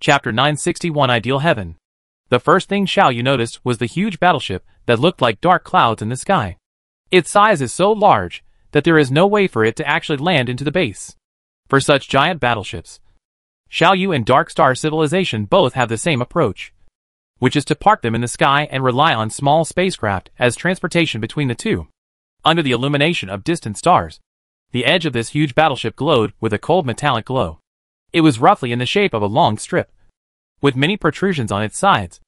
Chapter 961 Ideal Heaven. The first thing Xiao Yu noticed was the huge battleship that looked like dark clouds in the sky. Its size is so large that there is no way for it to actually land into the base. For such giant battleships, Xiao Yu and Dark Star Civilization both have the same approach, which is to park them in the sky and rely on small spacecraft as transportation between the two. Under the illumination of distant stars, the edge of this huge battleship glowed with a cold metallic glow. It was roughly in the shape of a long strip, with many protrusions on its sides,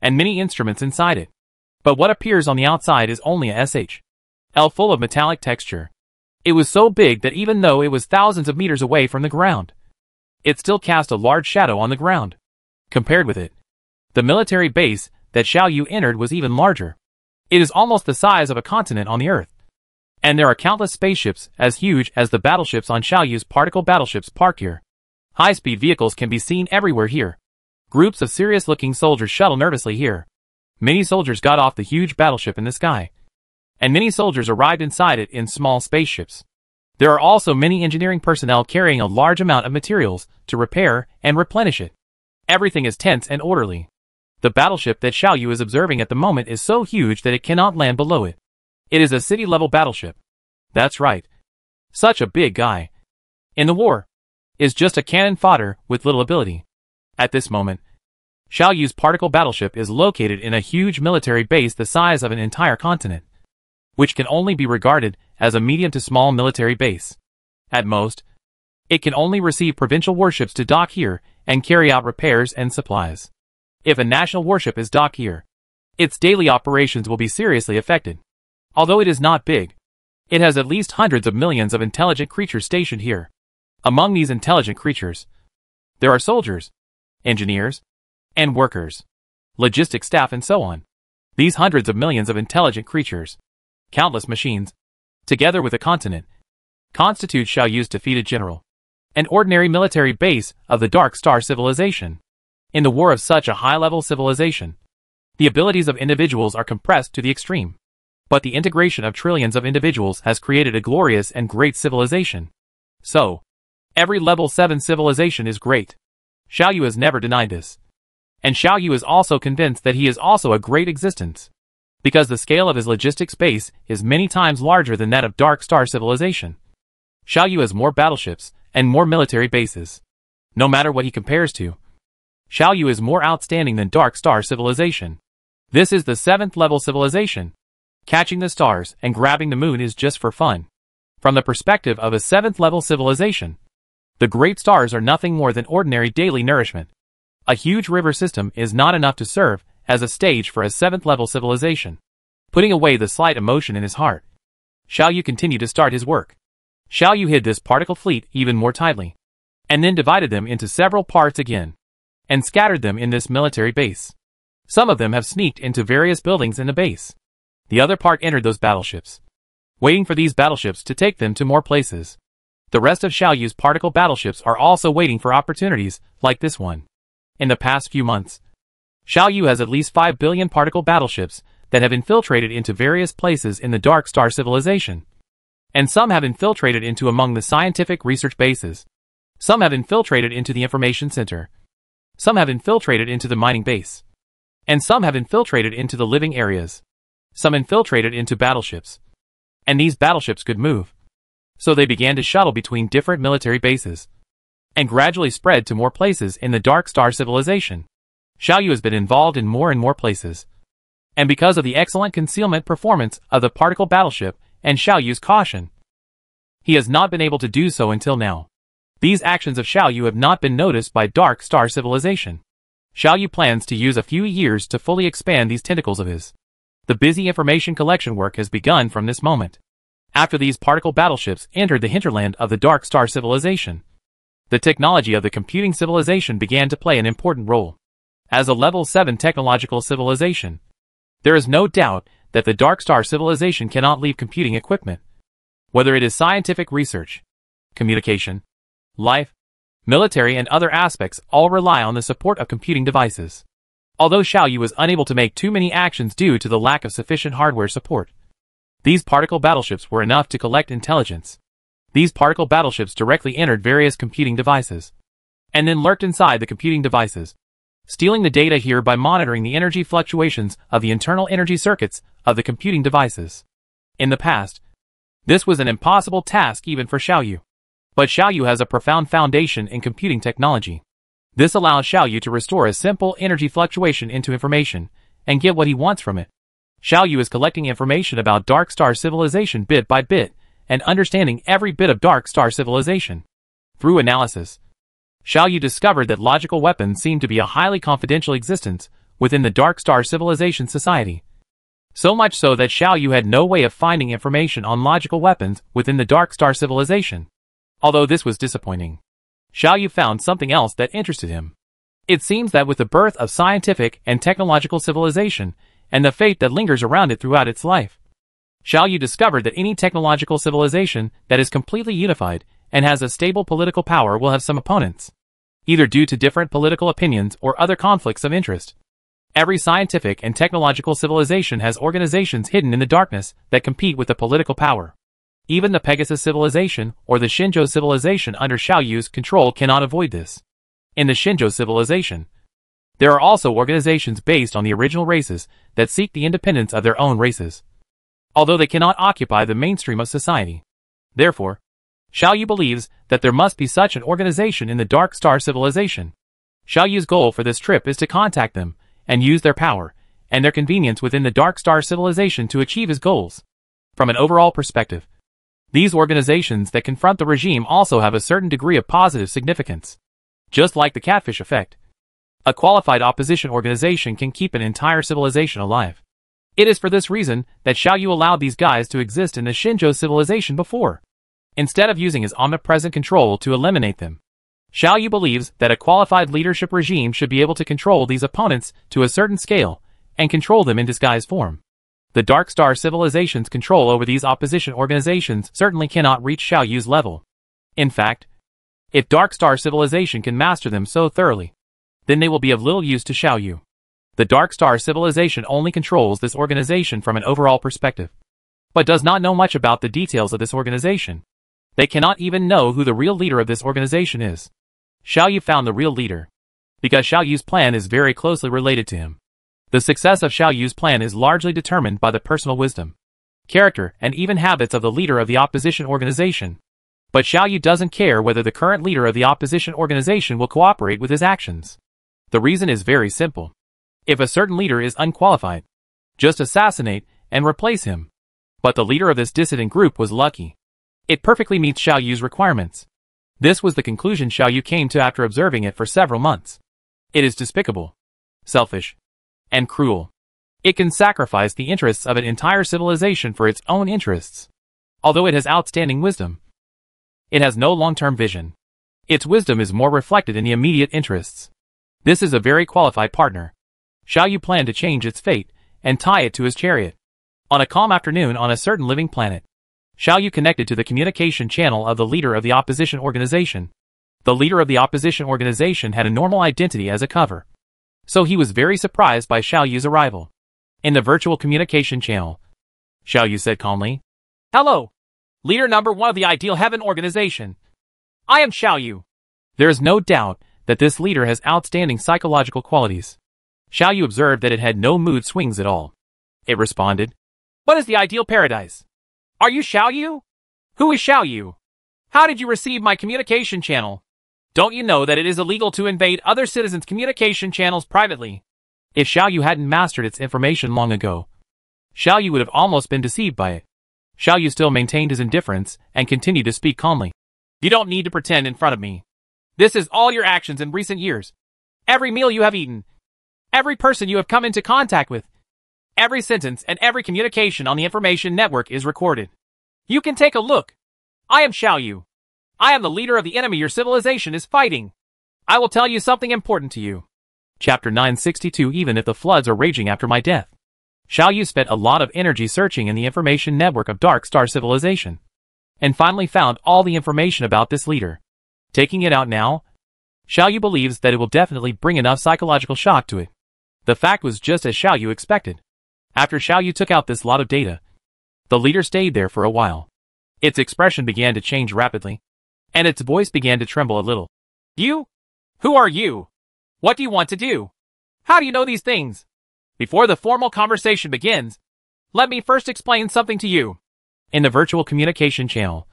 and many instruments inside it. But what appears on the outside is only a SHL full of metallic texture. It was so big that even though it was thousands of meters away from the ground, it still cast a large shadow on the ground. Compared with it, the military base that Xiao Yu entered was even larger. It is almost the size of a continent on the Earth. And there are countless spaceships as huge as the battleships on Xiao Yu's particle battleships parked here. High-speed vehicles can be seen everywhere here. Groups of serious-looking soldiers shuttle nervously here. Many soldiers got off the huge battleship in the sky, and many soldiers arrived inside it in small spaceships. There are also many engineering personnel carrying a large amount of materials to repair and replenish it. Everything is tense and orderly. The battleship that Xiao Yu is observing at the moment is so huge that it cannot land below it. It is a city-level battleship. That's right. Such a big guy. In the war, is just a cannon fodder with little ability. At this moment, Xiao Yu's particle battleship is located in a huge military base the size of an entire continent, which can only be regarded as a medium to small military base. At most, it can only receive provincial warships to dock here and carry out repairs and supplies. If a national warship is docked here, its daily operations will be seriously affected. Although it is not big, it has at least hundreds of millions of intelligent creatures stationed here. Among these intelligent creatures, there are soldiers, engineers, and workers, logistics staff and so on. These hundreds of millions of intelligent creatures, countless machines, together with a continent, constitute Xiao Yu's defeated general, an ordinary military base of the Dark Star Civilization. In the war of such a high-level civilization, the abilities of individuals are compressed to the extreme. But the integration of trillions of individuals has created a glorious and great civilization. So, every level 7 civilization is great. Xiao Yu has never denied this. And Xiao Yu is also convinced that he is also a great existence, because the scale of his logistics base is many times larger than that of Dark Star Civilization. Xiao Yu has more battleships and more military bases. No matter what he compares to, Xiao Yu is more outstanding than Dark Star Civilization. This is the 7th level civilization. Catching the stars and grabbing the moon is just for fun. From the perspective of a 7th level civilization, the great stars are nothing more than ordinary daily nourishment. A huge river system is not enough to serve as a stage for a 7th level civilization. Putting away the slight emotion in his heart, Xiao Yu continued to start his work. Xiao Yu hid this particle fleet even more tightly, and then divided them into several parts again, and scattered them in this military base. Some of them have sneaked into various buildings in the base. The other part entered those battleships, waiting for these battleships to take them to more places. The rest of Xiao Yu's particle battleships are also waiting for opportunities like this one. In the past few months, Xiao Yu has at least 5 billion particle battleships that have infiltrated into various places in the Dark Star Civilization. And some have infiltrated into among the scientific research bases. Some have infiltrated into the information center. Some have infiltrated into the mining base. And some have infiltrated into the living areas. Some infiltrated into battleships. And these battleships could move. So they began to shuttle between different military bases, and gradually spread to more places in the Dark Star Civilization. Xiao Yu has been involved in more and more places. And because of the excellent concealment performance of the particle battleship and Xiao Yu's caution, he has not been able to do so until now. These actions of Xiao Yu have not been noticed by Dark Star Civilization. Xiao Yu plans to use a few years to fully expand these tentacles of his. The busy information collection work has begun from this moment. After these particle battleships entered the hinterland of the Dark Star Civilization, the technology of the computing civilization began to play an important role. As a level 7 technological civilization, there is no doubt that the Dark Star Civilization cannot leave computing equipment. Whether it is scientific research, communication, life, military and other aspects all rely on the support of computing devices. Although Xiao Yu was unable to make too many actions due to the lack of sufficient hardware support, these particle battleships were enough to collect intelligence. These particle battleships directly entered various computing devices, and then lurked inside the computing devices, stealing the data here by monitoring the energy fluctuations of the internal energy circuits of the computing devices. In the past, this was an impossible task even for Xiaoyu. But Xiaoyu has a profound foundation in computing technology. This allows Xiaoyu to restore a simple energy fluctuation into information, and get what he wants from it. Xiaoyu is collecting information about Dark Star civilization bit by bit, and understanding every bit of Dark Star civilization. Through analysis, Xiaoyu discovered that logical weapons seem to be a highly confidential existence within the Dark Star civilization society. So much so that Xiaoyu had no way of finding information on logical weapons within the Dark Star civilization. Although this was disappointing, Xiaoyu found something else that interested him. It seems that with the birth of scientific and technological civilization, and the fate that lingers around it throughout its life, Xiaoyu discovered that any technological civilization that is completely unified and has a stable political power will have some opponents, either due to different political opinions or other conflicts of interest. Every scientific and technological civilization has organizations hidden in the darkness that compete with the political power. Even the Pegasus civilization or the Shinjo civilization under Xiaoyu's control cannot avoid this. In the Shinjo civilization, there are also organizations based on the original races that seek the independence of their own races, although they cannot occupy the mainstream of society. Therefore, Xiaoyu believes that there must be such an organization in the Dark Star civilization. Xiaoyu's goal for this trip is to contact them and use their power and their convenience within the Dark Star civilization to achieve his goals. From an overall perspective, these organizations that confront the regime also have a certain degree of positive significance. Just like the catfish effect, a qualified opposition organization can keep an entire civilization alive. It is for this reason that Xiaoyu allowed these guys to exist in the Shinjo civilization before, instead of using his omnipresent control to eliminate them. Xiaoyu believes that a qualified leadership regime should be able to control these opponents to a certain scale and control them in disguised form. The Dark Star civilization's control over these opposition organizations certainly cannot reach Xiaoyu's level. In fact, if Dark Star civilization can master them so thoroughly, then they will be of little use to Xiaoyu. The Dark Star civilization only controls this organization from an overall perspective, but does not know much about the details of this organization. They cannot even know who the real leader of this organization is. Xiaoyu found the real leader, because Xiaoyu's plan is very closely related to him. The success of Xiaoyu's plan is largely determined by the personal wisdom, character, and even habits of the leader of the opposition organization. But Xiaoyu doesn't care whether the current leader of the opposition organization will cooperate with his actions. The reason is very simple. If a certain leader is unqualified, just assassinate and replace him. But the leader of this dissident group was lucky. It perfectly meets Xiaoyu's requirements. This was the conclusion Xiaoyu came to after observing it for several months. It is despicable, selfish, and cruel. It can sacrifice the interests of an entire civilization for its own interests. Although it has outstanding wisdom, it has no long-term vision. Its wisdom is more reflected in the immediate interests. This is a very qualified partner. Xiaoyu planned to change its fate and tie it to his chariot. On a calm afternoon on a certain living planet, Xiaoyu connected to the communication channel of the leader of the opposition organization. The leader of the opposition organization had a normal identity as a cover, so he was very surprised by Xiaoyu's arrival. In the virtual communication channel, Xiaoyu said calmly, "Hello, leader number 1 of the Ideal Heaven organization. I am Xiaoyu." There is no doubt that this leader has outstanding psychological qualities. Xiaoyu observed that it had no mood swings at all. It responded, "What is the ideal paradise? Are you Xiaoyu? Who is Xiaoyu? How did you receive my communication channel? Don't you know that it is illegal to invade other citizens' communication channels privately?" If Xiaoyu hadn't mastered its information long ago, Xiaoyu would have almost been deceived by it. Xiaoyu still maintained his indifference and continued to speak calmly. "You don't need to pretend in front of me. This is all your actions in recent years. Every meal you have eaten, every person you have come into contact with, every sentence and every communication on the information network is recorded. You can take a look. I am Xiaoyu. I am the leader of the enemy your civilization is fighting. I will tell you something important to you." Chapter 962. Even if the floods are raging after my death. Xiaoyu spent a lot of energy searching in the information network of Dark Star civilization, and finally found all the information about this leader. Taking it out now, Xiaoyu believes that it will definitely bring enough psychological shock to it. The fact was just as Xiaoyu expected. After Xiaoyu took out this lot of data, the leader stayed there for a while. Its expression began to change rapidly, and its voice began to tremble a little. "You? Who are you? What do you want to do? How do you know these things? Before the formal conversation begins, let me first explain something to you. In the virtual communication channel,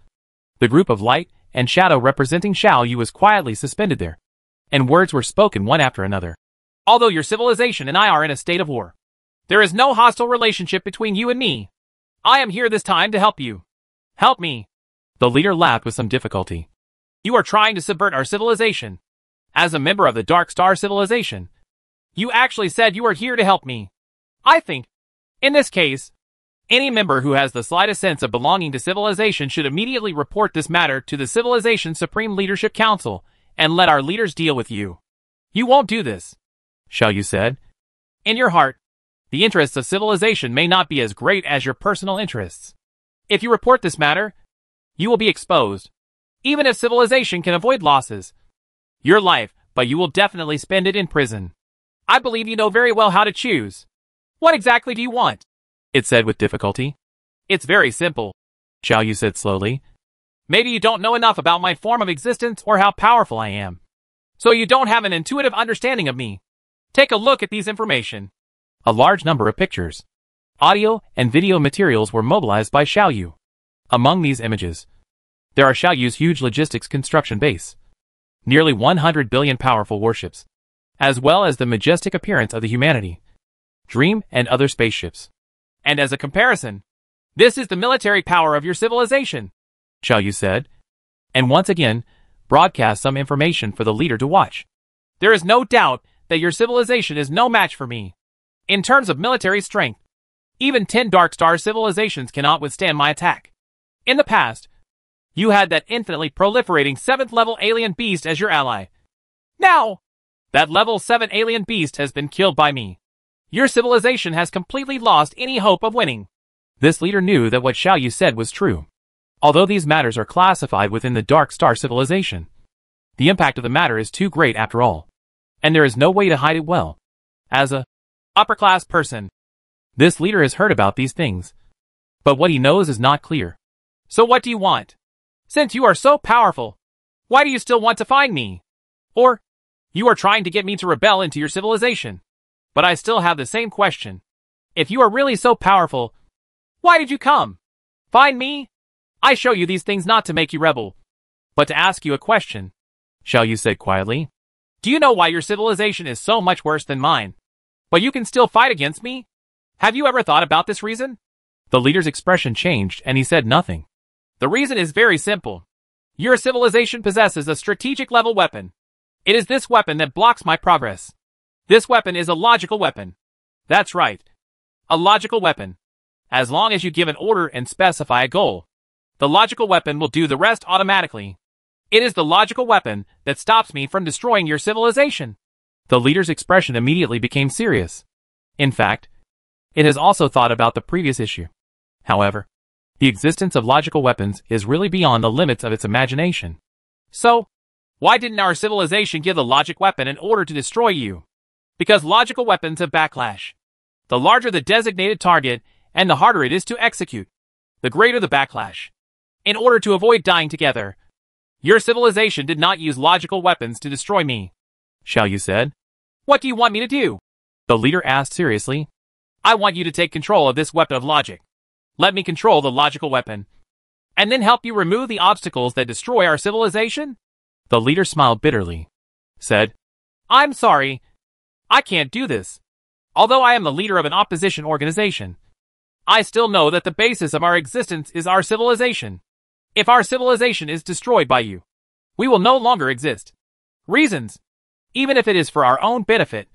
the group of light and shadow representing Xiao Yu was quietly suspended there, and words were spoken one after another. Although your civilization and I are in a state of war, there is no hostile relationship between you and me. I am here this time to help you. Help me. The leader laughed with some difficulty. You are trying to subvert our civilization. As a member of the Dark Star civilization, you actually said you are here to help me. I think, in this case, any member who has the slightest sense of belonging to civilization should immediately report this matter to the Civilization Supreme Leadership Council and let our leaders deal with you. You won't do this, Xiao Yu said. In your heart, the interests of civilization may not be as great as your personal interests. If you report this matter, you will be exposed. Even if civilization can avoid losses, your life, but you will definitely spend it in prison. I believe you know very well how to choose. What exactly do you want? It said with difficulty. It's very simple, Xiao Yu said slowly. Maybe you don't know enough about my form of existence or how powerful I am, so you don't have an intuitive understanding of me. Take a look at these information. A large number of pictures, audio, and video materials were mobilized by Xiao Yu. Among these images, there are Xiao Yu's huge logistics construction base, nearly 100 billion powerful warships, as well as the majestic appearance of the Humanity, Dream, and other spaceships. And as a comparison, this is the military power of your civilization, Xiao Yu said, and once again broadcast some information for the leader to watch. There is no doubt that your civilization is no match for me. In terms of military strength, even 10 Dark Star civilizations cannot withstand my attack. In the past, you had that infinitely proliferating 7th level alien beast as your ally. Now, that level 7 alien beast has been killed by me. Your civilization has completely lost any hope of winning. This leader knew that what Xiao Yu said was true. Although these matters are classified within the Dark Star civilization, the impact of the matter is too great after all, and there is no way to hide it well. As a upper-class person, this leader has heard about these things, but what he knows is not clear. So what do you want? Since you are so powerful, why do you still want to find me? Or, you are trying to get me to rebel into your civilization. But I still have the same question. If you are really so powerful, why did you come? Find me? I show you these things not to make you rebel, but to ask you a question, Xiao Yu said quietly. Do you know why your civilization is so much worse than mine, but you can still fight against me? Have you ever thought about this reason? The leader's expression changed and he said nothing. The reason is very simple. Your civilization possesses a strategic level weapon. It is this weapon that blocks my progress. This weapon is a logical weapon. That's right. A logical weapon. As long as you give an order and specify a goal, the logical weapon will do the rest automatically. It is the logical weapon that stops me from destroying your civilization. The leader's expression immediately became serious. In fact, it has also thought about the previous issue. However, the existence of logical weapons is really beyond the limits of its imagination. So, why didn't our civilization give the logic weapon in order to destroy you? Because logical weapons have backlash. The larger the designated target, and the harder it is to execute, the greater the backlash. In order to avoid dying together, your civilization did not use logical weapons to destroy me, Xiao Yu said. What do you want me to do? The leader asked seriously. I want you to take control of this weapon of logic. Let me control the logical weapon, and then help you remove the obstacles that destroy our civilization? The leader smiled bitterly, said, I'm sorry, I can't do this. Although I am the leader of an opposition organization, I still know that the basis of our existence is our civilization. If our civilization is destroyed by you, we will no longer exist. Reasons, even if it is for our own benefit.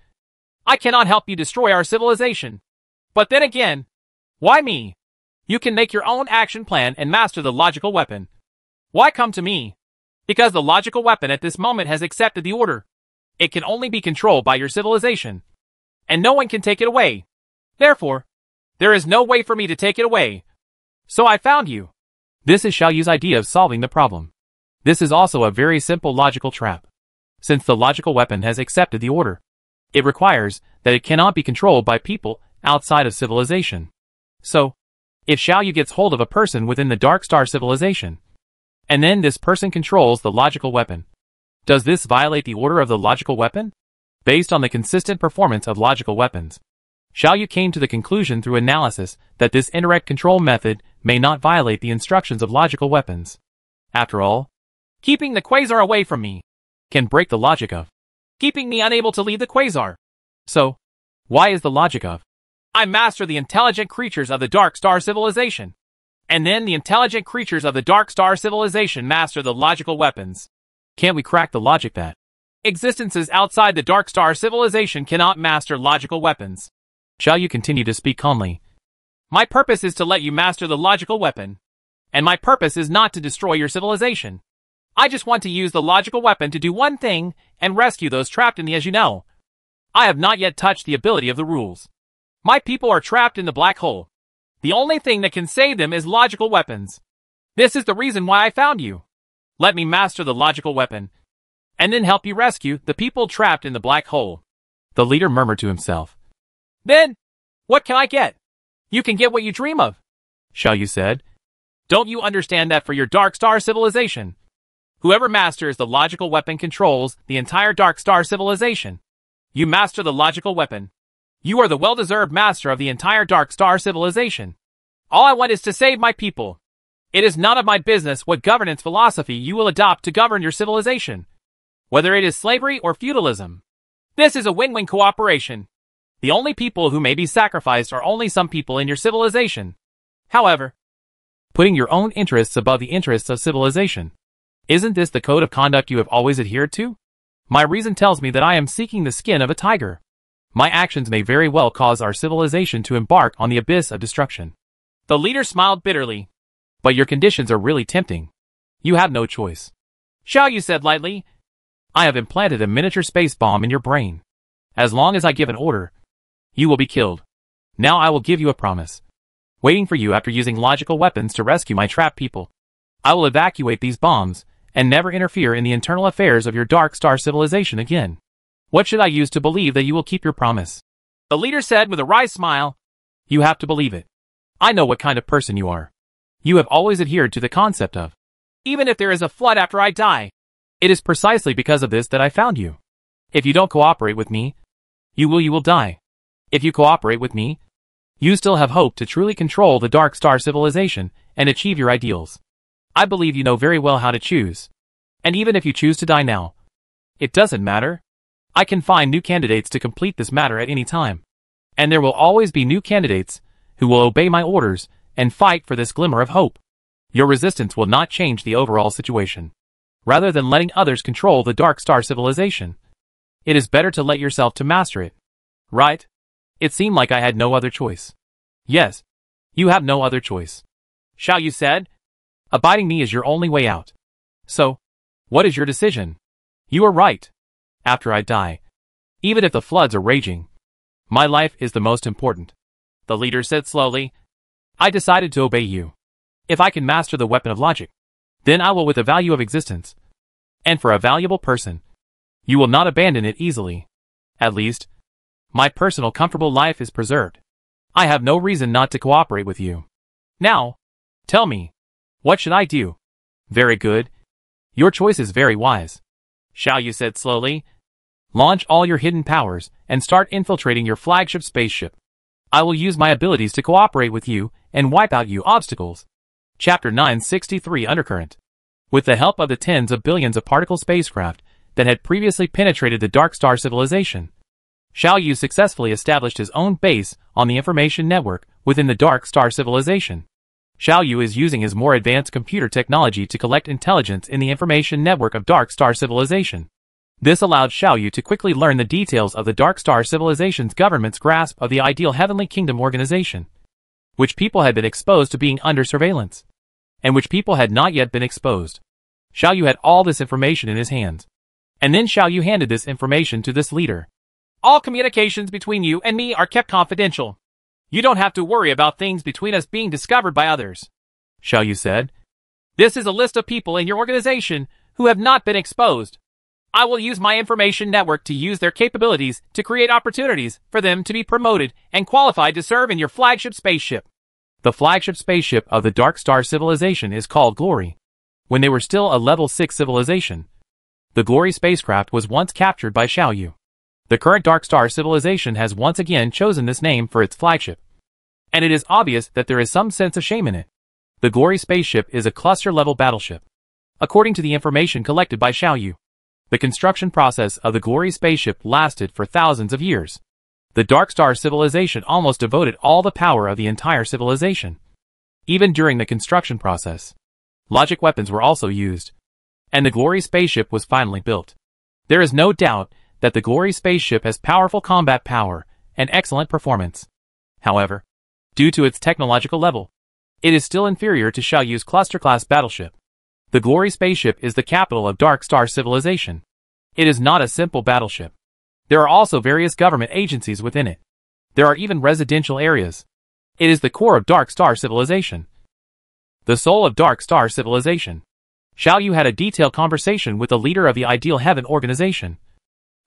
I cannot help you destroy our civilization. But then again, why me? You can make your own action plan and master the logical weapon. Why come to me? Because the logical weapon at this moment has accepted the order. It can only be controlled by your civilization, and no one can take it away. Therefore, there is no way for me to take it away. So I found you. This is Xiao Yu's idea of solving the problem. This is also a very simple logical trap. Since the logical weapon has accepted the order, it requires that it cannot be controlled by people outside of civilization. So, if Xiao Yu gets hold of a person within the Dark Star civilization, and then this person controls the logical weapon, Does this violate the order of the logical weapon? Based on the consistent performance of logical weapons, Xiao Yu came to the conclusion through analysis that this indirect control method may not violate the instructions of logical weapons. After all, keeping the quasar away from me can break the logic of keeping me unable to leave the quasar. So, why is the logic of I master the intelligent creatures of the Dark Star Civilization, and then the intelligent creatures of the Dark Star Civilization master the logical weapons? Can't we crack the logic that existences outside the Dark Star Civilization cannot master logical weapons? Xiao Yu continued to speak calmly. My purpose is to let you master the logical weapon, and my purpose is not to destroy your civilization. I just want to use the logical weapon to do one thing and rescue those trapped in the as you know. I have not yet touched the ability of the rules. My people are trapped in the black hole. The only thing that can save them is logical weapons. This is the reason why I found you. Let me master the logical weapon, and then help you rescue the people trapped in the black hole. The leader murmured to himself. Then, what can I get? You can get what you dream of, Xiao Yu said. Don't you understand that for your Dark Star Civilization, whoever masters the logical weapon controls the entire Dark Star Civilization? You master the logical weapon. You are the well-deserved master of the entire Dark Star Civilization. All I want is to save my people. It is none of my business what governance philosophy you will adopt to govern your civilization, whether it is slavery or feudalism. This is a win-win cooperation. The only people who may be sacrificed are only some people in your civilization. However, putting your own interests above the interests of civilization. Isn't this the code of conduct you have always adhered to? My reason tells me that I am seeking the skin of a tiger. My actions may very well cause our civilization to embark on the abyss of destruction. The leader smiled bitterly. But your conditions are really tempting. You have no choice. Xiao Yu said lightly. I have implanted a miniature space bomb in your brain. As long as I give an order, you will be killed. Now I will give you a promise. Waiting for you after using logical weapons to rescue my trapped people. I will evacuate these bombs and never interfere in the internal affairs of your Dark Star Civilization again. What should I use to believe that you will keep your promise? The leader said with a wry smile. You have to believe it. I know what kind of person you are. You have always adhered to the concept of, even if there is a flood after I die. It is precisely because of this that I found you. If you don't cooperate with me, you will die. If you cooperate with me, you still have hope to truly control the Dark Star Civilization and achieve your ideals. I believe you know very well how to choose. And even if you choose to die now, it doesn't matter. I can find new candidates to complete this matter at any time. And there will always be new candidates who will obey my orders and fight for this glimmer of hope. Your resistance will not change the overall situation. Rather than letting others control the Dark Star Civilization, it is better to let yourself to master it. Right? It seemed like I had no other choice. Yes, you have no other choice. Xiao Yu said. Abiding me is your only way out. So, what is your decision? You are right. After I die, even if the floods are raging, my life is the most important. The leader said slowly. I decided to obey you. If I can master the weapon of logic, then I will with the value of existence. And for a valuable person, you will not abandon it easily. At least, my personal comfortable life is preserved. I have no reason not to cooperate with you. Now, tell me, what should I do? Very good. Your choice is very wise. Xiao Yu said slowly. Launch all your hidden powers and start infiltrating your flagship spaceship. I will use my abilities to cooperate with you and wipe out you obstacles. Chapter 963 Undercurrent. With the help of the tens of billions of particle spacecraft that had previously penetrated the Dark Star Civilization, Xiao Yu successfully established his own base on the information network within the Dark Star Civilization. Xiao Yu is using his more advanced computer technology to collect intelligence in the information network of Dark Star Civilization. This allowed Xiao Yu to quickly learn the details of the Dark Star Civilization's government's grasp of the ideal Heavenly Kingdom organization, which people had been exposed to being under surveillance, and which people had not yet been exposed. Xiao Yu had all this information in his hands. And then Xiao Yu handed this information to this leader. All communications between you and me are kept confidential. You don't have to worry about things between us being discovered by others, Xiao Yu said. This is a list of people in your organization who have not been exposed. I will use my information network to use their capabilities to create opportunities for them to be promoted and qualified to serve in your flagship spaceship. The flagship spaceship of the Dark Star Civilization is called Glory. When they were still a level 6 civilization, The Glory spacecraft was once captured by Xiaoyu. The current Dark Star civilization has once again chosen this name for its flagship. And it is obvious that there is some sense of shame in it. The Glory spaceship is a cluster-level battleship. According to the information collected by Xiaoyu, the construction process of the Glory spaceship lasted for thousands of years. The Dark Star civilization almost devoted all the power of the entire civilization. Even during the construction process, logic weapons were also used, and the Glory spaceship was finally built. There is no doubt that the Glory spaceship has powerful combat power and excellent performance. However, due to its technological level, it is still inferior to Xiaoyu's cluster-class battleship. The Glory spaceship is the capital of Dark Star civilization. It is not a simple battleship. There are also various government agencies within it. There are even residential areas. It is the core of Dark Star civilization. The soul of Dark Star civilization. Xiaoyu had a detailed conversation with the leader of the Ideal Heaven organization,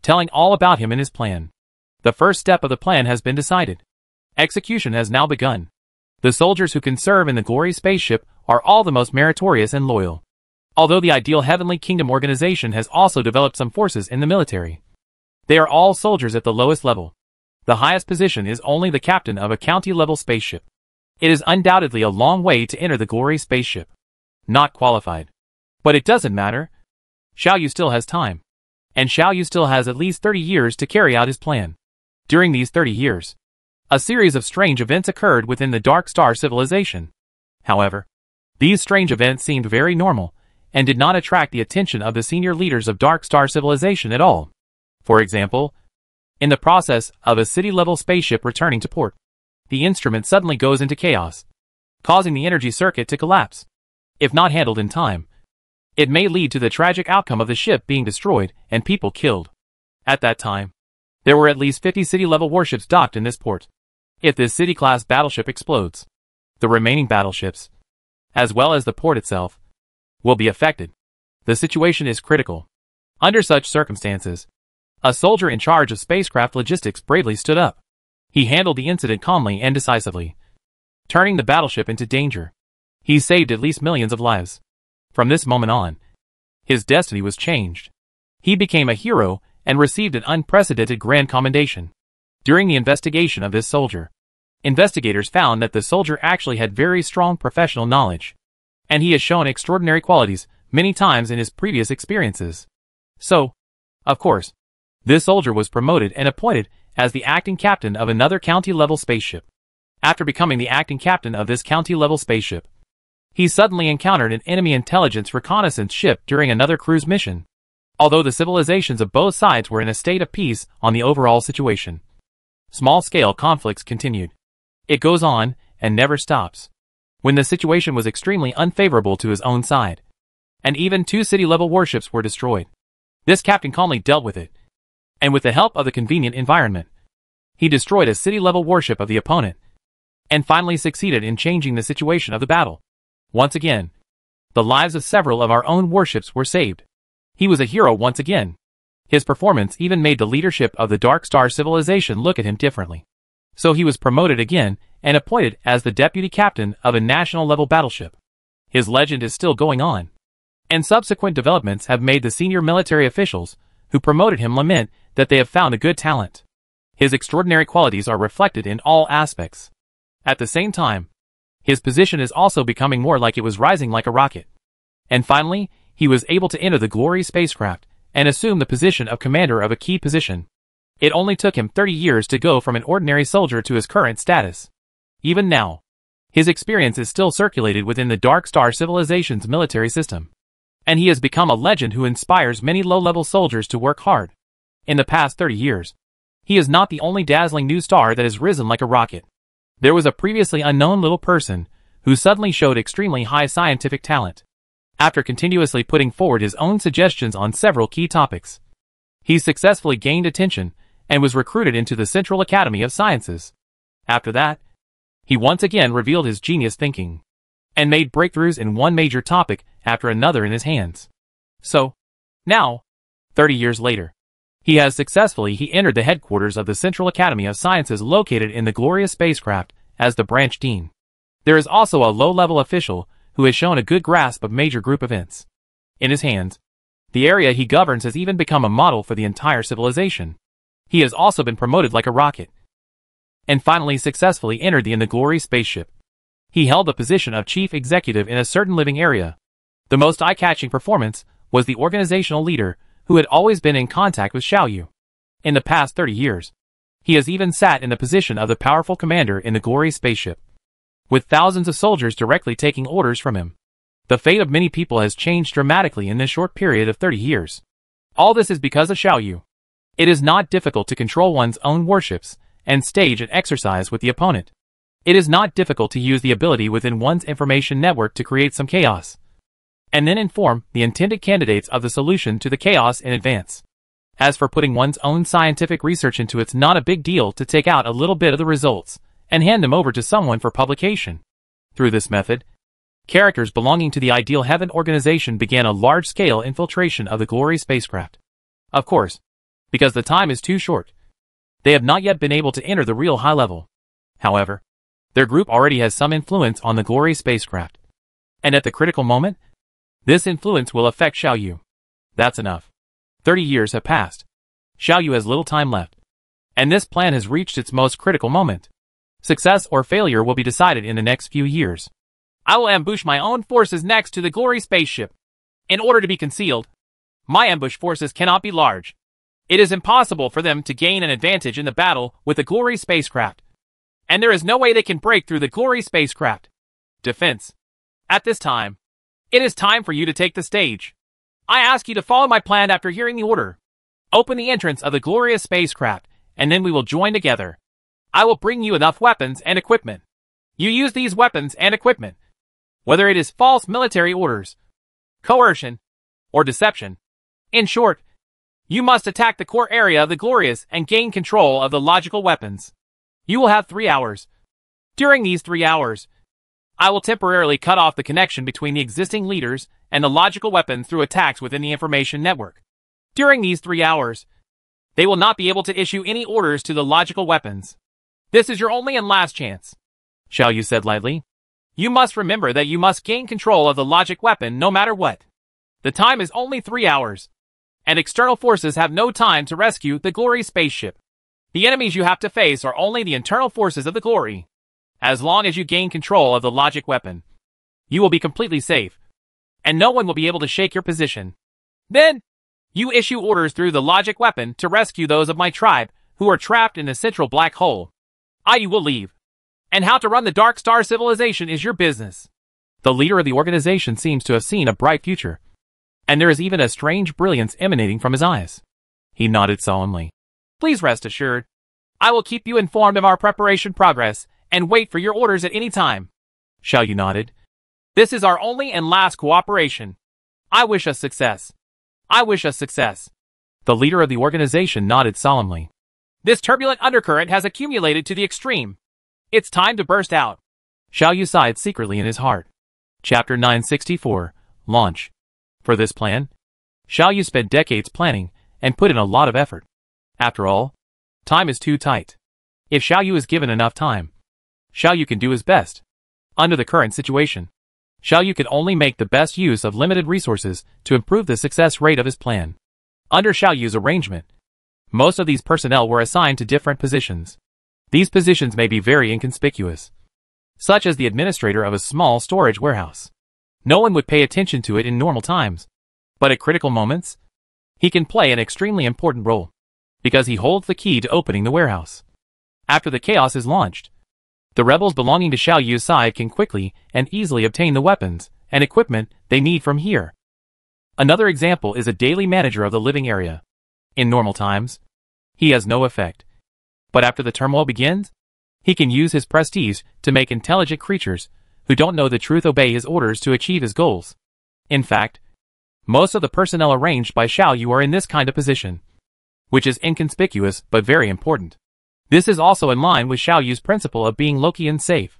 telling all about him and his plan. The first step of the plan has been decided. Execution has now begun. The soldiers who can serve in the Glory spaceship are all the most meritorious and loyal. Although the Ideal Heavenly Kingdom organization has also developed some forces in the military, they are all soldiers at the lowest level. The highest position is only the captain of a county-level spaceship. It is undoubtedly a long way to enter the Glory spaceship. Not qualified. But it doesn't matter. Xiaoyu still has time. And Xiaoyu still has at least 30 years to carry out his plan. During these 30 years, a series of strange events occurred within the Dark Star civilization. However, these strange events seemed very normal, and did not attract the attention of the senior leaders of Dark Star civilization at all. For example, in the process of a city-level spaceship returning to port, the instrument suddenly goes into chaos, causing the energy circuit to collapse. If not handled in time, it may lead to the tragic outcome of the ship being destroyed and people killed. At that time, there were at least 50 city-level warships docked in this port. If this city-class battleship explodes, the remaining battleships, as well as the port itself, will be affected. The situation is critical. Under such circumstances, a soldier in charge of spacecraft logistics bravely stood up. He handled the incident calmly and decisively, turning the battleship into danger. He saved at least millions of lives. From this moment on, his destiny was changed. He became a hero and received an unprecedented grand commendation. During the investigation of this soldier, investigators found that the soldier actually had very strong professional knowledge, and he has shown extraordinary qualities many times in his previous experiences. So, of course, this soldier was promoted and appointed as the acting captain of another county-level spaceship. After becoming the acting captain of this county-level spaceship, he suddenly encountered an enemy intelligence reconnaissance ship during another cruise mission. Although the civilizations of both sides were in a state of peace on the overall situation, small-scale conflicts continued. It goes on and never stops. When the situation was extremely unfavorable to his own side, and even 2 city-level warships were destroyed, this captain calmly dealt with it, and with the help of the convenient environment, he destroyed a city-level warship of the opponent, and finally succeeded in changing the situation of the battle. Once again, the lives of several of our own warships were saved. He was a hero once again. His performance even made the leadership of the Dark Star civilization look at him differently. So he was promoted again and appointed as the deputy captain of a national-level battleship. His legend is still going on, and subsequent developments have made the senior military officials who promoted him lament that they have found a good talent. His extraordinary qualities are reflected in all aspects. At the same time, his position is also becoming more like it was rising like a rocket. And finally, he was able to enter the Glory spacecraft and assume the position of commander of a key position. It only took him 30 years to go from an ordinary soldier to his current status. Even now, his experience is still circulated within the Dark Star civilization's military system, and he has become a legend who inspires many low-level soldiers to work hard. In the past 30 years, he is not the only dazzling new star that has risen like a rocket. There was a previously unknown little person who suddenly showed extremely high scientific talent. After continuously putting forward his own suggestions on several key topics, he successfully gained attention and was recruited into the Central Academy of Sciences. After that, he once again revealed his genius thinking, and made breakthroughs in one major topic after another in his hands. So, now, 30 years later, he entered the headquarters of the Central Academy of Sciences located in the Glorious spacecraft as the branch dean. There is also a low-level official who has shown a good grasp of major group events. In his hands, The area he governs has even become a model for the entire civilization. He has also been promoted like a rocket, and finally successfully entered the Glory spaceship. He held the position of chief executive in a certain living area. The most eye-catching performance was the organizational leader, who had always been in contact with Xiaoyu. In the past 30 years, he has even sat in the position of the powerful commander in the Glory spaceship, with thousands of soldiers directly taking orders from him. The fate of many people has changed dramatically in this short period of 30 years. All this is because of Xiaoyu. It is not difficult to control one's own warships and stage an exercise with the opponent. It is not difficult to use the ability within one's information network to create some chaos, and then inform the intended candidates of the solution to the chaos in advance. As for putting one's own scientific research into, it's not a big deal to take out a little bit of the results and hand them over to someone for publication. Through this method, characters belonging to the Ideal Heaven organization began a large-scale infiltration of the Glory spacecraft. Of course, because the time is too short, they have not yet been able to enter the real high level. However, their group already has some influence on the Glory spacecraft. And at the critical moment, this influence will affect Xiaoyu. That's enough. 30 years have passed. Xiaoyu has little time left, and this plan has reached its most critical moment. Success or failure will be decided in the next few years. I will ambush my own forces next to the Glory spaceship. In order to be concealed, my ambush forces cannot be large. It is impossible for them to gain an advantage in the battle with the Glory spacecraft, and there is no way they can break through the Glory spacecraft. Defense. At this time, it is time for you to take the stage. I ask you to follow my plan after hearing the order. Open the entrance of the glorious spacecraft, and then we will join together. I will bring you enough weapons and equipment. You use these weapons and equipment, whether it is false military orders, coercion, or deception. In short, you must attack the core area of the Glorious and gain control of the logical weapons. You will have 3 hours. During these 3 hours, I will temporarily cut off the connection between the existing leaders and the logical weapons through attacks within the information network. During these 3 hours, they will not be able to issue any orders to the logical weapons. This is your only and last chance. Xiaoyu said lightly. You must remember that you must gain control of the logic weapon no matter what. The time is only 3 hours, and external forces have no time to rescue the Glory spaceship. The enemies you have to face are only the internal forces of the Glory. As long as you gain control of the logic weapon, you will be completely safe, and no one will be able to shake your position. Then, you issue orders through the logic weapon to rescue those of my tribe who are trapped in the central black hole. You will leave. And how to run the Dark Star civilization is your business. The leader of the organization seems to have seen a bright future, and there is even a strange brilliance emanating from his eyes. He nodded solemnly. Please rest assured, I will keep you informed of our preparation progress and wait for your orders at any time. Xiaoyu nodded. This is our only and last cooperation. I wish us success. I wish us success. The leader of the organization nodded solemnly. This turbulent undercurrent has accumulated to the extreme. It's time to burst out. Xiaoyu sighed secretly in his heart. Chapter 964, Launch. For this plan, Xiaoyu spent decades planning and put in a lot of effort. After all, time is too tight. If Xiaoyu is given enough time, Xiaoyu can do his best. Under the current situation, Xiaoyu could only make the best use of limited resources to improve the success rate of his plan. Under Xiaoyu's arrangement, most of these personnel were assigned to different positions. These positions may be very inconspicuous, such as the administrator of a small storage warehouse. No one would pay attention to it in normal times, but at critical moments, he can play an extremely important role, because he holds the key to opening the warehouse. After the chaos is launched, the rebels belonging to Xiaoyu's side can quickly and easily obtain the weapons and equipment they need from here. Another example is a daily manager of the living area. In normal times, he has no effect. But after the turmoil begins, he can use his prestige to make intelligent creatures who don't know the truth obey his orders to achieve his goals. In fact, most of the personnel arranged by Xiaoyu are in this kind of position, which is inconspicuous but very important. This is also in line with Xiaoyu's principle of being low-key and safe.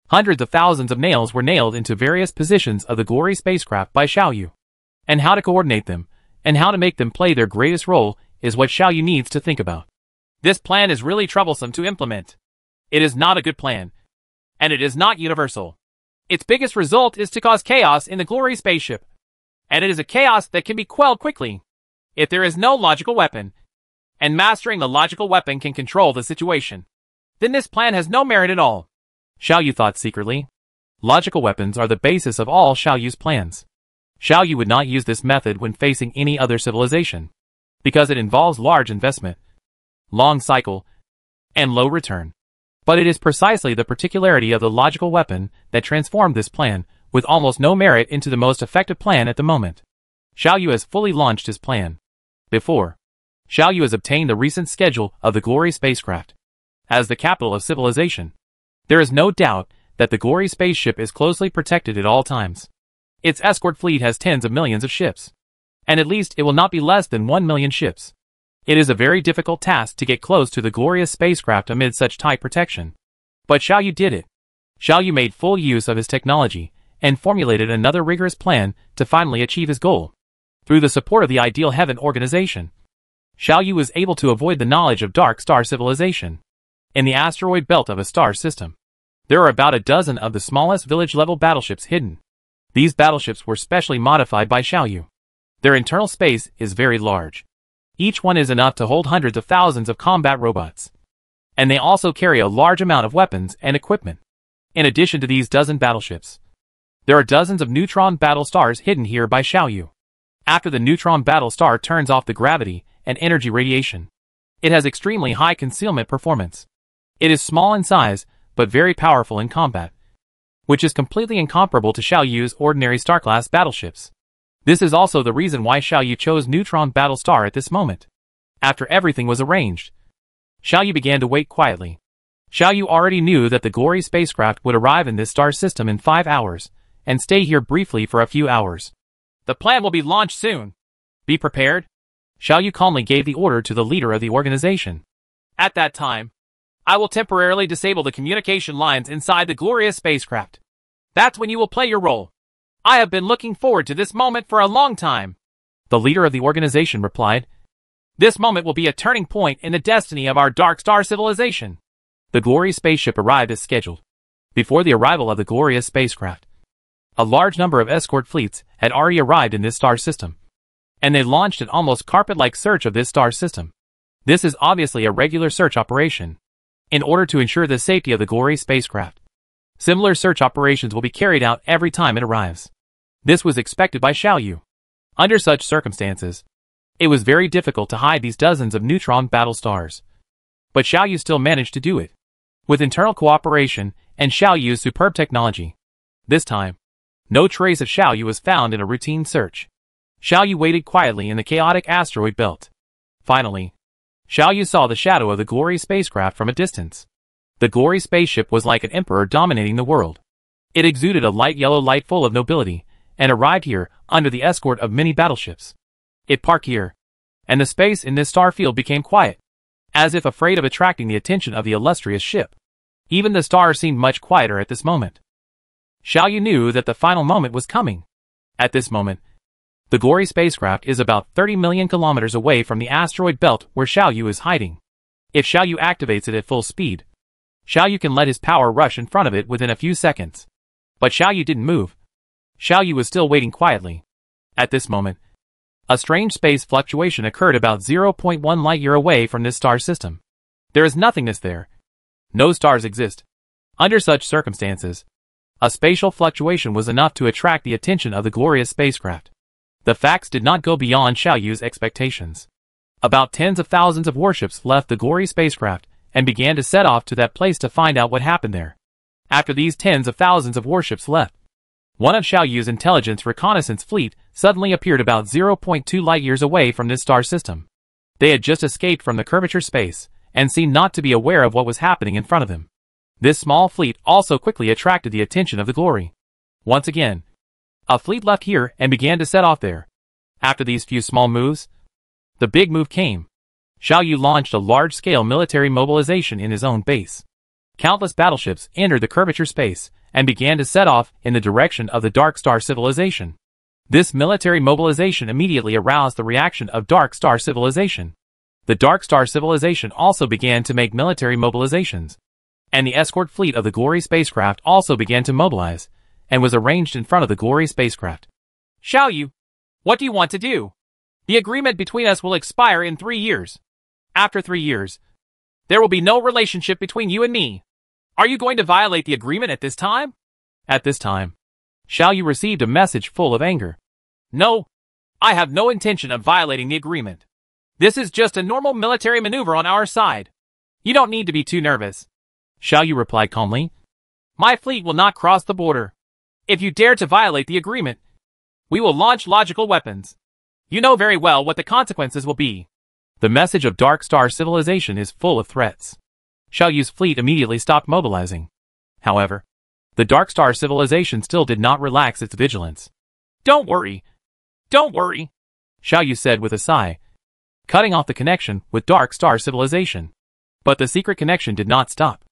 Hundreds of thousands of nails were nailed into various positions of the Glory spacecraft by Xiaoyu. And how to coordinate them, and how to make them play their greatest role is what Xiaoyu needs to think about. This plan is really troublesome to implement. It is not a good plan, and it is not universal. Its biggest result is to cause chaos in the Glory spaceship. and it is a chaos that can be quelled quickly if there is no logical weapon, and mastering the logical weapon can control the situation. Then this plan has no merit at all. Xiao Yu thought secretly. Logical weapons are the basis of all Xiao Yu's plans. Xiao Yu would not use this method when facing any other civilization, because it involves large investment, long cycle, and low return. But it is precisely the particularity of the logical weapon that transformed this plan, with almost no merit, into the most effective plan at the moment. Xiao Yu has fully launched his plan. Before, Xiao Yu has obtained the recent schedule of the Glory spacecraft. As the capital of civilization, there is no doubt that the Glory spaceship is closely protected at all times. Its escort fleet has tens of millions of ships, and at least it will not be less than 1 million ships. It is a very difficult task to get close to the glorious spacecraft amid such tight protection. But Xiao Yu did it. Xiao Yu made full use of his technology and formulated another rigorous plan to finally achieve his goal. Through the support of the Ideal Heaven organization, Xiao Yu was able to avoid the knowledge of dark star civilization. In the asteroid belt of a star system, there are about a dozen of the smallest village-level battleships hidden. These battleships were specially modified by Xiao Yu. Their internal space is very large. Each one is enough to hold hundreds of thousands of combat robots. And they also carry a large amount of weapons and equipment. In addition to these dozen battleships, there are dozens of neutron battle stars hidden here by Xiao Yu. After the neutron battle star turns off the gravity and energy radiation, it has extremely high concealment performance. It is small in size, but very powerful in combat, which is completely incomparable to Xiao Yu's ordinary star-class battleships. This is also the reason why Xiao Yu chose Neutron Battlestar at this moment. After everything was arranged, Xiao Yu began to wait quietly. Xiao Yu already knew that the Glory spacecraft would arrive in this star system in 5 hours, and stay here briefly for a few hours. The plan will be launched soon. Be prepared. Xiao Yu calmly gave the order to the leader of the organization. At that time, I will temporarily disable the communication lines inside the glorious spacecraft. That's when you will play your role. I have been looking forward to this moment for a long time. The leader of the organization replied. This moment will be a turning point in the destiny of our dark star civilization. The Glory spaceship arrived as scheduled. Before the arrival of the glorious spacecraft, a large number of escort fleets had already arrived in this star system, and they launched an almost carpet-like search of this star system. This is obviously a regular search operation, in order to ensure the safety of the Glory spacecraft. Similar search operations will be carried out every time it arrives. This was expected by Xiao Yu. Under such circumstances, it was very difficult to hide these dozens of neutron battle stars. But Xiao Yu still managed to do it, with internal cooperation and Xiao Yu's superb technology. This time, no trace of Xiao Yu was found in a routine search. Xiao Yu waited quietly in the chaotic asteroid belt. Finally, Xiao Yu saw the shadow of the Glory spacecraft from a distance. The Glory spaceship was like an emperor dominating the world. It exuded a light yellow light full of nobility, and arrived here under the escort of many battleships. It parked here, and the space in this star field became quiet, as if afraid of attracting the attention of the illustrious ship. Even the stars seemed much quieter at this moment. Xiao Yu knew that the final moment was coming. At this moment, the Glory spacecraft is about 30 million kilometers away from the asteroid belt where Xiao Yu is hiding. If Xiao Yu activates it at full speed, Xiao Yu can let his power rush in front of it within a few seconds. But Xiao Yu didn't move. Xiao Yu was still waiting quietly. At this moment, a strange space fluctuation occurred about 0.1 light-year away from this star system. There is nothingness there. No stars exist. Under such circumstances, a spatial fluctuation was enough to attract the attention of the glorious spacecraft. The facts did not go beyond Xiao Yu's expectations. About tens of thousands of warships left the Glory spacecraft and began to set off to that place to find out what happened there. After these tens of thousands of warships left, one of Xiao Yu's intelligence reconnaissance fleet suddenly appeared about 0.2 light-years away from this star system. They had just escaped from the curvature space, and seemed not to be aware of what was happening in front of them. This small fleet also quickly attracted the attention of the Glory. Once again, a fleet left here and began to set off there. After these few small moves, the big move came. Xiao Yu launched a large-scale military mobilization in his own base. Countless battleships entered the curvature space and began to set off in the direction of the Dark Star civilization. This military mobilization immediately aroused the reaction of Dark Star civilization. The Dark Star civilization also began to make military mobilizations, and the escort fleet of the Glory spacecraft also began to mobilize, and was arranged in front of the Glory spacecraft. Xiao Yu, What do you want to do? The agreement between us will expire in 3 years. After 3 years, there will be no relationship between you and me. Are you going to violate the agreement at this time? At this time, Xiao Yu received a message full of anger. No, I have no intention of violating the agreement. This is just a normal military maneuver on our side. You don't need to be too nervous. Xiao Yu replied calmly. My fleet will not cross the border. If you dare to violate the agreement, we will launch logical weapons. You know very well what the consequences will be. The message of Dark Star civilization is full of threats. Xiao Yu's fleet immediately stopped mobilizing. However, the Dark Star civilization still did not relax its vigilance. Don't worry. Don't worry, Xiao Yu said with a sigh, cutting off the connection with Dark Star civilization. But the secret connection did not stop.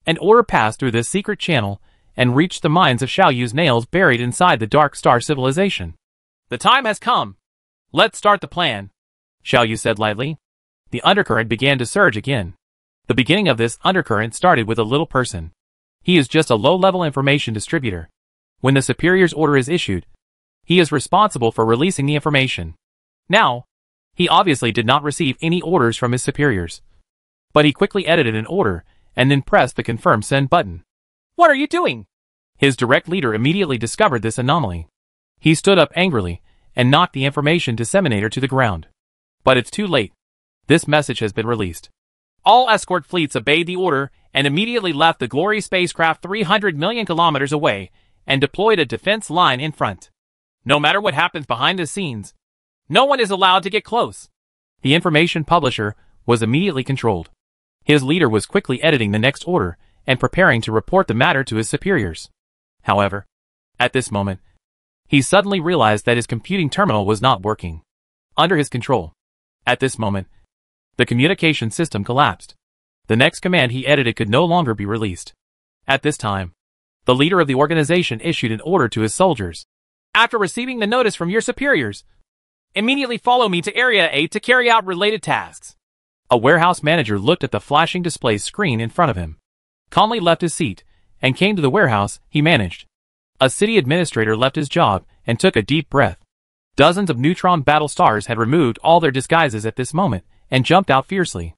An order passed through this secret channel and reached the minds of Xiao Yu's nails buried inside the Dark Star civilization. The time has come. Let's start the plan, Xiao Yu said lightly. The undercurrent began to surge again. The beginning of this undercurrent started with a little person. He is just a low-level information distributor. When the superior's order is issued, he is responsible for releasing the information. Now, he obviously did not receive any orders from his superiors. But he quickly edited an order and then pressed the confirm send button. What are you doing? His direct leader immediately discovered this anomaly. He stood up angrily and knocked the information disseminator to the ground. But it's too late. This message has been released. All escort fleets obeyed the order and immediately left the Glory spacecraft 300 million kilometers away and deployed a defense line in front. No matter what happens behind the scenes, no one is allowed to get close. The information publisher was immediately controlled. His leader was quickly editing the next order and preparing to report the matter to his superiors. However, at this moment, he suddenly realized that his computing terminal was not working. Under his control. At this moment, the communication system collapsed. The next command he edited could no longer be released. At this time, the leader of the organization issued an order to his soldiers. After receiving the notice from your superiors, immediately follow me to Area A to carry out related tasks. A warehouse manager looked at the flashing display screen in front of him, calmly left his seat, and came to the warehouse he managed. A city administrator left his job and took a deep breath. Dozens of neutron battle stars had removed all their disguises at this moment and jumped out fiercely.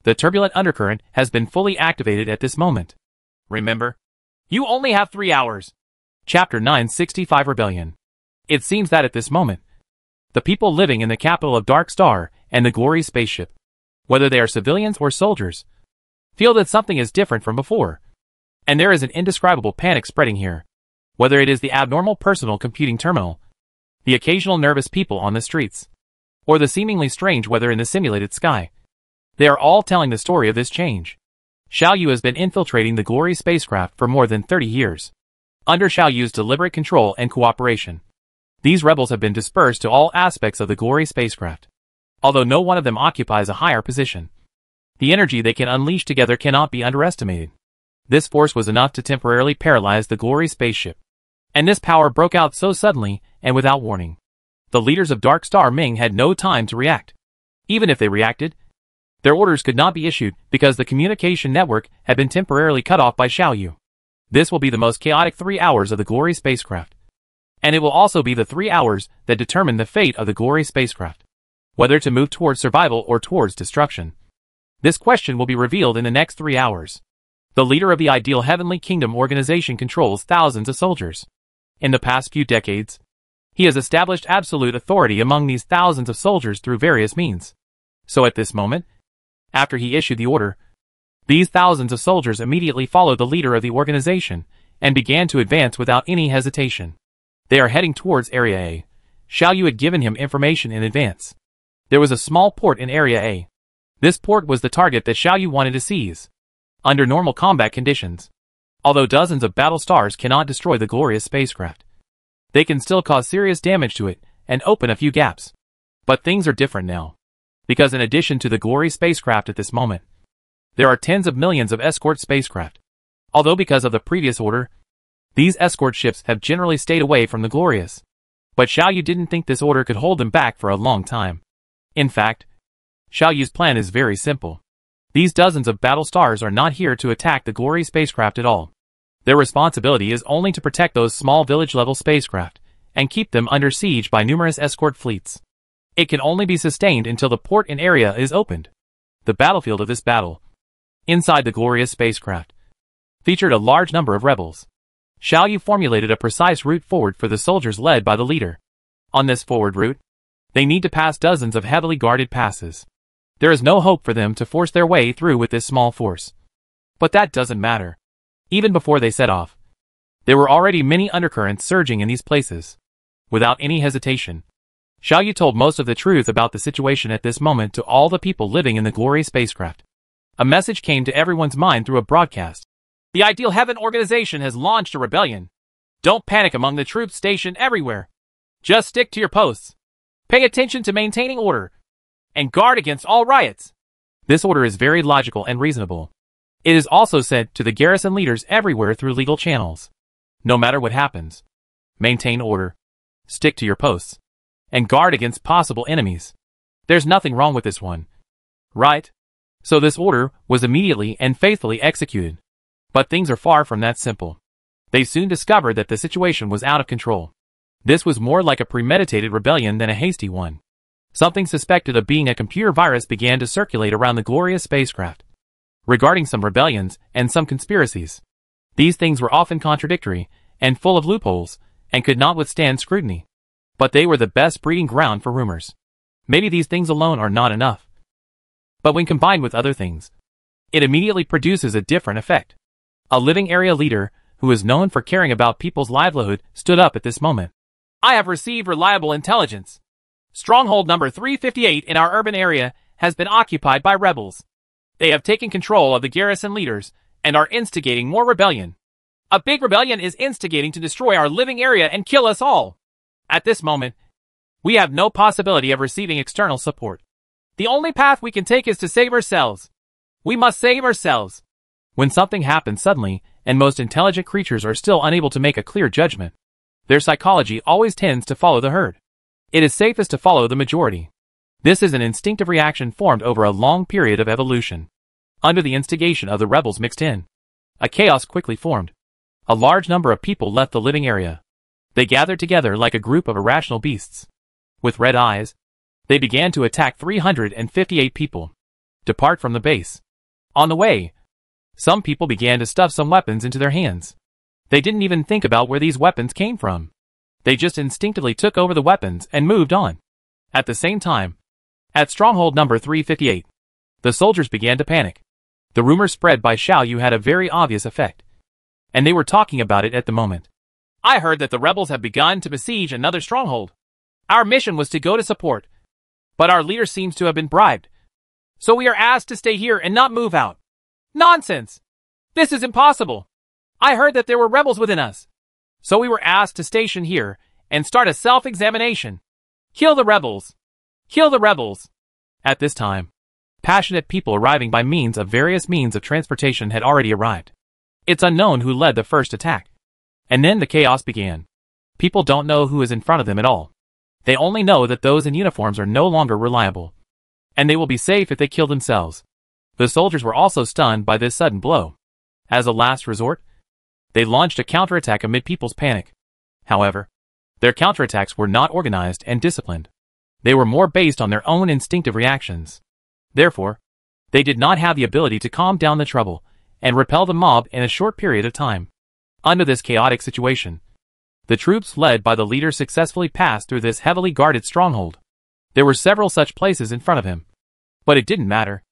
The turbulent undercurrent has been fully activated at this moment. Remember, you only have 3 hours. Chapter 965 Rebellion. It seems that at this moment, the people living in the capital of Dark Star and the Glory spaceship, whether they are civilians or soldiers, feel that something is different from before. And there is an indescribable panic spreading here. Whether it is the abnormal personal computing terminal, the occasional nervous people on the streets, or the seemingly strange weather in the simulated sky, they are all telling the story of this change. Xiao Yu has been infiltrating the Glory spacecraft for more than 30 years. Under Xiao Yu's deliberate control and cooperation, these rebels have been dispersed to all aspects of the Glory spacecraft. Although no one of them occupies a higher position, the energy they can unleash together cannot be underestimated. This force was enough to temporarily paralyze the Glory spaceship. And this power broke out so suddenly and without warning. The leaders of Dark Star Ming had no time to react. Even if they reacted, their orders could not be issued because the communication network had been temporarily cut off by Xiao Yu. This will be the most chaotic 3 hours of the Glory spacecraft. And it will also be the 3 hours that determine the fate of the Glory spacecraft. Whether to move towards survival or towards destruction. This question will be revealed in the next 3 hours. The leader of the Ideal Heavenly Kingdom organization controls thousands of soldiers. In the past few decades, he has established absolute authority among these thousands of soldiers through various means. So at this moment, after he issued the order, these thousands of soldiers immediately followed the leader of the organization and began to advance without any hesitation. They are heading towards Area A. Xiao Yu had given him information in advance. There was a small port in Area A. This port was the target that Xiao Yu wanted to seize. Under normal combat conditions, although dozens of battle stars cannot destroy the glorious spacecraft, they can still cause serious damage to it and open a few gaps. But things are different now. Because in addition to the Glory spacecraft at this moment, there are tens of millions of escort spacecraft. Although because of the previous order, these escort ships have generally stayed away from the Glorious. But Xiao Yu didn't think this order could hold them back for a long time. In fact, Xiao Yu's plan is very simple. These dozens of battle stars are not here to attack the Glory spacecraft at all. Their responsibility is only to protect those small village-level spacecraft, and keep them under siege by numerous escort fleets. It can only be sustained until the port and area is opened. The battlefield of this battle, inside the glorious spacecraft, featured a large number of rebels. Xiao Yu formulated a precise route forward for the soldiers led by the leader. On this forward route, they need to pass dozens of heavily guarded passes. There is no hope for them to force their way through with this small force. But that doesn't matter. Even before they set off, there were already many undercurrents surging in these places. Without any hesitation, Xiao Yu told most of the truth about the situation at this moment to all the people living in the glorious spacecraft. A message came to everyone's mind through a broadcast. The Ideal Heaven organization has launched a rebellion. Don't panic among the troops stationed everywhere. Just stick to your posts. Pay attention to maintaining order, and guard against all riots. This order is very logical and reasonable. It is also said to the garrison leaders everywhere through legal channels. No matter what happens, maintain order, stick to your posts, and guard against possible enemies. There's nothing wrong with this one, right? So this order was immediately and faithfully executed. But things are far from that simple. They soon discovered that the situation was out of control. This was more like a premeditated rebellion than a hasty one. Something suspected of being a computer virus began to circulate around the glorious spacecraft. Regarding some rebellions and some conspiracies, these things were often contradictory and full of loopholes and could not withstand scrutiny. But they were the best breeding ground for rumors. Maybe these things alone are not enough. But when combined with other things, it immediately produces a different effect. A living area leader, who is known for caring about people's livelihood, stood up at this moment. I have received reliable intelligence. Stronghold number 358 in our urban area has been occupied by rebels. They have taken control of the garrison leaders and are instigating more rebellion. A big rebellion is instigating to destroy our living area and kill us all. At this moment, we have no possibility of receiving external support. The only path we can take is to save ourselves. We must save ourselves. When something happens suddenly, and most intelligent creatures are still unable to make a clear judgment, their psychology always tends to follow the herd. It is safest to follow the majority. This is an instinctive reaction formed over a long period of evolution. Under the instigation of the rebels mixed in, a chaos quickly formed. A large number of people left the living area. They gathered together like a group of irrational beasts. With red eyes, they began to attack 358 people. Depart from the base. On the way, some people began to stuff some weapons into their hands. They didn't even think about where these weapons came from. They just instinctively took over the weapons and moved on. At the same time, at stronghold number 358, the soldiers began to panic. The rumor spread by Xiao Yu had a very obvious effect, and they were talking about it at the moment. I heard that the rebels have begun to besiege another stronghold. Our mission was to go to support, but our leader seems to have been bribed. So we are asked to stay here and not move out. Nonsense! This is impossible. I heard that there were rebels within us. So we were asked to station here and start a self-examination. Kill the rebels! Kill the rebels! At this time, passionate people arriving by means of various means of transportation had already arrived. It's unknown who led the first attack. And then the chaos began. People don't know who is in front of them at all. They only know that those in uniforms are no longer reliable. And they will be safe if they kill themselves. The soldiers were also stunned by this sudden blow. As a last resort, they launched a counterattack amid people's panic. However, their counterattacks were not organized and disciplined. They were more based on their own instinctive reactions. Therefore, they did not have the ability to calm down the trouble and repel the mob in a short period of time. Under this chaotic situation, the troops led by the leader successfully passed through this heavily guarded stronghold. There were several such places in front of him. But it didn't matter.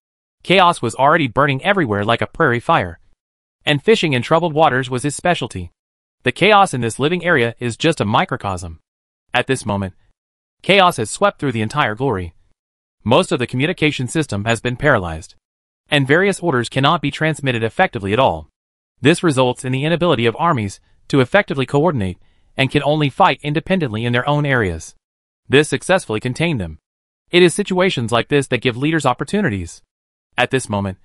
Chaos was already burning everywhere like a prairie fire. And fishing in troubled waters was his specialty. The chaos in this living area is just a microcosm. At this moment, chaos has swept through the entire glory. Most of the communication system has been paralyzed, and various orders cannot be transmitted effectively at all. This results in the inability of armies to effectively coordinate and can only fight independently in their own areas. This successfully contained them. It is situations like this that give leaders opportunities. At this moment,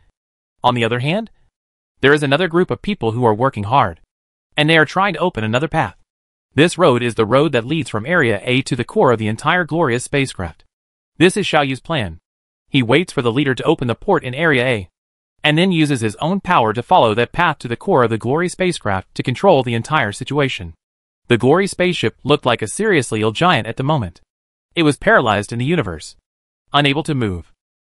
on the other hand, there is another group of people who are working hard, and they are trying to open another path. This road is the road that leads from Area A to the core of the entire glorious spacecraft. This is Xiao Yu's plan. He waits for the leader to open the port in Area A, and then uses his own power to follow that path to the core of the glorious spacecraft to control the entire situation. The glory spaceship looked like a seriously ill giant at the moment. It was paralyzed in the universe, unable to move.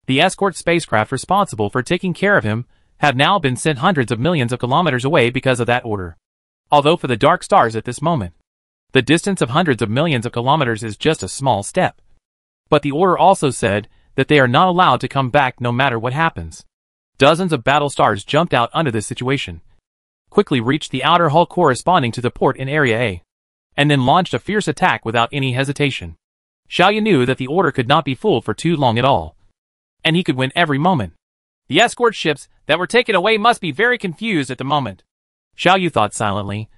The escort spacecraft responsible for taking care of him have now been sent hundreds of millions of kilometers away because of that order. Although for the dark stars at this moment, the distance of hundreds of millions of kilometers is just a small step. But the order also said that they are not allowed to come back no matter what happens. Dozens of battle stars jumped out under this situation, quickly reached the outer hull corresponding to the port in Area A, and then launched a fierce attack without any hesitation. Xiaoyu knew that the order could not be fooled for too long at all, and he could win every moment. The escort ships that were taken away must be very confused at the moment, Xiaoyu thought silently.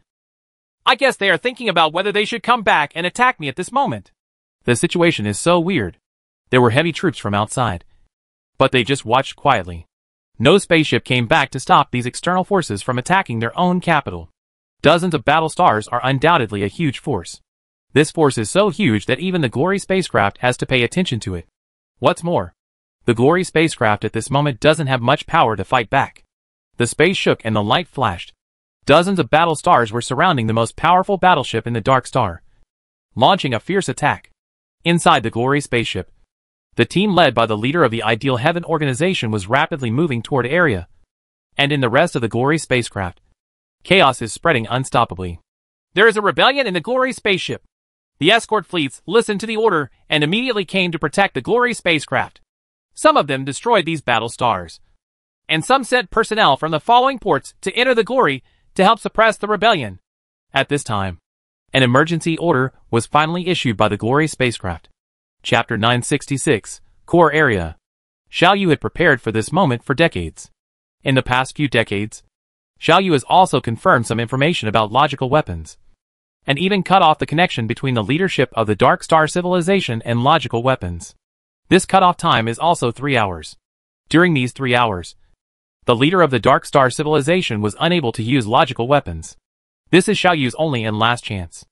I guess they are thinking about whether they should come back and attack me at this moment. The situation is so weird. There were heavy troops from outside, but they just watched quietly. No spaceship came back to stop these external forces from attacking their own capital. Dozens of battle stars are undoubtedly a huge force. This force is so huge that even the Glory spacecraft has to pay attention to it. What's more, the Glory spacecraft at this moment doesn't have much power to fight back. The space shook and the light flashed. Dozens of battle stars were surrounding the most powerful battleship in the Dark Star, launching a fierce attack. Inside the Glory spaceship, the team led by the leader of the Ideal Heaven organization was rapidly moving toward Area, and in the rest of the Glory spacecraft, chaos is spreading unstoppably. There is a rebellion in the Glory spaceship. The escort fleets listened to the order and immediately came to protect the Glory spacecraft. Some of them destroyed these battle stars, and some sent personnel from the following ports to enter the Glory to help suppress the rebellion. At this time, an emergency order was finally issued by the Glory spacecraft. Chapter 966, Core Area. Xiaoyu had prepared for this moment for decades. In the past few decades, Xiaoyu has also confirmed some information about logical weapons, and even cut off the connection between the leadership of the Dark Star civilization and logical weapons. This cutoff time is also 3 hours. During these 3 hours, the leader of the Dark Star civilization was unable to use logical weapons. This is Xiaoyu's only and last chance.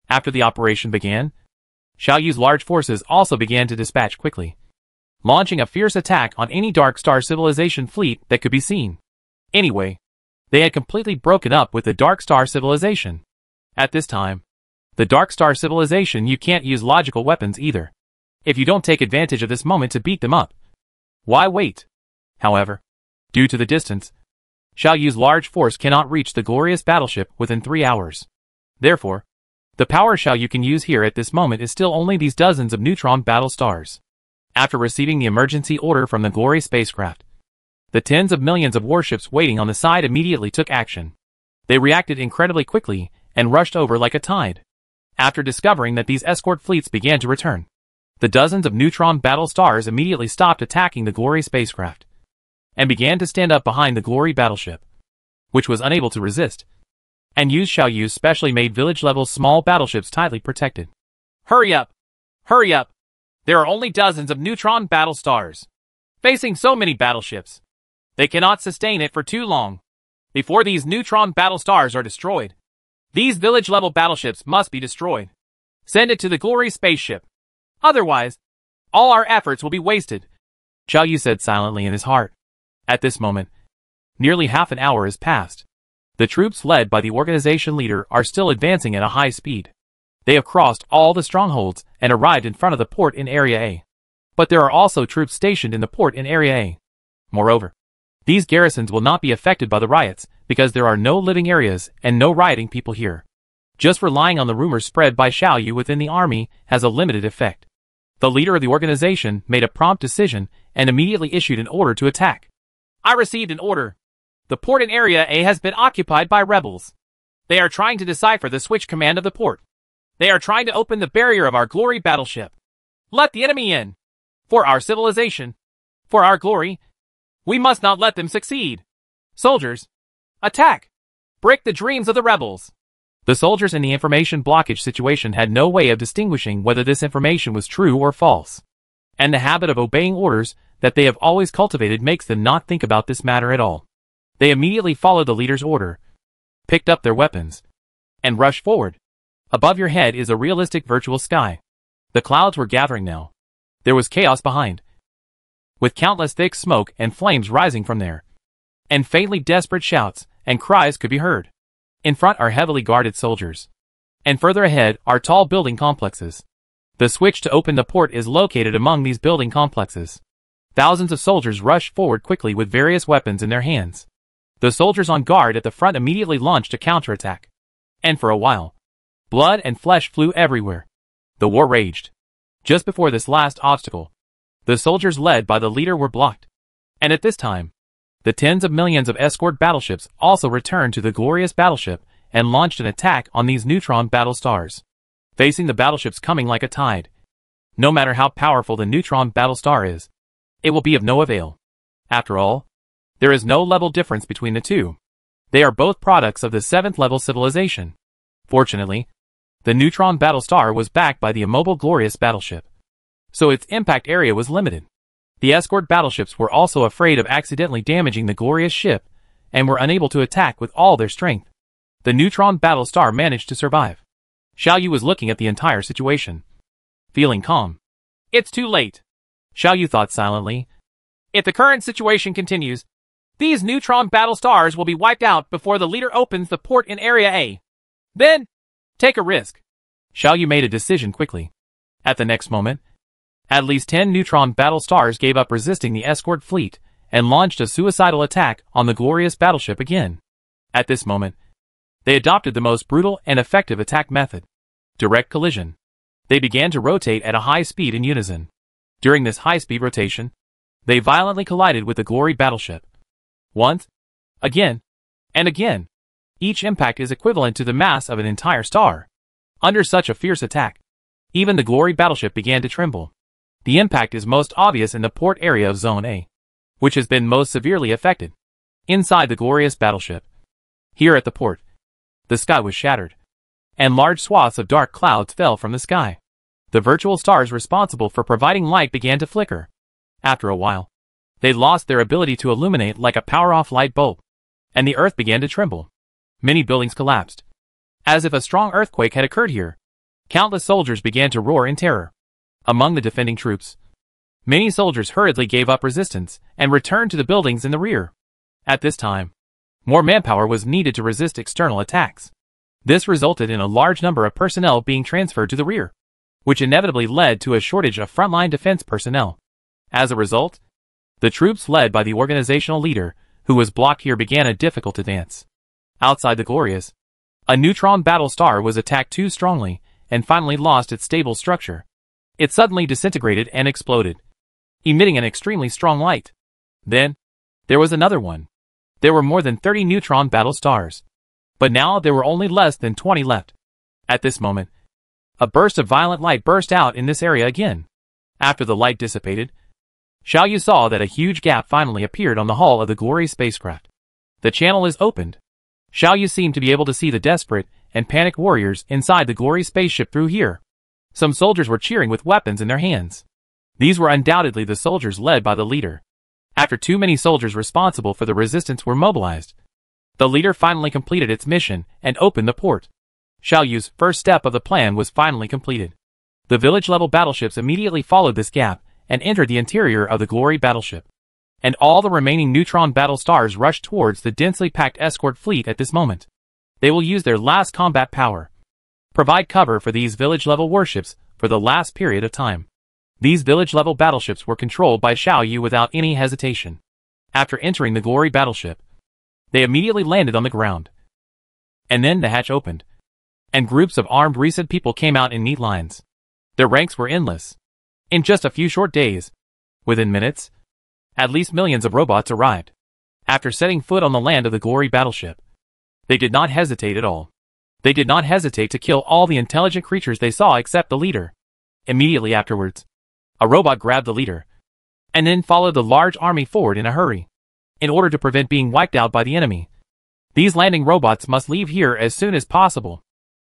After the operation began, Xiaoyu's large forces also began to dispatch quickly, launching a fierce attack on any Dark Star civilization fleet that could be seen. Anyway, they had completely broken up with the Dark Star civilization. At this time, the Dark Star civilization you can't use logical weapons either, if you don't take advantage of this moment to beat them up. Why wait? However, due to the distance, Xiaoyu's large force cannot reach the glorious battleship within 3 hours. Therefore, the power Xiaoyu can use here at this moment is still only these dozens of neutron battle stars. After receiving the emergency order from the Glory spacecraft, the tens of millions of warships waiting on the side immediately took action. They reacted incredibly quickly and rushed over like a tide. After discovering that these escort fleets began to return, the dozens of neutron battle stars immediately stopped attacking the Glory spacecraft and began to stand up behind the Glory battleship, which was unable to resist, and used Xiaoyu's specially made village-level small battleships tightly protected. Hurry up! Hurry up! There are only dozens of neutron battle stars facing so many battleships. They cannot sustain it for too long. Before these neutron battle stars are destroyed, these village-level battleships must be destroyed. Send it to the Glory spaceship. Otherwise, all our efforts will be wasted, Xiaoyu said silently in his heart. At this moment, nearly half an hour has passed. The troops led by the organization leader are still advancing at a high speed. They have crossed all the strongholds and arrived in front of the port in Area A. But there are also troops stationed in the port in Area A. Moreover, these garrisons will not be affected by the riots because there are no living areas and no rioting people here. Just relying on the rumors spread by Xiaoyu within the army has a limited effect. The leader of the organization made a prompt decision and immediately issued an order to attack. I received an order. The port in Area A has been occupied by rebels. They are trying to decipher the switch command of the port. They are trying to open the barrier of our Glory battleship. Let the enemy in. For our civilization. For our glory. We must not let them succeed. Soldiers, attack! Break the dreams of the rebels. The soldiers in the information blockage situation had no way of distinguishing whether this information was true or false. And the habit of obeying orders that they have always cultivated makes them not think about this matter at all. They immediately followed the leader's order, picked up their weapons, and rushed forward. Above your head is a realistic virtual sky. The clouds were gathering now. There was chaos behind, with countless thick smoke and flames rising from there. And faintly desperate shouts and cries could be heard. In front are heavily guarded soldiers, And further ahead are tall building complexes. The switch to open the port is located among these building complexes. Thousands of soldiers rush forward quickly with various weapons in their hands. The soldiers on guard at the front immediately launched a counterattack. And for a while, blood and flesh flew everywhere. The war raged. Just before this last obstacle, the soldiers led by the leader were blocked. And at this time, the tens of millions of escort battleships also returned to the glorious battleship and launched an attack on these neutron battle stars. Facing the battleships coming like a tide. No matter how powerful the neutron battle star is, it will be of no avail. After all, there is no level difference between the two. They are both products of the 7th level civilization. Fortunately, the neutron battle star was backed by the immobile glorious battleship, so its impact area was limited. The escort battleships were also afraid of accidentally damaging the glorious ship and were unable to attack with all their strength. The neutron battle star managed to survive. Xiao Yu was looking at the entire situation, feeling calm. It's too late, Xiao Yu thought silently. If the current situation continues, these neutron battle stars will be wiped out before the leader opens the port in Area A. Then, take a risk. Xiao Yu made a decision quickly. At the next moment, at least 10 neutron battle stars gave up resisting the escort fleet and launched a suicidal attack on the glorious battleship again. At this moment, they adopted the most brutal and effective attack method: direct collision. They began to rotate at a high speed in unison. During this high-speed rotation, they violently collided with the glory battleship. Once, again, and again. Each impact is equivalent to the mass of an entire star. Under such a fierce attack, even the glory battleship began to tremble. The impact is most obvious in the port area of Zone A, which has been most severely affected. Inside the glorious battleship, here at the port, the sky was shattered, and large swaths of dark clouds fell from the sky. The virtual stars responsible for providing light began to flicker. After a while, they lost their ability to illuminate like a power-off light bulb, and the earth began to tremble. Many buildings collapsed, as if a strong earthquake had occurred here. Countless soldiers began to roar in terror. Among the defending troops, many soldiers hurriedly gave up resistance and returned to the buildings in the rear. At this time, more manpower was needed to resist external attacks. This resulted in a large number of personnel being transferred to the rear, which inevitably led to a shortage of frontline defense personnel. As a result, the troops led by the organizational leader, who was blocked here, began a difficult advance. Outside the glorious, a neutron battle star was attacked too strongly and finally lost its stable structure. It suddenly disintegrated and exploded, emitting an extremely strong light. Then, there was another one. There were more than 30 neutron battle stars, but now there were only less than 20 left. At this moment, a burst of violent light burst out in this area again. After the light dissipated, Xiao Yu saw that a huge gap finally appeared on the hull of the glory spacecraft. The channel is opened. Xiao Yu seemed to be able to see the desperate and panicked warriors inside the glory spaceship through here. Some soldiers were cheering with weapons in their hands. These were undoubtedly the soldiers led by the leader. After too many soldiers responsible for the resistance were mobilized, the leader finally completed its mission and opened the port. Xiao Yu's first step of the plan was finally completed. The village-level battleships immediately followed this gap and entered the interior of the glory battleship. And all the remaining neutron battle stars rushed towards the densely packed escort fleet at this moment. They will use their last combat power. Provide cover for these village-level warships for the last period of time. These village-level battleships were controlled by Xiao Yu without any hesitation. After entering the glory battleship, they immediately landed on the ground. And then the hatch opened, and groups of armed recent people came out in neat lines. Their ranks were endless. In just a few short days, within minutes, at least millions of robots arrived. After setting foot on the land of the glory battleship, they did not hesitate at all. They did not hesitate to kill all the intelligent creatures they saw except the leader. Immediately afterwards, a robot grabbed the leader, and then followed the large army forward in a hurry, in order to prevent being wiped out by the enemy. These landing robots must leave here as soon as possible.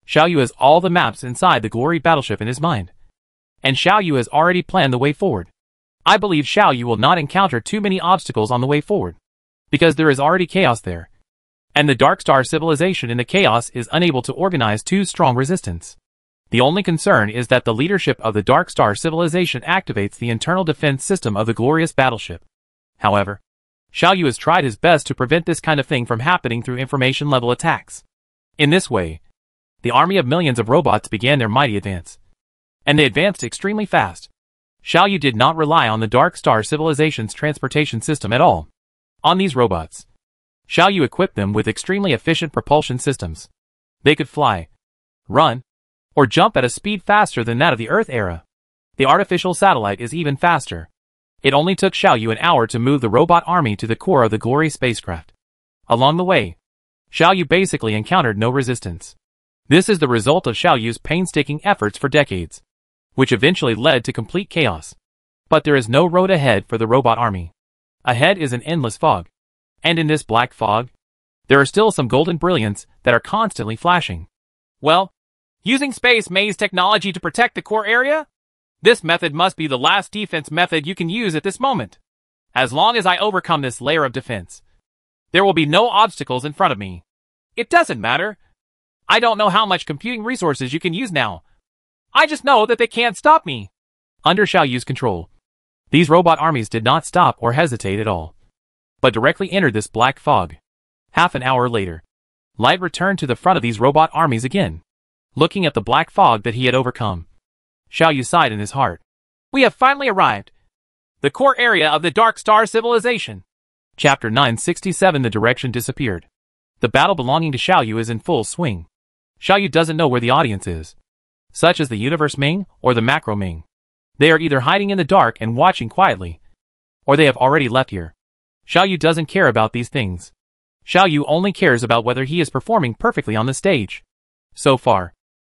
Xiao Yu has all the maps inside the glory battleship in his mind, and Xiao Yu has already planned the way forward. I believe Xiao Yu will not encounter too many obstacles on the way forward, because there is already chaos there, and the Dark Star civilization in the chaos is unable to organize too strong resistance. The only concern is that the leadership of the Dark Star civilization activates the internal defense system of the glorious battleship. However, Xiao Yu has tried his best to prevent this kind of thing from happening through information-level attacks. In this way, The army of millions of robots began their mighty advance. And they advanced extremely fast. Xiaoyu did not rely on the Dark Star civilization's transportation system at all. On these robots, Xiaoyu equipped them with extremely efficient propulsion systems. They could fly, run, or jump at a speed faster than that of the Earth era. The artificial satellite is even faster. It only took Xiaoyu an hour to move the robot army to the core of the Glory spacecraft. Along the way, Xiaoyu basically encountered no resistance. This is the result of Xiaoyu's painstaking efforts for decades, which eventually led to complete chaos. But there is no road ahead for the robot army. Ahead is an endless fog. And in this black fog, there are still some golden brilliance that are constantly flashing. Well, using space maze technology to protect the core area? This method must be the last defense method you can use at this moment. As long as I overcome this layer of defense, there will be no obstacles in front of me. It doesn't matter. I don't know how much computing resources you can use now. I just know that they can't stop me. Under Xiaoyu's control, these robot armies did not stop or hesitate at all, but directly entered this black fog. Half an hour later, light returned to the front of these robot armies again. Looking at the black fog that he had overcome, Xiaoyu sighed in his heart. We have finally arrived. The core area of the Dark Star civilization. Chapter 967. The direction disappeared. The battle belonging to Xiaoyu is in full swing. Xiaoyu doesn't know where the audience is, such as the Universe Ming or the Macro Ming. They are either hiding in the dark and watching quietly, or they have already left here. Xiaoyu doesn't care about these things. Xiaoyu only cares about whether he is performing perfectly on the stage. So far,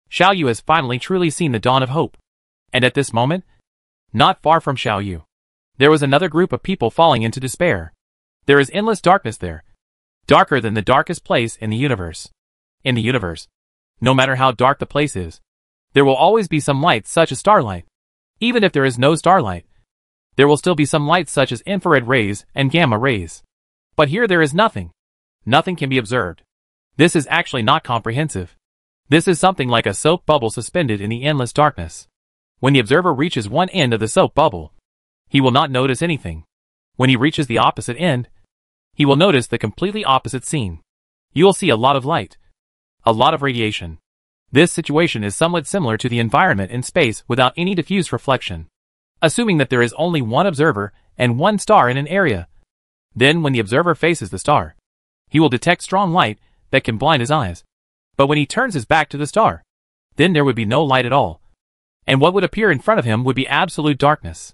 Xiaoyu has finally truly seen the dawn of hope. And at this moment, not far from Xiaoyu, there was another group of people falling into despair. There is endless darkness there, darker than the darkest place in the universe. In the universe, no matter how dark the place is, there will always be some light such as starlight. Even if there is no starlight, there will still be some light such as infrared rays and gamma rays. But here there is nothing. Nothing can be observed. This is actually not comprehensive. This is something like a soap bubble suspended in the endless darkness. When the observer reaches one end of the soap bubble, he will not notice anything. When he reaches the opposite end, he will notice the completely opposite scene. You will see a lot of light, a lot of radiation. This situation is somewhat similar to the environment in space without any diffuse reflection. Assuming that there is only one observer and one star in an area. Then when the observer faces the star, he will detect strong light that can blind his eyes. But when he turns his back to the star, then there would be no light at all. And what would appear in front of him would be absolute darkness.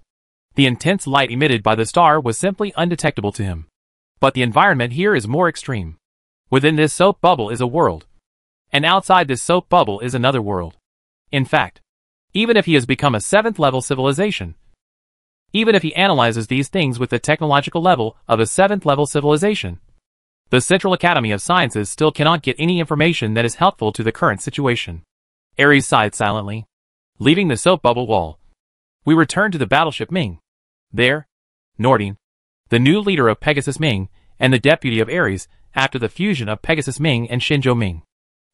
The intense light emitted by the star was simply undetectable to him. But the environment here is more extreme. Within this soap bubble is a world. And outside this soap bubble is another world. In fact, even if he has become a 7th level civilization, even if he analyzes these things with the technological level of a 7th level civilization, the Central Academy of Sciences still cannot get any information that is helpful to the current situation. Ares sighed silently. Leaving the soap bubble wall, we return to the Battleship Ming. There, Nordine, the new leader of Pegasus Ming, and the deputy of Ares, after the fusion of Pegasus Ming and Shenzhou Ming,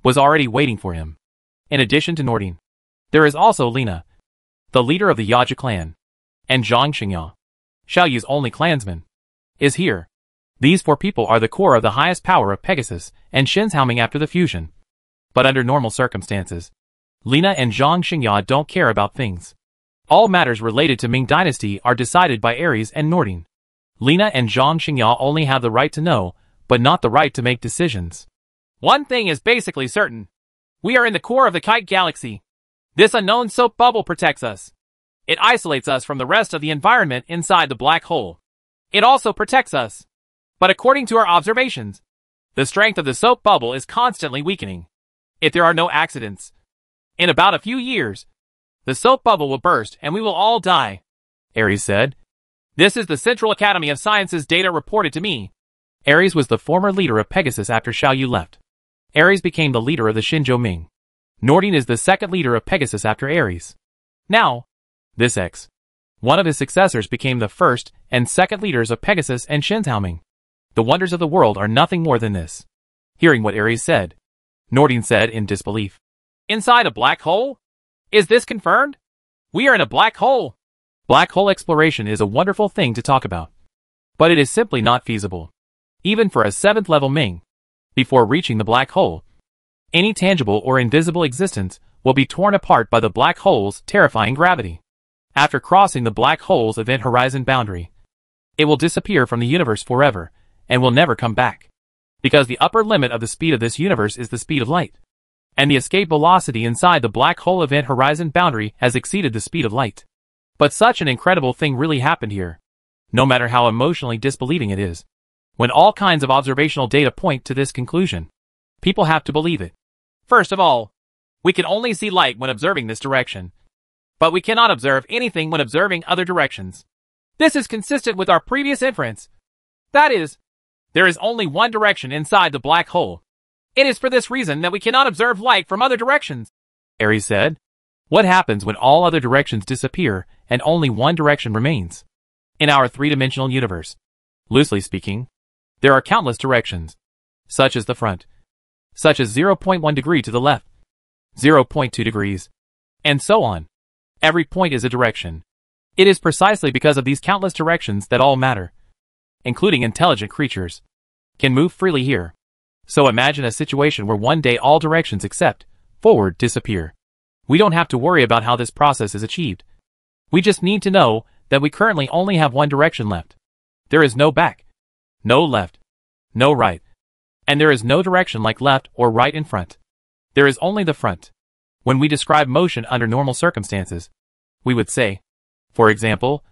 was already waiting for him. In addition to Nordine, there is also Lina, the leader of the Yaja clan, and Zhang Xingya, Xiaoyu's only clansman, is here. These 4 people are the core of the highest power of Pegasus and Shenzhou Ming after the fusion. But under normal circumstances, Lina and Zhang Xingya don't care about things. All matters related to Ming dynasty are decided by Ares and Nordine. Lina and Zhang Xingya only have the right to know, but not the right to make decisions. One thing is basically certain. We are in the core of the Kite Galaxy. This unknown soap bubble protects us. It isolates us from the rest of the environment inside the black hole. It also protects us. But according to our observations, the strength of the soap bubble is constantly weakening. If there are no accidents, in about a few years, the soap bubble will burst and we will all die, Ares said. This is the Central Academy of Sciences data reported to me. Ares was the former leader of Pegasus after Xiaoyu left. Ares became the leader of the Shenzhou Ming. Nordine is the second leader of Pegasus after Ares. Now, this one of his successors became the first and second leaders of Pegasus and Shenzhou Ming. The wonders of the world are nothing more than this. Hearing what Ares said, Nordine said in disbelief. Inside a black hole? Is this confirmed? We are in a black hole. Black hole exploration is a wonderful thing to talk about. But it is simply not feasible. Even for a 7th level Ming. Before reaching the black hole, Any tangible or invisible existence will be torn apart by the black hole's terrifying gravity. After crossing the black hole's event horizon boundary, it will disappear from the universe forever and will never come back. Because the upper limit of the speed of this universe is the speed of light. And the escape velocity inside the black hole event horizon boundary has exceeded the speed of light. But such an incredible thing really happened here. No matter how emotionally disbelieving it is. When all kinds of observational data point to this conclusion, people have to believe it. First of all, we can only see light when observing this direction. But we cannot observe anything when observing other directions. This is consistent with our previous inference. That is, there is only one direction inside the black hole. It is for this reason that we cannot observe light from other directions, Ares said. What happens when all other directions disappear and only one direction remains? In our three-dimensional universe, loosely speaking, there are countless directions, such as the front, such as 0.1 degree to the left, 0.2 degrees, and so on. Every point is a direction. It is precisely because of these countless directions that all matter, including intelligent creatures, can move freely here. So imagine a situation where one day all directions except forward disappear. We don't have to worry about how this process is achieved. We just need to know that we currently only have one direction left. There is no back, no left, no right, and there is no direction like left or right in front. There is only the front. When we describe motion under normal circumstances, we would say, for example,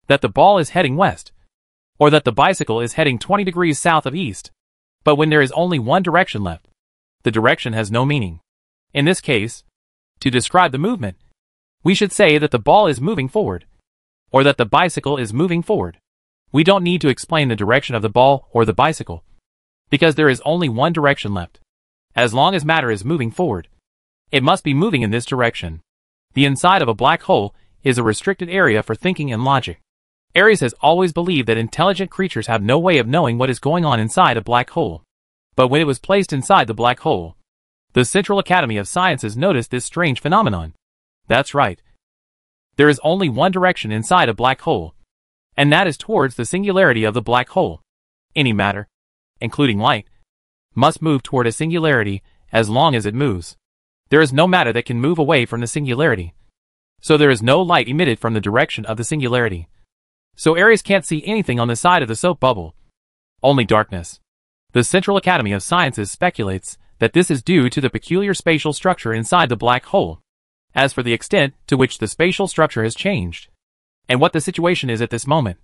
that the ball is heading west, or that the bicycle is heading 20 degrees south of east. But when there is only one direction left, the direction has no meaning. In this case, to describe the movement, we should say that the ball is moving forward, or that the bicycle is moving forward. We don't need to explain the direction of the ball or the bicycle, because there is only one direction left. As long as matter is moving forward, it must be moving in this direction. The inside of a black hole is a restricted area for thinking and logic. Ares has always believed that intelligent creatures have no way of knowing what is going on inside a black hole. But when it was placed inside the black hole, the Central Academy of Sciences noticed this strange phenomenon. That's right. There is only one direction inside a black hole, and that is towards the singularity of the black hole. Any matter, including light, must move toward a singularity as long as it moves. There is no matter that can move away from the singularity. So there is no light emitted from the direction of the singularity. So Ares can't see anything on the side of the soap bubble. Only darkness. The Central Academy of Sciences speculates that this is due to the peculiar spatial structure inside the black hole. As for the extent to which the spatial structure has changed, and what the situation is at this moment,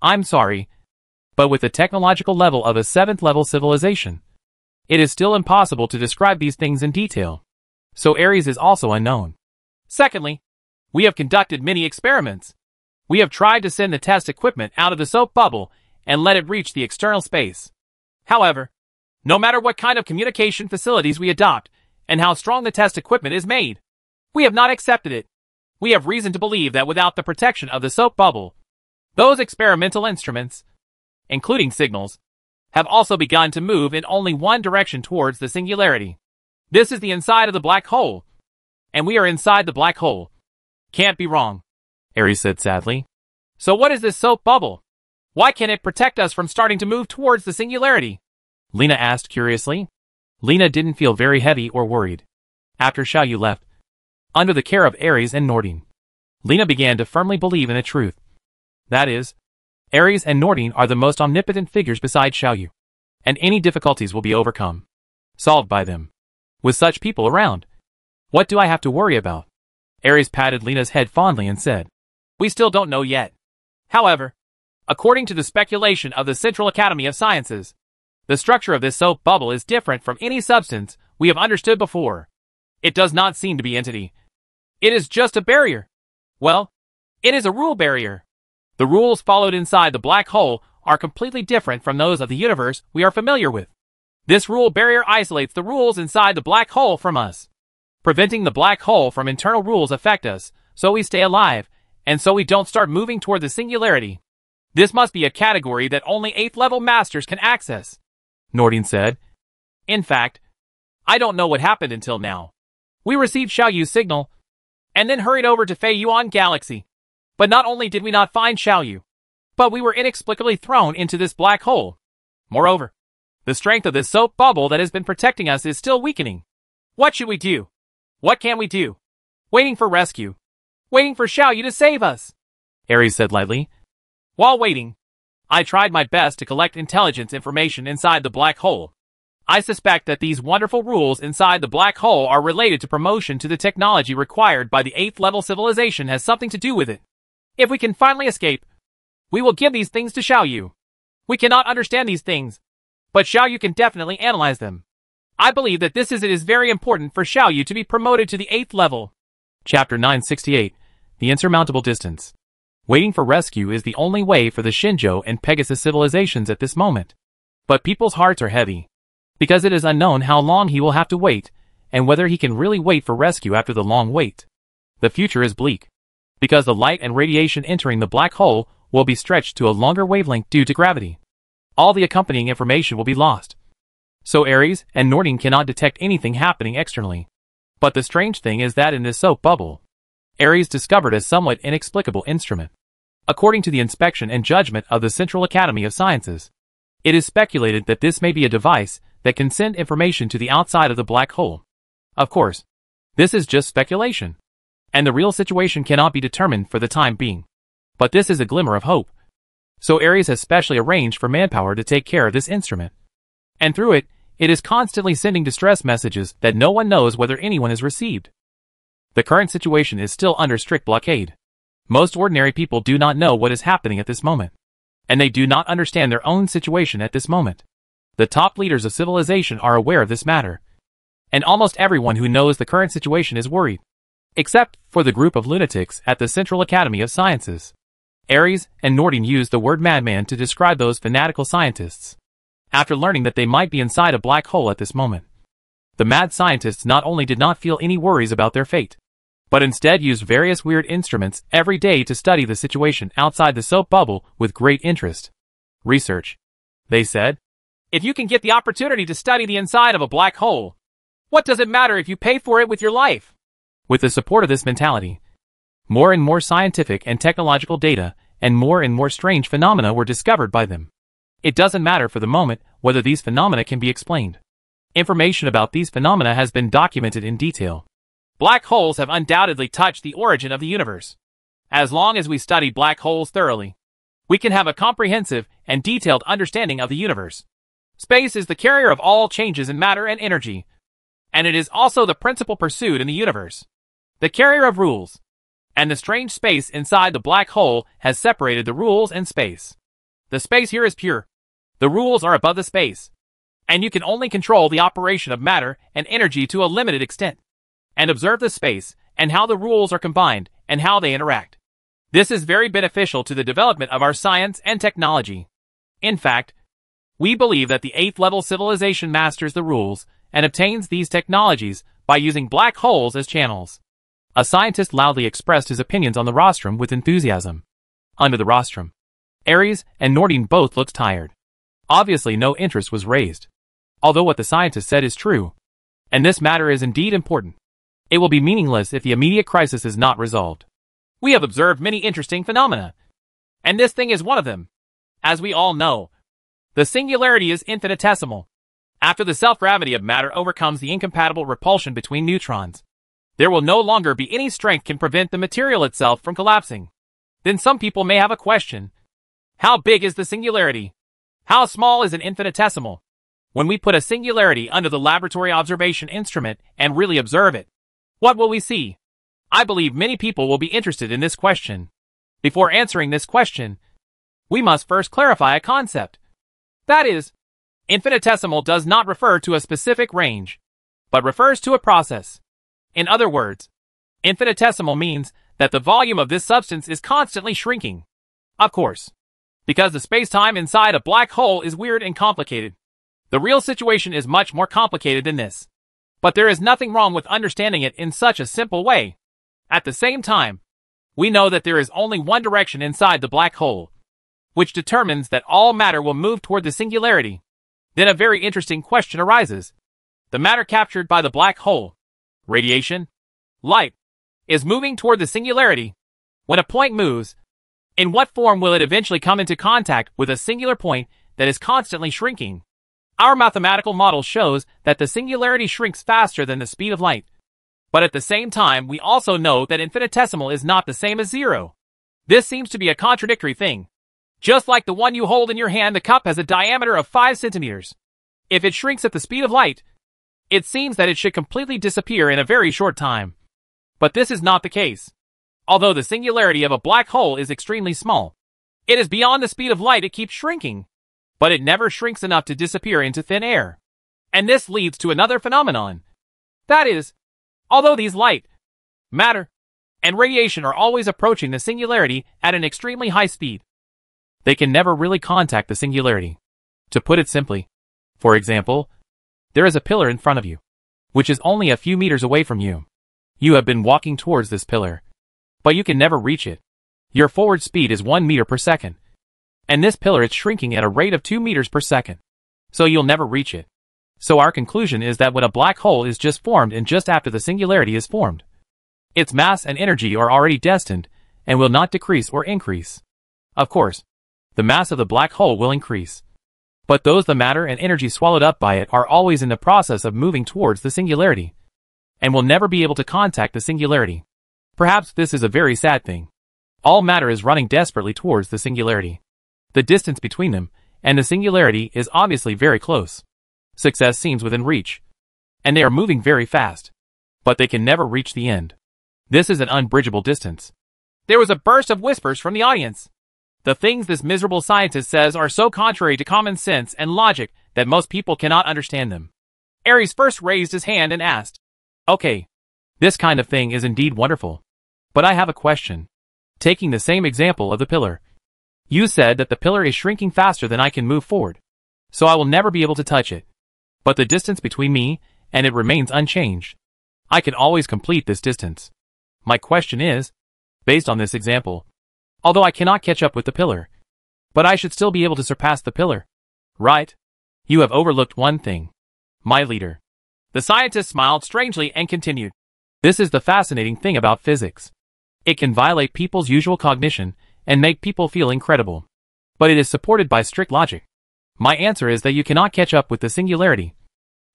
I'm sorry, but with the technological level of a 7th level civilization, it is still impossible to describe these things in detail. So Ares is also unknown. Secondly, we have conducted many experiments. We have tried to send the test equipment out of the soap bubble and let it reach the external space. However, no matter what kind of communication facilities we adopt and how strong the test equipment is made, we have not accepted it. We have reason to believe that without the protection of the soap bubble, those experimental instruments, including signals, have also begun to move in only one direction towards the singularity. This is the inside of the black hole, and we are inside the black hole. Can't be wrong, Ares said sadly. So what is this soap bubble? Why can't it protect us from starting to move towards the singularity? Lena asked curiously. Lena didn't feel very heavy or worried. After Xiaoyu left, under the care of Ares and Nordine, Lena began to firmly believe in the truth. That is, Ares and Nordine are the most omnipotent figures beside Xiaoyu, and any difficulties will be overcome, solved by them. With such people around, what do I have to worry about? Ares patted Lena's head fondly and said, We still don't know yet. However, according to the speculation of the Central Academy of Sciences, the structure of this soap bubble is different from any substance we have understood before. It does not seem to be entity. It is just a barrier. Well, it is a rule barrier. The rules followed inside the black hole are completely different from those of the universe we are familiar with. This rule barrier isolates the rules inside the black hole from us, preventing the black hole from internal rules affect us, so we stay alive, and so we don't start moving toward the singularity. This must be a category that only 8th level masters can access, Nordine said. In fact, I don't know what happened until now. We received Xiaoyu's signal, and then hurried over to Fei Yuan Galaxy. But not only did we not find Xiaoyu, but we were inexplicably thrown into this black hole. Moreover, the strength of this soap bubble that has been protecting us is still weakening. What should we do? What can we do? Waiting for rescue. Waiting for Xiaoyu to save us, Ares said lightly. While waiting, I tried my best to collect intelligence information inside the black hole. I suspect that these wonderful rules inside the black hole are related to promotion to the technology required by the 8th level civilization has something to do with it. If we can finally escape, we will give these things to Xiaoyu. We cannot understand these things, but Xiaoyu can definitely analyze them. I believe that it is very important for Xiaoyu to be promoted to the 8th level. Chapter 968, The Insurmountable Distance. Waiting for rescue is the only way for the Shinjo and Pegasus civilizations at this moment. But people's hearts are heavy, because it is unknown how long he will have to wait, and whether he can really wait for rescue after the long wait. The future is bleak, because the light and radiation entering the black hole will be stretched to a longer wavelength due to gravity. All the accompanying information will be lost. So Ares and Nordine cannot detect anything happening externally. But the strange thing is that in this soap bubble, Ares discovered a somewhat inexplicable instrument. According to the inspection and judgment of the Central Academy of Sciences, it is speculated that this may be a device that can send information to the outside of the black hole. Of course, this is just speculation, and the real situation cannot be determined for the time being. But this is a glimmer of hope. So Ares has specially arranged for manpower to take care of this instrument. And through it, it is constantly sending distress messages that no one knows whether anyone has received. The current situation is still under strict blockade. Most ordinary people do not know what is happening at this moment, and they do not understand their own situation at this moment. The top leaders of civilization are aware of this matter, and almost everyone who knows the current situation is worried, except for the group of lunatics at the Central Academy of Sciences. Ares and Nordine used the word madman to describe those fanatical scientists. After learning that they might be inside a black hole at this moment, the mad scientists not only did not feel any worries about their fate, but instead used various weird instruments every day to study the situation outside the soap bubble with great interest. Research, they said. If you can get the opportunity to study the inside of a black hole, what does it matter if you pay for it with your life? With the support of this mentality, more and more scientific and technological data and more strange phenomena were discovered by them. It doesn't matter for the moment whether these phenomena can be explained. Information about these phenomena has been documented in detail. Black holes have undoubtedly touched the origin of the universe. As long as we study black holes thoroughly, we can have a comprehensive and detailed understanding of the universe. Space is the carrier of all changes in matter and energy, and it is also the principal pursuit in the universe, the carrier of rules. And the strange space inside the black hole has separated the rules and space. The space here is pure. The rules are above the space, and you can only control the operation of matter and energy to a limited extent, and observe the space and how the rules are combined and how they interact. This is very beneficial to the development of our science and technology. In fact, we believe that the 8th level civilization masters the rules and obtains these technologies by using black holes as channels. A scientist loudly expressed his opinions on the rostrum with enthusiasm. Under the rostrum, Ares and Nordine both looked tired. Obviously no interest was raised. Although what the scientist said is true, and this matter is indeed important, it will be meaningless if the immediate crisis is not resolved. We have observed many interesting phenomena, and this thing is one of them. As we all know, the singularity is infinitesimal. After the self-gravity of matter overcomes the incompatible repulsion between neutrons, there will no longer be any strength can prevent the material itself from collapsing. Then some people may have a question. How big is the singularity? How small is an infinitesimal? When we put a singularity under the laboratory observation instrument and really observe it, what will we see? I believe many people will be interested in this question. Before answering this question, we must first clarify a concept. That is, infinitesimal does not refer to a specific range, but refers to a process. In other words, infinitesimal means that the volume of this substance is constantly shrinking. Of course, because the space-time inside a black hole is weird and complicated. The real situation is much more complicated than this. But there is nothing wrong with understanding it in such a simple way. At the same time, we know that there is only one direction inside the black hole, which determines that all matter will move toward the singularity. Then a very interesting question arises. The matter captured by the black hole, radiation, light, is moving toward the singularity. When a point moves, in what form will it eventually come into contact with a singular point that is constantly shrinking? Our mathematical model shows that the singularity shrinks faster than the speed of light. But at the same time, we also know that infinitesimal is not the same as zero. This seems to be a contradictory thing. Just like the one you hold in your hand, the cup has a diameter of 5 centimeters. If it shrinks at the speed of light, it seems that it should completely disappear in a very short time. But this is not the case. Although the singularity of a black hole is extremely small, it is beyond the speed of light. It keeps shrinking, but it never shrinks enough to disappear into thin air. And this leads to another phenomenon. That is, although these light, matter, and radiation are always approaching the singularity at an extremely high speed, they can never really contact the singularity. To put it simply, for example, there is a pillar in front of you, which is only a few meters away from you. You have been walking towards this pillar, but you can never reach it. Your forward speed is 1 meter per second, and this pillar is shrinking at a rate of 2 meters per second, so you'll never reach it. So our conclusion is that when a black hole is just formed and just after the singularity is formed, its mass and energy are already destined and will not decrease or increase. Of course, the mass of the black hole will increase, but those the matter and energy swallowed up by it are always in the process of moving towards the singularity, and will never be able to contact the singularity. Perhaps this is a very sad thing. All matter is running desperately towards the singularity. The distance between them and the singularity is obviously very close. Success seems within reach, and they are moving very fast, but they can never reach the end. This is an unbridgeable distance. There was a burst of whispers from the audience. The things this miserable scientist says are so contrary to common sense and logic that most people cannot understand them. Ares first raised his hand and asked, "Okay, this kind of thing is indeed wonderful. But I have a question. Taking the same example of the pillar. You said that the pillar is shrinking faster than I can move forward, so I will never be able to touch it. But the distance between me and it remains unchanged. I can always complete this distance. My question is, based on this example, although I cannot catch up with the pillar, but I should still be able to surpass the pillar, right? You have overlooked one thing, my leader." The scientist smiled strangely and continued, "This is the fascinating thing about physics. It can violate people's usual cognition and make people feel incredible, but it is supported by strict logic. My answer is that you cannot catch up with the singularity,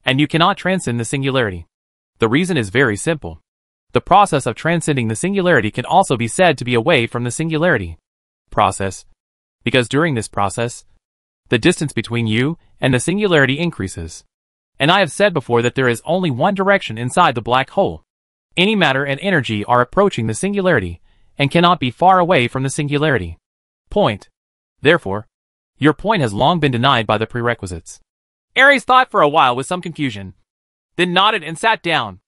and you cannot transcend the singularity. The reason is very simple. The process of transcending the singularity can also be said to be away from the singularity process, because during this process, the distance between you and the singularity increases. And I have said before that there is only one direction inside the black hole. Any matter and energy are approaching the singularity and cannot be far away from the singularity. Point. Therefore, your point has long been denied by the prerequisites." Ares thought for a while with some confusion, then nodded and sat down.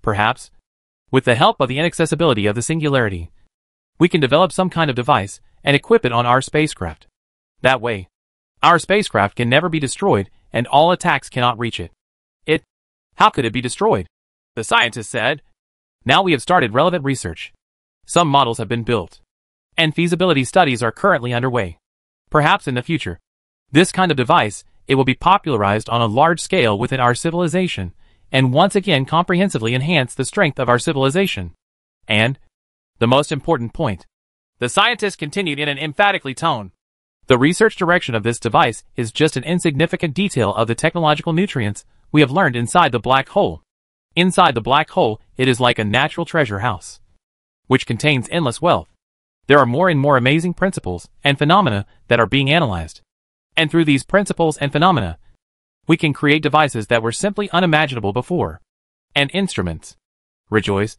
"Perhaps, with the help of the inaccessibility of the singularity, we can develop some kind of device and equip it on our spacecraft. That way, our spacecraft can never be destroyed and all attacks cannot reach it." How could it be destroyed?" the scientist said. "Now we have started relevant research. Some models have been built, and feasibility studies are currently underway. Perhaps in the future, this kind of device, it will be popularized on a large scale within our civilization, and once again comprehensively enhance the strength of our civilization. And, the most important point," the scientist continued in an emphatically tone, "the research direction of this device is just an insignificant detail of the technological nutrients we have learned inside the black hole. Inside the black hole, it is like a natural treasure house, which contains endless wealth. There are more and more amazing principles and phenomena that are being analyzed. And through these principles and phenomena, we can create devices that were simply unimaginable before. And instruments. Rejoice,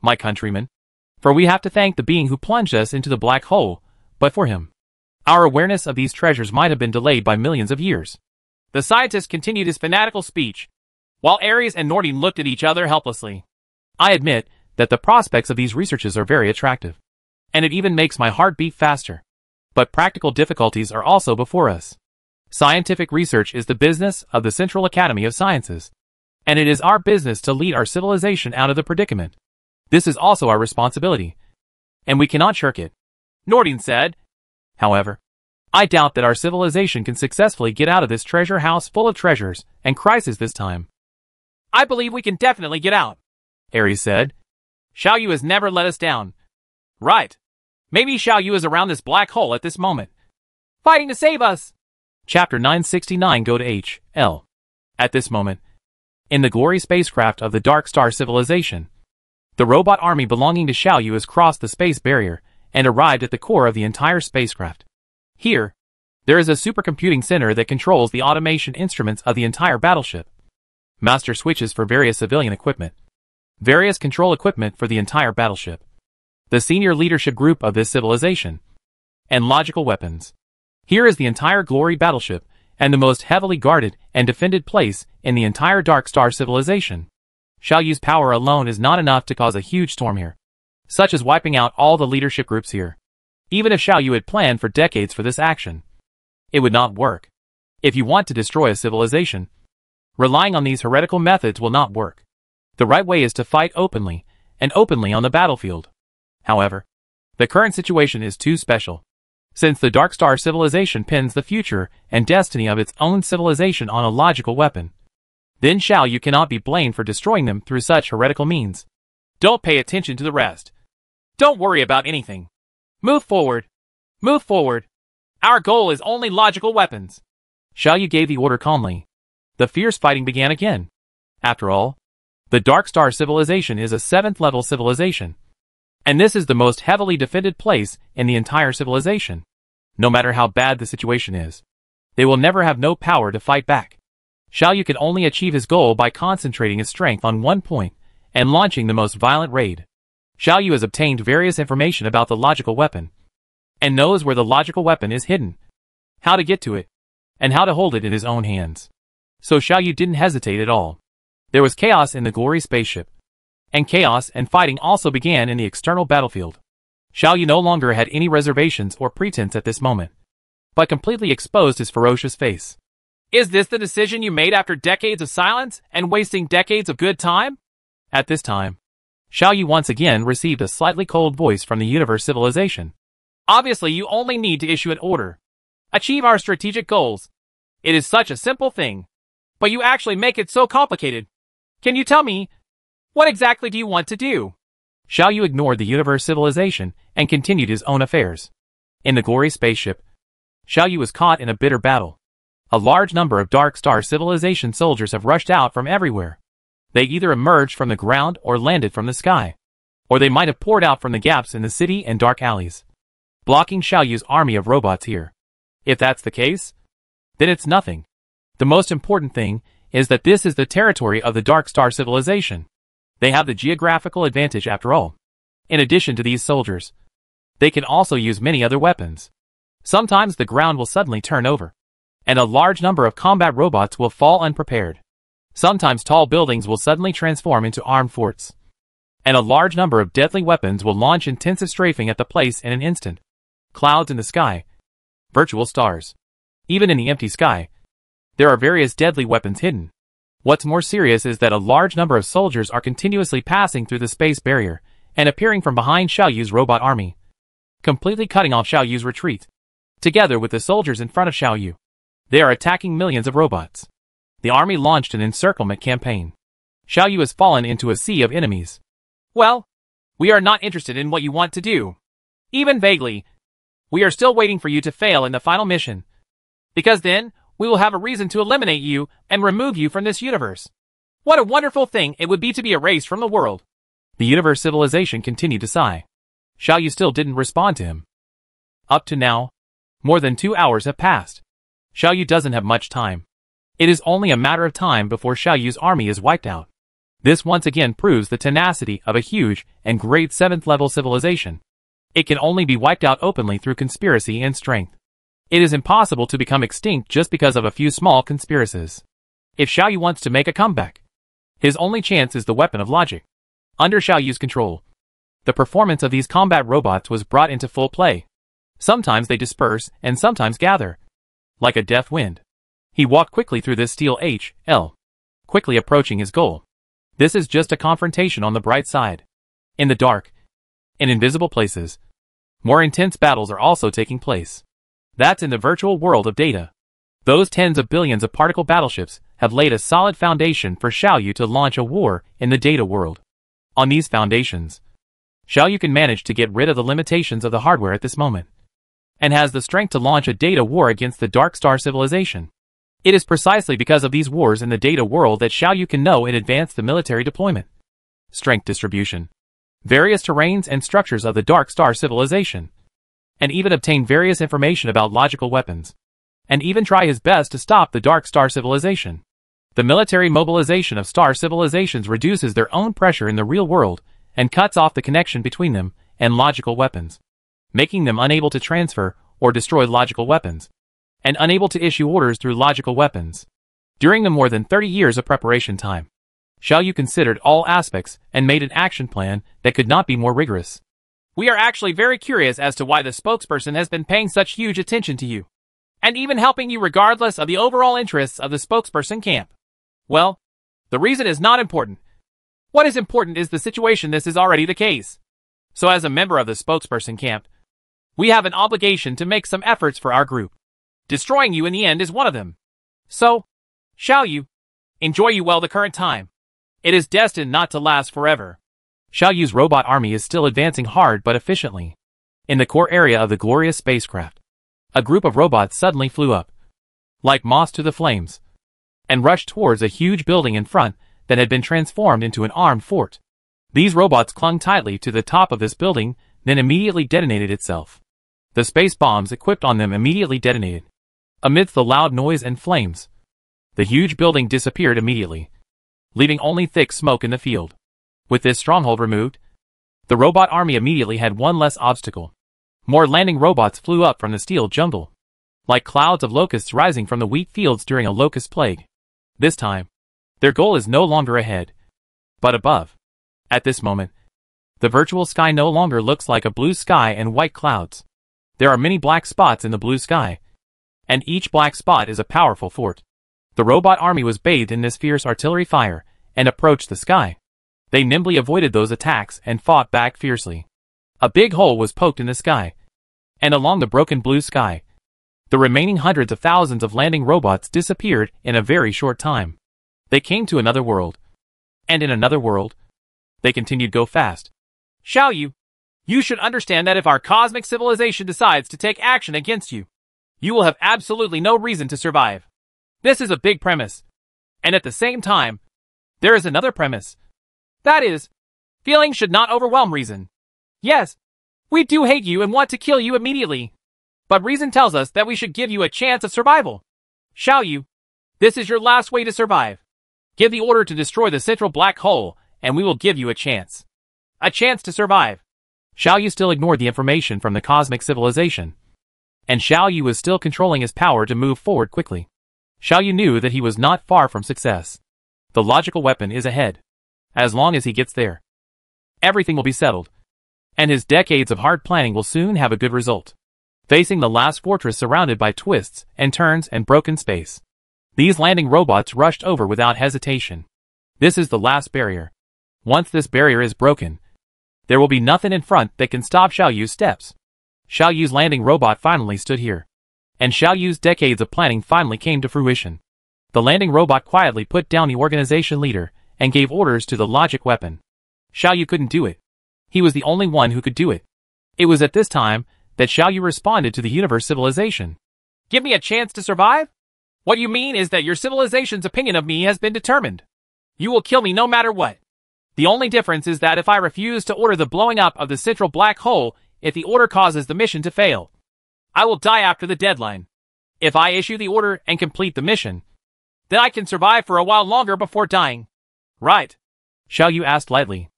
my countrymen, for we have to thank the being who plunged us into the black hole, but for him, our awareness of these treasures might have been delayed by millions of years." The scientist continued his fanatical speech, while Ares and Nordine looked at each other helplessly. "I admit that the prospects of these researches are very attractive, and it even makes my heart beat faster. But practical difficulties are also before us. Scientific research is the business of the Central Academy of Sciences, and it is our business to lead our civilization out of the predicament. This is also our responsibility, and we cannot shirk it," Nordine said. "However, I doubt that our civilization can successfully get out of this treasure house full of treasures and crisis this time." "I believe we can definitely get out," Ares said. "Xiao Yu has never let us down." "Right. Maybe Xiao Yu is around this black hole at this moment, fighting to save us." Chapter 969 Go to H.L. At this moment, in the glory spacecraft of the Dark Star civilization, the robot army belonging to Xiaoyu has crossed the space barrier and arrived at the core of the entire spacecraft. Here, there is a supercomputing center that controls the automation instruments of the entire battleship, master switches for various civilian equipment, various control equipment for the entire battleship, the senior leadership group of this civilization, and logical weapons. Here is the entire glory battleship and the most heavily guarded and defended place in the entire Dark Star civilization. Xiaoyu's power alone is not enough to cause a huge storm here, such as wiping out all the leadership groups here. Even if Xiaoyu had planned for decades for this action, it would not work. If you want to destroy a civilization, relying on these heretical methods will not work. The right way is to fight openly, and openly on the battlefield. However, the current situation is too special, since the Dark Star civilization pins the future and destiny of its own civilization on a logical weapon. Then Xiaoyu cannot be blamed for destroying them through such heretical means. Don't pay attention to the rest. Don't worry about anything. Move forward. Move forward. Our goal is only logical weapons. Xiaoyu gave the order calmly. The fierce fighting began again. After all, the Dark Star civilization is a 7th level civilization, and this is the most heavily defended place in the entire civilization. No matter how bad the situation is, they will never have no power to fight back. Xiaoyu could only achieve his goal by concentrating his strength on one point and launching the most violent raid. Xiaoyu has obtained various information about the logical weapon, and knows where the logical weapon is hidden, how to get to it, and how to hold it in his own hands. So Xiaoyu didn't hesitate at all. There was chaos in the glory spaceship, and chaos and fighting also began in the external battlefield. Xiaoyu no longer had any reservations or pretense at this moment, but completely exposed his ferocious face. Is this the decision you made after decades of silence and wasting decades of good time? At this time, Xiaoyu once again received a slightly cold voice from the universe civilization. Obviously, you only need to issue an order. Achieve our strategic goals. It is such a simple thing, but you actually make it so complicated. Can you tell me, what exactly do you want to do? Xiaoyu ignored the universe civilization and continued his own affairs. In the glory spaceship, Xiaoyu was caught in a bitter battle. A large number of Dark Star civilization soldiers have rushed out from everywhere. They either emerged from the ground or landed from the sky, or they might have poured out from the gaps in the city and dark alleys, blocking Xiaoyu's army of robots here. If that's the case, then it's nothing. The most important thing is that this is the territory of the Dark Star civilization. They have the geographical advantage after all. In addition to these soldiers, they can also use many other weapons. Sometimes the ground will suddenly turn over, and a large number of combat robots will fall unprepared. Sometimes tall buildings will suddenly transform into armed forts, and a large number of deadly weapons will launch intensive strafing at the place in an instant. Clouds in the sky, virtual stars. Even in the empty sky, there are various deadly weapons hidden. What's more serious is that a large number of soldiers are continuously passing through the space barrier and appearing from behind Xiaoyu's robot army, completely cutting off Xiaoyu's retreat. Together with the soldiers in front of Xiaoyu, they are attacking millions of robots. The army launched an encirclement campaign. Xiaoyu has fallen into a sea of enemies. Well, we are not interested in what you want to do. Even vaguely, we are still waiting for you to fail in the final mission, because then we will have a reason to eliminate you and remove you from this universe. What a wonderful thing it would be to be erased from the world. The universe civilization continued to sigh. Xiaoyu still didn't respond to him. Up to now, more than 2 hours have passed. Xiaoyu doesn't have much time. It is only a matter of time before Xiaoyu's army is wiped out. This once again proves the tenacity of a huge and great 7th level civilization. It can only be wiped out openly through conspiracy and strength. It is impossible to become extinct just because of a few small conspiracies. If Xiaoyu wants to make a comeback, his only chance is the weapon of logic. Under Xiaoyu's control, the performance of these combat robots was brought into full play. Sometimes they disperse and sometimes gather, like a deaf wind. He walked quickly through this steel HL, quickly approaching his goal. This is just a confrontation on the bright side. In the dark, in invisible places, more intense battles are also taking place. That's in the virtual world of data. Those tens of billions of particle battleships have laid a solid foundation for Xiaoyu to launch a war in the data world. On these foundations, Xiaoyu can manage to get rid of the limitations of the hardware at this moment, and has the strength to launch a data war against the Dark Star civilization. It is precisely because of these wars in the data world that Xiaoyu can know in advance the military deployment, strength distribution, various terrains and structures of the Dark Star civilization, and even obtain various information about logical weapons, and even try his best to stop the Dark Star civilization. The military mobilization of star civilizations reduces their own pressure in the real world and cuts off the connection between them and logical weapons, making them unable to transfer or destroy logical weapons, and unable to issue orders through logical weapons. During the more than 30 years of preparation time, Xiaoyu considered all aspects and made an action plan that could not be more rigorous. We are actually very curious as to why the spokesperson has been paying such huge attention to you, and even helping you regardless of the overall interests of the spokesperson camp. Well, the reason is not important. What is important is the situation. This is already the case. So as a member of the spokesperson camp, we have an obligation to make some efforts for our group. Destroying you in the end is one of them. So, Xiaoyu, enjoy you well the current time. It is destined not to last forever. Xiaoyu's robot army is still advancing hard but efficiently. In the core area of the glorious spacecraft, a group of robots suddenly flew up, like moths to the flames, and rushed towards a huge building in front that had been transformed into an armed fort. These robots clung tightly to the top of this building, then immediately detonated itself. The space bombs equipped on them immediately detonated. Amidst the loud noise and flames, the huge building disappeared immediately, leaving only thick smoke in the field. With this stronghold removed, the robot army immediately had one less obstacle. More landing robots flew up from the steel jungle, like clouds of locusts rising from the wheat fields during a locust plague. This time, their goal is no longer ahead, but above. At this moment, the virtual sky no longer looks like a blue sky and white clouds. There are many black spots in the blue sky, and each black spot is a powerful fort. The robot army was bathed in this fierce artillery fire and approached the sky. They nimbly avoided those attacks and fought back fiercely. A big hole was poked in the sky, and along the broken blue sky, the remaining hundreds of thousands of landing robots disappeared in a very short time. They came to another world, and in another world, they continued go fast. Xiaoyu, you should understand that if our cosmic civilization decides to take action against you, you will have absolutely no reason to survive. This is a big premise. And at the same time, there is another premise. That is, feeling should not overwhelm reason. Yes, we do hate you and want to kill you immediately. But reason tells us that we should give you a chance of survival. Xiaoyu, this is your last way to survive. Give the order to destroy the central black hole, and we will give you a chance. A chance to survive. Xiaoyu still ignored the information from the cosmic civilization, and Xiaoyu was still controlling his power to move forward quickly. Xiaoyu knew that he was not far from success. The logical weapon is ahead. As long as he gets there, everything will be settled, and his decades of hard planning will soon have a good result. Facing the last fortress surrounded by twists and turns and broken space, these landing robots rushed over without hesitation. This is the last barrier. Once this barrier is broken, there will be nothing in front that can stop Xiaoyu's steps. Xiaoyu's landing robot finally stood here, and Xiaoyu's decades of planning finally came to fruition. The landing robot quietly put down the organization leader and gave orders to the logic weapon. Xiaoyu couldn't do it. He was the only one who could do it. It was at this time that Xiaoyu responded to the universe civilization. Give me a chance to survive? What you mean is that your civilization's opinion of me has been determined. You will kill me no matter what. The only difference is that if I refuse to order the blowing up of the central black hole, if the order causes the mission to fail, I will die after the deadline. If I issue the order and complete the mission, then I can survive for a while longer before dying. Right? Xiaoyu asked lightly.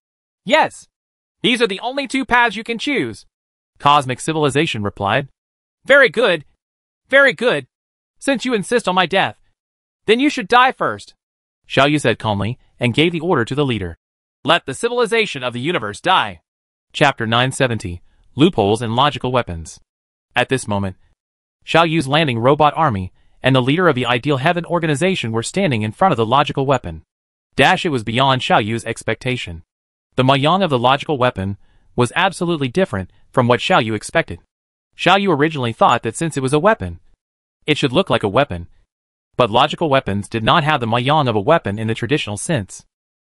Yes. These are the only two paths you can choose. Cosmic Civilization replied. Very good. Very good. Since you insist on my death, then you should die first. Xiaoyu said calmly and gave the order to the leader. Let the civilization of the universe die. Chapter 970. Loopholes in Logical Weapons. At this moment, Xiaoyu's landing robot army and the leader of the Ideal Heaven organization were standing in front of the logical weapon. It was beyond Xiaoyu's expectation. The Mayang of the logical weapon was absolutely different from what Xiaoyu expected. Xiaoyu originally thought that since it was a weapon, it should look like a weapon. But logical weapons did not have the Mayang of a weapon in the traditional sense.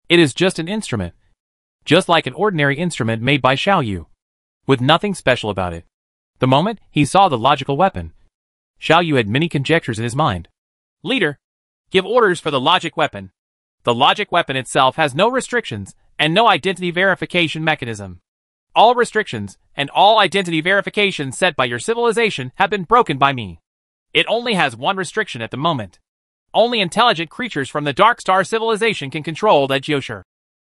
It is just an instrument, just like an ordinary instrument made by Xiaoyu, with nothing special about it. The moment he saw the logical weapon, Xiao Yu had many conjectures in his mind. Leader, give orders for the logic weapon. The logic weapon itself has no restrictions and no identity verification mechanism. All restrictions and all identity verifications set by your civilization have been broken by me. It only has one restriction at the moment. Only intelligent creatures from the Dark Star civilization can control that Jiushi.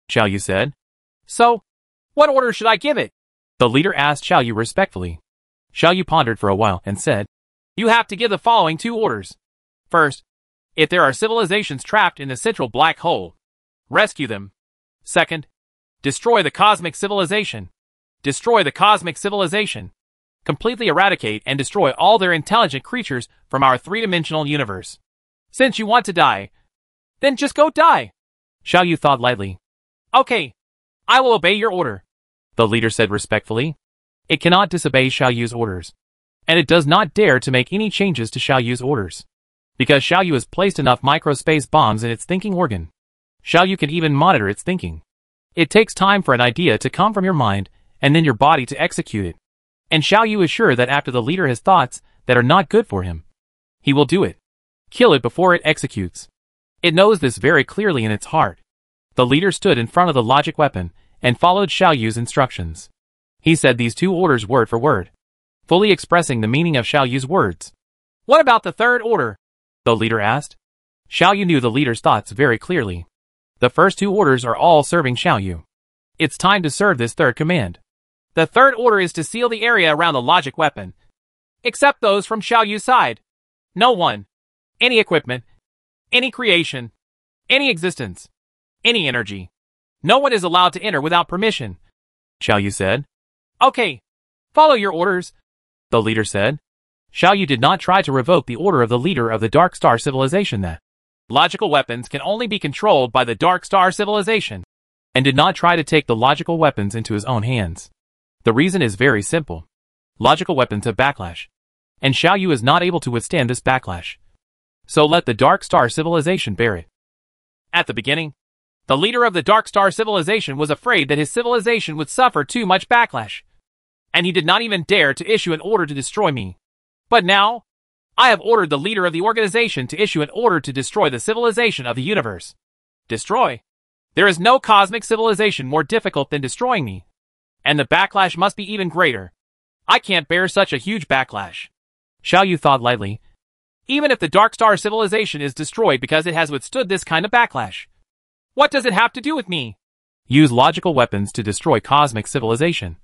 Xiao Yu said. So, what order should I give it? The leader asked Xiao Yu respectfully. Xiao Yu pondered for a while and said, You have to give the following 2 orders. First, if there are civilizations trapped in the central black hole, rescue them. Second, destroy the cosmic civilization. Destroy the cosmic civilization. Completely eradicate and destroy all their intelligent creatures from our 3-dimensional universe. Since you want to die, then just go die. Xiao Yu thought lightly. Okay, I will obey your order, the leader said respectfully. It cannot disobey Xiao Yu's orders, and it does not dare to make any changes to Xiao Yu's orders, because Xiao Yu has placed enough microspace bombs in its thinking organ. Xiao Yu can even monitor its thinking. It takes time for an idea to come from your mind and then your body to execute it. And Xiao Yu is sure that after the leader has thoughts that are not good for him, he will do it. Kill it before it executes. It knows this very clearly in its heart. The leader stood in front of the logic weapon and followed Xiao Yu's instructions. He said these 2 orders word for word, fully expressing the meaning of Xiao Yu's words. What about the 3rd order? The leader asked. Xiao Yu knew the leader's thoughts very clearly. The first 2 orders are all serving Xiao Yu. It's time to serve this 3rd command. The 3rd order is to seal the area around the logic weapon, except those from Xiao Yu's side. No one, any equipment, any creation, any existence, any energy. No one is allowed to enter without permission, Xiao Yu said. Okay, follow your orders, the leader said. Xiao Yu did not try to revoke the order of the leader of the Dark Star civilization that logical weapons can only be controlled by the Dark Star civilization, and did not try to take the logical weapons into his own hands. The reason is very simple. Logical weapons have backlash, and Xiao Yu is not able to withstand this backlash. So let the Dark Star civilization bear it. At the beginning, the leader of the Dark Star civilization was afraid that his civilization would suffer too much backlash, and he did not even dare to issue an order to destroy me. But now, I have ordered the leader of the organization to issue an order to destroy the civilization of the universe. Destroy? There is no cosmic civilization more difficult than destroying me. And the backlash must be even greater. I can't bear such a huge backlash. Xiao Yu thought lightly. Even if the Dark Star civilization is destroyed because it has withstood this kind of backlash, what does it have to do with me? Use logical weapons to destroy cosmic civilization,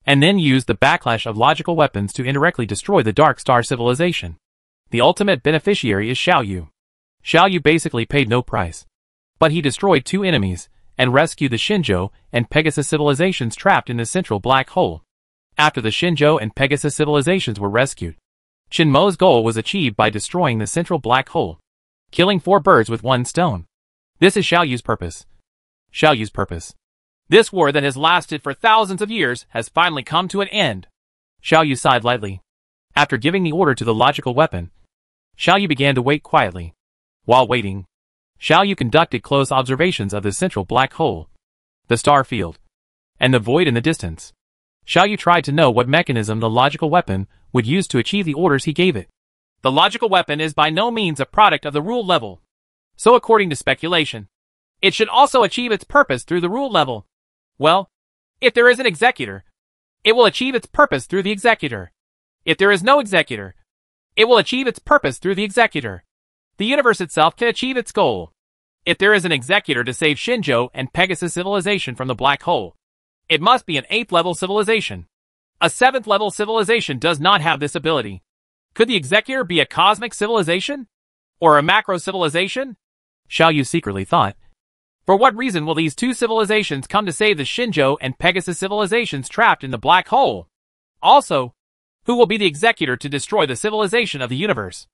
and then use the backlash of logical weapons to indirectly destroy the Dark Star civilization. The ultimate beneficiary is Xiao Yu. Xiao Yu basically paid no price, but he destroyed 2 enemies and rescued the Xinzhou and Pegasus civilizations trapped in the central black hole. After the Xinzhou and Pegasus civilizations were rescued, Qin Mo's goal was achieved by destroying the central black hole, killing 4 birds with 1 stone. This is Xiao Yu's purpose. Xiao Yu's purpose. This war that has lasted for thousands of years has finally come to an end. Xiao Yu sighed lightly. After giving the order to the logical weapon, Xiao Yu began to wait quietly. While waiting, Xiao Yu conducted close observations of the central black hole, the star field, and the void in the distance. Xiao Yu tried to know what mechanism the logical weapon would use to achieve the orders he gave it. The logical weapon is by no means a product of the rule level. So according to speculation, it should also achieve its purpose through the rule level. Well, if there is an executor, it will achieve its purpose through the executor. If there is no executor, it will achieve its purpose through the executor. The universe itself can achieve its goal. If there is an executor to save Xinzhou and Pegasus civilization from the black hole, it must be an 8th level civilization. A 7th level civilization does not have this ability. Could the executor be a cosmic civilization? Or a macro civilization? Xiao Yu secretly thought. For what reason will these 2 civilizations come to save the Xinzhou and Pegasus civilizations trapped in the black hole? Also, who will be the executor to destroy the civilization of the universe?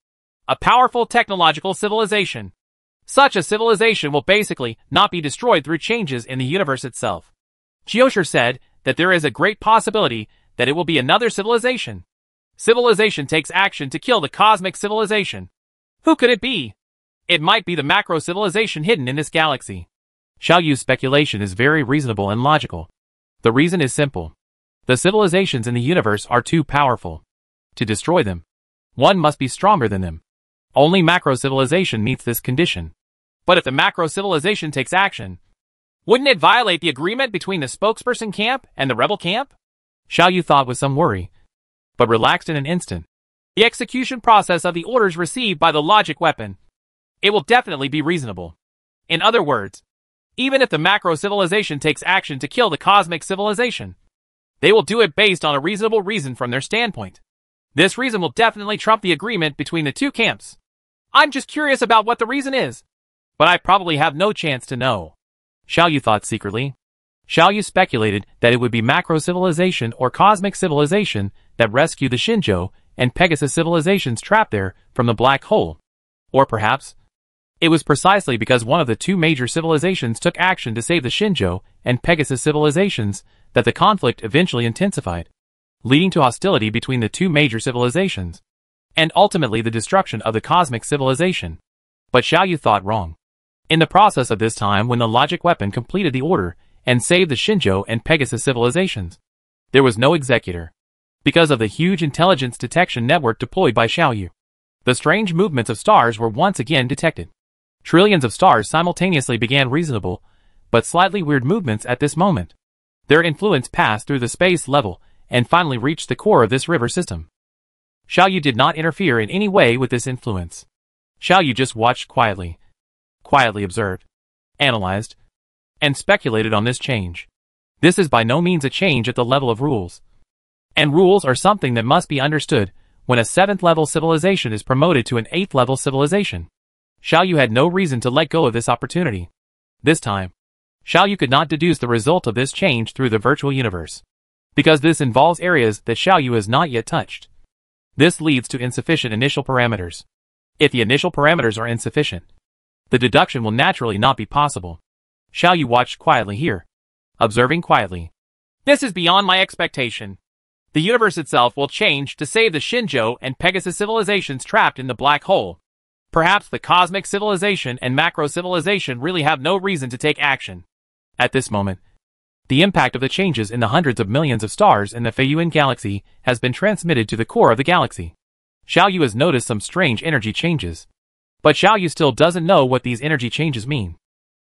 A powerful technological civilization. Such a civilization will basically not be destroyed through changes in the universe itself. Jiushi said that there is a great possibility that it will be another civilization. Civilization takes action to kill the cosmic civilization. Who could it be? It might be the macro civilization hidden in this galaxy. Xiao Yu's speculation is very reasonable and logical. The reason is simple. The civilizations in the universe are too powerful. To destroy them, one must be stronger than them. Only macro civilization meets this condition. But if the macro civilization takes action, wouldn't it violate the agreement between the spokesperson camp and the rebel camp? Xiao Yu thought with some worry, but relaxed in an instant. The execution process of the orders received by the logic weapon. It will definitely be reasonable. In other words, even if the macro civilization takes action to kill the cosmic civilization, they will do it based on a reasonable reason from their standpoint. This reason will definitely trump the agreement between the two camps. I'm just curious about what the reason is, but I probably have no chance to know. Xiao Yu thought secretly. Xiao Yu speculated that it would be macro civilization or cosmic civilization that rescued the Shinjo and Pegasus civilizations trapped there from the black hole. Or perhaps, it was precisely because one of the two major civilizations took action to save the Shinjo and Pegasus civilizations that the conflict eventually intensified, leading to hostility between the two major civilizations, and ultimately the destruction of the cosmic civilization. But Xiao Yu thought wrong. In the process of this time when the logic weapon completed the order and saved the Shinjo and Pegasus civilizations, there was no executor. Because of the huge intelligence detection network deployed by Xiao Yu, the strange movements of stars were once again detected. Trillions of stars simultaneously began reasonable, but slightly weird movements at this moment. Their influence passed through the space level and finally reached the core of this river system. Xiao Yu did not interfere in any way with this influence. Xiao Yu just watched quietly observed, analyzed, and speculated on this change. This is by no means a change at the level of rules. And rules are something that must be understood when a 7th level civilization is promoted to an 8th level civilization. Xiao Yu had no reason to let go of this opportunity. This time, Xiao Yu could not deduce the result of this change through the virtual universe, because this involves areas that Xiao Yu has not yet touched. This leads to insufficient initial parameters. If the initial parameters are insufficient, the deduction will naturally not be possible. Xiao Yu watched quietly here, observing quietly. This is beyond my expectation. The universe itself will change to save the Shinjo and Pegasus civilizations trapped in the black hole. Perhaps the cosmic civilization and macro civilization really have no reason to take action. At this moment, the impact of the changes in the hundreds of millions of stars in the Feiyuan galaxy has been transmitted to the core of the galaxy. Xiao Yu has noticed some strange energy changes. But Xiao Yu still doesn't know what these energy changes mean.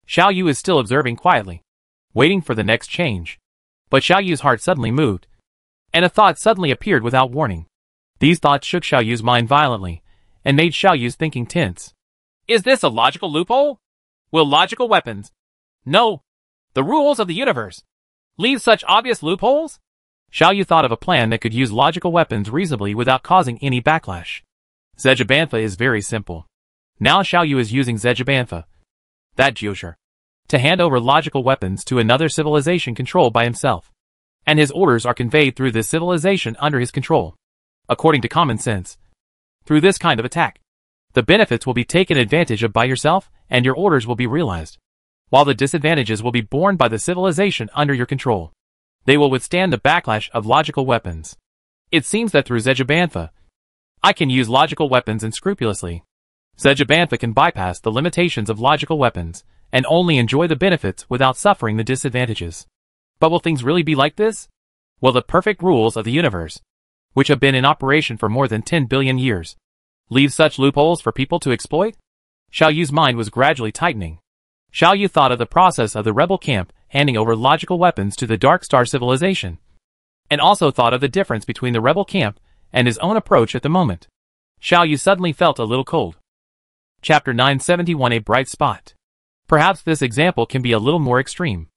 Xiao Yu is still observing quietly, waiting for the next change. But Xiao Yu's heart suddenly moved, and a thought suddenly appeared without warning. These thoughts shook Xiao Yu's mind violently, and made Xiao Yu's thinking tense. Is this a logical loophole? Will logical weapons? No. The rules of the universe leave such obvious loopholes? Xiao Yu thought of a plan that could use logical weapons reasonably without causing any backlash. Zejabantha is very simple. Now Xiao Yu is using Zejabantha, that Jiushi, to hand over logical weapons to another civilization controlled by himself. And his orders are conveyed through this civilization under his control. According to common sense, through this kind of attack, the benefits will be taken advantage of by yourself and your orders will be realized, while the disadvantages will be borne by the civilization under your control. They will withstand the backlash of logical weapons. It seems that through Zejabantha, I can use logical weapons unscrupulously. Zejabantha can bypass the limitations of logical weapons and only enjoy the benefits without suffering the disadvantages. But will things really be like this? Will the perfect rules of the universe, which have been in operation for more than 10 billion years, leave such loopholes for people to exploit? Xiao Yu's mind was gradually tightening. Xiao Yu thought of the process of the rebel camp handing over logical weapons to the Dark Star civilization, and also thought of the difference between the rebel camp and his own approach at the moment. Xiao Yu suddenly felt a little cold. Chapter 971 A Bright Spot. Perhaps this example can be a little more extreme.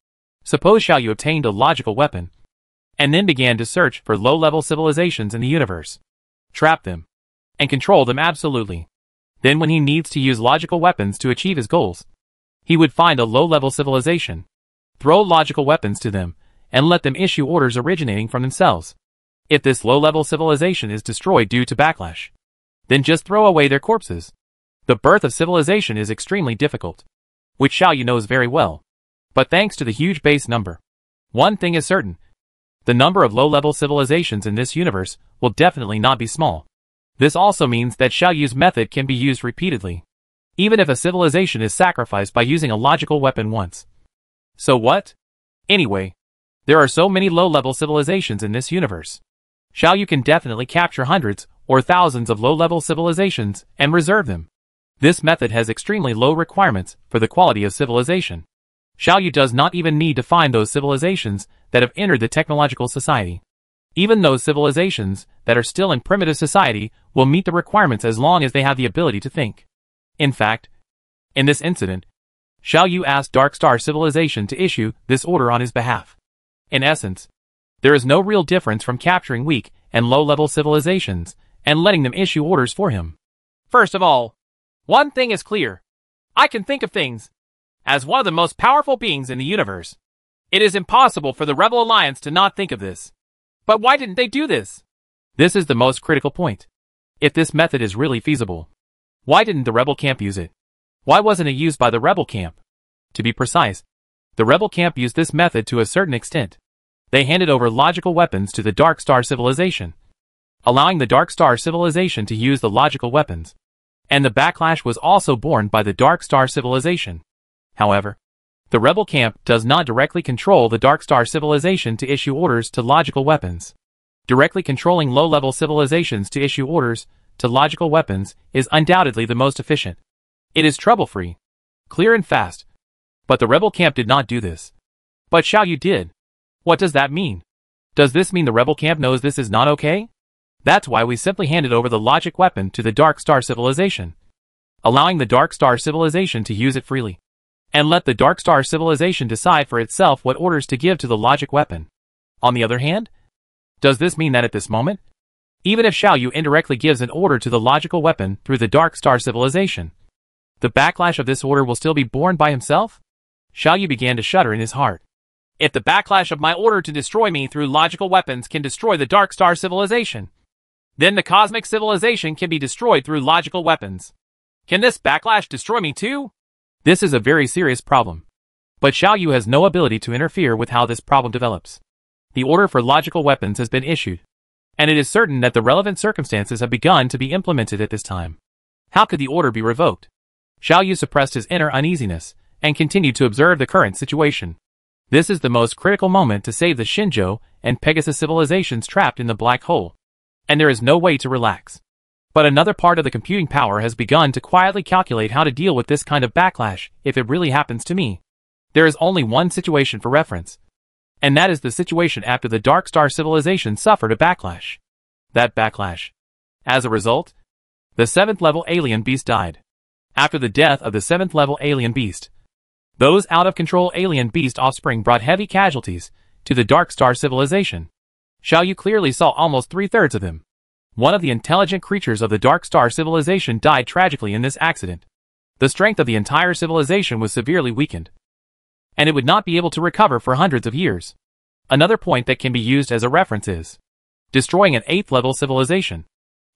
Suppose Xiao Yu obtained a logical weapon, and then began to search for low-level civilizations in the universe, trap them, and control them absolutely. Then when he needs to use logical weapons to achieve his goals, he would find a low-level civilization, throw logical weapons to them, and let them issue orders originating from themselves. If this low-level civilization is destroyed due to backlash, then just throw away their corpses. The birth of civilization is extremely difficult, which Xiao Yu knows very well. But thanks to the huge base number, one thing is certain. The number of low-level civilizations in this universe will definitely not be small. This also means that Xiao Yu's method can be used repeatedly, even if a civilization is sacrificed by using a logical weapon once. So what? Anyway, There are so many low-level civilizations in this universe. Xiaoyu can definitely capture hundreds or thousands of low-level civilizations and reserve them. This method has extremely low requirements for the quality of civilization. Xiaoyu does not even need to find those civilizations that have entered the technological society. Even those civilizations that are still in primitive society will meet the requirements as long as they have the ability to think. In fact, in this incident, Xiaoyu asked Dark Star Civilization to issue this order on his behalf. In essence, there is no real difference from capturing weak and low-level civilizations and letting them issue orders for him. First of all, one thing is clear. I can think of things. As one of the most powerful beings in the universe, it is impossible for the Rebel Alliance to not think of this. But why didn't they do this? This is the most critical point. If this method is really feasible, why didn't the Rebel Camp use it? Why wasn't it used by the Rebel Camp? To be precise, the Rebel Camp used this method to a certain extent. They handed over logical weapons to the Dark Star Civilization, allowing the Dark Star Civilization to use the logical weapons. And the backlash was also borne by the Dark Star Civilization. However, the Rebel Camp does not directly control the Dark Star Civilization to issue orders to logical weapons. Directly controlling low-level civilizations to issue orders to logical weapons is undoubtedly the most efficient. It is trouble-free, clear and fast. But the Rebel Camp did not do this. But Xiaoyu did. What does that mean? Does this mean the Rebel Camp knows this is not okay? That's why we simply handed over the logic weapon to the Dark Star Civilization, allowing the Dark Star Civilization to use it freely. And let the Dark Star Civilization decide for itself what orders to give to the logic weapon. On the other hand, does this mean that at this moment, even if Xiaoyu indirectly gives an order to the logical weapon through the Dark Star Civilization, the backlash of this order will still be borne by himself? Xiaoyu began to shudder in his heart. If the backlash of my order to destroy me through logical weapons can destroy the Dark Star Civilization, then the Cosmic Civilization can be destroyed through logical weapons. Can this backlash destroy me too? This is a very serious problem. But Xiaoyu has no ability to interfere with how this problem develops. The order for logical weapons has been issued, and it is certain that the relevant circumstances have begun to be implemented at this time. How could the order be revoked? Xiaoyu suppressed his inner uneasiness and continued to observe the current situation. This is the most critical moment to save the Shinjo and Pegasus civilizations trapped in the black hole, and there is no way to relax. But another part of the computing power has begun to quietly calculate how to deal with this kind of backlash if it really happens to me. There is only one situation for reference, and that is the situation after the Dark Star Civilization suffered a backlash. That backlash. As a result, the 7th level alien beast died. After the death of the 7th level alien beast, those out-of-control alien beast offspring brought heavy casualties to the Dark Star Civilization. Xiaoyu clearly saw almost 3/3 of them. One of the intelligent creatures of the Dark Star Civilization died tragically in this accident. The strength of the entire civilization was severely weakened, and it would not be able to recover for hundreds of years. Another point that can be used as a reference is destroying an 8th level civilization.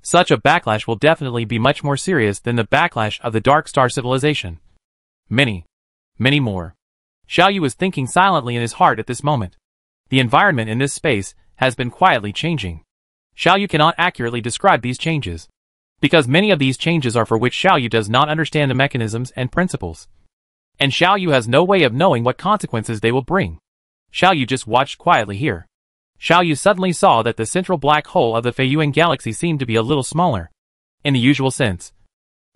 Such a backlash will definitely be much more serious than the backlash of the Dark Star Civilization. Many more. Xiaoyu was thinking silently in his heart at this moment. The environment in this space has been quietly changing. Xiaoyu cannot accurately describe these changes, because many of these changes are for which Xiaoyu does not understand the mechanisms and principles. And Xiaoyu has no way of knowing what consequences they will bring. Xiaoyu just watched quietly here. Xiaoyu suddenly saw that the central black hole of the Feiyuan galaxy seemed to be a little smaller. In the usual sense,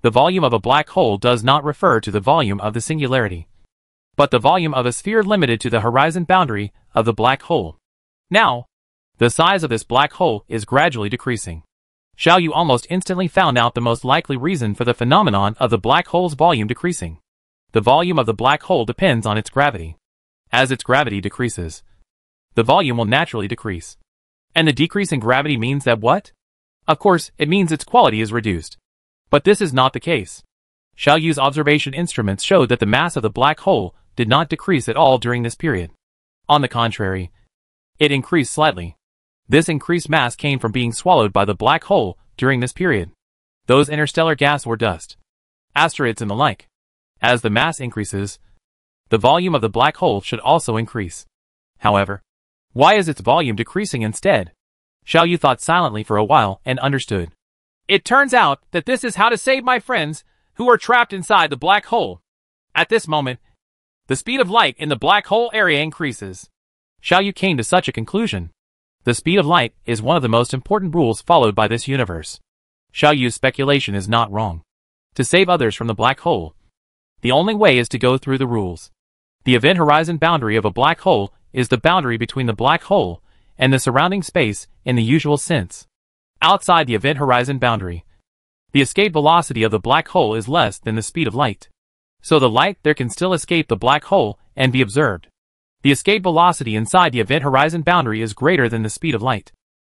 the volume of a black hole does not refer to the volume of the singularity, but the volume of a sphere limited to the horizon boundary of the black hole. Now, the size of this black hole is gradually decreasing. Xiaoyu almost instantly found out the most likely reason for the phenomenon of the black hole's volume decreasing. The volume of the black hole depends on its gravity. As its gravity decreases, the volume will naturally decrease. And the decrease in gravity means that what? Of course, it means its quality is reduced. But this is not the case. Xiaoyu's observation instruments showed that the mass of the black hole did not decrease at all during this period. On the contrary, it increased slightly. This increased mass came from being swallowed by the black hole during this period. Those interstellar gas or dust, asteroids and the like. As the mass increases, the volume of the black hole should also increase. However, why is its volume decreasing instead? Xiaoyu thought silently for a while and understood. It turns out that this is how to save my friends who are trapped inside the black hole. At this moment, the speed of light in the black hole area increases. Xiaoyu came to such a conclusion. The speed of light is one of the most important rules followed by this universe. Xiaoyu's speculation is not wrong. To save others from the black hole, the only way is to go through the rules. The event horizon boundary of a black hole is the boundary between the black hole and the surrounding space in the usual sense. Outside the event horizon boundary, the escape velocity of the black hole is less than the speed of light. So the light there can still escape the black hole and be observed. The escape velocity inside the event horizon boundary is greater than the speed of light.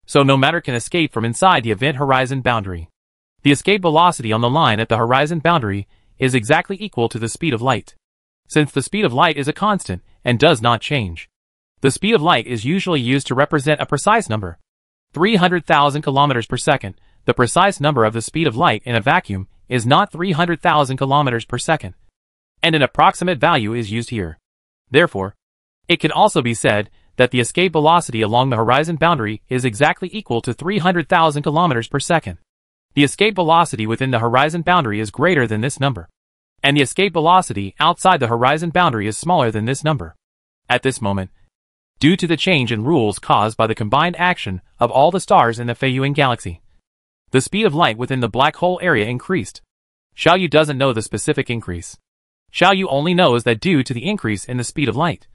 So no matter can escape from inside the event horizon boundary. The escape velocity on the line at the horizon boundary is exactly equal to the speed of light. Since the speed of light is a constant and does not change, the speed of light is usually used to represent a precise number. 300,000 kilometers per second. The precise number of the speed of light in a vacuum is not 300,000 kilometers per second, and an approximate value is used here. Therefore, it can also be said that the escape velocity along the horizon boundary is exactly equal to 300,000 kilometers per second. The escape velocity within the horizon boundary is greater than this number, and the escape velocity outside the horizon boundary is smaller than this number. At this moment, due to the change in rules caused by the combined action of all the stars in the Feiyuan galaxy, the speed of light within the black hole area increased. Xiaoyu doesn't know the specific increase. Xiaoyu only knows that due to the increase in the speed of light,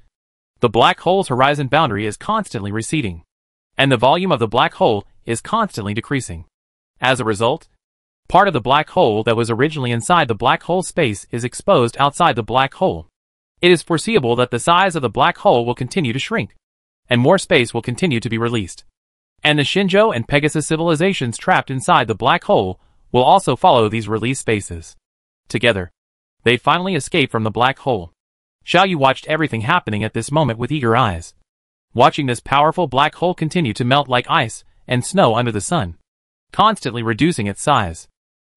the black hole's horizon boundary is constantly receding, and the volume of the black hole is constantly decreasing. As a result, part of the black hole that was originally inside the black hole space is exposed outside the black hole. It is foreseeable that the size of the black hole will continue to shrink, and more space will continue to be released. And the Shinjo and Pegasus civilizations trapped inside the black hole will also follow these released spaces. Together, they finally escape from the black hole. Xiaoyu watched everything happening at this moment with eager eyes, watching this powerful black hole continue to melt like ice and snow under the sun, constantly reducing its size.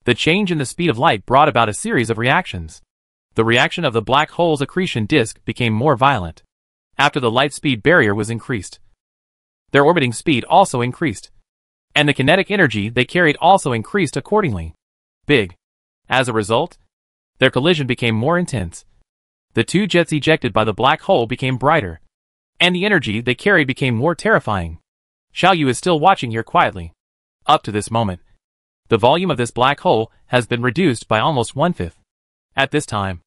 The change in the speed of light brought about a series of reactions. The reaction of the black hole's accretion disk became more violent. After the light speed barrier was increased, their orbiting speed also increased, and the kinetic energy they carried also increased accordingly. Big. As a result, their collision became more intense. The two jets ejected by the black hole became brighter, and the energy they carried became more terrifying. Xiaoyu is still watching here quietly. Up to this moment, the volume of this black hole has been reduced by almost 1/5. At this time,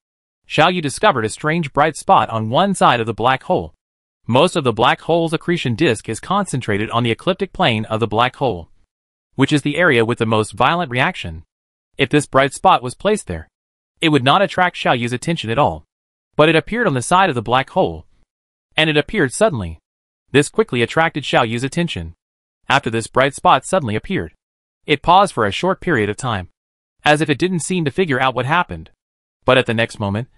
Xiaoyu discovered a strange bright spot on one side of the black hole. Most of the black hole's accretion disk is concentrated on the ecliptic plane of the black hole, which is the area with the most violent reaction. If this bright spot was placed there, it would not attract Xiaoyu's attention at all. But it appeared on the side of the black hole, and it appeared suddenly. This quickly attracted Xiaoyu's attention. After this bright spot suddenly appeared, it paused for a short period of time, as if it didn't seem to figure out what happened. But at the next moment,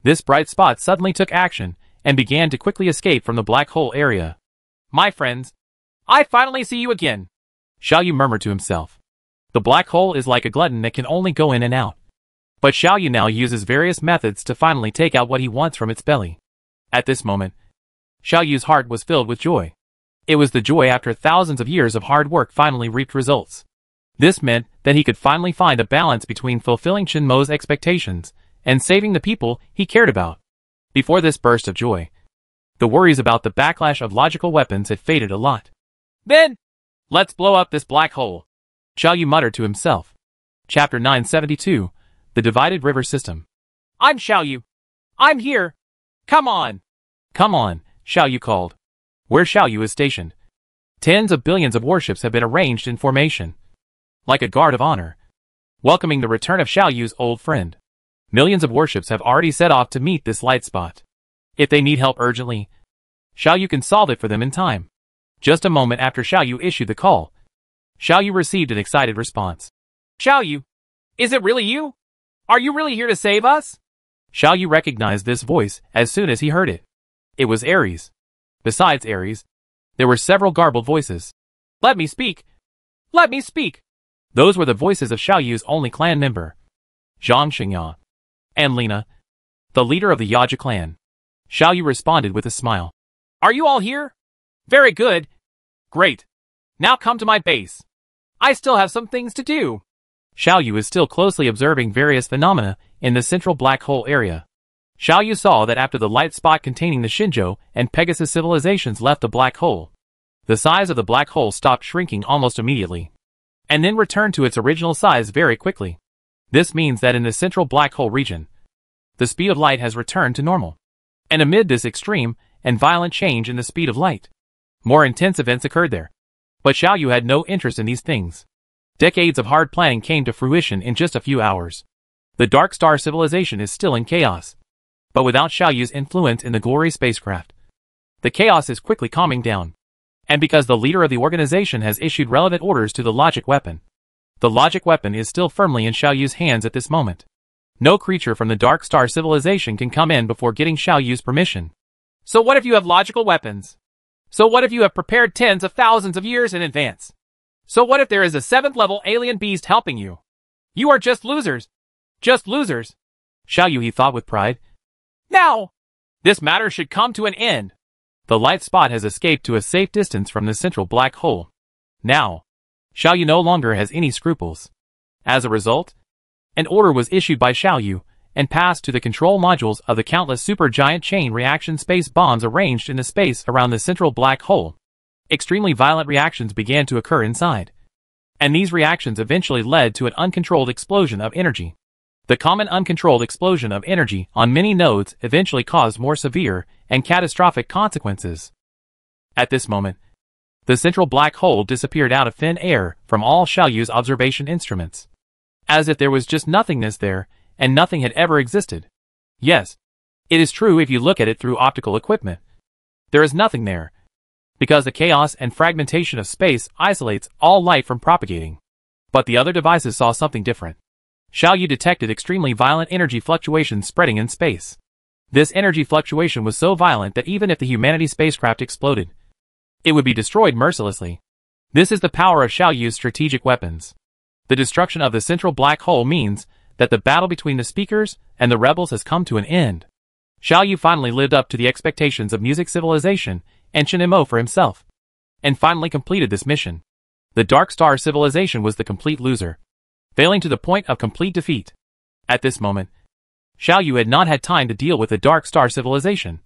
this bright spot suddenly took action and began to quickly escape from the black hole area. My friends, I finally see you again, Xiaoyu murmured to himself. The black hole is like a glutton that can only go in and out. But Xiaoyu now uses various methods to finally take out what he wants from its belly. At this moment, Xiaoyu's heart was filled with joy. It was the joy after thousands of years of hard work finally reaped results. This meant that he could finally find a balance between fulfilling Shenmo's expectations and saving the people he cared about. Before this burst of joy, the worries about the backlash of logical weapons had faded a lot. Then, let's blow up this black hole, Xiaoyu muttered to himself. Chapter 972, The Divided River System. I'm Xiaoyu. I'm here. Come on. Come on, Xiaoyu called. Where Xiaoyu is stationed, tens of billions of warships have been arranged in formation, like a guard of honor, welcoming the return of Xiaoyu's old friend. Millions of warships have already set off to meet this light spot. If they need help urgently, Xiaoyu can solve it for them in time. Just a moment after Xiaoyu issued the call, Xiaoyu received an excited response. Xiaoyu, is it really you? Are you really here to save us? Xiaoyu recognized this voice as soon as he heard it. It was Ares. Besides Ares, there were several garbled voices. Let me speak. Let me speak. Those were the voices of Xiaoyu's only clan member, Zhang Xingya, and Lina, the leader of the Yaja clan. Xiaoyu responded with a smile. Are you all here? Very good. Great. Now come to my base. I still have some things to do. Xiaoyu is still closely observing various phenomena in the central black hole area. Xiao Yu saw that after the light spot containing the Shinjo and Pegasus civilizations left the black hole, the size of the black hole stopped shrinking almost immediately, and then returned to its original size very quickly. This means that in the central black hole region, the speed of light has returned to normal. And amid this extreme and violent change in the speed of light, more intense events occurred there. But Xiao Yu had no interest in these things. Decades of hard planning came to fruition in just a few hours. The Dark Star civilization is still in chaos. But without Xiao Yu's influence in the Glory spacecraft, the chaos is quickly calming down. And because the leader of the organization has issued relevant orders to the logic weapon, the logic weapon is still firmly in Xiao Yu's hands at this moment. No creature from the Dark Star civilization can come in before getting Xiao Yu's permission. So what if you have logical weapons? So what if you have prepared tens of thousands of years in advance? So what if there is a 7th level alien beast helping you? You are just losers. Just losers. Xiao Yu, he thought with pride. Now! This matter should come to an end. The light spot has escaped to a safe distance from the central black hole. Now, Xiao Yu no longer has any scruples. As a result, an order was issued by Xiao Yu and passed to the control modules of the countless supergiant chain reaction space bombs arranged in the space around the central black hole. Extremely violent reactions began to occur inside, and these reactions eventually led to an uncontrolled explosion of energy. The common uncontrolled explosion of energy on many nodes eventually caused more severe and catastrophic consequences. At this moment, the central black hole disappeared out of thin air from all Xiao Yu's observation instruments, as if there was just nothingness there, and nothing had ever existed. Yes, it is true if you look at it through optical equipment. There is nothing there, because the chaos and fragmentation of space isolates all light from propagating. But the other devices saw something different. Xiao Yu detected extremely violent energy fluctuations spreading in space. This energy fluctuation was so violent that even if the humanity spacecraft exploded, it would be destroyed mercilessly. This is the power of Xiao Yu's strategic weapons. The destruction of the central black hole means that the battle between the speakers and the rebels has come to an end. Xiao Yu finally lived up to the expectations of music civilization and Shinimo for himself, and finally completed this mission. The Dark Star civilization was the complete loser, failing to the point of complete defeat. At this moment, Xiao Yu had not had time to deal with the Dark Star civilization,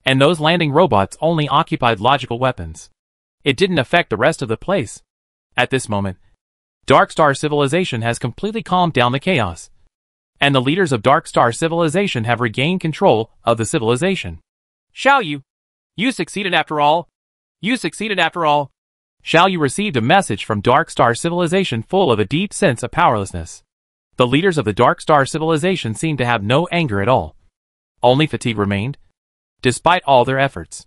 and those landing robots only occupied logical weapons. It didn't affect the rest of the place. At this moment, Dark Star civilization has completely calmed down the chaos, and the leaders of Dark Star civilization have regained control of the civilization. Xiao Yu, you succeeded after all. You succeeded after all. Xiao Yu received a message from Dark Star civilization full of a deep sense of powerlessness. The leaders of the Dark Star civilization seemed to have no anger at all. Only fatigue remained, despite all their efforts.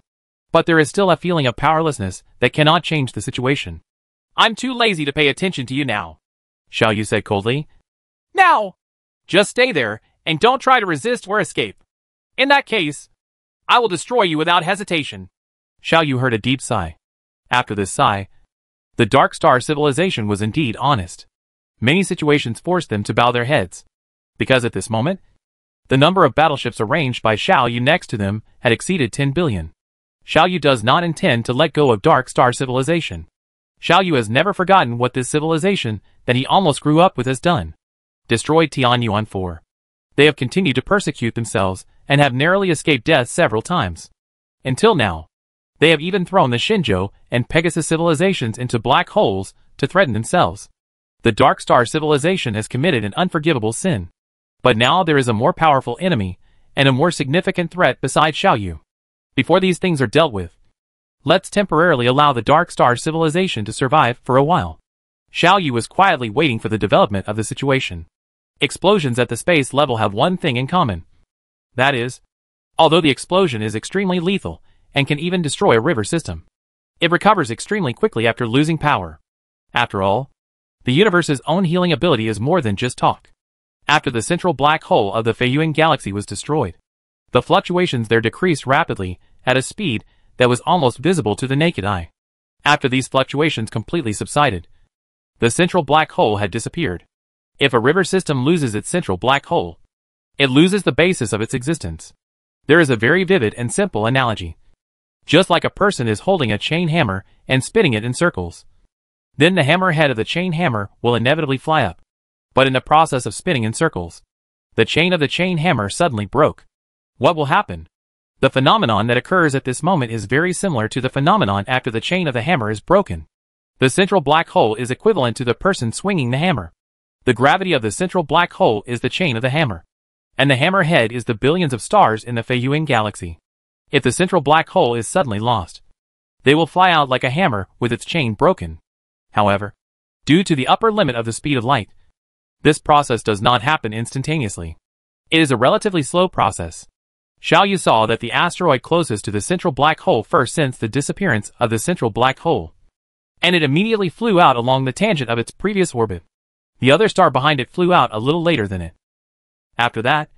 But there is still a feeling of powerlessness that cannot change the situation. I'm too lazy to pay attention to you now, Xiao Yu said coldly. Now! Just stay there, and don't try to resist or escape. In that case, I will destroy you without hesitation. Xiao Yu heard a deep sigh. After this sigh, the Dark Star civilization was indeed honest. Many situations forced them to bow their heads, because at this moment, the number of battleships arranged by Xiao Yu next to them had exceeded 10 billion. Xiao Yu does not intend to let go of Dark Star civilization. Xiao Yu has never forgotten what this civilization that he almost grew up with has done. Destroyed Tianyuan 4. They have continued to persecute themselves and have narrowly escaped death several times. Until now, they have even thrown the Shinjo and Pegasus civilizations into black holes to threaten themselves. The Dark Star civilization has committed an unforgivable sin. But now there is a more powerful enemy and a more significant threat beside Xiao Yu. Before these things are dealt with, let's temporarily allow the Dark Star civilization to survive for a while. Xiao Yu was quietly waiting for the development of the situation. Explosions at the space level have one thing in common. That is, although the explosion is extremely lethal and can even destroy a river system, it recovers extremely quickly after losing power. After all, the universe's own healing ability is more than just talk. After the central black hole of the Feiyuan galaxy was destroyed, the fluctuations there decreased rapidly at a speed that was almost visible to the naked eye. After these fluctuations completely subsided, the central black hole had disappeared. If a river system loses its central black hole, it loses the basis of its existence. There is a very vivid and simple analogy. Just like a person is holding a chain hammer and spinning it in circles, then the hammer head of the chain hammer will inevitably fly up. But in the process of spinning in circles, the chain of the chain hammer suddenly broke. What will happen? The phenomenon that occurs at this moment is very similar to the phenomenon after the chain of the hammer is broken. The central black hole is equivalent to the person swinging the hammer. The gravity of the central black hole is the chain of the hammer. And the hammer head is the billions of stars in the Fei galaxy. If the central black hole is suddenly lost, they will fly out like a hammer with its chain broken. However, due to the upper limit of the speed of light, this process does not happen instantaneously. It is a relatively slow process. Xiaoyu saw that the asteroid closest to the central black hole first sensed the disappearance of the central black hole, and it immediately flew out along the tangent of its previous orbit. The other star behind it flew out a little later than it. After that,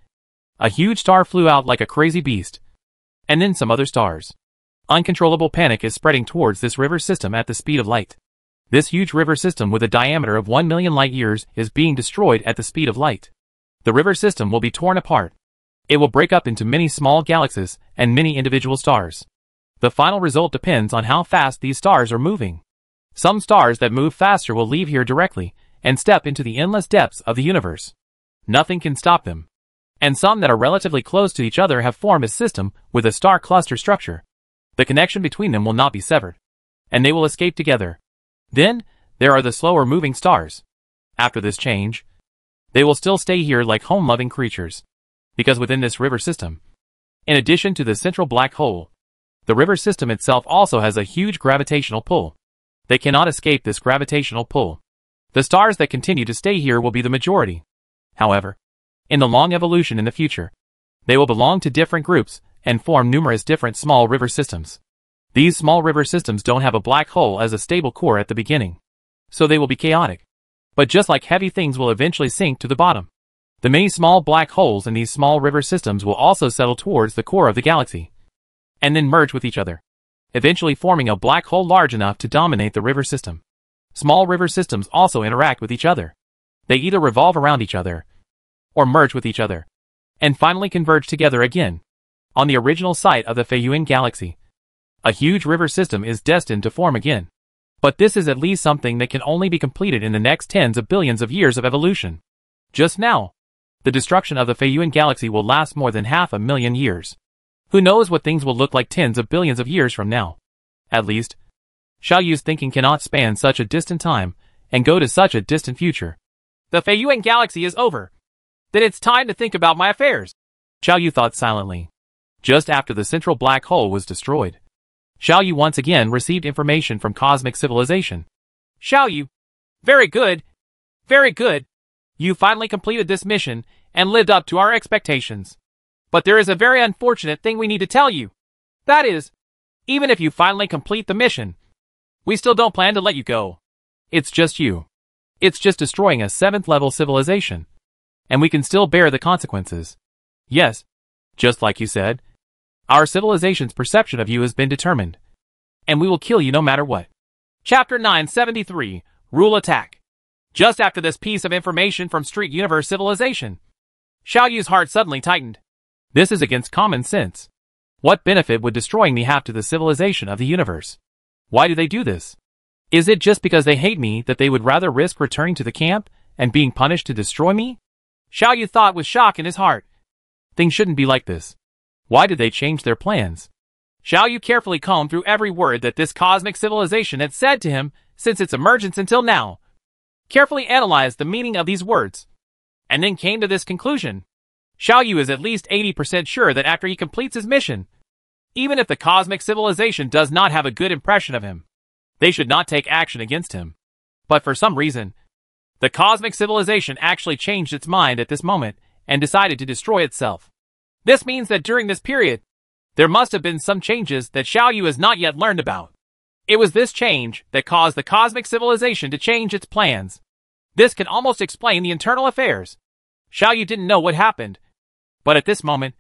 a huge star flew out like a crazy beast, and then some other stars. Uncontrollable panic is spreading towards this river system at the speed of light. This huge river system with a diameter of 1 million light-years is being destroyed at the speed of light. The river system will be torn apart. It will break up into many small galaxies and many individual stars. The final result depends on how fast these stars are moving. Some stars that move faster will leave here directly and step into the endless depths of the universe. Nothing can stop them. And some that are relatively close to each other have formed a system with a star cluster structure. The connection between them will not be severed, and they will escape together. Then, there are the slower moving stars. After this change, they will still stay here like home-loving creatures. Because within this river system, in addition to the central black hole, the river system itself also has a huge gravitational pull. They cannot escape this gravitational pull. The stars that continue to stay here will be the majority. However, in the long evolution in the future, they will belong to different groups and form numerous different small river systems. These small river systems don't have a black hole as a stable core at the beginning, so they will be chaotic. But just like heavy things will eventually sink to the bottom, the many small black holes in these small river systems will also settle towards the core of the galaxy, and then merge with each other, eventually forming a black hole large enough to dominate the river system. Small river systems also interact with each other. They either revolve around each other, or merge with each other, and finally converge together again. On the original site of the Fei galaxy, a huge river system is destined to form again. But this is at least something that can only be completed in the next tens of billions of years of evolution. Just now, the destruction of the Fei galaxy will last more than 500,000 years. Who knows what things will look like tens of billions of years from now? At least, Xiaoyu's thinking cannot span such a distant time and go to such a distant future. The Fei galaxy is over. Then it's time to think about my affairs. Xiaoyu thought silently. Just after the central black hole was destroyed, Xiaoyu once again received information from cosmic civilization. Xiaoyu. Very good. Very good. You finally completed this mission and lived up to our expectations. But there is a very unfortunate thing we need to tell you. That is, even if you finally complete the mission, we still don't plan to let you go. It's just you. It's just destroying a 7th level civilization. And we can still bear the consequences. Yes, just like you said, our civilization's perception of you has been determined. And we will kill you no matter what. Chapter 973, Rule Attack. Just after this piece of information from Street Universe Civilization, Xiaoyu's heart suddenly tightened. This is against common sense. What benefit would destroying me have to the civilization of the universe? Why do they do this? Is it just because they hate me that they would rather risk returning to the camp and being punished to destroy me? Xiaoyu thought with shock in his heart. Things shouldn't be like this. Why did they change their plans? Xiaoyu carefully combed through every word that this cosmic civilization had said to him since its emergence until now. Carefully analyzed the meaning of these words, and then came to this conclusion. Xiaoyu is at least 80% sure that after he completes his mission, even if the cosmic civilization does not have a good impression of him, they should not take action against him. But for some reason, the cosmic civilization actually changed its mind at this moment and decided to destroy itself. This means that during this period, there must have been some changes that Xiaoyu has not yet learned about. It was this change that caused the cosmic civilization to change its plans. This can almost explain the internal affairs. Xiaoyu didn't know what happened, but at this moment,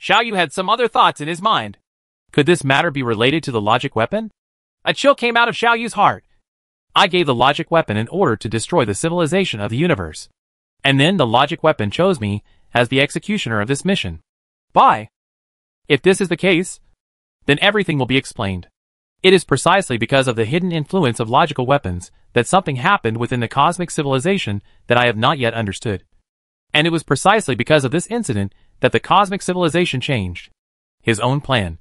Xiaoyu had some other thoughts in his mind. Could this matter be related to the logic weapon? A chill came out of Xiaoyu's heart. I gave the logic weapon in order to destroy the civilization of the universe. And then the logic weapon chose me as the executioner of this mission. Why? If this is the case, then everything will be explained. It is precisely because of the hidden influence of logical weapons that something happened within the cosmic civilization that I have not yet understood. And it was precisely because of this incident that the cosmic civilization changed his own plan.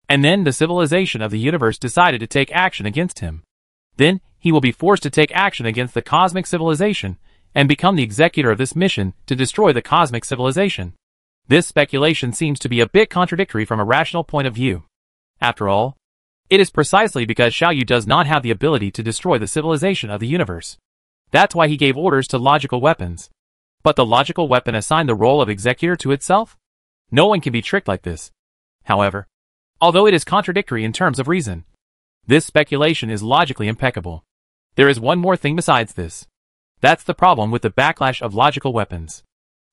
And then the civilization of the universe decided to take action against him. Then he will be forced to take action against the cosmic civilization and become the executor of this mission to destroy the cosmic civilization. This speculation seems to be a bit contradictory from a rational point of view. After all, it is precisely because Xiaoyu does not have the ability to destroy the civilization of the universe. That's why he gave orders to logical weapons. But the logical weapon assigned the role of executor to itself? No one can be tricked like this. However, although it is contradictory in terms of reason, this speculation is logically impeccable. There is one more thing besides this. That's the problem with the backlash of logical weapons.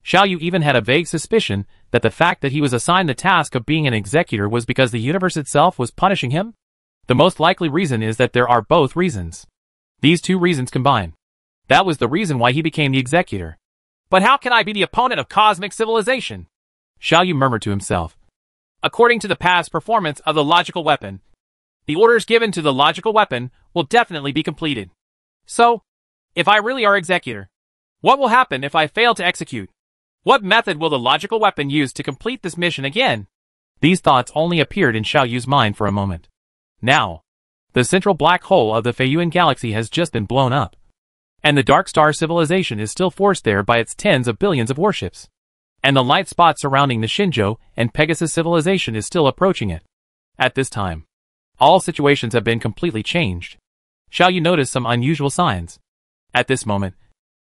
Xiaoyu even had a vague suspicion that the fact that he was assigned the task of being an executor was because the universe itself was punishing him. The most likely reason is that there are both reasons. These two reasons combine. That was the reason why he became the executor. But how can I be the opponent of cosmic civilization? Xiaoyu murmured to himself. According to the past performance of the logical weapon, the orders given to the logical weapon will definitely be completed. So, if I really are executor, what will happen if I fail to execute? What method will the logical weapon use to complete this mission again? These thoughts only appeared in Xiaoyu's mind for a moment. Now, the central black hole of the Feiyuan galaxy has just been blown up. And the Dark Star civilization is still forced there by its tens of billions of warships. And the light spot surrounding the Shinjo and Pegasus civilization is still approaching it. At this time, all situations have been completely changed. Xiaoyu noticed some unusual signs. At this moment,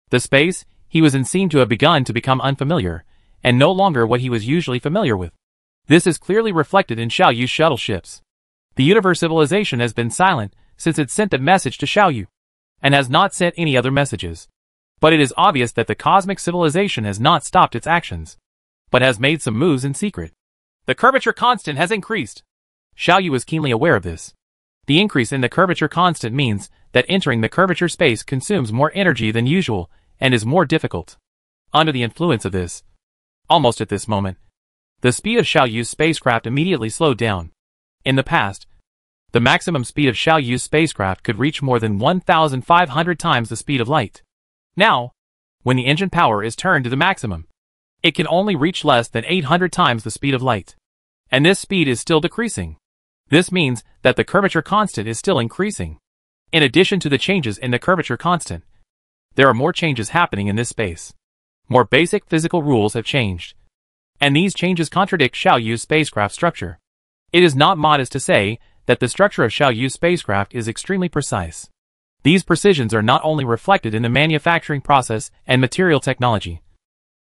the space he was in seemed to have begun to become unfamiliar, and no longer what he was usually familiar with. This is clearly reflected in Xiaoyu's shuttle ships. The universe civilization has been silent since it sent the message to Xiaoyu, and has not sent any other messages. But it is obvious that the cosmic civilization has not stopped its actions, but has made some moves in secret. The curvature constant has increased. Xiaoyu was keenly aware of this. The increase in the curvature constant means that entering the curvature space consumes more energy than usual and is more difficult. Under the influence of this, almost at this moment, the speed of Xiaoyu's spacecraft immediately slowed down. In the past, the maximum speed of Xiaoyu's spacecraft could reach more than 1,500 times the speed of light. Now, when the engine power is turned to the maximum, it can only reach less than 800 times the speed of light. And this speed is still decreasing. This means that the curvature constant is still increasing. In addition to the changes in the curvature constant, there are more changes happening in this space. More basic physical rules have changed. And these changes contradict Xiaoyu's spacecraft structure. It is not modest to say that the structure of Xiaoyu's spacecraft is extremely precise. These precisions are not only reflected in the manufacturing process and material technology,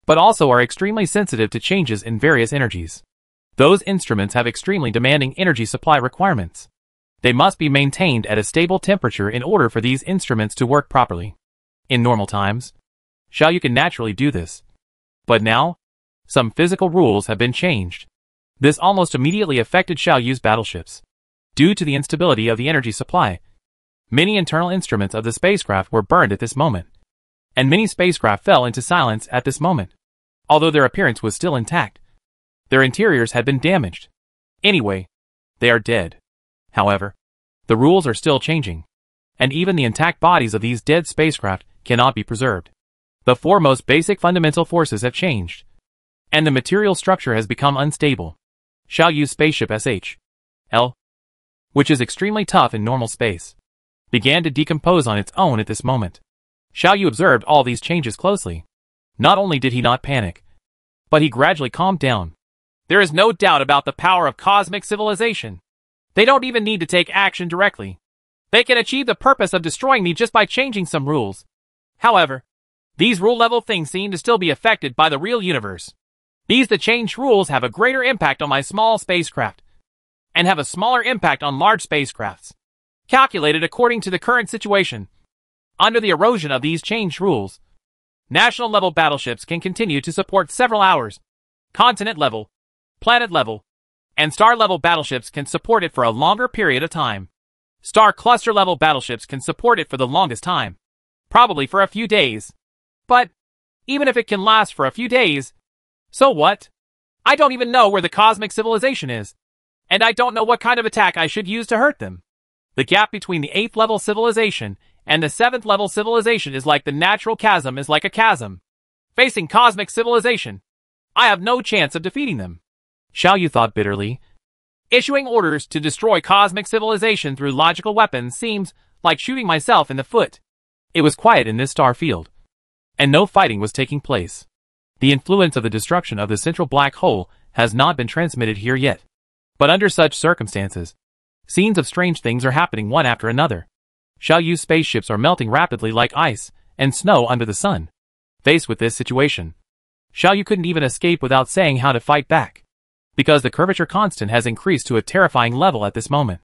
but also are extremely sensitive to changes in various energies. Those instruments have extremely demanding energy supply requirements. They must be maintained at a stable temperature in order for these instruments to work properly. In normal times, Xiaoyu can naturally do this. But now, some physical rules have been changed. This almost immediately affected Xiaoyu's battleships. Due to the instability of the energy supply, many internal instruments of the spacecraft were burned at this moment, and many spacecraft fell into silence at this moment. Although their appearance was still intact, their interiors had been damaged. Anyway, they are dead. However, the rules are still changing, and even the intact bodies of these dead spacecraft cannot be preserved. The four most basic fundamental forces have changed, and the material structure has become unstable. Xiaoyu's spaceship SH-L, which is extremely tough in normal space, began to decompose on its own at this moment. Xiaoyu observed all these changes closely. Not only did he not panic, but he gradually calmed down. There is no doubt about the power of cosmic civilization. They don't even need to take action directly. They can achieve the purpose of destroying me just by changing some rules. However, these rule-level things seem to still be affected by the real universe. The changed rules have a greater impact on my small spacecraft, and have a smaller impact on large spacecrafts. Calculated according to the current situation, under the erosion of these changed rules, national-level battleships can continue to support several hours. Continent-level, planet-level, and star-level battleships can support it for a longer period of time. Star cluster-level battleships can support it for the longest time, probably for a few days. But, even if it can last for a few days, so what? I don't even know where the cosmic civilization is, and I don't know what kind of attack I should use to hurt them. The gap between the 8th level civilization and the 7th level civilization is like the natural chasm is like a chasm. Facing cosmic civilization, I have no chance of defeating them. Xiao Yu thought bitterly. Issuing orders to destroy cosmic civilization through logical weapons seems like shooting myself in the foot. It was quiet in this star field, and no fighting was taking place. The influence of the destruction of the central black hole has not been transmitted here yet. But under such circumstances, scenes of strange things are happening one after another. Xiao Yu's spaceships are melting rapidly like ice and snow under the sun. Faced with this situation, Xiao Yu couldn't even escape without saying how to fight back, because the curvature constant has increased to a terrifying level at this moment.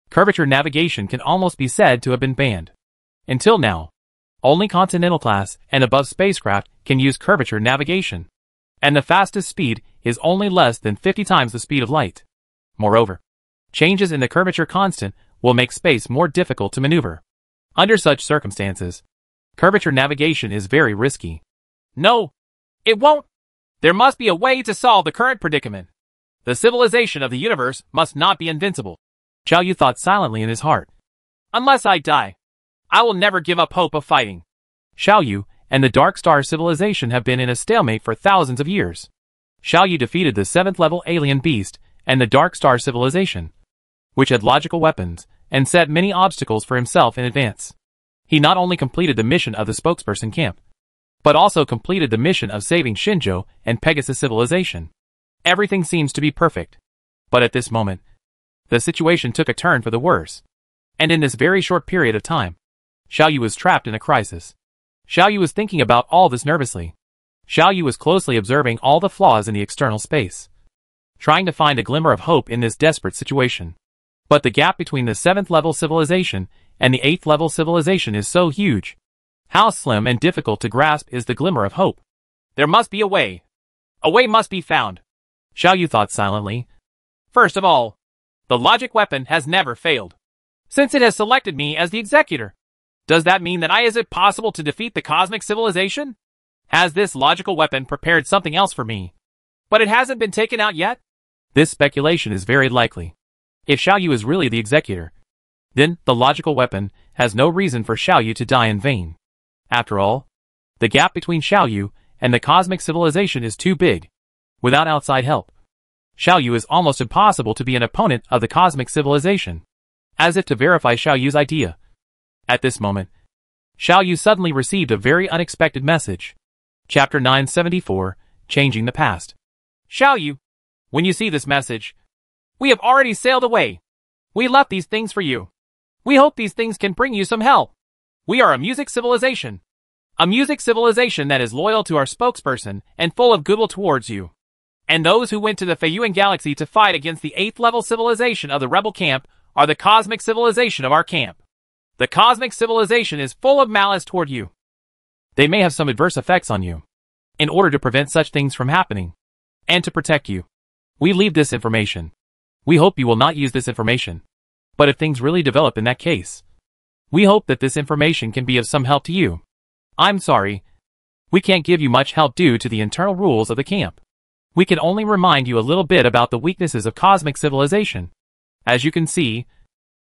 Curvature navigation can almost be said to have been banned. Until now, only Continental class and above spacecraft can use curvature navigation, and the fastest speed is only less than 50 times the speed of light. Moreover, changes in the curvature constant will make space more difficult to maneuver. Under such circumstances, curvature navigation is very risky. No, it won't. There must be a way to solve the current predicament. The civilization of the universe must not be invincible. Xiao Yu thought silently in his heart. Unless I die, I will never give up hope of fighting. Xiao Yu and the Dark Star civilization have been in a stalemate for thousands of years. Xiao Yu defeated the 7th level alien beast and the Dark Star civilization, which had logical weapons, and set many obstacles for himself in advance. He not only completed the mission of the spokesperson camp, but also completed the mission of saving Shinjo and Pegasus civilization. Everything seems to be perfect. But at this moment, the situation took a turn for the worse. And in this very short period of time, Xiao Yu was trapped in a crisis. Xiao Yu was thinking about all this nervously. Xiao Yu was closely observing all the flaws in the external space, trying to find a glimmer of hope in this desperate situation. But the gap between the 7th level civilization and the 8th level civilization is so huge. How slim and difficult to grasp is the glimmer of hope. There must be a way. A way must be found. Xiao Yu thought silently. First of all, the logic weapon has never failed. Since it has selected me as the executor, does that mean that is it possible to defeat the cosmic civilization? Has this logical weapon prepared something else for me, but it hasn't been taken out yet? This speculation is very likely. If Xiao Yu is really the executor, then the logical weapon has no reason for Xiao Yu to die in vain. After all, the gap between Xiao Yu and the cosmic civilization is too big. Without outside help, Xiao Yu is almost impossible to be an opponent of the cosmic civilization. As if to verify Xiao Yu's idea, at this moment, Xiao Yu suddenly received a very unexpected message. Chapter 974, Changing the Past. Xiao Yu, when you see this message, we have already sailed away. We left these things for you. We hope these things can bring you some help. We are a music civilization. A music civilization that is loyal to our spokesperson and full of goodwill towards you. And those who went to the Feiyuan galaxy to fight against the 8th level civilization of the rebel camp are the cosmic civilization of our camp. The cosmic civilization is full of malice toward you. They may have some adverse effects on you. In order to prevent such things from happening, and to protect you, we leave this information. We hope you will not use this information. But if things really develop in that case, we hope that this information can be of some help to you. I'm sorry. We can't give you much help due to the internal rules of the camp. We can only remind you a little bit about the weaknesses of cosmic civilization. As you can see,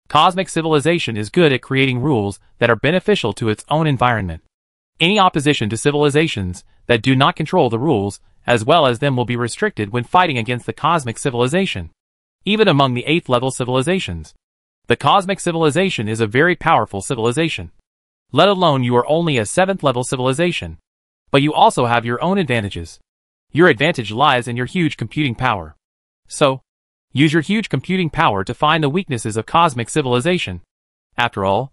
cosmic civilization is good at creating rules that are beneficial to its own environment. Any opposition to civilizations that do not control the rules, as well as them, will be restricted when fighting against the cosmic civilization. Even among the 8th level civilizations, the cosmic civilization is a very powerful civilization. Let alone you are only a 7th level civilization. But you also have your own advantages. Your advantage lies in your huge computing power. So, use your huge computing power to find the weaknesses of cosmic civilization. After all,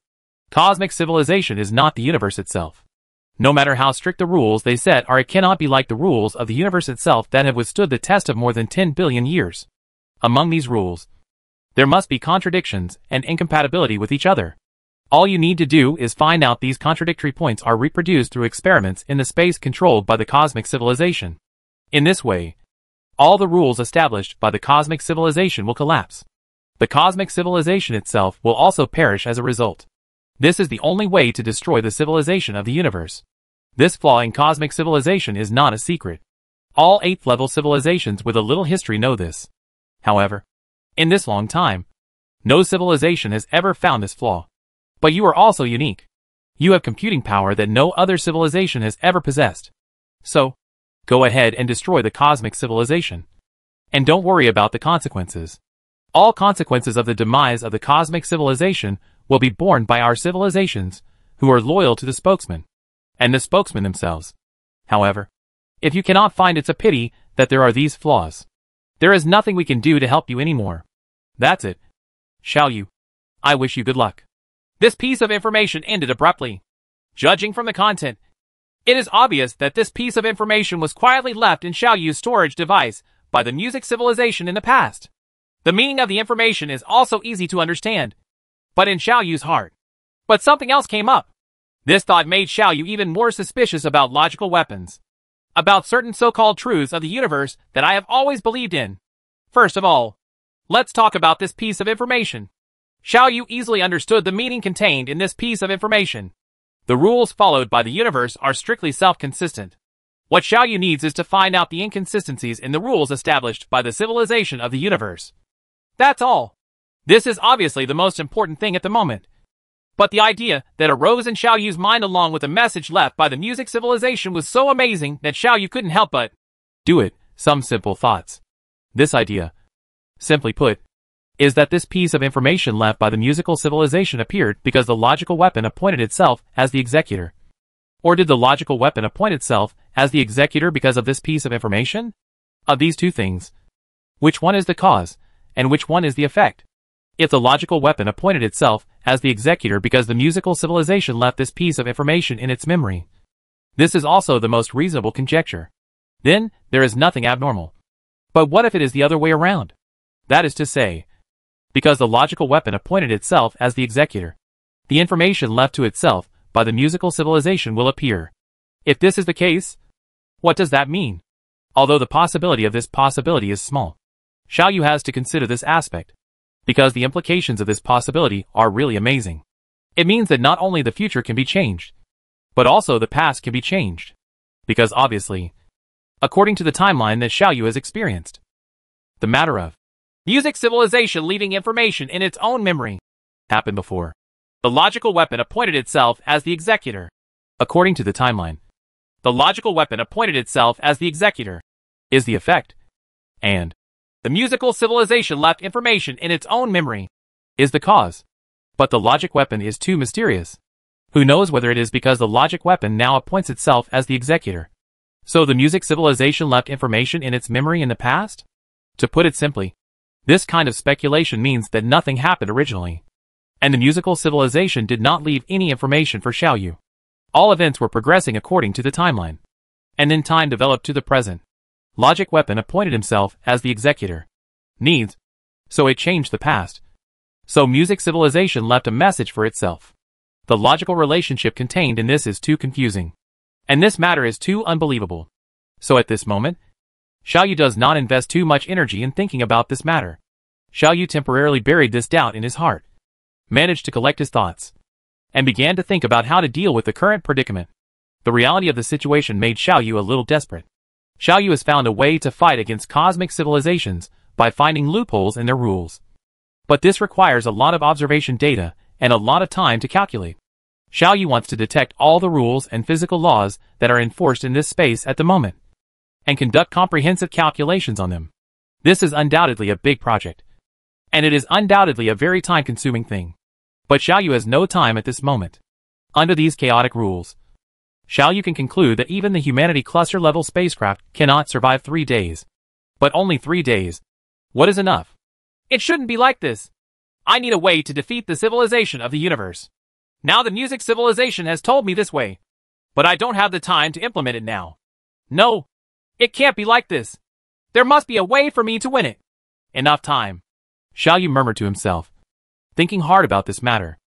cosmic civilization is not the universe itself. No matter how strict the rules they set are, it cannot be like the rules of the universe itself that have withstood the test of more than 10 billion years. Among these rules, there must be contradictions and incompatibility with each other. All you need to do is find out these contradictory points are reproduced through experiments in the space controlled by the cosmic civilization. In this way, all the rules established by the cosmic civilization will collapse. The cosmic civilization itself will also perish as a result. This is the only way to destroy the civilization of the universe. This flaw in cosmic civilization is not a secret. All 8th level civilizations with a little history know this. However, in this long time, no civilization has ever found this flaw. But you are also unique. You have computing power that no other civilization has ever possessed. So, Go ahead and destroy the cosmic civilization. And don't worry about the consequences. All consequences of the demise of the cosmic civilization will be borne by our civilizations, who are loyal to the spokesman, and the spokesman themselves. However, if you cannot find, it's a pity that there are these flaws. There is nothing we can do to help you anymore. That's it. Shall you? I wish you good luck. This piece of information ended abruptly. Judging from the content, it is obvious that this piece of information was quietly left in Xiaoyu's storage device by the music civilization in the past. The meaning of the information is also easy to understand, but in Xiaoyu's heart. But something else came up. This thought made Xiaoyu even more suspicious about logical weapons, about certain so-called truths of the universe that I have always believed in. First of all, let's talk about this piece of information. Xiaoyu easily understood the meaning contained in this piece of information. The rules followed by the universe are strictly self-consistent. What Xiaoyu needs is to find out the inconsistencies in the rules established by the civilization of the universe. That's all. This is obviously the most important thing at the moment. But the idea that arose in Xiaoyu's mind along with the message left by the music civilization was so amazing that Xiaoyu couldn't help but do it. Some simple thoughts. This idea, simply put, is that this piece of information left by the musical civilization appeared because the logical weapon appointed itself as the executor. Or did the logical weapon appoint itself as the executor because of this piece of information? Of these two things, which one is the cause, and which one is the effect? If the logical weapon appointed itself as the executor because the musical civilization left this piece of information in its memory, this is also the most reasonable conjecture. Then, there is nothing abnormal. But what if it is the other way around? That is to say, because the logical weapon appointed itself as the executor, the information left to itself by the musical civilization will appear. If this is the case, what does that mean? Although the possibility of this possibility is small, Xiaoyu has to consider this aspect, because the implications of this possibility are really amazing. It means that not only the future can be changed, but also the past can be changed. Because obviously, according to the timeline that Xiaoyu has experienced, the matter of music civilization leaving information in its own memory happened before. The logical weapon appointed itself as the executor. According to the timeline, the logical weapon appointed itself as the executor is the effect, and the musical civilization left information in its own memory is the cause. But the logic weapon is too mysterious. Who knows whether it is because the logic weapon now appoints itself as the executor, so the music civilization left information in its memory in the past? To put it simply, this kind of speculation means that nothing happened originally, and the musical civilization did not leave any information for Xiaoyu. All events were progressing according to the timeline, and then time developed to the present. Logic weapon appointed himself as the executor. Needs. So it changed the past. So music civilization left a message for itself. The logical relationship contained in this is too confusing. And this matter is too unbelievable. So at this moment, Xiaoyu does not invest too much energy in thinking about this matter. Xiaoyu temporarily buried this doubt in his heart, managed to collect his thoughts, and began to think about how to deal with the current predicament. The reality of the situation made Xiaoyu a little desperate. Xiaoyu has found a way to fight against cosmic civilizations by finding loopholes in their rules. But this requires a lot of observation data and a lot of time to calculate. Xiaoyu wants to detect all the rules and physical laws that are enforced in this space at the moment, and conduct comprehensive calculations on them. This is undoubtedly a big project, and it is undoubtedly a very time-consuming thing. But Xiaoyu has no time at this moment. Under these chaotic rules, Xiaoyu can conclude that even the humanity cluster-level spacecraft cannot survive 3 days. But only 3 days. What is enough? It shouldn't be like this. I need a way to defeat the civilization of the universe. Now the music civilization has told me this way, but I don't have the time to implement it now. No, it can't be like this. There must be a way for me to win it. Enough time. Xiaoyu murmured to himself, thinking hard about this matter.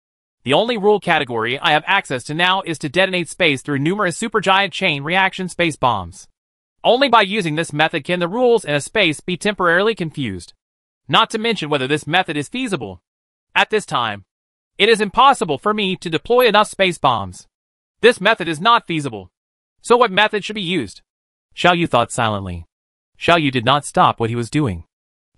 The only rule category I have access to now is to detonate space through numerous supergiant chain reaction space bombs. Only by using this method can the rules in a space be temporarily confused. Not to mention whether this method is feasible. At this time, it is impossible for me to deploy enough space bombs. This method is not feasible. So what method should be used? Xiaoyu thought silently. Xiaoyu did not stop what he was doing.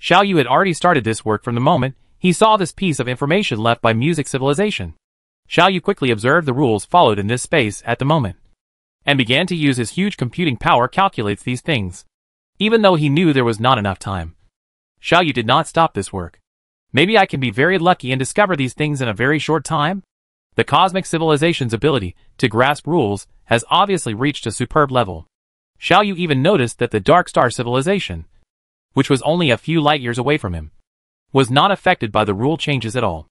Xiaoyu had already started this work from the moment he saw this piece of information left by music civilization. Xiaoyu quickly observed the rules followed in this space at the moment. and began to use his huge computing power calculates these things. Even though he knew there was not enough time. Xiaoyu did not stop this work. Maybe I can be very lucky and discover these things in a very short time? The cosmic civilization's ability to grasp rules has obviously reached a superb level. Xiaoyu even noticed that the Dark Star civilization, which was only a few light years away from him, was not affected by the rule changes at all.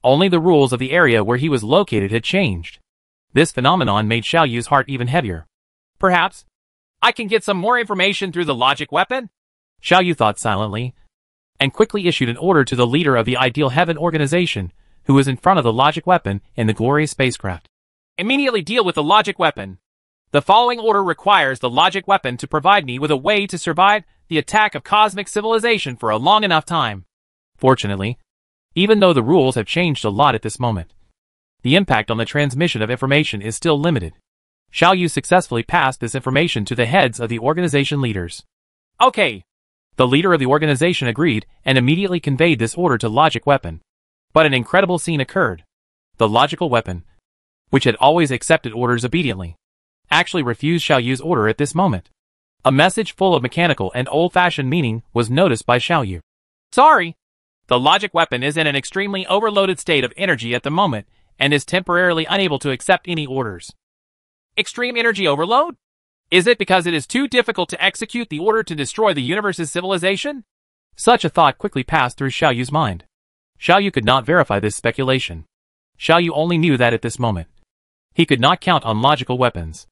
Only the rules of the area where he was located had changed. This phenomenon made Xiaoyu's heart even heavier. Perhaps I can get some more information through the logic weapon? Xiaoyu thought silently, and quickly issued an order to the leader of the Ideal Heaven organization, who was in front of the logic weapon in the glorious spacecraft. Immediately deal with the logic weapon. The following order requires the logic weapon to provide me with a way to survive the attack of cosmic civilization for a long enough time. Fortunately, even though the rules have changed a lot at this moment, the impact on the transmission of information is still limited. Xiaoyu successfully passed this information to the heads of the organization leaders. Okay. The leader of the organization agreed and immediately conveyed this order to Logic Weapon. But an incredible scene occurred. The logical weapon, which had always accepted orders obediently, actually refused Xiaoyu's order at this moment. A message full of mechanical and old-fashioned meaning was noticed by Xiaoyu. Sorry. The logic weapon is in an extremely overloaded state of energy at the moment and is temporarily unable to accept any orders. Extreme energy overload? Is it because it is too difficult to execute the order to destroy the universe's civilization? Such a thought quickly passed through Xiaoyu's mind. Xiaoyu could not verify this speculation. Xiaoyu only knew that at this moment, he could not count on logical weapons.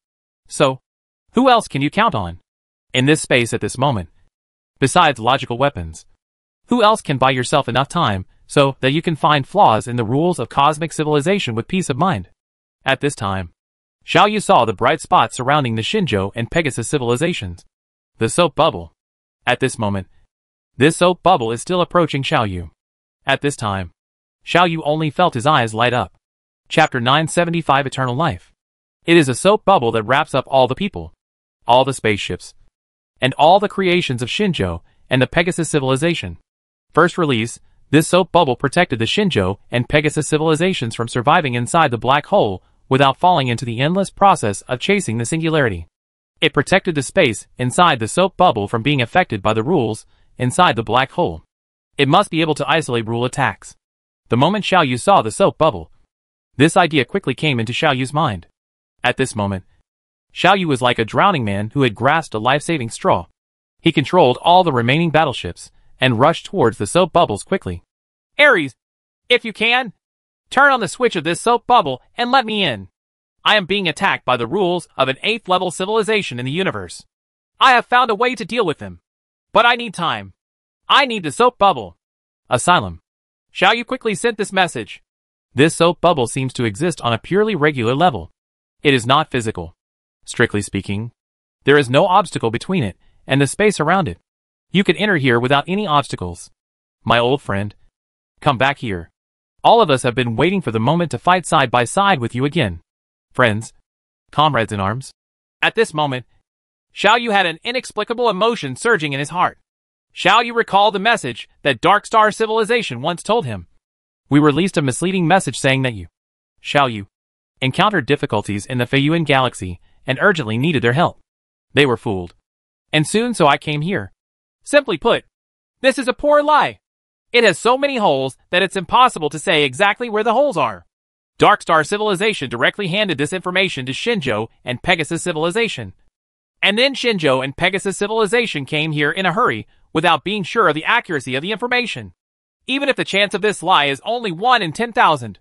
So, who else can you count on? In this space at this moment, besides logical weapons, who else can buy yourself enough time so that you can find flaws in the rules of cosmic civilization with peace of mind? At this time, Xiaoyu saw the bright spots surrounding the Shinjo and Pegasus civilizations. The soap bubble. At this moment, this soap bubble is still approaching Xiaoyu. At this time, Xiaoyu only felt his eyes light up. Chapter 975 Eternal Life. It is a soap bubble that wraps up all the people, all the spaceships, and all the creations of Shinjo and the Pegasus civilization. First release, this soap bubble protected the Shinjo and Pegasus civilizations from surviving inside the black hole without falling into the endless process of chasing the singularity. It protected the space inside the soap bubble from being affected by the rules inside the black hole. It must be able to isolate rule attacks. The moment Xiaoyu saw the soap bubble, this idea quickly came into Xiaoyu's mind. At this moment, Xiaoyu was like a drowning man who had grasped a life-saving straw. He controlled all the remaining battleships and rushed towards the soap bubbles quickly. Ares, if you can, turn on the switch of this soap bubble and let me in. I am being attacked by the rules of an 8th level civilization in the universe. I have found a way to deal with them. But I need time. I need the soap bubble. Asylum. Xiaoyu quickly sent this message. This soap bubble seems to exist on a purely regular level. It is not physical. Strictly speaking, there is no obstacle between it and the space around it. You can enter here without any obstacles. My old friend, come back here. All of us have been waiting for the moment to fight side by side with you again. Friends, comrades in arms. At this moment, Xiaoyu had an inexplicable emotion surging in his heart. Xiaoyu recalled the message that Dark Star Civilization once told him. We released a misleading message saying that you, Xiaoyu, encountered difficulties in the Feiyuan galaxy and urgently needed their help. They were fooled. And soon so I came here. Simply put, this is a poor lie. It has so many holes that it's impossible to say exactly where the holes are. Dark Star Civilization directly handed this information to Shinjo and Pegasus Civilization. And then Shinjo and Pegasus Civilization came here in a hurry without being sure of the accuracy of the information. Even if the chance of this lie is only 1 in 10,000.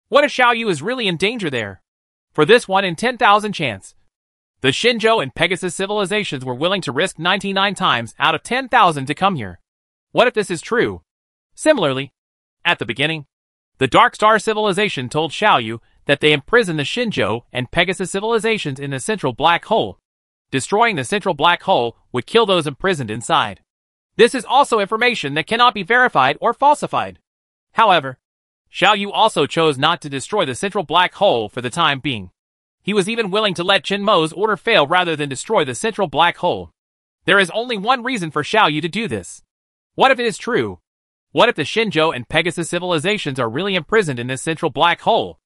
What if Xiaoyu is really in danger there? For this 1 in 10,000 chance, the Shinjo and Pegasus civilizations were willing to risk 99 times out of 10,000 to come here. What if this is true? Similarly, at the beginning, the Dark Star Civilization told Xiaoyu that they imprisoned the Shinjo and Pegasus civilizations in the central black hole. Destroying the central black hole would kill those imprisoned inside. This is also information that cannot be verified or falsified. However, Xiaoyu also chose not to destroy the central black hole for the time being. He was even willing to let Chen Mo's order fail rather than destroy the central black hole. There is only one reason for Xiaoyu to do this. What if it is true? What if the Shinjo and Pegasus civilizations are really imprisoned in this central black hole?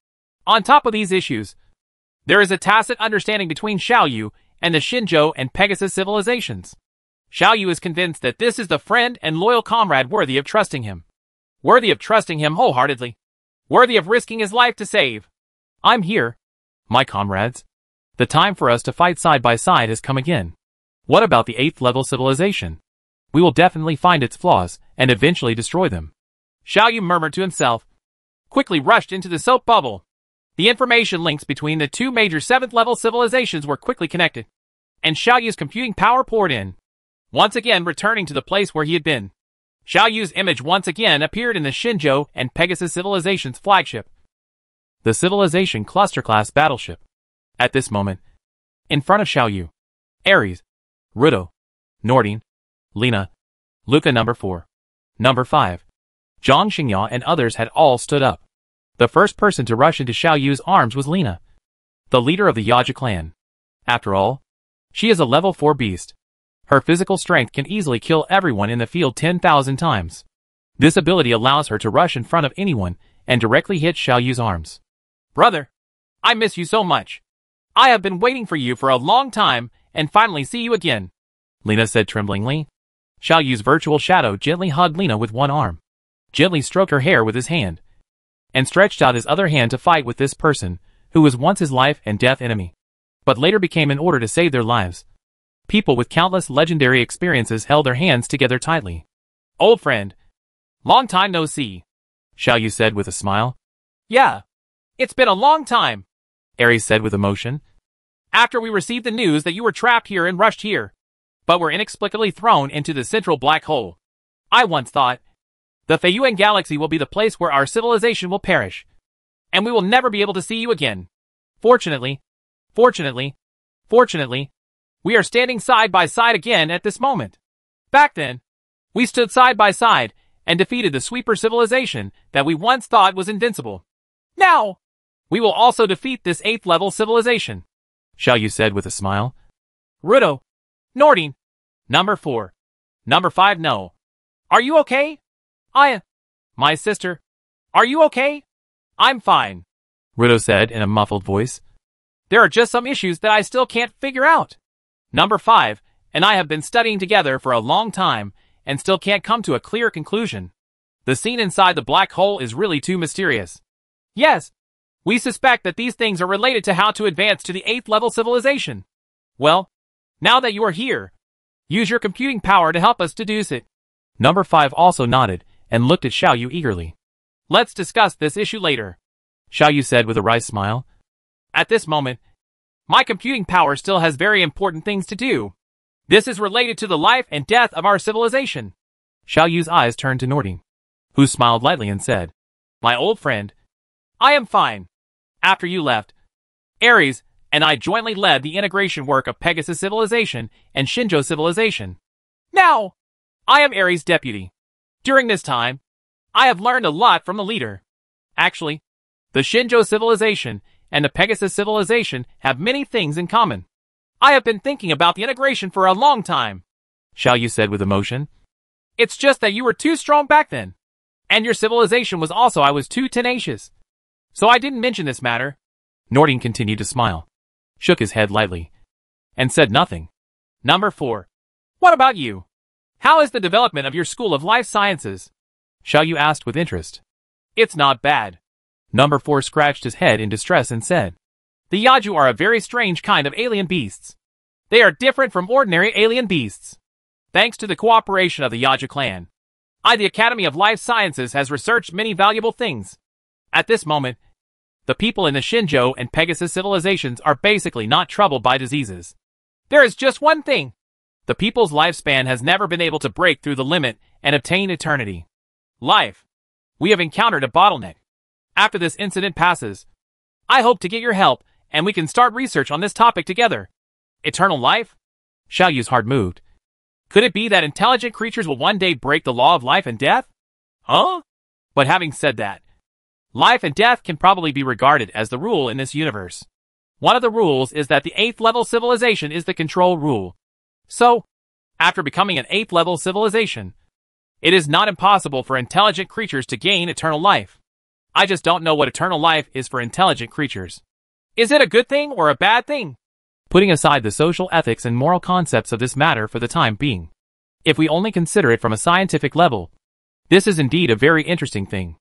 On top of these issues, There is a tacit understanding between Xiaoyu and the Xinzhou and Pegasus civilizations. Xiaoyu is convinced that this is the friend and loyal comrade worthy of trusting him. Worthy of trusting him wholeheartedly. Worthy of risking his life to save. I'm here, my comrades. The time for us to fight side by side has come again. What about the 8th level civilization? We will definitely find its flaws and eventually destroy them. Xiaoyu murmured to himself, quickly rushed into the soap bubble. The information links between the two major 7th level civilizations were quickly connected, and Xiaoyu's computing power poured in, once again returning to the place where he had been. Xiaoyu's image once again appeared in the Xinzhou and Pegasus civilization's flagship, the Civilization Cluster-class Battleship. At this moment, in front of Xiaoyu, Ares, Rudo, Nordine, Lena, Luca number 4, number 5, Zhang Xingya and others had all stood up. The first person to rush into Xiaoyu's arms was Lena, the leader of the Yaja clan. After all, she is a level 4 beast. Her physical strength can easily kill everyone in the field 10,000 times. This ability allows her to rush in front of anyone and directly hit Xiaoyu's arms. Brother, I miss you so much. I have been waiting for you for a long time and finally see you again, Lena said tremblingly. Xiaoyu's virtual shadow gently hugged Lena with one arm, gently stroked her hair with his hand, and stretched out his other hand to fight with this person, who was once his life and death enemy, but later became in order to save their lives. People with countless legendary experiences held their hands together tightly. Old friend. Long time no see, Xiaoyu said with a smile. Yeah. It's been a long time, Ares said with emotion. After we received the news that you were trapped here and rushed here, but were inexplicably thrown into the central black hole, I once thought, the Feiyuan Galaxy will be the place where our civilization will perish, and we will never be able to see you again. Fortunately, we are standing side by side again at this moment. Back then, we stood side by side and defeated the sweeper civilization that we once thought was invincible. Now, we will also defeat this 8th level civilization, Xiaoyu said with a smile. Rudo, Nordine, number 4, number 5 no. Are you okay? My sister, are you okay? I'm fine, Rudo said in a muffled voice. There are just some issues that I still can't figure out. Number 5 and I have been studying together for a long time and still can't come to a clear conclusion. The scene inside the black hole is really too mysterious. Yes, we suspect that these things are related to how to advance to the 8th level civilization. Well, now that you are here, use your computing power to help us deduce it. Number 5 also nodded and looked at Xiaoyu eagerly. Let's discuss this issue later, Xiaoyu said with a wry smile. At this moment, my computing power still has very important things to do. This is related to the life and death of our civilization. Xiaoyu's eyes turned to Nordine, who smiled lightly and said, My old friend, I am fine. After you left, Ares and I jointly led the integration work of Pegasus civilization and Xinzhou civilization. Now, I am Ares' deputy. During this time, I have learned a lot from the leader. Actually, the Xinzhou civilization and the Pegasus civilization have many things in common. I have been thinking about the integration for a long time, Xiaoyu said with emotion. It's just that you were too strong back then. And your civilization was also I was too tenacious. So I didn't mention this matter. Nordine continued to smile, shook his head lightly, and said nothing. Number 4. What about you? How is the development of your School of Life Sciences? Xiaoyu asked with interest. It's not bad. Number 4 scratched his head in distress and said, The Yaju are a very strange kind of alien beasts. They are different from ordinary alien beasts. Thanks to the cooperation of the Yaja clan, the Academy of Life Sciences has researched many valuable things. At this moment, the people in the Xinzhou and Pegasus civilizations are basically not troubled by diseases. There is just one thing. The people's lifespan has never been able to break through the limit and obtain eternity. Life. We have encountered a bottleneck. After this incident passes, I hope to get your help and we can start research on this topic together. Eternal life? Xiaoyu's heart moved. Could it be that intelligent creatures will one day break the law of life and death? Huh? But having said that, life and death can probably be regarded as the rule in this universe. One of the rules is that the 8th level civilization is the control rule. So, after becoming an 8th level civilization, it is not impossible for intelligent creatures to gain eternal life. I just don't know what eternal life is for intelligent creatures. Is it a good thing or a bad thing? Putting aside the social ethics and moral concepts of this matter for the time being, if we only consider it from a scientific level, this is indeed a very interesting thing.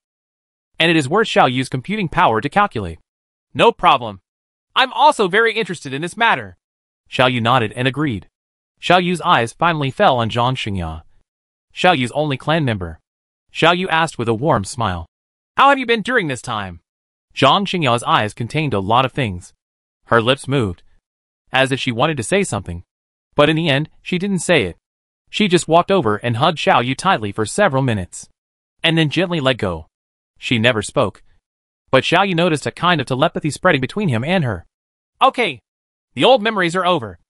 And it is worth Xiao Yu's computing power to calculate. No problem. I'm also very interested in this matter. Xiao Yu nodded and agreed. Xiao Yu's eyes finally fell on Zhang Xingya, Xiao Yu's only clan member. Xiao Yu asked with a warm smile. How have you been during this time? Zhang Xingya's eyes contained a lot of things. Her lips moved, as if she wanted to say something. But in the end, she didn't say it. She just walked over and hugged Xiao Yu tightly for several minutes, and then gently let go. She never spoke. But Xiao Yu noticed a kind of telepathy spreading between him and her. Okay. The old memories are over.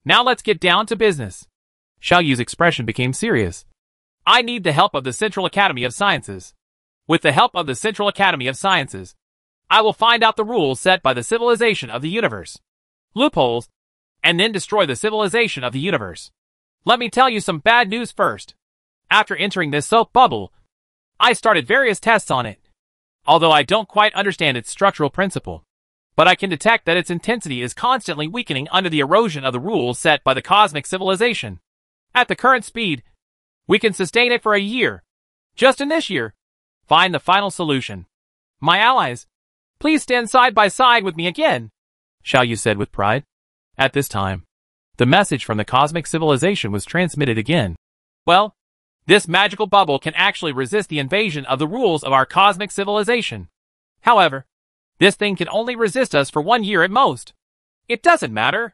Now let's get down to business. Xiao Yu's expression became serious. I need the help of the Central Academy of Sciences. With the help of the Central Academy of Sciences, I will find out the rules set by the civilization of the universe. Loopholes, and then destroy the civilization of the universe. Let me tell you some bad news first. After entering this soap bubble, I started various tests on it. Although I don't quite understand its structural principle, but I can detect that its intensity is constantly weakening under the erosion of the rules set by the cosmic civilization. At the current speed, we can sustain it for a year. Just in this year, find the final solution. My allies, please stand side by side with me again, Xiao Yu said with pride. At this time, the message from the cosmic civilization was transmitted again. Well, this magical bubble can actually resist the invasion of the rules of our cosmic civilization. However, this thing can only resist us for 1 year at most. It doesn't matter.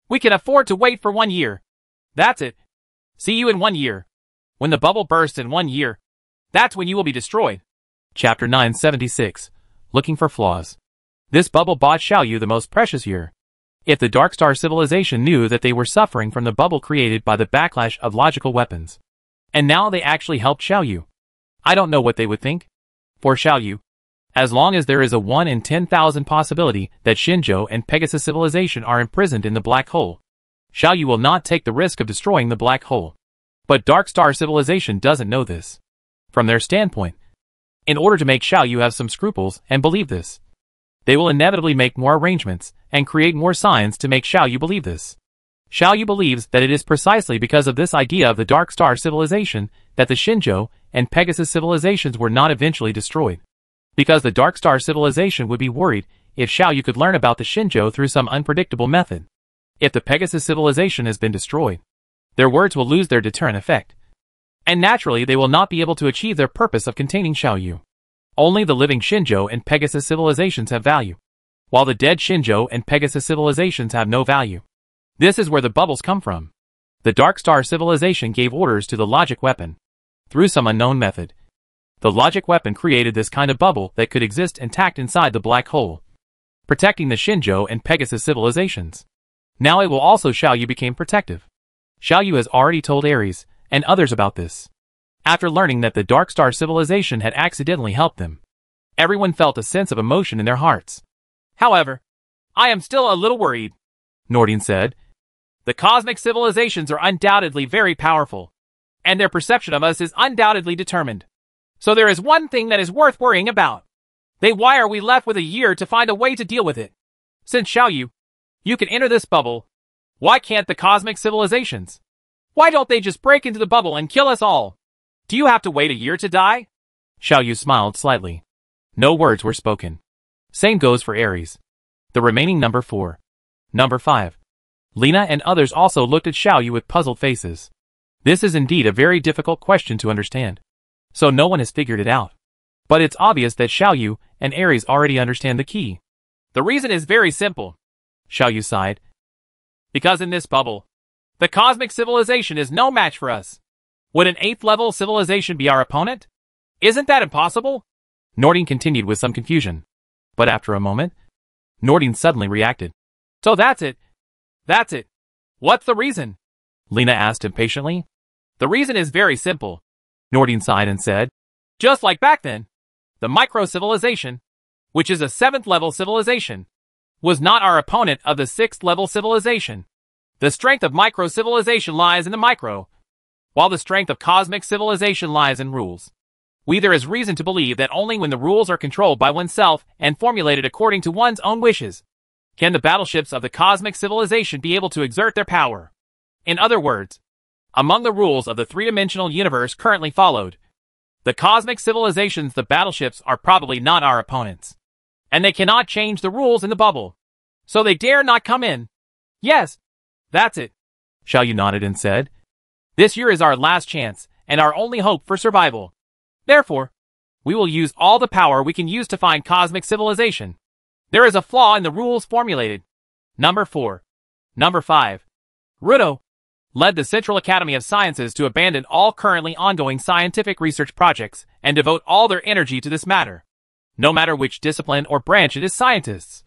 We can afford to wait for 1 year. That's it. See you in 1 year. When the bubble bursts in 1 year, that's when you will be destroyed. Chapter 976. Looking for flaws. This bubble bought Xiao Yu the most precious year. If the Dark Star civilization knew that they were suffering from the bubble created by the backlash of logical weapons, and now they actually helped Xiao Yu, I don't know what they would think. For Xiao Yu, as long as there is a 1 in 10,000 possibility that Xinzhou and Pegasus civilization are imprisoned in the black hole, Xiao Yu will not take the risk of destroying the black hole. But Dark Star civilization doesn't know this. From their standpoint, in order to make Xiao Yu have some scruples and believe this, they will inevitably make more arrangements and create more signs to make Xiao Yu believe this. Xiao Yu believes that it is precisely because of this idea of the Dark Star civilization that the Xinzhou and Pegasus civilizations were not eventually destroyed. Because the Dark Star civilization would be worried if Xiao Yu could learn about the Xinzhou through some unpredictable method. If the Pegasus civilization has been destroyed, their words will lose their deterrent effect. And naturally they will not be able to achieve their purpose of containing Xiao Yu. Only the living Xinzhou and Pegasus civilizations have value, while the dead Xinzhou and Pegasus civilizations have no value. This is where the bubbles come from. The Dark Star civilization gave orders to the logic weapon. Through some unknown method, the logic weapon created this kind of bubble that could exist intact inside the black hole, protecting the Xinzhou and Pegasus civilizations. Now it will also Xiao Yu became protective. Xiao Yu has already told Ares and others about this. After learning that the Dark Star civilization had accidentally helped them, everyone felt a sense of emotion in their hearts. However, I am still a little worried, Nordine said. The cosmic civilizations are undoubtedly very powerful, and their perception of us is undoubtedly determined. So there is one thing that is worth worrying about. Why are we left with a year to find a way to deal with it? Since Xiao Yu, you can enter this bubble, why can't the cosmic civilizations? Why don't they just break into the bubble and kill us all? Do you have to wait a year to die? Xiao Yu smiled slightly. No words were spoken. Same goes for Ares. The remaining number 4. Number 5. Lena and others also looked at Xiao Yu with puzzled faces. This is indeed a very difficult question to understand. So no one has figured it out. But it's obvious that Xiao Yu and Ares already understand the key. The reason is very simple, Xiao Yu sighed. Because in this bubble, the cosmic civilization is no match for us. Would an 8th level civilization be our opponent? Isn't that impossible? Nordine continued with some confusion. But after a moment, Nordine suddenly reacted. So that's it. That's it. What's the reason? Lena asked impatiently. The reason is very simple, Nordine sighed and said. Just like back then, the micro-civilization, which is a 7th level civilization, was not our opponent of the 6th level civilization. The strength of micro-civilization lies in the micro, while the strength of cosmic civilization lies in rules. There is reason to believe that only when the rules are controlled by oneself and formulated according to one's own wishes, Can the battleships of the cosmic civilization be able to exert their power? In other words, among the rules of the three-dimensional universe currently followed, the cosmic civilizations, the battleships, are probably not our opponents. And they cannot change the rules in the bubble. So they dare not come in. Yes, that's it. Xiaoyu nodded and said, This year is our last chance, and our only hope for survival. Therefore, we will use all the power we can use to find cosmic civilization. There is a flaw in the rules formulated. Number 4. Number 5. Rudo led the Central Academy of Sciences to abandon all currently ongoing scientific research projects and devote all their energy to this matter. No matter which discipline or branch it is, scientists.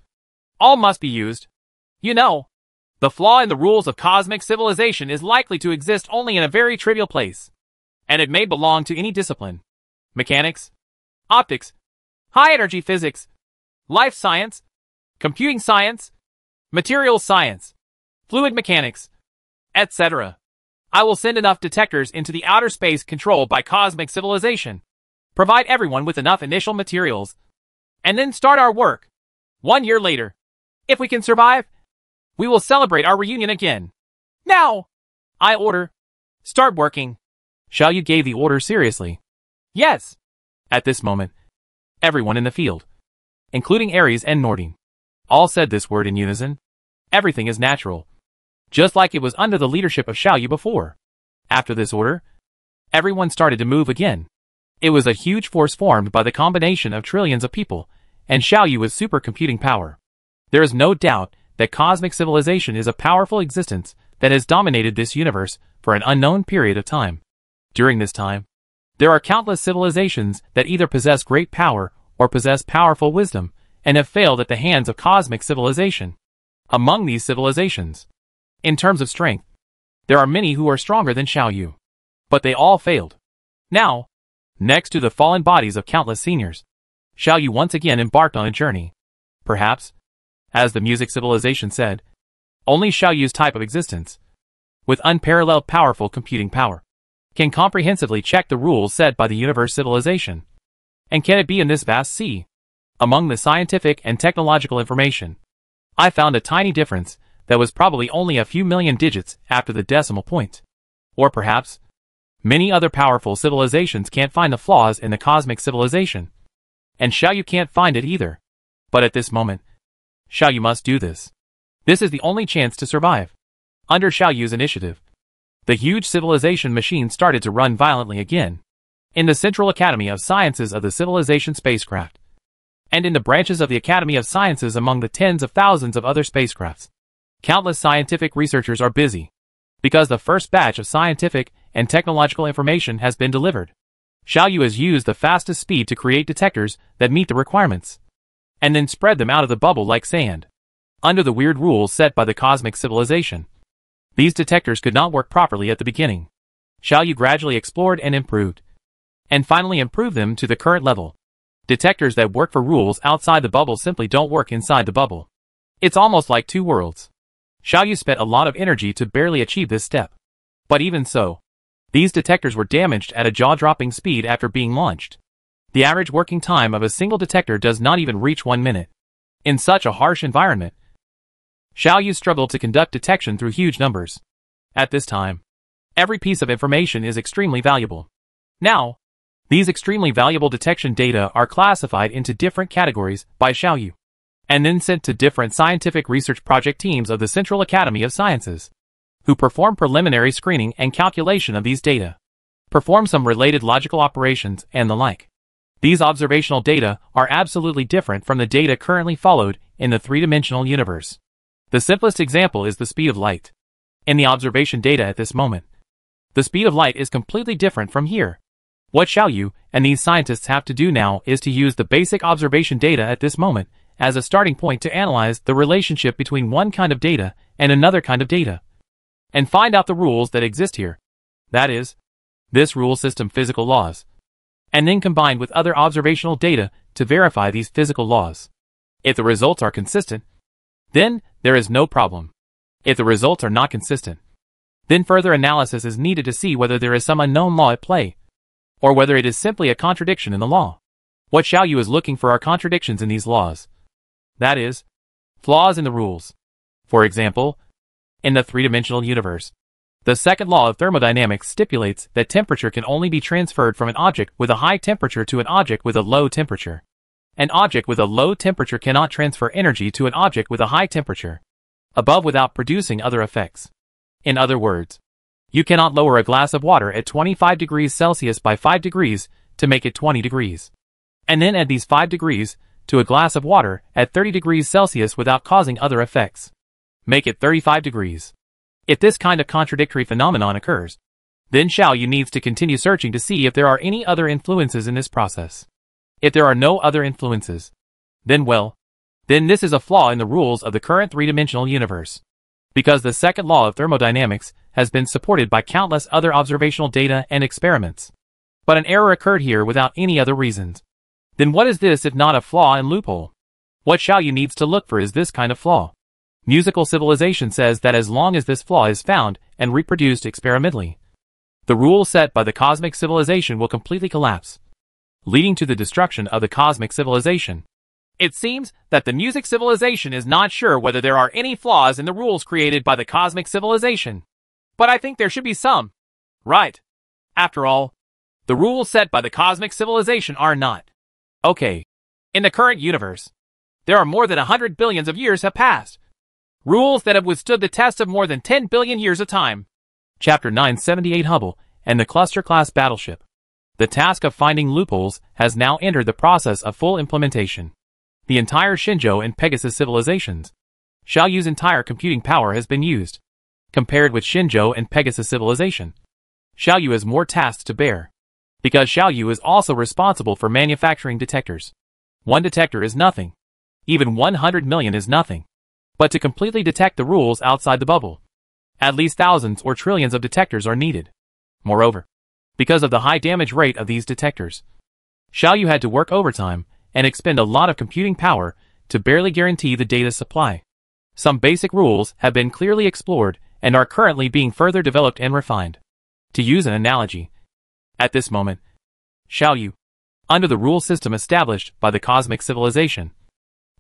All must be used. You know, the flaw in the rules of cosmic civilization is likely to exist only in a very trivial place. And it may belong to any discipline. Mechanics, optics, high-energy physics, life science, computing science, materials science, fluid mechanics, etc. I will send enough detectors into the outer space controlled by cosmic civilization, provide everyone with enough initial materials, and then start our work. 1 year later, if we can survive, we will celebrate our reunion again. Now, I order, start working. Xiaoyu gave the order seriously. Yes. At this moment, everyone in the field, including Ares and Nordine, all said this word in unison. Everything is natural, just like it was under the leadership of Xiaoyu before. After this order, everyone started to move again. It was a huge force formed by the combination of trillions of people, and Xiaoyu with supercomputing power. There is no doubt that cosmic civilization is a powerful existence that has dominated this universe for an unknown period of time. During this time, there are countless civilizations that either possess great power or possess powerful wisdom and have failed at the hands of cosmic civilization. Among these civilizations, in terms of strength, there are many who are stronger than Xiaoyu. But they all failed. Now, next to the fallen bodies of countless seniors, Xiaoyu once again embarked on a journey. Perhaps, as the music civilization said, only Xiaoyu's type of existence, with unparalleled powerful computing power, can comprehensively check the rules set by the universe civilization. And can it be in this vast sea? Among the scientific and technological information, I found a tiny difference that was probably only a few million digits after the decimal point. Or perhaps, many other powerful civilizations can't find the flaws in the cosmic civilization. And Xiaoyu can't find it either. But at this moment, Xiaoyu must do this. This is the only chance to survive. Under Xiaoyu's initiative, the huge civilization machine started to run violently again. In the Central Academy of Sciences of the Civilization spacecraft, and in the branches of the Academy of Sciences among the tens of thousands of other spacecrafts, countless scientific researchers are busy, because the first batch of scientific and technological information has been delivered. Xiaoyu has used the fastest speed to create detectors that meet the requirements, and then spread them out of the bubble like sand. Under the weird rules set by the cosmic civilization, these detectors could not work properly at the beginning. Xiaoyu gradually explored and improved, and finally improved them to the current level. Detectors that work for rules outside the bubble simply don't work inside the bubble. It's almost like two worlds. Xiaoyu spent a lot of energy to barely achieve this step. But even so, these detectors were damaged at a jaw-dropping speed after being launched. The average working time of a single detector does not even reach 1 minute. In such a harsh environment, Xiaoyu struggled to conduct detection through huge numbers. At this time, every piece of information is extremely valuable. Now, these extremely valuable detection data are classified into different categories by Xiaoyu, and then sent to different scientific research project teams of the Central Academy of Sciences, who perform preliminary screening and calculation of these data, perform some related logical operations, and the like. These observational data are absolutely different from the data currently followed in the three-dimensional universe. The simplest example is the speed of light. In the observation data at this moment, the speed of light is completely different from here. What Xiaoyu and these scientists have to do now is to use the basic observation data at this moment as a starting point to analyze the relationship between one kind of data and another kind of data, and find out the rules that exist here. That is, this rule system physical laws, and then combine with other observational data to verify these physical laws. If the results are consistent, then there is no problem. If the results are not consistent, then further analysis is needed to see whether there is some unknown law at play, or whether it is simply a contradiction in the law. What Xiaoyu is looking for are contradictions in these laws. That is, Flaws in the rules. For example, in the three-dimensional universe, the second law of thermodynamics stipulates that temperature can only be transferred from an object with a high temperature to an object with a low temperature. An object with a low temperature cannot transfer energy to an object with a high temperature above without producing other effects. In other words, you cannot lower a glass of water at 25 degrees Celsius by 5 degrees to make it 20 degrees, and then add these 5 degrees to a glass of water at 30 degrees Celsius without causing other effects. Make it 35 degrees. If this kind of contradictory phenomenon occurs, then Xiaoyu needs to continue searching to see if there are any other influences in this process. If there are no other influences, then this is a flaw in the rules of the current three-dimensional universe. Because the second law of thermodynamics has been supported by countless other observational data and experiments. But an error occurred here without any other reasons. Then what is this if not a flaw and loophole? What Xiaoyu needs to look for is this kind of flaw. Musical civilization says that as long as this flaw is found and reproduced experimentally, the rules set by the cosmic civilization will completely collapse, leading to the destruction of the cosmic civilization. It seems that the music civilization is not sure whether there are any flaws in the rules created by the cosmic civilization. But I think there should be some. Right. After all, the rules set by the cosmic civilization are not. Okay. In the current universe, there are more than 100 billions of years have passed. Rules that have withstood the test of more than 10 billion years of time. Chapter 978 Hubble and the Cluster-class Battleship. The task of finding loopholes has now entered the process of full implementation. The entire Shenzhou and Pegasus civilizations. Xiaoyu's entire computing power has been used. Compared with Shenzhou and Pegasus civilization, Xiaoyu has more tasks to bear. Because Xiaoyu is also responsible for manufacturing detectors. One detector is nothing. Even 100 million is nothing. But to completely detect the rules outside the bubble, at least thousands or trillions of detectors are needed. Moreover, because of the high damage rate of these detectors, Xiaoyu had to work overtime and expend a lot of computing power to barely guarantee the data supply. Some basic rules have been clearly explored and are currently being further developed and refined. To use an analogy, at this moment, Xiaoyu, under the rule system established by the cosmic civilization,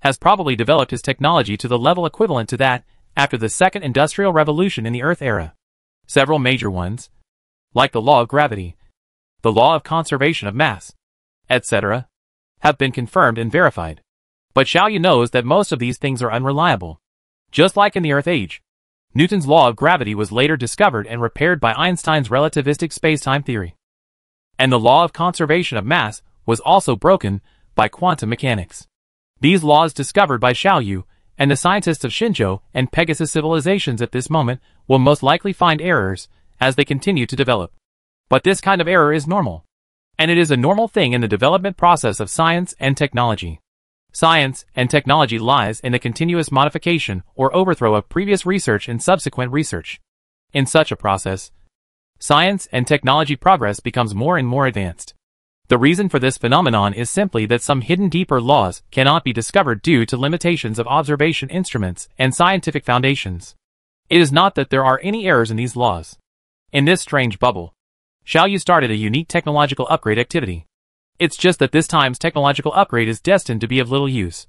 has probably developed his technology to the level equivalent to that after the second industrial revolution in the Earth era. Several major ones, like the law of gravity, the law of conservation of mass, etc., have been confirmed and verified. But Xiaoyu knows that most of these things are unreliable. Just like in the Earth age, Newton's law of gravity was later discovered and repaired by Einstein's relativistic spacetime theory. And the law of conservation of mass was also broken by quantum mechanics. These laws discovered by Xiaoyu and the scientists of Shenzhou and Pegasus civilizations at this moment will most likely find errors as they continue to develop. But this kind of error is normal. And it is a normal thing in the development process of science and technology. Science and technology lies in the continuous modification or overthrow of previous research and subsequent research. In such a process, science and technology progress becomes more and more advanced. The reason for this phenomenon is simply that some hidden deeper laws cannot be discovered due to limitations of observation instruments and scientific foundations. It is not that there are any errors in these laws. In this strange bubble, Xiaoyu started a unique technological upgrade activity. It's just that this time's technological upgrade is destined to be of little use.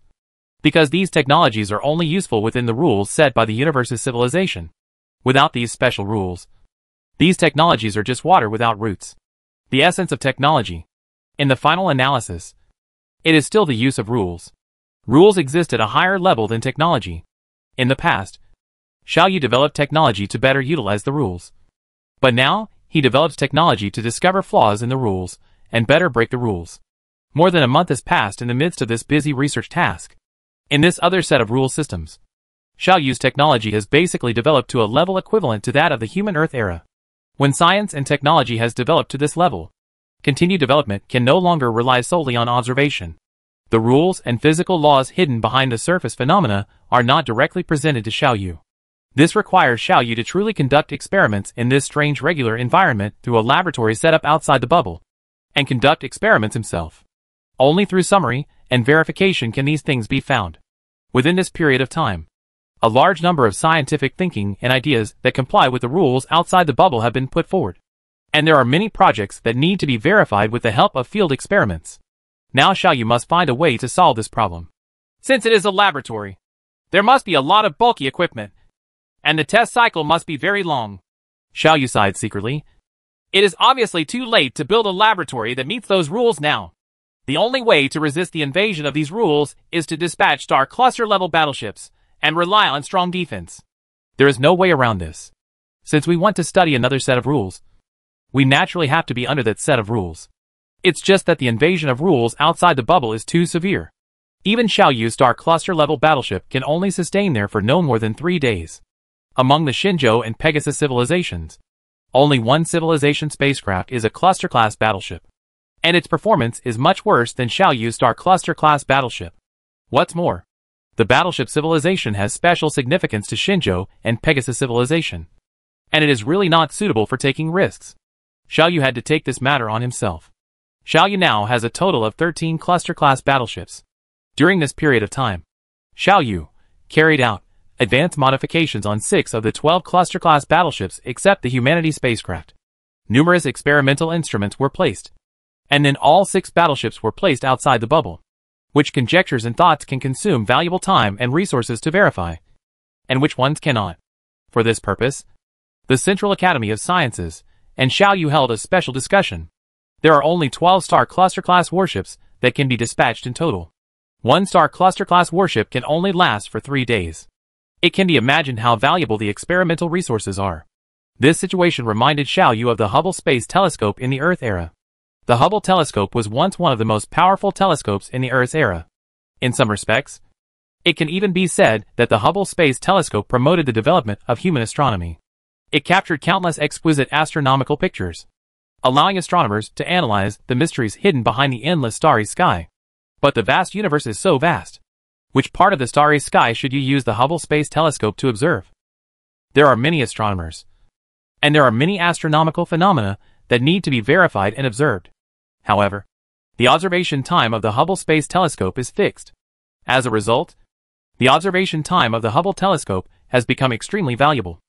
Because these technologies are only useful within the rules set by the universe's civilization. Without these special rules, these technologies are just water without roots. The essence of technology, in the final analysis, it is still the use of rules. Rules exist at a higher level than technology. In the past, Xiaoyu developed technology to better utilize the rules. But now, he develops technology to discover flaws in the rules and better break the rules. More than a month has passed in the midst of this busy research task. In this other set of rule systems, Xiaoyu's technology has basically developed to a level equivalent to that of the human Earth era. When science and technology has developed to this level, continued development can no longer rely solely on observation. The rules and physical laws hidden behind the surface phenomena are not directly presented to Xiaoyu. This requires Xiaoyu to truly conduct experiments in this strange regular environment through a laboratory set up outside the bubble, and conduct experiments himself. Only through summary and verification can these things be found. Within this period of time, a large number of scientific thinking and ideas that comply with the rules outside the bubble have been put forward. And there are many projects that need to be verified with the help of field experiments. Now Xiaoyu must find a way to solve this problem. Since it is a laboratory, There must be a lot of bulky equipment, and the test cycle must be very long. Xiao Yu sighed secretly. It is obviously too late to build a laboratory that meets those rules now. The only way to resist the invasion of these rules is to dispatch star cluster-level battleships and rely on strong defense. There is no way around this. Since we want to study another set of rules, we naturally have to be under that set of rules. It's just that the invasion of rules outside the bubble is too severe. Even Xiao Yu's star cluster-level battleship can only sustain there for no more than 3 days. Among the Shenzhou and Pegasus civilizations, only one civilization spacecraft is a cluster-class battleship, and its performance is much worse than Xiao Yu's star cluster-class battleship. What's more, the battleship civilization has special significance to Shenzhou and Pegasus civilization, and it is really not suitable for taking risks. Xiao Yu had to take this matter on himself. Xiao Yu now has a total of 13 cluster-class battleships. During this period of time, Xiao Yu carried out advanced modifications on 6 of the 12 cluster-class battleships except the Humanity spacecraft. Numerous experimental instruments were placed, and then all 6 battleships were placed outside the bubble, which conjectures and thoughts can consume valuable time and resources to verify, and which ones cannot. For this purpose, the Central Academy of Sciences and Xiao Yu held a special discussion. There are only 12 star cluster-class warships that can be dispatched in total. One star cluster-class warship can only last for 3 days. It can be imagined how valuable the experimental resources are. This situation reminded Xiao Yu of the Hubble Space Telescope in the Earth era. The Hubble telescope was once one of the most powerful telescopes in the Earth's era. In some respects, it can even be said that the Hubble Space Telescope promoted the development of human astronomy. It captured countless exquisite astronomical pictures, allowing astronomers to analyze the mysteries hidden behind the endless starry sky. But the vast universe is so vast. Which part of the starry sky should you use the Hubble Space Telescope to observe? There are many astronomers, and there are many astronomical phenomena that need to be verified and observed. However, the observation time of the Hubble Space Telescope is fixed. As a result, the observation time of the Hubble telescope has become extremely valuable,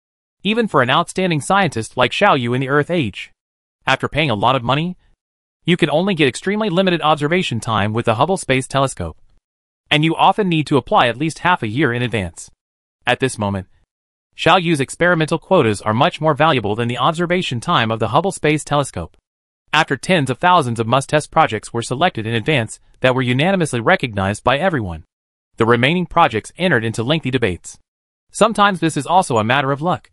even for an outstanding scientist like Xiao Yu in the Earth Age. After paying a lot of money, you can only get extremely limited observation time with the Hubble Space Telescope, and you often need to apply at least half a year in advance. At this moment, Xiao Yu's experimental quotas are much more valuable than the observation time of the Hubble Space Telescope. After tens of thousands of must-test projects were selected in advance that were unanimously recognized by everyone, the remaining projects entered into lengthy debates. Sometimes this is also a matter of luck,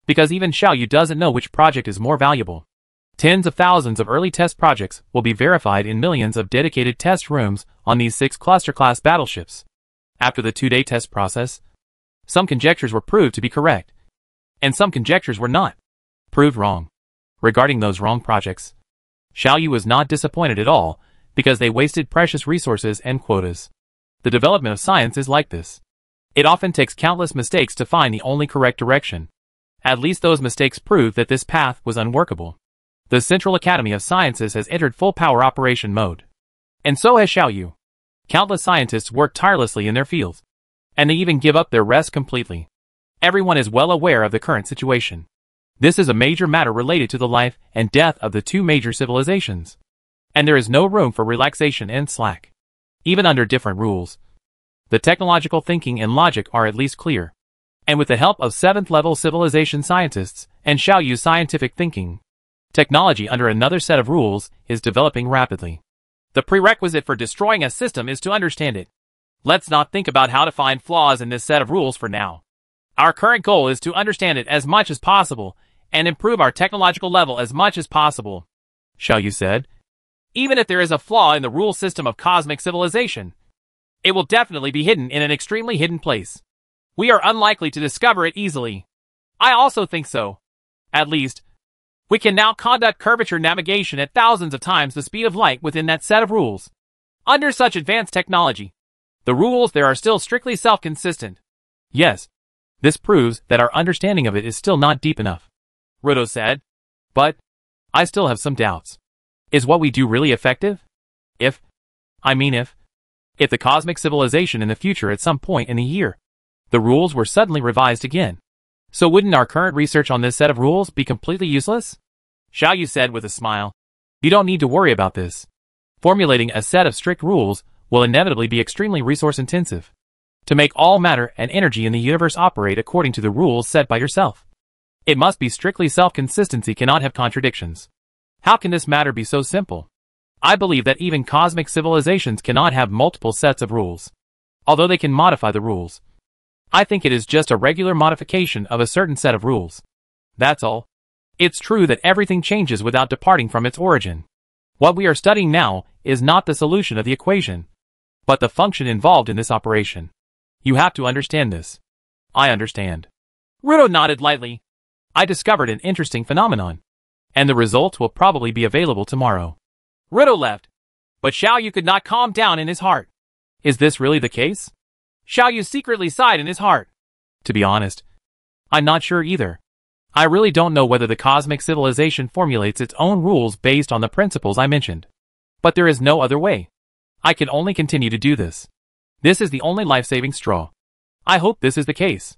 because even Xiao Yu doesn't know which project is more valuable. Tens of thousands of early test projects will be verified in millions of dedicated test rooms on these 6 cluster-class battleships. After the 2-day test process, some conjectures were proved to be correct, and some conjectures were not proved wrong. Regarding those wrong projects, Xiao Yu was not disappointed at all, because they wasted precious resources and quotas. The development of science is like this. It often takes countless mistakes to find the only correct direction. At least those mistakes prove that this path was unworkable. The Central Academy of Sciences has entered full power operation mode. And so has Xiao Yu. Countless scientists work tirelessly in their fields, and they even give up their rest completely. Everyone is well aware of the current situation. This is a major matter related to the life and death of the 2 major civilizations, and there is no room for relaxation and slack. Even under different rules, the technological thinking and logic are at least clear. And with the help of 7th-level civilization scientists and Xiao Yu's scientific thinking, technology under another set of rules is developing rapidly. The prerequisite for destroying a system is to understand it. Let's not think about how to find flaws in this set of rules for now. Our current goal is to understand it as much as possible and improve our technological level as much as possible, Xiao Yu said. Even if there is a flaw in the rule system of cosmic civilization, it will definitely be hidden in an extremely hidden place. We are unlikely to discover it easily. I also think so. At least, we can now conduct curvature navigation at thousands of times the speed of light within that set of rules. Under such advanced technology, the rules there are still strictly self-consistent. Yes, this proves that our understanding of it is still not deep enough, Rudo said. But I still have some doubts. Is what we do really effective? If the cosmic civilization in the future at some point in the year, the rules were suddenly revised again, so wouldn't our current research on this set of rules be completely useless? Xiao Yu said with a smile. You don't need to worry about this. Formulating a set of strict rules will inevitably be extremely resource-intensive. to make all matter and energy in the universe operate according to the rules set by yourself. It must be strictly self-consistency, cannot have contradictions. How can this matter be so simple? I believe that even cosmic civilizations cannot have multiple sets of rules. Although they can modify the rules, I think it is just a regular modification of a certain set of rules. That's all. It's true that everything changes without departing from its origin. What we are studying now is not the solution of the equation, but the function involved in this operation. You have to understand this. I understand. Ruto nodded lightly. I discovered an interesting phenomenon, and the results will probably be available tomorrow. Ruto left, but Xiao Yu could not calm down in his heart. Is this really the case? Xiao Yu secretly sighed in his heart. To be honest, I'm not sure either. I really don't know whether the cosmic civilization formulates its own rules based on the principles I mentioned. But there is no other way. I can only continue to do this. This is the only life-saving straw. I hope this is the case.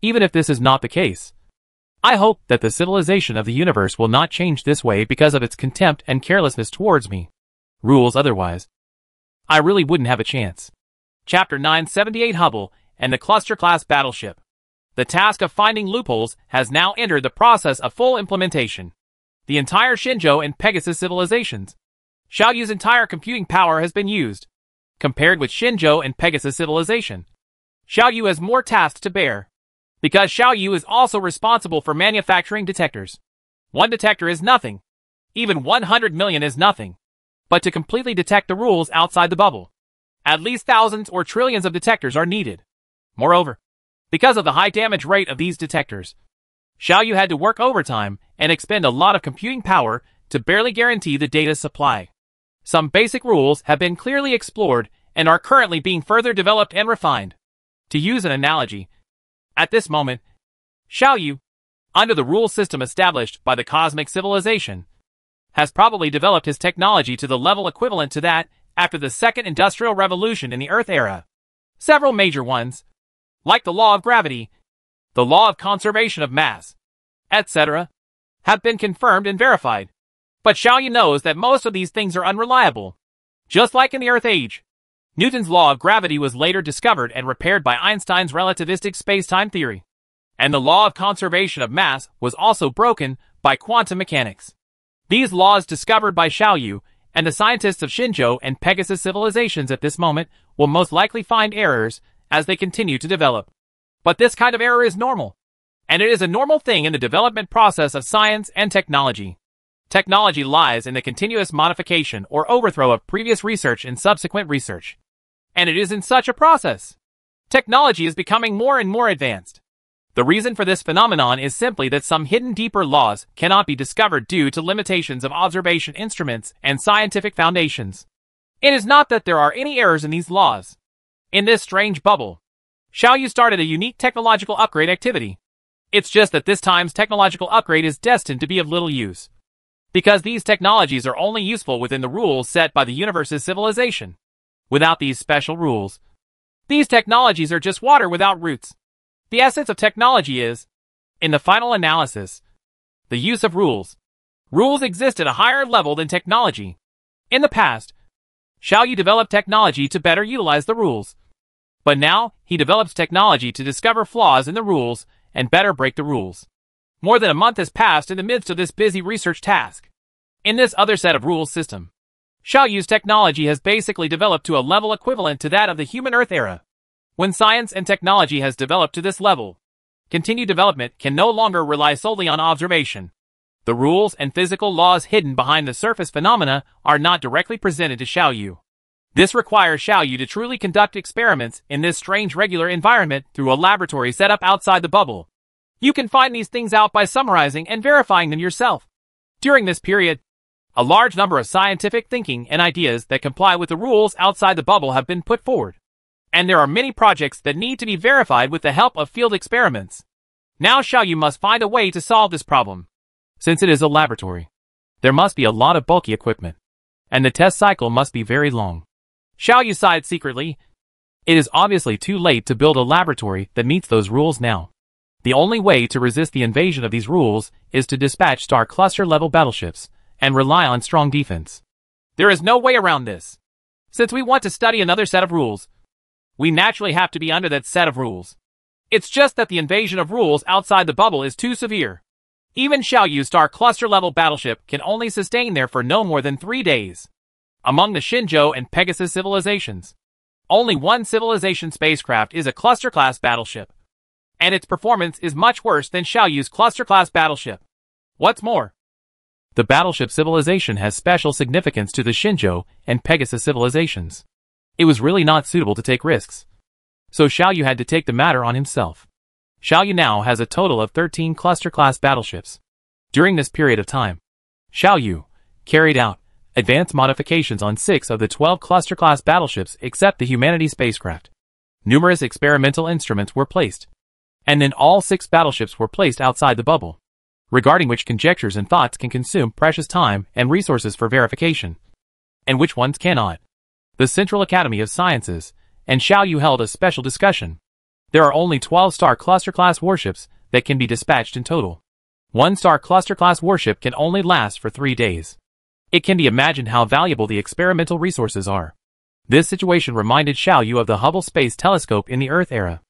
Even if this is not the case, I hope that the civilization of the universe will not change this way because of its contempt and carelessness towards me. Rules otherwise, I really wouldn't have a chance. Chapter 978 Hubble and the Cluster-class Battleship. The task of finding loopholes has now entered the process of full implementation. The entire Shenzhou and Pegasus civilizations. Xiao Yu's entire computing power has been used. Compared with Shenzhou and Pegasus civilization, Xiao Yu has more tasks to bear. Because Xiao Yu is also responsible for manufacturing detectors. One detector is nothing. Even 100 million is nothing. But to completely detect the rules outside the bubble, at least thousands or trillions of detectors are needed. Moreover, because of the high damage rate of these detectors, Xiao Yu had to work overtime and expend a lot of computing power to barely guarantee the data supply. Some basic rules have been clearly explored and are currently being further developed and refined. To use an analogy, at this moment, Xiao Yu, under the rule system established by the cosmic civilization, has probably developed his technology to the level equivalent to that after the second industrial revolution in the Earth era. Several major ones, like the law of gravity, the law of conservation of mass, etc., have been confirmed and verified. But Xiao Yu knows that most of these things are unreliable. Just like in the Earth age, Newton's law of gravity was later discovered and repaired by Einstein's relativistic space-time theory. And the law of conservation of mass was also broken by quantum mechanics. These laws discovered by Xiao Yu and the scientists of Shenzhou and Pegasus civilizations at this moment will most likely find errors as they continue to develop. But this kind of error is normal. And it is a normal thing in the development process of science and technology. Technology lies in the continuous modification or overthrow of previous research and subsequent research. And it is in such a process. Technology is becoming more and more advanced. The reason for this phenomenon is simply that some hidden deeper laws cannot be discovered due to limitations of observation instruments and scientific foundations. It is not that there are any errors in these laws. In this strange bubble, Xiao Yu started a unique technological upgrade activity. It's just that this time's technological upgrade is destined to be of little use. Because these technologies are only useful within the rules set by the universe's civilization. Without these special rules, these technologies are just water without roots. The essence of technology is, in the final analysis, the use of rules. Rules exist at a higher level than technology. In the past, Xiao Yu developed technology to better utilize the rules. But now, he develops technology to discover flaws in the rules and better break the rules. More than a month has passed in the midst of this busy research task. In this other set of rules system, Xiao Yu's technology has basically developed to a level equivalent to that of the human Earth era. When science and technology has developed to this level, continued development can no longer rely solely on observation. The rules and physical laws hidden behind the surface phenomena are not directly presented to Xiao Yu. This requires Xiao Yu to truly conduct experiments in this strange regular environment through a laboratory set up outside the bubble. You can find these things out by summarizing and verifying them yourself. During this period, a large number of scientific thinking and ideas that comply with the rules outside the bubble have been put forward. And there are many projects that need to be verified with the help of field experiments. Now Xiao Yu must find a way to solve this problem. Since it is a laboratory, there must be a lot of bulky equipment, and the test cycle must be very long. Xiao Yu sighed secretly. It is obviously too late to build a laboratory that meets those rules now. The only way to resist the invasion of these rules is to dispatch star cluster-level battleships and rely on strong defense. There is no way around this. Since we want to study another set of rules, We naturally have to be under that set of rules. It's just that the invasion of rules outside the bubble is too severe. Even Xiaoyu's star cluster-level battleship can only sustain there for no more than 3 days. Among the Shenzhou and Pegasus civilizations, only one civilization spacecraft is a cluster-class battleship, and its performance is much worse than Xiaoyu's cluster-class battleship. What's more, the battleship civilization has special significance to the Shenzhou and Pegasus civilizations. It was really not suitable to take risks, so Xiaoyu had to take the matter on himself. Xiaoyu now has a total of 13 cluster-class battleships. During this period of time, Xiaoyu carried out advanced modifications on 6 of the 12 cluster-class battleships except the Humanity spacecraft. Numerous experimental instruments were placed, and then all 6 battleships were placed outside the bubble, regarding which conjectures and thoughts can consume precious time and resources for verification, and which ones cannot. The Central Academy of Sciences and Xiaoyu held a special discussion. There are only 12-star cluster-class warships that can be dispatched in total. 1-star cluster-class warship can only last for 3 days. It can be imagined how valuable the experimental resources are. This situation reminded Xiaoyu of the Hubble Space Telescope in the Earth era.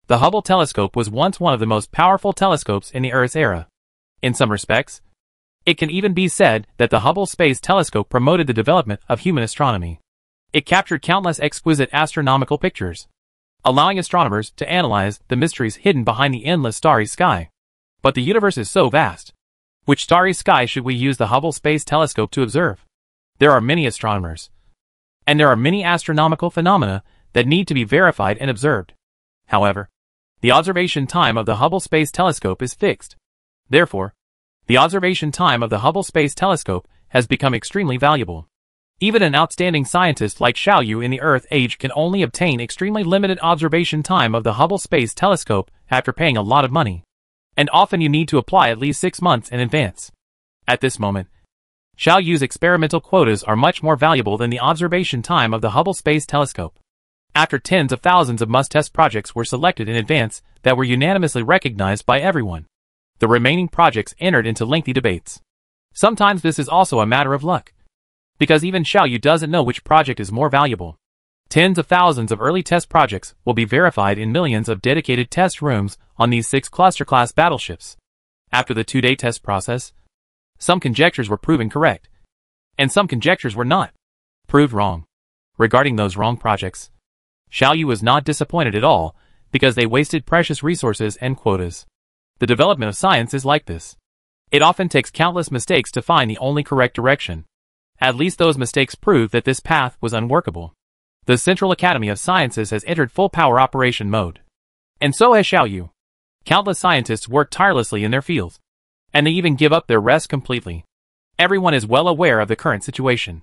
The Hubble telescope was once one of the most powerful telescopes in the Earth's era. In some respects, it can even be said that the Hubble Space Telescope promoted the development of human astronomy. It captured countless exquisite astronomical pictures, allowing astronomers to analyze the mysteries hidden behind the endless starry sky. But the universe is so vast. Which starry sky should we use the Hubble Space Telescope to observe? There are many astronomers, and there are many astronomical phenomena that need to be verified and observed. However, the observation time of the Hubble Space Telescope is fixed. Therefore, the observation time of the Hubble Space Telescope has become extremely valuable. Even an outstanding scientist like Xiaoyu in the Earth age can only obtain extremely limited observation time of the Hubble Space Telescope after paying a lot of money. And often you need to apply at least 6 months in advance. At this moment, Xiaoyu's experimental quotas are much more valuable than the observation time of the Hubble Space Telescope. After tens of thousands of must-test projects were selected in advance that were unanimously recognized by everyone, the remaining projects entered into lengthy debates. Sometimes this is also a matter of luck, because even Xiaoyu doesn't know which project is more valuable. Tens of thousands of early test projects will be verified in millions of dedicated test rooms on these 6 cluster-class battleships. After the 2-day test process, some conjectures were proven correct, and some conjectures were not proved wrong. Regarding those wrong projects, Xiaoyu was not disappointed at all, because they wasted precious resources and quotas. The development of science is like this. It often takes countless mistakes to find the only correct direction. At least those mistakes prove that this path was unworkable. The Central Academy of Sciences has entered full power operation mode. And so has Xiaoyu. Countless scientists work tirelessly in their fields, and they even give up their rest completely. Everyone is well aware of the current situation.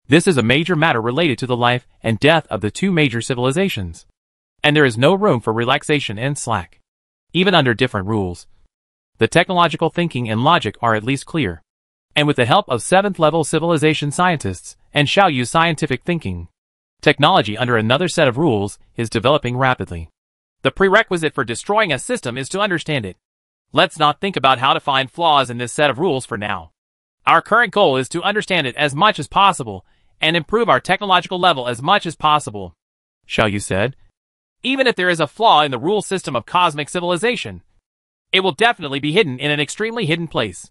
This is a major matter related to the life and death of the 2 major civilizations, and there is no room for relaxation and slack. Even under different rules, the technological thinking and logic are at least clear. And with the help of 7th-level civilization scientists and Xiaoyu's scientific thinking, technology under another set of rules is developing rapidly. The prerequisite for destroying a system is to understand it. Let's not think about how to find flaws in this set of rules for now. Our current goal is to understand it as much as possible and improve our technological level as much as possible, Xiaoyu said. Even if there is a flaw in the rule system of cosmic civilization, it will definitely be hidden in an extremely hidden place.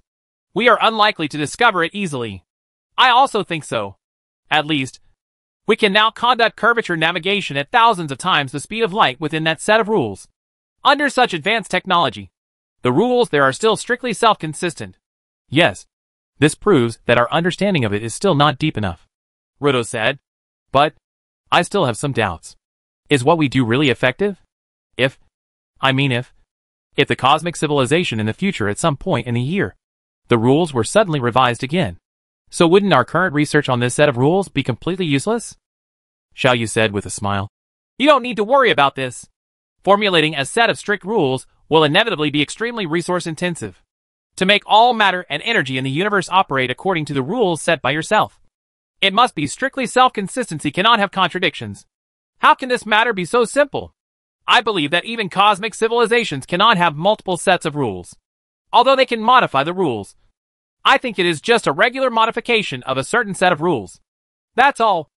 We are unlikely to discover it easily. I also think so. At least, we can now conduct curvature navigation at thousands of times the speed of light within that set of rules. Under such advanced technology, the rules there are still strictly self-consistent. Yes, this proves that our understanding of it is still not deep enough, Rudo said. But I still have some doubts. Is what we do really effective? If the cosmic civilization in the future at some point in the year, the rules were suddenly revised again, so wouldn't our current research on this set of rules be completely useless? Xiaoyu said with a smile. You don't need to worry about this. Formulating a set of strict rules will inevitably be extremely resource-intensive. To make all matter and energy in the universe operate according to the rules set by yourself, it must be strictly self-consistency, cannot have contradictions. How can this matter be so simple? I believe that even cosmic civilizations cannot have multiple sets of rules, although they can modify the rules. I think it is just a regular modification of a certain set of rules. That's all.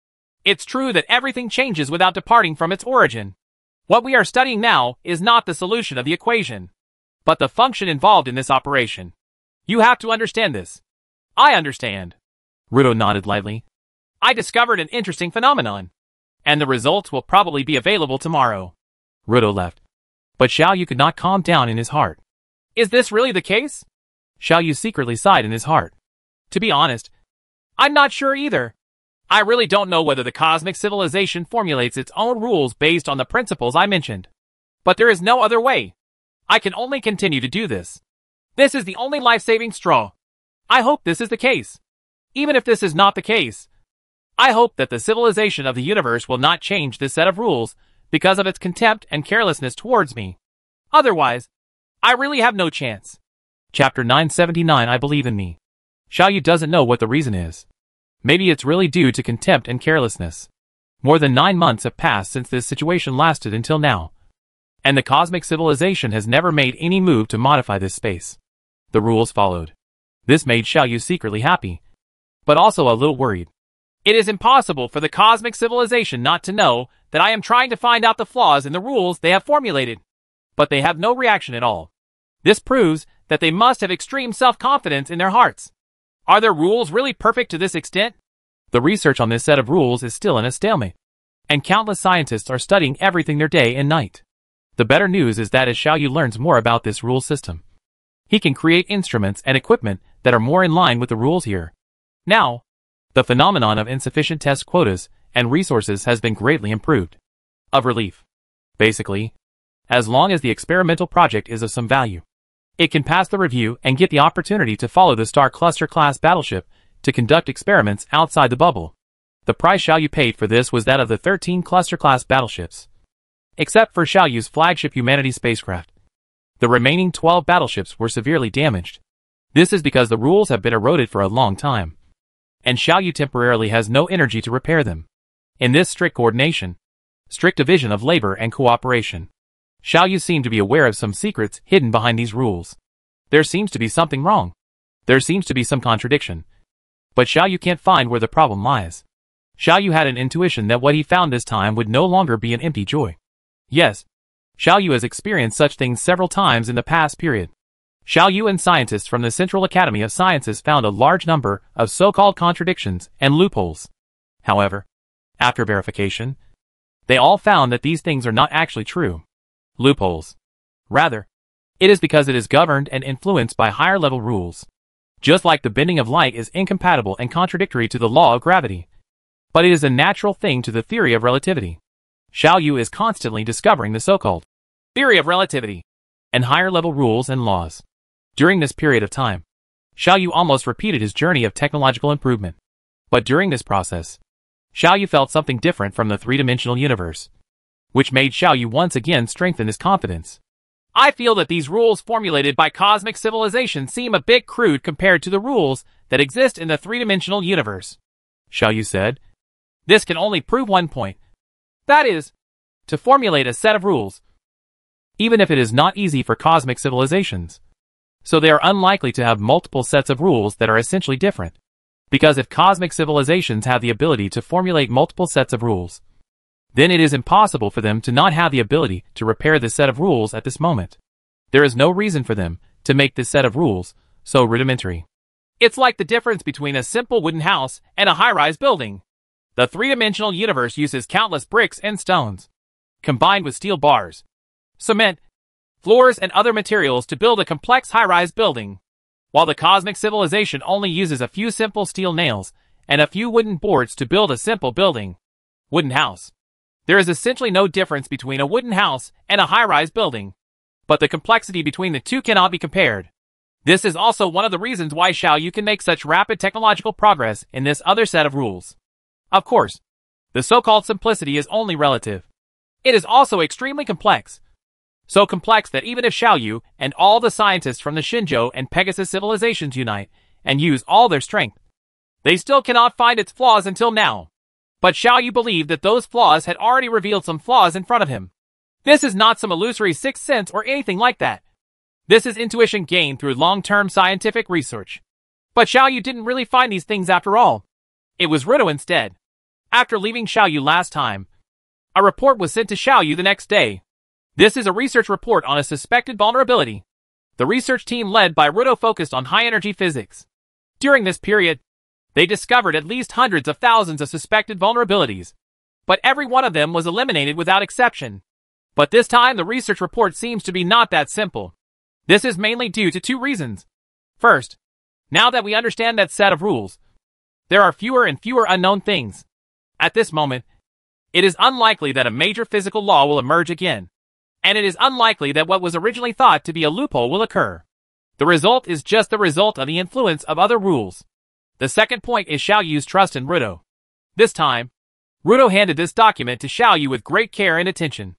It's true that everything changes without departing from its origin. What we are studying now is not the solution of the equation, but the function involved in this operation. You have to understand this. I understand. Ruto nodded lightly. I discovered an interesting phenomenon, and the results will probably be available tomorrow. Ruto left. But Xiao Yu could not calm down in his heart. Is this really the case? Xiao Yu secretly sighed in his heart. To be honest, I'm not sure either. I really don't know whether the cosmic civilization formulates its own rules based on the principles I mentioned. But there is no other way. I can only continue to do this. This is the only life-saving straw. I hope this is the case. Even if this is not the case, I hope that the civilization of the universe will not change this set of rules because of its contempt and carelessness towards me. Otherwise, I really have no chance. Chapter 979 I Believe in Me. Xiao Yu doesn't know what the reason is. Maybe it's really due to contempt and carelessness. More than 9 months have passed since this situation lasted until now. And the cosmic civilization has never made any move to modify this space. The rules followed. This made Xiao Yu secretly happy, but also a little worried. It is impossible for the cosmic civilization not to know that I am trying to find out the flaws in the rules they have formulated. But they have no reaction at all. This proves that they must have extreme self-confidence in their hearts. Are their rules really perfect to this extent? The research on this set of rules is still in a stalemate, and countless scientists are studying everything their day and night. The better news is that as Xiao Yu learns more about this rule system, he can create instruments and equipment that are more in line with the rules here. Now, the phenomenon of insufficient test quotas and resources has been greatly improved. Of relief. Basically, as long as the experimental project is of some value, it can pass the review and get the opportunity to follow the Star Cluster class battleship to conduct experiments outside the bubble. The price Xiao Yu paid for this was that of the 13 cluster class battleships. Except for Xiao Yu's flagship Humanity spacecraft, the remaining 12 battleships were severely damaged. This is because the rules have been eroded for a long time, and Xiao Yu temporarily has no energy to repair them. In this strict coordination, strict division of labor and cooperation, Xiao Yu seemed to be aware of some secrets hidden behind these rules. There seems to be something wrong. There seems to be some contradiction. But Xiao Yu can't find where the problem lies. Xiao Yu had an intuition that what he found this time would no longer be an empty joy. Yes, Xiao Yu has experienced such things several times in the past period. Xiao Yu and scientists from the Central Academy of Sciences found a large number of so-called contradictions and loopholes. However, after verification, they all found that these things are not actually true loopholes. Rather, it is because it is governed and influenced by higher-level rules. Just like the bending of light is incompatible and contradictory to the law of gravity, but it is a natural thing to the theory of relativity. Xiao Yu is constantly discovering the so-called theory of relativity and higher-level rules and laws. During this period of time, Xiao Yu almost repeated his journey of technological improvement. But during this process, Xiao Yu felt something different from the three-dimensional universe, which made Xiao Yu once again strengthen his confidence. I feel that these rules formulated by cosmic civilization seem a bit crude compared to the rules that exist in the three-dimensional universe, Xiao Yu said. This can only prove one point. That is, to formulate a set of rules, even if it is not easy for cosmic civilizations. So they are unlikely to have multiple sets of rules that are essentially different. Because if cosmic civilizations have the ability to formulate multiple sets of rules, then it is impossible for them to not have the ability to repair this set of rules at this moment. There is no reason for them to make this set of rules so rudimentary. It's like the difference between a simple wooden house and a high-rise building. The three-dimensional universe uses countless bricks and stones, combined with steel bars, cement, floors, and other materials to build a complex high-rise building, while the cosmic civilization only uses a few simple steel nails and a few wooden boards to build a simple building. Wooden house. There is essentially no difference between a wooden house and a high-rise building, but the complexity between the two cannot be compared. This is also one of the reasons why Xiao Yu can make such rapid technological progress in this other set of rules. Of course, the so-called simplicity is only relative. It is also extremely complex. So complex that even if Xiao Yu and all the scientists from the Shenzhou and Pegasus civilizations unite and use all their strength, they still cannot find its flaws until now. But Xiao Yu believed that those flaws had already revealed some flaws in front of him. This is not some illusory sixth sense or anything like that. This is intuition gained through long-term scientific research. But Xiao Yu didn't really find these things after all. It was Ruto instead. After leaving Xiaoyu last time, a report was sent to Xiaoyu the next day. This is a research report on a suspected vulnerability. The research team led by Ruto focused on high-energy physics. During this period, they discovered at least hundreds of thousands of suspected vulnerabilities, but every one of them was eliminated without exception. But this time the research report seems to be not that simple. This is mainly due to two reasons. First, now that we understand that set of rules, there are fewer and fewer unknown things. At this moment, it is unlikely that a major physical law will emerge again, and it is unlikely that what was originally thought to be a loophole will occur. The result is just the result of the influence of other rules. The second point is Xiaoyu's trust in Ruto. This time, Ruto handed this document to Xiaoyu with great care and attention,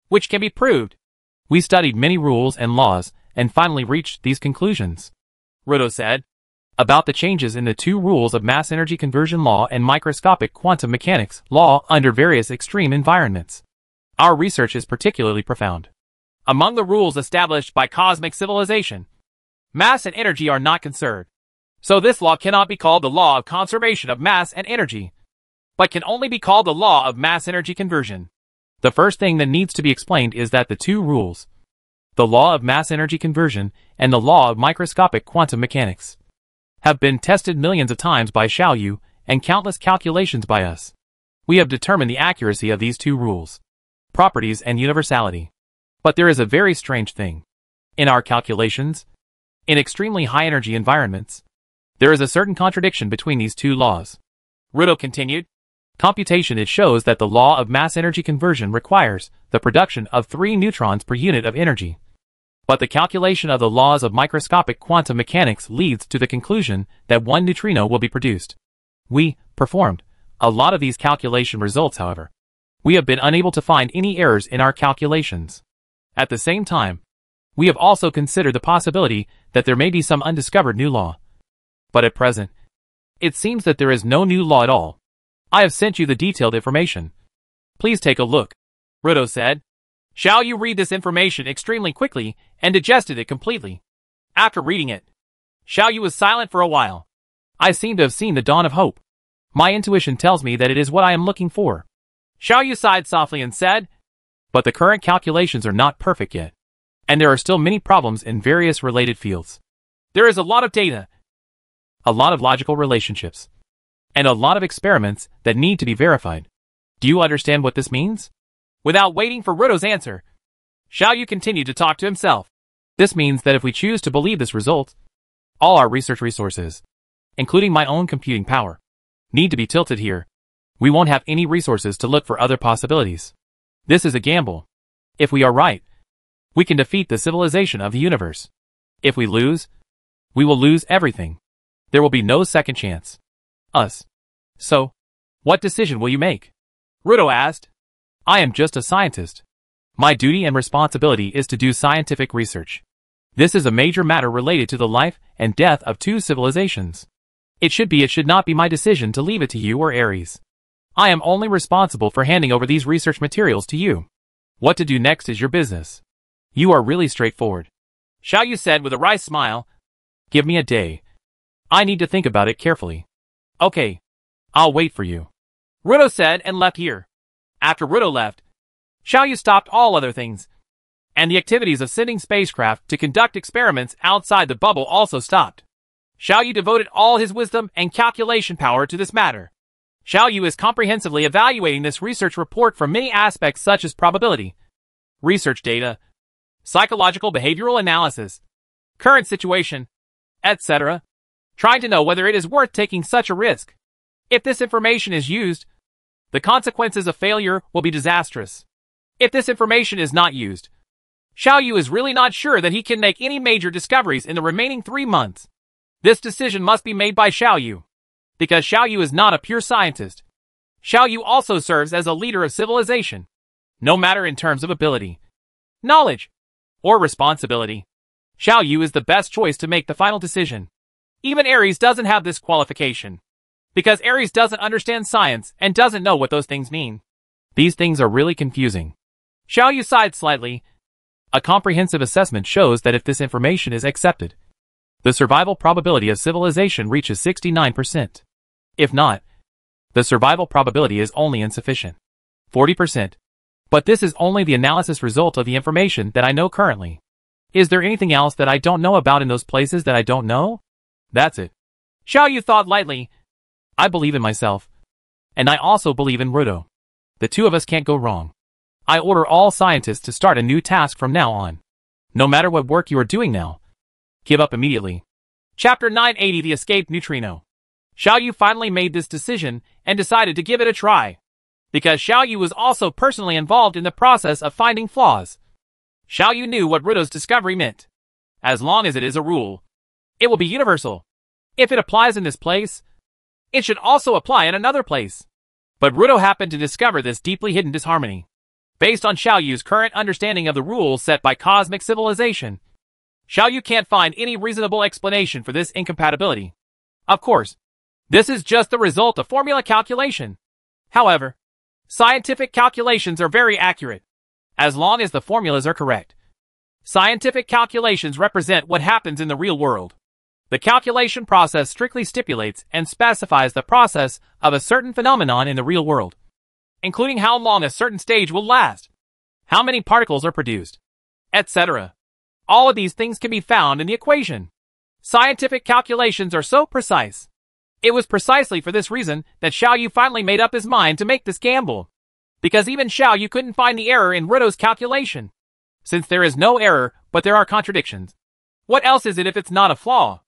which can be proved. We studied many rules and laws and finally reached these conclusions, Ruto said, about the changes in the two rules of mass energy conversion law and microscopic quantum mechanics law under various extreme environments. Our research is particularly profound. Among the rules established by cosmic civilization, mass and energy are not conserved. So this law cannot be called the law of conservation of mass and energy, but can only be called the law of mass energy conversion. The first thing that needs to be explained is that the two rules, the law of mass energy conversion and the law of microscopic quantum mechanics, have been tested millions of times by Xiaoyu and countless calculations by us. We have determined the accuracy of these two rules, properties and universality. But there is a very strange thing. In our calculations, in extremely high-energy environments, there is a certain contradiction between these two laws. Ruto continued. Computation it shows that the law of mass energy conversion requires the production of 3 neutrons per unit of energy. But the calculation of the laws of microscopic quantum mechanics leads to the conclusion that 1 neutrino will be produced. We performed a lot of these calculation results, however. We have been unable to find any errors in our calculations. At the same time, we have also considered the possibility that there may be some undiscovered new law. But at present, it seems that there is no new law at all. I have sent you the detailed information. Please take a look, Ruto said. Xiaoyu read this information extremely quickly and digested it completely. After reading it, Xiaoyu was silent for a while. I seem to have seen the dawn of hope. My intuition tells me that it is what I am looking for. Xiaoyu sighed softly and said, but the current calculations are not perfect yet, and there are still many problems in various related fields. There is a lot of data, a lot of logical relationships, and a lot of experiments that need to be verified. Do you understand what this means? Without waiting for Ruto's answer, Xiaoyu continued to talk to himself. This means that if we choose to believe this result, all our research resources, including my own computing power, need to be tilted here. We won't have any resources to look for other possibilities. This is a gamble. If we are right, we can defeat the civilization of the universe. If we lose, we will lose everything. There will be no second chance. Us. So, what decision will you make? Ruto asked. I am just a scientist. My duty and responsibility is to do scientific research. This is a major matter related to the life and death of 2 civilizations. It should not be my decision to leave it to you or Ares. I am only responsible for handing over these research materials to you. What to do next is your business. You are really straightforward, Xiaoyu said with a wry smile. Give me a day. I need to think about it carefully. Okay. I'll wait for you, Ruto said and left here. After Ruto left, Xiaoyu stopped all other things, and the activities of sending spacecraft to conduct experiments outside the bubble also stopped. Xiaoyu devoted all his wisdom and calculation power to this matter. Xiaoyu is comprehensively evaluating this research report from many aspects such as probability, research data, psychological behavioral analysis, current situation, etc., trying to know whether it is worth taking such a risk. If this information is used, the consequences of failure will be disastrous. If this information is not used, Xiaoyu is really not sure that he can make any major discoveries in the remaining 3 months. This decision must be made by Xiaoyu. Because Xiaoyu is not a pure scientist, Xiaoyu also serves as a leader of civilization. No matter in terms of ability, knowledge, or responsibility, Xiaoyu is the best choice to make the final decision. Even Ares doesn't have this qualification, because Ares doesn't understand science and doesn't know what those things mean. These things are really confusing. Xiaoyu sighed slightly. A comprehensive assessment shows that if this information is accepted, the survival probability of civilization reaches 69%. If not, The survival probability is only insufficient. 40%. But this is only the analysis result of the information that I know currently. Is there anything else that I don't know about in those places that I don't know? That's it. Xiao Yu thought lightly. I believe in myself. And I also believe in Rudo. The two of us can't go wrong. I order all scientists to start a new task from now on. No matter what work you are doing now, give up immediately. Chapter 980: The Escaped Neutrino. Xiao Yu finally made this decision and decided to give it a try. Because Xiao Yu was also personally involved in the process of finding flaws. Xiao Yu knew what Rudo's discovery meant. As long as it is a rule, it will be universal. If it applies in this place, it should also apply in another place. But Rudo happened to discover this deeply hidden disharmony. Based on Xiao Yu's current understanding of the rules set by cosmic civilization, Xiao Yu can't find any reasonable explanation for this incompatibility. Of course, this is just the result of formula calculation. However, scientific calculations are very accurate, as long as the formulas are correct. Scientific calculations represent what happens in the real world. The calculation process strictly stipulates and specifies the process of a certain phenomenon in the real world, including how long a certain stage will last, how many particles are produced, etc. All of these things can be found in the equation. Scientific calculations are so precise. It was precisely for this reason that Xiao Yu finally made up his mind to make this gamble. Because even Xiao Yu couldn't find the error in Rudo's calculation. Since there is no error, but there are contradictions. What else is it if it's not a flaw?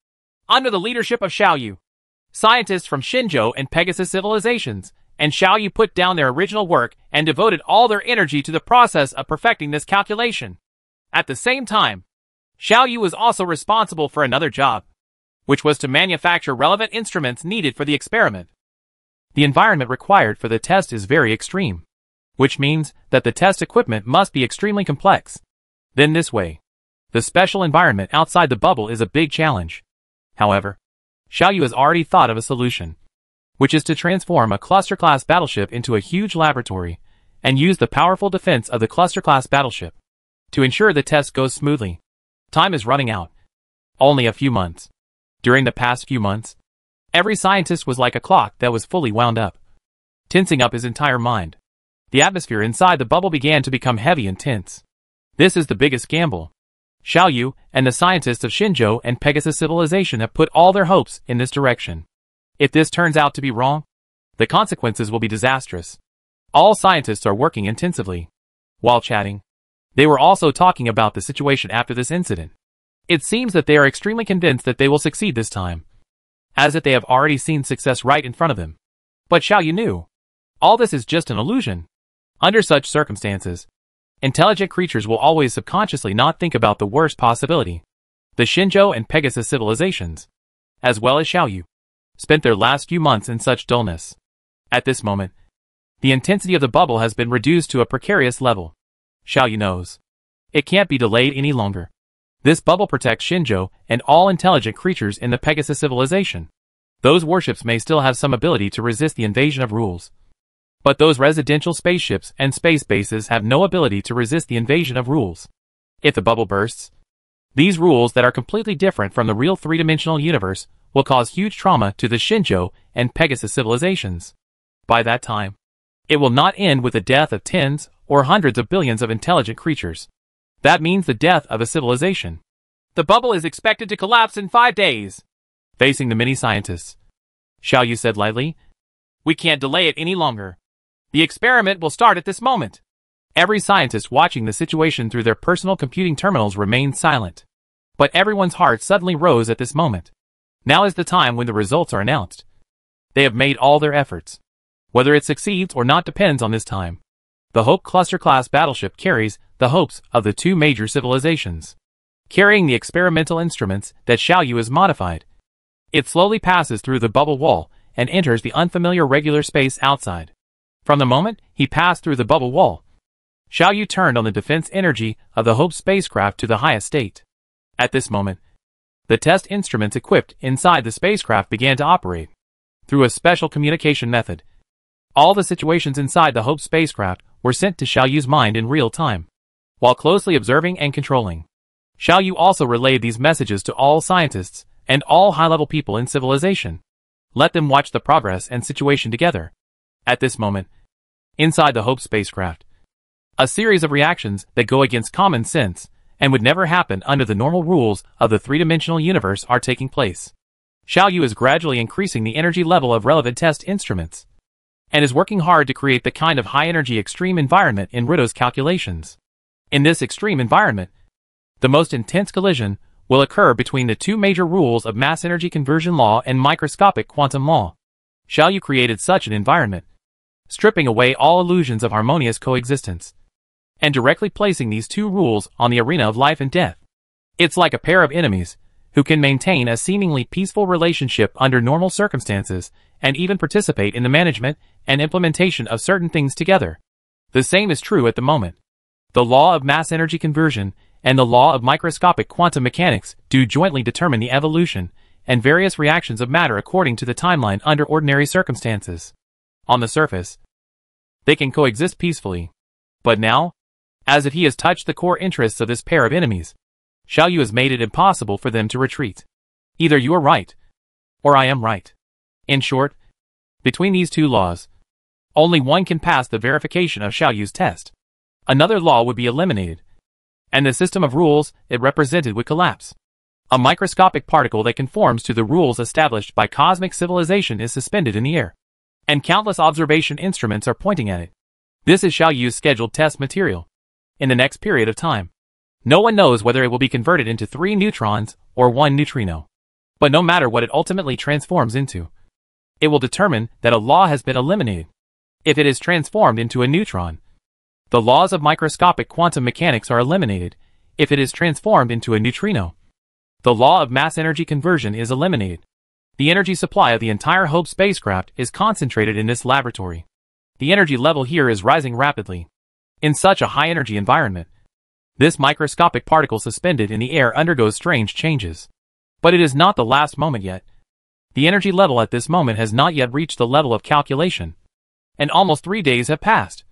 Under the leadership of Xiao Yu, scientists from Xinzhou and Pegasus civilizations, and Xiao Yu put down their original work and devoted all their energy to the process of perfecting this calculation. At the same time, Xiao Yu was also responsible for another job, which was to manufacture relevant instruments needed for the experiment. The environment required for the test is very extreme, which means that the test equipment must be extremely complex. Then this way, the special environment outside the bubble is a big challenge. However, Xiao Yu has already thought of a solution, which is to transform a cluster-class battleship into a huge laboratory and use the powerful defense of the cluster-class battleship to ensure the test goes smoothly. Time is running out. Only a few months. During the past few months, every scientist was like a clock that was fully wound up, tensing up his entire mind. The atmosphere inside the bubble began to become heavy and tense. This is the biggest gamble. Xiao Yu and the scientists of Xinzhou and Pegasus civilization have put all their hopes in this direction. If this turns out to be wrong, the consequences will be disastrous. All scientists are working intensively. While chatting, they were also talking about the situation after this incident. It seems that they are extremely convinced that they will succeed this time, as that they have already seen success right in front of them. But Xiao Yu knew, all this is just an illusion. Under such circumstances, intelligent creatures will always subconsciously not think about the worst possibility. The Xinzhou and Pegasus civilizations, as well as Xiao Yu, spent their last few months in such dullness. At this moment, the intensity of the bubble has been reduced to a precarious level. Xiao Yu knows it can't be delayed any longer. This bubble protects Xinzhou and all intelligent creatures in the Pegasus civilization. Those warships may still have some ability to resist the invasion of rules, but those residential spaceships and space bases have no ability to resist the invasion of rules. If the bubble bursts, these rules that are completely different from the real three-dimensional universe will cause huge trauma to the Xinzhou and Pegasus civilizations. By that time, it will not end with the death of tens or hundreds of billions of intelligent creatures. That means the death of a civilization. The bubble is expected to collapse in 5 days. Facing the many scientists, Xiao Yu said lightly, we can't delay it any longer. The experiment will start at this moment. Every scientist watching the situation through their personal computing terminals remained silent. But everyone's heart suddenly rose at this moment. Now is the time when the results are announced. They have made all their efforts. Whether it succeeds or not depends on this time. The Hope Cluster-class battleship carries the hopes of the two major civilizations. Carrying the experimental instruments that Xiao Yu has modified, it slowly passes through the bubble wall and enters the unfamiliar regular space outside. From the moment he passed through the bubble wall, Xiao Yu turned on the defense energy of the Hope spacecraft to the highest state. At this moment, the test instruments equipped inside the spacecraft began to operate. Through a special communication method, all the situations inside the Hope spacecraft were sent to Xiao Yu's mind in real time, while closely observing and controlling. Xiao Yu also relayed these messages to all scientists and all high-level people in civilization. Let them watch the progress and situation together. At this moment, inside the Hope spacecraft, a series of reactions that go against common sense and would never happen under the normal rules of the three-dimensional universe are taking place. Xiaoyu is gradually increasing the energy level of relevant test instruments, and is working hard to create the kind of high-energy extreme environment in Rito's calculations. In this extreme environment, the most intense collision will occur between the two major rules of mass energy conversion law and microscopic quantum law. Xiaoyu created such an environment, stripping away all illusions of harmonious coexistence, and directly placing these two rules on the arena of life and death. It's like a pair of enemies who can maintain a seemingly peaceful relationship under normal circumstances and even participate in the management and implementation of certain things together. The same is true at the moment. The law of mass energy conversion and the law of microscopic quantum mechanics do jointly determine the evolution and various reactions of matter according to the timeline under ordinary circumstances. On the surface, they can coexist peacefully. But now, as if he has touched the core interests of this pair of enemies, Xiaoyu has made it impossible for them to retreat. Either you are right, or I am right. In short, between these two laws, only one can pass the verification of Xiaoyu's test. Another law would be eliminated, and the system of rules it represented would collapse. A microscopic particle that conforms to the rules established by cosmic civilization is suspended in the air, and countless observation instruments are pointing at it. This is Xiaoyu's scheduled test material. In the next period of time, no one knows whether it will be converted into 3 neutrons or 1 neutrino. But no matter what it ultimately transforms into, it will determine that a law has been eliminated. If it is transformed into a neutron, the laws of microscopic quantum mechanics are eliminated. If it is transformed into a neutrino, the law of mass energy conversion is eliminated. The energy supply of the entire Hope spacecraft is concentrated in this laboratory. The energy level here is rising rapidly. In such a high-energy environment, this microscopic particle suspended in the air undergoes strange changes. But it is not the last moment yet. The energy level at this moment has not yet reached the level of calculation, and almost 3 days have passed.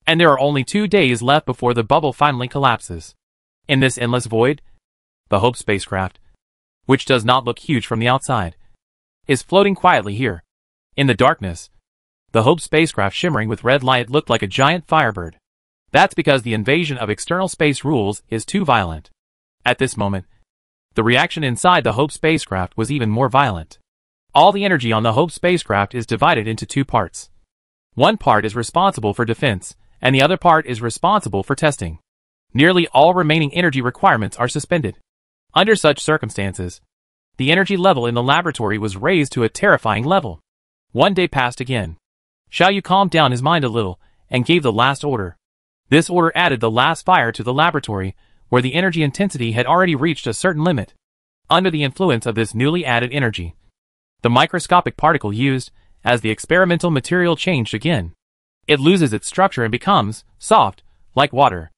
And there are only 2 days left before the bubble finally collapses. In this endless void, the Hope spacecraft, which does not look huge from the outside, is floating quietly here. In the darkness, the Hope spacecraft shimmering with red light looked like a giant firebird. That's because the invasion of external space rules is too violent. At this moment, the reaction inside the Hope spacecraft was even more violent. All the energy on the Hope spacecraft is divided into 2 parts. One part is responsible for defense, and the other part is responsible for testing. Nearly all remaining energy requirements are suspended. Under such circumstances, the energy level in the laboratory was raised to a terrifying level. 1 day passed again. Xiaoyu calmed down his mind a little and gave the last order. This order added the last fire to the laboratory, where the energy intensity had already reached a certain limit. Under the influence of this newly added energy, the microscopic particle used as the experimental material changed again. It loses its structure and becomes soft, like water,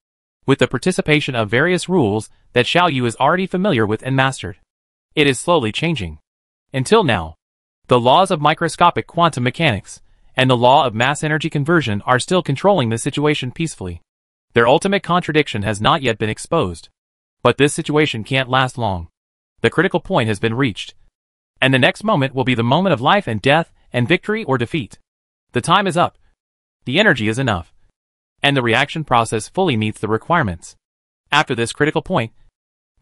with the participation of various rules that Xiaoyu is already familiar with and mastered. It is slowly changing. Until now, the laws of microscopic quantum mechanics and the law of mass energy conversion are still controlling the situation peacefully. Their ultimate contradiction has not yet been exposed. But this situation can't last long. The critical point has been reached, and the next moment will be the moment of life and death and victory or defeat. The time is up. The energy is enough, and the reaction process fully meets the requirements. After this critical point,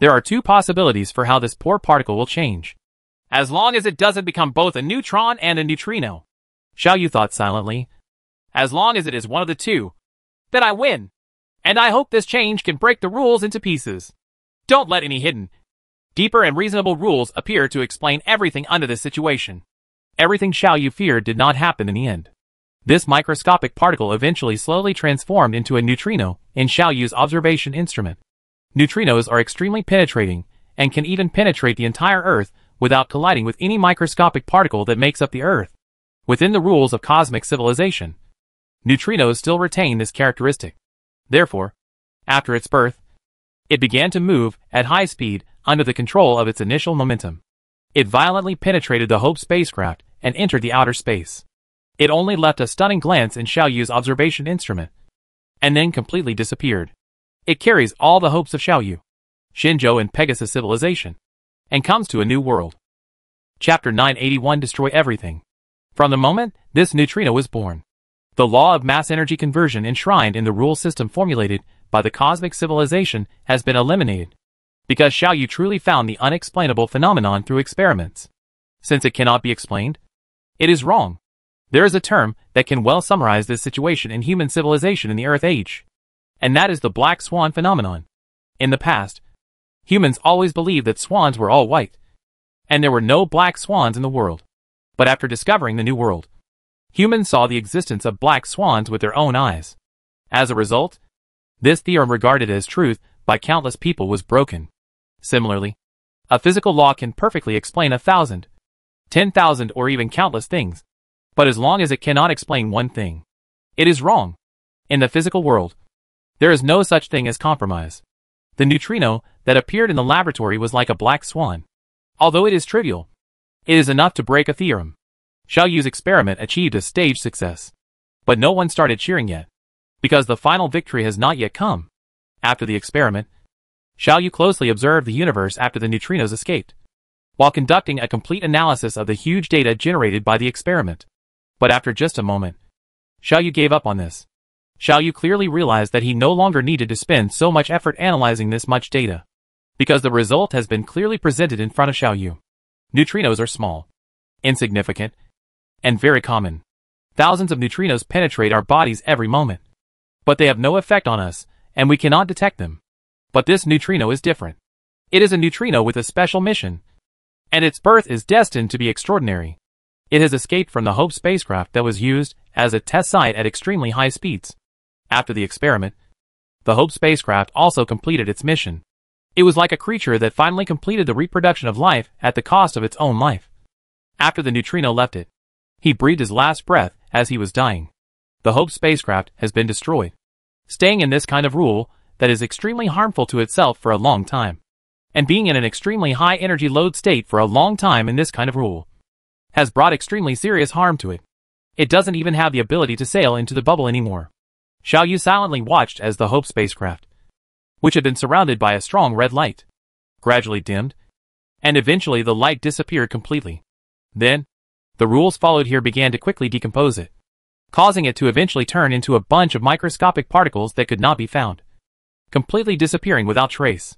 there are 2 possibilities for how this poor particle will change. As long as it doesn't become both a neutron and a neutrino. Xiaoyu thought silently. As long as it is one of the 2, then I win. And I hope this change can break the rules into pieces. Don't let any hidden, deeper and reasonable rules appear to explain everything under this situation. Everything Xiaoyu feared did not happen in the end. This microscopic particle eventually slowly transformed into a neutrino in Xiaoyu's observation instrument. Neutrinos are extremely penetrating and can even penetrate the entire Earth without colliding with any microscopic particle that makes up the Earth. Within the rules of cosmic civilization, neutrinos still retain this characteristic. Therefore, after its birth, it began to move at high speed under the control of its initial momentum. It violently penetrated the Hope spacecraft and entered the outer space. It only left a stunning glance in Xiaoyu's observation instrument, and then completely disappeared. It carries all the hopes of Xiaoyu, Shenzhou and Pegasus civilization, and comes to a new world. Chapter 981 Destroy Everything. From the moment this neutrino was born, the law of mass energy conversion enshrined in the rule system formulated by the cosmic civilization has been eliminated, because Xiaoyu truly found the unexplainable phenomenon through experiments. Since it cannot be explained, it is wrong. There is a term that can well summarize this situation in human civilization in the Earth Age, and that is the black swan phenomenon. In the past, humans always believed that swans were all white, and there were no black swans in the world. But after discovering the New World, humans saw the existence of black swans with their own eyes. As a result, this theorem regarded as truth by countless people was broken. Similarly, a physical law can perfectly explain 1,000, 10,000 or even countless things. But as long as it cannot explain one thing, it is wrong. In the physical world, there is no such thing as compromise. The neutrino that appeared in the laboratory was like a black swan. Although it is trivial, it is enough to break a theorem. Xiaoyu's experiment achieved a staged success. But no one started cheering yet, because the final victory has not yet come. After the experiment, Xiaoyu closely observed the universe after the neutrinos escaped, while conducting a complete analysis of the huge data generated by the experiment. But after just a moment, Xiaoyu gave up on this. Xiaoyu clearly realized that he no longer needed to spend so much effort analyzing this much data, because the result has been clearly presented in front of Xiaoyu. Neutrinos are small, insignificant, and very common. Thousands of neutrinos penetrate our bodies every moment, but they have no effect on us, and we cannot detect them. But this neutrino is different. It is a neutrino with a special mission, and its birth is destined to be extraordinary. It has escaped from the Hope spacecraft that was used as a test site at extremely high speeds. After the experiment, the Hope spacecraft also completed its mission. It was like a creature that finally completed the reproduction of life at the cost of its own life. After the neutrino left it, he breathed his last breath as he was dying. The Hope spacecraft has been destroyed, staying in this kind of rule that is extremely harmful to itself for a long time, and being in an extremely high energy load state for a long time in this kind of rule has brought extremely serious harm to it. It doesn't even have the ability to sail into the bubble anymore. Xiaoyu silently watched as the Hope spacecraft, which had been surrounded by a strong red light, gradually dimmed, and eventually the light disappeared completely. Then, the rules followed here began to quickly decompose it, causing it to eventually turn into a bunch of microscopic particles that could not be found, completely disappearing without trace.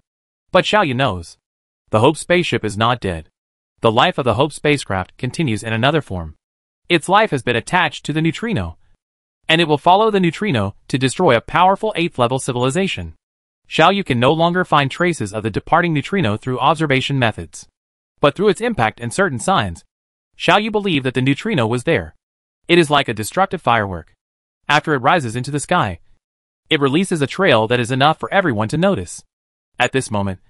But Xiaoyu knows, the Hope spaceship is not dead. The life of the Hope spacecraft continues in another form. Its life has been attached to the neutrino, and it will follow the neutrino to destroy a powerful 8th-level civilization. Xiaoyu can no longer find traces of the departing neutrino through observation methods, but through its impact and certain signs, Xiaoyu believed that the neutrino was there. It is like a destructive firework. After it rises into the sky, it releases a trail that is enough for everyone to notice. At this moment,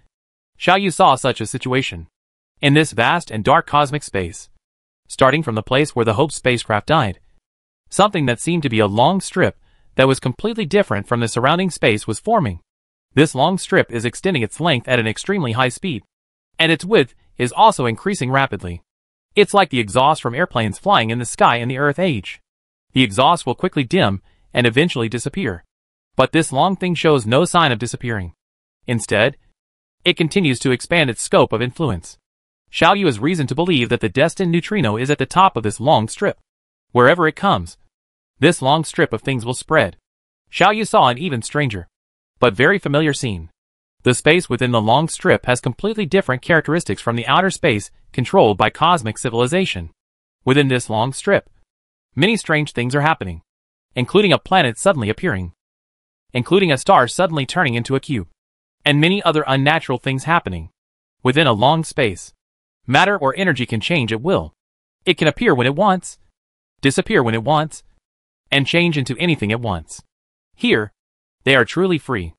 Xiaoyu saw such a situation. In this vast and dark cosmic space, starting from the place where the Hope spacecraft died, something that seemed to be a long strip that was completely different from the surrounding space was forming. This long strip is extending its length at an extremely high speed, and its width is also increasing rapidly. It's like the exhaust from airplanes flying in the sky in the Earth Age. The exhaust will quickly dim and eventually disappear. But this long thing shows no sign of disappearing. Instead, it continues to expand its scope of influence. Xiaoyu has reason to believe that the destined neutrino is at the top of this long strip. Wherever it comes, this long strip of things will spread. Xiaoyu saw an even stranger, but very familiar scene. The space within the long strip has completely different characteristics from the outer space controlled by cosmic civilization. Within this long strip, many strange things are happening, including a planet suddenly appearing, including a star suddenly turning into a cube, and many other unnatural things happening. Within a long space, matter or energy can change at will. It can appear when it wants, disappear when it wants, and change into anything it wants. Here, they are truly free,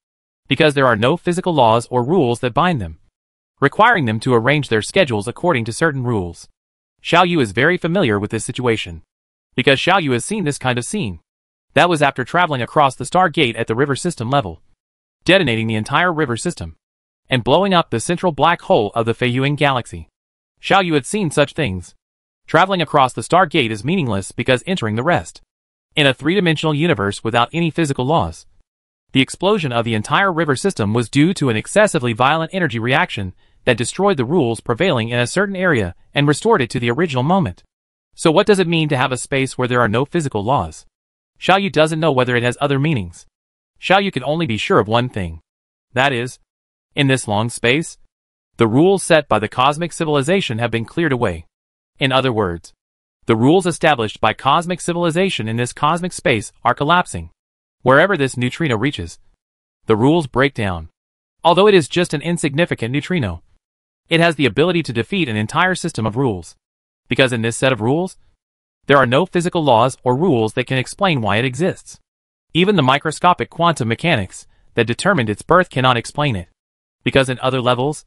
because there are no physical laws or rules that bind them, requiring them to arrange their schedules according to certain rules. Xiaoyu is very familiar with this situation, because Xiaoyu has seen this kind of scene. That was after traveling across the star gate at the river system level, detonating the entire river system, and blowing up the central black hole of the Feiyuan galaxy. Xiaoyu had seen such things. Traveling across the star gate is meaningless because entering the rest. In a three-dimensional universe without any physical laws, the explosion of the entire river system was due to an excessively violent energy reaction that destroyed the rules prevailing in a certain area and restored it to the original moment. So what does it mean to have a space where there are no physical laws? Xiaoyu doesn't know whether it has other meanings. Xiaoyu can only be sure of one thing. That is, in this long space, the rules set by the cosmic civilization have been cleared away. In other words, the rules established by cosmic civilization in this cosmic space are collapsing. Wherever this neutrino reaches, the rules break down. Although it is just an insignificant neutrino, it has the ability to defeat an entire system of rules. Because in this set of rules, there are no physical laws or rules that can explain why it exists. Even the microscopic quantum mechanics that determined its birth cannot explain it. Because in other levels,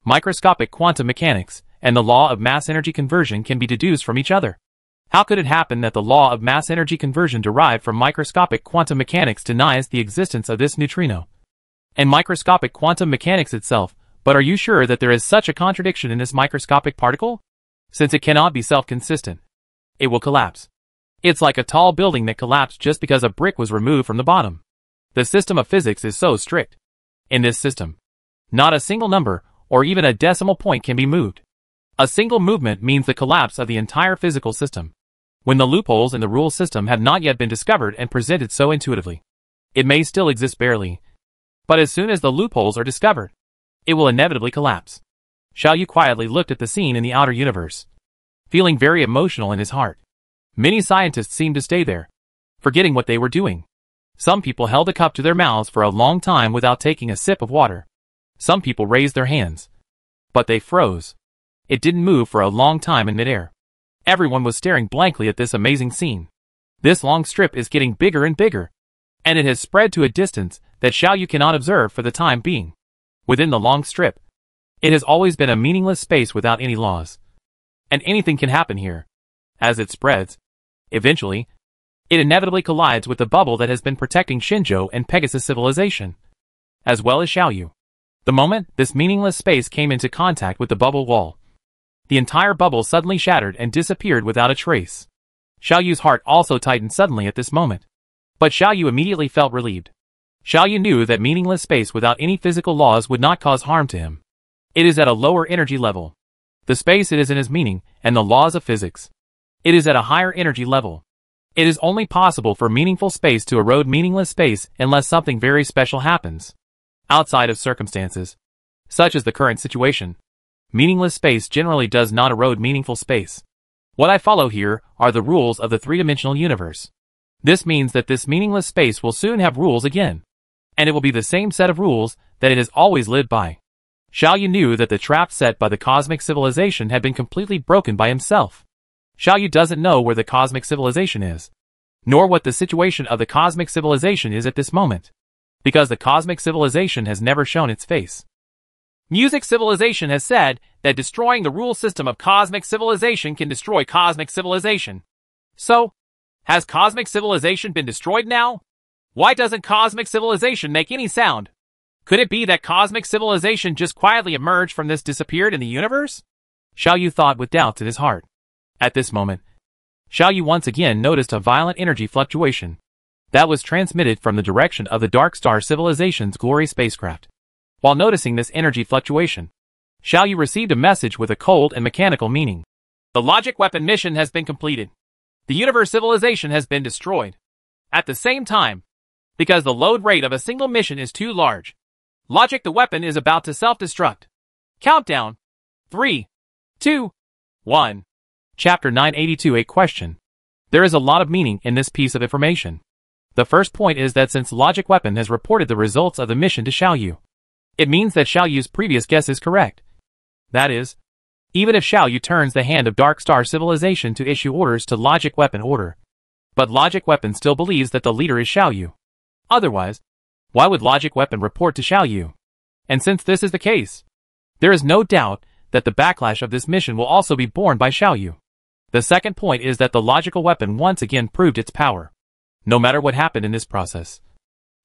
microscopic quantum mechanics and the law of mass energy conversion can be deduced from each other. How could it happen that the law of mass energy conversion derived from microscopic quantum mechanics denies the existence of this neutrino? And microscopic quantum mechanics itself, but are you sure that there is such a contradiction in this microscopic particle? Since it cannot be self-consistent, it will collapse. It's like a tall building that collapsed just because a brick was removed from the bottom. The system of physics is so strict. In this system, not a single number or even a decimal point can be moved. A single movement means the collapse of the entire physical system. When the loopholes in the rule system have not yet been discovered and presented so intuitively, it may still exist barely. But as soon as the loopholes are discovered, it will inevitably collapse. Xiaoyu quietly looked at the scene in the outer universe, feeling very emotional in his heart. Many scientists seemed to stay there, forgetting what they were doing. Some people held a cup to their mouths for a long time without taking a sip of water. Some people raised their hands, but they froze. It didn't move for a long time in midair. Everyone was staring blankly at this amazing scene. This long strip is getting bigger and bigger, and it has spread to a distance that Xiaoyu cannot observe for the time being. Within the long strip, it has always been a meaningless space without any laws. And anything can happen here. As it spreads, eventually, it inevitably collides with the bubble that has been protecting Shinzhou and Pegasus civilization, as well as Xiaoyu. The moment this meaningless space came into contact with the bubble wall, the entire bubble suddenly shattered and disappeared without a trace. Xiaoyu's heart also tightened suddenly at this moment. But Xiaoyu immediately felt relieved. Xiaoyu knew that meaningless space without any physical laws would not cause harm to him. It is at a lower energy level. The space it is in is meaning and the laws of physics. It is at a higher energy level. It is only possible for meaningful space to erode meaningless space unless something very special happens. Outside of circumstances, such as the current situation, meaningless space generally does not erode meaningful space. What I follow here are the rules of the three-dimensional universe. This means that this meaningless space will soon have rules again, and it will be the same set of rules that it has always lived by. Xiaoyu knew that the trap set by the cosmic civilization had been completely broken by himself. Xiaoyu doesn't know where the cosmic civilization is, nor what the situation of the cosmic civilization is at this moment, because the cosmic civilization has never shown its face. Music civilization has said that destroying the rule system of cosmic civilization can destroy cosmic civilization. So, has cosmic civilization been destroyed now? Why doesn't cosmic civilization make any sound? Could it be that cosmic civilization just quietly emerged from this disappeared in the universe? Xiaoyu thought with doubts in his heart. At this moment, Xiaoyu once again noticed a violent energy fluctuation that was transmitted from the direction of the Dark Star Civilization's Glory spacecraft. While noticing this energy fluctuation, Xiaoyu received a message with a cold and mechanical meaning. The logic weapon mission has been completed. The universe civilization has been destroyed. At the same time, because the load rate of a single mission is too large, logic the weapon is about to self-destruct. Countdown. 3, 2, 1. Chapter 982. A question. There is a lot of meaning in this piece of information. The first point is that since Logic Weapon has reported the results of the mission to Xiaoyu, it means that Xiaoyu's previous guess is correct. That is, even if Xiaoyu turns the hand of Dark Star Civilization to issue orders to Logic Weapon order, but Logic Weapon still believes that the leader is Xiaoyu. Otherwise, why would Logic Weapon report to Xiaoyu? And since this is the case, there is no doubt that the backlash of this mission will also be borne by Xiaoyu. The second point is that the logical weapon once again proved its power, no matter what happened in this process.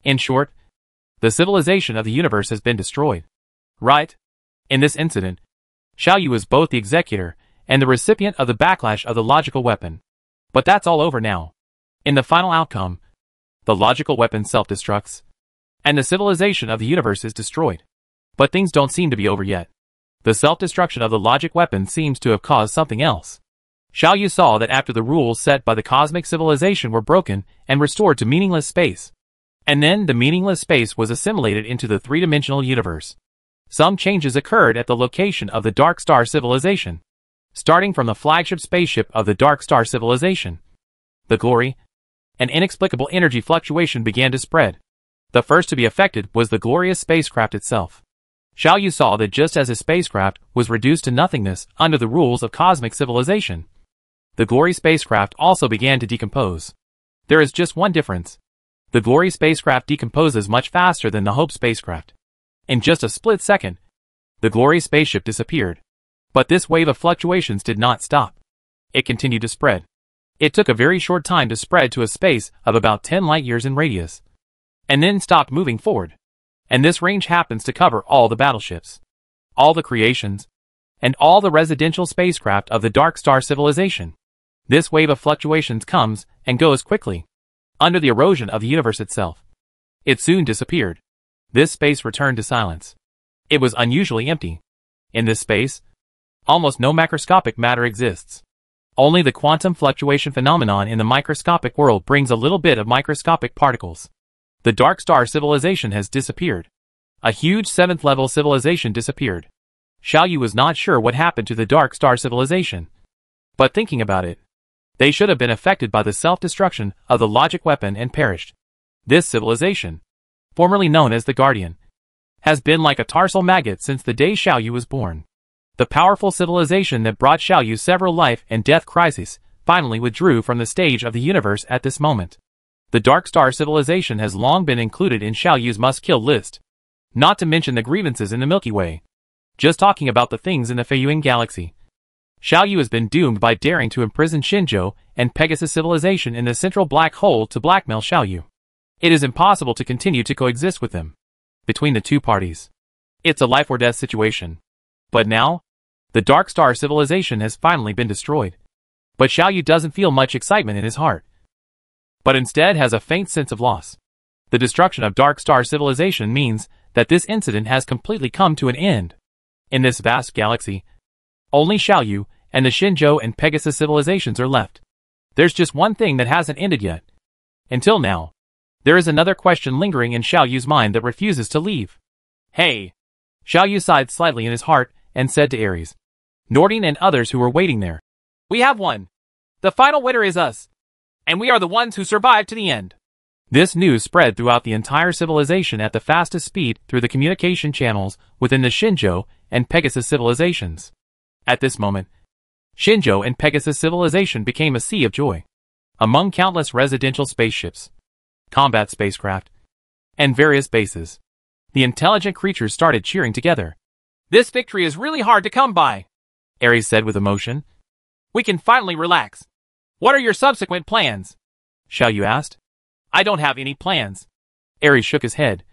In short, the civilization of the universe has been destroyed. Right? In this incident, Xiaoyu is both the executor and the recipient of the backlash of the logical weapon. But that's all over now. In the final outcome, the logical weapon self-destructs, and the civilization of the universe is destroyed. But things don't seem to be over yet. The self-destruction of the logic weapon seems to have caused something else. Xiao Yu saw that after the rules set by the cosmic civilization were broken and restored to meaningless space, and then the meaningless space was assimilated into the three-dimensional universe. Some changes occurred at the location of the Dark Star civilization. Starting from the flagship spaceship of the Dark Star civilization, the glory, an inexplicable energy fluctuation began to spread. The first to be affected was the glorious spacecraft itself. Xiao Yu saw that just as his spacecraft was reduced to nothingness under the rules of cosmic civilization, the glory spacecraft also began to decompose. There is just one difference. The glory spacecraft decomposes much faster than the Hope spacecraft. In just a split second, the glory spaceship disappeared. But this wave of fluctuations did not stop. It continued to spread. It took a very short time to spread to a space of about 10 light years in radius, and then stopped moving forward. And this range happens to cover all the battleships, all the creations, and all the residential spacecraft of the Dark Star civilization. This wave of fluctuations comes and goes quickly, under the erosion of the universe itself. It soon disappeared. This space returned to silence. It was unusually empty. In this space, almost no macroscopic matter exists. Only the quantum fluctuation phenomenon in the microscopic world brings a little bit of microscopic particles. The Dark Star civilization has disappeared. A huge 7th-level civilization disappeared. Xiao Yu was not sure what happened to the Dark Star civilization. But thinking about it, they should have been affected by the self-destruction of the logic weapon and perished. This civilization, formerly known as the Guardian, has been like a tarsal maggot since the day Xiao Yu was born. The powerful civilization that brought Xiao Yu several life and death crises finally withdrew from the stage of the universe at this moment. The Dark Star civilization has long been included in Xiao Yu's must-kill list. Not to mention the grievances in the Milky Way. Just talking about the things in the Feiyuan galaxy. Xiao Yu has been doomed by daring to imprison Xinzhou and Pegasus civilization in the central black hole to blackmail Xiao Yu. It is impossible to continue to coexist with them. Between the two parties, it's a life or death situation. But now, the Dark Star civilization has finally been destroyed. But Xiao Yu doesn't feel much excitement in his heart, but instead has a faint sense of loss. The destruction of Dark Star civilization means that this incident has completely come to an end. In this vast galaxy, only Xiao Yu and the Xinzhou and Pegasus civilizations are left. There's just one thing that hasn't ended yet. Until now, there is another question lingering in Xiao Yu's mind that refuses to leave. Hey! Xiao Yu sighed slightly in his heart and said to Ares, Nordine and others who were waiting there, "We have won. The final winner is us. And we are the ones who survived to the end." This news spread throughout the entire civilization at the fastest speed through the communication channels within the Xinzhou and Pegasus civilizations. At this moment, Xinzhou and Pegasus civilization became a sea of joy. Among countless residential spaceships, combat spacecraft, and various bases, the intelligent creatures started cheering together. "This victory is really hard to come by," Ares said with emotion. "We can finally relax. What are your subsequent plans?" Xiao Yu asked. "I don't have any plans." Ares shook his head.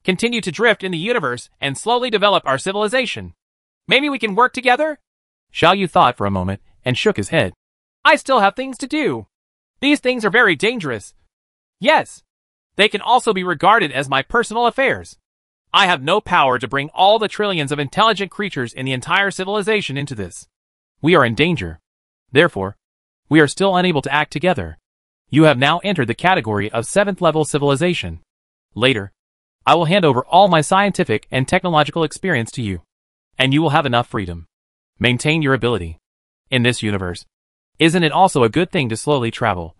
"Continue to drift in the universe and slowly develop our civilization. Maybe we can work together?" Xiao Yu thought for a moment and shook his head. "I still have things to do. These things are very dangerous. Yes, they can also be regarded as my personal affairs. I have no power to bring all the trillions of intelligent creatures in the entire civilization into this. We are in danger. Therefore, we are still unable to act together. You have now entered the category of 7th-level civilization. Later, I will hand over all my scientific and technological experience to you, and you will have enough freedom. Maintain your ability. In this universe, isn't it also a good thing to slowly travel,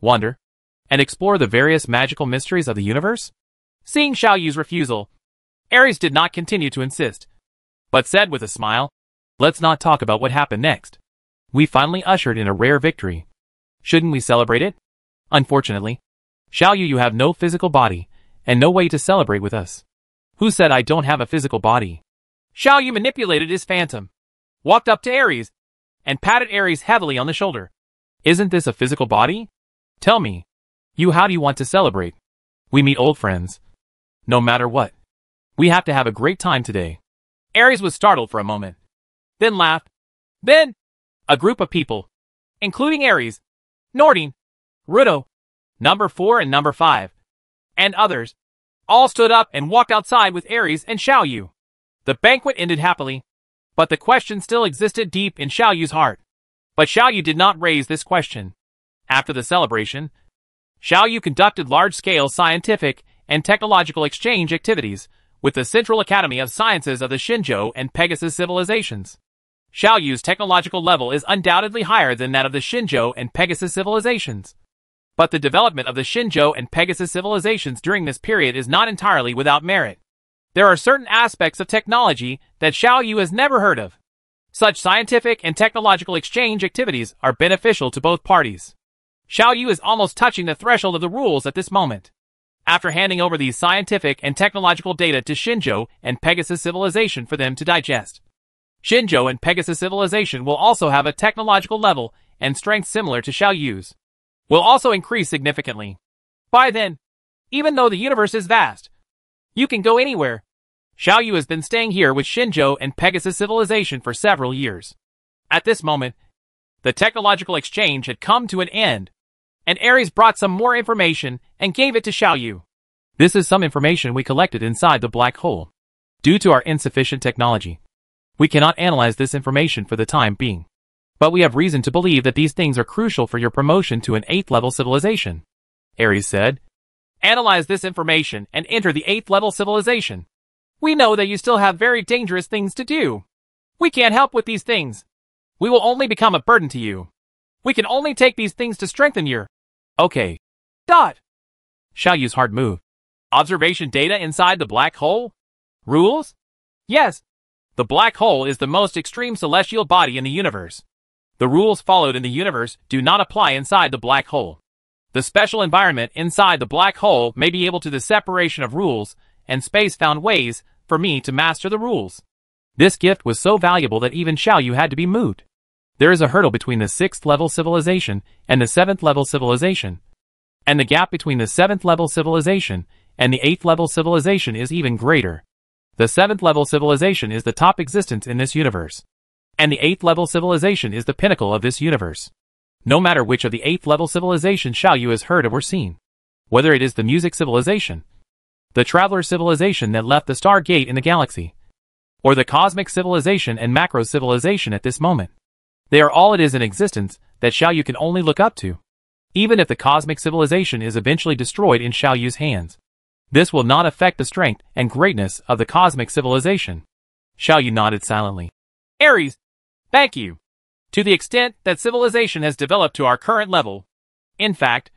wander, and explore the various magical mysteries of the universe?" Seeing Xiao Yu's refusal, Ares did not continue to insist, but said with a smile, "Let's not talk about what happened next. We finally ushered in a rare victory. Shouldn't we celebrate it? Unfortunately, Xiao Yu, you have no physical body, and no way to celebrate with us." "Who said I don't have a physical body?" Xiao Yu manipulated his phantom, walked up to Ares, and patted Ares heavily on the shoulder. "Isn't this a physical body? Tell me, how do you want to celebrate? We meet old friends. No matter what, we have to have a great time today." Ares was startled for a moment, then laughed. Then, a group of people, including Ares, Nordine, Rudo, number 4 and number 5, and others, all stood up and walked outside with Ares and Xiao Yu. The banquet ended happily. But the question still existed deep in Xiao Yu's heart. But Xiao Yu did not raise this question. After the celebration, Xiao Yu conducted large-scale scientific and technological exchange activities with the Central Academy of Sciences of the Xinzhou and Pegasus civilizations. Xiao Yu's technological level is undoubtedly higher than that of the Xinzhou and Pegasus civilizations. But the development of the Xinzhou and Pegasus civilizations during this period is not entirely without merit. There are certain aspects of technology that Xiao Yu has never heard of. Such scientific and technological exchange activities are beneficial to both parties. Xiao Yu is almost touching the threshold of the rules at this moment. After handing over these scientific and technological data to Xinzhou and Pegasus civilization for them to digest, Xinzhou and Pegasus civilization will also have a technological level and strength similar to Xiao Yu's. Will also increase significantly. By then, even though the universe is vast, you can go anywhere. Xiao Yu has been staying here with Xinzhou and Pegasus civilization for several years. At this moment, the technological exchange had come to an end, and Ares brought some more information and gave it to Xiao Yu. This is some information we collected inside the black hole. Due to our insufficient technology, we cannot analyze this information for the time being. But we have reason to believe that these things are crucial for your promotion to an 8th level civilization. Ares said, Analyze this information and enter the 8th level civilization. We know that you still have very dangerous things to do. We can't help with these things. We will only become a burden to you. We can only take these things to strengthen your... Okay. Xiao Yu's heart moved. Observation data inside the black hole? Rules? Yes. The black hole is the most extreme celestial body in the universe. The rules followed in the universe do not apply inside the black hole. The special environment inside the black hole may be able to the separation of rules, and space found ways for me to master the rules. This gift was so valuable that even Xiao Yu had to be moved. There is a hurdle between the 6th level civilization and the 7th level civilization. And the gap between the 7th level civilization and the 8th level civilization is even greater. The 7th level civilization is the top existence in this universe. And the 8th level civilization is the pinnacle of this universe. No matter which of the 8th level civilization Xiao Yu has heard of or seen. Whether it is the music civilization, the traveler civilization that left the star gate in the galaxy, or the cosmic civilization and macro civilization at this moment. They are all it is in existence that Xiao Yu can only look up to. Even if the cosmic civilization is eventually destroyed in Xiao Yu's hands, this will not affect the strength and greatness of the cosmic civilization. Xiao Yu nodded silently. Ares, thank you. To the extent that civilization has developed to our current level, in fact,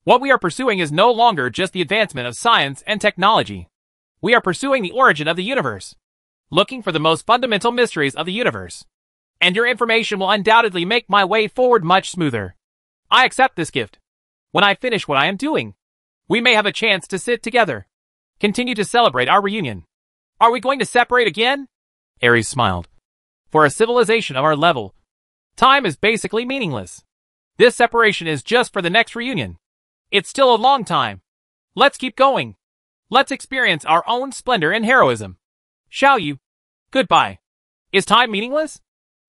what we are pursuing is no longer just the advancement of science and technology. We are pursuing the origin of the universe, looking for the most fundamental mysteries of the universe. And your information will undoubtedly make my way forward much smoother. I accept this gift. When I finish what I am doing, we may have a chance to sit together, continue to celebrate our reunion. Are we going to separate again? Ares smiled. For a civilization of our level, time is basically meaningless. This separation is just for the next reunion. It's still a long time. Let's keep going. Let's experience our own splendor and heroism. Xiao Yu, goodbye. Is time meaningless?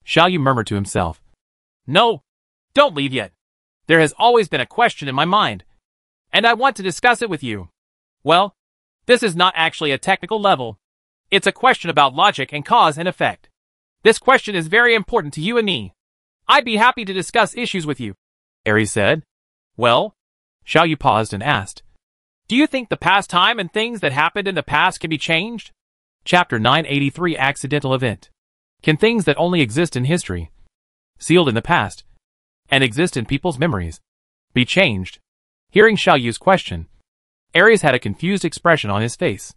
Xiao Yu murmured to himself. No, don't leave yet. There has always been a question in my mind, and I want to discuss it with you. Well, this is not actually a technical level. It's a question about logic and cause and effect. This question is very important to you and me. I'd be happy to discuss issues with you. Ares said. Well? Xiao Yu paused and asked. Do you think the past time and things that happened in the past can be changed? Chapter 983 Accidental Event. Can things that only exist in history, sealed in the past, and exist in people's memories, be changed? Hearing Xiao Yu's question, Ares had a confused expression on his face.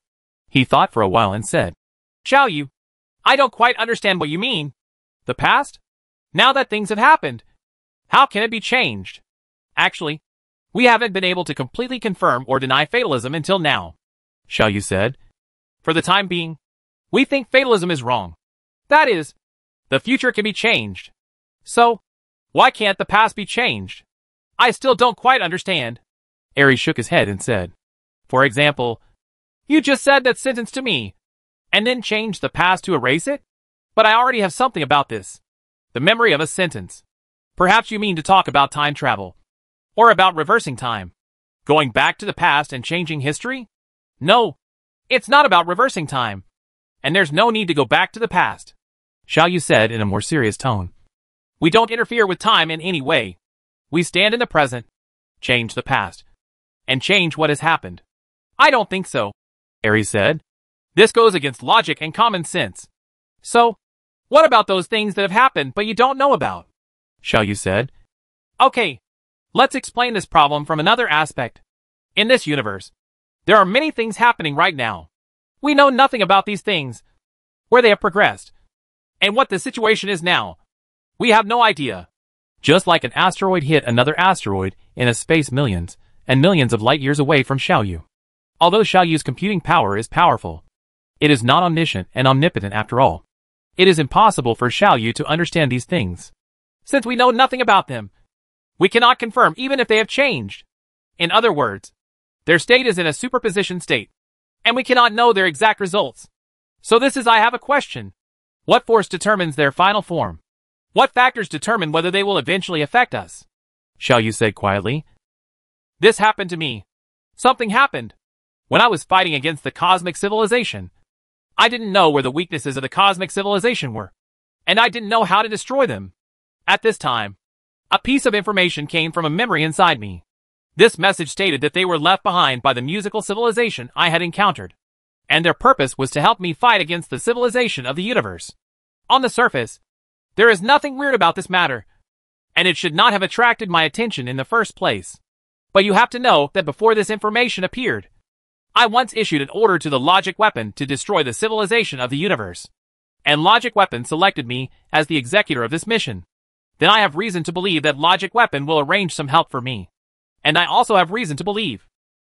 He thought for a while and said, Xiao Yu, I don't quite understand what you mean. The past? Now that things have happened, how can it be changed? Actually, we haven't been able to completely confirm or deny fatalism until now. Xiao Yu said. For the time being, we think fatalism is wrong. That is, the future can be changed. So, why can't the past be changed? I still don't quite understand. Ares shook his head and said, For example, you just said that sentence to me, and then changed the past to erase it? But I already have something about this. The memory of a sentence. Perhaps you mean to talk about time travel. Or about reversing time. Going back to the past and changing history? No, it's not about reversing time. And there's no need to go back to the past. Xiaoyu said in a more serious tone. We don't interfere with time in any way. We stand in the present, change the past, and change what has happened. I don't think so, Aries said. This goes against logic and common sense. So, what about those things that have happened but you don't know about? Xiaoyu said. Okay, let's explain this problem from another aspect. In this universe, there are many things happening right now. We know nothing about these things, where they have progressed, and what the situation is now. We have no idea. Just like an asteroid hit another asteroid in a space millions and millions of light years away from Xiaoyu. Although Xiaoyu's computing power is powerful, it is not omniscient and omnipotent after all. It is impossible for Xiaoyu to understand these things. Since we know nothing about them, we cannot confirm even if they have changed. In other words, their state is in a superposition state, and we cannot know their exact results. So I have a question. What force determines their final form? What factors determine whether they will eventually affect us? Xiaoyu said quietly. This happened to me. Something happened. When I was fighting against the cosmic civilization, I didn't know where the weaknesses of the cosmic civilization were, and I didn't know how to destroy them. At this time, a piece of information came from a memory inside me. This message stated that they were left behind by the musical civilization I had encountered, and their purpose was to help me fight against the civilization of the universe. On the surface, there is nothing weird about this matter, and it should not have attracted my attention in the first place. But you have to know that before this information appeared, I once issued an order to the logic weapon to destroy the civilization of the universe, and logic weapon selected me as the executor of this mission. Then I have reason to believe that logic weapon will arrange some help for me. And I also have reason to believe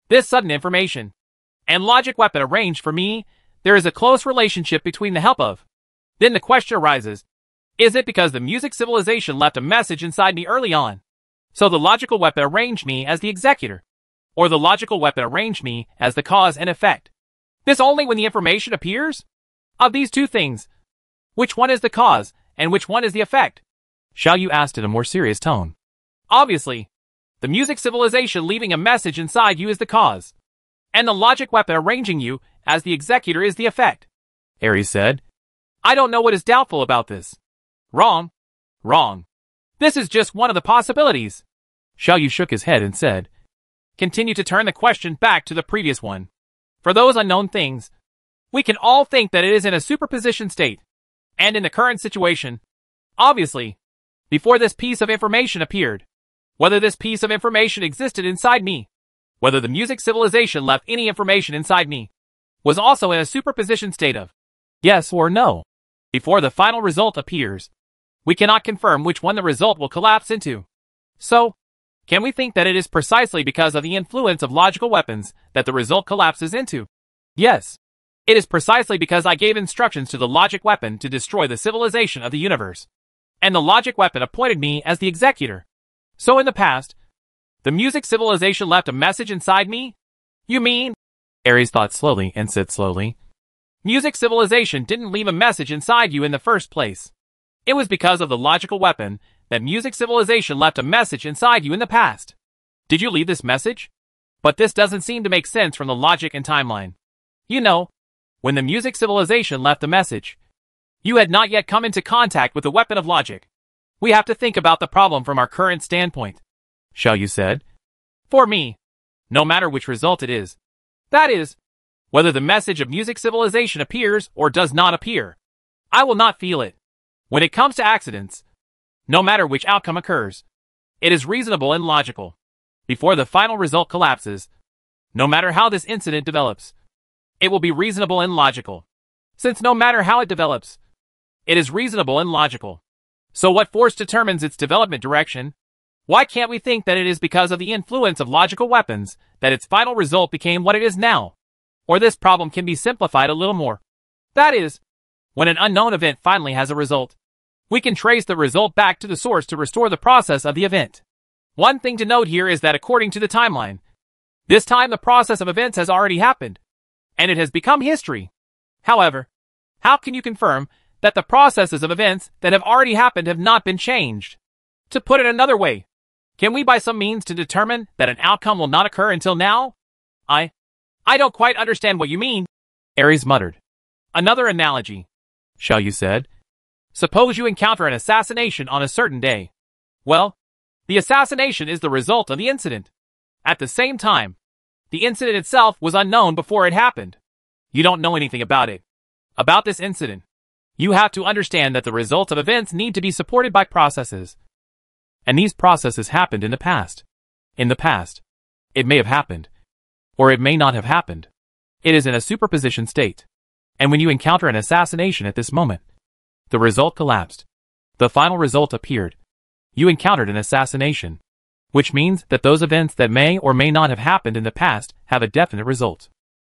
this sudden information and logic weapon arranged for me, there is a close relationship between the help of. Then the question arises, is it because the music civilization left a message inside me early on? So the logical weapon arranged me as the executor, or the logical weapon arranged me as the cause and effect? This only when the information appears? Of these two things, which one is the cause and which one is the effect? Xiaoyu asked in a more serious tone. Obviously, the music civilization leaving a message inside you is the cause, and the logic weapon arranging you as the executor is the effect, Aries said. I don't know what is doubtful about this. Wrong. Wrong. This is just one of the possibilities. Xiaoyu shook his head and said, Continue to turn the question back to the previous one. For those unknown things, we can all think that it is in a superposition state, and in the current situation, obviously, before this piece of information appeared, whether this piece of information existed inside me, whether the music civilization left any information inside me, was also in a superposition state of yes or no. Before the final result appears, we cannot confirm which one the result will collapse into. So, can we think that it is precisely because of the influence of logical weapons that the result collapses into? Yes. It is precisely because I gave instructions to the logic weapon to destroy the civilization of the universe, and the logic weapon appointed me as the executor. So in the past, the music civilization left a message inside me? You mean? Aries thought slowly and said slowly. Music civilization didn't leave a message inside you in the first place. It was because of the logical weapon that music civilization left a message inside you in the past. Did you leave this message? But this doesn't seem to make sense from the logic and timeline. You know, when the music civilization left the message, you had not yet come into contact with the weapon of logic. We have to think about the problem from our current standpoint, Xiaoyu said. For me, no matter which result it is, that is, whether the message of music civilization appears or does not appear, I will not feel it. When it comes to accidents, no matter which outcome occurs, it is reasonable and logical. Before the final result collapses, no matter how this incident develops, it will be reasonable and logical. Since no matter how it develops, it is reasonable and logical. So what force determines its development direction? Why can't we think that it is because of the influence of logical weapons that its final result became what it is now? Or this problem can be simplified a little more. That is, when an unknown event finally has a result, we can trace the result back to the source to restore the process of the event. One thing to note here is that according to the timeline, this time the process of events has already happened, and it has become history. However, how can you confirm that the processes of events that have already happened have not been changed? To put it another way, can we by some means to determine that an outcome will not occur until now? I don't quite understand what you mean, Aries muttered. Another analogy, Xiaoyu said. Suppose you encounter an assassination on a certain day. Well, the assassination is the result of the incident. At the same time, the incident itself was unknown before it happened. You don't know anything about it. About this incident. You have to understand that the results of events need to be supported by processes. And these processes happened in the past. In the past. It may have happened. Or it may not have happened. It is in a superposition state. And when you encounter an assassination at this moment, the result collapsed. The final result appeared. You encountered an assassination. Which means that those events that may or may not have happened in the past have a definite result.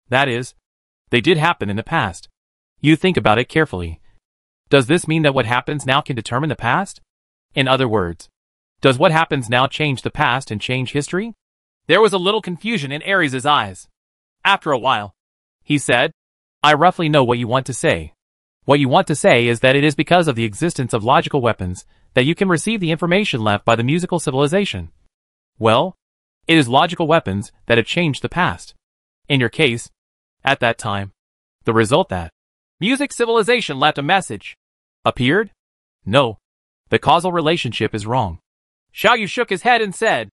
That is, they did happen in the past. You think about it carefully. Does this mean that what happens now can determine the past? In other words, does what happens now change the past and change history? There was a little confusion in Ares' eyes. After a while, he said, I roughly know what you want to say. What you want to say is that it is because of the existence of logical weapons that you can receive the information left by the musical civilization. Well, it is logical weapons that have changed the past. In your case, at that time, the result that music civilization left a message appeared? No. The causal relationship is wrong. Xiaoyu shook his head and said,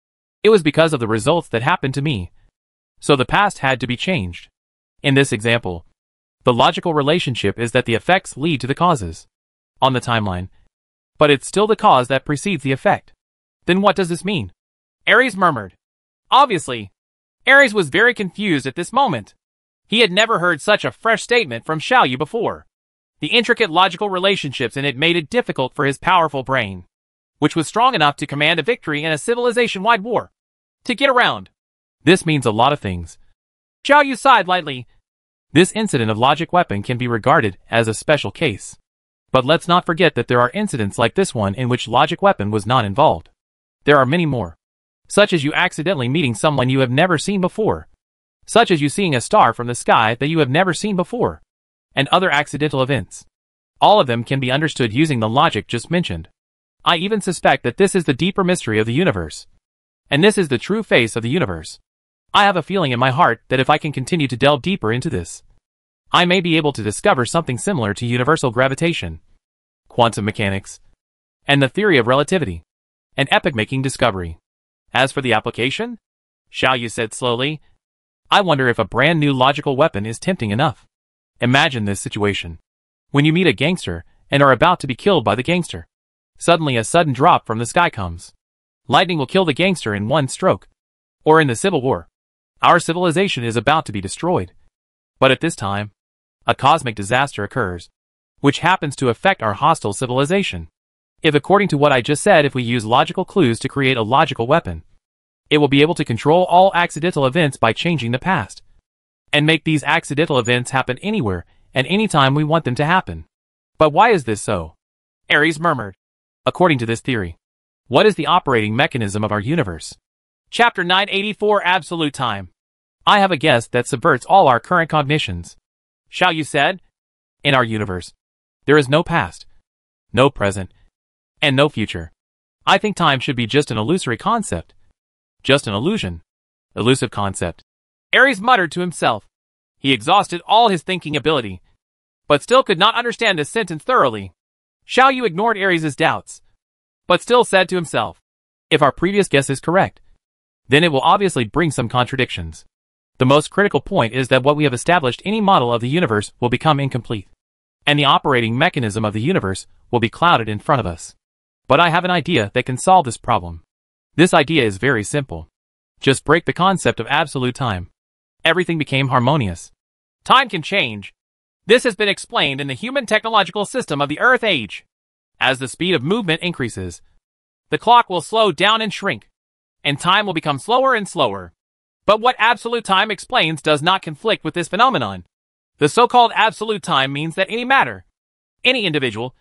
it was because of the results that happened to me. So the past had to be changed. In this example, the logical relationship is that the effects lead to the causes on the timeline, but it's still the cause that precedes the effect. Then what does this mean? Ares murmured. Obviously, Ares was very confused at this moment. He had never heard such a fresh statement from Xiaoyu before. The intricate logical relationships in it made it difficult for his powerful brain, which was strong enough to command a victory in a civilization-wide war, to get around. This means a lot of things. Xiaoyu sighed lightly. This incident of logic weapon can be regarded as a special case. But let's not forget that there are incidents like this one in which logic weapon was not involved. There are many more. Such as you accidentally meeting someone you have never seen before. Such as you seeing a star from the sky that you have never seen before. And other accidental events. All of them can be understood using the logic just mentioned. I even suspect that this is the deeper mystery of the universe. And this is the true face of the universe. I have a feeling in my heart that if I can continue to delve deeper into this, I may be able to discover something similar to universal gravitation, quantum mechanics, and the theory of relativity. An epoch-making discovery. As for the application, Xiaoyu said slowly, I wonder if a brand new logical weapon is tempting enough. Imagine this situation. When you meet a gangster and are about to be killed by the gangster, suddenly a sudden drop from the sky comes. Lightning will kill the gangster in one stroke. Or in the Civil War, our civilization is about to be destroyed. But at this time, a cosmic disaster occurs, which happens to affect our hostile civilization. If according to what I just said, if we use logical clues to create a logical weapon, it will be able to control all accidental events by changing the past, and make these accidental events happen anywhere and anytime we want them to happen. But why is this so? Ares murmured. According to this theory, what is the operating mechanism of our universe? Chapter 984 Absolute Time. I have a guess that subverts all our current cognitions. Xiaoyu said, in our universe, there is no past, no present, and no future. I think time should be just an illusory concept. Just an illusion. Elusive concept. Ares muttered to himself. He exhausted all his thinking ability, but still could not understand this sentence thoroughly. Xiaoyu ignored Ares' doubts, but still said to himself, if our previous guess is correct, then it will obviously bring some contradictions. The most critical point is that what we have established, any model of the universe will become incomplete, and the operating mechanism of the universe will be clouded in front of us. But I have an idea that can solve this problem. This idea is very simple. Just break the concept of absolute time. Everything became harmonious. Time can change. This has been explained in the human technological system of the Earth Age. As the speed of movement increases, the clock will slow down and shrink, and time will become slower and slower. But what absolute time explains does not conflict with this phenomenon. The so-called absolute time means that any matter, any individual,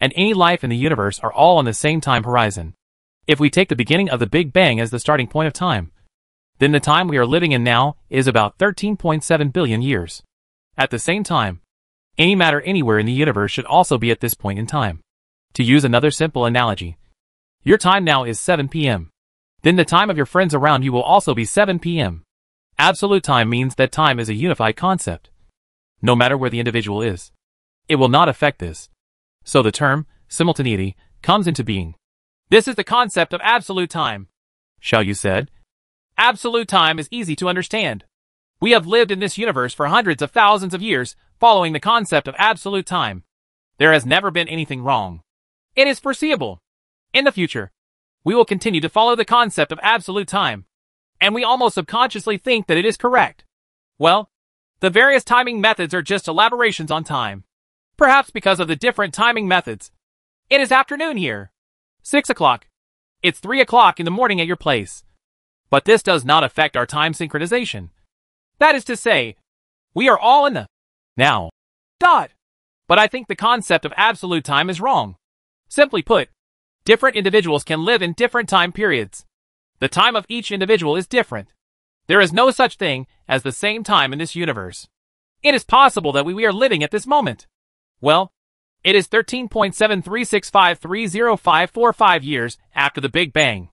and any life in the universe are all on the same time horizon. If we take the beginning of the Big Bang as the starting point of time, then the time we are living in now is about 13.7 billion years. At the same time, any matter anywhere in the universe should also be at this point in time. To use another simple analogy, your time now is 7 p.m. Then the time of your friends around you will also be 7 p.m. Absolute time means that time is a unified concept. No matter where the individual is, it will not affect this. So the term, simultaneity, comes into being. This is the concept of absolute time, Xiaoyu said. Absolute time is easy to understand. We have lived in this universe for hundreds of thousands of years, following the concept of absolute time. There has never been anything wrong. It is foreseeable. In the future, we will continue to follow the concept of absolute time. And we almost subconsciously think that it is correct. Well, the various timing methods are just elaborations on time. Perhaps because of the different timing methods. It is afternoon here. 6 o'clock. It's 3 o'clock in the morning at your place. But this does not affect our time synchronization. That is to say, we are all in the now. But I think the concept of absolute time is wrong. Simply put, different individuals can live in different time periods. The time of each individual is different. There is no such thing as the same time in this universe. It is possible that we are living at this moment. Well, it is 13.736530545 years after the Big Bang.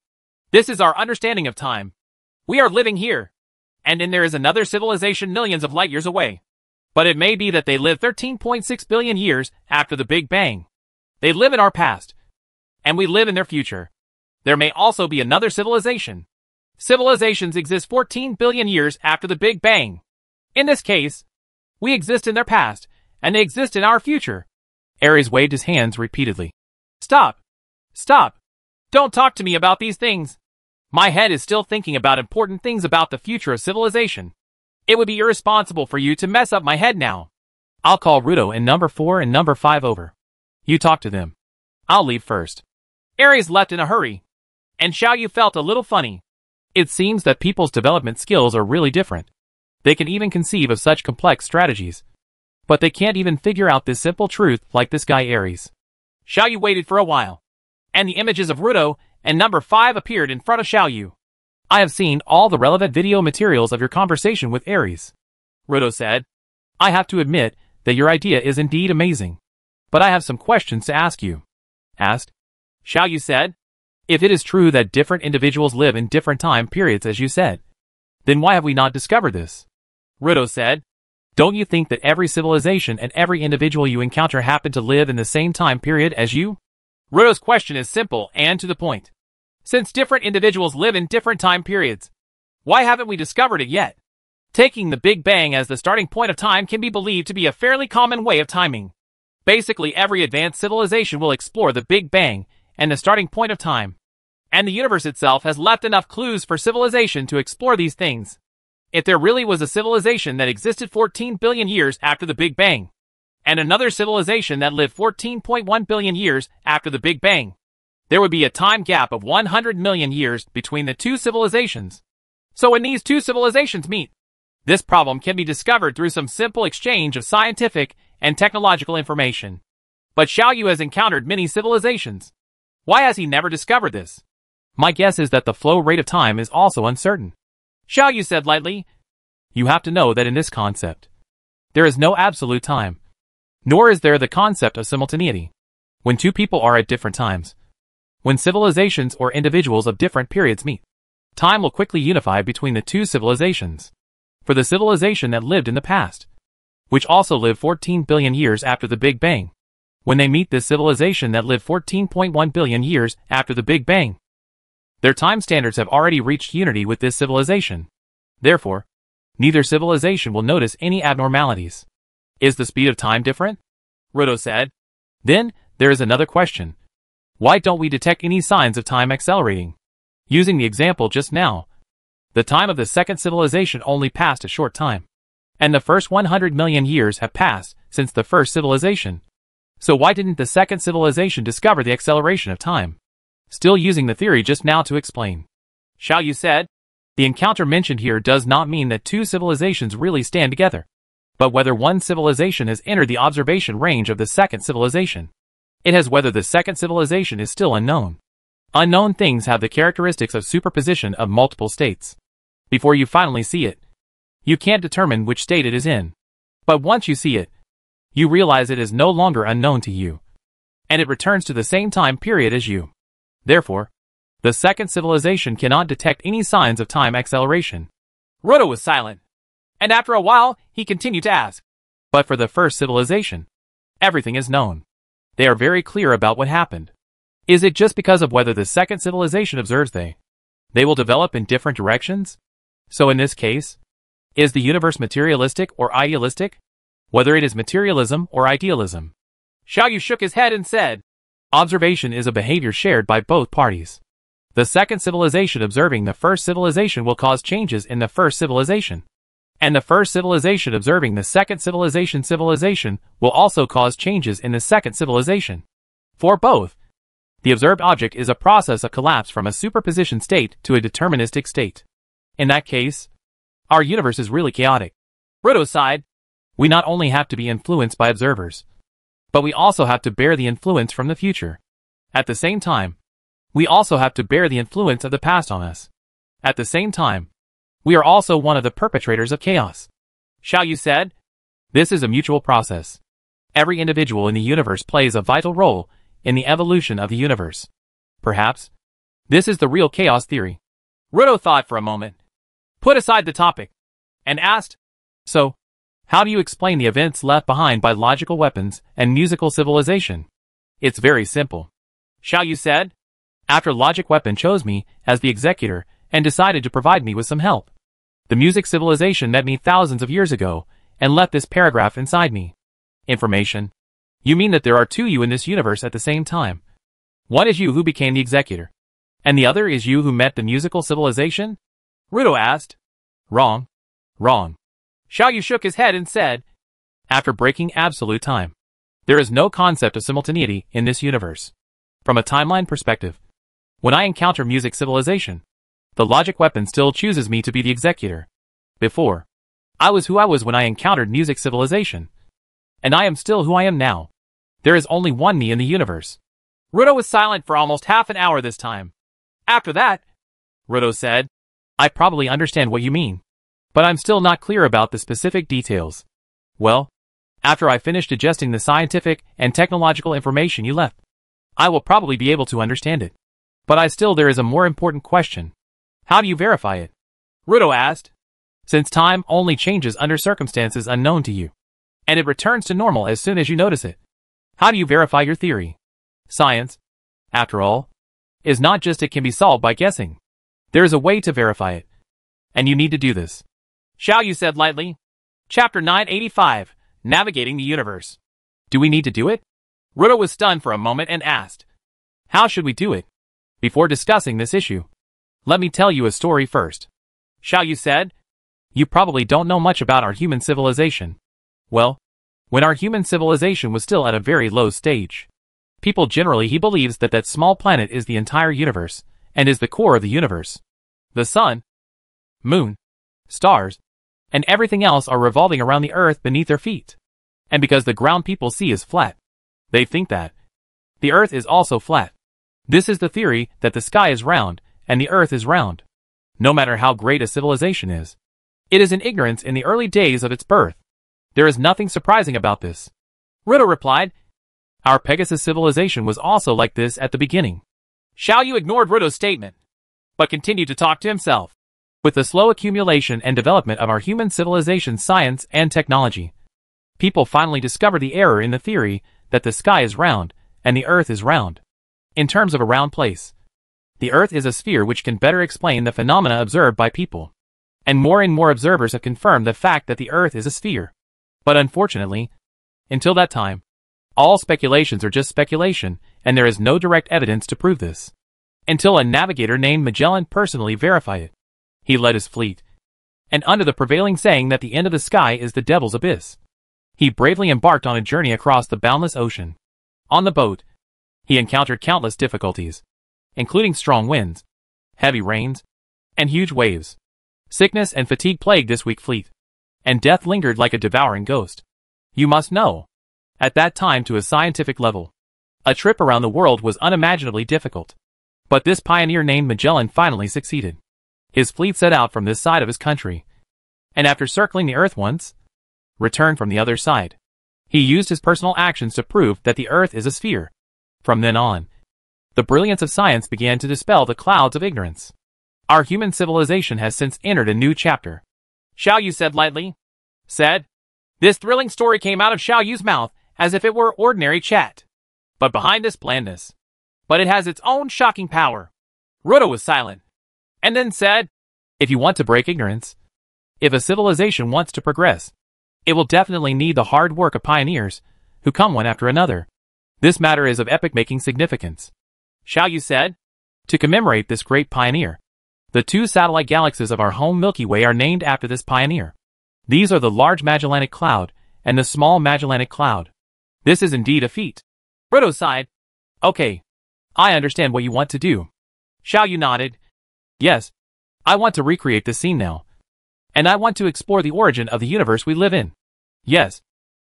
This is our understanding of time. We are living here. And then there is another civilization millions of light years away. But it may be that they live 13.6 billion years after the Big Bang. They live in our past. And we live in their future. There may also be another civilization. Civilizations exist 14 billion years after the Big Bang. In this case, we exist in their past, and they exist in our future. Ares waved his hands repeatedly. Stop. Stop. Don't talk to me about these things. My head is still thinking about important things about the future of civilization. It would be irresponsible for you to mess up my head now. I'll call Ruto and number 4 and number 5 over. You talk to them. I'll leave first. Ares left in a hurry. And Xiaoyu felt a little funny. It seems that people's development skills are really different. They can even conceive of such complex strategies. But they can't even figure out this simple truth like this guy Ares. Xiaoyu waited for a while. And the images of Ruto and number 5 appeared in front of Xiaoyu. I have seen all the relevant video materials of your conversation with Ares. Ruto said. I have to admit that your idea is indeed amazing. But I have some questions to ask you. Asked. Xiaoyu said. If it is true that different individuals live in different time periods as you said, then why have we not discovered this? Ruto said. Don't you think that every civilization and every individual you encounter happen to live in the same time period as you? Ruto's question is simple and to the point. Since different individuals live in different time periods, why haven't we discovered it yet? Taking the Big Bang as the starting point of time can be believed to be a fairly common way of timing. Basically, every advanced civilization will explore the Big Bang and the starting point of time. And the universe itself has left enough clues for civilization to explore these things. If there really was a civilization that existed 14 billion years after the Big Bang, and another civilization that lived 14.1 billion years after the Big Bang, there would be a time gap of 100 million years between the two civilizations. So when these two civilizations meet, this problem can be discovered through some simple exchange of scientific and technological information. But Xiaoyu has encountered many civilizations. Why has he never discovered this? My guess is that the flow rate of time is also uncertain. Xiaoyu said lightly. You have to know that in this concept, there is no absolute time. Nor is there the concept of simultaneity. When two people are at different times, when civilizations or individuals of different periods meet, time will quickly unify between the two civilizations. For the civilization that lived in the past, which also lived 14 billion years after the Big Bang, when they meet this civilization that lived 14.1 billion years after the Big Bang, their time standards have already reached unity with this civilization. Therefore, neither civilization will notice any abnormalities. Is the speed of time different? Ruto said. Then, there is another question. Why don't we detect any signs of time accelerating? Using the example just now, the time of the second civilization only passed a short time. And the first 100 million years have passed since the first civilization. So why didn't the second civilization discover the acceleration of time? Still using the theory just now to explain. Xiaoyu said. The encounter mentioned here does not mean that two civilizations really stand together, but whether one civilization has entered the observation range of the second civilization. It has whether the second civilization is still unknown. Unknown things have the characteristics of superposition of multiple states. Before you finally see it, you can't determine which state it is in. But once you see it, you realize it is no longer unknown to you, and it returns to the same time period as you. Therefore, the second civilization cannot detect any signs of time acceleration. Ruto was silent, and after a while, he continued to ask. But for the first civilization, everything is known. They are very clear about what happened. Is it just because of whether the second civilization observes they will develop in different directions? So in this case, is the universe materialistic or idealistic? Whether it is materialism or idealism. Xiao Yu shook his head and said, observation is a behavior shared by both parties. The second civilization observing the first civilization will cause changes in the first civilization. And the first civilization observing the second civilization will also cause changes in the second civilization. For both, the observed object is a process of collapse from a superposition state to a deterministic state. In that case, our universe is really chaotic. Ruto sighed. We not only have to be influenced by observers, but we also have to bear the influence from the future. At the same time, we also have to bear the influence of the past on us. At the same time, we are also one of the perpetrators of chaos. Xiao Yu said, this is a mutual process. Every individual in the universe plays a vital role in the evolution of the universe. Perhaps, this is the real chaos theory. Ruto thought for a moment, put aside the topic, and asked, so, how do you explain the events left behind by logical weapons and musical civilization? It's very simple. Xiao Yu said, after logic weapon chose me as the executor and decided to provide me with some help. The music civilization met me thousands of years ago and left this paragraph inside me. Information. You mean that there are two you in this universe at the same time? One is you who became the executor, and the other is you who met the musical civilization? Ruto asked. Wrong. Wrong. Xiao Yu shook his head and said, after breaking absolute time, there is no concept of simultaneity in this universe. From a timeline perspective, when I encounter music civilization, the logic weapon still chooses me to be the executor. Before, I was who I was when I encountered music civilization. And I am still who I am now. There is only one me in the universe. Ruto was silent for almost half an hour this time. After that, Ruto said, I probably understand what you mean, but I'm still not clear about the specific details. Well, after I finish digesting the scientific and technological information you left, I will probably be able to understand it. But there is a more important question. How do you verify it? Ruto asked. Since time only changes under circumstances unknown to you, and it returns to normal as soon as you notice it. How do you verify your theory? Science, after all, is not just it can be solved by guessing. There is a way to verify it. And you need to do this. Xiao Yu said lightly. Chapter 985, Navigating the Universe. Do we need to do it? Ruto was stunned for a moment and asked, how should we do it? Before discussing this issue, let me tell you a story first. Xiao Yu said, you probably don't know much about our human civilization. Well, when our human civilization was still at a very low stage, people generally he believes that small planet is the entire universe, and is the core of the universe. The sun, moon, stars, and everything else are revolving around the earth beneath their feet. And because the ground people see is flat, they think that the earth is also flat. This is the theory that the sky is round, and the earth is round. No matter how great a civilization is, it is in ignorance in the early days of its birth. There is nothing surprising about this. Ruto replied, our Pegasus civilization was also like this at the beginning. Xiao Yu ignored Ruto's statement, but continued to talk to himself. With the slow accumulation and development of our human civilization's science and technology, people finally discovered the error in the theory that the sky is round and the earth is round. In terms of a round place, the earth is a sphere which can better explain the phenomena observed by people. And more observers have confirmed the fact that the earth is a sphere. But unfortunately, until that time, all speculations are just speculation, and there is no direct evidence to prove this. Until a navigator named Magellan personally verified it. He led his fleet, and under the prevailing saying that the end of the sky is the devil's abyss, he bravely embarked on a journey across the boundless ocean. On the boat, he encountered countless difficulties, including strong winds, heavy rains, and huge waves. Sickness and fatigue plagued this weak fleet, and death lingered like a devouring ghost. You must know, at that time to a scientific level, a trip around the world was unimaginably difficult. But this pioneer named Magellan finally succeeded. His fleet set out from this side of his country, and after circling the earth once, returned from the other side. He used his personal actions to prove that the earth is a sphere. From then on, the brilliance of science began to dispel the clouds of ignorance. Our human civilization has since entered a new chapter. Xiao Yu said lightly. This thrilling story came out of Xiao Yu's mouth as if it were ordinary chat. but behind this blandness. But it has its own shocking power. Ruto was silent, and then said, If you want to break ignorance, if a civilization wants to progress, it will definitely need the hard work of pioneers, who come one after another. This matter is of epoch-making significance. Xiao Yu said, To commemorate this great pioneer, the two satellite galaxies of our home Milky Way are named after this pioneer. These are the Large Magellanic Cloud and the Small Magellanic Cloud. This is indeed a feat. Ruto sighed. Okay. I understand what you want to do. Xiao Yu nodded. Yes. I want to recreate this scene now. And I want to explore the origin of the universe we live in. Yes.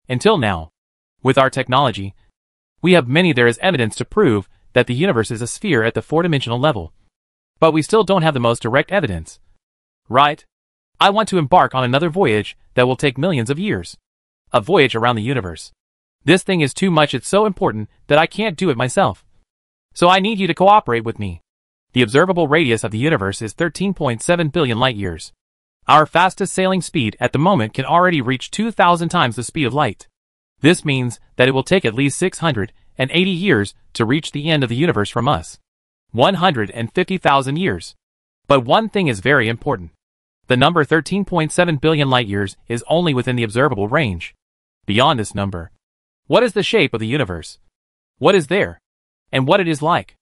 Until now, with our technology, there is evidence to prove that the universe is a sphere at the four-dimensional level. But we still don't have the most direct evidence. Right? I want to embark on another voyage that will take millions of years. A voyage around the universe. This thing is too much, it's so important that I can't do it myself. So I need you to cooperate with me. The observable radius of the universe is 13.7 billion light-years. Our fastest sailing speed at the moment can already reach 2,000 times the speed of light. This means that it will take at least 680 years to reach the end of the universe from us. 150,000 years. But one thing is very important. The number 13.7 billion light-years is only within the observable range. Beyond this number, what is the shape of the universe? What is there? And what it is like?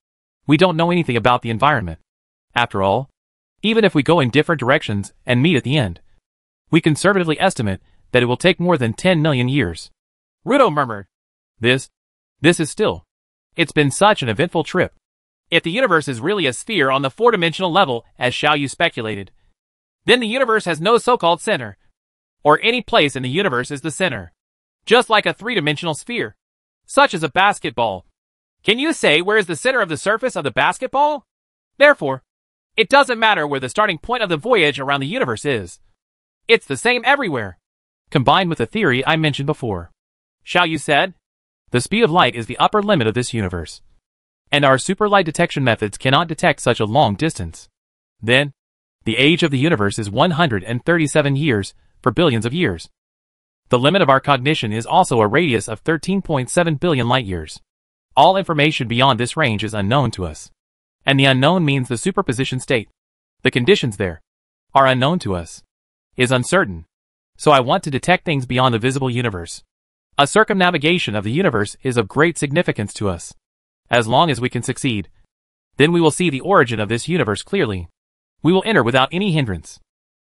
We don't know anything about the environment. After all, even if we go in different directions and meet at the end, we conservatively estimate that it will take more than 10 million years. Ruto murmured. This is still. It's been such an eventful trip. If the universe is really a sphere on the four-dimensional level, as Xiao Yu speculated, then the universe has no so-called center. Or any place in the universe is the center. Just like a three-dimensional sphere. Such as a basketball. Can you say where is the center of the surface of the basketball? Therefore, it doesn't matter where the starting point of the voyage around the universe is. It's the same everywhere. Combined with the theory I mentioned before, Xiao Yu said, the speed of light is the upper limit of this universe. And our superlight detection methods cannot detect such a long distance. Then, the age of the universe is 137 years for billions of years. The limit of our cognition is also a radius of 13.7 billion light-years. All information beyond this range is unknown to us. And the unknown means the superposition state. The conditions there are unknown to us. Is uncertain. So I want to detect things beyond the visible universe. A circumnavigation of the universe is of great significance to us. As long as we can succeed, then we will see the origin of this universe clearly. We will enter without any hindrance.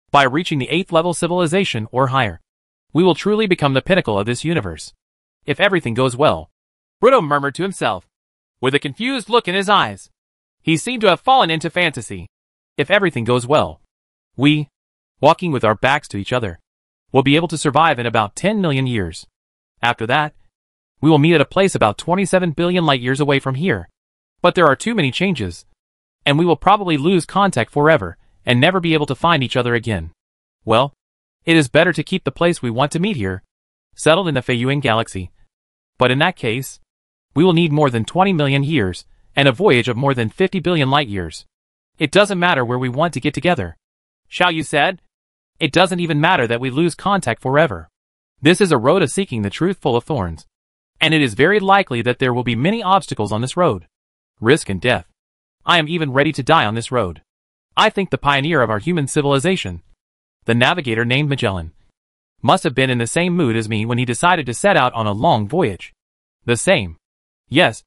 By reaching the 8th level civilization or higher, we will truly become the pinnacle of this universe. If everything goes well. Ruto murmured to himself, with a confused look in his eyes. He seemed to have fallen into fantasy. If everything goes well, we, walking with our backs to each other, will be able to survive in about 10 million years. After that, we will meet at a place about 27 billion light years away from here. But there are too many changes, and we will probably lose contact forever and never be able to find each other again. Well, it is better to keep the place we want to meet here, settled in the Feiyuan galaxy. But in that case, we will need more than 20 million years and a voyage of more than 50 billion light years. It doesn't matter where we want to get together. Xiao Yu said, it doesn't even matter that we lose contact forever. This is a road of seeking the truth full of thorns. And it is very likely that there will be many obstacles on this road. Risk and death. I am even ready to die on this road. I think the pioneer of our human civilization, the navigator named Magellan, must have been in the same mood as me when he decided to set out on a long voyage. The same. Yes.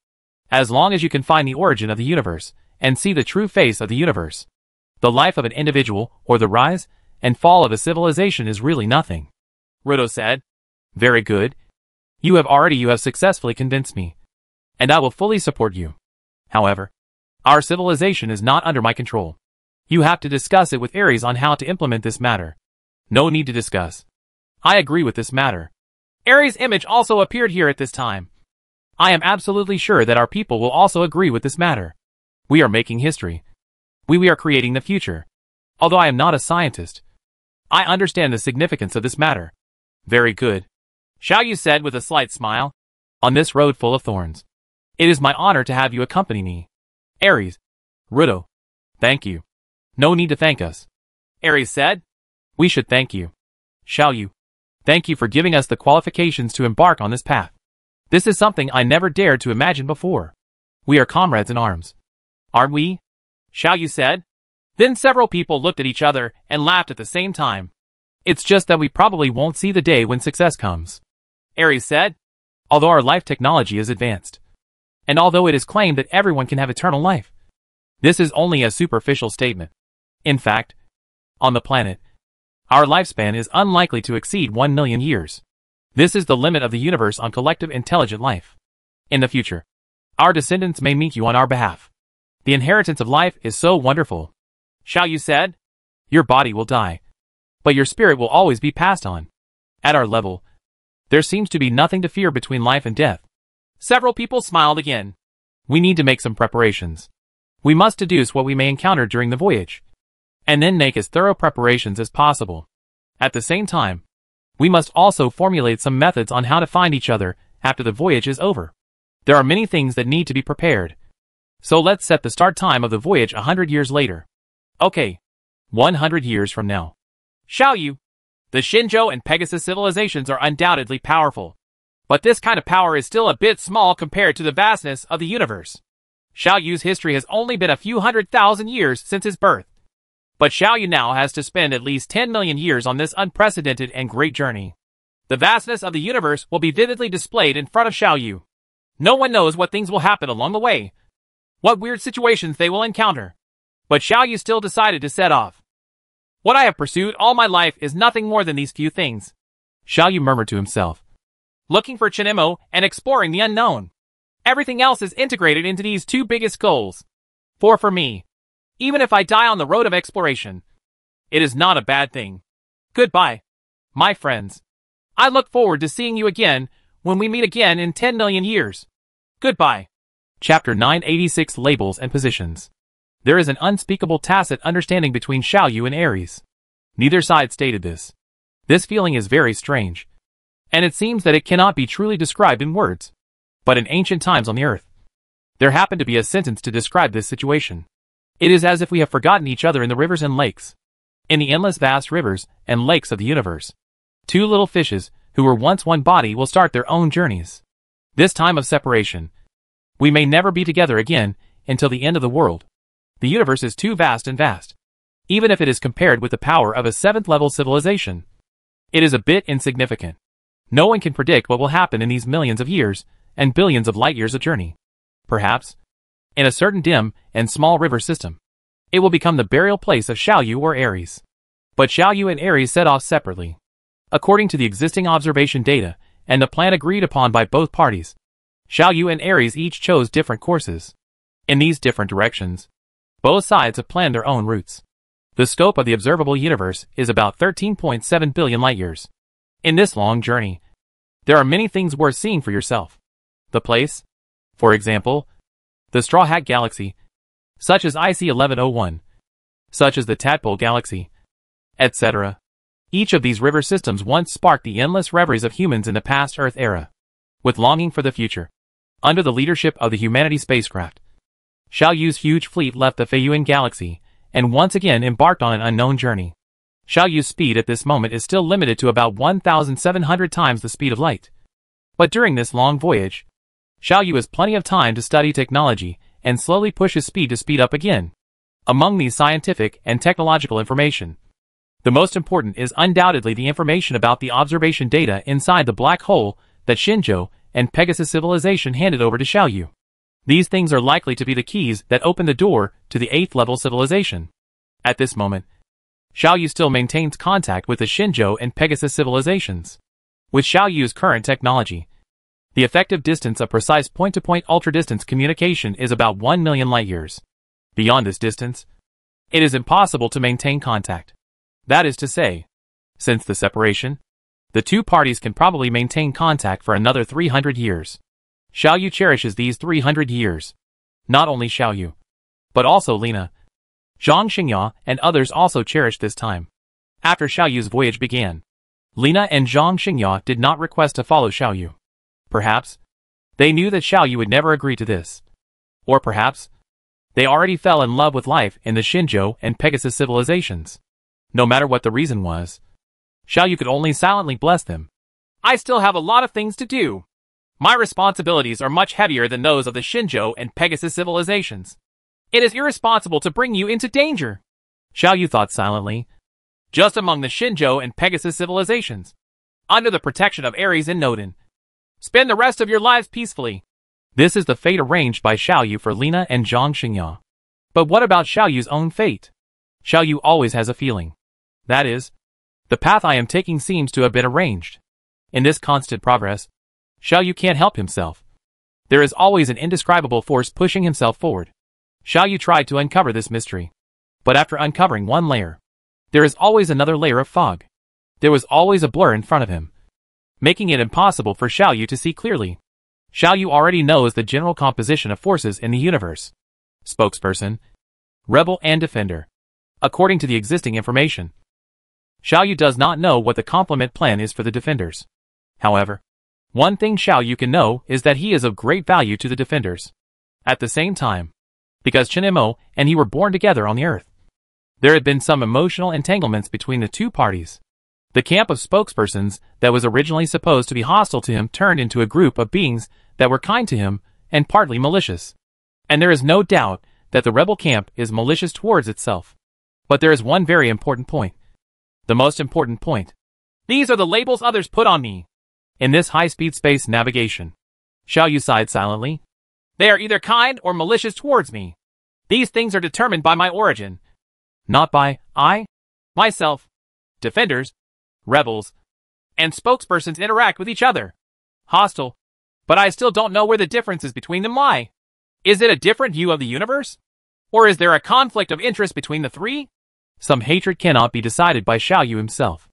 As long as you can find the origin of the universe and see the true face of the universe, the life of an individual or the rise and fall of a civilization is really nothing. Ruto said. Very good. You have successfully convinced me. And I will fully support you. However, our civilization is not under my control. You have to discuss it with Ares on how to implement this matter. No need to discuss. I agree with this matter. Ares' image also appeared here at this time. I am absolutely sure that our people will also agree with this matter. We are making history. We are creating the future. Although I am not a scientist, I understand the significance of this matter. Very good. Xiao Yu said with a slight smile. On this road full of thorns, it is my honor to have you accompany me. Ares. Ruto. Thank you. No need to thank us. Ares said. We should thank you. Xiao Yu. Thank you for giving us the qualifications to embark on this path. This is something I never dared to imagine before. We are comrades in arms. Aren't we? Xiao Yu said. Then several people looked at each other and laughed at the same time. It's just that we probably won't see the day when success comes, Ares said. Although our life technology is advanced, and although it is claimed that everyone can have eternal life, this is only a superficial statement. In fact, on the planet, our lifespan is unlikely to exceed 1 million years. This is the limit of the universe on collective intelligent life. In the future, our descendants may meet you on our behalf. The inheritance of life is so wonderful, Xiao Yu said. Your body will die, but your spirit will always be passed on. At our level, there seems to be nothing to fear between life and death. Several people smiled again. We need to make some preparations. We must deduce what we may encounter during the voyage, and then make as thorough preparations as possible. At the same time, we must also formulate some methods on how to find each other after the voyage is over. There are many things that need to be prepared. So let's set the start time of the voyage 100 years later. Okay. 100 years from now. Xiao Yu, the Xinzhou and Pegasus civilizations are undoubtedly powerful. But this kind of power is still a bit small compared to the vastness of the universe. Xiao Yu's history has only been a few 100,000 years since his birth. But Xiao Yu now has to spend at least 10 million years on this unprecedented and great journey. The vastness of the universe will be vividly displayed in front of Xiao Yu. No one knows what things will happen along the way, what weird situations they will encounter. But Xiao Yu still decided to set off. What I have pursued all my life is nothing more than these few things, Xiao Yu murmured to himself. Looking for Chenemo and exploring the unknown. Everything else is integrated into these two biggest goals. For me, even if I die on the road of exploration, it is not a bad thing. Goodbye, my friends. I look forward to seeing you again when we meet again in 10 million years. Goodbye. Chapter 986 Labels and Positions. There is an unspeakable tacit understanding between Xiao Yu and Ares. Neither side stated this. This feeling is very strange, and it seems that it cannot be truly described in words. But in ancient times on the earth, there happened to be a sentence to describe this situation. It is as if we have forgotten each other in the rivers and lakes. In the endless vast rivers and lakes of the universe, two little fishes, who were once one body, will start their own journeys. This time of separation, we may never be together again until the end of the world. The universe is too vast and vast. Even if it is compared with the power of a 7th-level civilization, it is a bit insignificant. No one can predict what will happen in these millions of years and billions of light years of journey. Perhaps, in a certain dim and small river system, it will become the burial place of Xiao Yu or Ares. But Xiao Yu and Ares set off separately. According to the existing observation data and the plan agreed upon by both parties, Xiao Yu and Ares each chose different courses. In these different directions, both sides have planned their own routes. The scope of the observable universe is about 13.7 billion light-years. In this long journey, there are many things worth seeing for yourself. The place, for example, the Straw Hat Galaxy, such as IC 1101, such as the Tadpole Galaxy, etc. Each of these river systems once sparked the endless reveries of humans in the past Earth era. With longing for the future, under the leadership of the Humanity spacecraft, Xiao Yu's huge fleet left the Feiyuan Galaxy and once again embarked on an unknown journey. Xiao Yu's speed at this moment is still limited to about 1,700 times the speed of light. But during this long voyage, Xiao Yu has plenty of time to study technology and slowly push his speed to speed up again. Among these scientific and technological information, the most important is undoubtedly the information about the observation data inside the black hole that Xinzhou and Pegasus civilization handed over to Xiao Yu. These things are likely to be the keys that open the door to the 8th-level civilization. At this moment, Xiao Yu still maintains contact with the Xinzhou and Pegasus civilizations. With Xiao Yu's current technology, the effective distance of precise point-to-point ultra-distance communication is about 1 million light-years. Beyond this distance, it is impossible to maintain contact. That is to say, since the separation, the two parties can probably maintain contact for another 300 years. Xiao Yu cherishes these 300 years. Not only Xiao Yu, but also Lina, Zhang Xingya, and others also cherished this time. After Xiao Yu's voyage began, Lina and Zhang Xingya did not request to follow Xiao Yu. Perhaps, they knew that Xiao Yu would never agree to this. Or perhaps, they already fell in love with life in the Xinzhou and Pegasus civilizations. No matter what the reason was, Xiao Yu could only silently bless them. I still have a lot of things to do. My responsibilities are much heavier than those of the Shinjo and Pegasus civilizations. It is irresponsible to bring you into danger. Xiao Yu thought silently. Just among the Shinjo and Pegasus civilizations. Under the protection of Ares and Nodin. Spend the rest of your lives peacefully. This is the fate arranged by Xiao Yu for Lina and Zhang Xingya. But what about Xiao Yu's own fate? Xiao Yu always has a feeling. That is, the path I am taking seems to have been arranged. In this constant progress, Xiao Yu can't help himself. There is always an indescribable force pushing himself forward. Xiao Yu tried to uncover this mystery. But after uncovering one layer, there is always another layer of fog. There was always a blur in front of him, making it impossible for Xiao Yu to see clearly. Xiao Yu already knows the general composition of forces in the universe. Spokesperson, Rebel and Defender. According to the existing information, Xiao Yu does not know what the complement plan is for the Defenders. However, one thing Xiao Yu can know is that he is of great value to the Defenders. At the same time, because Chen Mo and he were born together on the Earth, there had been some emotional entanglements between the two parties. The camp of spokespersons that was originally supposed to be hostile to him turned into a group of beings that were kind to him and partly malicious. And there is no doubt that the rebel camp is malicious towards itself. But there is one very important point. The most important point. These are the labels others put on me. In this high-speed space navigation, Xiao Yu sighed silently. They are either kind or malicious towards me. These things are determined by my origin. Not by myself. Defenders, rebels, and spokespersons interact with each other. Hostile. But I still don't know where the differences between them lie. Is it a different view of the universe? Or is there a conflict of interest between the three? Some hatred cannot be decided by Xiao Yu himself.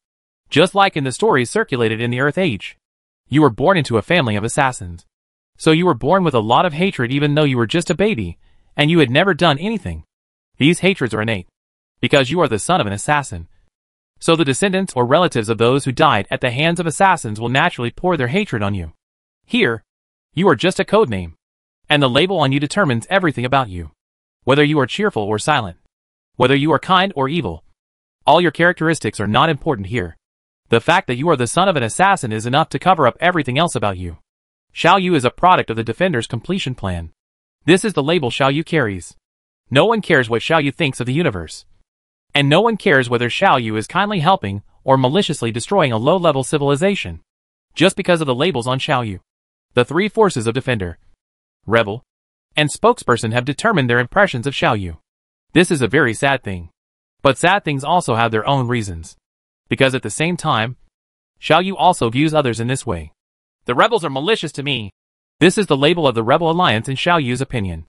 Just like in the stories circulated in the Earth Age. You were born into a family of assassins. So you were born with a lot of hatred even though you were just a baby, and you had never done anything. These hatreds are innate. Because you are the son of an assassin. So the descendants or relatives of those who died at the hands of assassins will naturally pour their hatred on you. Here, you are just a code name. And the label on you determines everything about you. Whether you are cheerful or silent. Whether you are kind or evil. All your characteristics are not important here. The fact that you are the son of an assassin is enough to cover up everything else about you. Xiao Yu is a product of the Defender's completion plan. This is the label Xiao Yu carries. No one cares what Xiao Yu thinks of the universe. And no one cares whether Xiao Yu is kindly helping or maliciously destroying a low-level civilization. Just because of the labels on Xiao Yu. The three forces of Defender, Rebel, and Spokesperson have determined their impressions of Xiao Yu. This is a very sad thing. But sad things also have their own reasons. Because at the same time, Xiao Yu also views others in this way. The rebels are malicious to me. This is the label of the Rebel Alliance in Xiao Yu's opinion.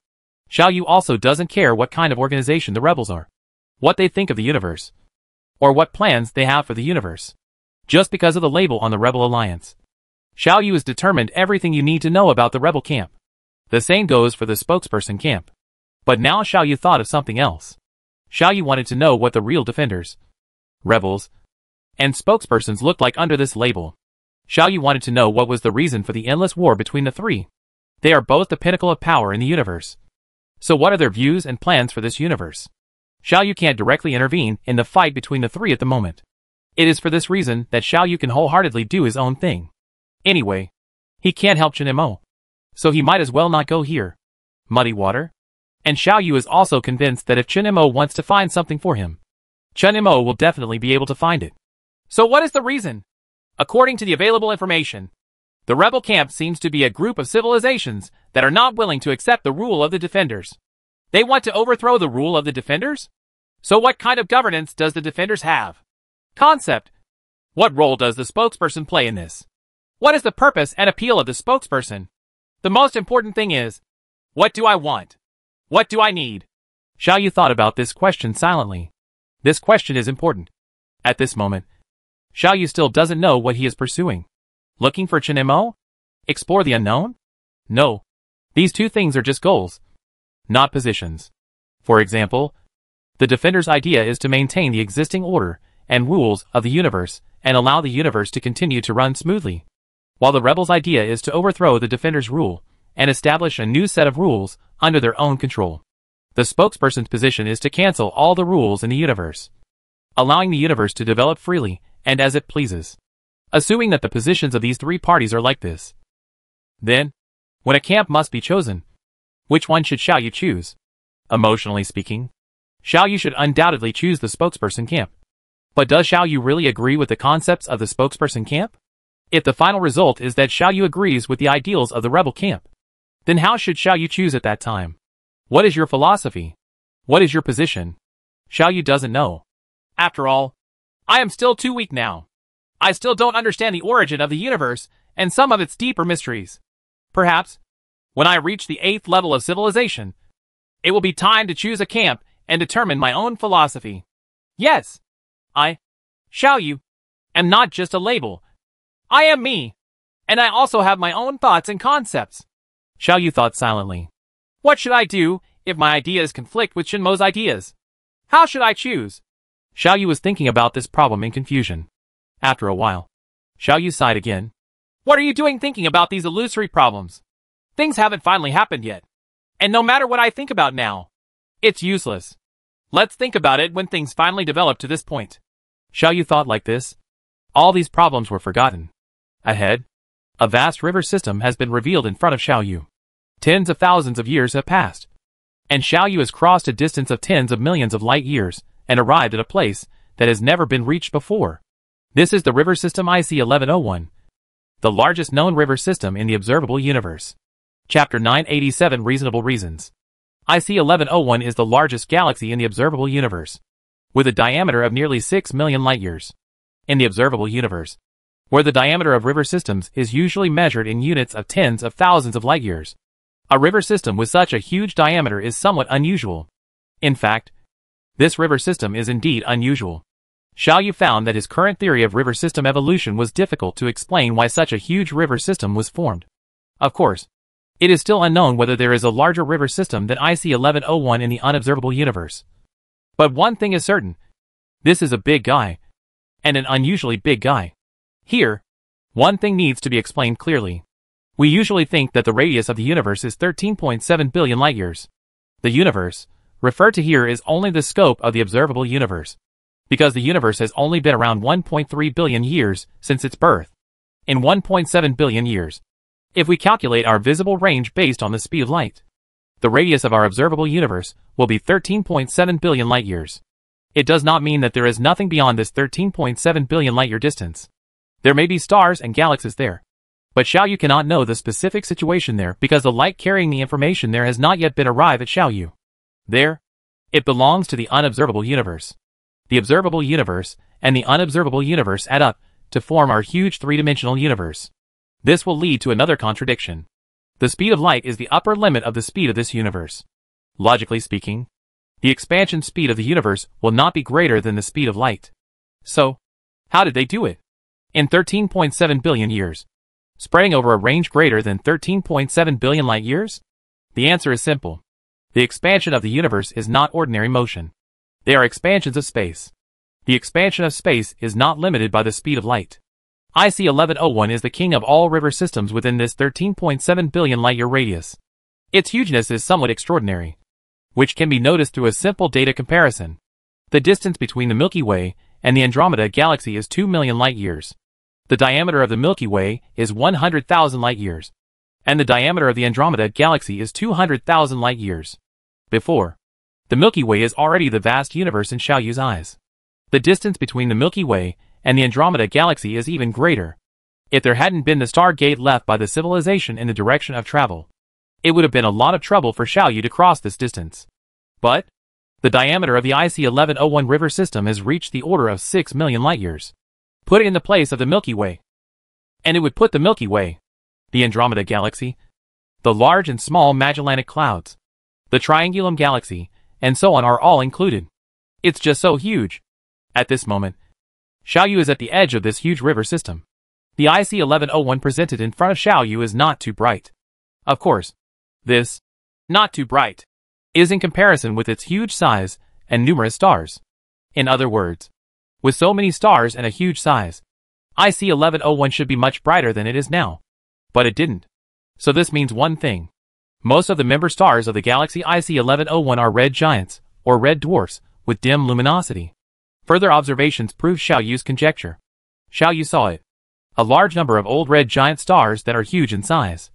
Xiao Yu also doesn't care what kind of organization the rebels are. What they think of the universe. Or what plans they have for the universe. Just because of the label on the Rebel Alliance. Xiao Yu has determined everything you need to know about the rebel camp. The same goes for the spokesperson camp. But now Xiao Yu thought of something else. Xiao Yu wanted to know what the real defenders, rebels, and spokespersons looked like under this label. Xiao Yu wanted to know what was the reason for the endless war between the three. They are both the pinnacle of power in the universe. So what are their views and plans for this universe? Xiao Yu can't directly intervene in the fight between the three at the moment. It is for this reason that Xiao Yu can wholeheartedly do his own thing. Anyway, he can't help Chen Mo. So he might as well not go here. Muddy water? And Xiao Yu is also convinced that if Chen Mo wants to find something for him, Chen Mo will definitely be able to find it. So what is the reason? According to the available information, the rebel camp seems to be a group of civilizations that are not willing to accept the rule of the defenders. They want to overthrow the rule of the defenders? So what kind of governance does the defenders have? Concept. What role does the spokesperson play in this? What is the purpose and appeal of the spokesperson? The most important thing is, what do I want? What do I need? Xiao Yu thought about this question silently. This question is important. At this moment, Xiao Yu still doesn't know what he is pursuing. Looking for Chen Mo? Explore the unknown? No. These two things are just goals, not positions. For example, the Defender's idea is to maintain the existing order and rules of the universe and allow the universe to continue to run smoothly, while the Rebel's idea is to overthrow the Defender's rule and establish a new set of rules under their own control. The spokesperson's position is to cancel all the rules in the universe, allowing the universe to develop freely and as it pleases. Assuming that the positions of these three parties are like this, Then, when a camp must be chosen, which one should Xiaoyu choose? Emotionally speaking, Xiaoyu should undoubtedly choose the spokesperson camp. But does Xiaoyu really agree with the concepts of the spokesperson camp? If the final result is that Xiaoyu agrees with the ideals of the rebel camp, then how should Xiaoyu choose at that time? What is your philosophy? What is your position? Xiaoyu doesn't know. After all, I am still too weak now. I still don't understand the origin of the universe and some of its deeper mysteries. Perhaps, when I reach the 8th level of civilization, it will be time to choose a camp and determine my own philosophy. Yes, I, Xiaoyu, am not just a label. I am me, and I also have my own thoughts and concepts. Xiaoyu thought silently. What should I do if my ideas conflict with Shinmo's ideas? How should I choose? Xiaoyu was thinking about this problem in confusion. After a while, Xiaoyu sighed again. What are you doing thinking about these illusory problems? Things haven't finally happened yet. And no matter what I think about now, it's useless. Let's think about it when things finally develop to this point. Xiaoyu thought like this. All these problems were forgotten. Ahead, a vast river system has been revealed in front of Xiaoyu. Tens of thousands of years have passed, and Xiaoyu has crossed a distance of tens of millions of light years and arrived at a place that has never been reached before. This is the river system IC1101, the largest known river system in the observable universe. Chapter 987 Reasonable Reasons. IC1101 is the largest galaxy in the observable universe, with a diameter of nearly 6 million light-years. In the observable universe, where the diameter of river systems is usually measured in units of tens of thousands of light-years, a river system with such a huge diameter is somewhat unusual. In fact, this river system is indeed unusual. Xiaoyu found that his current theory of river system evolution was difficult to explain why such a huge river system was formed. Of course, it is still unknown whether there is a larger river system than IC1101 in the unobservable universe. But one thing is certain. This is a big guy. And an unusually big guy. Here, one thing needs to be explained clearly. We usually think that the radius of the universe is 13.7 billion light-years. The universe, referred to here, is only the scope of the observable universe, because the universe has only been around 1.3 billion years since its birth. In 1.7 billion years, if we calculate our visible range based on the speed of light, the radius of our observable universe will be 13.7 billion light-years. It does not mean that there is nothing beyond this 13.7 billion light-year distance. There may be stars and galaxies there, but Xiaoyu cannot know the specific situation there because the light carrying the information there has not yet been arrived at Xiaoyu. There, it belongs to the unobservable universe. The observable universe and the unobservable universe add up to form our huge three-dimensional universe. This will lead to another contradiction. The speed of light is the upper limit of the speed of this universe. Logically speaking, the expansion speed of the universe will not be greater than the speed of light. So, how did they do it? In 13.7 billion years, spreading over a range greater than 13.7 billion light-years? The answer is simple. The expansion of the universe is not ordinary motion. They are expansions of space. The expansion of space is not limited by the speed of light. IC1101 is the king of all river systems within this 13.7 billion light-year radius. Its hugeness is somewhat extraordinary, which can be noticed through a simple data comparison. The distance between the Milky Way and the Andromeda galaxy is 2 million light-years. The diameter of the Milky Way is 100,000 light-years, and the diameter of the Andromeda galaxy is 200,000 light-years. Before, the Milky Way is already the vast universe in Xiaoyu's eyes. The distance between the Milky Way and the Andromeda galaxy is even greater. If there hadn't been the stargate left by the civilization in the direction of travel, it would have been a lot of trouble for Xiaoyu to cross this distance. But, the diameter of the IC1101 river system has reached the order of 6 million light-years. Put it in the place of the Milky Way, and it would put the Milky Way, the Andromeda galaxy, the large and small Magellanic Clouds, the Triangulum galaxy, and so on are all included. It's just so huge. At this moment, Xiaoyu is at the edge of this huge river system. The IC1101 presented in front of Xiaoyu is not too bright. Of course, this, not too bright, is in comparison with its huge size and numerous stars. In other words, with so many stars and a huge size, IC1101 should be much brighter than it is now. But it didn't. So this means one thing. Most of the member stars of the galaxy IC1101 are red giants, or red dwarfs, with dim luminosity. Further observations prove Xiaoyu's conjecture. Xiaoyu saw it. A large number of old red giant stars that are huge in size.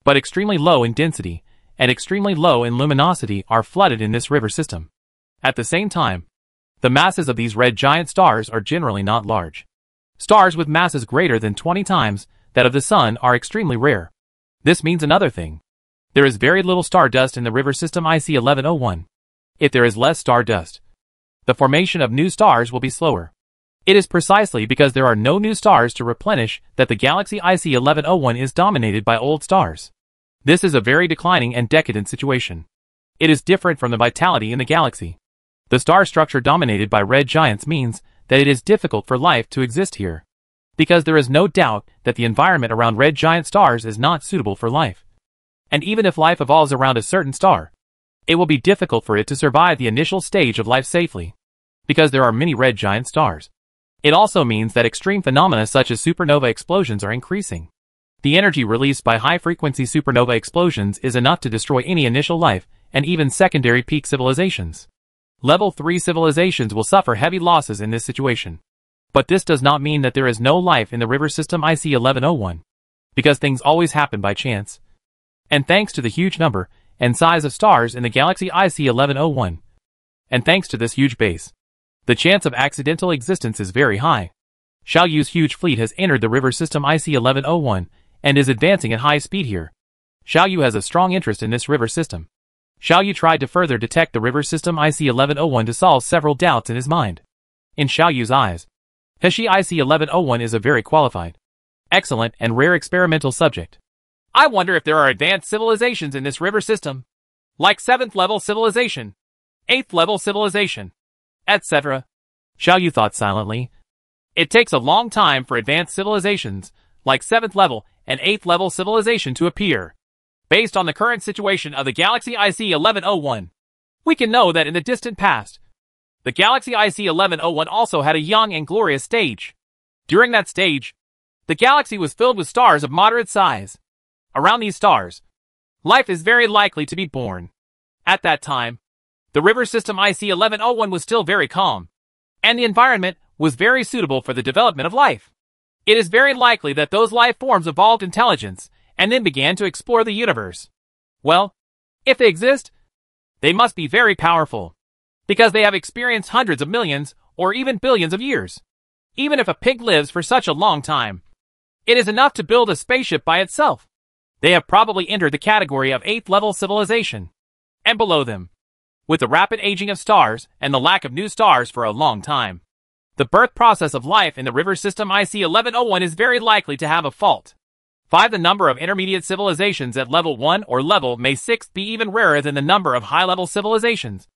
but extremely low in density and extremely low in luminosity are flooded in this river system. At the same time, the masses of these red giant stars are generally not large. Stars with masses greater than 20 times that of the Sun are extremely rare. This means another thing. There is very little star dust in the river system IC 1101. If there is less star dust, the formation of new stars will be slower. It is precisely because there are no new stars to replenish that the galaxy IC 1101 is dominated by old stars. This is a very declining and decadent situation. It is different from the vitality in the galaxy. The star structure dominated by red giants means that it is difficult for life to exist here, because there is no doubt that the environment around red giant stars is not suitable for life. And even if life evolves around a certain star, it will be difficult for it to survive the initial stage of life safely, because there are many red giant stars. It also means that extreme phenomena such as supernova explosions are increasing. The energy released by high-frequency supernova explosions is enough to destroy any initial life and even secondary peak civilizations. Level 3 civilizations will suffer heavy losses in this situation. But this does not mean that there is no life in the river system IC 1101, because things always happen by chance. And thanks to the huge number and size of stars in the galaxy IC 1101, and thanks to this huge base, the chance of accidental existence is very high. Xiao Yu's huge fleet has entered the river system IC 1101 and is advancing at high speed here. Xiao Yu has a strong interest in this river system. Xiao Yu tried to further detect the river system IC 1101 to solve several doubts in his mind. In Xiao Yu's eyes, Heshi IC 1101 is a very qualified, excellent, and rare experimental subject. I wonder if there are advanced civilizations in this river system, like 7th level civilization, 8th level civilization, etc. Xiao Yu thought silently. It takes a long time for advanced civilizations, like 7th level and 8th level civilization to appear. Based on the current situation of the galaxy IC 1101, we can know that in the distant past, the galaxy IC 1101 also had a young and glorious stage. During that stage, the galaxy was filled with stars of moderate size. Around these stars, life is very likely to be born. At that time, the river system IC 1101 was still very calm, and the environment was very suitable for the development of life. It is very likely that those life forms evolved intelligence and then began to explore the universe. Well, if they exist, they must be very powerful, because they have experienced hundreds of millions or even billions of years. Even if a pig lives for such a long time, it is enough to build a spaceship by itself. They have probably entered the category of 8th level civilization, and below them, with the rapid aging of stars and the lack of new stars for a long time, the birth process of life in the river system IC 1101 is very likely to have a fault. 5. The number of intermediate civilizations at level 1 or level May 6 be even rarer than the number of high-level civilizations,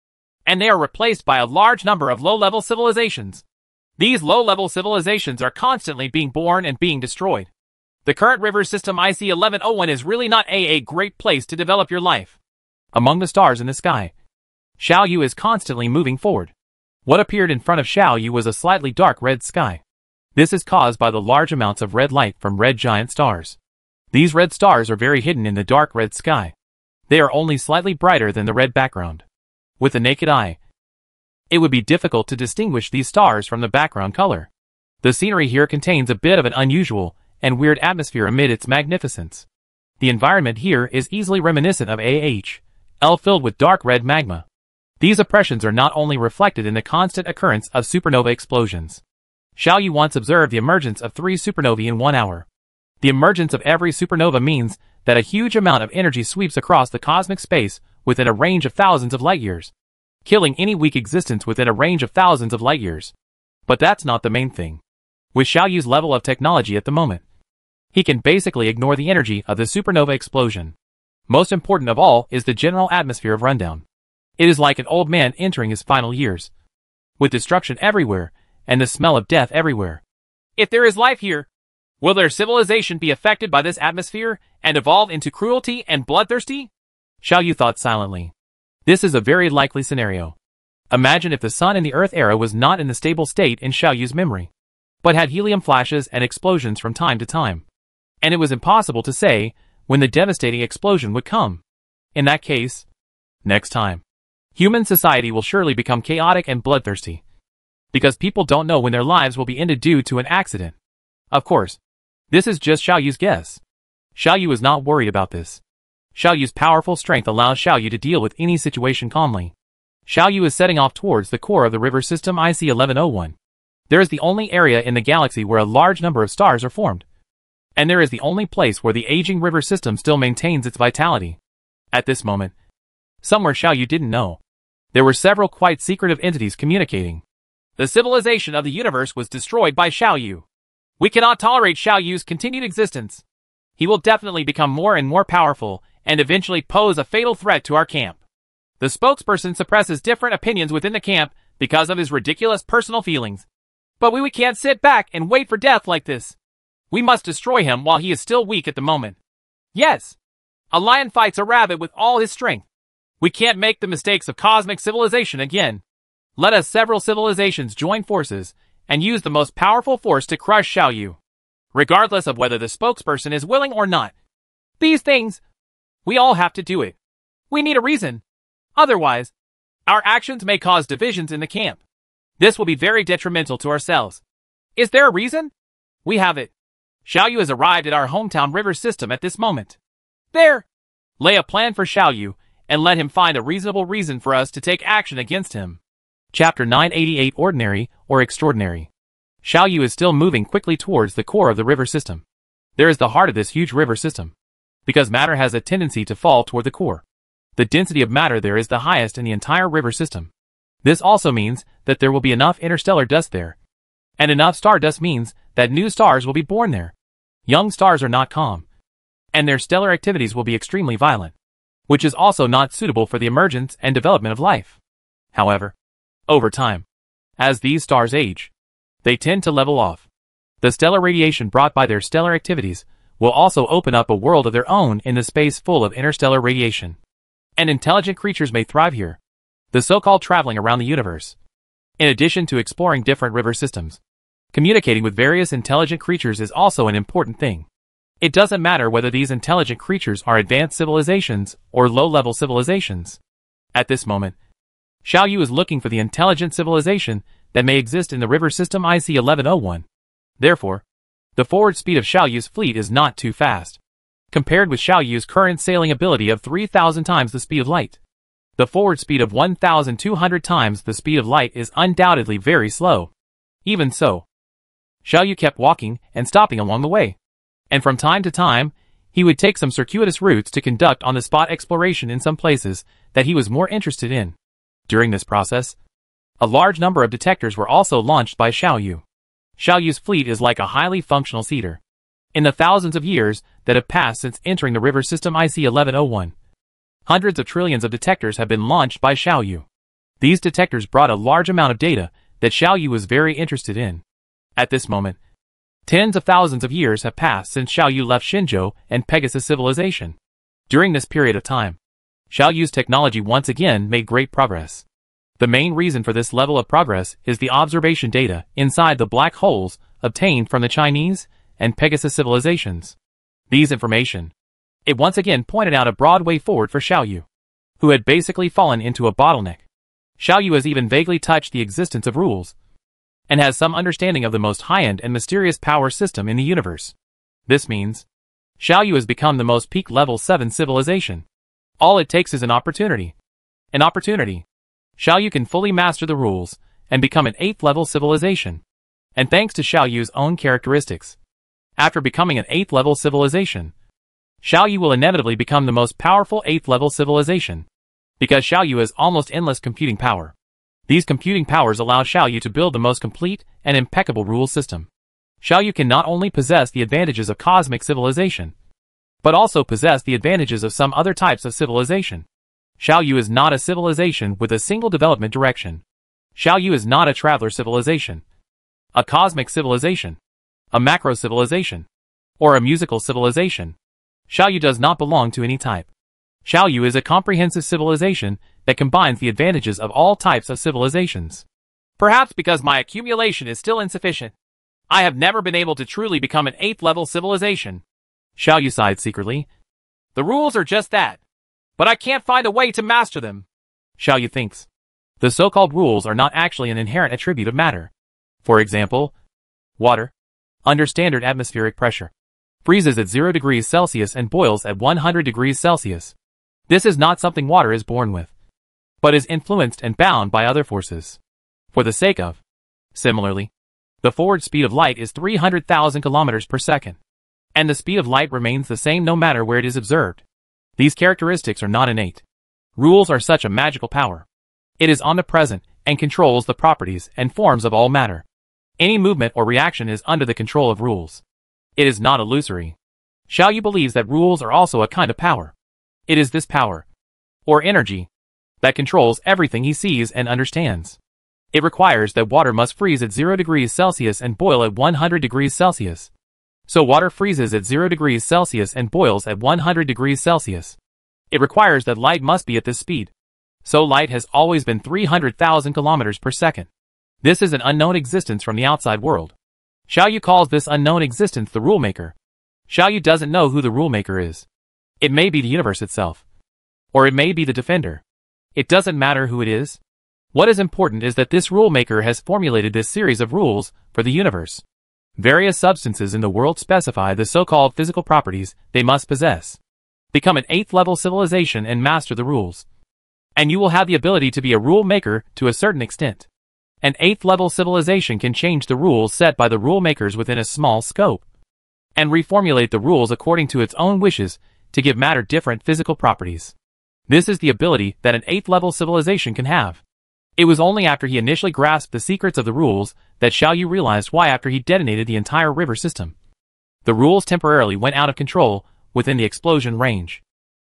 and they are replaced by a large number of low-level civilizations. These low-level civilizations are constantly being born and being destroyed. The current river system IC 1101 is really not a great place to develop your life. Among the stars in the sky, Xiao Yu is constantly moving forward. What appeared in front of Xiao Yu was a slightly dark red sky. This is caused by the large amounts of red light from red giant stars. These red stars are very hidden in the dark red sky. They are only slightly brighter than the red background. With the naked eye, it would be difficult to distinguish these stars from the background color. The scenery here contains a bit of an unusual and weird atmosphere amid its magnificence. The environment here is easily reminiscent of AH, filled with dark red magma. These impressions are not only reflected in the constant occurrence of supernova explosions. Xiao Yu once observed the emergence of 3 supernovae in 1 hour. The emergence of every supernova means that a huge amount of energy sweeps across the cosmic space within a range of thousands of light years, killing any weak existence within a range of thousands of light years. But that's not the main thing. With Xiao Yu's level of technology at the moment, he can basically ignore the energy of the supernova explosion. Most important of all is the general atmosphere of rundown. It is like an old man entering his final years, with destruction everywhere and the smell of death everywhere. If there is life here, will their civilization be affected by this atmosphere and evolve into cruelty and bloodthirsty? Xiao Yu thought silently. This is a very likely scenario. Imagine if the Sun in the Earth era was not in the stable state in Xiao Yu's memory, but had helium flashes and explosions from time to time. And it was impossible to say when the devastating explosion would come. In that case, next time, human society will surely become chaotic and bloodthirsty, because people don't know when their lives will be ended due to an accident. Of course, this is just Xiao Yu's guess. Xiao Yu is not worried about this. Xiao Yu's powerful strength allows Xiao Yu to deal with any situation calmly. Xiao Yu is setting off towards the core of the river system IC1101. There is the only area in the galaxy where a large number of stars are formed. And there is the only place where the aging river system still maintains its vitality. At this moment, somewhere Xiao Yu didn't know, there were several quite secretive entities communicating. The civilization of the universe was destroyed by Xiao Yu. We cannot tolerate Xiao Yu's continued existence. He will definitely become more and more powerful, and eventually pose a fatal threat to our camp. The spokesperson suppresses different opinions within the camp because of his ridiculous personal feelings. But we can't sit back and wait for death like this. We must destroy him while he is still weak at the moment. Yes, a lion fights a rabbit with all his strength. We can't make the mistakes of cosmic civilization again. Let us several civilizations join forces and use the most powerful force to crush Xiao Yu, regardless of whether the spokesperson is willing or not. These things, we all have to do it. We need a reason. Otherwise, our actions may cause divisions in the camp. This will be very detrimental to ourselves. Is there a reason? We have it. Xiao Yu has arrived at our hometown river system at this moment. There! Lay a plan for Xiao Yu, and let him find a reasonable reason for us to take action against him. Chapter 988 Ordinary or Extraordinary. Xiao Yu is still moving quickly towards the core of the river system. There is the heart of this huge river system. Because matter has a tendency to fall toward the core. The density of matter there is the highest in the entire river system. This also means that there will be enough interstellar dust there. And enough stardust means that new stars will be born there. Young stars are not calm, and their stellar activities will be extremely violent, which is also not suitable for the emergence and development of life. However, over time, as these stars age, they tend to level off. The stellar radiation brought by their stellar activities will also open up a world of their own in the space full of interstellar radiation. And intelligent creatures may thrive here, the so-called traveling around the universe. In addition to exploring different river systems, communicating with various intelligent creatures is also an important thing. It doesn't matter whether these intelligent creatures are advanced civilizations or low-level civilizations. At this moment, Xiao Yu is looking for the intelligent civilization that may exist in the river system IC1101. Therefore, the forward speed of Xiao Yu's fleet is not too fast, compared with Xiao Yu's current sailing ability of 3,000 times the speed of light. The forward speed of 1,200 times the speed of light is undoubtedly very slow. Even so, Xiao Yu kept walking and stopping along the way. And from time to time, he would take some circuitous routes to conduct on-the-spot exploration in some places that he was more interested in. During this process, a large number of detectors were also launched by Xiao Yu. Xiao Yu's fleet is like a highly functional cedar. In the thousands of years that have passed since entering the river system IC1101, hundreds of trillions of detectors have been launched by Xiao Yu. These detectors brought a large amount of data that Xiao Yu was very interested in. At this moment, tens of thousands of years have passed since Xiao Yu left Xinzhou and Pegasus civilization. During this period of time, Xiao Yu's technology once again made great progress. The main reason for this level of progress is the observation data inside the black holes obtained from the Chinese and Pegasus civilizations. These information, it once again pointed out a broad way forward for Xiao Yu, who had basically fallen into a bottleneck. Xiao Yu has even vaguely touched the existence of rules, and has some understanding of the most high-end and mysterious power system in the universe. This means, Xiao Yu has become the most peak level 7 civilization. All it takes is an opportunity. An opportunity. Xiao Yu can fully master the rules, and become an 8th level civilization. And thanks to Xiao Yu's own characteristics, after becoming an 8th level civilization, Xiao Yu will inevitably become the most powerful 8th level civilization. Because Xiao Yu has almost endless computing power. These computing powers allow Xiao Yu to build the most complete and impeccable rule system. Xiao Yu can not only possess the advantages of cosmic civilization, but also possess the advantages of some other types of civilization. Xiao Yu is not a civilization with a single development direction. Xiao Yu is not a traveler civilization, a cosmic civilization, a macro civilization, or a musical civilization. Xiao Yu does not belong to any type. Xiao Yu is a comprehensive civilization that combines the advantages of all types of civilizations. Perhaps because my accumulation is still insufficient, I have never been able to truly become an 8th level civilization. Xiao Yu sighed secretly. The rules are just that, but I can't find a way to master them. Xiao Yu thinks. The so-called rules are not actually an inherent attribute of matter. For example, water, under standard atmospheric pressure, freezes at 0 degrees Celsius and boils at 100 degrees Celsius. This is not something water is born with, but is influenced and bound by other forces. For the sake of. Similarly, the forward speed of light is 300,000 kilometers per second, and the speed of light remains the same no matter where it is observed. These characteristics are not innate. Rules are such a magical power. It is omnipresent and controls the properties and forms of all matter. Any movement or reaction is under the control of rules. It is not illusory. Xiaoyu believes that rules are also a kind of power. It is this power, or energy, that controls everything he sees and understands. It requires that water must freeze at 0 degrees Celsius and boil at 100 degrees Celsius. So water freezes at 0 degrees Celsius and boils at 100 degrees Celsius. It requires that light must be at this speed. So light has always been 300,000 kilometers per second. This is an unknown existence from the outside world. Xiaoyu calls this unknown existence the rule maker. Xiaoyu doesn't know who the rule maker is. It may be the universe itself. Or it may be the defender. It doesn't matter who it is. What is important is that this rule maker has formulated this series of rules for the universe. Various substances in the world specify the so-called physical properties they must possess. Become an 8th level civilization and master the rules. And you will have the ability to be a rule maker to a certain extent. An 8th level civilization can change the rules set by the rule makers within a small scope, and reformulate the rules according to its own wishes to give matter different physical properties. This is the ability that an 8th level civilization can have. It was only after he initially grasped the secrets of the rules that Xiaoyu realized why after he detonated the entire river system. The rules temporarily went out of control within the explosion range.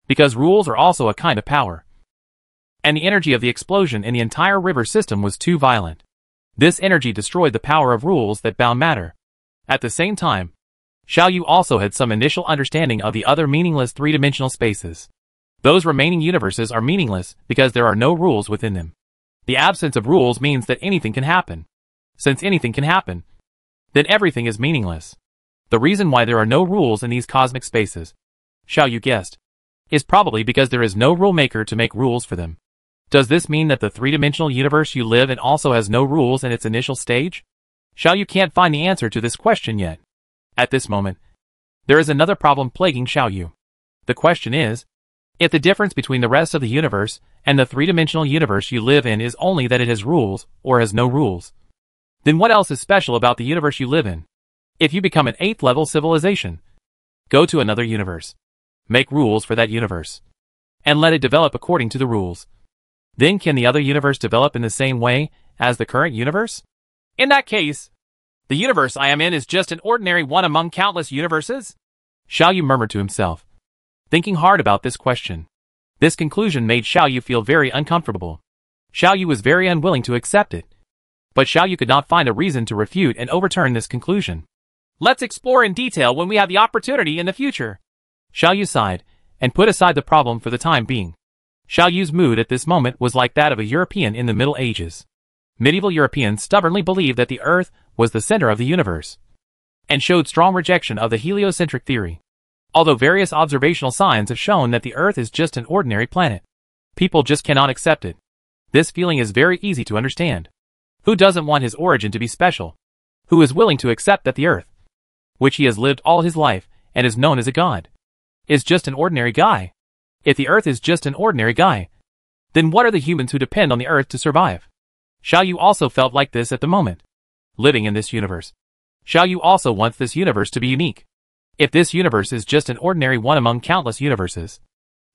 Because rules are also a kind of power. And the energy of the explosion in the entire river system was too violent. This energy destroyed the power of rules that bound matter. At the same time, Xiaoyu also had some initial understanding of the other meaningless three-dimensional spaces. Those remaining universes are meaningless because there are no rules within them. The absence of rules means that anything can happen. Since anything can happen, then everything is meaningless. The reason why there are no rules in these cosmic spaces, Xiaoyu guessed, is probably because there is no rule maker to make rules for them. Does this mean that the three-dimensional universe you live in also has no rules in its initial stage? Xiaoyu can't find the answer to this question yet. At this moment, there is another problem plaguing Xiaoyu. The question is, if the difference between the rest of the universe and the three-dimensional universe you live in is only that it has rules or has no rules, then what else is special about the universe you live in? If you become an 8th level civilization, go to another universe, make rules for that universe, and let it develop according to the rules. Then can the other universe develop in the same way as the current universe? In that case, the universe I am in is just an ordinary one among countless universes? Xiaoyu murmured to himself, thinking hard about this question. This conclusion made Xiaoyu feel very uncomfortable. Xiaoyu was very unwilling to accept it. But Xiaoyu could not find a reason to refute and overturn this conclusion. Let's explore in detail when we have the opportunity in the future. Xiaoyu sighed and put aside the problem for the time being. Xiaoyu's mood at this moment was like that of a European in the Middle Ages. Medieval Europeans stubbornly believed that the Earth was the center of the universe, and showed strong rejection of the heliocentric theory. Although various observational signs have shown that the Earth is just an ordinary planet, people just cannot accept it. This feeling is very easy to understand. Who doesn't want his origin to be special? Who is willing to accept that the Earth, which he has lived all his life and is known as a god, is just an ordinary guy? If the Earth is just an ordinary guy, then what are the humans who depend on the Earth to survive? Xiaoyu also felt like this at the moment. Living in this universe, Xiaoyu also wants this universe to be unique. If this universe is just an ordinary one among countless universes,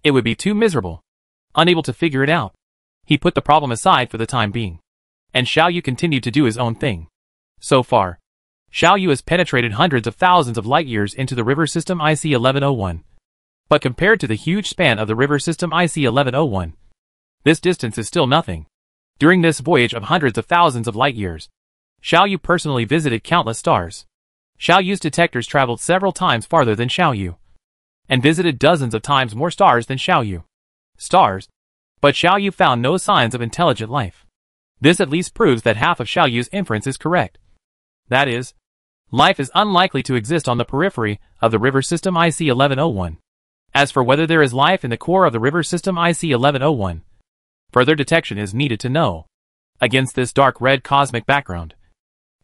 it would be too miserable. Unable to figure it out, he put the problem aside for the time being. And Xiaoyu continued to do his own thing. So far, Xiaoyu has penetrated hundreds of thousands of light years into the river system IC1101. But compared to the huge span of the river system IC1101, this distance is still nothing. During this voyage of hundreds of thousands of light years, Xiaoyu personally visited countless stars. Xiaoyu's detectors traveled several times farther than Xiaoyu, and visited dozens of times more stars than Xiaoyu. Stars, but Xiaoyu found no signs of intelligent life. This at least proves that half of Xiaoyu's inference is correct. That is, life is unlikely to exist on the periphery of the river system IC1101. As for whether there is life in the core of the river system IC1101, further detection is needed to know. Against this dark red cosmic background,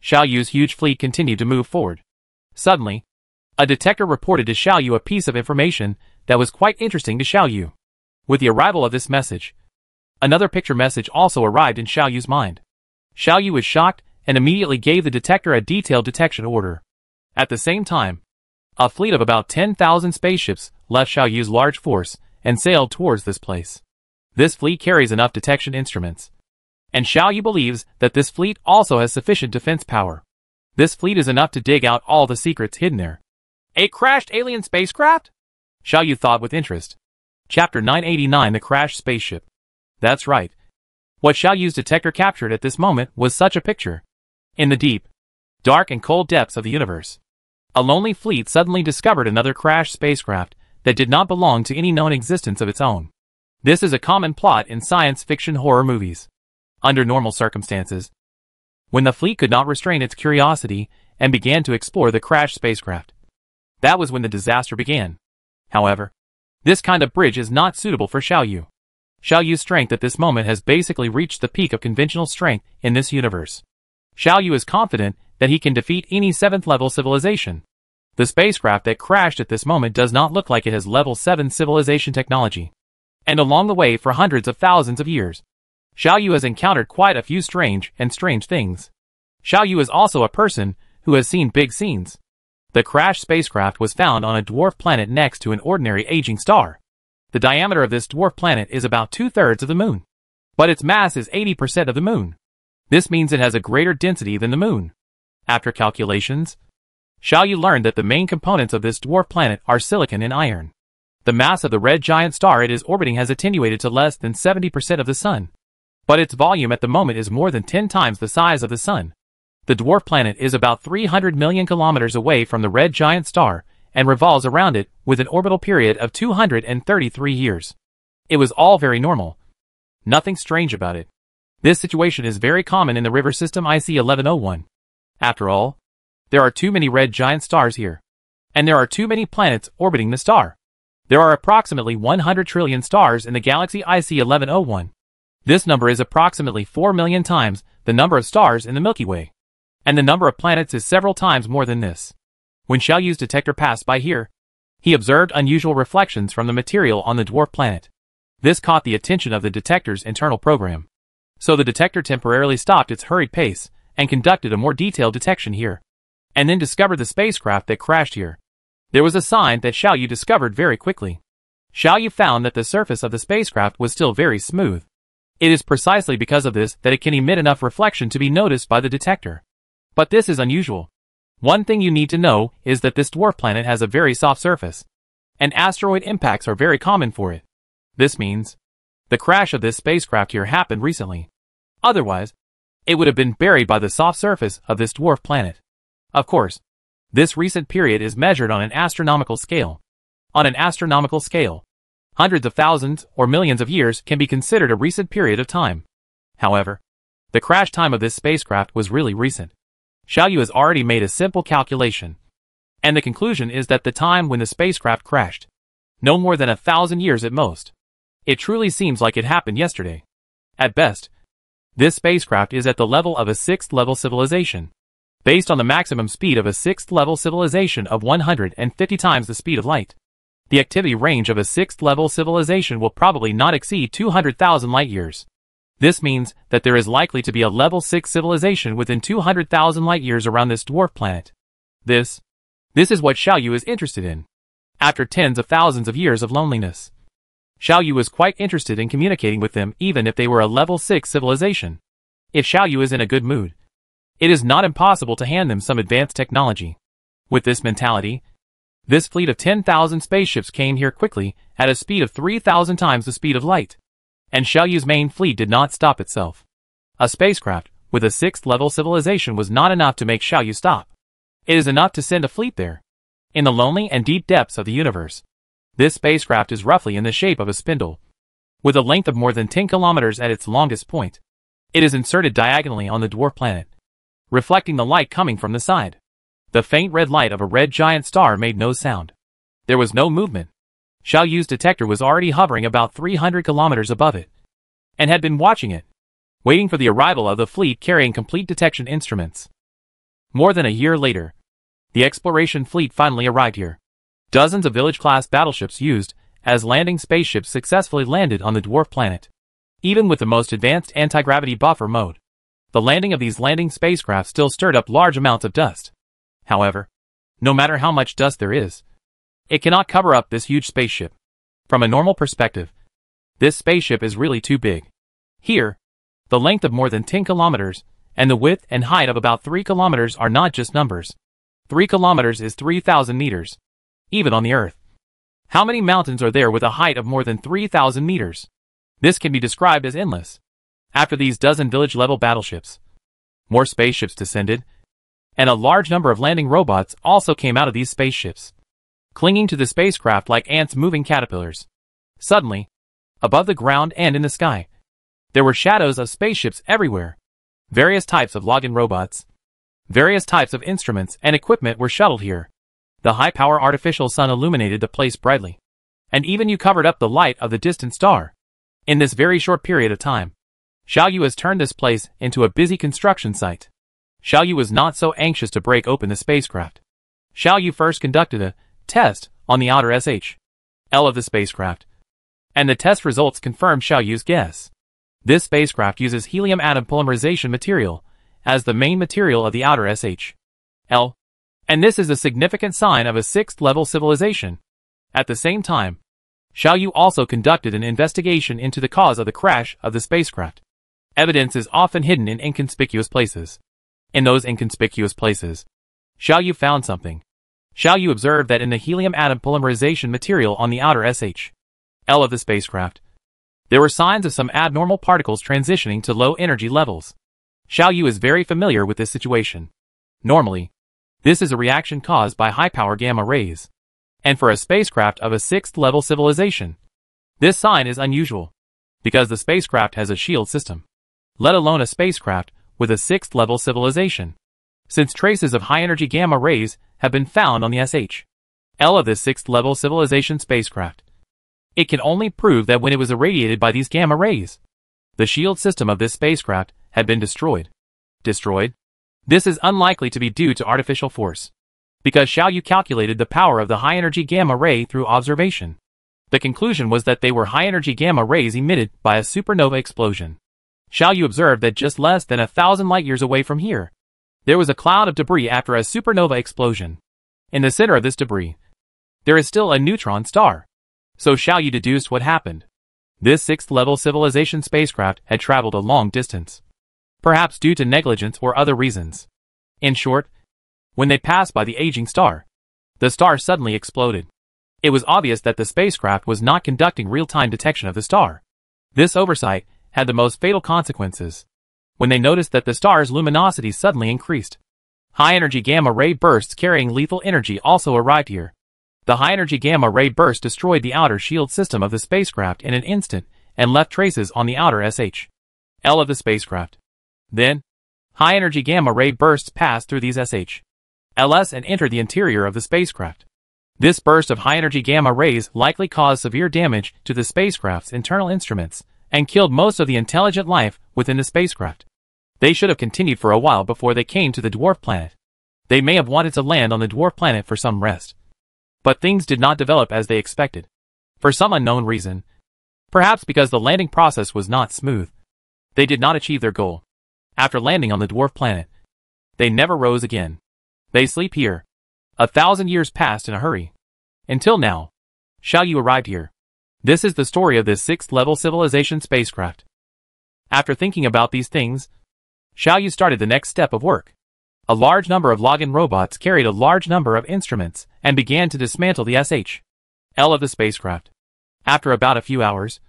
Xiaoyu's huge fleet continued to move forward. Suddenly, A detector reported to Xiaoyu a piece of information that was quite interesting to Xiaoyu. With the arrival of this message, another picture message also arrived in Xiaoyu's mind. Xiaoyu was shocked and immediately gave the detector a detailed detection order. At the same time, a fleet of about 10,000 spaceships left Xiaoyu's large force and sailed towards this place. This fleet carries enough detection instruments, and Xiaoyu believes that this fleet also has sufficient defense power. This fleet is enough to dig out all the secrets hidden there. A crashed alien spacecraft? Xiaoyu thought with interest. Chapter 989, The Crashed Spaceship. That's right. What Xiaoyu's detector captured at this moment was such a picture. In the deep, dark and cold depths of the universe, a lonely fleet suddenly discovered another crashed spacecraft that did not belong to any known existence of its own. This is a common plot in science fiction horror movies. Under normal circumstances, when the fleet could not restrain its curiosity and began to explore the crashed spacecraft, that was when the disaster began. However, this kind of bridge is not suitable for Xiaoyu. Xiaoyu's strength at this moment has basically reached the peak of conventional strength in this universe. Xiaoyu is confident that he can defeat any 7th-level civilization. The spacecraft that crashed at this moment does not look like it has level 7 civilization technology. And along the way for hundreds of thousands of years, Xiaoyu has encountered quite a few strange things. Xiaoyu is also a person who has seen big scenes. The crashed spacecraft was found on a dwarf planet next to an ordinary aging star. The diameter of this dwarf planet is about 2/3 of the moon, but its mass is 80% of the moon. This means it has a greater density than the moon. After calculations, Xiaoyu learned that the main components of this dwarf planet are silicon and iron. The mass of the red giant star it is orbiting has attenuated to less than 70% of the sun, but its volume at the moment is more than 10 times the size of the sun. The dwarf planet is about 300 million kilometers away from the red giant star and revolves around it with an orbital period of 233 years. It was all very normal. Nothing strange about it. This situation is very common in the river system IC1101. After all, there are too many red giant stars here, and there are too many planets orbiting the star. There are approximately 100 trillion stars in the galaxy IC1101. This number is approximately 4 million times the number of stars in the Milky Way, and the number of planets is several times more than this. When Xiaoyu's detector passed by here, he observed unusual reflections from the material on the dwarf planet. This caught the attention of the detector's internal program, so the detector temporarily stopped its hurried pace and conducted a more detailed detection here, and then discovered the spacecraft that crashed here. There was a sign that Xiaoyu discovered very quickly. Xiaoyu found that the surface of the spacecraft was still very smooth. It is precisely because of this that it can emit enough reflection to be noticed by the detector. But this is unusual. One thing you need to know is that this dwarf planet has a very soft surface, and asteroid impacts are very common for it. This means the crash of this spacecraft here happened recently. Otherwise, it would have been buried by the soft surface of this dwarf planet. Of course, this recent period is measured on an astronomical scale. On an astronomical scale, hundreds of thousands or millions of years can be considered a recent period of time. However, the crash time of this spacecraft was really recent. Xiaoyu has already made a simple calculation, and the conclusion is that the time when the spacecraft crashed, no more than 1,000 years at most. It truly seems like it happened yesterday. At best, this spacecraft is at the level of a 6th-level civilization, based on the maximum speed of a 6th-level civilization of 150 times the speed of light. The activity range of a 6th-level civilization will probably not exceed 200,000 light-years. This means that there is likely to be a level 6 civilization within 200,000 light-years around this dwarf planet. This is what Xiaoyu is interested in. After tens of thousands of years of loneliness, Xiaoyu was quite interested in communicating with them even if they were a level 6 civilization. If Xiaoyu is in a good mood, it is not impossible to hand them some advanced technology. With this mentality, this fleet of 10,000 spaceships came here quickly at a speed of 3,000 times the speed of light. And Xiaoyu's main fleet did not stop itself. A spacecraft with a 6th-level civilization was not enough to make Xiaoyu stop. It is enough to send a fleet there. In the lonely and deep depths of the universe, this spacecraft is roughly in the shape of a spindle, with a length of more than 10 kilometers at its longest point. It is inserted diagonally on the dwarf planet, reflecting the light coming from the side. The faint red light of a red giant star made no sound. There was no movement. Xiaoyu's detector was already hovering about 300 kilometers above it, and had been watching it, waiting for the arrival of the fleet carrying complete detection instruments. More than a year later, The exploration fleet finally arrived here. Dozens of village-class battleships used as landing spaceships successfully landed on the dwarf planet. Even with the most advanced anti-gravity buffer mode, the landing of these landing spacecraft still stirred up large amounts of dust. However, no matter how much dust there is, it cannot cover up this huge spaceship. From a normal perspective, this spaceship is really too big. Here, the length of more than 10 kilometers and the width and height of about 3 kilometers are not just numbers. 3 kilometers is 3,000 meters. Even on the Earth. How many mountains are there with a height of more than 3,000 meters? This can be described as endless. After these dozen village-level battleships, more spaceships descended, and a large number of landing robots also came out of these spaceships, clinging to the spacecraft like ants moving caterpillars. Suddenly, above the ground and in the sky, there were shadows of spaceships everywhere. Various types of login robots, various types of instruments and equipment were shuttled here. The high-power artificial sun illuminated the place brightly, and even you covered up the light of the distant star. In this very short period of time, Xiaoyu has turned this place into a busy construction site. Xiaoyu was not so anxious to break open the spacecraft. Xiaoyu first conducted a test on the outer SHL of the spacecraft, and the test results confirmed Xiaoyu's guess. This spacecraft uses helium atom polymerization material as the main material of the outer SHL, and this is a significant sign of a 6th-level civilization. At the same time, Xiaoyu also conducted an investigation into the cause of the crash of the spacecraft. Evidence is often hidden in inconspicuous places. In those inconspicuous places, Xiaoyu found something. Xiaoyu observed that in the helium atom polymerization material on the outer SHL of the spacecraft, there were signs of some abnormal particles transitioning to low energy levels. Xiaoyu is very familiar with this situation. Normally, this is a reaction caused by high-power gamma rays. And for a spacecraft of a 6th-level civilization, this sign is unusual, because the spacecraft has a shield system, let alone a spacecraft with a 6th-level civilization. Since traces of high-energy gamma rays have been found on the SHL of this 6th-level civilization spacecraft, it can only prove that when it was irradiated by these gamma rays, the shield system of this spacecraft had been destroyed. Destroyed? This is unlikely to be due to artificial force, because Xiaoyu calculated the power of the high-energy gamma ray through observation. The conclusion was that they were high-energy gamma rays emitted by a supernova explosion. Xiaoyu observed that just less than 1,000 light-years away from here, there was a cloud of debris after a supernova explosion. In the center of this debris, there is still a neutron star. So Xiaoyu deduced what happened. This 6th-level civilization spacecraft had traveled a long distance, perhaps due to negligence or other reasons. In short, when they passed by the aging star, the star suddenly exploded. It was obvious that the spacecraft was not conducting real-time detection of the star. This oversight had the most fatal consequences. When they noticed that the star's luminosity suddenly increased, high-energy gamma ray bursts carrying lethal energy also arrived here. The high-energy gamma ray burst destroyed the outer shield system of the spacecraft in an instant and left traces on the outer SHL of the spacecraft. Then, high-energy gamma ray bursts passed through these SHLs and entered the interior of the spacecraft. This burst of high-energy gamma rays likely caused severe damage to the spacecraft's internal instruments and killed most of the intelligent life within the spacecraft. They should have continued for a while before they came to the dwarf planet. They may have wanted to land on the dwarf planet for some rest. But things did not develop as they expected. For some unknown reason, perhaps because the landing process was not smooth, they did not achieve their goal. After landing on the dwarf planet, they never rose again. They sleep here. 1,000 years passed in a hurry. Until now, Xiaoyu arrived here. This is the story of this 6th-level civilization spacecraft. After thinking about these things, Xiaoyu started the next step of work. A large number of login robots carried a large number of instruments and began to dismantle the SHL of the spacecraft. After about a few hours,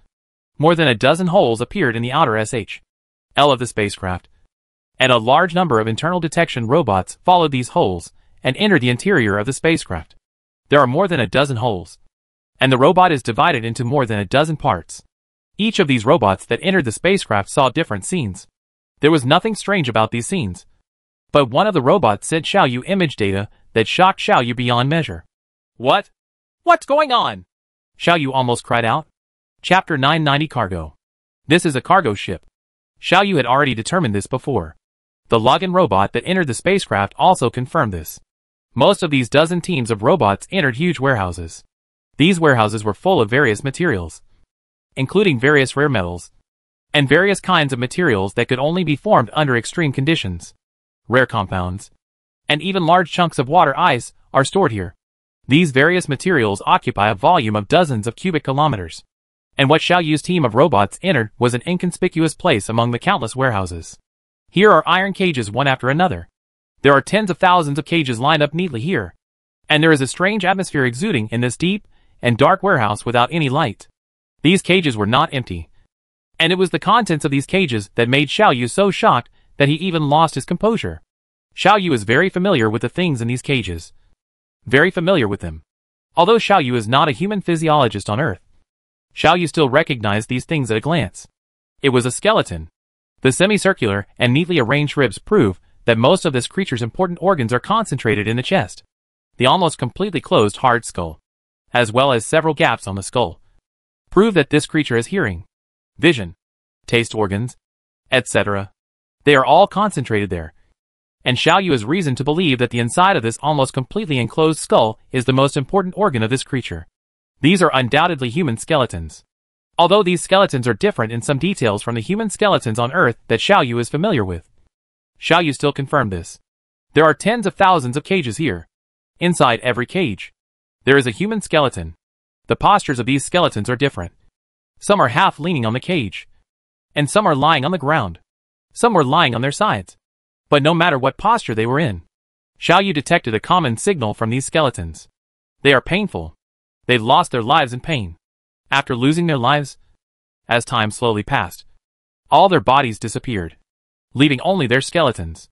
more than a dozen holes appeared in the outer SHL of the spacecraft, and a large number of internal detection robots followed these holes and entered the interior of the spacecraft. There are more than a dozen holes, and the robot is divided into more than a dozen parts. Each of these robots that entered the spacecraft saw different scenes. There was nothing strange about these scenes. But one of the robots sent Xiaoyu image data that shocked Xiaoyu beyond measure. What? What's going on? Xiaoyu almost cried out. Chapter 990 Cargo. This is a cargo ship. Xiaoyu had already determined this before. The login robot that entered the spacecraft also confirmed this. Most of these dozen teams of robots entered huge warehouses. These warehouses were full of various materials, including various rare metals, and various kinds of materials that could only be formed under extreme conditions. Rare compounds, and even large chunks of water ice, are stored here. These various materials occupy a volume of dozens of cubic kilometers. And what Xiao Yu's team of robots entered was an inconspicuous place among the countless warehouses. Here are iron cages one after another. There are tens of thousands of cages lined up neatly here. And there is a strange atmosphere exuding in this deep and dark warehouse without any light. These cages were not empty. And it was the contents of these cages that made Xiao Yu so shocked that he even lost his composure. Xiao Yu is very familiar with the things in these cages. Very familiar with them. Although Xiao Yu is not a human physiologist on Earth, Xiao Yu still recognized these things at a glance. It was a skeleton. The semicircular and neatly arranged ribs prove that most of this creature's important organs are concentrated in the chest. The almost completely closed hard skull, as well as several gaps on the skull, prove that this creature has hearing, vision, taste organs, etc. They are all concentrated there. And Xiao Yu has reason to believe that the inside of this almost completely enclosed skull is the most important organ of this creature. These are undoubtedly human skeletons. Although these skeletons are different in some details from the human skeletons on Earth that Xiao Yu is familiar with. Xiao Yu still confirmed this. There are tens of thousands of cages here. Inside every cage, there is a human skeleton. The postures of these skeletons are different. Some are half leaning on the cage, and some are lying on the ground. Some were lying on their sides. But no matter what posture they were in, Xiao Yu detected a common signal from these skeletons. They are painful. They've lost their lives in pain. After losing their lives, as time slowly passed, all their bodies disappeared, leaving only their skeletons.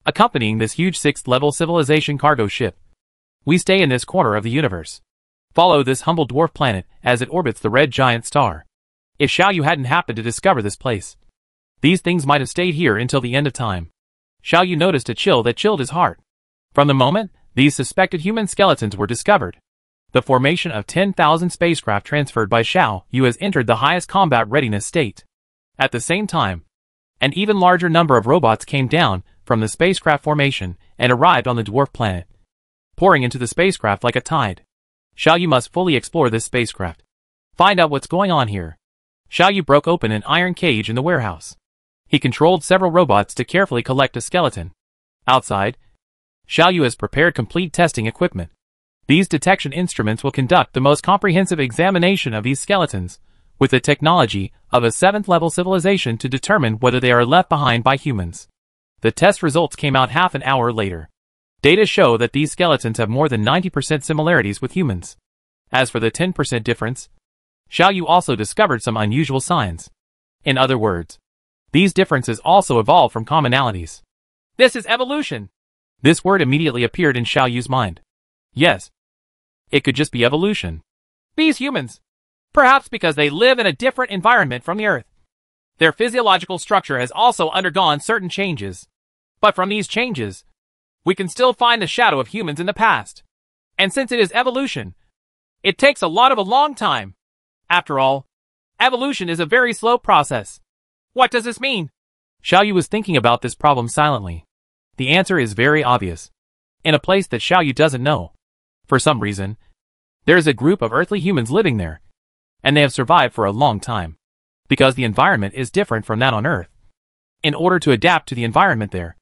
Accompanying this huge 6th-level civilization cargo ship, we stay in this corner of the universe. Follow this humble dwarf planet as it orbits the red giant star. If Xiao Yu hadn't happened to discover this place, these things might have stayed here until the end of time. Xiao Yu noticed a chill that chilled his heart. From the moment these suspected human skeletons were discovered, the formation of 10,000 spacecraft transferred by Xiao Yu has entered the highest combat readiness state. At the same time, an even larger number of robots came down from the spacecraft formation and arrived on the dwarf planet, pouring into the spacecraft like a tide. Xiao Yu must fully explore this spacecraft. Find out what's going on here. Xiao Yu broke open an iron cage in the warehouse. He controlled several robots to carefully collect a skeleton. Outside, Xiao Yu has prepared complete testing equipment. These detection instruments will conduct the most comprehensive examination of these skeletons, with the technology of a 7th-level civilization to determine whether they are left behind by humans. The test results came out half an hour later. Data show that these skeletons have more than 90% similarities with humans. As for the 10% difference, Xiao Yu also discovered some unusual signs. In other words, these differences also evolve from commonalities. This is evolution. This word immediately appeared in Xiao Yu's mind. Yes. It could just be evolution. These humans. Perhaps because they live in a different environment from the Earth. Their physiological structure has also undergone certain changes. But from these changes, we can still find the shadow of humans in the past. And since it is evolution, it takes a long time. After all, evolution is a very slow process. What does this mean? Xiao Yu was thinking about this problem silently. The answer is very obvious. In a place that Xiao Yu doesn't know, for some reason, there is a group of earthly humans living there, and they have survived for a long time, because the environment is different from that on Earth. In order to adapt to the environment there,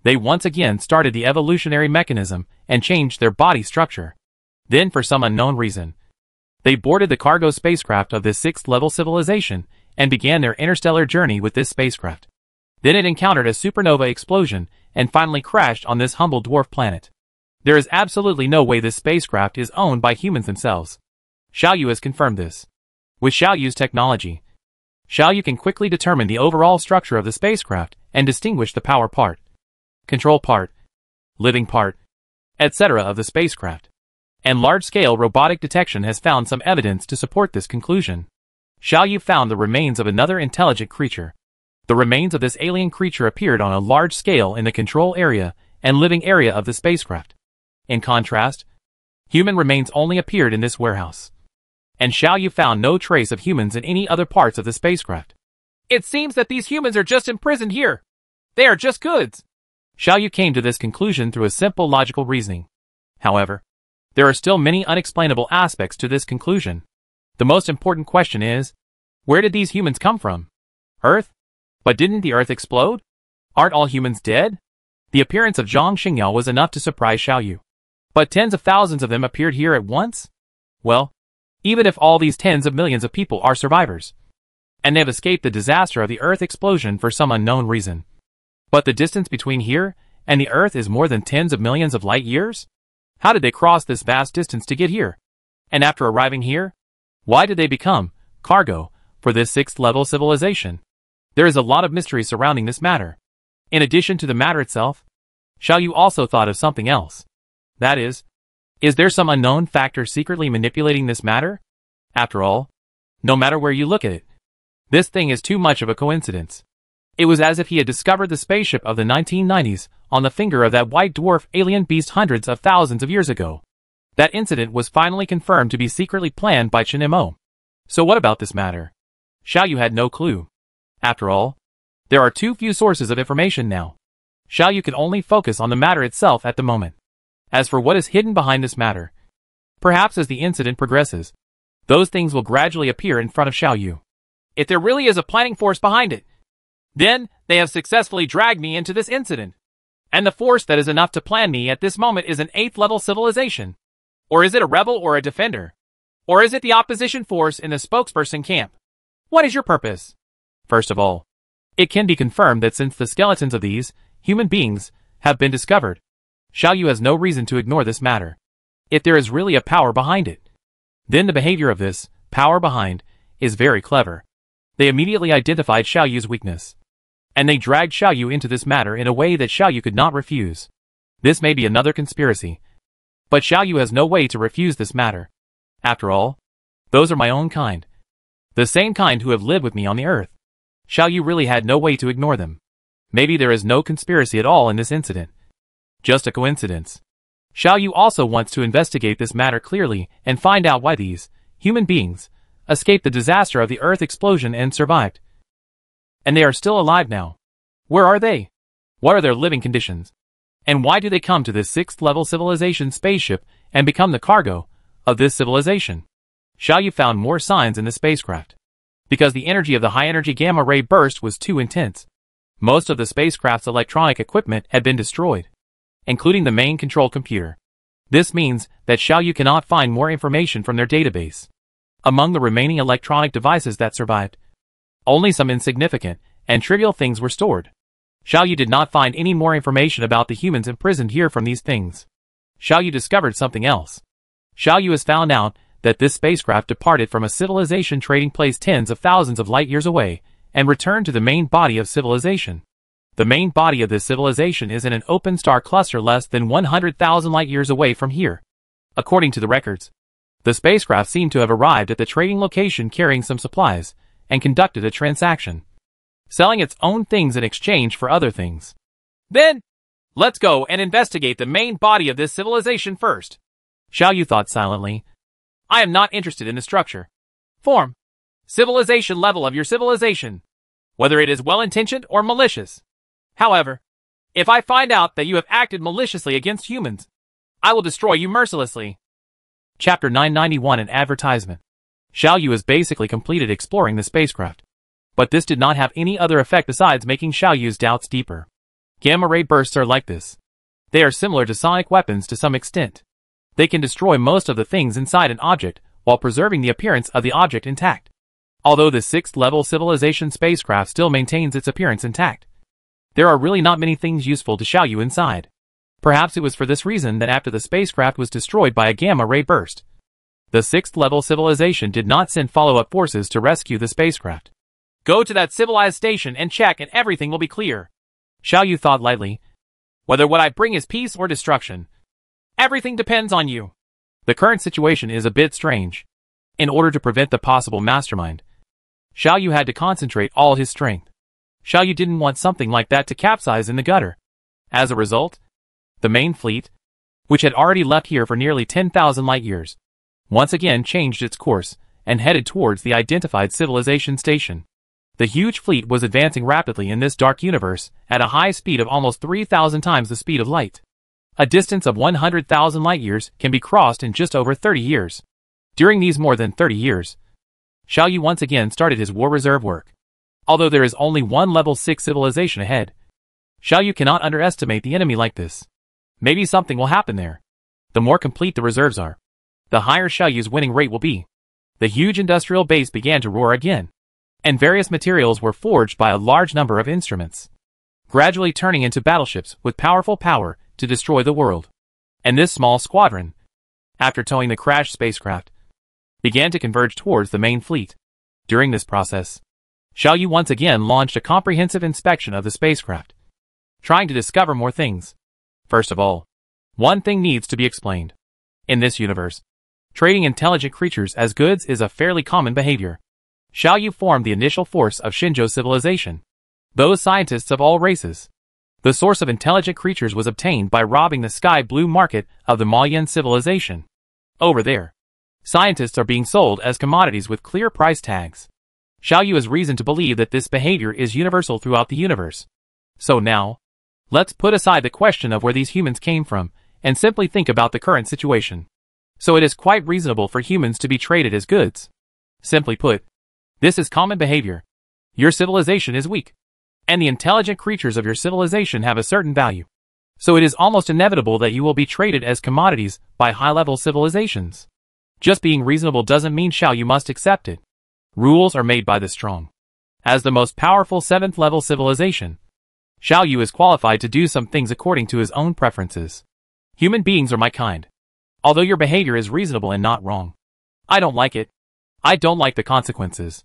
they once again started the evolutionary mechanism and changed their body structure. Then, for some unknown reason, they boarded the cargo spacecraft of this 6th-level civilization and began their interstellar journey with this spacecraft. Then it encountered a supernova explosion and finally crashed on this humble dwarf planet. There is absolutely no way this spacecraft is owned by humans themselves. Xiao Yu has confirmed this. With Xiao Yu's technology, Xiao Yu can quickly determine the overall structure of the spacecraft and distinguish the power part, control part, living part, etc. of the spacecraft. And large-scale robotic detection has found some evidence to support this conclusion. Xiao Yu found the remains of another intelligent creature. The remains of this alien creature appeared on a large scale in the control area and living area of the spacecraft. In contrast, human remains only appeared in this warehouse. And Xiao Yu found no trace of humans in any other parts of the spacecraft. It seems that these humans are just imprisoned here. They are just goods. Xiao Yu came to this conclusion through a simple logical reasoning. However, there are still many unexplainable aspects to this conclusion. The most important question is, where did these humans come from? Earth? But didn't the Earth explode? Aren't all humans dead? The appearance of Zhang Xingyao was enough to surprise Xiaoyu. But tens of thousands of them appeared here at once? Well, even if all these tens of millions of people are survivors, and they've escaped the disaster of the Earth explosion for some unknown reason. But the distance between here and the Earth is more than tens of millions of light years? How did they cross this vast distance to get here? And after arriving here, why did they become cargo for this 6th level civilization? There is a lot of mystery surrounding this matter. In addition to the matter itself, Xiaoyu also thought of something else. That is there some unknown factor secretly manipulating this matter? After all, no matter where you look at it, this thing is too much of a coincidence. It was as if he had discovered the spaceship of the 1990s on the finger of that white dwarf alien beast hundreds of thousands of years ago. That incident was finally confirmed to be secretly planned by Chen Mo. So what about this matter? Xiaoyu had no clue. After all, there are too few sources of information now. Xiaoyu could only focus on the matter itself at the moment. As for what is hidden behind this matter, perhaps as the incident progresses, those things will gradually appear in front of Xiaoyu. If there really is a planning force behind it, then they have successfully dragged me into this incident. And the force that is enough to plan me at this moment is an 8th level civilization. Or is it a rebel or a defender? Or is it the opposition force in the spokesperson camp? What is your purpose? First of all, it can be confirmed that since the skeletons of these human beings have been discovered, Xiaoyu has no reason to ignore this matter. If there is really a power behind it, then the behavior of this power behind is very clever. They immediately identified Xiaoyu's weakness, and they dragged Xiaoyu into this matter in a way that Xiaoyu could not refuse. This may be another conspiracy, but Xiaoyu has no way to refuse this matter. After all, those are my own kind. The same kind who have lived with me on the earth. Xiaoyu really had no way to ignore them. Maybe there is no conspiracy at all in this incident. Just a coincidence. Xiaoyu also wants to investigate this matter clearly and find out why these human beings escaped the disaster of the Earth explosion and survived. And they are still alive now. Where are they? What are their living conditions? And why do they come to this 6th level civilization spaceship and become the cargo of this civilization? Xiaoyu found more signs in the spacecraft. Because the energy of the high-energy gamma-ray burst was too intense. Most of the spacecraft's electronic equipment had been destroyed, including the main control computer. This means that Xiaoyu cannot find more information from their database. Among the remaining electronic devices that survived, only some insignificant and trivial things were stored. Xiaoyu did not find any more information about the humans imprisoned here from these things. Xiaoyu discovered something else. Xiaoyu has found out that this spacecraft departed from a civilization trading place tens of thousands of light years away and returned to the main body of civilization. The main body of this civilization is in an open star cluster less than 100,000 light years away from here. According to the records, the spacecraft seemed to have arrived at the trading location carrying some supplies and conducted a transaction, selling its own things in exchange for other things. Then, let's go and investigate the main body of this civilization first. Xiaoyu thought silently. I am not interested in the structure, form, civilization level of your civilization, whether it is well-intentioned or malicious. However, if I find out that you have acted maliciously against humans, I will destroy you mercilessly. Chapter 991, an advertisement. Xiaoyu has basically completed exploring the spacecraft. But this did not have any other effect besides making Xiaoyu's doubts deeper. Gamma-ray bursts are like this. They are similar to sonic weapons to some extent. They can destroy most of the things inside an object while preserving the appearance of the object intact. Although the 6th level civilization spacecraft still maintains its appearance intact, there are really not many things useful to Xiaoyu inside. Perhaps it was for this reason that after the spacecraft was destroyed by a gamma-ray burst, the 6th level civilization did not send follow-up forces to rescue the spacecraft. Go to that civilized station and check and everything will be clear. Xiaoyu thought lightly. Whether what I bring is peace or destruction, everything depends on you. The current situation is a bit strange. In order to prevent the possible mastermind, Xiaoyu had to concentrate all his strength. Xiaoyu didn't want something like that to capsize in the gutter. As a result, the main fleet, which had already left here for nearly 10,000 light years, once again changed its course and headed towards the identified civilization station. The huge fleet was advancing rapidly in this dark universe at a high speed of almost 3,000 times the speed of light. A distance of 100,000 light-years can be crossed in just over 30 years. During these more than 30 years, Xiao Yu once again started his war reserve work. Although there is only one level 6 civilization ahead, Xiao Yu cannot underestimate the enemy like this. Maybe something will happen there. The more complete the reserves are, the higher Xiao Yu's winning rate will be. The huge industrial base began to roar again, and various materials were forged by a large number of instruments, gradually turning into battleships with powerful power to destroy the world. And this small squadron, after towing the crashed spacecraft, began to converge towards the main fleet. During this process, Xiao Yu once again launched a comprehensive inspection of the spacecraft, trying to discover more things. First of all, one thing needs to be explained. In this universe, trading intelligent creatures as goods is a fairly common behavior. Xiao Yu formed the initial force of Xinzhou civilization, those scientists of all races. The source of intelligent creatures was obtained by robbing the sky blue market of the Mayan civilization. Over there, scientists are being sold as commodities with clear price tags. Xiao Yu has reason to believe that this behavior is universal throughout the universe. So now, let's put aside the question of where these humans came from, and simply think about the current situation. So it is quite reasonable for humans to be traded as goods. Simply put, this is common behavior. Your civilization is weak, and the intelligent creatures of your civilization have a certain value. So it is almost inevitable that you will be traded as commodities by high-level civilizations. Just being reasonable doesn't mean Xiao Yu must accept it. Rules are made by the strong. As the most powerful 7th-level civilization, Xiao Yu is qualified to do some things according to his own preferences. Human beings are my kind. Although your behavior is reasonable and not wrong, I don't like it. I don't like the consequences.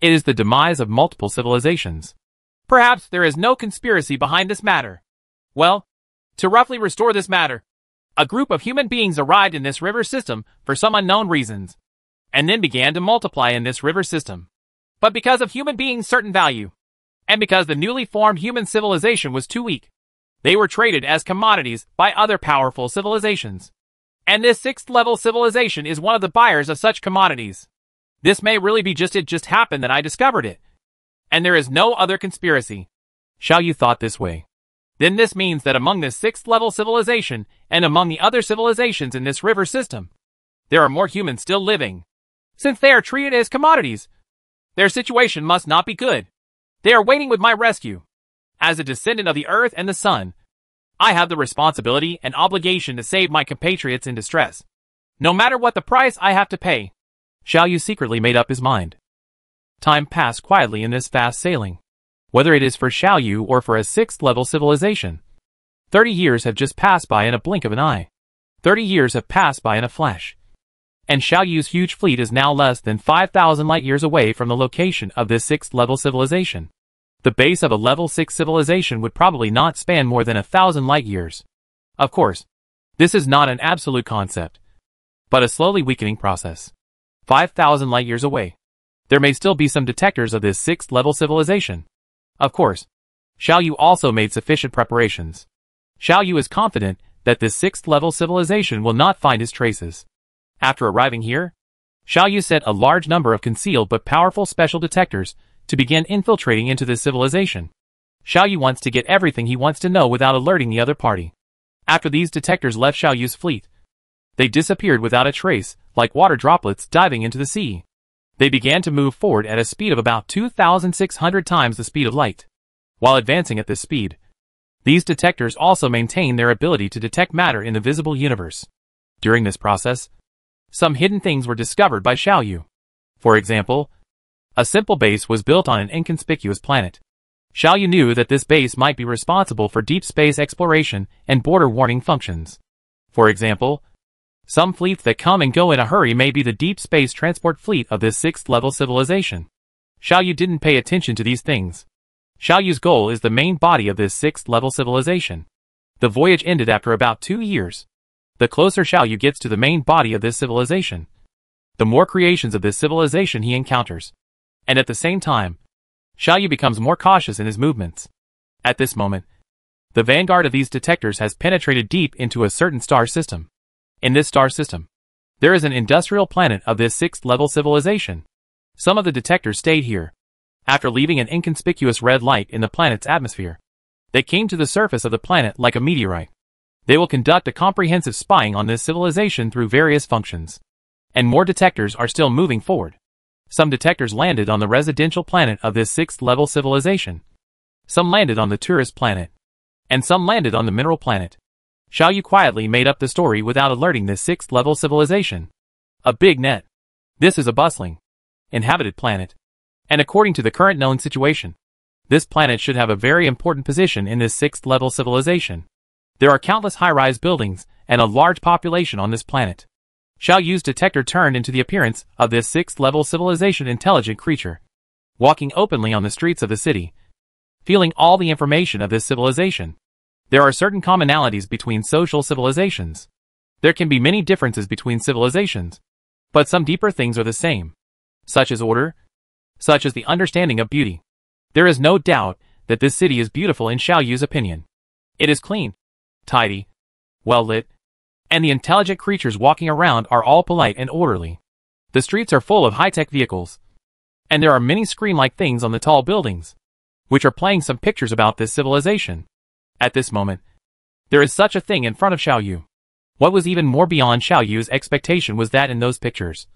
It is the demise of multiple civilizations. Perhaps there is no conspiracy behind this matter. Well, to roughly restore this matter, a group of human beings arrived in this river system for some unknown reasons, and then began to multiply in this river system. But because of human beings' certain value, and because the newly formed human civilization was too weak, they were traded as commodities by other powerful civilizations. And this 6th-level civilization is one of the buyers of such commodities. This may really be it just happened that I discovered it. And there is no other conspiracy. Xiao Yu thought this way. Then this means that among this 6th-level civilization and among the other civilizations in this river system, there are more humans still living. Since they are treated as commodities, their situation must not be good. They are waiting with my rescue. As a descendant of the earth and the sun, I have the responsibility and obligation to save my compatriots in distress, no matter what the price I have to pay. Xiao Yu secretly made up his mind. Time passed quietly in this fast sailing. Whether it is for Xiao Yu or for a 6th-level civilization, 30 years have just passed by in a blink of an eye. 30 years have passed by in a flash. And Xiao Yu's huge fleet is now less than 5,000 light-years away from the location of this 6th-level civilization. The base of a level 6 civilization would probably not span more than 1,000 light-years. Of course, this is not an absolute concept, but a slowly weakening process. 5,000 light-years away, there may still be some detectors of this 6th-level civilization. Of course, Xiao Yu also made sufficient preparations. Xiao Yu is confident that this 6th-level civilization will not find his traces. After arriving here, Xiao Yu set a large number of concealed but powerful special detectors to begin infiltrating into this civilization. Xiao Yu wants to get everything he wants to know without alerting the other party. After these detectors left Xiao Yu's fleet, they disappeared without a trace, like water droplets diving into the sea. They began to move forward at a speed of about 2,600 times the speed of light. While advancing at this speed, these detectors also maintain their ability to detect matter in the visible universe. During this process, some hidden things were discovered by Xiao Yu. For example, a simple base was built on an inconspicuous planet. Xiao Yu knew that this base might be responsible for deep space exploration and border warning functions. For example, some fleets that come and go in a hurry may be the deep space transport fleet of this 6th-level civilization. Xiao Yu didn't pay attention to these things. Xiao Yu's goal is the main body of this 6th-level civilization. The voyage ended after about 2 years. The closer Xiao Yu gets to the main body of this civilization, the more creations of this civilization he encounters. And at the same time, Xiao Yu becomes more cautious in his movements. At this moment, the vanguard of these detectors has penetrated deep into a certain star system. In this star system, there is an industrial planet of this 6th-level civilization. Some of the detectors stayed here. After leaving an inconspicuous red light in the planet's atmosphere, they came to the surface of the planet like a meteorite. They will conduct a comprehensive spying on this civilization through various functions. And more detectors are still moving forward. Some detectors landed on the residential planet of this 6th level civilization. Some landed on the tourist planet. And some landed on the mineral planet. Xiao Yu quietly made up the story without alerting this 6th level civilization. A big net. This is a bustling, inhabited planet. And according to the current known situation, this planet should have a very important position in this 6th level civilization. There are countless high-rise buildings and a large population on this planet. Xiao Yu's detector turned into the appearance of this 6th level civilization intelligent creature, walking openly on the streets of the city, feeling all the information of this civilization. There are certain commonalities between social civilizations. There can be many differences between civilizations, but some deeper things are the same, such as order, such as the understanding of beauty. There is no doubt that this city is beautiful in Xiao Yu's opinion. It is clean, tidy, well lit, and the intelligent creatures walking around are all polite and orderly. The streets are full of high-tech vehicles, and there are many screen-like things on the tall buildings, which are playing some pictures about this civilization. At this moment, there is such a thing in front of Xiao Yu. What was even more beyond Xiao Yu's expectation was that in those pictures,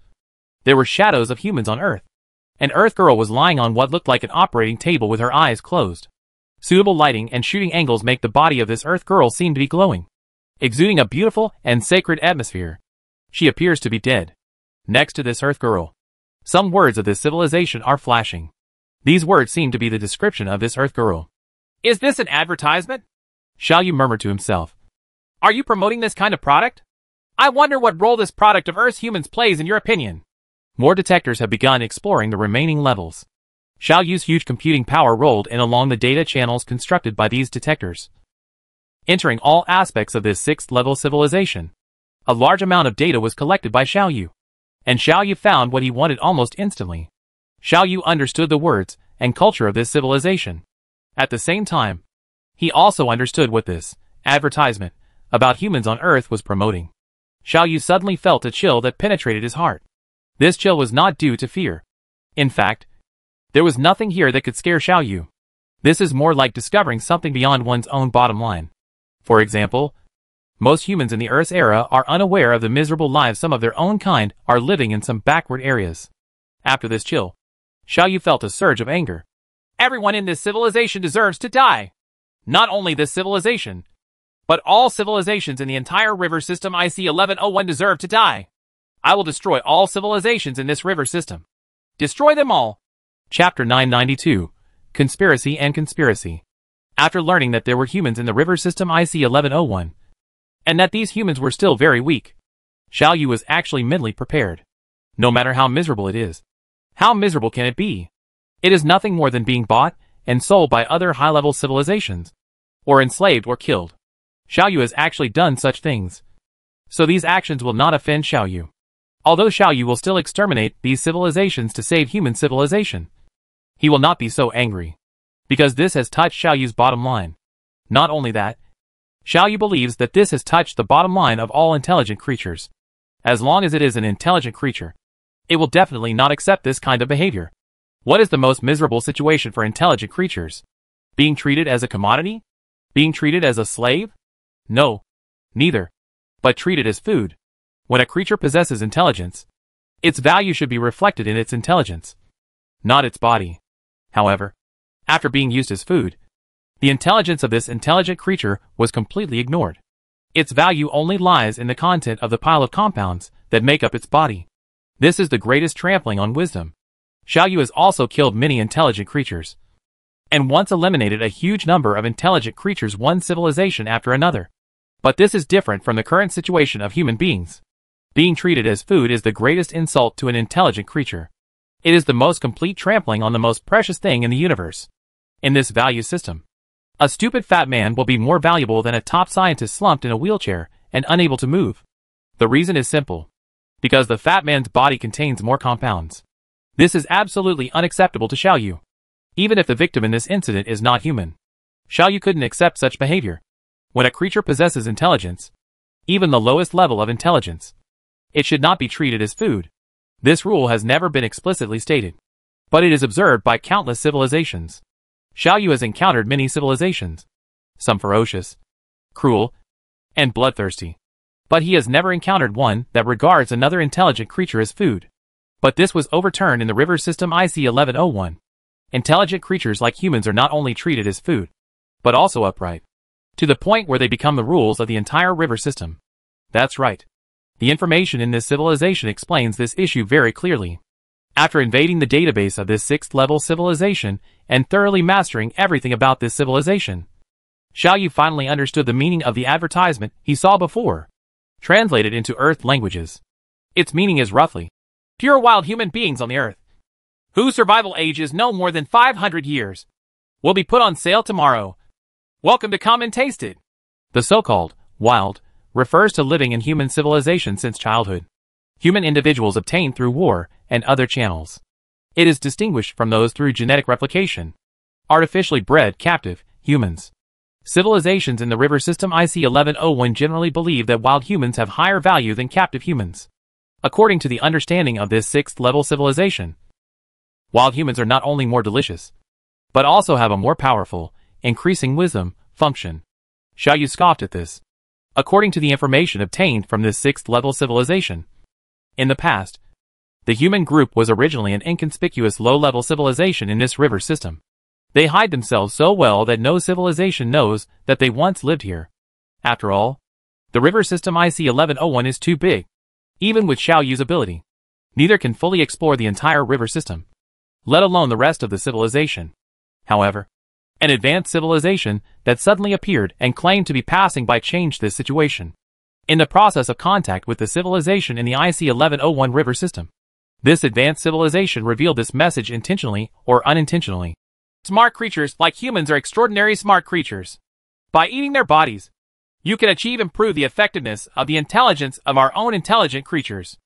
there were shadows of humans on Earth. An Earth girl was lying on what looked like an operating table with her eyes closed. Suitable lighting and shooting angles make the body of this Earth girl seem to be glowing, exuding a beautiful and sacred atmosphere. She appears to be dead. Next to this Earth girl, some words of this civilization are flashing. These words seem to be the description of this Earth girl. Is this an advertisement? Xiao Yu murmured to himself. Are you promoting this kind of product? I wonder what role this product of Earth's humans plays in your opinion. More detectors have begun exploring the remaining levels. Xiao Yu's huge computing power rolled in along the data channels constructed by these detectors, entering all aspects of this 6th level civilization. A large amount of data was collected by Xiao Yu, and Xiao Yu found what he wanted almost instantly. Xiao Yu understood the words and culture of this civilization. At the same time, he also understood what this advertisement about humans on Earth was promoting. Xiao Yu suddenly felt a chill that penetrated his heart. This chill was not due to fear. In fact, there was nothing here that could scare Xiao Yu. This is more like discovering something beyond one's own bottom line. For example, most humans in the Earth's era are unaware of the miserable lives some of their own kind are living in some backward areas. After this chill, Xiao Yu felt a surge of anger. Everyone in this civilization deserves to die. Not only this civilization, but all civilizations in the entire river system IC1101 deserve to die. I will destroy all civilizations in this river system. Destroy them all. Chapter 992, Conspiracy and Conspiracy. After learning that there were humans in the river system IC1101, and that these humans were still very weak, Xiao Yu was actually mentally prepared. No matter how miserable it is. How miserable can it be? It is nothing more than being bought and sold by other high-level civilizations, or enslaved or killed. Xiao Yu has actually done such things, so these actions will not offend Xiao Yu. Although Xiao Yu will still exterminate these civilizations to save human civilization, he will not be so angry, because this has touched Xiao Yu's bottom line. Not only that, Xiao Yu believes that this has touched the bottom line of all intelligent creatures. As long as it is an intelligent creature, it will definitely not accept this kind of behavior. What is the most miserable situation for intelligent creatures? Being treated as a commodity? Being treated as a slave? No, neither. But treated as food. When a creature possesses intelligence, its value should be reflected in its intelligence, not its body. However, after being used as food, the intelligence of this intelligent creature was completely ignored. Its value only lies in the content of the pile of compounds that make up its body. This is the greatest trampling on wisdom. Xiao Yu has also killed many intelligent creatures, and once eliminated a huge number of intelligent creatures one civilization after another. But this is different from the current situation of human beings. Being treated as food is the greatest insult to an intelligent creature. It is the most complete trampling on the most precious thing in the universe. In this value system, a stupid fat man will be more valuable than a top scientist slumped in a wheelchair and unable to move. The reason is simple. Because the fat man's body contains more compounds. This is absolutely unacceptable to Xiao Yu. Even if the victim in this incident is not human, Xiao Yu couldn't accept such behavior. When a creature possesses intelligence, even the lowest level of intelligence, it should not be treated as food. This rule has never been explicitly stated, but it is observed by countless civilizations. Xiao Yu has encountered many civilizations, some ferocious, cruel, and bloodthirsty. But he has never encountered one that regards another intelligent creature as food. But this was overturned in the river system IC1101. Intelligent creatures like humans are not only treated as food, but also upright, to the point where they become the rules of the entire river system. That's right. The information in this civilization explains this issue very clearly. After invading the database of this 6th-level civilization and thoroughly mastering everything about this civilization, Xiao Yu finally understood the meaning of the advertisement he saw before, translated into Earth languages. Its meaning is roughly, pure wild human beings on the Earth, whose survival age is no more than 500 years, will be put on sale tomorrow. Welcome to come and taste it. The so-called wild refers to living in human civilization since childhood. Human individuals obtained through war and other channels. It is distinguished from those through genetic replication, artificially bred captive humans. Civilizations in the river system IC1101 generally believe that wild humans have higher value than captive humans. According to the understanding of this 6th-level civilization, wild humans are not only more delicious, but also have a more powerful, increasing wisdom function. Xiao Yu scoffed at this. According to the information obtained from this 6th-level civilization, in the past, the human group was originally an inconspicuous low-level civilization in this river system. They hide themselves so well that no civilization knows that they once lived here. After all, the river system IC1101 is too big. Even with Xiao Yu's ability, neither can fully explore the entire river system, let alone the rest of the civilization. However, an advanced civilization that suddenly appeared and claimed to be passing by changed this situation. In the process of contact with the civilization in the IC1101 river system, this advanced civilization revealed this message intentionally or unintentionally. Smart creatures like humans are extraordinary smart creatures. By eating their bodies, you can improve the effectiveness of the intelligence of our own intelligent creatures.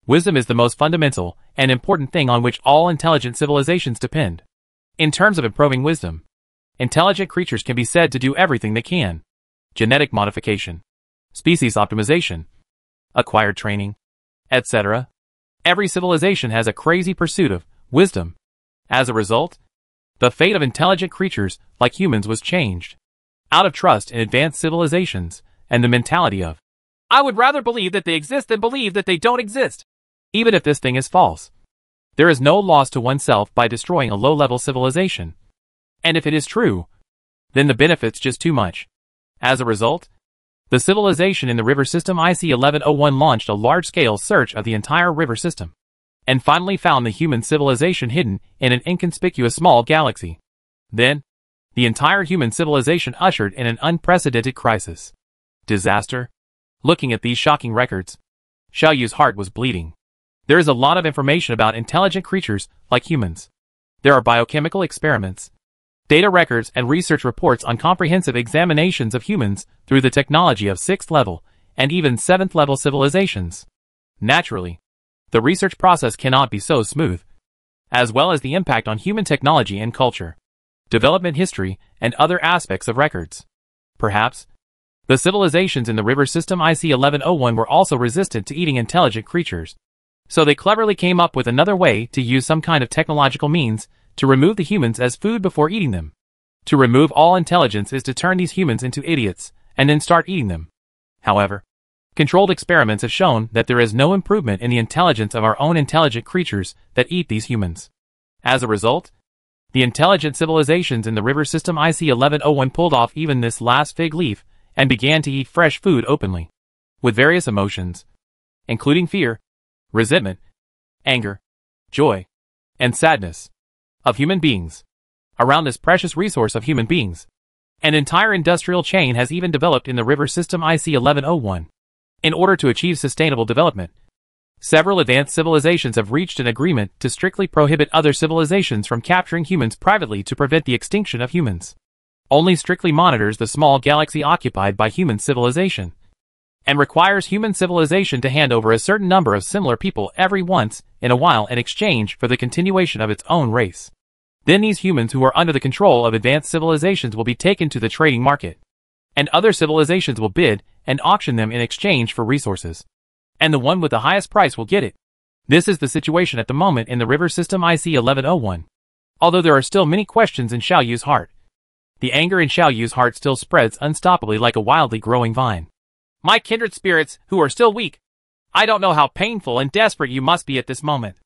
Wisdom is the most fundamental and important thing on which all intelligent civilizations depend. In terms of improving wisdom, intelligent creatures can be said to do everything they can. Genetic modification, species optimization, acquired training, etc. Every civilization has a crazy pursuit of wisdom. As a result, the fate of intelligent creatures like humans was changed. Out of trust in advanced civilizations and the mentality of, I would rather believe that they exist than believe that they don't exist. Even if this thing is false, there is no loss to oneself by destroying a low-level civilization. And if it is true, then the benefit's just too much. As a result, the civilization in the river system IC1101 launched a large-scale search of the entire river system, and finally found the human civilization hidden in an inconspicuous small galaxy. Then, the entire human civilization ushered in an unprecedented crisis. Disaster. Looking at these shocking records, Xiao Yu's heart was bleeding. There is a lot of information about intelligent creatures like humans. There are biochemical experiments, data records and research reports on comprehensive examinations of humans through the technology of 6th level and even 7th level civilizations. Naturally, the research process cannot be so smooth, as well as the impact on human technology and culture, development history, and other aspects of records. Perhaps, the civilizations in the river system IC1101 were also resistant to eating intelligent creatures, so they cleverly came up with another way to use some kind of technological means to remove the humans as food before eating them. To remove all intelligence is to turn these humans into idiots and then start eating them. However, controlled experiments have shown that there is no improvement in the intelligence of our own intelligent creatures that eat these humans. As a result, the intelligent civilizations in the river system IC1101 pulled off even this last fig leaf and began to eat fresh food openly, with various emotions, including fear, resentment, anger, joy, and sadness of human beings. Around this precious resource of human beings, an entire industrial chain has even developed in the river system IC1101. In order to achieve sustainable development, several advanced civilizations have reached an agreement to strictly prohibit other civilizations from capturing humans privately to prevent the extinction of humans. Only strictly monitors the small galaxy occupied by human civilization, and requires human civilization to hand over a certain number of similar people every once in a while in exchange for the continuation of its own race. Then these humans who are under the control of advanced civilizations will be taken to the trading market, and other civilizations will bid and auction them in exchange for resources. And the one with the highest price will get it. This is the situation at the moment in the river system IC1101. Although there are still many questions in Xiao Yu's heart, the anger in Xiao Yu's heart still spreads unstoppably like a wildly growing vine. My kindred spirits, who are still weak. I don't know how painful and desperate you must be at this moment.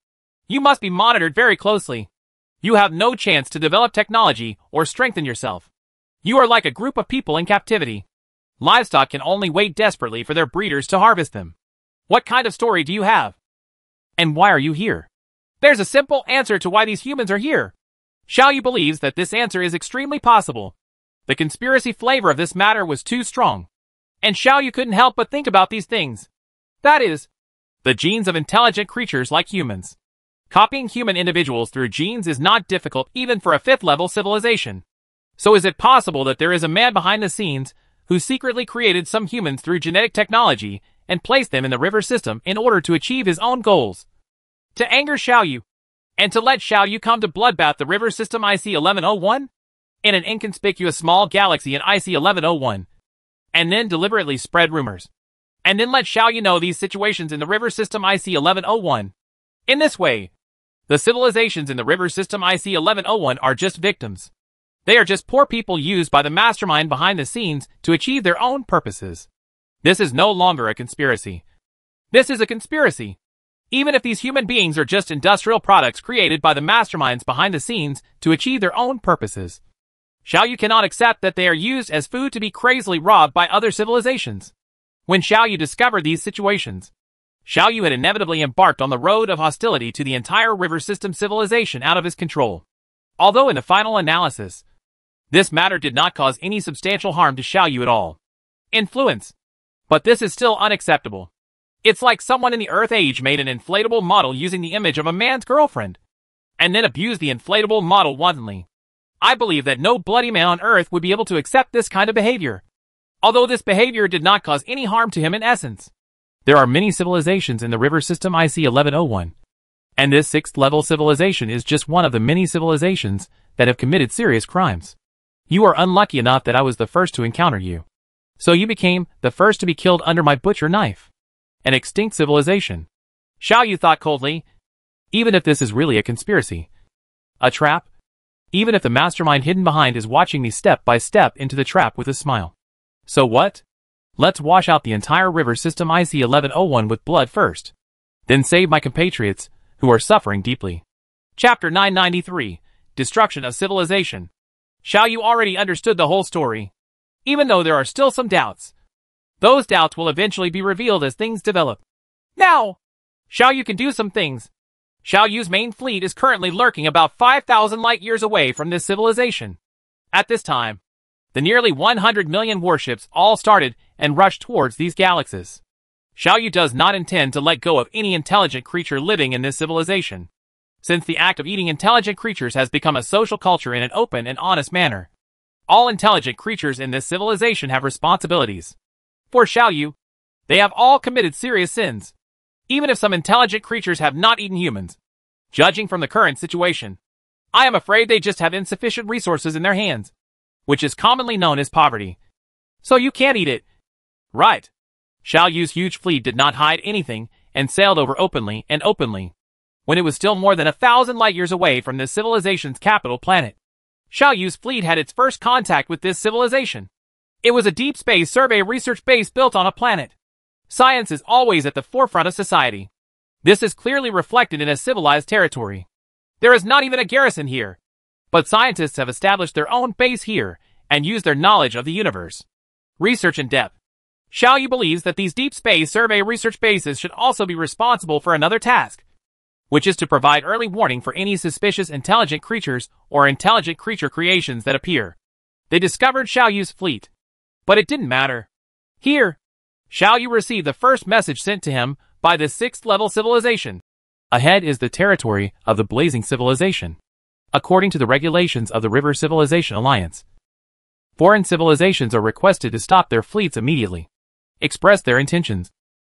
You must be monitored very closely. You have no chance to develop technology or strengthen yourself. You are like a group of people in captivity. Livestock can only wait desperately for their breeders to harvest them. What kind of story do you have? And why are you here? There's a simple answer to why these humans are here. Xiaoyu believes that this answer is extremely possible. The conspiracy flavor of this matter was too strong. And Xiaoyu couldn't help but think about these things. That is, the genes of intelligent creatures like humans. Copying human individuals through genes is not difficult even for a 5th-level civilization. So is it possible that there is a man behind the scenes who secretly created some humans through genetic technology and placed them in the river system in order to achieve his own goals? To anger Xiaoyu, and to let Xiaoyu come to bloodbath the river system IC-1101? In an inconspicuous small galaxy in IC-1101. And then deliberately spread rumors. And then let Xiaoyu know these situations in the river system IC-1101. In this way, the civilizations in the river system IC-1101 are just victims. They are just poor people used by the mastermind behind the scenes to achieve their own purposes. This is no longer a conspiracy. This is a conspiracy. Even if these human beings are just industrial products created by the masterminds behind the scenes to achieve their own purposes. Xiaoyu cannot accept that they are used as food to be crazily robbed by other civilizations. When Xiaoyu discovered these situations, Xiaoyu had inevitably embarked on the road of hostility to the entire river system civilization out of his control. Although in the final analysis, this matter did not cause any substantial harm to Xiaoyu at all. Influence. But this is still unacceptable. It's like someone in the Earth Age made an inflatable model using the image of a man's girlfriend, and then abused the inflatable model wantonly. I believe that no bloody man on Earth would be able to accept this kind of behavior. Although this behavior did not cause any harm to him in essence. There are many civilizations in the river system IC-1101. And this 6th-level civilization is just one of the many civilizations that have committed serious crimes. You are unlucky enough that I was the first to encounter you. So you became the first to be killed under my butcher knife. An extinct civilization. Xiaoyu thought coldly. Even if this is really a conspiracy. A trap? Even if the mastermind hidden behind is watching me step by step into the trap with a smile. So what? Let's wash out the entire river system IC-1101 with blood first. Then save my compatriots, who are suffering deeply. Chapter 993. Destruction of Civilization. Xiaoyu already understood the whole story. Even though there are still some doubts. Those doubts will eventually be revealed as things develop. Now! Xiaoyu can do some things. Xiaoyu's main fleet is currently lurking about 5,000 light-years away from this civilization. At this time, the nearly 100 million warships all started and rushed towards these galaxies. Xiaoyu does not intend to let go of any intelligent creature living in this civilization, since the act of eating intelligent creatures has become a social culture in an open and honest manner. All intelligent creatures in this civilization have responsibilities. For Xiaoyu, they have all committed serious sins, even if some intelligent creatures have not eaten humans. Judging from the current situation, I am afraid they just have insufficient resources in their hands, which is commonly known as poverty. So you can't eat it. Right. Xiaoyu's huge fleet did not hide anything and sailed over openly and openly, when it was still more than 1,000 light-years away from this civilization's capital planet. Xiaoyu's fleet had its first contact with this civilization. It was a deep space survey research base built on a planet. Science is always at the forefront of society. This is clearly reflected in a civilized territory. There is not even a garrison here, but scientists have established their own base here and used their knowledge of the universe. Research in depth. Xiaoyu believes that these deep space survey research bases should also be responsible for another task, which is to provide early warning for any suspicious intelligent creatures or intelligent creature creations that appear. They discovered Xiaoyu's fleet, but it didn't matter. Here, Xiaoyu received the first message sent to him by the 6th-level civilization. Ahead is the territory of the Blazing Civilization. According to the regulations of the River Civilization Alliance, foreign civilizations are requested to stop their fleets immediately, express their intentions,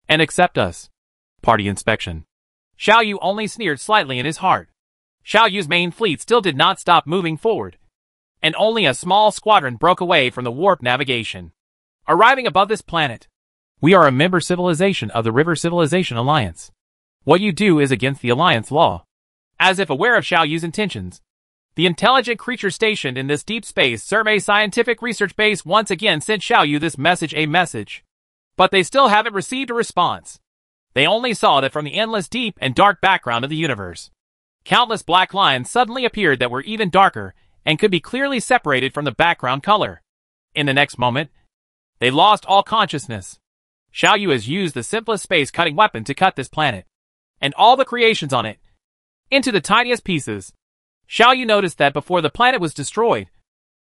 and accept us. Party inspection. Xiaoyu only sneered slightly in his heart. Xiaoyu's main fleet still did not stop moving forward, and only a small squadron broke away from the warp navigation. Arriving above this planet, we are a member civilization of the River Civilization Alliance. What you do is against the Alliance law. As if aware of Xiaoyu's intentions, the intelligent creature stationed in this deep space survey scientific research base once again sent Xiaoyu this message. But they still haven't received a response. They only saw that from the endless deep and dark background of the universe. Countless black lines suddenly appeared that were even darker and could be clearly separated from the background color. In the next moment, they lost all consciousness. Xiaoyu has used the simplest space-cutting weapon to cut this planet, and all the creations on it, into the tiniest pieces. Xiaoyu noticed that before the planet was destroyed,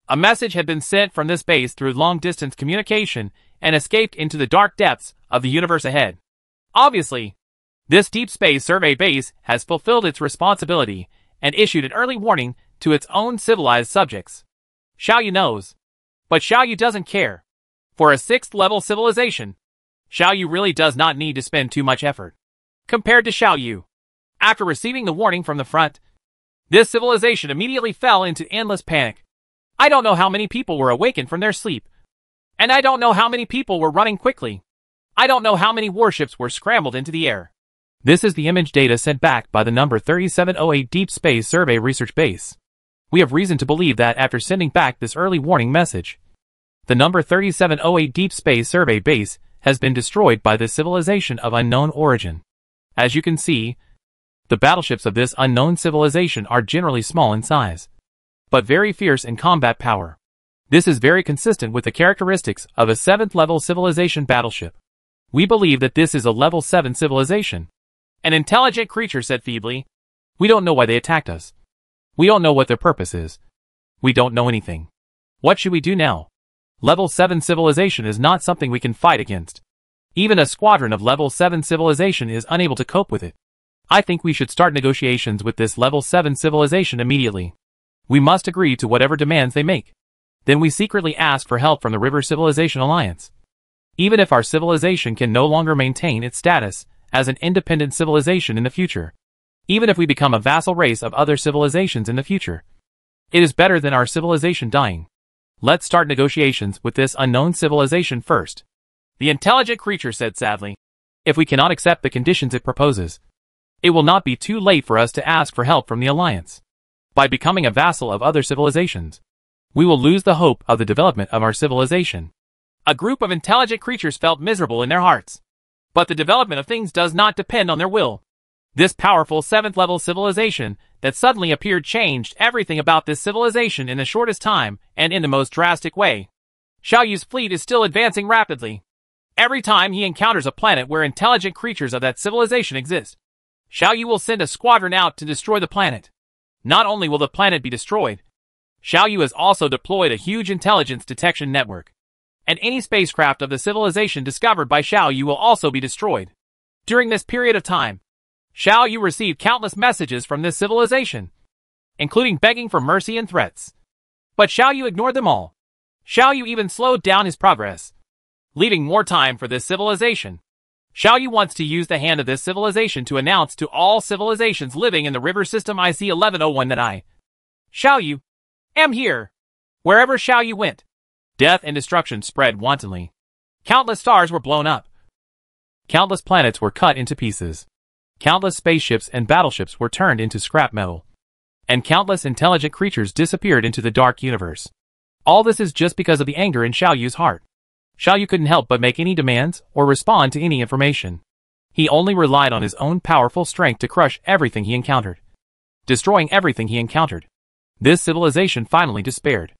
a message had been sent from this base through long-distance communication and escaped into the dark depths of the universe ahead. Obviously, this deep space survey base has fulfilled its responsibility and issued an early warning to its own civilized subjects. Xiaoyu knows, but Xiaoyu doesn't care. For a 6th-level civilization, Xiaoyu really does not need to spend too much effort. Compared to Xiaoyu, after receiving the warning from the front, this civilization immediately fell into endless panic. I don't know how many people were awakened from their sleep. And I don't know how many people were running quickly. I don't know how many warships were scrambled into the air. This is the image data sent back by the number 3708 Deep Space Survey Research Base. We have reason to believe that after sending back this early warning message, the number 3708 Deep Space Survey Base has been destroyed by this civilization of unknown origin. As you can see, the battleships of this unknown civilization are generally small in size, but very fierce in combat power. This is very consistent with the characteristics of a 7th-level civilization battleship. We believe that this is a level 7 civilization. An intelligent creature said feebly. We don't know why they attacked us. We don't know what their purpose is. We don't know anything. What should we do now? Level 7 civilization is not something we can fight against. Even a squadron of level 7 civilization is unable to cope with it. I think we should start negotiations with this level 7 civilization immediately. We must agree to whatever demands they make. Then we secretly ask for help from the River Civilization Alliance. Even if our civilization can no longer maintain its status as an independent civilization in the future, even if we become a vassal race of other civilizations in the future, it is better than our civilization dying. Let's start negotiations with this unknown civilization first. The intelligent creature said sadly. If we cannot accept the conditions it proposes, it will not be too late for us to ask for help from the Alliance. By becoming a vassal of other civilizations, we will lose the hope of the development of our civilization. A group of intelligent creatures felt miserable in their hearts. But the development of things does not depend on their will. This powerful 7th-level civilization that suddenly appeared changed everything about this civilization in the shortest time and in the most drastic way. Xiaoyu's fleet is still advancing rapidly. Every time he encounters a planet where intelligent creatures of that civilization exist, Xiaoyu will send a squadron out to destroy the planet. Not only will the planet be destroyed, Xiaoyu has also deployed a huge intelligence detection network. And any spacecraft of the civilization discovered by Xiaoyu will also be destroyed. During this period of time, Xiaoyu received countless messages from this civilization, including begging for mercy and threats. But Xiaoyu ignored them all. Xiaoyu even slowed down his progress, leaving more time for this civilization. Xiaoyu wants to use the hand of this civilization to announce to all civilizations living in the river system IC1101 that I, Xiaoyu, am here. Wherever Xiaoyu went, death and destruction spread wantonly. Countless stars were blown up. Countless planets were cut into pieces. Countless spaceships and battleships were turned into scrap metal. And countless intelligent creatures disappeared into the dark universe. All this is just because of the anger in Xiaoyu's heart. Xiaoyu couldn't help but make any demands or respond to any information. He only relied on his own powerful strength to crush everything he encountered, destroying everything he encountered. This civilization finally despaired.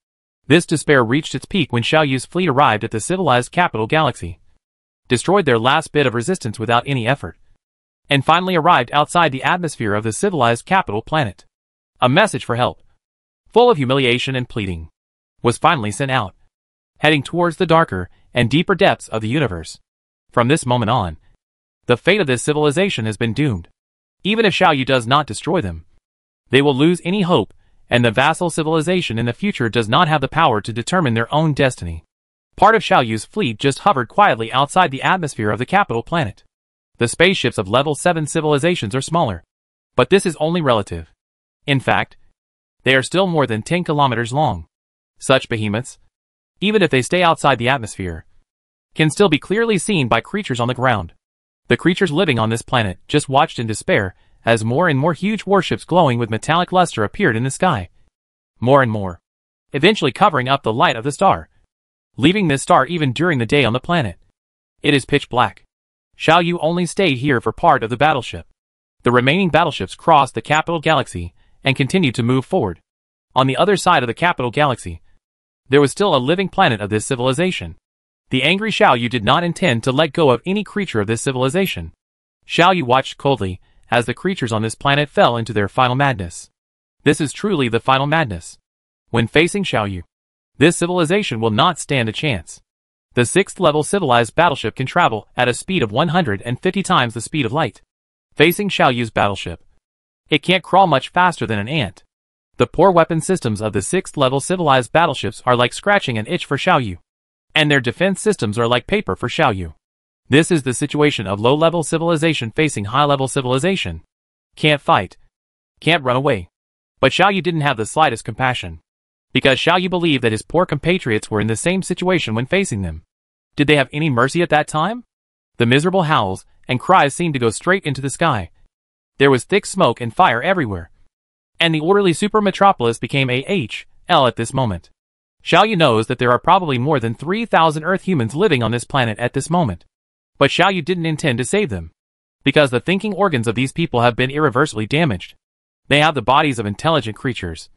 This despair reached its peak when Xiaoyu's fleet arrived at the civilized capital galaxy, destroyed their last bit of resistance without any effort, and finally arrived outside the atmosphere of the civilized capital planet. A message for help, full of humiliation and pleading, was finally sent out, heading towards the darker and deeper depths of the universe. From this moment on, the fate of this civilization has been doomed. Even if Xiaoyu does not destroy them, they will lose any hope, and the vassal civilization in the future does not have the power to determine their own destiny. Part of Xiaoyu's fleet just hovered quietly outside the atmosphere of the capital planet. The spaceships of level 7 civilizations are smaller, but this is only relative. In fact, they are still more than 10 kilometers long. Such behemoths, even if they stay outside the atmosphere, can still be clearly seen by creatures on the ground. The creatures living on this planet just watched in despair as more and more huge warships glowing with metallic luster appeared in the sky. More and more, eventually covering up the light of the star, leaving this star even during the day on the planet. It is pitch black. Xiao Yu only stayed here for part of the battleship. The remaining battleships crossed the capital galaxy and continued to move forward. On the other side of the capital galaxy, there was still a living planet of this civilization. The angry Xiao Yu did not intend to let go of any creature of this civilization. Xiao Yu watched coldly as the creatures on this planet fell into their final madness. This is truly the final madness. When facing Xiao Yu, this civilization will not stand a chance. The 6th level civilized battleship can travel at a speed of 150 times the speed of light. Facing Xiao Yu's battleship, it can't crawl much faster than an ant. The poor weapon systems of the 6th level civilized battleships are like scratching an itch for Xiao Yu. And their defense systems are like paper for Xiao Yu. This is the situation of low-level civilization facing high-level civilization. Can't fight. Can't run away. But Xiao Yu didn't have the slightest compassion. Because Xiao Yu believed that his poor compatriots were in the same situation when facing them. Did they have any mercy at that time? The miserable howls and cries seemed to go straight into the sky. There was thick smoke and fire everywhere. And the orderly super metropolis became hell at this moment. Xiao Yu knows that there are probably more than 3,000 Earth humans living on this planet at this moment. But Xiao Yu didn't intend to save them. Because the thinking organs of these people have been irreversibly damaged. They have the bodies of intelligent creatures.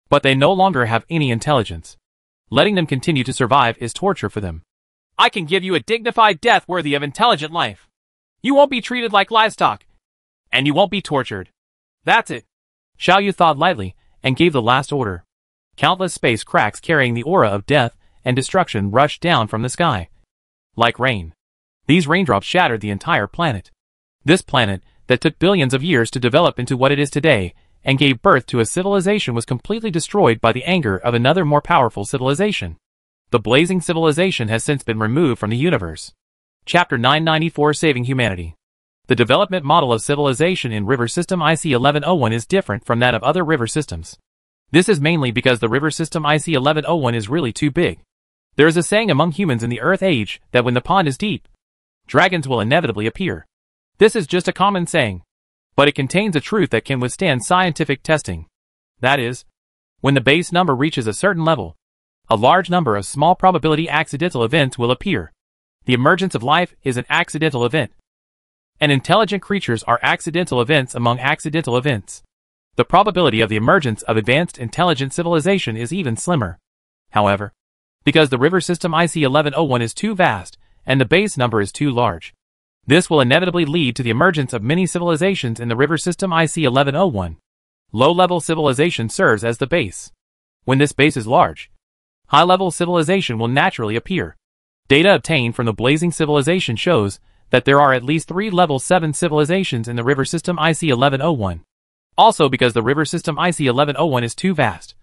But they no longer have any intelligence. Letting them continue to survive is torture for them. I can give you a dignified death worthy of intelligent life. You won't be treated like livestock. And you won't be tortured. That's it. Xiao Yu thought lightly and gave the last order. Countless space cracks carrying the aura of death and destruction rushed down from the sky. Like rain. These raindrops shattered the entire planet. This planet, that took billions of years to develop into what it is today, and gave birth to a civilization, was completely destroyed by the anger of another more powerful civilization. The blazing civilization has since been removed from the universe. Chapter 994, Saving Humanity. The development model of civilization in River System IC-1101 is different from that of other river systems. This is mainly because the River System IC-1101 is really too big. There is a saying among humans in the Earth Age that when the pond is deep, dragons will inevitably appear. This is just a common saying, but it contains a truth that can withstand scientific testing. That is, when the base number reaches a certain level, a large number of small probability accidental events will appear. The emergence of life is an accidental event. And intelligent creatures are accidental events among accidental events. The probability of the emergence of advanced intelligent civilization is even slimmer. However, because the River System IC-1101 is too vast, and the base number is too large, this will inevitably lead to the emergence of many civilizations in the River System IC-1101. Low-level civilization serves as the base. When this base is large, high-level civilization will naturally appear. Data obtained from the blazing civilization shows that there are at least 3 level 7 civilizations in the River System IC-1101. Also because the River System IC-1101 is too vast.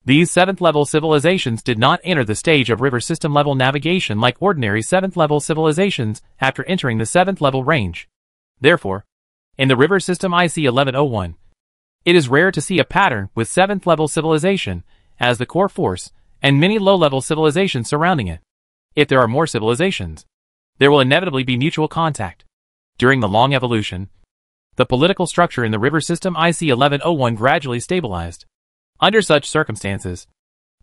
These 7th level civilizations did not enter the stage of River System level navigation like ordinary 7th level civilizations after entering the 7th level range. Therefore, in the River System IC-1101, it is rare to see a pattern with 7th level civilization as the core force and many low-level civilizations surrounding it. If there are more civilizations, there will inevitably be mutual contact. During the long evolution, the political structure in the River System IC-1101 gradually stabilized. Under such circumstances,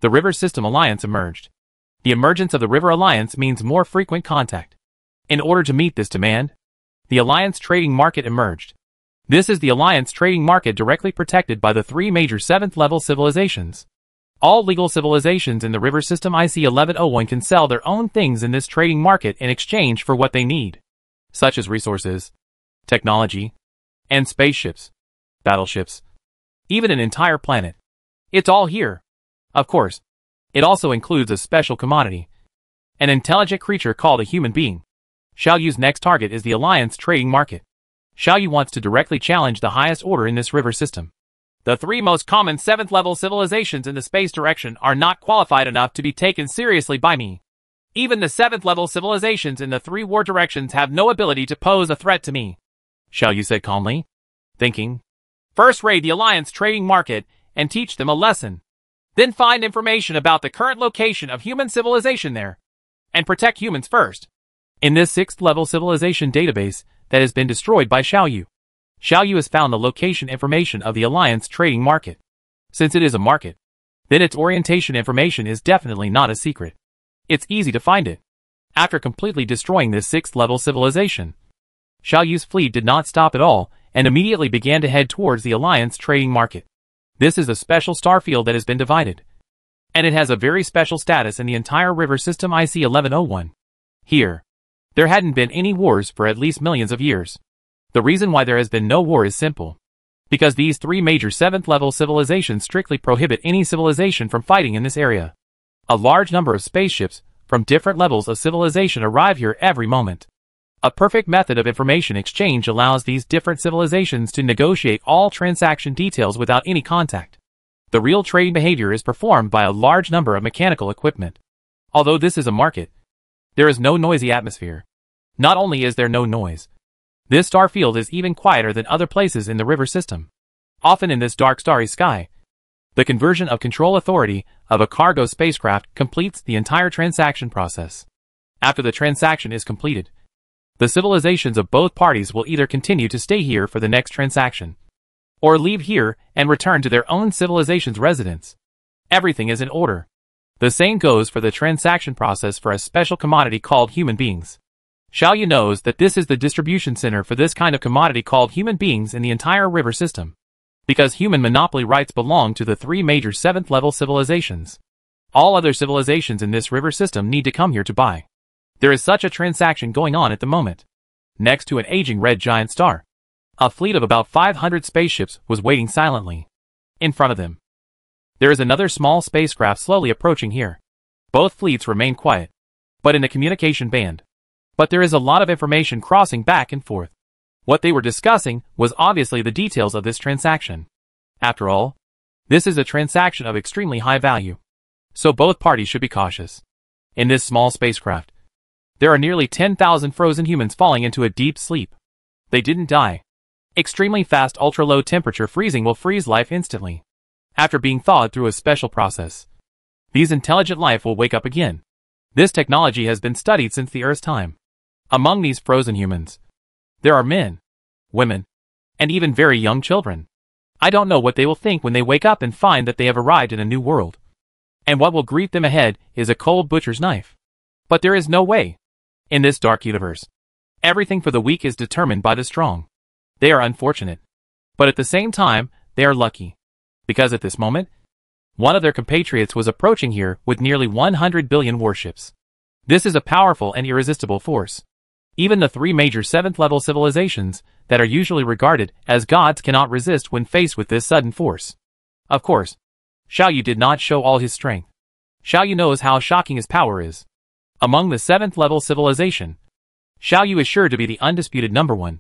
the River System Alliance emerged. The emergence of the River Alliance means more frequent contact. In order to meet this demand, the Alliance Trading Market emerged. This is the Alliance Trading Market directly protected by the 3 major 7th level civilizations. All legal civilizations in the River System IC-1101 can sell their own things in this trading market in exchange for what they need, such as resources, technology, and spaceships, battleships, even an entire planet. It's all here. Of course, it also includes a special commodity, an intelligent creature called a human being. Xiao Yu's next target is the Alliance Trading Market. Xiao Yu wants to directly challenge the highest order in this river system. The 3 most common 7th level civilizations in the space direction are not qualified enough to be taken seriously by me. Even the 7th level civilizations in the 3 war directions have no ability to pose a threat to me, Xiao Yu said calmly, thinking. First raid the Alliance Trading Market and teach them a lesson. Then find information about the current location of human civilization there. And protect humans first. In this 6th level civilization database that has been destroyed by Xiao Yu, Xiao Yu has found the location information of the Alliance Trading Market. Since it is a market, then its orientation information is definitely not a secret. It's easy to find it. after completely destroying this 6th-level civilization. Xiao Yu's fleet did not stop at all, and immediately began to head towards the Alliance trading market. This is a special star field that has been divided, and it has a very special status in the entire river system IC1101. Here, there hadn't been any wars for at least millions of years. The reason why there has been no war is simple. Because these 3 major 7th-level civilizations strictly prohibit any civilization from fighting in this area. A large number of spaceships from different levels of civilization arrive here every moment. A perfect method of information exchange allows these different civilizations to negotiate all transaction details without any contact. The real trading behavior is performed by a large number of mechanical equipment. Although this is a market, there is no noisy atmosphere. Not only is there no noise, this star field is even quieter than other places in the river system. Often in this dark starry sky, the conversion of control authority of a cargo spacecraft completes the entire transaction process. After the transaction is completed, the civilizations of both parties will either continue to stay here for the next transaction, or leave here and return to their own civilization's residence. Everything is in order. The same goes for the transaction process for a special commodity called human beings. Xiao Yu knows that this is the distribution center for this kind of commodity called human beings in the entire river system, because human monopoly rights belong to the 3 major 7th-level civilizations. All other civilizations in this river system need to come here to buy. There is such a transaction going on at the moment. Next to an aging red giant star, a fleet of about 500 spaceships was waiting silently. In front of them, there is another small spacecraft slowly approaching here. Both fleets remain quiet, but in the communication band. But there is a lot of information crossing back and forth. What they were discussing was obviously the details of this transaction. After all, this is a transaction of extremely high value, so both parties should be cautious. In this small spacecraft, there are nearly 10,000 frozen humans falling into a deep sleep. They didn't die. Extremely fast ultra-low temperature freezing will freeze life instantly. After being thawed through a special process, these intelligent life will wake up again. This technology has been studied since the Earth's time. Among these frozen humans, there are men, women, and even very young children. I don't know what they will think when they wake up and find that they have arrived in a new world. And what will greet them ahead is a cold butcher's knife. But there is no way. In this dark universe, everything for the weak is determined by the strong. They are unfortunate, but at the same time, they are lucky. Because at this moment, one of their compatriots was approaching here with nearly 100 billion warships. This is a powerful and irresistible force. Even the 3 major 7th-level civilizations that are usually regarded as gods cannot resist when faced with this sudden force. Of course, Xiao Yu did not show all his strength. Xiao Yu knows how shocking his power is. Among the 7th-level civilization, Xiao Yu is sure to be the undisputed number 1.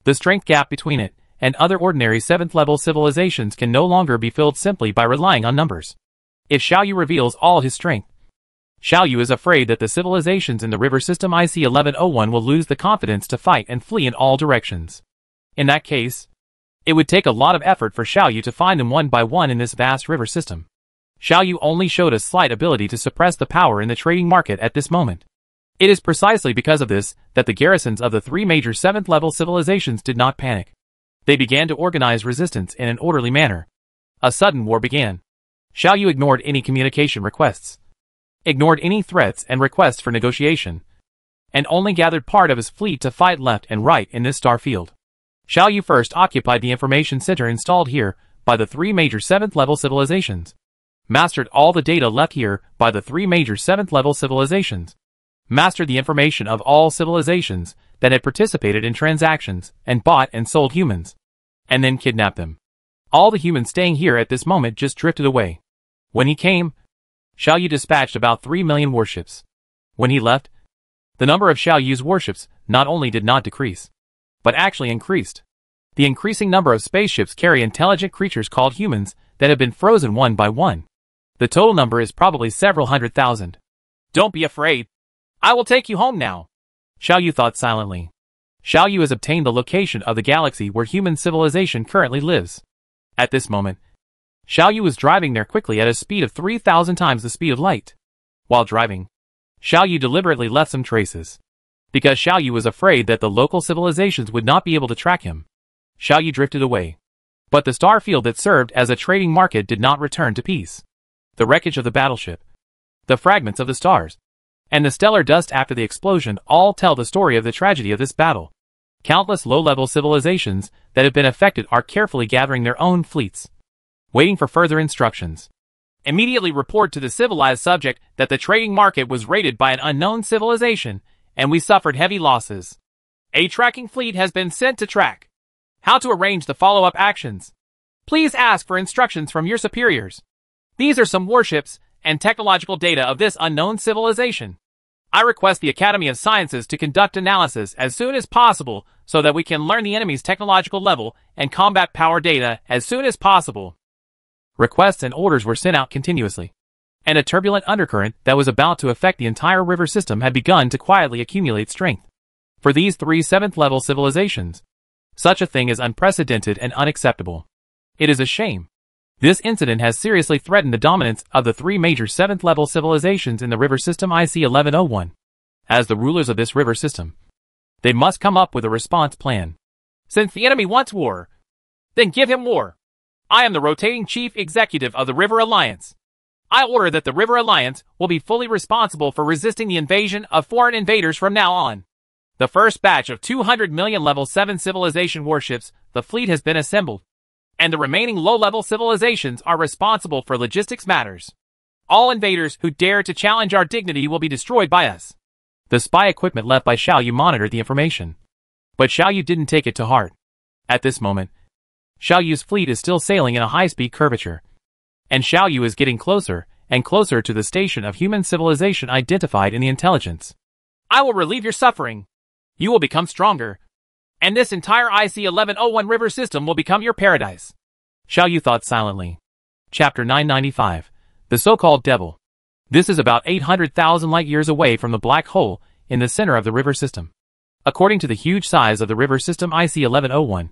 The strength gap between it and other ordinary 7th-level civilizations can no longer be filled simply by relying on numbers. If Xiao Yu reveals all his strength, Xiao Yu is afraid that the civilizations in the river system IC1101 will lose the confidence to fight and flee in all directions. In that case, it would take a lot of effort for Xiao Yu to find them one by one in this vast river system. Xiao Yu only showed a slight ability to suppress the power in the trading market at this moment. It is precisely because of this that the garrisons of the 3 major 7th-level civilizations did not panic. They began to organize resistance in an orderly manner. A sudden war began. Xiao Yu ignored any communication requests, ignored any threats and requests for negotiation, and only gathered part of his fleet to fight left and right in this star field. Xiao Yu first occupied the information center installed here by the 3 major 7th-level civilizations, mastered all the data left here by the 3 major 7th-level civilizations, mastered the information of all civilizations that had participated in transactions and bought and sold humans, and then kidnapped them. All the humans staying here at this moment just drifted away. When he came, Xiao Yu dispatched about 3 million warships. When he left, the number of Xiao Yu's warships not only did not decrease, but actually increased. The increasing number of spaceships carry intelligent creatures called humans that have been frozen one by one. The total number is probably several 100,000. Don't be afraid. I will take you home now. Xiao Yu thought silently. Xiao Yu has obtained the location of the galaxy where human civilization currently lives. At this moment, Xiao Yu was driving there quickly at a speed of 3,000 times the speed of light. While driving, Xiao Yu deliberately left some traces, because Xiao Yu was afraid that the local civilizations would not be able to track him. Xiao Yu drifted away. But the star field that served as a trading market did not return to peace. The wreckage of the battleship, the fragments of the stars, and the stellar dust after the explosion all tell the story of the tragedy of this battle. Countless low-level civilizations that have been affected are carefully gathering their own fleets, waiting for further instructions. Immediately report to the civilized subject that the trading market was raided by an unknown civilization, and we suffered heavy losses. A tracking fleet has been sent to track. How to arrange the follow-up actions. Please ask for instructions from your superiors. These are some warships and technological data of this unknown civilization. I request the Academy of Sciences to conduct analysis as soon as possible so that we can learn the enemy's technological level and combat power data as soon as possible. Requests and orders were sent out continuously, and a turbulent undercurrent that was about to affect the entire river system had begun to quietly accumulate strength. For these 3 7th-level civilizations, such a thing is unprecedented and unacceptable. It is a shame. This incident has seriously threatened the dominance of the 3 major 7th-level civilizations in the river system IC-1101. As the rulers of this river system, they must come up with a response plan. Since the enemy wants war, then give him war. I am the rotating chief executive of the River Alliance. I order that the River Alliance will be fully responsible for resisting the invasion of foreign invaders from now on. The first batch of 200 million level 7 civilization warships, the fleet has been assembled, and the remaining low-level civilizations are responsible for logistics matters. All invaders who dare to challenge our dignity will be destroyed by us. The spy equipment left by Xiao Yu monitored the information, but Xiao Yu didn't take it to heart. At this moment, Xiao Yu's fleet is still sailing in a high-speed curvature, and Xiao Yu is getting closer and closer to the station of human civilization identified in the intelligence. I will relieve your suffering. You will become stronger, and this entire IC-1101 river system will become your paradise. Xiao Yu thought silently. Chapter 995. The so-called Devil. This is about 800,000 light-years away from the black hole in the center of the river system. According to the huge size of the river system IC-1101,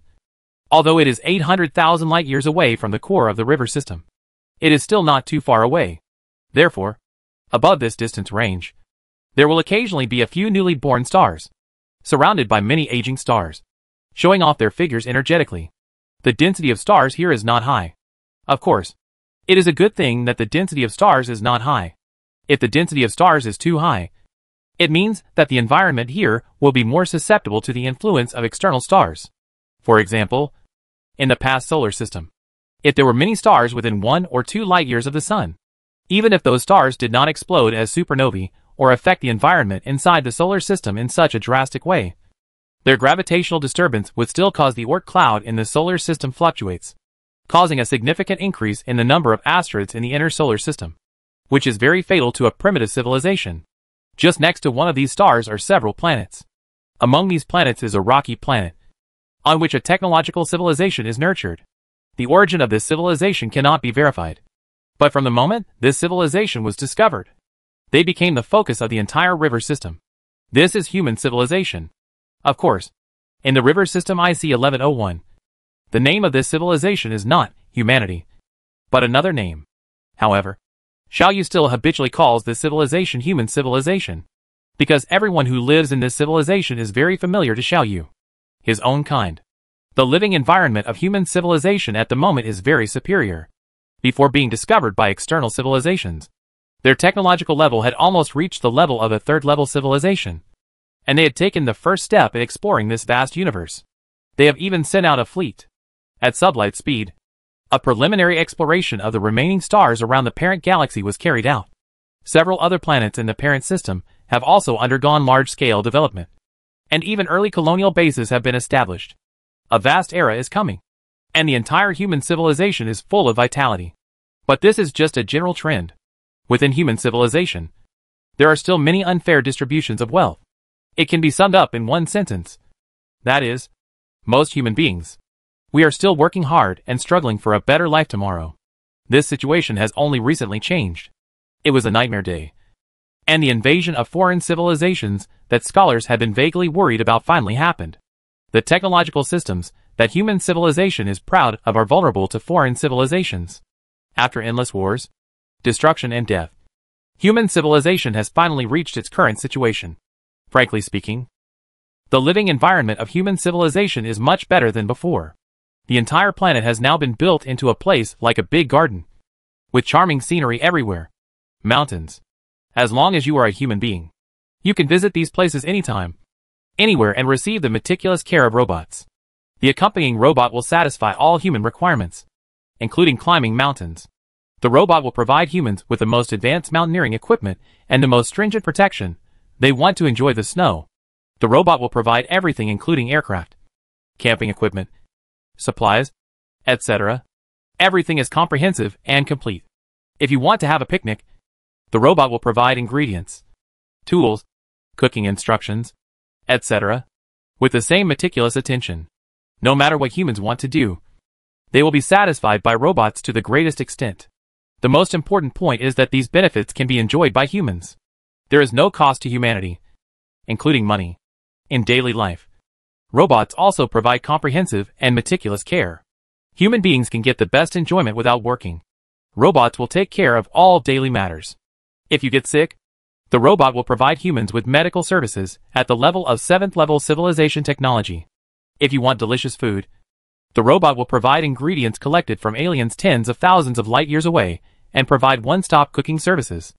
although it is 800,000 light-years away from the core of the river system, it is still not too far away. Therefore, above this distance range, there will occasionally be a few newly born stars, surrounded by many aging stars, showing off their figures energetically. The density of stars here is not high. Of course, it is a good thing that the density of stars is not high. If the density of stars is too high, it means that the environment here will be more susceptible to the influence of external stars. For example, in the past solar system, if there were many stars within 1 or 2 light-years of the sun, even if those stars did not explode as supernovae or affect the environment inside the solar system in such a drastic way, their gravitational disturbance would still cause the Oort cloud in the solar system fluctuates, causing a significant increase in the number of asteroids in the inner solar system, which is very fatal to a primitive civilization. Just next to one of these stars are several planets. Among these planets is a rocky planet, on which a technological civilization is nurtured. The origin of this civilization cannot be verified, but from the moment this civilization was discovered, they became the focus of the entire river system. This is human civilization. Of course, in the river system IC-1101, the name of this civilization is not humanity, but another name. However, Xiao Yu still habitually calls this civilization human civilization, because everyone who lives in this civilization is very familiar to Xiao Yu, his own kind. The living environment of human civilization at the moment is very superior. Before being discovered by external civilizations, their technological level had almost reached the level of a 3rd-level civilization, and they had taken the first step in exploring this vast universe. They have even sent out a fleet. At sublight speed, a preliminary exploration of the remaining stars around the parent galaxy was carried out. Several other planets in the parent system have also undergone large-scale development, and even early colonial bases have been established. A vast era is coming, and the entire human civilization is full of vitality. But this is just a general trend. Within human civilization, there are still many unfair distributions of wealth. It can be summed up in one sentence. That is, most human beings, we are still working hard and struggling for a better life tomorrow. This situation has only recently changed. It was a nightmare day, and the invasion of foreign civilizations that scholars had been vaguely worried about finally happened. The technological systems that human civilization is proud of are vulnerable to foreign civilizations. After endless wars, destruction and death, human civilization has finally reached its current situation. Frankly speaking, the living environment of human civilization is much better than before. The entire planet has now been built into a place like a big garden, with charming scenery everywhere. Mountains, As long as you are a human being, you can visit these places anytime, anywhere, and receive the meticulous care of robots. The accompanying robot will satisfy all human requirements, including climbing mountains. The robot will provide humans with the most advanced mountaineering equipment and the most stringent protection. They want to enjoy the snow. The robot will provide everything, including aircraft, camping equipment, supplies, etc. Everything is comprehensive and complete. If you want to have a picnic, the robot will provide ingredients, tools, cooking instructions, etc. with the same meticulous attention. No matter what humans want to do, they will be satisfied by robots to the greatest extent. The most important point is that these benefits can be enjoyed by humans. There is no cost to humanity, including money, in daily life. Robots also provide comprehensive and meticulous care. Human beings can get the best enjoyment without working. Robots will take care of all daily matters. If you get sick, the robot will provide humans with medical services at the level of 7th level civilization technology. If you want delicious food, the robot will provide ingredients collected from aliens tens of thousands of light years away and provide one-stop cooking services.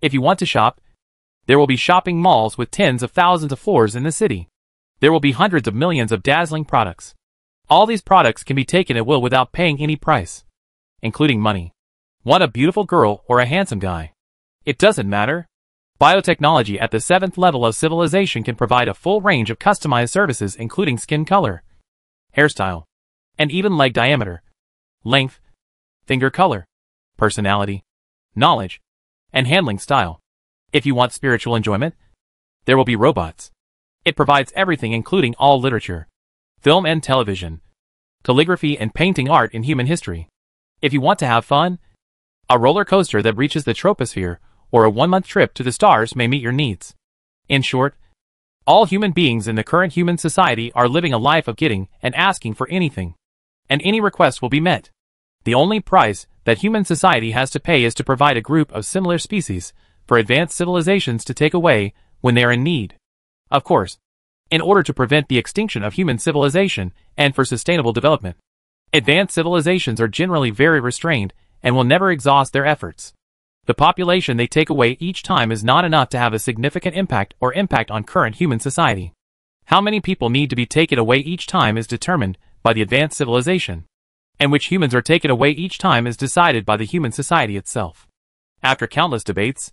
If you want to shop, there will be shopping malls with tens of thousands of floors in the city. There will be hundreds of millions of dazzling products. All these products can be taken at will without paying any price, including money. Want a beautiful girl or a handsome guy? It doesn't matter. Biotechnology at the 7th level of civilization can provide a full range of customized services, including skin color, hairstyle, and even leg diameter, length, finger color, personality, knowledge, and handling style. If you want spiritual enjoyment, there will be robots. It provides everything, including all literature, film and television, calligraphy and painting art in human history. If you want to have fun, a roller coaster that reaches the troposphere or a one-month trip to the stars may meet your needs. In short, all human beings in the current human society are living a life of getting and asking for anything, and any request will be met. The only price that human society has to pay is to provide a group of similar species for advanced civilizations to take away when they are in need. Of course, in order to prevent the extinction of human civilization and for sustainable development. Advanced civilizations are generally very restrained and will never exhaust their efforts. The population they take away each time is not enough to have a significant impact on current human society. How many people need to be taken away each time is determined by the advanced civilization, and which humans are taken away each time is decided by the human society itself. After countless debates,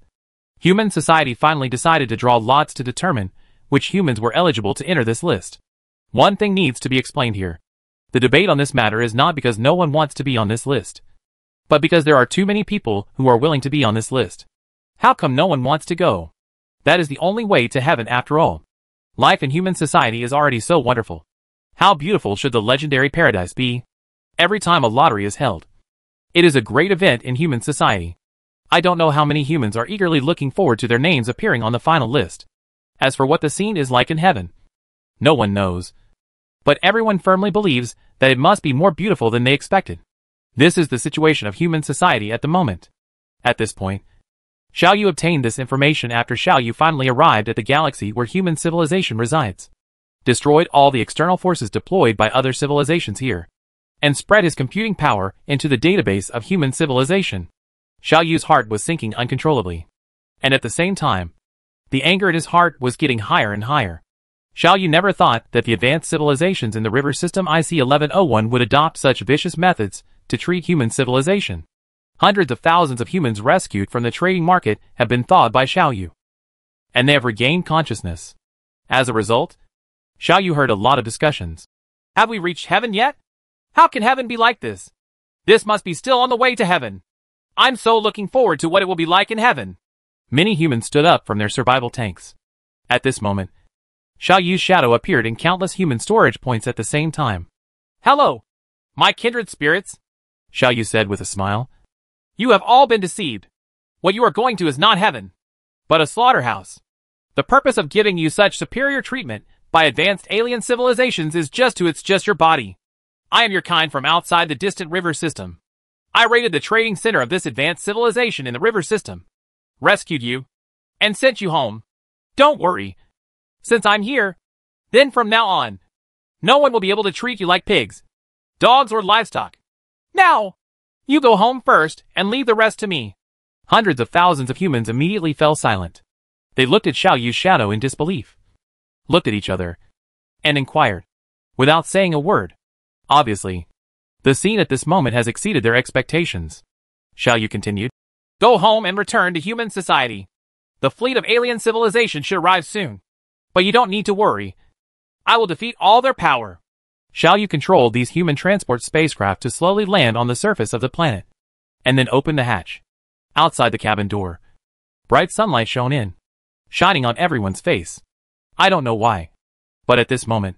human society finally decided to draw lots to determine which humans were eligible to enter this list. One thing needs to be explained here. The debate on this matter is not because no one wants to be on this list, but because there are too many people who are willing to be on this list. How come no one wants to go? That is the only way to heaven after all. Life in human society is already so wonderful. How beautiful should the legendary paradise be? Every time a lottery is held, it is a great event in human society. I don't know how many humans are eagerly looking forward to their names appearing on the final list. As for what the scene is like in heaven, no one knows. But everyone firmly believes that it must be more beautiful than they expected. This is the situation of human society at the moment. At this point, Xiao Yu obtained this information after Xiao Yu finally arrived at the galaxy where human civilization resides, destroyed all the external forces deployed by other civilizations here, and spread his computing power into the database of human civilization. Xiao Yu's heart was sinking uncontrollably, and at the same time, the anger in his heart was getting higher and higher. Xiao Yu never thought that the advanced civilizations in the river system IC-1101 would adopt such vicious methods to treat human civilization. Hundreds of thousands of humans rescued from the trading market have been thawed by Xiao Yu, and they have regained consciousness. As a result, Xiao Yu heard a lot of discussions. Have we reached heaven yet? How can heaven be like this? This must be still on the way to heaven. I'm so looking forward to what it will be like in heaven. Many humans stood up from their survival tanks. At this moment, Xiao Yu's shadow appeared in countless human storage points at the same time. Hello, my kindred spirits, Xiao Yu said with a smile. You have all been deceived. What you are going to is not heaven, but a slaughterhouse. The purpose of giving you such superior treatment by advanced alien civilizations is just your body. I am your kind from outside the distant river system. I raided the trading center of this advanced civilization in the river system, rescued you, and sent you home. Don't worry. Since I'm here, then from now on, no one will be able to treat you like pigs, dogs, or livestock. Now, you go home first and leave the rest to me. Hundreds of thousands of humans immediately fell silent. They looked at Xiao Yu's shadow in disbelief, looked at each other, and inquired, without saying a word. Obviously, the scene at this moment has exceeded their expectations. Xiao Yu continued. Go home and return to human society. The fleet of alien civilization should arrive soon. But you don't need to worry. I will defeat all their power. Xiao Yu controlled these human transport spacecraft to slowly land on the surface of the planet, and then opened the hatch. Outside the cabin door, bright sunlight shone in, shining on everyone's face. I don't know why, but at this moment,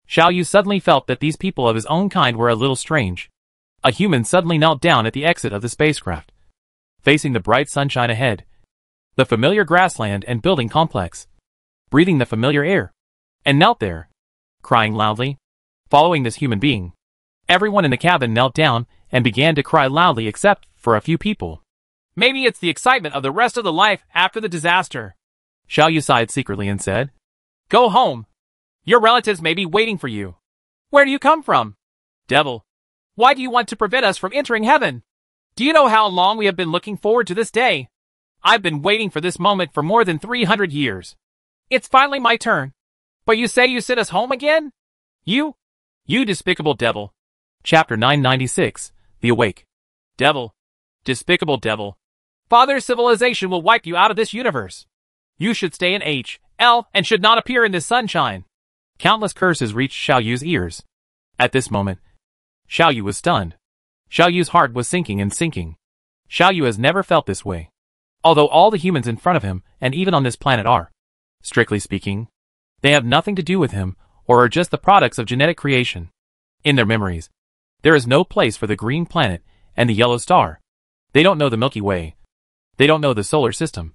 Xiao Yu suddenly felt that these people of his own kind were a little strange. A human suddenly knelt down at the exit of the spacecraft, facing the bright sunshine ahead, the familiar grassland and building complex, breathing the familiar air, and knelt there, crying loudly. Following this human being, everyone in the cabin knelt down and began to cry loudly except for a few people. Maybe it's the excitement of the rest of the life after the disaster. Xiao Yu sighed secretly and said, Go home. Your relatives may be waiting for you. Where do you come from? Devil. Why do you want to prevent us from entering heaven? Do you know how long we have been looking forward to this day? I've been waiting for this moment for more than 300 years. It's finally my turn. But you say you sent us home again? You despicable devil. Chapter 996, The Awake. Devil. Despicable devil. Father's civilization will wipe you out of this universe. You should stay in H.L. and should not appear in this sunshine. Countless curses reached Xiao Yu's ears. At this moment, Xiao Yu was stunned. Xiao Yu's heart was sinking and sinking. Xiao Yu has never felt this way. Although all the humans in front of him, and even on this planet are, strictly speaking, they have nothing to do with him, or are just the products of genetic creation. In their memories, there is no place for the green planet and the yellow star. They don't know the Milky Way. They don't know the solar system.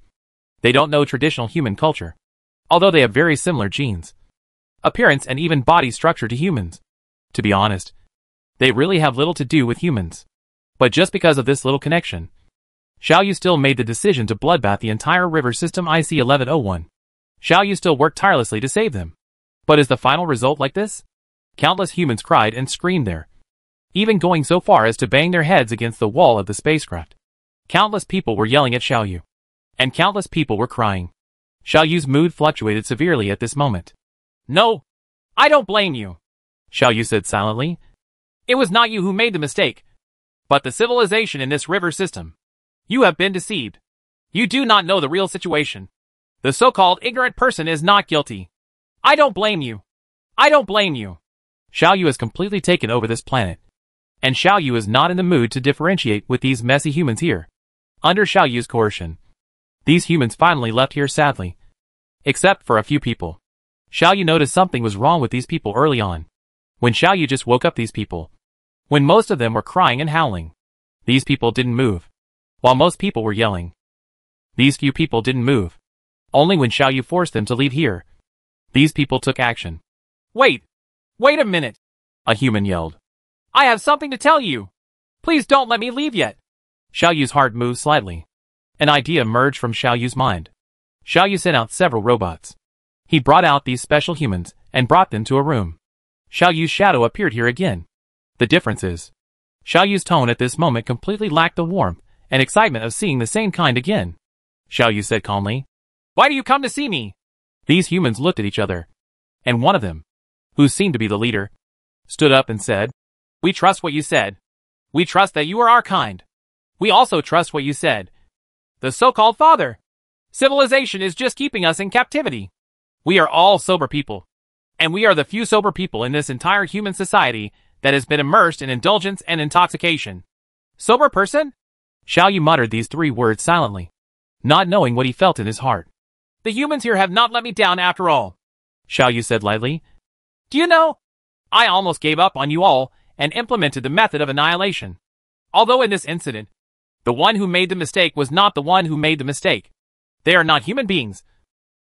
They don't know traditional human culture. Although they have very similar genes, appearance and even body structure to humans. To be honest, they really have little to do with humans. But just because of this little connection, Xiao Yu still made the decision to bloodbath the entire river system IC-1101. Xiao Yu still worked tirelessly to save them. But is the final result like this? Countless humans cried and screamed there, even going so far as to bang their heads against the wall of the spacecraft. Countless people were yelling at Xiao Yu, and countless people were crying. Xiao Yu's mood fluctuated severely at this moment. No, I don't blame you, Xiao Yu said silently. It was not you who made the mistake, but the civilization in this river system. You have been deceived. You do not know the real situation. The so-called ignorant person is not guilty. I don't blame you. I don't blame you. Xiao Yu has completely taken over this planet, and Xiao Yu is not in the mood to differentiate with these messy humans here. Under Xiao Yu's coercion, these humans finally left here sadly, except for a few people. Xiao Yu noticed something was wrong with these people early on, when Xiao Yu just woke up these people. When most of them were crying and howling, these people didn't move, while most people were yelling. These few people didn't move. Only when Xiao Yu forced them to leave here, these people took action. Wait a minute, a human yelled. I have something to tell you. Please don't let me leave yet. Xiao Yu's heart moved slightly. An idea emerged from Xiao Yu's mind. Xiao Yu sent out several robots. He brought out these special humans and brought them to a room. Xiao Yu's shadow appeared here again. The difference is, Xiao Yu's tone at this moment completely lacked the warmth and excitement of seeing the same kind again. Xiao Yu said calmly, Why do you come to see me? These humans looked at each other, and one of them, who seemed to be the leader, stood up and said, We trust what you said. We trust that you are our kind. We also trust what you said. The so-called father. Civilization is just keeping us in captivity. We are all sober people. And we are the few sober people in this entire human society that has been immersed in indulgence and intoxication. Sober person? Xiao Yu muttered these 3 words silently, not knowing what he felt in his heart. The humans here have not let me down after all, Xiao Yu said lightly. Do you know? I almost gave up on you all and implemented the method of annihilation. Although in this incident, the one who made the mistake was not the one who made the mistake. They are not human beings.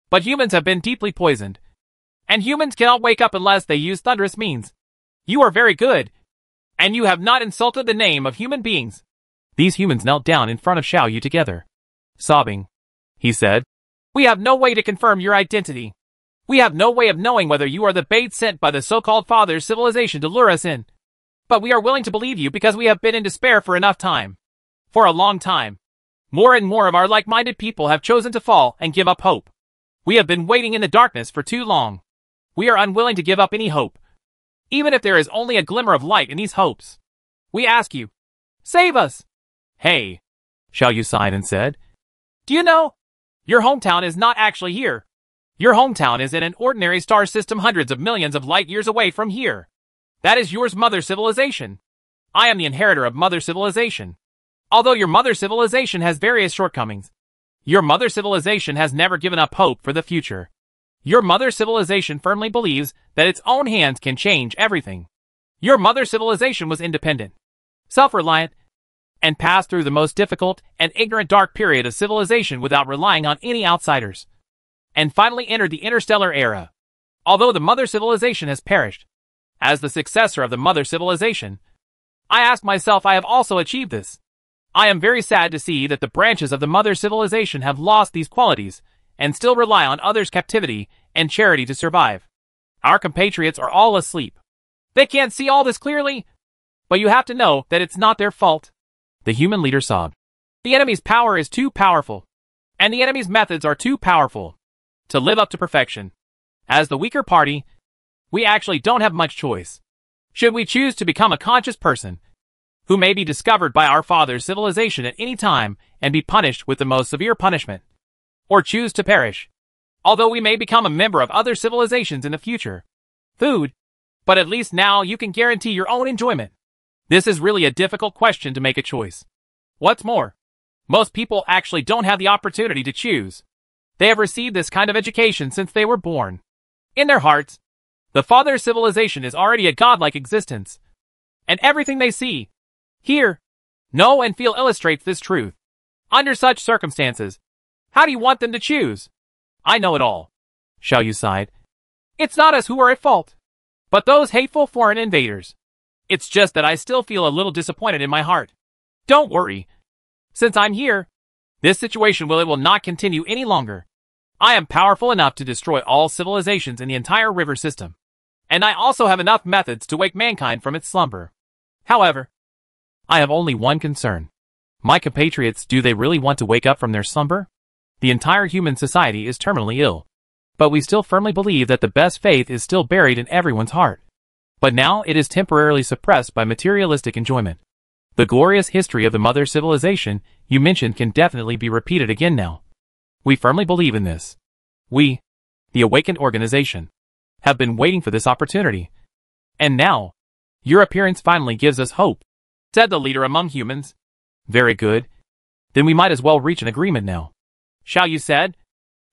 But humans have been deeply poisoned. And humans cannot wake up unless they use thunderous means. You are very good. And you have not insulted the name of human beings. These humans knelt down in front of Xiao Yu together. Sobbing, he said, We have no way to confirm your identity. We have no way of knowing whether you are the bait sent by the so-called father's civilization to lure us in. But we are willing to believe you because we have been in despair for enough time. For a long time. More and more of our like-minded people have chosen to fall and give up hope. We have been waiting in the darkness for too long. We are unwilling to give up any hope. Even if there is only a glimmer of light in these hopes. We ask you, save us! Hey, Xiao Yu sighed and said, do you know? Your hometown is not actually here. Your hometown is in an ordinary star system hundreds of millions of light years away from here. That is yours Mother Civilization. I am the inheritor of Mother Civilization. Although your Mother Civilization has various shortcomings, your Mother Civilization has never given up hope for the future. Your Mother Civilization firmly believes that its own hands can change everything. Your Mother Civilization was independent, self-reliant, and passed through the most difficult and ignorant dark period of civilization without relying on any outsiders, and finally entered the interstellar era. Although the Mother Civilization has perished, as the successor of the Mother Civilization, I ask myself I have also achieved this. I am very sad to see that the branches of the Mother Civilization have lost these qualities and still rely on others' captivity and charity to survive. Our compatriots are all asleep. They can't see all this clearly, but you have to know that it's not their fault. The human leader sobbed. The enemy's power is too powerful, and the enemy's methods are too powerful to live up to perfection. As the weaker party, we actually don't have much choice. Should we choose to become a conscious person, who may be discovered by our father's civilization at any time and be punished with the most severe punishment, or choose to perish, although we may become a member of other civilizations in the future. Food, but at least now you can guarantee your own enjoyment. This is really a difficult question to make a choice. What's more, most people actually don't have the opportunity to choose. They have received this kind of education since they were born. In their hearts, the father's civilization is already a godlike existence, and everything they see, hear, know and feel illustrates this truth. Under such circumstances, how do you want them to choose? I know it all. Xiao Yu sighed. It's not us who are at fault, but those hateful foreign invaders. It's just that I still feel a little disappointed in my heart. Don't worry. Since I'm here, this situation will not continue any longer. I am powerful enough to destroy all civilizations in the entire river system. And I also have enough methods to wake mankind from its slumber. However, I have only one concern. My compatriots, do they really want to wake up from their slumber? The entire human society is terminally ill. But we still firmly believe that the best faith is still buried in everyone's heart. But now it is temporarily suppressed by materialistic enjoyment. The glorious history of the Mother Civilization you mentioned can definitely be repeated again now. We firmly believe in this. We, the awakened organization, have been waiting for this opportunity. And now, your appearance finally gives us hope, said the leader among humans. Very good. Then we might as well reach an agreement now. Xiao Yu said.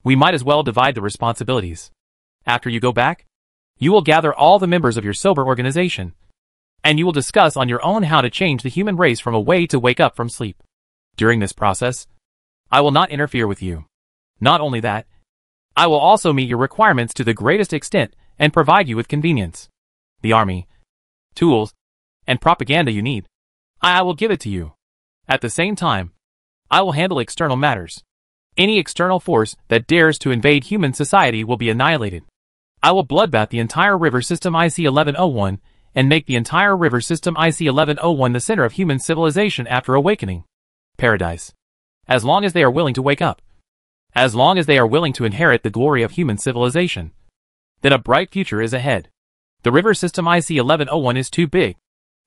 We might as well divide the responsibilities. After you go back, you will gather all the members of your sober organization, and you will discuss on your own how to change the human race from a way to wake up from sleep. During this process, I will not interfere with you. Not only that, I will also meet your requirements to the greatest extent and provide you with convenience. The army, tools, and propaganda you need, I will give it to you. At the same time, I will handle external matters. Any external force that dares to invade human society will be annihilated. I will bloodbath the entire river system IC-1101 and make the entire river system IC-1101 the center of human civilization after awakening. Paradise. As long as they are willing to wake up. As long as they are willing to inherit the glory of human civilization. Then a bright future is ahead. The river system IC-1101 is too big,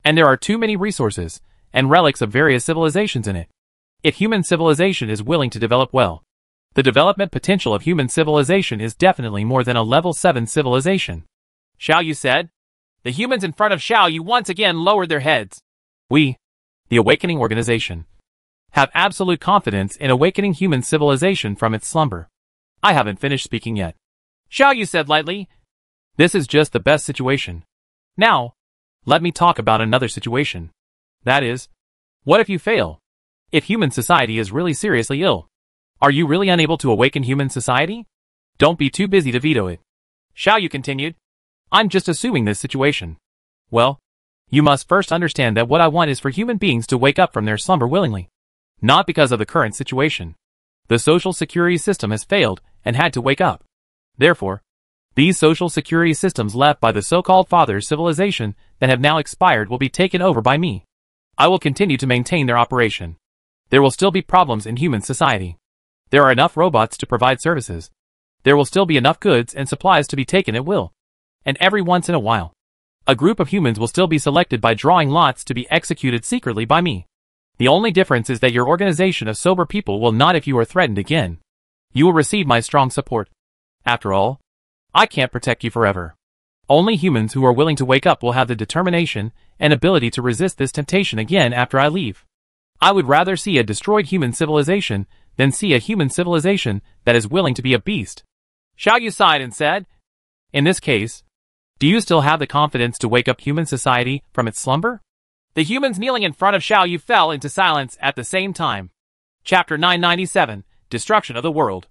and there are too many resources and relics of various civilizations in it. If human civilization is willing to develop well, the development potential of human civilization is definitely more than a level 7 civilization. Xiao Yu said. The humans in front of Xiao Yu once again lowered their heads. We, the awakening organization, have absolute confidence in awakening human civilization from its slumber. I haven't finished speaking yet. Xiao Yu said lightly. This is just the best situation. Now, let me talk about another situation. That is, what if you fail? If human society is really seriously ill, are you really unable to awaken human society? Don't be too busy to veto it. Xiao Yu continued. I'm just assuming this situation. Well, you must first understand that what I want is for human beings to wake up from their slumber willingly. Not because of the current situation. The social security system has failed and had to wake up. Therefore, these social security systems left by the so-called father's civilization that have now expired will be taken over by me. I will continue to maintain their operation. There will still be problems in human society. There are enough robots to provide services. There will still be enough goods and supplies to be taken at will. And every once in a while, a group of humans will still be selected by drawing lots to be executed secretly by me. The only difference is that your organization of sober people will not if you are threatened again. You will receive my strong support. After all, I can't protect you forever. Only humans who are willing to wake up will have the determination and ability to resist this temptation again after I leave. I would rather see a destroyed human civilization than see a human civilization that is willing to be a beast. Xiao Yu sighed and said, in this case, do you still have the confidence to wake up human society from its slumber? The humans kneeling in front of Xiao Yu fell into silence at the same time. Chapter 997, Destruction of the World.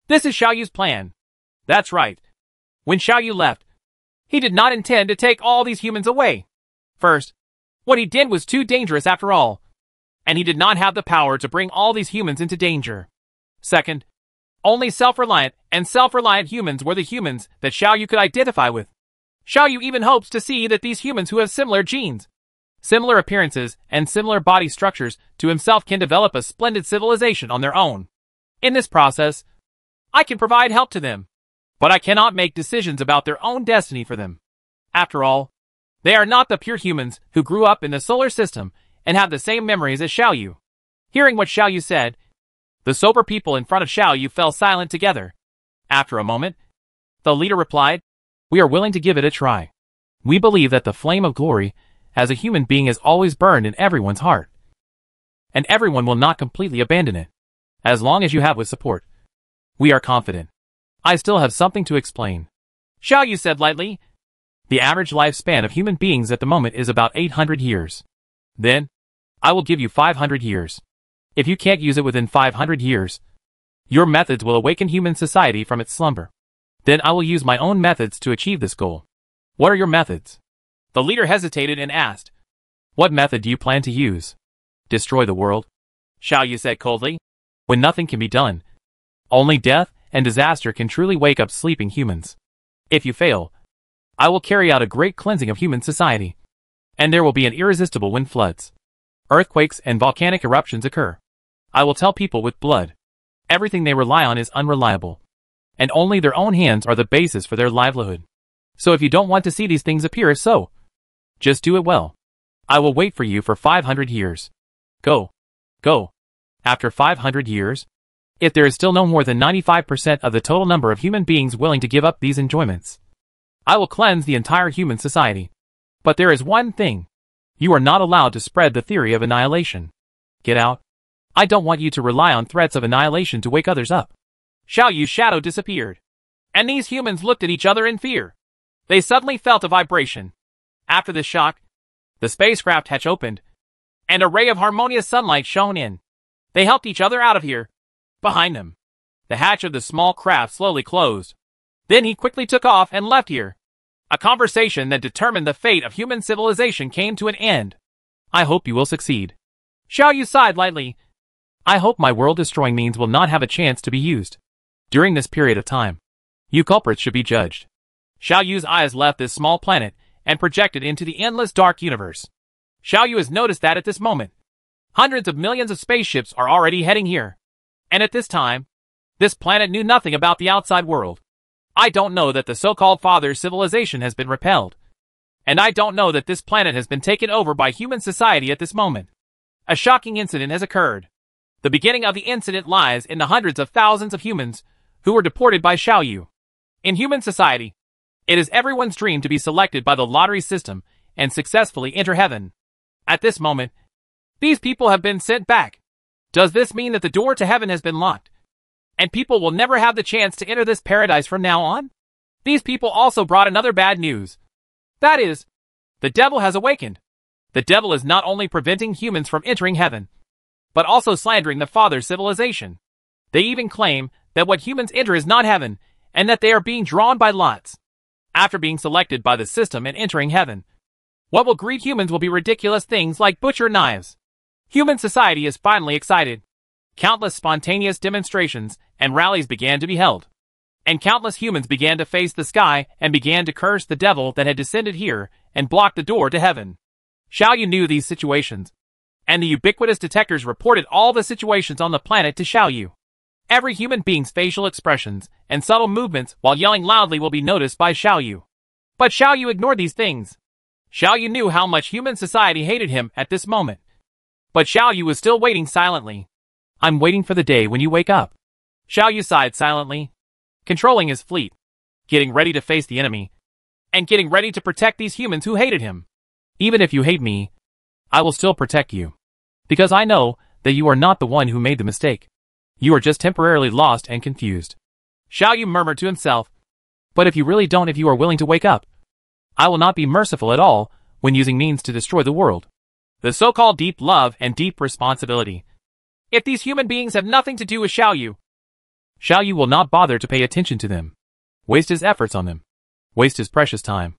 This is Xiao Yu's plan. That's right. When Xiao Yu left, he did not intend to take all these humans away. First, what he did was too dangerous after all, and he did not have the power to bring all these humans into danger. Second, only self-reliant and self-reliant humans were the humans that Xiao Yu could identify with. Xiao Yu even hopes to see that these humans who have similar genes, similar appearances, and similar body structures to himself can develop a splendid civilization on their own. In this process, I can provide help to them, but I cannot make decisions about their own destiny for them. After all, they are not the pure humans who grew up in the solar system and have the same memories as Xiao Yu. Hearing what Xiao Yu said, the sober people in front of Xiao Yu fell silent together. After a moment, the leader replied, we are willing to give it a try. We believe that the flame of glory as a human being is always burned in everyone's heart. And everyone will not completely abandon it, as long as you have with support. We are confident. I still have something to explain. Xiao Yu said lightly. The average lifespan of human beings at the moment is about 800 years. Then, I will give you 500 years. If you can't use it within 500 years, your methods will awaken human society from its slumber. Then I will use my own methods to achieve this goal. What are your methods? The leader hesitated and asked. What method do you plan to use? Destroy the world? Xiao Yu said coldly. When nothing can be done, only death and disaster can truly wake up sleeping humans. If you fail, I will carry out a great cleansing of human society. And there will be an irresistible wind floods. Earthquakes and volcanic eruptions occur. I will tell people with blood. Everything they rely on is unreliable. And only their own hands are the basis for their livelihood. So if you don't want to see these things appear so, just do it well. I will wait for you for 500 years. Go. Go. After 500 years, if there is still no more than 95% of the total number of human beings willing to give up these enjoyments, I will cleanse the entire human society. But there is one thing. You are not allowed to spread the theory of annihilation. Get out. I don't want you to rely on threats of annihilation to wake others up. Xiao Yu's shadow disappeared, and these humans looked at each other in fear. They suddenly felt a vibration. After this shock, the spacecraft hatch opened, and a ray of harmonious sunlight shone in. They helped each other out of here. Behind them, the hatch of the small craft slowly closed. Then he quickly took off and left here. A conversation that determined the fate of human civilization came to an end. I hope you will succeed. Xiao Yu sighed lightly. I hope my world-destroying means will not have a chance to be used. During this period of time, you culprits should be judged. Xiao Yu's eyes left this small planet and projected into the endless dark universe. Xiao Yu has noticed that at this moment, hundreds of millions of spaceships are already heading here. And at this time, this planet knew nothing about the outside world. I don't know that the so-called father's civilization has been repelled. And I don't know that this planet has been taken over by human society at this moment. A shocking incident has occurred. The beginning of the incident lies in the hundreds of thousands of humans who were deported by Xiao Yu. In human society, it is everyone's dream to be selected by the lottery system and successfully enter heaven. At this moment, these people have been sent back. Does this mean that the door to heaven has been locked, and people will never have the chance to enter this paradise from now on? These people also brought another bad news. That is, the devil has awakened. The devil is not only preventing humans from entering heaven, but also slandering the father's civilization. They even claim that what humans enter is not heaven, and that they are being drawn by lots. After being selected by the system and entering heaven, what will greet humans will be ridiculous things like butcher knives. Human society is finally excited. Countless spontaneous demonstrations and rallies began to be held. And countless humans began to face the sky and began to curse the devil that had descended here and blocked the door to heaven. Xiao Yu knew these situations. and the ubiquitous detectors reported all the situations on the planet to Xiaoyu. Every human being's facial expressions and subtle movements while yelling loudly will be noticed by Xiaoyu. But Xiaoyu ignored these things. Xiaoyu knew how much human society hated him at this moment. But Xiaoyu was still waiting silently. I'm waiting for the day when you wake up. Xiaoyu sighed silently, controlling his fleet, getting ready to face the enemy, and getting ready to protect these humans who hated him. Even if you hate me, I will still protect you. Because I know that you are not the one who made the mistake. You are just temporarily lost and confused. Xiaoyu murmured to himself. But if you are willing to wake up, I will not be merciful at all when using means to destroy the world. The so-called deep love and deep responsibility. If these human beings have nothing to do with Xiaoyu will not bother to pay attention to them, waste his efforts on them, waste his precious time,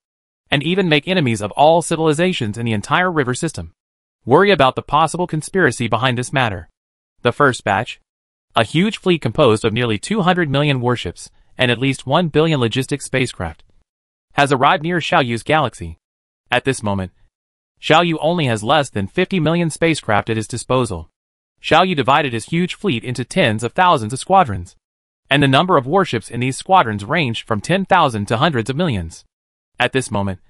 and even make enemies of all civilizations in the entire river system. Worry about the possible conspiracy behind this matter. The first batch, a huge fleet composed of nearly 200 million warships and at least 1 billion logistic spacecraft, has arrived near Xiaoyu's galaxy. At this moment, Xiaoyu only has less than 50 million spacecraft at his disposal. Xiaoyu divided his huge fleet into tens of thousands of squadrons, and the number of warships in these squadrons ranged from 10,000 to hundreds of millions. At this moment,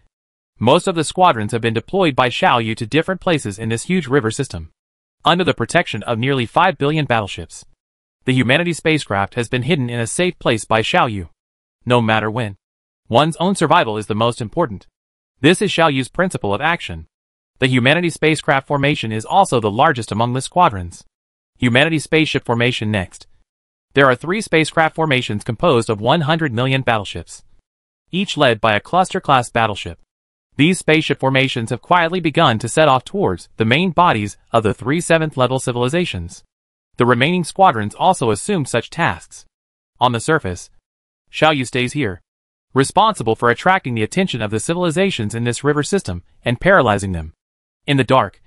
most of the squadrons have been deployed by Xiaoyu to different places in this huge river system, under the protection of nearly 5 billion battleships. The humanity spacecraft has been hidden in a safe place by Xiaoyu. No matter when, one's own survival is the most important. This is Xiaoyu's principle of action. The humanity spacecraft formation is also the largest among the squadrons. Humanity spaceship formation next. There are 3 spacecraft formations composed of 100 million battleships, each led by a cluster-class battleship. These spaceship formations have quietly begun to set off towards the main bodies of the 3 7th-level civilizations. The remaining squadrons also assumed such tasks. On the surface, Xiaoyu stays here, responsible for attracting the attention of the civilizations in this river system and paralyzing them. In the dark,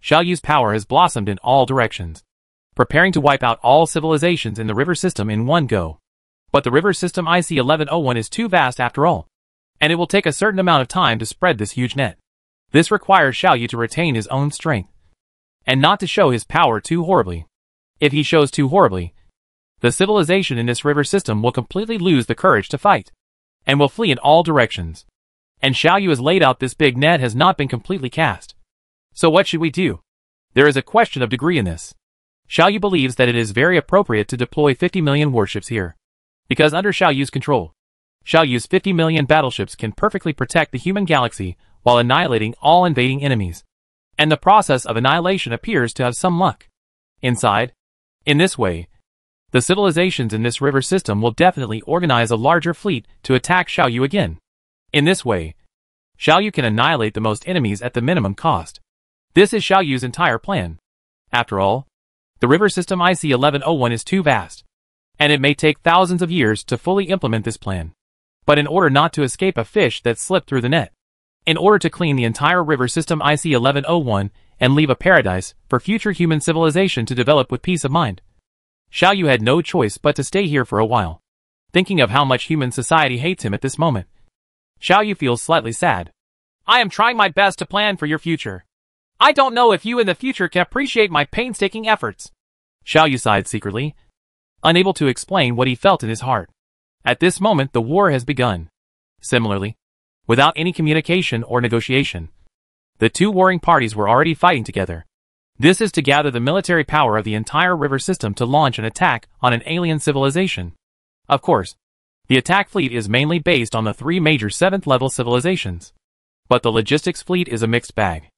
Xiaoyu's power has blossomed in all directions, preparing to wipe out all civilizations in the river system in one go. But the river system IC1101 is too vast after all, and it will take a certain amount of time to spread this huge net. This requires Xiaoyu to retain his own strength, and not to show his power too horribly. If he shows too horribly, the civilization in this river system will completely lose the courage to fight, and will flee in all directions. And Xiaoyu has laid out this big net has not been completely cast. So what should we do? There is a question of degree in this. Xiaoyu believes that it is very appropriate to deploy 50 million warships here, because under Xiaoyu's control, Xiaoyu's 50 million battleships can perfectly protect the human galaxy while annihilating all invading enemies. And the process of annihilation appears to have some luck inside. In this way, the civilizations in this river system will definitely organize a larger fleet to attack Xiaoyu again. In this way, Xiaoyu can annihilate the most enemies at the minimum cost. This is Xiaoyu's entire plan. After all, the river system IC1101 is too vast, and it may take thousands of years to fully implement this plan. But in order not to escape a fish that slipped through the net, in order to clean the entire river system IC1101 and leave a paradise for future human civilization to develop with peace of mind, Xiaoyu had no choice but to stay here for a while. Thinking of how much human society hates him at this moment, Xiaoyu feels slightly sad. I am trying my best to plan for your future. I don't know if you in the future can appreciate my painstaking efforts. Xiaoyu sighed secretly, unable to explain what he felt in his heart. At this moment the war has begun. Similarly, without any communication or negotiation, the 2 warring parties were already fighting together. This is to gather the military power of the entire river system to launch an attack on an alien civilization. Of course, the attack fleet is mainly based on the 3 major 7th-level civilizations. But the logistics fleet is a mixed bag.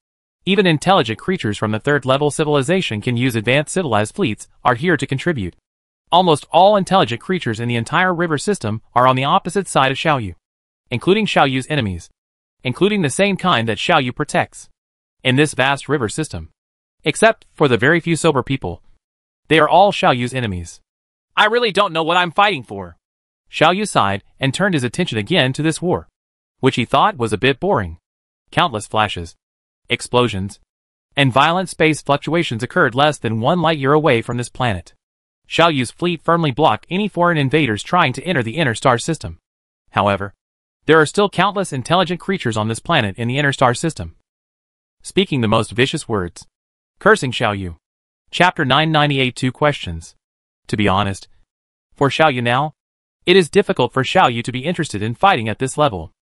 Even intelligent creatures from the 3rd-level civilization can use advanced civilized fleets are here to contribute. Almost all intelligent creatures in the entire river system are on the opposite side of Xiaoyu, including Xiaoyu's enemies, including the same kind that Xiaoyu protects. In this vast river system, except for the very few sober people, they are all Xiaoyu's enemies. I really don't know what I'm fighting for. Xiaoyu sighed and turned his attention again to this war, which he thought was a bit boring. Countless flashes, explosions, and violent space fluctuations occurred less than 1 light-year away from this planet. Xiaoyu's fleet firmly blocked any foreign invaders trying to enter the inner star system. However, there are still countless intelligent creatures on this planet in the inner star system, speaking the most vicious words, Cursing Xiao Yu. Chapter 998 2 Questions. To be honest, for Xiao Yu now, it is difficult for Xiao Yu to be interested in fighting at this level.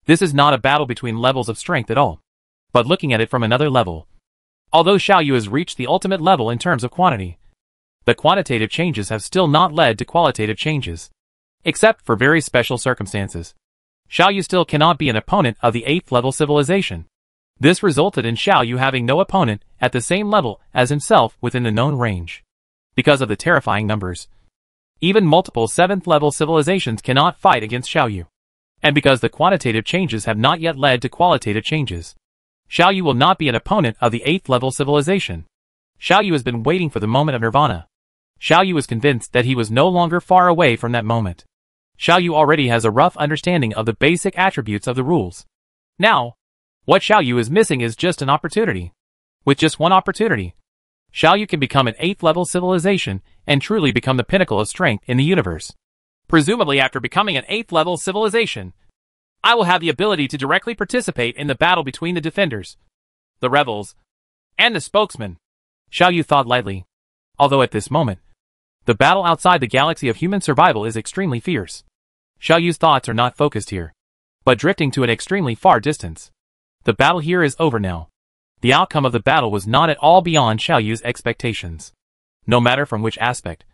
This is not a battle between levels of strength at all, but looking at it from another level. Although Xiao Yu has reached the ultimate level in terms of quantity, the quantitative changes have still not led to qualitative changes. Except for very special circumstances, Xiao Yu still cannot be an opponent of the 8th level civilization. This resulted in Xiao Yu having no opponent at the same level as himself within the known range. Because of the terrifying numbers, even multiple 7th level civilizations cannot fight against Xiao Yu. And because the quantitative changes have not yet led to qualitative changes, Xiao Yu will not be an opponent of the 8th level civilization. Xiao Yu has been waiting for the moment of nirvana. Xiao Yu was convinced that he was no longer far away from that moment. Xiao Yu already has a rough understanding of the basic attributes of the rules. Now, what Xiao Yu is missing is just an opportunity. With just one opportunity, Xiao Yu can become an 8th level civilization and truly become the pinnacle of strength in the universe. Presumably after becoming an 8th level civilization, I will have the ability to directly participate in the battle between the defenders, the rebels, and the spokesman. Xiao Yu thought lightly. Although at this moment, the battle outside the galaxy of human survival is extremely fierce. Xiao Yu's thoughts are not focused here, but drifting to an extremely far distance. The battle here is over now. The outcome of the battle was not at all beyond Xiao Yu's expectations. No matter from which aspect,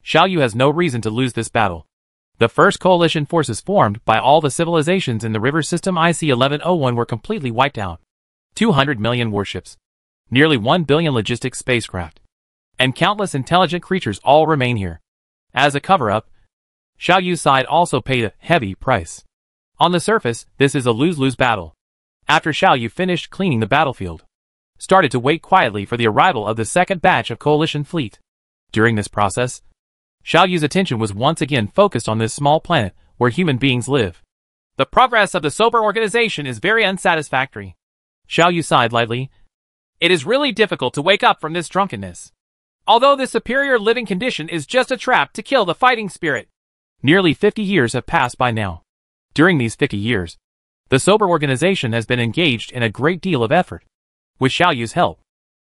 Xiao Yu has no reason to lose this battle. The first coalition forces formed by all the civilizations in the river system IC-1101 were completely wiped out. 200 million warships, nearly 1 billion logistic spacecraft, and countless intelligent creatures all remain here. As a cover-up, Xiao Yu's side also paid a heavy price. On the surface, this is a lose-lose battle. After Xiao Yu finished cleaning the battlefield, started to wait quietly for the arrival of the second batch of coalition fleet. During this process, Xiao Yu's attention was once again focused on this small planet where human beings live. The progress of the sober organization is very unsatisfactory. Xiao Yu sighed lightly. It is really difficult to wake up from this drunkenness. Although this superior living condition is just a trap to kill the fighting spirit. Nearly 50 years have passed by now. During these 50 years, the sober organization has been engaged in a great deal of effort. With Xiao Yu's help,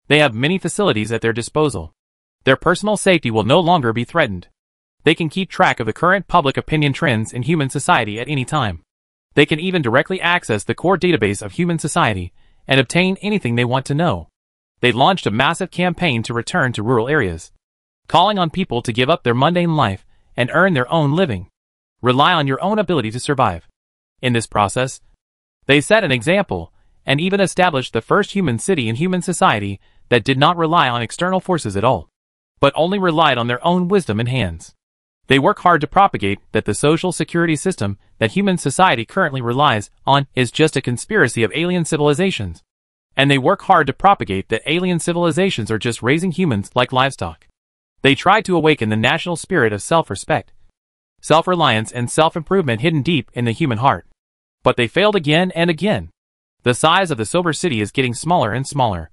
they have many facilities at their disposal. Their personal safety will no longer be threatened. They can keep track of the current public opinion trends in human society at any time. They can even directly access the core database of human society and obtain anything they want to know. They launched a massive campaign to return to rural areas, calling on people to give up their mundane life and earn their own living. Rely on your own ability to survive. In this process, they set an example and even established the first human city in human society that did not rely on external forces at all, but only relied on their own wisdom and hands. They work hard to propagate that the social security system that human society currently relies on is just a conspiracy of alien civilizations. And they work hard to propagate that alien civilizations are just raising humans like livestock. They try to awaken the national spirit of self-respect, self-reliance and self-improvement hidden deep in the human heart. But they failed again and again. The size of the sober city is getting smaller and smaller,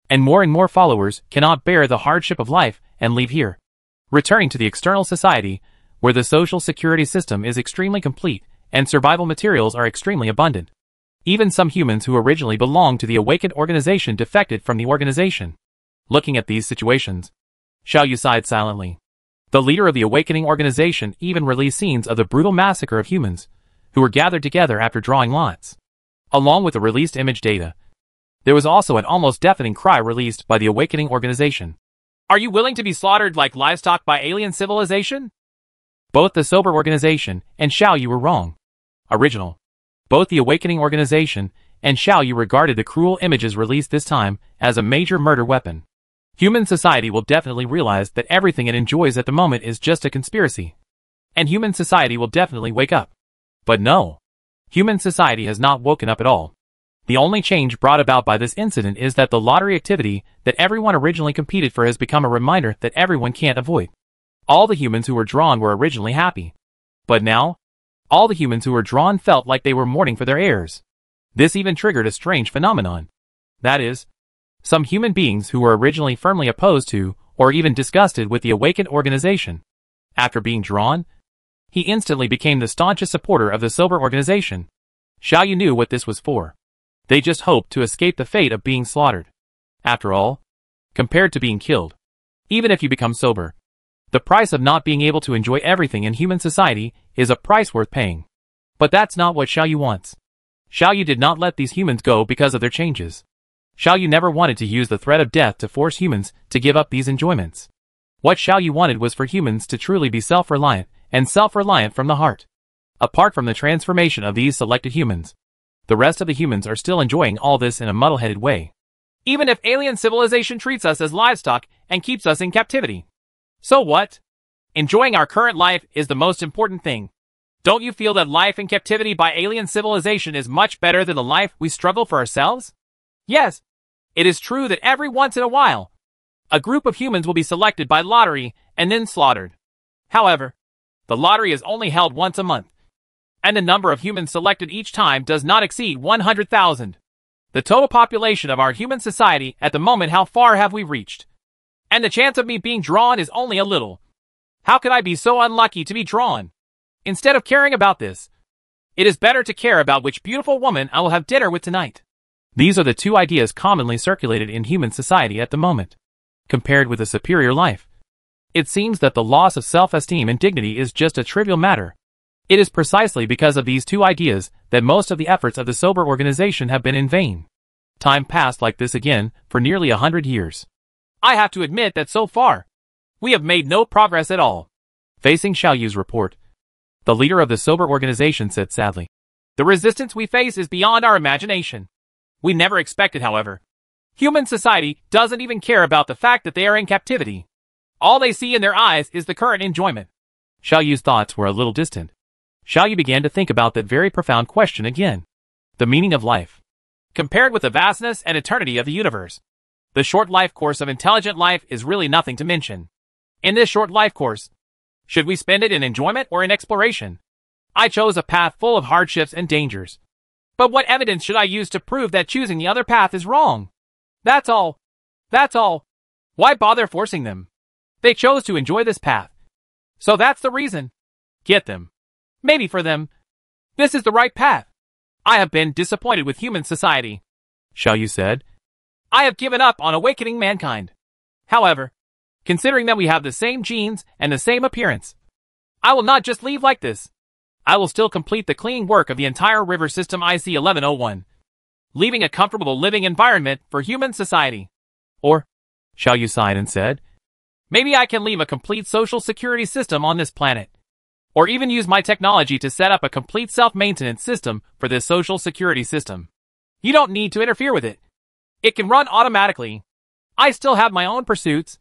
and more followers cannot bear the hardship of life and leave here, returning to the external society where the social security system is extremely complete and survival materials are extremely abundant. Even some humans who originally belonged to the awakened organization defected from the organization. Looking at these situations, Xiao Yu sighed silently. The leader of the awakening organization even released scenes of the brutal massacre of humans who were gathered together after drawing lots. Along with the released image data, there was also an almost deafening cry released by the awakening organization. Are you willing to be slaughtered like livestock by alien civilization? Both the sober organization and Xiao Yu were wrong. Original. Both the awakening organization and Xiao Yu regarded the cruel images released this time as a major murder weapon. Human society will definitely realize that everything it enjoys at the moment is just a conspiracy. And human society will definitely wake up. But no. Human society has not woken up at all. The only change brought about by this incident is that the lottery activity that everyone originally competed for has become a reminder that everyone can't avoid. All the humans who were drawn were originally happy. But now, all the humans who were drawn felt like they were mourning for their heirs. This even triggered a strange phenomenon. That is, some human beings who were originally firmly opposed to, or even disgusted with the awakened organization. After being drawn, he instantly became the staunchest supporter of the sober organization. Xiao Yu knew what this was for. They just hoped to escape the fate of being slaughtered. After all, compared to being killed. Even if you become sober, the price of not being able to enjoy everything in human society is a price worth paying. But that's not what Xiaoyu wants. Xiaoyu did not let these humans go because of their changes. Xiaoyu never wanted to use the threat of death to force humans to give up these enjoyments. What Xiaoyu wanted was for humans to truly be self-reliant, and self-reliant from the heart. Apart from the transformation of these selected humans, the rest of the humans are still enjoying all this in a muddle-headed way. Even if alien civilization treats us as livestock and keeps us in captivity. So what? Enjoying our current life is the most important thing. Don't you feel that life in captivity by alien civilization is much better than the life we struggle for ourselves? Yes, it is true that every once in a while, a group of humans will be selected by lottery and then slaughtered. However, the lottery is only held once a month, and the number of humans selected each time does not exceed 100,000. The total population of our human society at the moment, how far have we reached? And the chance of me being drawn is only a little. How could I be so unlucky to be drawn? Instead of caring about this, it is better to care about which beautiful woman I will have dinner with tonight. These are the two ideas commonly circulated in human society at the moment. Compared with a superior life, it seems that the loss of self-esteem and dignity is just a trivial matter. It is precisely because of these two ideas that most of the efforts of the sober organization have been in vain. Time passed like this again for nearly 100 years. I have to admit that so far, we have made no progress at all. Facing Xiaoyu's report, the leader of the sober organization said sadly, "The resistance we face is beyond our imagination. We never expected, however. Human society doesn't even care about the fact that they are in captivity. All they see in their eyes is the current enjoyment." Xiaoyu's thoughts were a little distant. Xiaoyu began to think about that very profound question again. The meaning of life. Compared with the vastness and eternity of the universe, the short life course of intelligent life is really nothing to mention. In this short life course, should we spend it in enjoyment or in exploration? I chose a path full of hardships and dangers. But what evidence should I use to prove that choosing the other path is wrong? That's all. That's all. Why bother forcing them? They chose to enjoy this path. So that's the reason. Get them. Maybe for them, this is the right path. I have been disappointed with human society, Xiaoyu said. I have given up on awakening mankind. However, considering that we have the same genes and the same appearance, I will not just leave like this. I will still complete the cleaning work of the entire river system IC1101, leaving a comfortable living environment for human society. Or, Xiaoyu sighed and said, maybe I can leave a complete social security system on this planet. Or even use my technology to set up a complete self-maintenance system for this social security system. You don't need to interfere with it. It can run automatically. I still have my own pursuits,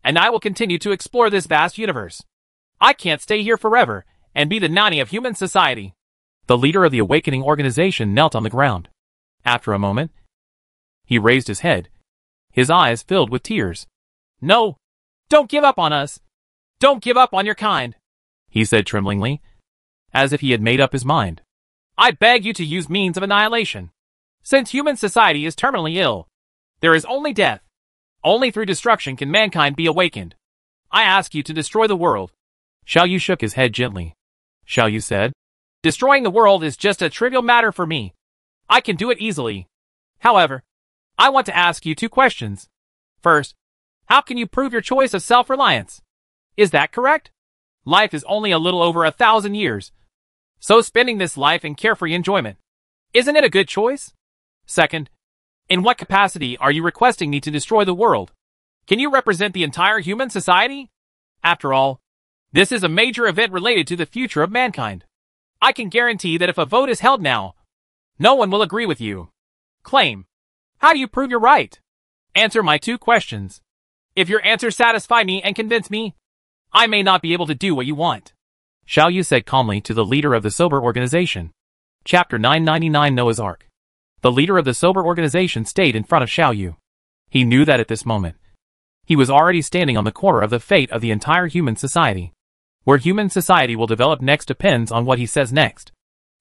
and I will continue to explore this vast universe. I can't stay here forever and be the nanny of human society. The leader of the awakening organization knelt on the ground. After a moment, he raised his head. His eyes filled with tears. No, don't give up on us. Don't give up on your kind, he said tremblingly, as if he had made up his mind. I beg you to use means of annihilation. Since human society is terminally ill, there is only death. Only through destruction can mankind be awakened. I ask you to destroy the world. Xiaoyu shook his head gently. Xiaoyu said, destroying the world is just a trivial matter for me. I can do it easily. However, I want to ask you two questions. First, how can you prove your choice of self-reliance? Is that correct? Life is only a little over 1,000 years. So spending this life in carefree enjoyment, isn't it a good choice? Second, in what capacity are you requesting me to destroy the world? Can you represent the entire human society? After all, this is a major event related to the future of mankind. I can guarantee that if a vote is held now, no one will agree with you. Claim. How do you prove you're right? Answer my two questions. If your answers satisfy me and convince me, I may not be able to do what you want. Xiaoyu said calmly to the leader of the sober organization. Chapter 999 Noah's Ark. The leader of the sober organization stayed in front of Xiaoyu. He knew that at this moment, he was already standing on the corner of the fate of the entire human society. Where human society will develop next depends on what he says next.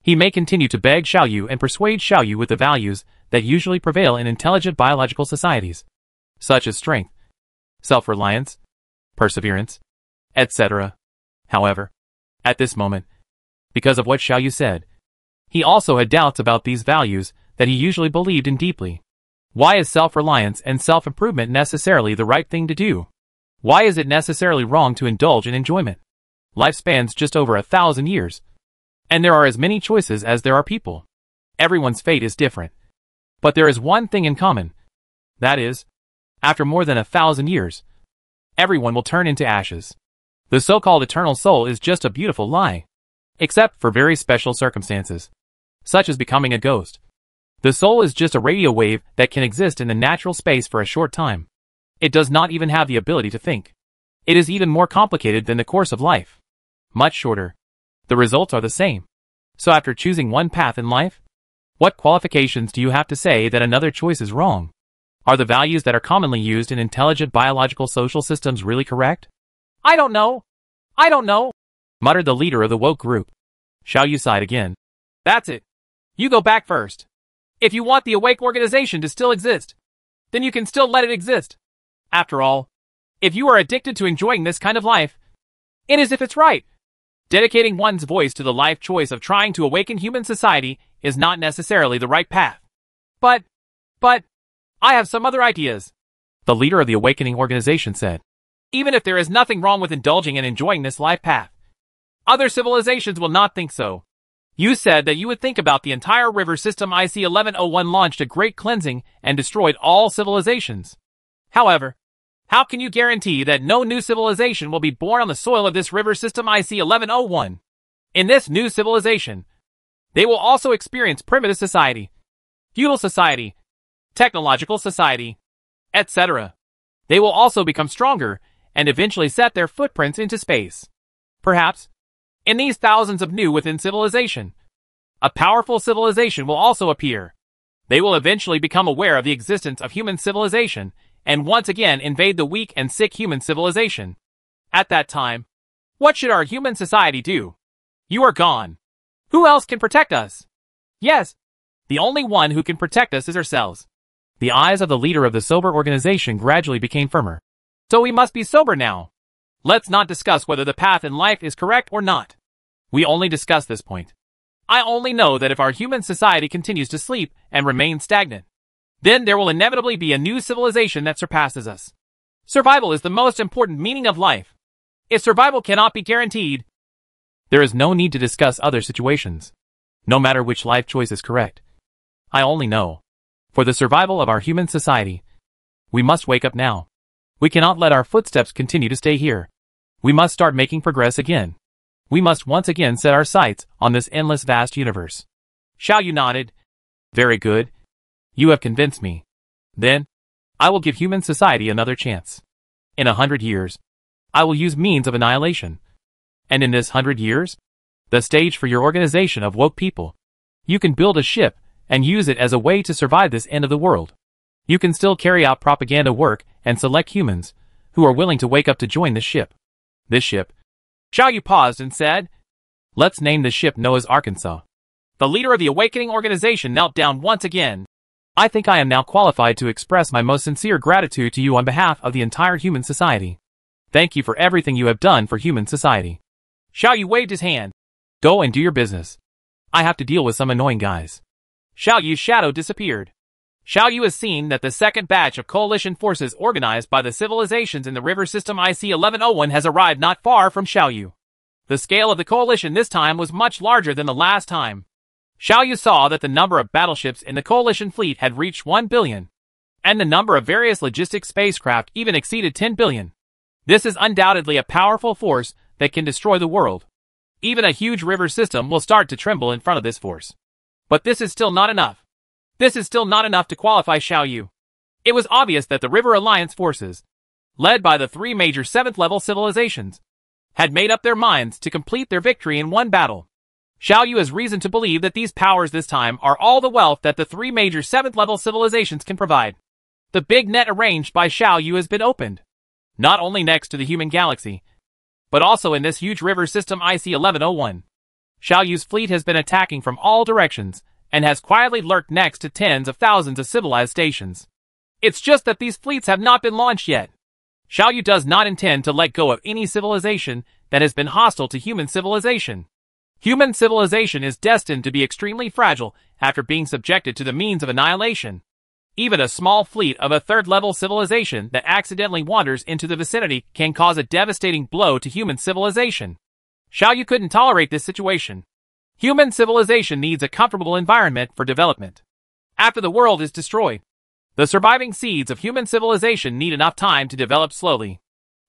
He may continue to beg Xiaoyu and persuade Xiaoyu with the values that usually prevail in intelligent biological societies, such as strength, self-reliance, perseverance, etc. However, at this moment, because of what Xiaoyu said, he also had doubts about these values that he usually believed in deeply. Why is self-reliance and self-improvement necessarily the right thing to do? Why is it necessarily wrong to indulge in enjoyment? Life spans just over 1,000 years. And there are as many choices as there are people. Everyone's fate is different. But there is one thing in common. That is, after more than 1,000 years, everyone will turn into ashes. The so-called eternal soul is just a beautiful lie. Except for very special circumstances, such as becoming a ghost. The soul is just a radio wave that can exist in the natural space for a short time. It does not even have the ability to think. It is even more complicated than the course of life. Much shorter. The results are the same. So after choosing one path in life, what qualifications do you have to say that another choice is wrong? Are the values that are commonly used in intelligent biological social systems really correct? I don't know, muttered the leader of the woke group. Xiaoyu sighed again. That's it. You go back first. If you want the awake organization to still exist, then you can still let it exist. After all, if you are addicted to enjoying this kind of life, it is if it's right. Dedicating one's voice to the life choice of trying to awaken human society is not necessarily the right path. But, I have some other ideas, the leader of the awakening organization said. Even if there is nothing wrong with indulging and enjoying this life path, other civilizations will not think so. You said that you would think about the entire river system. IC-1101 launched a great cleansing and destroyed all civilizations. However, how can you guarantee that no new civilization will be born on the soil of this river system IC-1101? In this new civilization, they will also experience primitive society, feudal society, technological society, etc. They will also become stronger and eventually set their footprints into space. Perhaps, in these thousands of new within civilization, a powerful civilization will also appear. They will eventually become aware of the existence of human civilization and once again invade the weak and sick human civilization. At that time, what should our human society do? You are gone. Who else can protect us? Yes, the only one who can protect us is ourselves. The eyes of the leader of the sober organization gradually became firmer. So we must be sober now. Let's not discuss whether the path in life is correct or not. We only discuss this point. I only know that if our human society continues to sleep and remain stagnant, then there will inevitably be a new civilization that surpasses us. Survival is the most important meaning of life. If survival cannot be guaranteed, there is no need to discuss other situations, no matter which life choice is correct. I only know, for the survival of our human society, we must wake up now. We cannot let our footsteps continue to stay here. We must start making progress again. We must once again set our sights on this endless vast universe. Xiaoyu nodded. Very good. You have convinced me. Then, I will give human society another chance. In 100 years, I will use means of annihilation. And in this 100 years, the stage for your organization of woke people, you can build a ship and use it as a way to survive this end of the world. You can still carry out propaganda work and select humans who are willing to wake up to join this ship. This ship. Xiaoyu paused and said, let's name the ship Noah's Arkansas. The leader of the awakening organization knelt down once again. I think I am now qualified to express my most sincere gratitude to you on behalf of the entire human society. Thank you for everything you have done for human society. Xiaoyu waved his hand. Go and do your business. I have to deal with some annoying guys. Xiaoyu's shadow disappeared. Xiaoyu has seen that the second batch of coalition forces organized by the civilizations in the river system IC-1101 has arrived not far from Xiaoyu. The scale of the coalition this time was much larger than the last time. Xiaoyu saw that the number of battleships in the coalition fleet had reached 1 billion, and the number of various logistics spacecraft even exceeded 10 billion. This is undoubtedly a powerful force that can destroy the world. Even a huge river system will start to tremble in front of this force. But this is still not enough. This is still not enough to qualify Xiaoyu. It was obvious that the River Alliance forces, led by the 3 major 7th-level civilizations, had made up their minds to complete their victory in one battle. Xiaoyu has reason to believe that these powers this time are all the wealth that the 3 major 7th-level civilizations can provide. The big net arranged by Xiaoyu has been opened, not only next to the human galaxy, but also in this huge river system IC-1101. Xiaoyu's fleet has been attacking from all directions, and has quietly lurked next to tens of thousands of civilized stations. It's just that these fleets have not been launched yet. Xiaoyu does not intend to let go of any civilization that has been hostile to human civilization. Human civilization is destined to be extremely fragile after being subjected to the means of annihilation. Even a small fleet of a third-level civilization that accidentally wanders into the vicinity can cause a devastating blow to human civilization. Xiaoyu couldn't tolerate this situation. Human civilization needs a comfortable environment for development. After the world is destroyed, the surviving seeds of human civilization need enough time to develop slowly.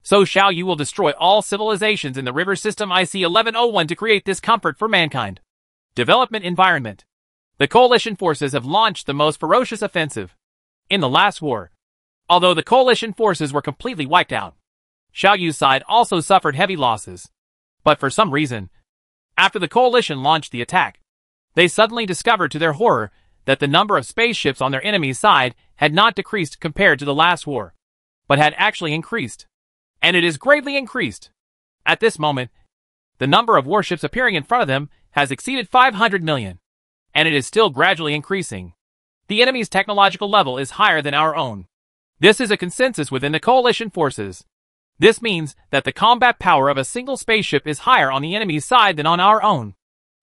So Xiaoyu will destroy all civilizations in the river system IC-1101 to create this comfort for mankind. Development environment. The coalition forces have launched the most ferocious offensive in the last war. Although the coalition forces were completely wiped out, Xiaoyu's side also suffered heavy losses. But for some reason, after the coalition launched the attack, they suddenly discovered to their horror that the number of spaceships on their enemy's side had not decreased compared to the last war, but had actually increased. And it is greatly increased. At this moment, the number of warships appearing in front of them has exceeded 500 million, and it is still gradually increasing. The enemy's technological level is higher than our own. This is a consensus within the coalition forces. This means that the combat power of a single spaceship is higher on the enemy's side than on our own.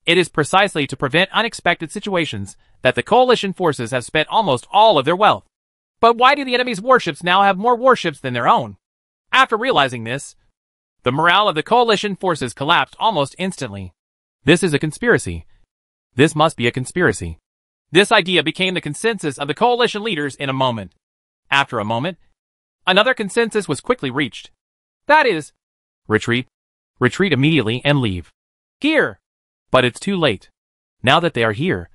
It is precisely to prevent unexpected situations that the coalition forces have spent almost all of their wealth. But why do the enemy's warships now have more warships than their own? After realizing this, the morale of the coalition forces collapsed almost instantly. This is a conspiracy. This must be a conspiracy. This idea became the consensus of the coalition leaders in a moment. After a moment, another consensus was quickly reached. That is, retreat. Retreat immediately and leave. Here! But it's too late. Now that they are here,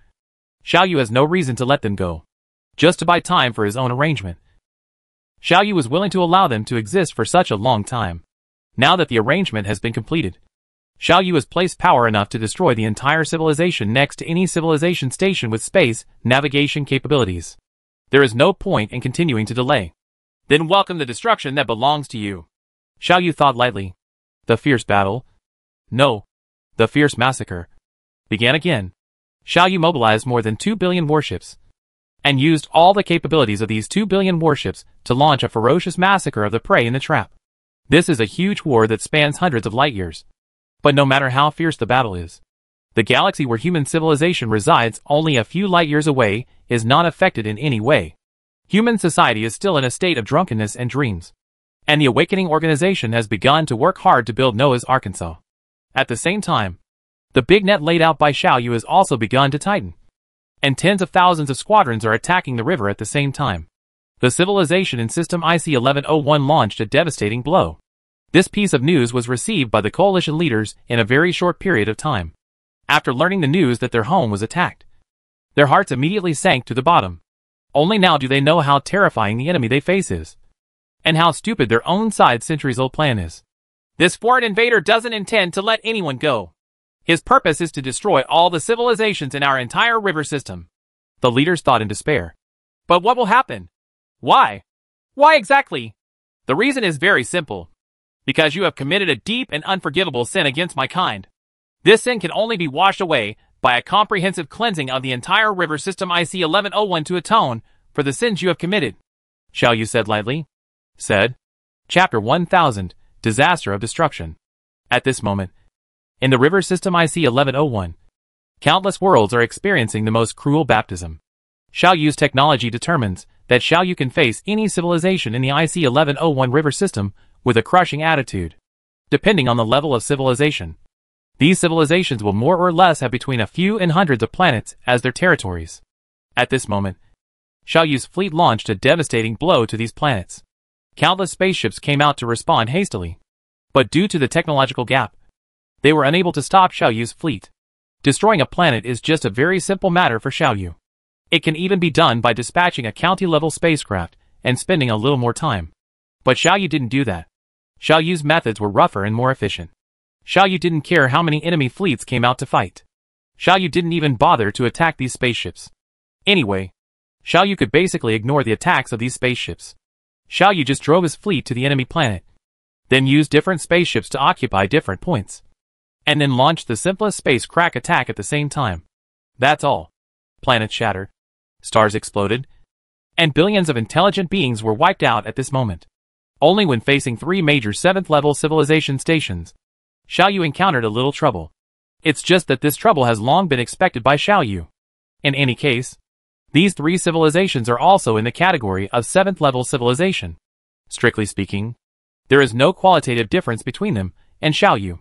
Xiaoyu has no reason to let them go. Just to buy time for his own arrangement. Xiaoyu was willing to allow them to exist for such a long time. Now that the arrangement has been completed, Xiaoyu has placed power enough to destroy the entire civilization next to any civilization station with space navigation capabilities. There is no point in continuing to delay. Then welcome the destruction that belongs to you. Xiaoyu thought lightly. The fierce battle? No. The fierce massacre began again. Xiaoyu mobilized more than 2 billion warships and used all the capabilities of these 2 billion warships to launch a ferocious massacre of the prey in the trap. This is a huge war that spans hundreds of light years. But no matter how fierce the battle is, the galaxy where human civilization resides only a few light years away is not affected in any way. Human society is still in a state of drunkenness and dreams. And the Awakening Organization has begun to work hard to build Noah's Arkansas. At the same time, the big net laid out by Xiaoyu has also begun to tighten. And tens of thousands of squadrons are attacking the river at the same time. The civilization in System IC-1101 launched a devastating blow. This piece of news was received by the coalition leaders in a very short period of time. After learning the news that their home was attacked, their hearts immediately sank to the bottom. Only now do they know how terrifying the enemy they face is, and how stupid their own side's centuries-old plan is. This foreign invader doesn't intend to let anyone go. His purpose is to destroy all the civilizations in our entire river system. The leaders thought in despair. But what will happen? Why? Why exactly? The reason is very simple. Because you have committed a deep and unforgivable sin against my kind. This sin can only be washed away by a comprehensive cleansing of the entire river system IC-1101 to atone for the sins you have committed. Xiaoyu said lightly. Said. Chapter 1000, Disaster of Destruction. At this moment, in the river system IC-1101, countless worlds are experiencing the most cruel baptism. Xiaoyu's technology determines that Xiaoyu can face any civilization in the IC-1101 river system with a crushing attitude. Depending on the level of civilization, these civilizations will more or less have between a few and hundreds of planets as their territories. At this moment, Xiaoyu's fleet launched a devastating blow to these planets. Countless spaceships came out to respond hastily, but due to the technological gap, they were unable to stop Xiaoyu's fleet. Destroying a planet is just a very simple matter for Xiaoyu. It can even be done by dispatching a county-level spacecraft and spending a little more time. But Xiaoyu didn't do that. Xiaoyu's methods were rougher and more efficient. Xiaoyu didn't care how many enemy fleets came out to fight. Xiaoyu didn't even bother to attack these spaceships. Anyway, Xiaoyu could basically ignore the attacks of these spaceships. Xiaoyu just drove his fleet to the enemy planet, then used different spaceships to occupy different points, and then launched the simplest space crack attack at the same time. That's all. Planets shattered, stars exploded, and billions of intelligent beings were wiped out at this moment. Only when facing 3 major 7th-level civilization stations, Xiaoyu encountered a little trouble. It's just that this trouble has long been expected by Xiaoyu. In any case, These three civilizations are also in the category of 7th-level civilization. Strictly speaking, there is no qualitative difference between them and Xiaoyu.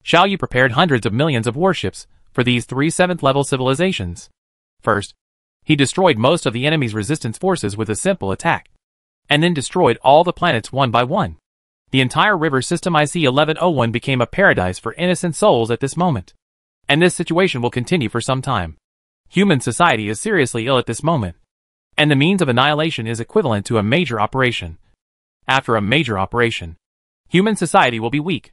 Xiaoyu prepared hundreds of millions of warships for these three 7th-level civilizations. First, he destroyed most of the enemy's resistance forces with a simple attack, and then destroyed all the planets one by one. The entire river system IC-1101 became a paradise for innocent souls at this moment. And this situation will continue for some time. Human society is seriously ill at this moment, and the means of annihilation is equivalent to a major operation. After a major operation, human society will be weak,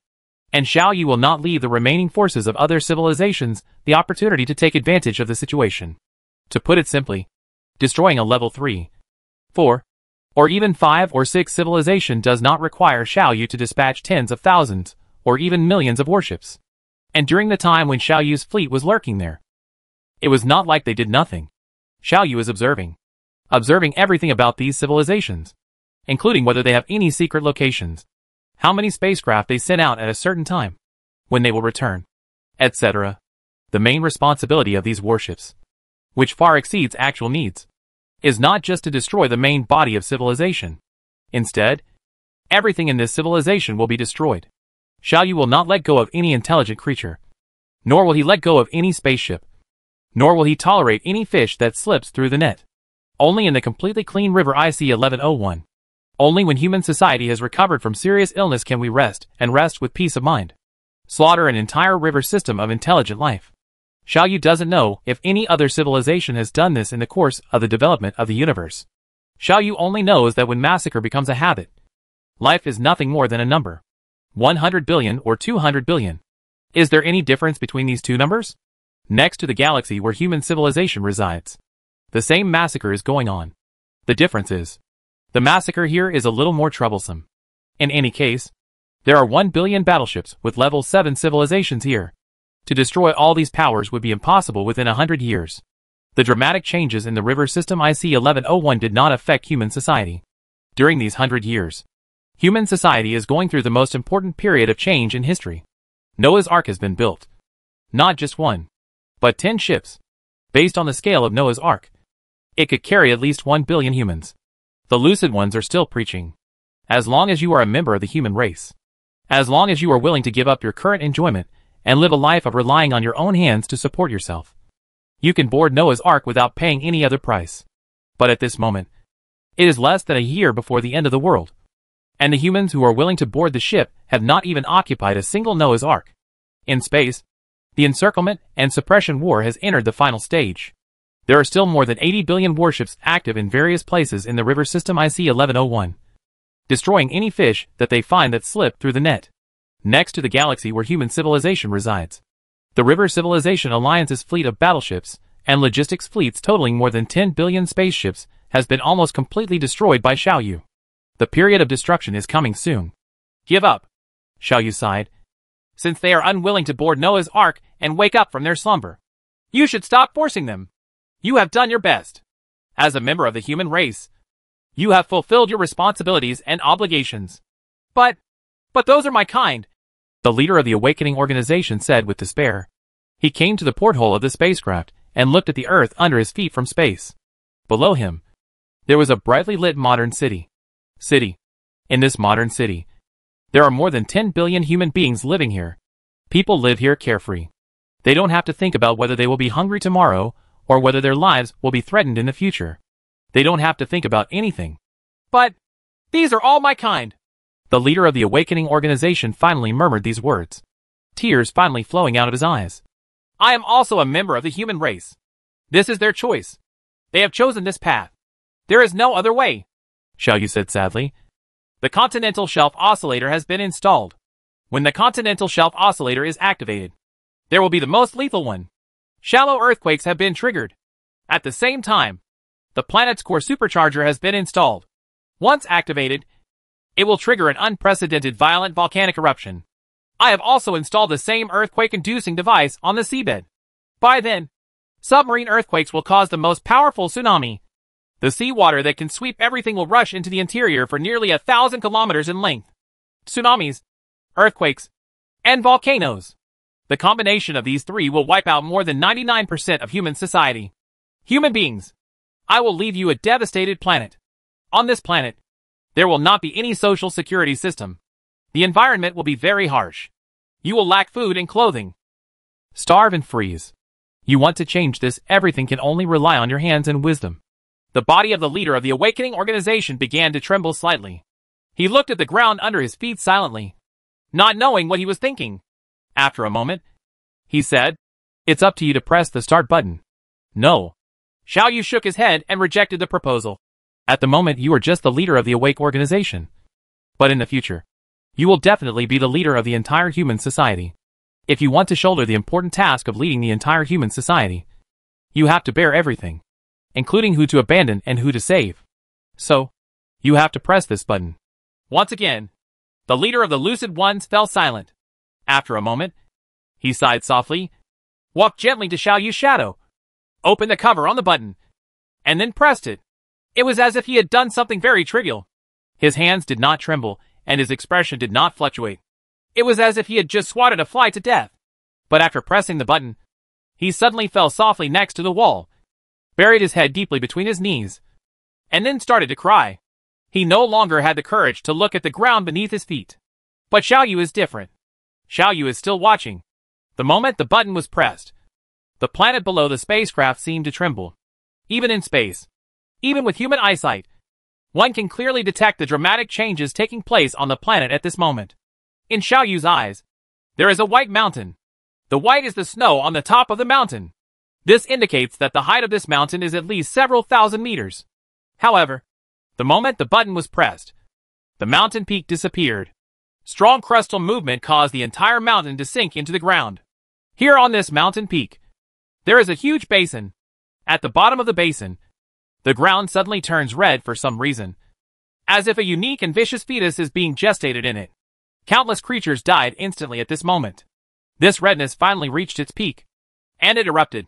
and Xiaoyu will not leave the remaining forces of other civilizations the opportunity to take advantage of the situation. To put it simply, destroying a level 3, 4, or even 5 or 6 civilization does not require Xiaoyu to dispatch tens of thousands, or even millions of warships. And during the time when Xiaoyu's fleet was lurking there, it was not like they did nothing. Xiaoyu is observing everything about these civilizations, including whether they have any secret locations, how many spacecraft they sent out at a certain time, when they will return, etc. The main responsibility of these warships, which far exceeds actual needs, is not just to destroy the main body of civilization. Instead, everything in this civilization will be destroyed. Xiaoyu will not let go of any intelligent creature, nor will he let go of any spaceship, nor will he tolerate any fish that slips through the net. Only in the completely clean river IC-1101. Only when human society has recovered from serious illness can we rest, and rest with peace of mind. Slaughter an entire river system of intelligent life. Xiaoyu doesn't know if any other civilization has done this in the course of the development of the universe. Xiaoyu only knows that when massacre becomes a habit, life is nothing more than a number. 100 billion or 200 billion. Is there any difference between these two numbers? Next to the galaxy where human civilization resides, the same massacre is going on. The difference is, the massacre here is a little more troublesome. In any case, there are 1 billion battleships with level 7 civilizations here. To destroy all these powers would be impossible within 100 years. The dramatic changes in the river system IC-1101 did not affect human society. During these 100 years, human society is going through the most important period of change in history. Noah's Ark has been built. Not just one, but 10 ships. Based on the scale of Noah's Ark, it could carry at least 1 billion humans. The lucid ones are still preaching. As long as you are a member of the human race, as long as you are willing to give up your current enjoyment and live a life of relying on your own hands to support yourself, you can board Noah's Ark without paying any other price. But at this moment, it is less than a year before the end of the world, and the humans who are willing to board the ship have not even occupied a single Noah's Ark. In space, the encirclement and suppression war has entered the final stage. There are still more than 80 billion warships active in various places in the river system IC-1101, destroying any fish that they find that slip through the net. Next to the galaxy where human civilization resides, the River Civilization Alliance's fleet of battleships and logistics fleets totaling more than 10 billion spaceships has been almost completely destroyed by Xiaoyu. The period of destruction is coming soon. Give up, Xiaoyu sighed. Since they are unwilling to board Noah's Ark and wake up from their slumber, you should stop forcing them. You have done your best. As a member of the human race, you have fulfilled your responsibilities and obligations. But those are my kind, the leader of the Awakening Organization said with despair. He came to the porthole of the spacecraft and looked at the Earth under his feet from space. Below him, there was a brightly lit modern city. In this modern city, there are more than 10 billion human beings living here. People live here carefree. They don't have to think about whether they will be hungry tomorrow or whether their lives will be threatened in the future. They don't have to think about anything. But these are all my kind. The leader of the Awakening Organization finally murmured these words, tears finally flowing out of his eyes. I am also a member of the human race. This is their choice. They have chosen this path. There is no other way, Xiaoyu said sadly. The Continental Shelf Oscillator has been installed. When the Continental Shelf Oscillator is activated, there will be the most lethal one. Shallow earthquakes have been triggered. At the same time, the planet's core supercharger has been installed. Once activated, it will trigger an unprecedented violent volcanic eruption. I have also installed the same earthquake-inducing device on the seabed. By then, submarine earthquakes will cause the most powerful tsunami. The seawater that can sweep everything will rush into the interior for nearly 1,000 kilometers in length. Tsunamis, earthquakes, and volcanoes. The combination of these three will wipe out more than 99% of human society. Human beings, I will leave you a devastated planet. On this planet, there will not be any social security system. The environment will be very harsh. You will lack food and clothing. Starve and freeze. You want to change this, everything can only rely on your hands and wisdom. The body of the leader of the Awakening organization began to tremble slightly. He looked at the ground under his feet silently, not knowing what he was thinking. After a moment, he said, "It's up to you to press the start button." "No." Xiao Yu shook his head and rejected the proposal. "At the moment you are just the leader of the Awake organization. But in the future, you will definitely be the leader of the entire human society. If you want to shoulder the important task of leading the entire human society, you have to bear everything, including who to abandon and who to save. So, you have to press this button." Once again, the leader of the Lucid Ones fell silent. After a moment, he sighed softly, walked gently to Xiao Yu's shadow, opened the cover on the button, and then pressed it. It was as if he had done something very trivial. His hands did not tremble, and his expression did not fluctuate. It was as if he had just swatted a fly to death. But after pressing the button, he suddenly fell softly next to the wall, buried his head deeply between his knees, and then started to cry. He no longer had the courage to look at the ground beneath his feet. But Xiao Yu is different. Xiao Yu is still watching. The moment the button was pressed, the planet below the spacecraft seemed to tremble. Even in space, even with human eyesight, one can clearly detect the dramatic changes taking place on the planet at this moment. In Xiao Yu's eyes, there is a white mountain. The white is the snow on the top of the mountain. This indicates that the height of this mountain is at least several thousand meters. However, the moment the button was pressed, the mountain peak disappeared. Strong crustal movement caused the entire mountain to sink into the ground. Here on this mountain peak, there is a huge basin. At the bottom of the basin, the ground suddenly turns red for some reason, as if a unique and vicious fetus is being gestated in it. Countless creatures died instantly at this moment. This redness finally reached its peak, and it erupted.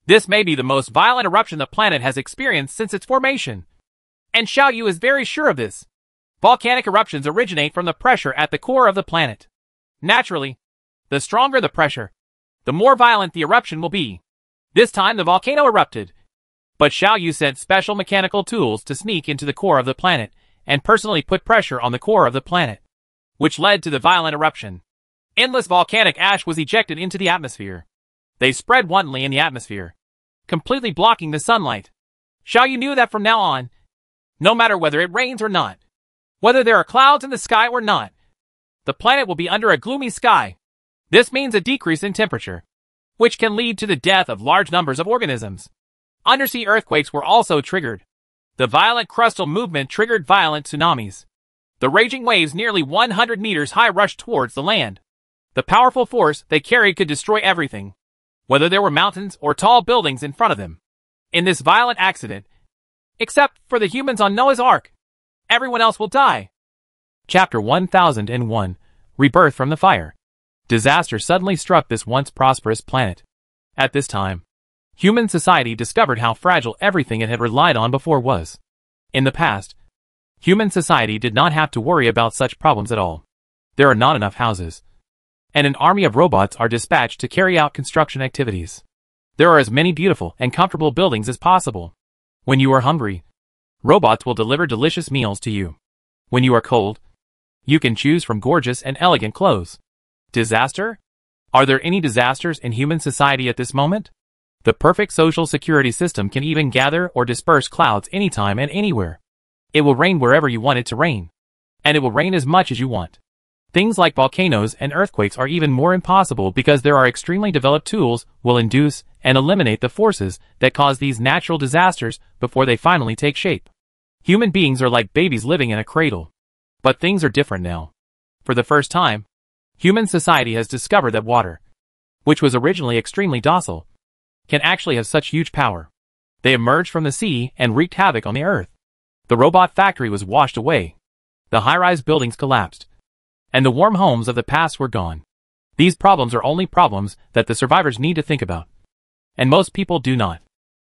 This may be the most violent eruption the planet has experienced since its formation. And Xiao Yu is very sure of this. Volcanic eruptions originate from the pressure at the core of the planet. Naturally, the stronger the pressure, the more violent the eruption will be. This time the volcano erupted, but Xiao Yu sent special mechanical tools to sneak into the core of the planet and personally put pressure on the core of the planet, which led to the violent eruption. Endless volcanic ash was ejected into the atmosphere. They spread wantonly in the atmosphere, completely blocking the sunlight. Xiao Yu knew that from now on, no matter whether it rains or not, whether there are clouds in the sky or not, the planet will be under a gloomy sky. This means a decrease in temperature, which can lead to the death of large numbers of organisms. Undersea earthquakes were also triggered. The violent crustal movement triggered violent tsunamis. The raging waves nearly 100 meters high rushed towards the land. The powerful force they carried could destroy everything, whether there were mountains or tall buildings in front of them. In this violent accident, except for the humans on Noah's Ark, everyone else will die. Chapter 1001, Rebirth from the Fire. Disaster suddenly struck this once prosperous planet. At this time, human society discovered how fragile everything it had relied on before was. In the past, human society did not have to worry about such problems at all. There are not enough houses, and an army of robots are dispatched to carry out construction activities. There are as many beautiful and comfortable buildings as possible. When you are hungry, robots will deliver delicious meals to you. When you are cold, you can choose from gorgeous and elegant clothes. Disaster? Are there any disasters in human society at this moment? The perfect social security system can even gather or disperse clouds anytime and anywhere. It will rain wherever you want it to rain, and it will rain as much as you want. Things like volcanoes and earthquakes are even more impossible because there are extremely developed tools will induce and eliminate the forces that cause these natural disasters before they finally take shape. Human beings are like babies living in a cradle. But things are different now. For the first time, human society has discovered that water, which was originally extremely docile, can actually have such huge power. They emerged from the sea and wreaked havoc on the earth. The robot factory was washed away. The high-rise buildings collapsed, and the warm homes of the past were gone. These problems are only problems that the survivors need to think about. And most people do not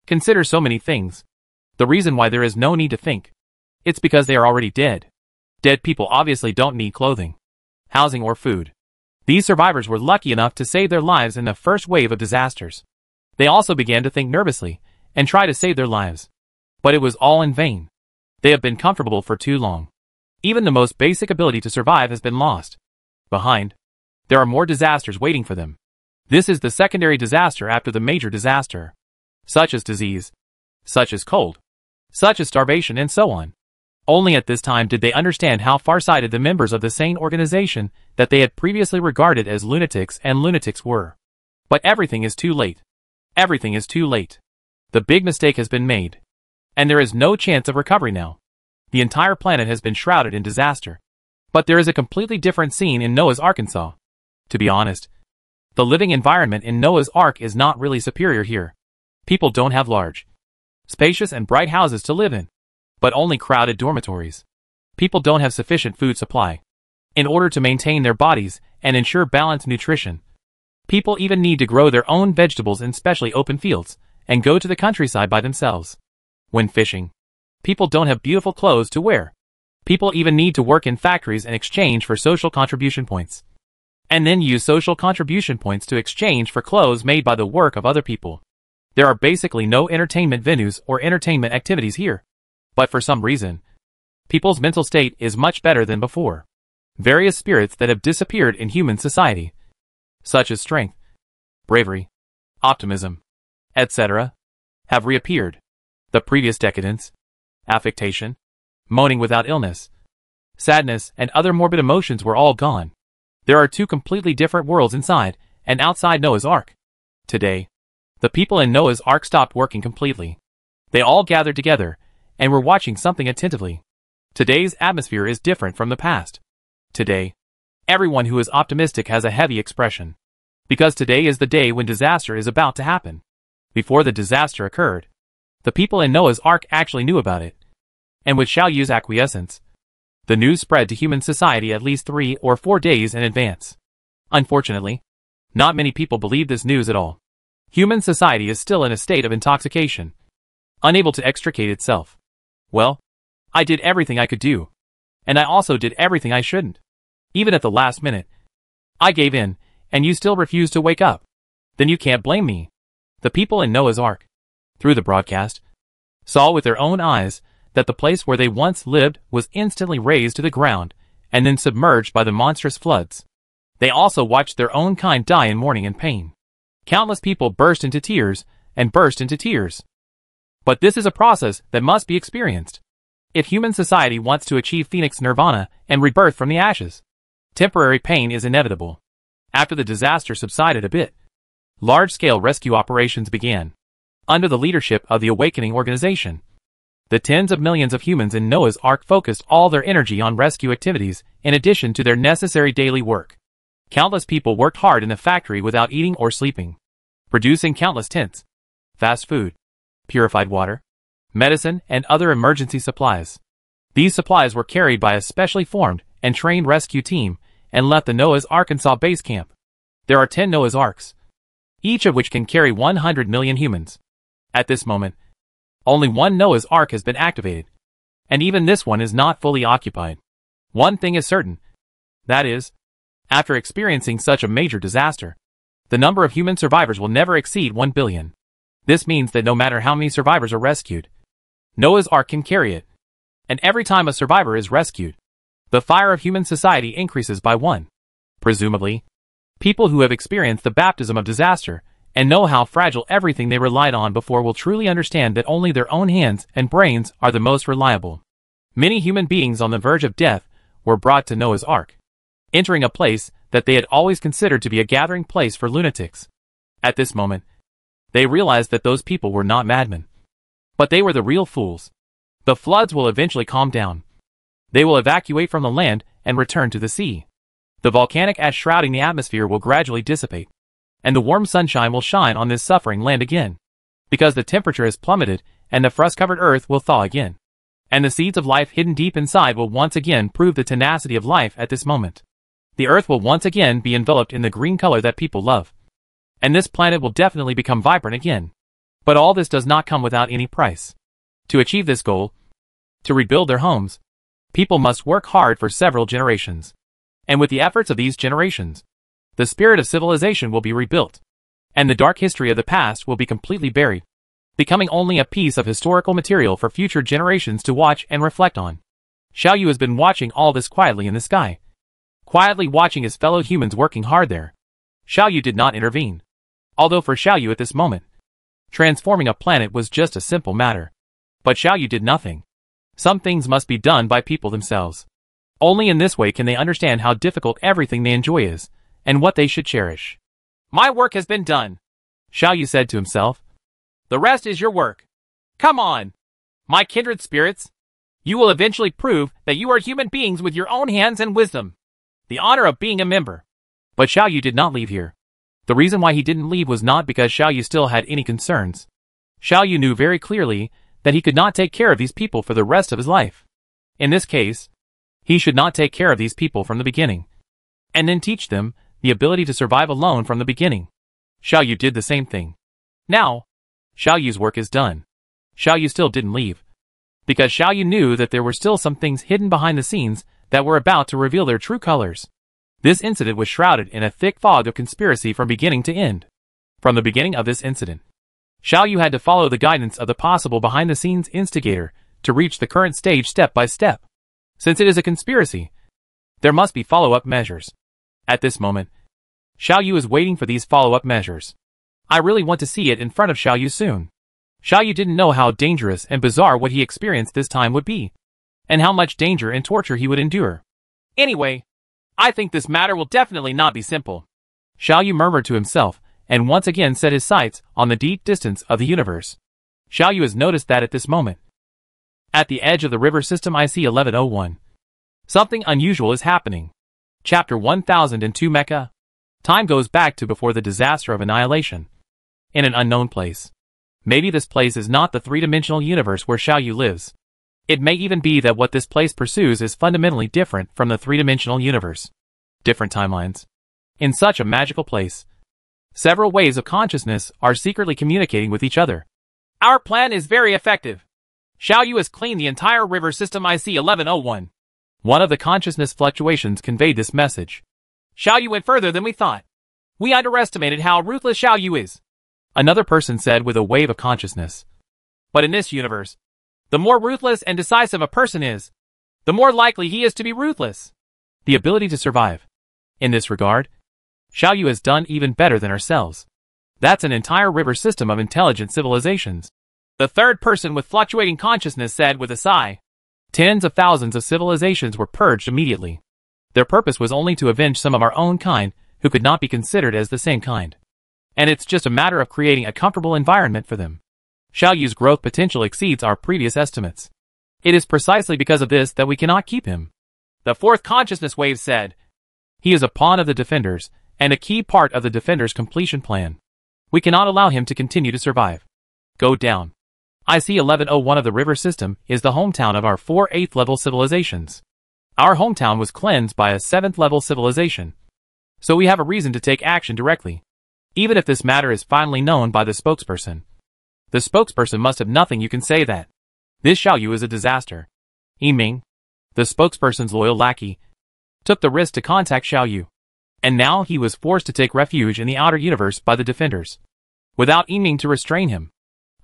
consider so many things. The reason why there is no need to think, it's because they are already dead. Dead people obviously don't need clothing, housing or food. These survivors were lucky enough to save their lives in the first wave of disasters. They also began to think nervously and try to save their lives. But it was all in vain. They have been comfortable for too long. Even the most basic ability to survive has been lost. Behind, there are more disasters waiting for them. This is the secondary disaster after the major disaster. Such as disease, such as cold, such as starvation, and so on. Only at this time did they understand how far-sighted the members of the sane organization that they had previously regarded as lunatics were. But everything is too late. Everything is too late. The big mistake has been made. And there is no chance of recovery now. The entire planet has been shrouded in disaster. But there is a completely different scene in Noah's Arkansas. To be honest, the living environment in Noah's Ark is not really superior here. People don't have large, spacious and bright houses to live in, but only crowded dormitories. People don't have sufficient food supply. In order to maintain their bodies and ensure balanced nutrition, people even need to grow their own vegetables in specially open fields and go to the countryside by themselves. When fishing, people don't have beautiful clothes to wear. People even need to work in factories in exchange for social contribution points. And then use social contribution points to exchange for clothes made by the work of other people. There are basically no entertainment venues or entertainment activities here. But for some reason, people's mental state is much better than before. Various spirits that have disappeared in human society, such as strength, bravery, optimism, etc., have reappeared. The previous decadence, affectation, moaning without illness, sadness, and other morbid emotions were all gone. There are two completely different worlds inside and outside Noah's Ark. Today, the people in Noah's Ark stopped working completely. They all gathered together and were watching something attentively. Today's atmosphere is different from the past. Today, everyone who is optimistic has a heavy expression. Because today is the day when disaster is about to happen. Before the disaster occurred, the people in Noah's Ark actually knew about it. And with Xiao Yu's acquiescence, the news spread to human society at least 3 or 4 days in advance. Unfortunately, not many people believe this news at all. Human society is still in a state of intoxication, unable to extricate itself. Well, I did everything I could do. And I also did everything I shouldn't. Even at the last minute, I gave in, and you still refuse to wake up. Then you can't blame me. The people in Noah's Ark, through the broadcast, saw with their own eyes that the place where they once lived was instantly razed to the ground and then submerged by the monstrous floods. They also watched their own kind die in mourning and pain. Countless people burst into tears and burst into tears. But this is a process that must be experienced. If human society wants to achieve Phoenix Nirvana and rebirth from the ashes, temporary pain is inevitable. After the disaster subsided a bit, large-scale rescue operations began. Under the leadership of the Awakening Organization, the tens of millions of humans in Noah's Ark focused all their energy on rescue activities in addition to their necessary daily work. Countless people worked hard in the factory without eating or sleeping, producing countless tents, fast food, purified water, medicine, and other emergency supplies. These supplies were carried by a specially formed and trained rescue team and left the Noah's Arkansas base camp. There are 10 Noah's Arks, each of which can carry 100 million humans. At this moment, only one Noah's Ark has been activated, and even this one is not fully occupied. One thing is certain, that is, after experiencing such a major disaster, the number of human survivors will never exceed 1 billion. This means that no matter how many survivors are rescued, Noah's Ark can carry it. And every time a survivor is rescued, the fire of human society increases by 1. Presumably, people who have experienced the baptism of disaster and know how fragile everything they relied on before will truly understand that only their own hands and brains are the most reliable. Many human beings on the verge of death were brought to Noah's Ark, entering a place that they had always considered to be a gathering place for lunatics. At this moment, they realized that those people were not madmen, but they were the real fools. The floods will eventually calm down. They will evacuate from the land and return to the sea. The volcanic ash shrouding the atmosphere will gradually dissipate, and the warm sunshine will shine on this suffering land again, because the temperature has plummeted and the frost-covered earth will thaw again. And the seeds of life hidden deep inside will once again prove the tenacity of life at this moment. The earth will once again be enveloped in the green color that people love. And this planet will definitely become vibrant again. But all this does not come without any price. To achieve this goal, to rebuild their homes, people must work hard for several generations. And with the efforts of these generations, the spirit of civilization will be rebuilt, and the dark history of the past will be completely buried. becoming only a piece of historical material for future generations to watch and reflect on. Xiao Yu has been watching all this quietly in the sky, quietly watching his fellow humans working hard there. Xiao Yu did not intervene. Although for Xiao Yu at this moment, transforming a planet was just a simple matter. But Xiao Yu did nothing. Some things must be done by people themselves. Only in this way can they understand how difficult everything they enjoy is, and what they should cherish. My work has been done, Xiao Yu said to himself. The rest is your work. Come on, my kindred spirits. You will eventually prove that you are human beings with your own hands and wisdom. The honor of being a member. But Xiao Yu did not leave here. The reason why he didn't leave was not because Xiao Yu still had any concerns. Xiao Yu knew very clearly that he could not take care of these people for the rest of his life. In this case, he should not take care of these people from the beginning, and then teach them the ability to survive alone from the beginning. Xiao Yu did the same thing. Now, Xiao Yu's work is done. Xiao Yu still didn't leave, because Xiao Yu knew that there were still some things hidden behind the scenes that were about to reveal their true colors. This incident was shrouded in a thick fog of conspiracy from beginning to end. From the beginning of this incident, Xiao Yu had to follow the guidance of the possible behind-the-scenes instigator to reach the current stage step by step. Since it is a conspiracy, there must be follow-up measures. At this moment, Xiao Yu is waiting for these follow-up measures. I really want to see it in front of Xiao Yu soon. Xiao Yu didn't know how dangerous and bizarre what he experienced this time would be, and how much danger and torture he would endure. Anyway, I think this matter will definitely not be simple, Xiao Yu murmured to himself, and once again set his sights on the deep distance of the universe. Xiao Yu has noticed that at this moment, at the edge of the river system IC1101, something unusual is happening. Chapter 1002 Mecha. Time goes back to before the disaster of annihilation. In an unknown place. Maybe this place is not the three-dimensional universe where Xiao Yu lives. It may even be that what this place pursues is fundamentally different from the three-dimensional universe. Different timelines. In such a magical place, several waves of consciousness are secretly communicating with each other. Our plan is very effective. Xiao Yu has cleaned the entire river system IC1101. One of the consciousness fluctuations conveyed this message. Xiao Yu went further than we thought. We underestimated how ruthless Xiao Yu is, another person said with a wave of consciousness. But in this universe, the more ruthless and decisive a person is, the more likely he is to be ruthless. The ability to survive. In this regard, Xiao Yu has done even better than ourselves. That's an entire river system of intelligent civilizations. The third person with fluctuating consciousness said with a sigh. Tens of thousands of civilizations were purged immediately. Their purpose was only to avenge some of our own kind who could not be considered as the same kind. And it's just a matter of creating a comfortable environment for them. Xiao Yu's growth potential exceeds our previous estimates. It is precisely because of this that we cannot keep him. The fourth consciousness wave said. He is a pawn of the Defenders, and a key part of the Defenders' completion plan. We cannot allow him to continue to survive. Go down. IC1101 of the river system is the hometown of our 4 8th level civilizations. Our hometown was cleansed by a 7th level civilization. So we have a reason to take action directly. Even if this matter is finally known by the spokesperson. The spokesperson must have nothing you can say that. This Xiao Yu is a disaster. Yiming, the spokesperson's loyal lackey, took the risk to contact Xiao Yu. And now he was forced to take refuge in the outer universe by the Defenders. Without Yiming to restrain him,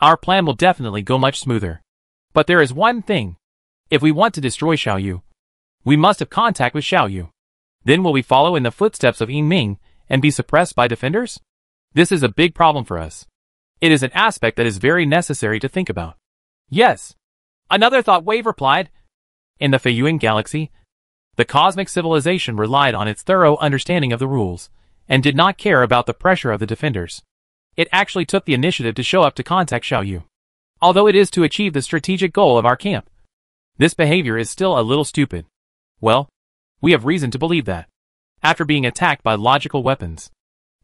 our plan will definitely go much smoother. But there is one thing. If we want to destroy Xiao Yu, we must have contact with Xiao Yu. Then will we follow in the footsteps of Yiming and be suppressed by Defenders? This is a big problem for us. It is an aspect that is very necessary to think about. Yes. Another thought wave replied. In the Feiyuan galaxy, the cosmic civilization relied on its thorough understanding of the rules, and did not care about the pressure of the Defenders. It actually took the initiative to show up to contact Xiao Yu. Although it is to achieve the strategic goal of our camp. This behavior is still a little stupid. Well, we have reason to believe that. After being attacked by logical weapons.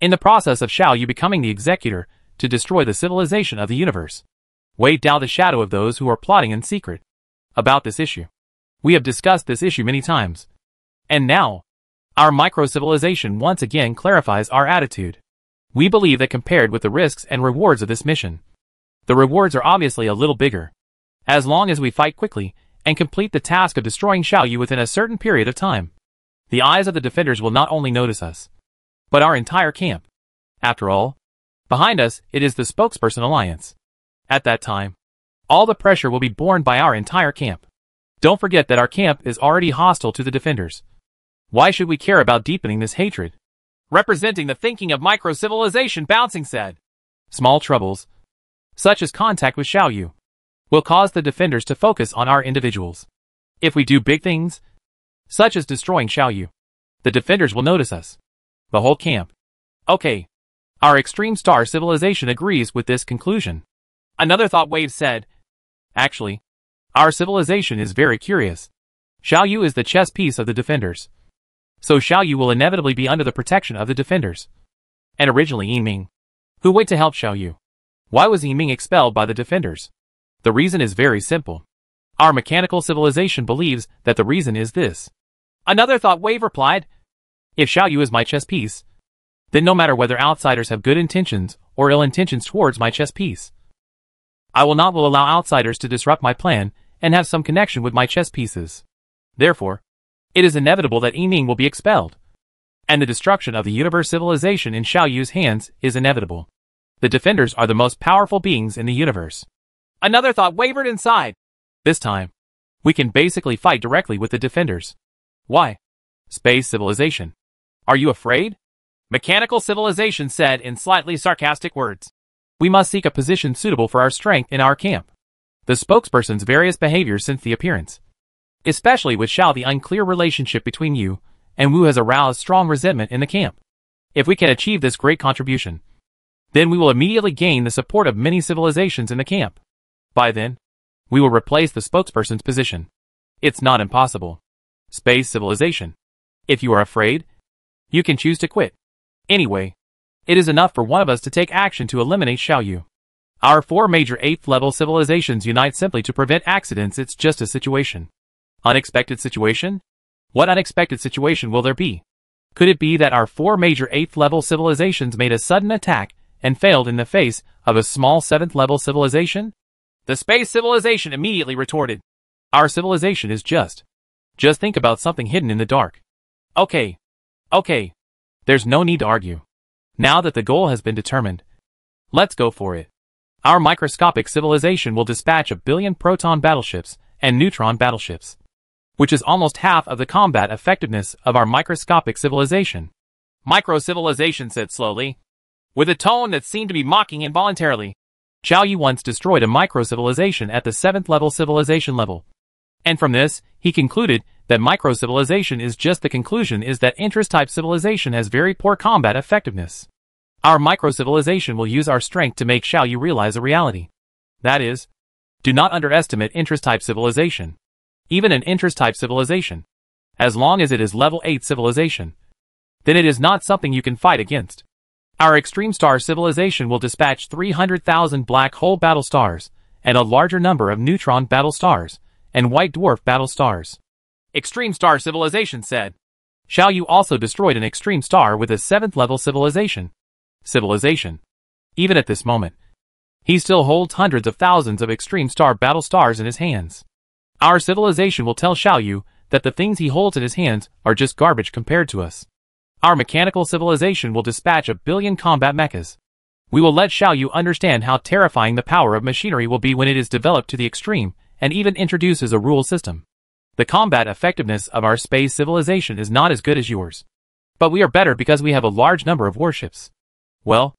In the process of Xiao Yu becoming the executor to destroy the civilization of the universe. Weighed down the shadow of those who are plotting in secret. About this issue. We have discussed this issue many times. And now, our micro-civilization once again clarifies our attitude. We believe that compared with the risks and rewards of this mission, the rewards are obviously a little bigger. As long as we fight quickly and complete the task of destroying Xiao Yu within a certain period of time, the eyes of the Defenders will not only notice us, but our entire camp. After all, behind us it is the Spokesperson Alliance. At that time, all the pressure will be borne by our entire camp. Don't forget that our camp is already hostile to the defenders. Why should we care about deepening this hatred? Representing the thinking of micro-civilization, Bouncing said. Small troubles, such as contact with Xiaoyu, will cause the defenders to focus on our individuals. If we do big things, such as destroying Xiaoyu, the defenders will notice us. The whole camp. Okay. Our extreme star civilization agrees with this conclusion. Another thought wave said. Actually, our civilization is very curious. Xiaoyu is the chess piece of the defenders. So Xiaoyu will inevitably be under the protection of the defenders. And originally Yiming, who went to help Xiaoyu. Why was Yiming expelled by the defenders? The reason is very simple. Our mechanical civilization believes that the reason is this. Another thought wave replied. If Xiaoyu is my chess piece, then no matter whether outsiders have good intentions or ill intentions towards my chess piece, I will not allow outsiders to disrupt my plan and have some connection with my chess pieces. Therefore, it is inevitable that Yiming will be expelled. And the destruction of the universe civilization in Xiaoyu's hands is inevitable. The defenders are the most powerful beings in the universe. Another thought wavered inside. This time, we can basically fight directly with the defenders. Why? Space civilization. Are you afraid? Mechanical civilization said in slightly sarcastic words. We must seek a position suitable for our strength in our camp. The spokesperson's various behaviors since the appearance, especially with Xiao, the unclear relationship between you and Wu has aroused strong resentment in the camp. If we can achieve this great contribution, then we will immediately gain the support of many civilizations in the camp. By then, we will replace the spokesperson's position. It's not impossible. Space civilization. If you are afraid, you can choose to quit. Anyway, it is enough for one of us to take action to eliminate Xiaoyu. Our 4 major 8th level civilizations unite simply to prevent accidents. It's just a situation. Unexpected situation? What unexpected situation will there be? Could it be that our 4 major 8th level civilizations made a sudden attack and failed in the face of a small 7th level civilization? The space civilization immediately retorted. Our civilization is just think about something hidden in the dark. Okay. There's no need to argue. Now that the goal has been determined, let's go for it. Our microscopic civilization will dispatch 1 billion proton battleships and neutron battleships, which is almost half of the combat effectiveness of our microscopic civilization. Micro-civilization said slowly, with a tone that seemed to be mocking involuntarily. Xiaoyu once destroyed a micro-civilization at the 7th level civilization level. And from this, he concluded that micro-civilization is just the conclusion is that interest-type civilization has very poor combat effectiveness. Our micro-civilization will use our strength to make Xiaoyu realize a reality. That is, do not underestimate interest-type civilization. Even an interest-type civilization, as long as it is level 8 civilization, then it is not something you can fight against. Our extreme star civilization will dispatch 300,000 black hole battle stars, and a larger number of neutron battle stars, and white dwarf battle stars. Extreme star civilization said. Xiaoyu also destroyed an extreme star with a 7th level civilization. Even at this moment, he still holds hundreds of thousands of extreme star battle stars in his hands. Our civilization will tell Xiaoyu that the things he holds in his hands are just garbage compared to us. Our mechanical civilization will dispatch 1 billion combat mechas. We will let Xiaoyu understand how terrifying the power of machinery will be when it is developed to the extreme, and even introduces a rule system. The combat effectiveness of our space civilization is not as good as yours. But we are better because we have a large number of warships. Well,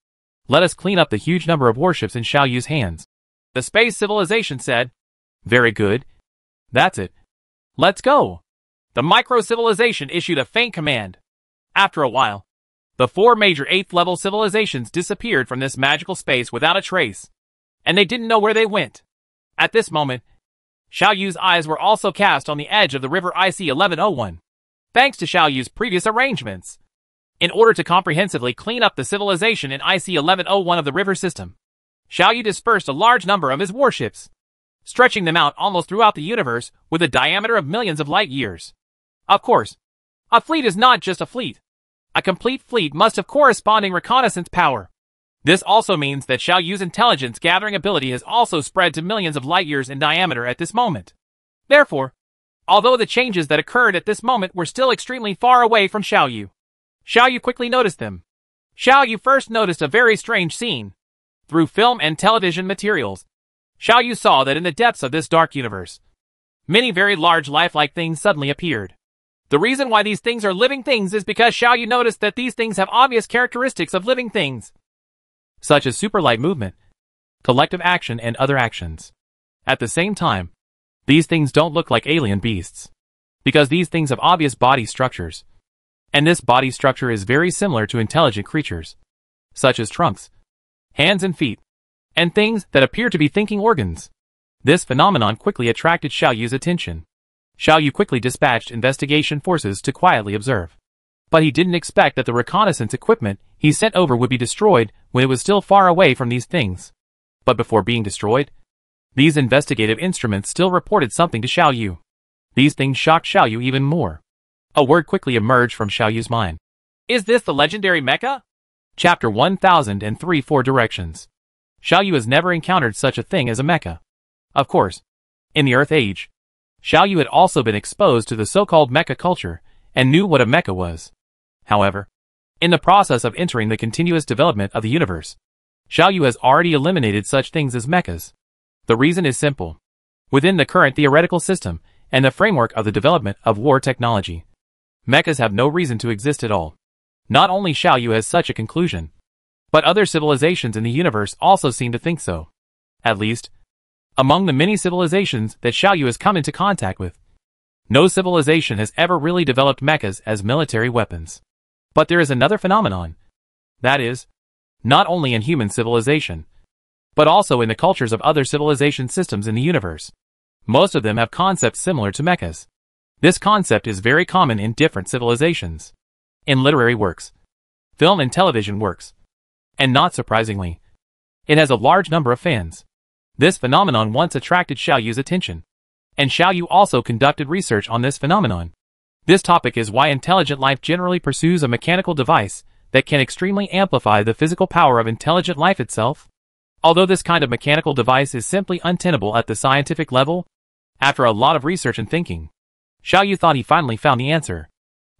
let us clean up the huge number of warships in Xiaoyu's hands. The space civilization said. Very good. That's it. Let's go. The micro-civilization issued a faint command. After a while, the 4 major 8th level civilizations disappeared from this magical space without a trace, and they didn't know where they went. At this moment, Xiaoyu's eyes were also cast on the edge of the river IC-1101. Thanks to Xiaoyu's previous arrangements, in order to comprehensively clean up the civilization in IC-1101 of the river system, Xiaoyu dispersed a large number of his warships, stretching them out almost throughout the universe with a diameter of millions of light years. Of course, a fleet is not just a fleet. A complete fleet must have corresponding reconnaissance power. This also means that Xiaoyu's intelligence gathering ability has also spread to millions of light years in diameter at this moment. Therefore, although the changes that occurred at this moment were still extremely far away from Xiaoyu, Xiaoyu quickly noticed them. Xiaoyu first noticed a very strange scene. Through film and television materials, Xiaoyu saw that in the depths of this dark universe, many very large lifelike things suddenly appeared. The reason why these things are living things is because Xiaoyu noticed that these things have obvious characteristics of living things, such as super light movement, collective action, and other actions. At the same time, these things don't look like alien beasts, because these things have obvious body structures, and this body structure is very similar to intelligent creatures, such as trunks, hands and feet, and things that appear to be thinking organs. This phenomenon quickly attracted Xiaoyu's attention. Xiaoyu quickly dispatched investigation forces to quietly observe. But he didn't expect that the reconnaissance equipment he sent over would be destroyed when it was still far away from these things. But before being destroyed, these investigative instruments still reported something to Xiaoyu. These things shocked Xiaoyu even more. A word quickly emerged from Xiaoyu's mind. Is this the legendary mecha? Chapter 1003 4 Directions. Xiaoyu has never encountered such a thing as a mecha. Of course, in the Earth Age, Xiaoyu had also been exposed to the so-called mecha culture and knew what a mecha was. However, in the process of entering the continuous development of the universe, Xiaoyu has already eliminated such things as mechas. The reason is simple. Within the current theoretical system and the framework of the development of war technology, mechas have no reason to exist at all. Not only Xiaoyu has such a conclusion, but other civilizations in the universe also seem to think so. At least, among the many civilizations that Xiaoyu has come into contact with, no civilization has ever really developed mechas as military weapons. But there is another phenomenon. That is, not only in human civilization, but also in the cultures of other civilization systems in the universe. Most of them have concepts similar to mechas. This concept is very common in different civilizations. In literary works, film and television works, and not surprisingly, it has a large number of fans. This phenomenon once attracted Xiaoyu's attention, and Xiaoyu also conducted research on this phenomenon. This topic is why intelligent life generally pursues a mechanical device that can extremely amplify the physical power of intelligent life itself. Although this kind of mechanical device is simply untenable at the scientific level, after a lot of research and thinking, Xiaoyu thought he finally found the answer.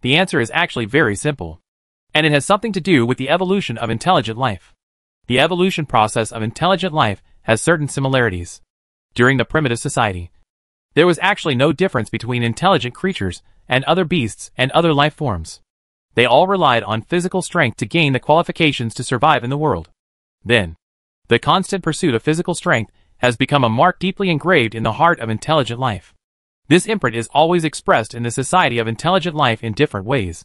The answer is actually very simple, and it has something to do with the evolution of intelligent life. The evolution process of intelligent life has certain similarities. During the primitive society, there was actually no difference between intelligent creatures and other beasts and other life forms. They all relied on physical strength to gain the qualifications to survive in the world. Then, the constant pursuit of physical strength has become a mark deeply engraved in the heart of intelligent life. This imprint is always expressed in the society of intelligent life in different ways.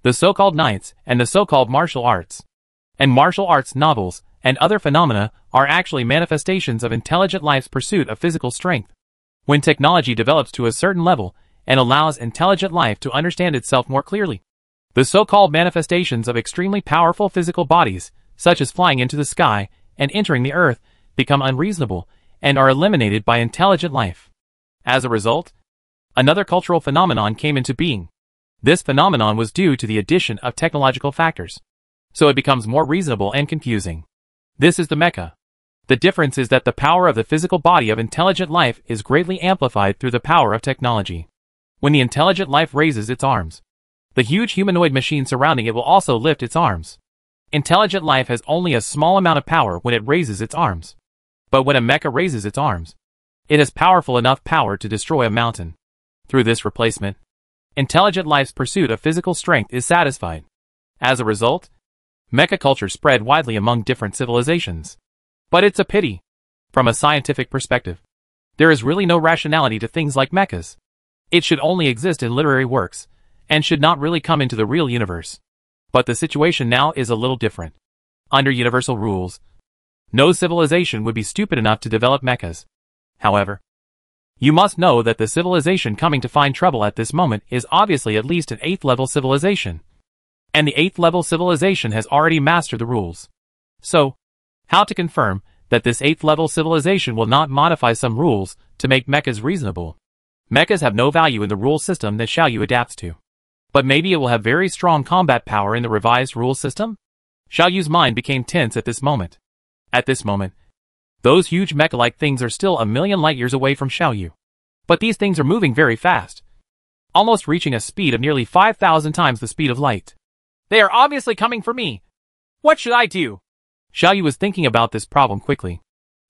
The so-called knights and the so-called martial arts, and martial arts novels, and other phenomena are actually manifestations of intelligent life's pursuit of physical strength. When technology develops to a certain level and allows intelligent life to understand itself more clearly, the so-called manifestations of extremely powerful physical bodies, such as flying into the sky and entering the earth, become unreasonable and are eliminated by intelligent life. As a result, another cultural phenomenon came into being. This phenomenon was due to the addition of technological factors, so it becomes more reasonable and confusing. This is the mecha. The difference is that the power of the physical body of intelligent life is greatly amplified through the power of technology. When the intelligent life raises its arms, the huge humanoid machine surrounding it will also lift its arms. Intelligent life has only a small amount of power when it raises its arms. But when a mecha raises its arms, it has powerful enough power to destroy a mountain. Through this replacement, intelligent life's pursuit of physical strength is satisfied. As a result, mecha culture spread widely among different civilizations. But it's a pity. From a scientific perspective, there is really no rationality to things like mechas. It should only exist in literary works, and should not really come into the real universe. But the situation now is a little different. Under universal rules, no civilization would be stupid enough to develop mechas. However, you must know that the civilization coming to find trouble at this moment is obviously at least an 8th level civilization. And the 8th level civilization has already mastered the rules. So, how to confirm that this 8th level civilization will not modify some rules to make mechas reasonable? Mechas have no value in the rule system that Xiaoyu adapts to. But maybe it will have very strong combat power in the revised rule system? Xiaoyu's mind became tense at this moment. At this moment, those huge mecha-like things are still a million light years away from Xiaoyu. But these things are moving very fast, almost reaching a speed of nearly 5,000 times the speed of light. They are obviously coming for me. What should I do? Xiaoyu was thinking about this problem quickly.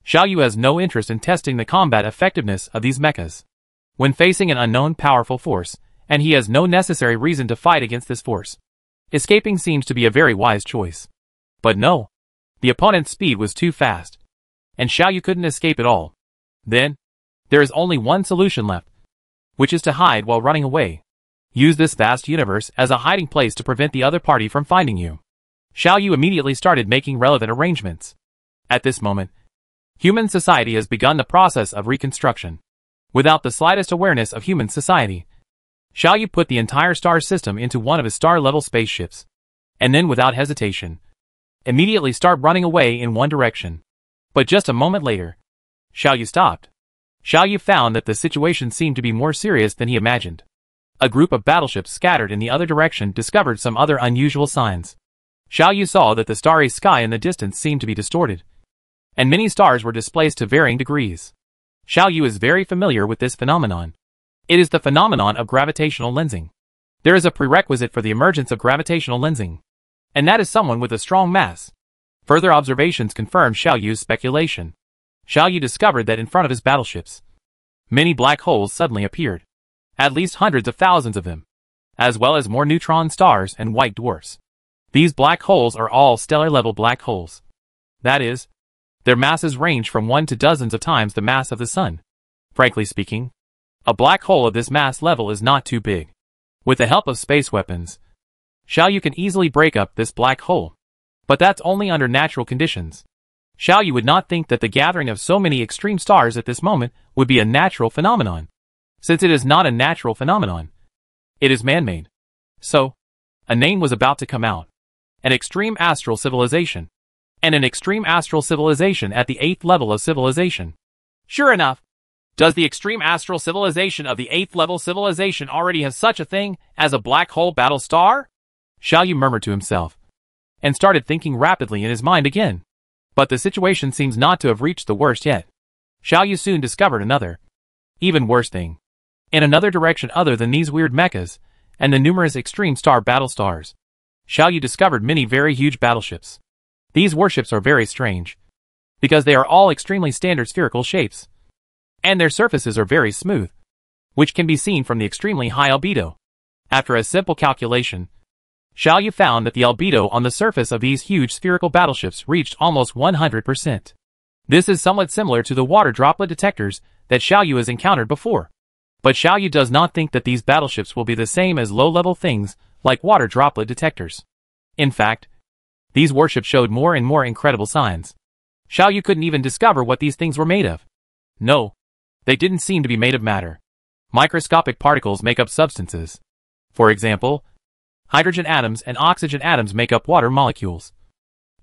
Xiao Yu has no interest in testing the combat effectiveness of these mechas. When facing an unknown powerful force, and he has no necessary reason to fight against this force, escaping seems to be a very wise choice. But no. The opponent's speed was too fast, and Xiao Yu couldn't escape at all. Then, there is only one solution left, which is to hide while running away. Use this vast universe as a hiding place to prevent the other party from finding you. Xiao Yu immediately started making relevant arrangements. At this moment, human society has begun the process of reconstruction. Without the slightest awareness of human society, Xiao Yu put the entire star system into one of his star-level spaceships, and then without hesitation, immediately start running away in one direction. But just a moment later, Xiao Yu stopped. Xiao Yu found that the situation seemed to be more serious than he imagined. A group of battleships scattered in the other direction discovered some other unusual signs. Xiao Yu saw that the starry sky in the distance seemed to be distorted, and many stars were displaced to varying degrees. Xiao Yu is very familiar with this phenomenon. It is the phenomenon of gravitational lensing. There is a prerequisite for the emergence of gravitational lensing, and that is someone with a strong mass. Further observations confirmed Xiao Yu's speculation. Xiao Yu discovered that in front of his battleships, many black holes suddenly appeared. At least hundreds of thousands of them, as well as more neutron stars and white dwarfs. These black holes are all stellar-level black holes. That is, their masses range from 1 to dozens of times the mass of the Sun. Frankly speaking, a black hole of this mass level is not too big. With the help of space weapons, Xiao Yu can easily break up this black hole. But that's only under natural conditions. Xiao Yu would not think that the gathering of so many extreme stars at this moment would be a natural phenomenon. Since it is not a natural phenomenon, it is man-made. So, a name was about to come out. An extreme astral civilization. And an extreme astral civilization at the 8th level of civilization. Sure enough. Does the extreme astral civilization of the 8th level civilization already have such a thing as a black hole battle star? Xiao Yu murmured to himself, and started thinking rapidly in his mind again. But the situation seems not to have reached the worst yet. Xiao Yu soon discovered another, even worse thing. In another direction other than these weird mechas, and the numerous extreme star battle stars, Xiao Yu discovered many very huge battleships. These warships are very strange, because they are all extremely standard spherical shapes, and their surfaces are very smooth, which can be seen from the extremely high albedo. After a simple calculation, Xiao Yu found that the albedo on the surface of these huge spherical battleships reached almost 100%. This is somewhat similar to the water droplet detectors that Xiao Yu has encountered before. But Xiao Yu does not think that these battleships will be the same as low-level things like water droplet detectors. In fact, these warships showed more and more incredible signs. Xiao Yu couldn't even discover what these things were made of. No, they didn't seem to be made of matter. Microscopic particles make up substances. For example, hydrogen atoms and oxygen atoms make up water molecules.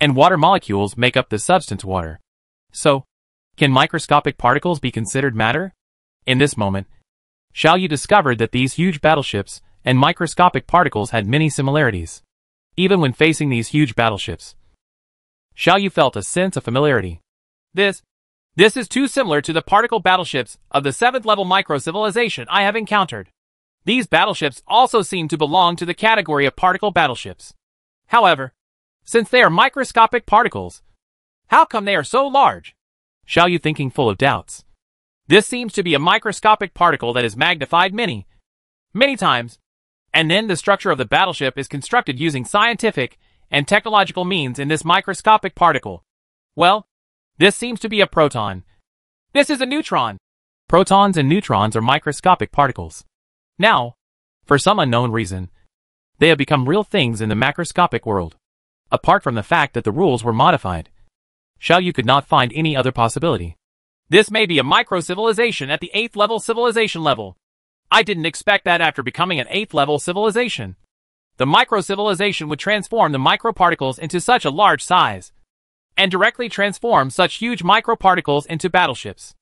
And water molecules make up the substance water. So, can microscopic particles be considered matter? In this moment, Xiao Yu discovered that these huge battleships and microscopic particles had many similarities. Even when facing these huge battleships, Xiao Yu felt a sense of familiarity. This is too similar to the particle battleships of the 7th level micro-civilization I have encountered. These battleships also seem to belong to the category of particle battleships. However, since they are microscopic particles, how come they are so large? Xiao Yu thinking full of doubts. This seems to be a microscopic particle that is magnified many times. And then the structure of the battleship is constructed using scientific and technological means in this microscopic particle. Well, this seems to be a proton. This is a neutron. Protons and neutrons are microscopic particles. Now, for some unknown reason, they have become real things in the macroscopic world. Apart from the fact that the rules were modified, Xiao Yu could not find any other possibility. This may be a micro-civilization at the 8th level civilization level. I didn't expect that after becoming an 8th level civilization. The micro-civilization would transform the microparticles into such a large size, and directly transform such huge microparticles into battleships.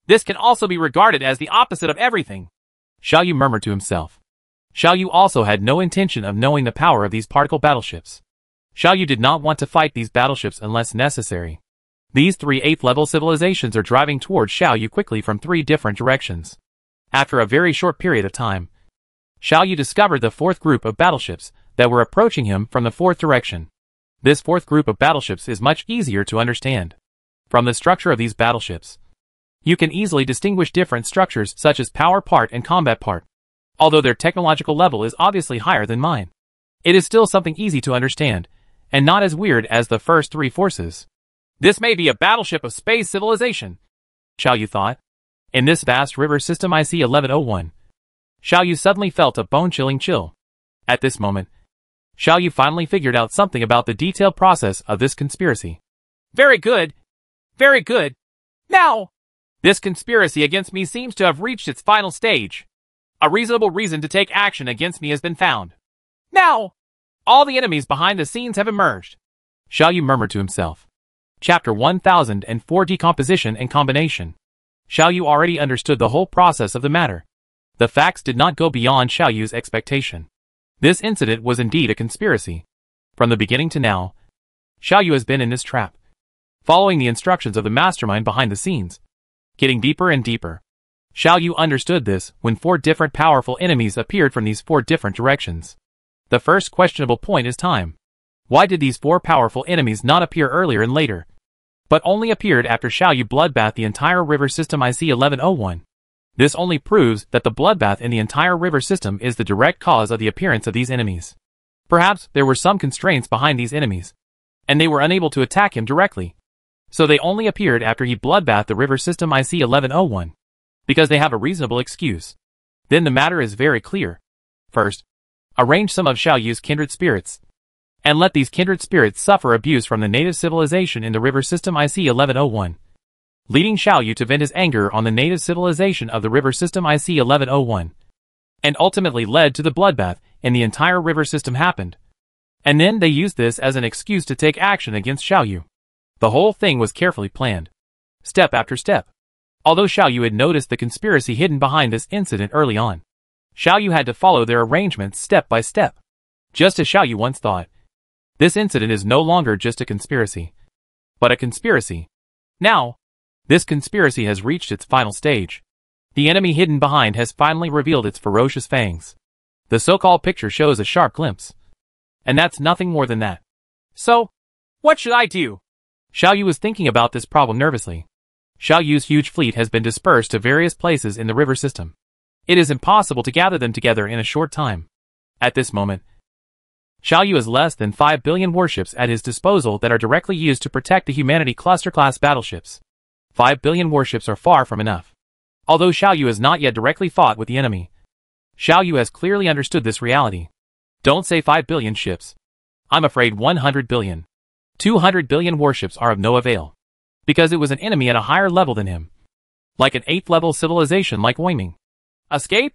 This can also be regarded as the opposite of everything. Xiao Yu murmured to himself. Xiao Yu also had no intention of knowing the power of these particle battleships. Xiao Yu did not want to fight these battleships unless necessary. These 3 8th level civilizations are driving towards Xiao Yu quickly from 3 different directions. After a very short period of time, Xiao Yu discovered the 4th group of battleships that were approaching him from the 4th direction. This 4th group of battleships is much easier to understand. From the structure of these battleships, you can easily distinguish different structures such as power part and combat part. Although their technological level is obviously higher than mine, it is still something easy to understand, and not as weird as the first three forces. This may be a battleship of space civilization, Xiao Yu thought. In this vast river system IC-1101, Xiao Yu suddenly felt a bone-chilling chill. At this moment, Xiao Yu finally figured out something about the detailed process of this conspiracy. Very good. Very good. Now, this conspiracy against me seems to have reached its final stage. A reasonable reason to take action against me has been found. Now, all the enemies behind the scenes have emerged, Xiao Yu murmured to himself. Chapter 1004 Decomposition and Combination. Xiao Yu already understood the whole process of the matter. The facts did not go beyond Xiao Yu's expectation. This incident was indeed a conspiracy. From the beginning to now, Xiao Yu has been in this trap, following the instructions of the mastermind behind the scenes, getting deeper and deeper. Xiao Yu understood this when 4 different powerful enemies appeared from these 4 different directions. The first questionable point is time. Why did these 4 powerful enemies not appear earlier and later, but only appeared after Xiao Yu bloodbathed the entire river system IC-1101? This only proves that the bloodbath in the entire river system is the direct cause of the appearance of these enemies. Perhaps there were some constraints behind these enemies, and they were unable to attack him directly, so they only appeared after he bloodbathed the river system IC-1101, because they have a reasonable excuse. Then the matter is very clear. First, arrange some of Xiao Yu's kindred spirits, and let these kindred spirits suffer abuse from the native civilization in the river system IC-1101, leading Xiao Yu to vent his anger on the native civilization of the river system IC-1101, and ultimately led to the bloodbath in the entire river system happened. And then they used this as an excuse to take action against Xiao Yu. The whole thing was carefully planned, step after step. Although Xiao Yu had noticed the conspiracy hidden behind this incident early on, Xiao Yu had to follow their arrangements step by step. Just as Xiao Yu once thought, this incident is no longer just a conspiracy, but a conspiracy. Now, this conspiracy has reached its final stage. The enemy hidden behind has finally revealed its ferocious fangs. The so-called picture shows a sharp glimpse, and that's nothing more than that. So, what should I do? Xiao Yu was thinking about this problem nervously. Xiao Yu's huge fleet has been dispersed to various places in the river system. It is impossible to gather them together in a short time. At this moment, Xiao Yu has less than 5 billion warships at his disposal that are directly used to protect the humanity cluster-class battleships. 5 billion warships are far from enough. Although Xiao Yu has not yet directly fought with the enemy, Xiao Yu has clearly understood this reality. Don't say 5 billion ships. I'm afraid 100 billion. 200 billion warships are of no avail, because it was an enemy at a higher level than him, like an 8th level civilization like Weiming. Escape?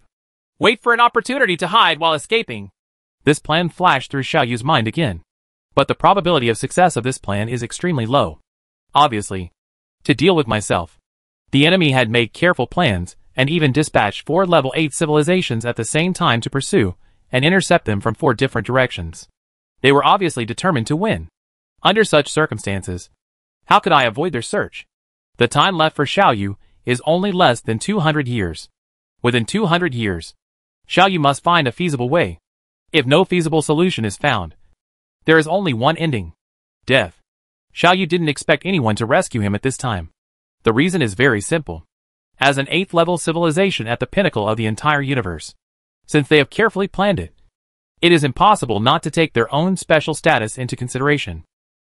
Wait for an opportunity to hide while escaping. This plan flashed through Xiao Yu's mind again, but the probability of success of this plan is extremely low. Obviously, to deal with myself, the enemy had made careful plans and even dispatched 4 level 8 civilizations at the same time to pursue and intercept them from 4 different directions. They were obviously determined to win. Under such circumstances, how could I avoid their search? The time left for Xiao Yu is only less than 200 years. Within 200 years, Xiao Yu must find a feasible way. If no feasible solution is found, there is only one ending: death. Xiao Yu didn't expect anyone to rescue him at this time. The reason is very simple. As an 8th level civilization at the pinnacle of the entire universe, since they have carefully planned it, it is impossible not to take their own special status into consideration.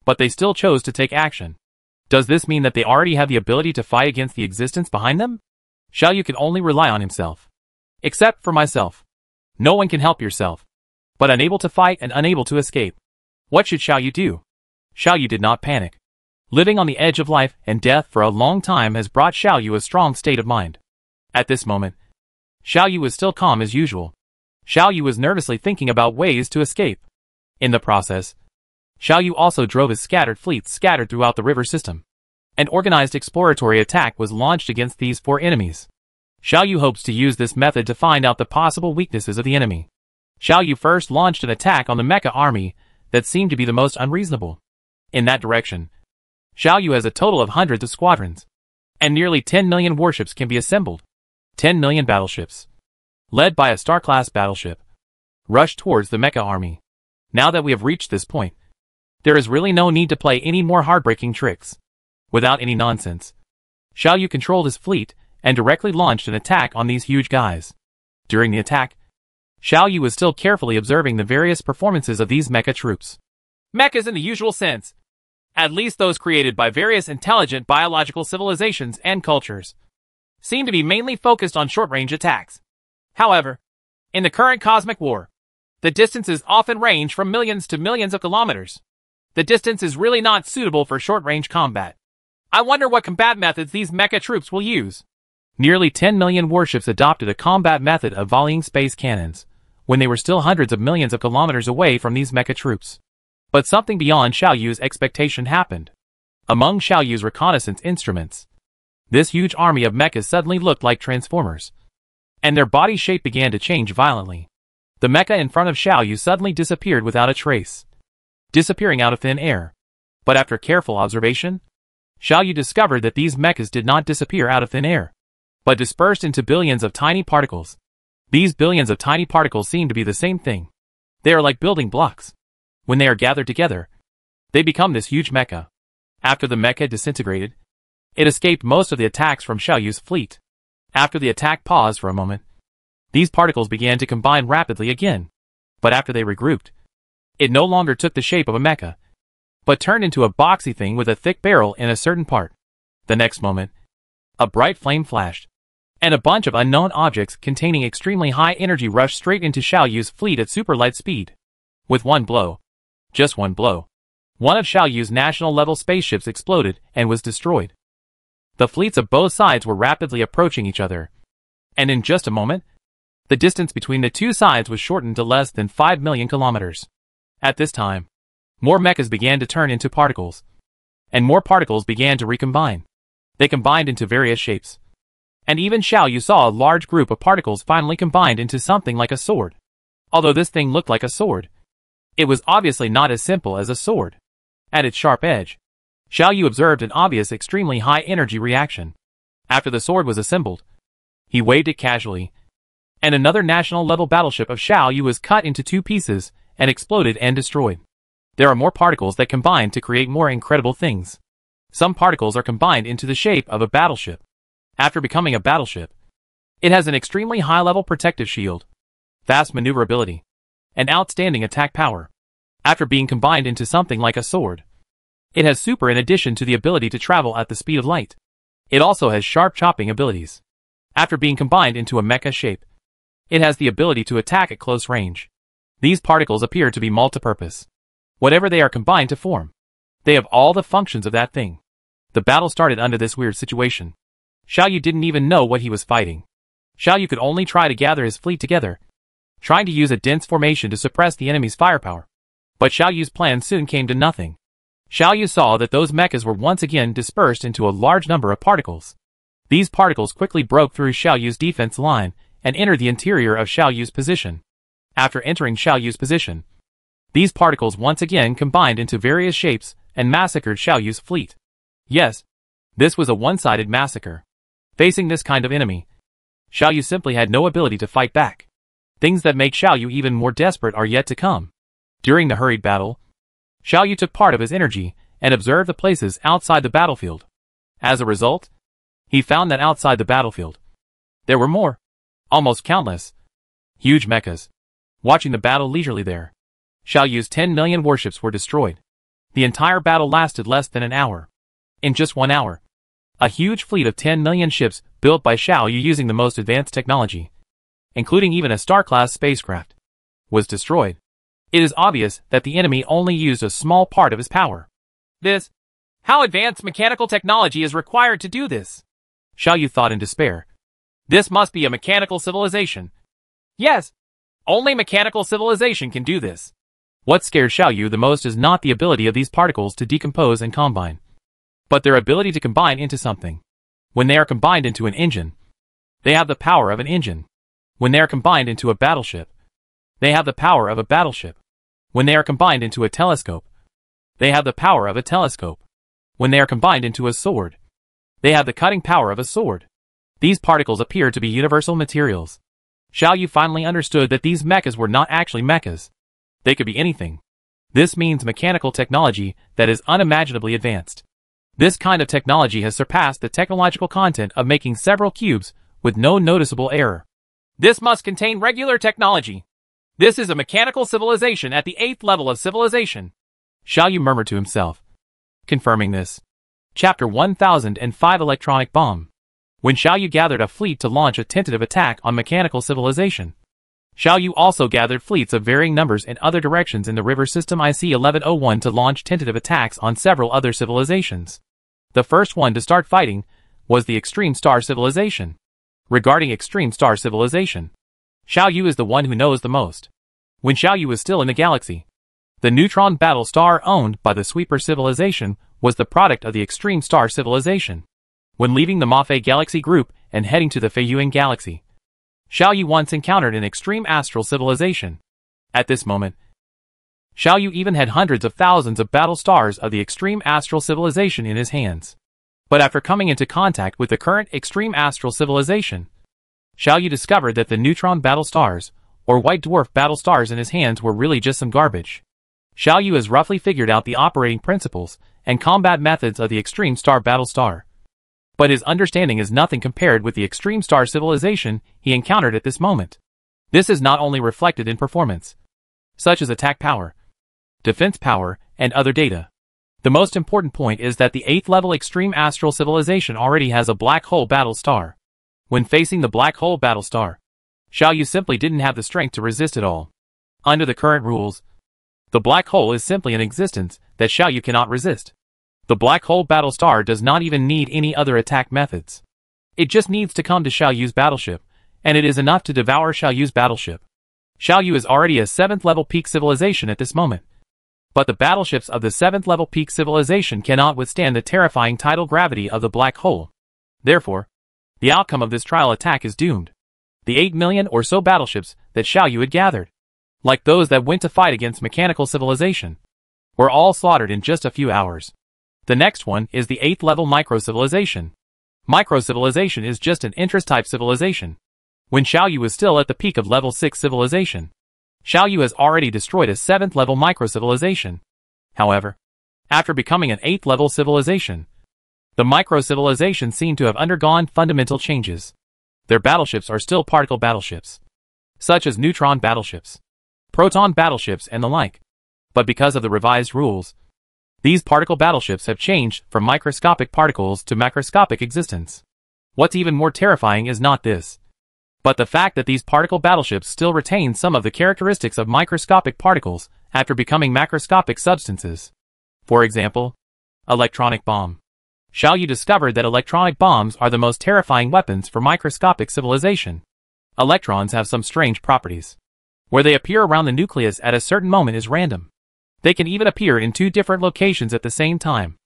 But they still chose to take action. Does this mean that they already have the ability to fight against the existence behind them? Xiao Yu can only rely on himself. Except for myself. No one can help yourself. But unable to fight and unable to escape. What should Xiao Yu do? Xiao Yu did not panic. Living on the edge of life and death for a long time has brought Xiao Yu a strong state of mind. At this moment, Xiao Yu was still calm as usual. Xiao Yu was nervously thinking about ways to escape. In the process, Xiao Yu also drove his scattered fleets scattered throughout the river system. An organized exploratory attack was launched against these 4 enemies. Xiao Yu hopes to use this method to find out the possible weaknesses of the enemy. Xiao Yu first launched an attack on the mecha army that seemed to be the most unreasonable. In that direction, Xiao Yu has a total of hundreds of squadrons, and nearly 10 million warships can be assembled. 10 million battleships, led by a star-class battleship, rush towards the mecha army. Now that we have reached this point, there is really no need to play any more heartbreaking tricks. Without any nonsense, Xiao Yu controlled his fleet and directly launched an attack on these huge guys. During the attack, Xiao Yu was still carefully observing the various performances of these mecha troops. Mechas in the usual sense, at least those created by various intelligent biological civilizations and cultures, seem to be mainly focused on short-range attacks. However, in the current cosmic war, the distances often range from millions to millions of kilometers. The distance is really not suitable for short-range combat. I wonder what combat methods these mecha troops will use. Nearly 10 million warships adopted a combat method of volleying space cannons, when they were still hundreds of millions of kilometers away from these mecha troops. But something beyond Xiao Yu's expectation happened. Among Xiao Yu's reconnaissance instruments, this huge army of mechas suddenly looked like transformers, and their body shape began to change violently. The mecha in front of Xiao Yu suddenly disappeared without a trace, disappearing out of thin air. But after careful observation, Xiao Yu discovered that these mechas did not disappear out of thin air, but dispersed into billions of tiny particles. These billions of tiny particles seem to be the same thing. They are like building blocks. When they are gathered together, they become this huge mecha. After the mecha disintegrated, it escaped most of the attacks from Xiao Yu's fleet. After the attack paused for a moment, these particles began to combine rapidly again. But after they regrouped, it no longer took the shape of a mecha, but turned into a boxy thing with a thick barrel in a certain part. The next moment, a bright flame flashed, and a bunch of unknown objects containing extremely high energy rushed straight into Xiao Yu's fleet at super light speed. With one blow, just one blow, one of Xiao Yu's national-level spaceships exploded and was destroyed. The fleets of both sides were rapidly approaching each other, and in just a moment, the distance between the two sides was shortened to less than 5 million kilometers. At this time, more mechas began to turn into particles, and more particles began to recombine. They combined into various shapes, and even Xiao Yu saw a large group of particles finally combined into something like a sword. Although this thing looked like a sword, it was obviously not as simple as a sword. At its sharp edge, Xiao Yu observed an obvious extremely high energy reaction. After the sword was assembled, he waved it casually, and another national-level battleship of Xiao Yu was cut into two pieces and exploded and destroyed. There are more particles that combine to create more incredible things. Some particles are combined into the shape of a battleship. After becoming a battleship, it has an extremely high-level protective shield, fast maneuverability, and outstanding attack power. After being combined into something like a sword, it has super in addition to the ability to travel at the speed of light. It also has sharp chopping abilities. After being combined into a mecha shape, it has the ability to attack at close range. These particles appear to be multipurpose. Whatever they are combined to form, they have all the functions of that thing. The battle started under this weird situation. Xiao Yu didn't even know what he was fighting. Xiao Yu could only try to gather his fleet together, trying to use a dense formation to suppress the enemy's firepower. But Xiao Yu's plan soon came to nothing. Xiao Yu saw that those mechas were once again dispersed into a large number of particles. These particles quickly broke through Xiao Yu's defense line and entered the interior of Xiao Yu's position. After entering Xiao Yu's position, these particles once again combined into various shapes and massacred Xiao Yu's fleet. Yes, this was a one-sided massacre. Facing this kind of enemy, Xiao Yu simply had no ability to fight back. Things that make Xiao Yu even more desperate are yet to come. During the hurried battle, Xiao Yu took part of his energy and observed the places outside the battlefield. As a result, he found that outside the battlefield, there were more, almost countless, huge mechas, watching the battle leisurely there. Xiao Yu's 10 million warships were destroyed. The entire battle lasted less than an hour. In just 1 hour, a huge fleet of 10 million ships built by Xiao Yu using the most advanced technology, including even a star-class spacecraft, was destroyed. It is obvious that the enemy only used a small part of his power. How advanced mechanical technology is required to do this? Xiao Yu thought in despair. This must be a mechanical civilization. Yes, only mechanical civilization can do this. What scares Xiao Yu the most is not the ability of these particles to decompose and combine, but their ability to combine into something. When they are combined into an engine, they have the power of an engine. When they are combined into a battleship, they have the power of a battleship. When they are combined into a telescope, they have the power of a telescope. When they are combined into a sword, they have the cutting power of a sword. These particles appear to be universal materials. Xiao Yu finally understood that these mechas were not actually mechas. They could be anything. This means mechanical technology that is unimaginably advanced. This kind of technology has surpassed the technological content of making several cubes with no noticeable error. This must contain regular technology. This is a mechanical civilization at the 8th level of civilization, Xiao Yu murmured to himself. Confirming this. Chapter 1005 Electronic Bomb. When Xiao Yu gathered a fleet to launch a tentative attack on mechanical civilization, Xiao Yu also gathered fleets of varying numbers in other directions in the river system IC-1101 to launch tentative attacks on several other civilizations. The first one to start fighting was the Extreme Star Civilization. Regarding Extreme Star Civilization, Xiao Yu is the one who knows the most. When Xiao Yu was still in the galaxy, the neutron battle star owned by the Sweeper Civilization was the product of the Extreme Star Civilization. When leaving the Mafe Galaxy group and heading to the Feiyuan Galaxy, Xiao Yu once encountered an Extreme Astral Civilization. At this moment, Xiao Yu even had hundreds of thousands of battle stars of the Extreme Astral Civilization in his hands. But after coming into contact with the current Extreme Astral Civilization, Xiao Yu discovered that the neutron battle stars, or white dwarf battle stars in his hands were really just some garbage. Xiao Yu has roughly figured out the operating principles and combat methods of the Extreme Star Battle Star. But his understanding is nothing compared with the Extreme Star Civilization he encountered at this moment. This is not only reflected in performance, such as attack power, defense power, and other data. The most important point is that the 8th level Extreme Astral Civilization already has a black hole battle star. When facing the black hole battle star, Xiao Yu simply didn't have the strength to resist it all. Under the current rules, the black hole is simply an existence that Xiao Yu cannot resist. The black hole battle star does not even need any other attack methods. It just needs to come to Xiao Yu's battleship, and it is enough to devour Xiao Yu's battleship. Xiao Yu is already a 7th level peak civilization at this moment. But the battleships of the 7th level peak civilization cannot withstand the terrifying tidal gravity of the black hole. Therefore, the outcome of this trial attack is doomed. The 8 million or so battleships that Xiao Yu had gathered, like those that went to fight against mechanical civilization, were all slaughtered in just a few hours. The next one is the 8th level micro-civilization. Micro-civilization is just an interest-type civilization. When Xiao Yu was still at the peak of level 6 civilization, Xiao Yu has already destroyed a 7th level micro-civilization. However, after becoming an 8th level civilization, the micro-civilization seem to have undergone fundamental changes. Their battleships are still particle battleships, such as neutron battleships, proton battleships, and the like. But because of the revised rules, these particle battleships have changed from microscopic particles to macroscopic existence. What's even more terrifying is not this, but the fact that these particle battleships still retain some of the characteristics of microscopic particles after becoming macroscopic substances. For example, electronic bomb. Xiao Yu discovered that electronic bombs are the most terrifying weapons for microscopic civilization. Electrons have some strange properties. Where they appear around the nucleus at a certain moment is random. They can even appear in two different locations at the same time.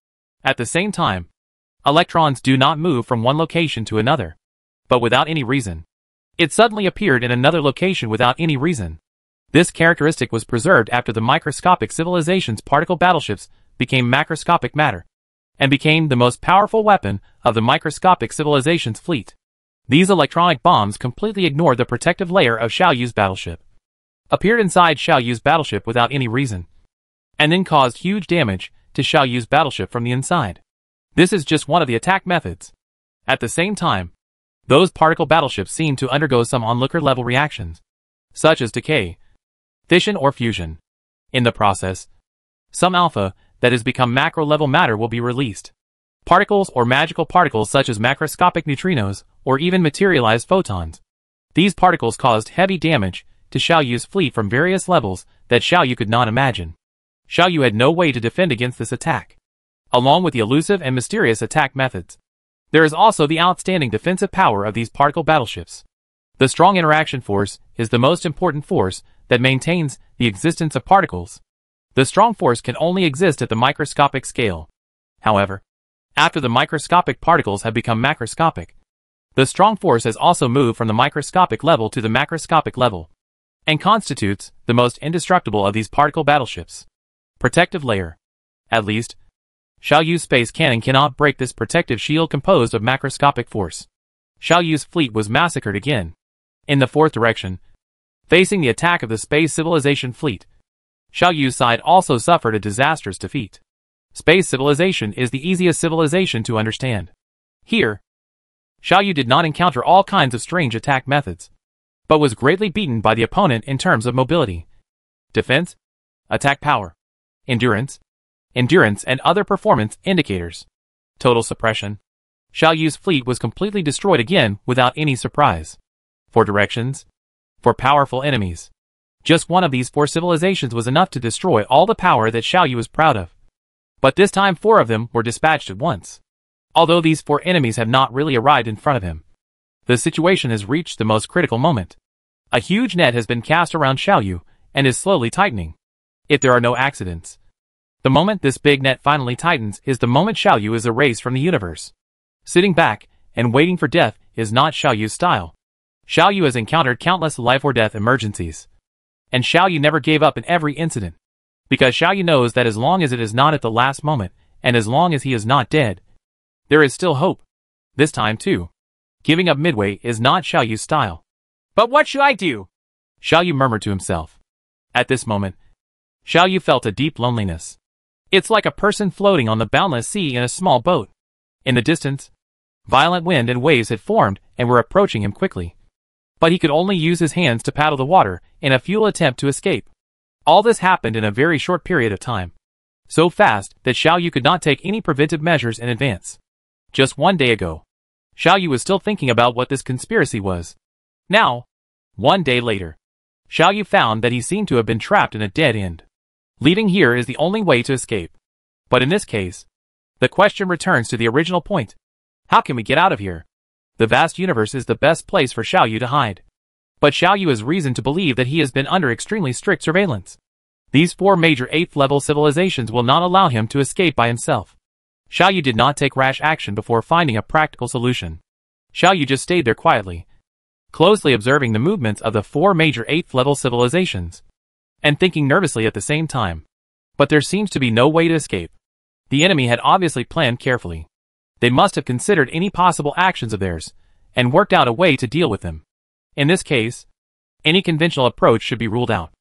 At the same time, electrons do not move from one location to another, but without any reason. It suddenly appeared in another location without any reason. This characteristic was preserved after the microscopic civilization's particle battleships became macroscopic matter, and became the most powerful weapon of the microscopic civilization's fleet. These electronic bombs completely ignored the protective layer of Xiao Yu's battleship, appeared inside Xiao Yu's battleship without any reason, and then caused huge damage to Xiao Yu's battleship from the inside. This is just one of the attack methods. At the same time, those particle battleships seem to undergo some onlooker-level reactions, such as decay, fission, or fusion. In the process, some alpha that has become macro-level matter will be released. Particles or magical particles such as macroscopic neutrinos, or even materialized photons. These particles caused heavy damage to Xiao Yu's fleet from various levels that Xiao Yu could not imagine. Xiao Yu had no way to defend against this attack. Along with the elusive and mysterious attack methods, there is also the outstanding defensive power of these particle battleships. The strong interaction force is the most important force that maintains the existence of particles. The strong force can only exist at the microscopic scale. However, after the microscopic particles have become macroscopic, the strong force has also moved from the microscopic level to the macroscopic level, and constitutes the most indestructible of these particle battleships. Protective layer. At least, Xiao Yu's space cannon cannot break this protective shield composed of macroscopic force. Xiao Yu's fleet was massacred again. In the fourth direction, facing the attack of the space civilization fleet, Xiao Yu's side also suffered a disastrous defeat. Space civilization is the easiest civilization to understand. Here, Xiao Yu did not encounter all kinds of strange attack methods, but was greatly beaten by the opponent in terms of mobility, defense, attack power, endurance, and other performance indicators. Total suppression. Xiao Yu's fleet was completely destroyed again without any surprise. 4 directions. 4 powerful enemies. Just one of these 4 civilizations was enough to destroy all the power that Xiao Yu was proud of. But this time 4 of them were dispatched at once. Although these 4 enemies have not really arrived in front of him, the situation has reached the most critical moment. A huge net has been cast around Xiao Yu and is slowly tightening. If there are no accidents, the moment this big net finally tightens is the moment Xiao Yu is erased from the universe. Sitting back and waiting for death is not Xiao Yu's style. Xiao Yu has encountered countless life or death emergencies, and Xiao Yu never gave up in every incident, because Xiao Yu knows that as long as it is not at the last moment, and as long as he is not dead, there is still hope. This time too, giving up midway is not Xiao Yu's style. But what should I do? Xiao Yu murmured to himself. At this moment, Xiao Yu felt a deep loneliness. It's like a person floating on the boundless sea in a small boat. In the distance, violent wind and waves had formed and were approaching him quickly. But he could only use his hands to paddle the water in a futile attempt to escape. All this happened in a very short period of time, so fast that Xiao Yu could not take any preventive measures in advance. Just one day ago, Xiao Yu was still thinking about what this conspiracy was. Now, one day later, Xiao Yu found that he seemed to have been trapped in a dead end. Leaving here is the only way to escape. But in this case, the question returns to the original point. How can we get out of here? The vast universe is the best place for Xiao Yu to hide. But Xiao Yu has reason to believe that he has been under extremely strict surveillance. These 4 major 8th level civilizations will not allow him to escape by himself. Xiao Yu did not take rash action before finding a practical solution. Xiao Yu just stayed there quietly, closely observing the movements of the 4 major 8th level civilizations, and thinking nervously at the same time. But there seems to be no way to escape. The enemy had obviously planned carefully. They must have considered any possible actions of theirs, and worked out a way to deal with them. In this case, any conventional approach should be ruled out.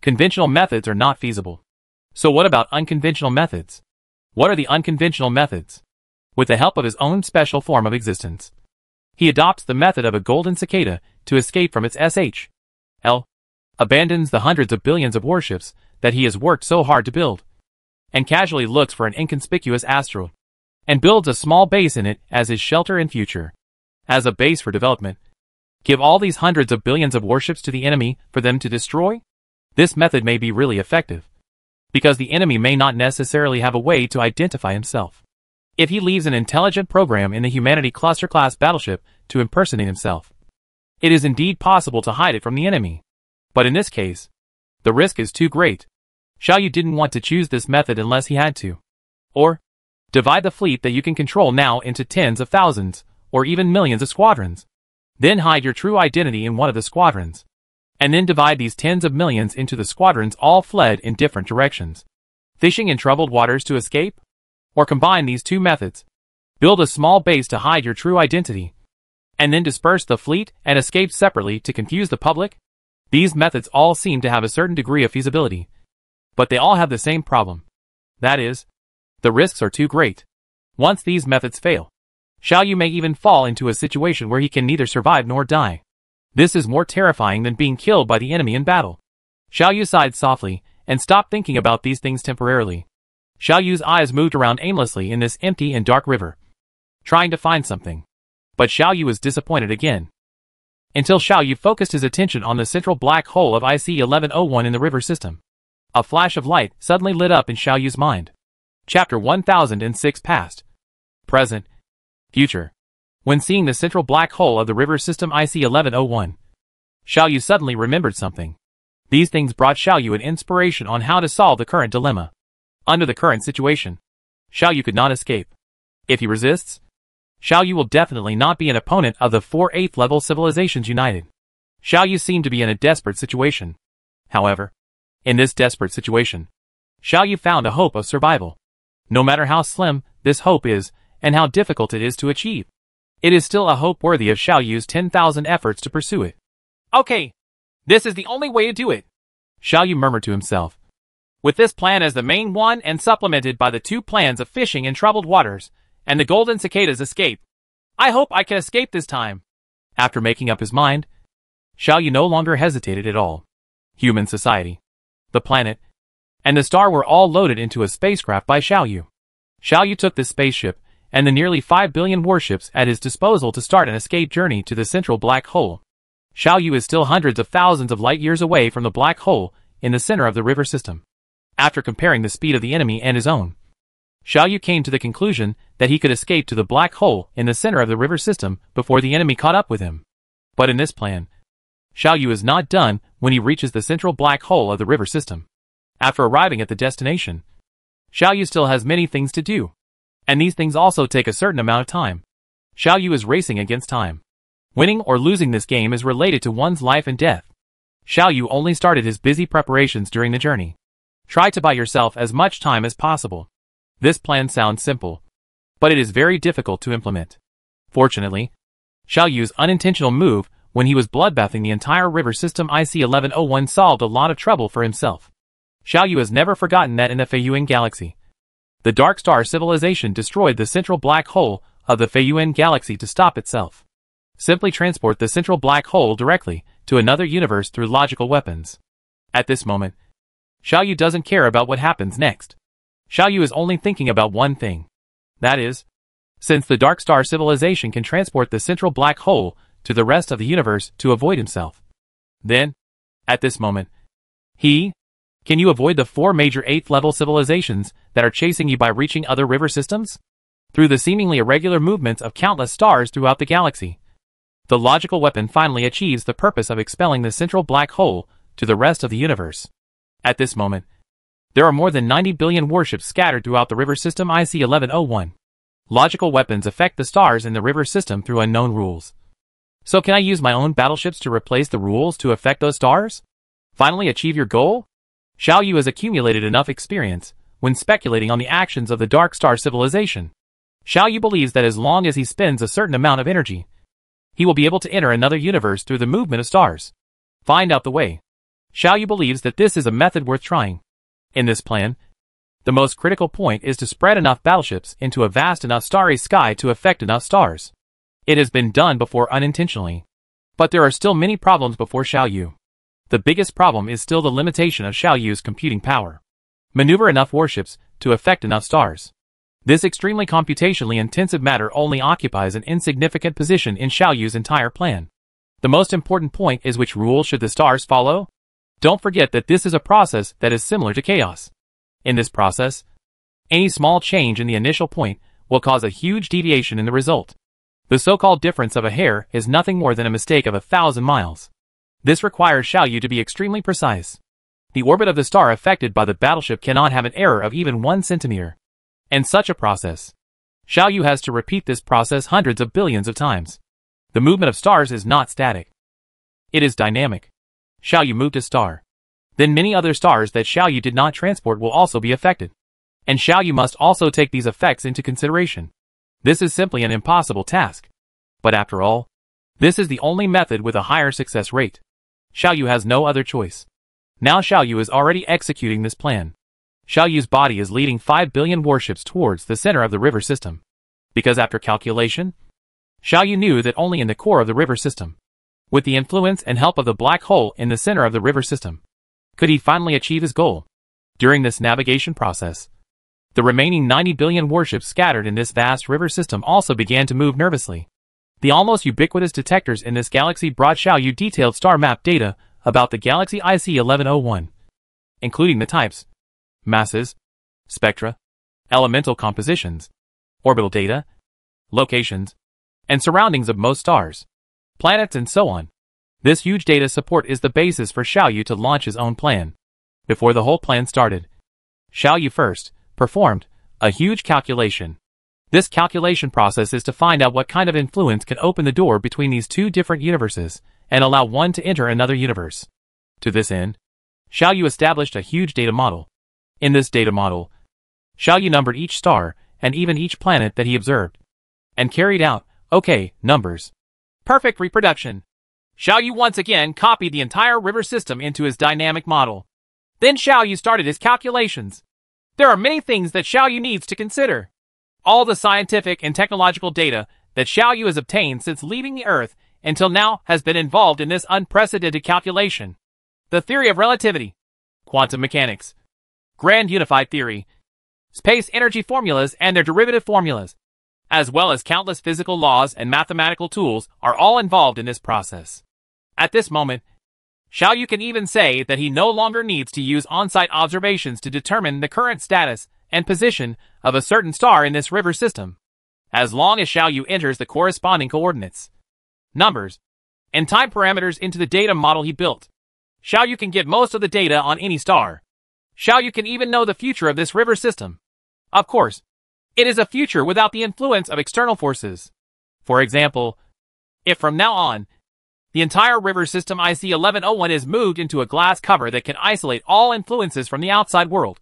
Conventional methods are not feasible. So what about unconventional methods? What are the unconventional methods? With the help of his own special form of existence, he adopts the method of a golden cicada to escape from its SHL, abandons the hundreds of billions of warships that he has worked so hard to build, and casually looks for an inconspicuous asteroid, and builds a small base in it as his shelter in future. As a base for development, give all these hundreds of billions of warships to the enemy for them to destroy? This method may be really effective, because the enemy may not necessarily have a way to identify himself. If he leaves an intelligent program in the Humanity Cluster-class battleship to impersonate himself, it is indeed possible to hide it from the enemy. But in this case, the risk is too great. Xiao Yu didn't want to choose this method unless he had to. Or, divide the fleet that you can control now into tens of thousands, or even millions of squadrons. Then hide your true identity in one of the squadrons. And then divide these tens of millions into the squadrons all fled in different directions, fishing in troubled waters to escape? Or combine these 2 methods. Build a small base to hide your true identity, and then disperse the fleet and escape separately to confuse the public? These methods all seem to have a certain degree of feasibility, but they all have the same problem. That is, the risks are too great. Once these methods fail, Xiao Yu may even fall into a situation where he can neither survive nor die. This is more terrifying than being killed by the enemy in battle. Xiao Yu sighed softly and stopped thinking about these things temporarily. Xiao Yu's eyes moved around aimlessly in this empty and dark river, trying to find something. But Xiao Yu was disappointed again. Until Xiao Yu focused his attention on the central black hole of IC1101 in the river system. A flash of light suddenly lit up in Xiao Yu's mind. Chapter 1006 Past, Present, Future. When seeing the central black hole of the river system IC1101, Xiao Yu suddenly remembered something. These things brought Xiao Yu an inspiration on how to solve the current dilemma. Under the current situation, Xiao Yu could not escape. If he resists, Xiao Yu will definitely not be an opponent of the 4 8th level civilizations united. Xiao Yu seemed to be in a desperate situation. However, in this desperate situation, Xiao Yu found a hope of survival. No matter how slim this hope is, and how difficult it is to achieve, it is still a hope worthy of Xiao Yu's 10,000 efforts to pursue it. Okay, this is the only way to do it, Xiao Yu murmured to himself. With this plan as the main one and supplemented by the two plans of fishing in troubled waters and the golden cicada's escape, I hope I can escape this time. After making up his mind, Xiao Yu no longer hesitated at all. Human society, the planet, and the star were all loaded into a spacecraft by Xiao Yu. Xiao Yu took this spaceship and the nearly 5 billion warships at his disposal to start an escape journey to the central black hole. Xiao Yu is still hundreds of thousands of light years away from the black hole in the center of the river system. After comparing the speed of the enemy and his own, Xiao Yu came to the conclusion that he could escape to the black hole in the center of the river system before the enemy caught up with him. But in this plan, Xiao Yu is not done when he reaches the central black hole of the river system. After arriving at the destination, Xiao Yu still has many things to do, and these things also take a certain amount of time. Xiao Yu is racing against time. Winning or losing this game is related to one's life and death. Xiao Yu only started his busy preparations during the journey. Try to buy yourself as much time as possible. This plan sounds simple, but it is very difficult to implement. Fortunately, Xiao Yu's unintentional move when he was bloodbathing the entire river system IC1101 solved a lot of trouble for himself. Xiao Yu has never forgotten that in the Feiyuan galaxy, the Dark Star civilization destroyed the central black hole of the Feiyuan galaxy to stop itself. Simply transport the central black hole directly to another universe through logical weapons. At this moment, Xiao Yu doesn't care about what happens next. Xiao Yu is only thinking about one thing. That is, since the Dark Star civilization can transport the central black hole to the rest of the universe to avoid himself, then, at this moment, can you avoid the 4 major 8th level civilizations that are chasing you by reaching other river systems? Through the seemingly irregular movements of countless stars throughout the galaxy, the logical weapon finally achieves the purpose of expelling the central black hole to the rest of the universe. At this moment, there are more than 90 billion warships scattered throughout the river system IC1101. Logical weapons affect the stars in the river system through unknown rules. So can I use my own battleships to replace the rules to affect those stars? Finally achieve your goal? Xiao Yu has accumulated enough experience when speculating on the actions of the Dark Star civilization. Xiao Yu believes that as long as he spends a certain amount of energy, he will be able to enter another universe through the movement of stars. Find out the way. Xiao Yu believes that this is a method worth trying. In this plan, the most critical point is to spread enough battleships into a vast enough starry sky to affect enough stars. It has been done before unintentionally. But there are still many problems before Xiao Yu. The biggest problem is still the limitation of Xiao Yu's computing power. Maneuver enough warships to affect enough stars. This extremely computationally intensive matter only occupies an insignificant position in Xiao Yu's entire plan. The most important point is which rule should the stars follow? Don't forget that this is a process that is similar to chaos. In this process, any small change in the initial point will cause a huge deviation in the result. The so-called difference of a hair is nothing more than a mistake of 1,000 miles. This requires Xiao Yu to be extremely precise. The orbit of the star affected by the battleship cannot have an error of even 1 centimeter. In such a process, Xiao Yu has to repeat this process hundreds of billions of times. The movement of stars is not static. It is dynamic. Xiao Yu moved a star. Then many other stars that Xiao Yu did not transport will also be affected. And Xiao Yu must also take these effects into consideration. This is simply an impossible task. But after all, this is the only method with a higher success rate. Xiao Yu has no other choice. Now Xiao Yu is already executing this plan. Xiao Yu's body is leading 5 billion warships towards the center of the river system. Because after calculation, Xiao Yu knew that only in the core of the river system, with the influence and help of the black hole in the center of the river system, could he finally achieve his goal. During this navigation process, the remaining 90 billion warships scattered in this vast river system also began to move nervously. The almost ubiquitous detectors in this galaxy brought Xiao Yu detailed star map data about the galaxy IC1101, including the types, masses, spectra, elemental compositions, orbital data, locations, and surroundings of most stars, planets, and so on. This huge data support is the basis for Xiao Yu to launch his own plan. Before the whole plan started, Xiao Yu first performed a huge calculation. This calculation process is to find out what kind of influence can open the door between these two different universes and allow one to enter another universe. To this end, Xiao Yu established a huge data model. In this data model, Xiao Yu numbered each star and even each planet that he observed, and carried out, numbers. Perfect reproduction. Xiao Yu once again copied the entire river system into his dynamic model. Then Xiao Yu started his calculations. There are many things that Xiao Yu needs to consider. All the scientific and technological data that Xiao Yu has obtained since leaving the Earth until now has been involved in this unprecedented calculation. The theory of relativity, quantum mechanics, grand unified theory, space energy formulas and their derivative formulas, as well as countless physical laws and mathematical tools are all involved in this process. At this moment, Xiao Yu can even say that he no longer needs to use on-site observations to determine the current status and position of a certain star in this river system, as long as Xiao Yu enters the corresponding coordinates, numbers, and time parameters into the data model he built. Xiao Yu can get most of the data on any star. Xiao Yu can even know the future of this river system. Of course, it is a future without the influence of external forces. For example, if from now on, the entire river system IC1101 is moved into a glass cover that can isolate all influences from the outside world,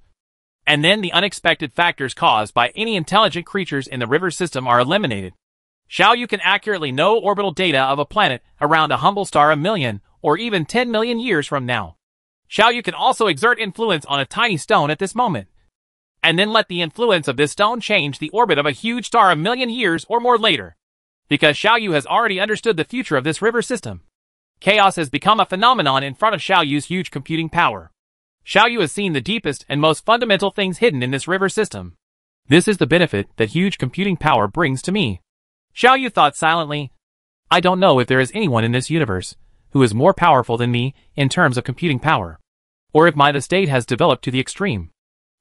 and then the unexpected factors caused by any intelligent creatures in the river system are eliminated, Xiao Yu can accurately know orbital data of a planet around a humble star a million or even 10 million years from now. Xiao Yu can also exert influence on a tiny stone at this moment, and then let the influence of this stone change the orbit of a huge star a million years or more later. Because Xiao Yu has already understood the future of this river system, chaos has become a phenomenon in front of Xiao Yu's huge computing power. Xiao Yu has seen the deepest and most fundamental things hidden in this river system. This is the benefit that huge computing power brings to me. Xiao Yu thought silently. I don't know if there is anyone in this universe who is more powerful than me in terms of computing power, or if my state has developed to the extreme.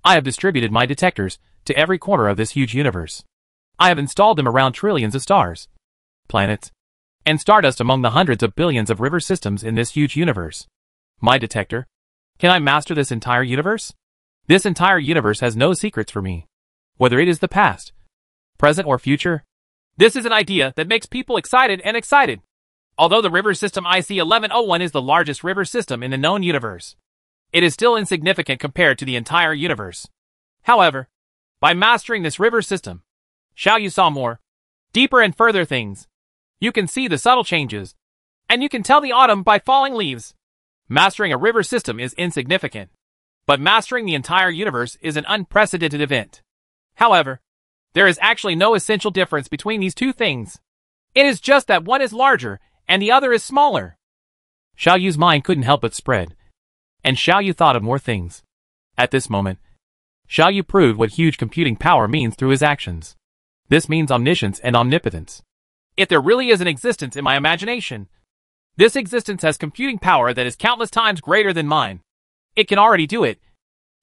I have distributed my detectors to every corner of this huge universe. I have installed them around trillions of stars, planets, and stardust among the hundreds of billions of river systems in this huge universe. My detector? Can I master this entire universe? This entire universe has no secrets for me. Whether it is the past, present or future. This is an idea that makes people excited. Although the river system IC1101 is the largest river system in the known universe, it is still insignificant compared to the entire universe. However, by mastering this river system, Xiao Yu saw more, deeper and further things. You can see the subtle changes, and you can tell the autumn by falling leaves. Mastering a river system is insignificant, but mastering the entire universe is an unprecedented event. However, there is actually no essential difference between these two things. It is just that one is larger and the other is smaller. Xiao Yu's mind couldn't help but spread, and Xiao Yu thought of more things. At this moment, Xiao Yu proved what huge computing power means through his actions. This means omniscience and omnipotence. If there really is an existence in my imagination, this existence has computing power that is countless times greater than mine. It can already do it,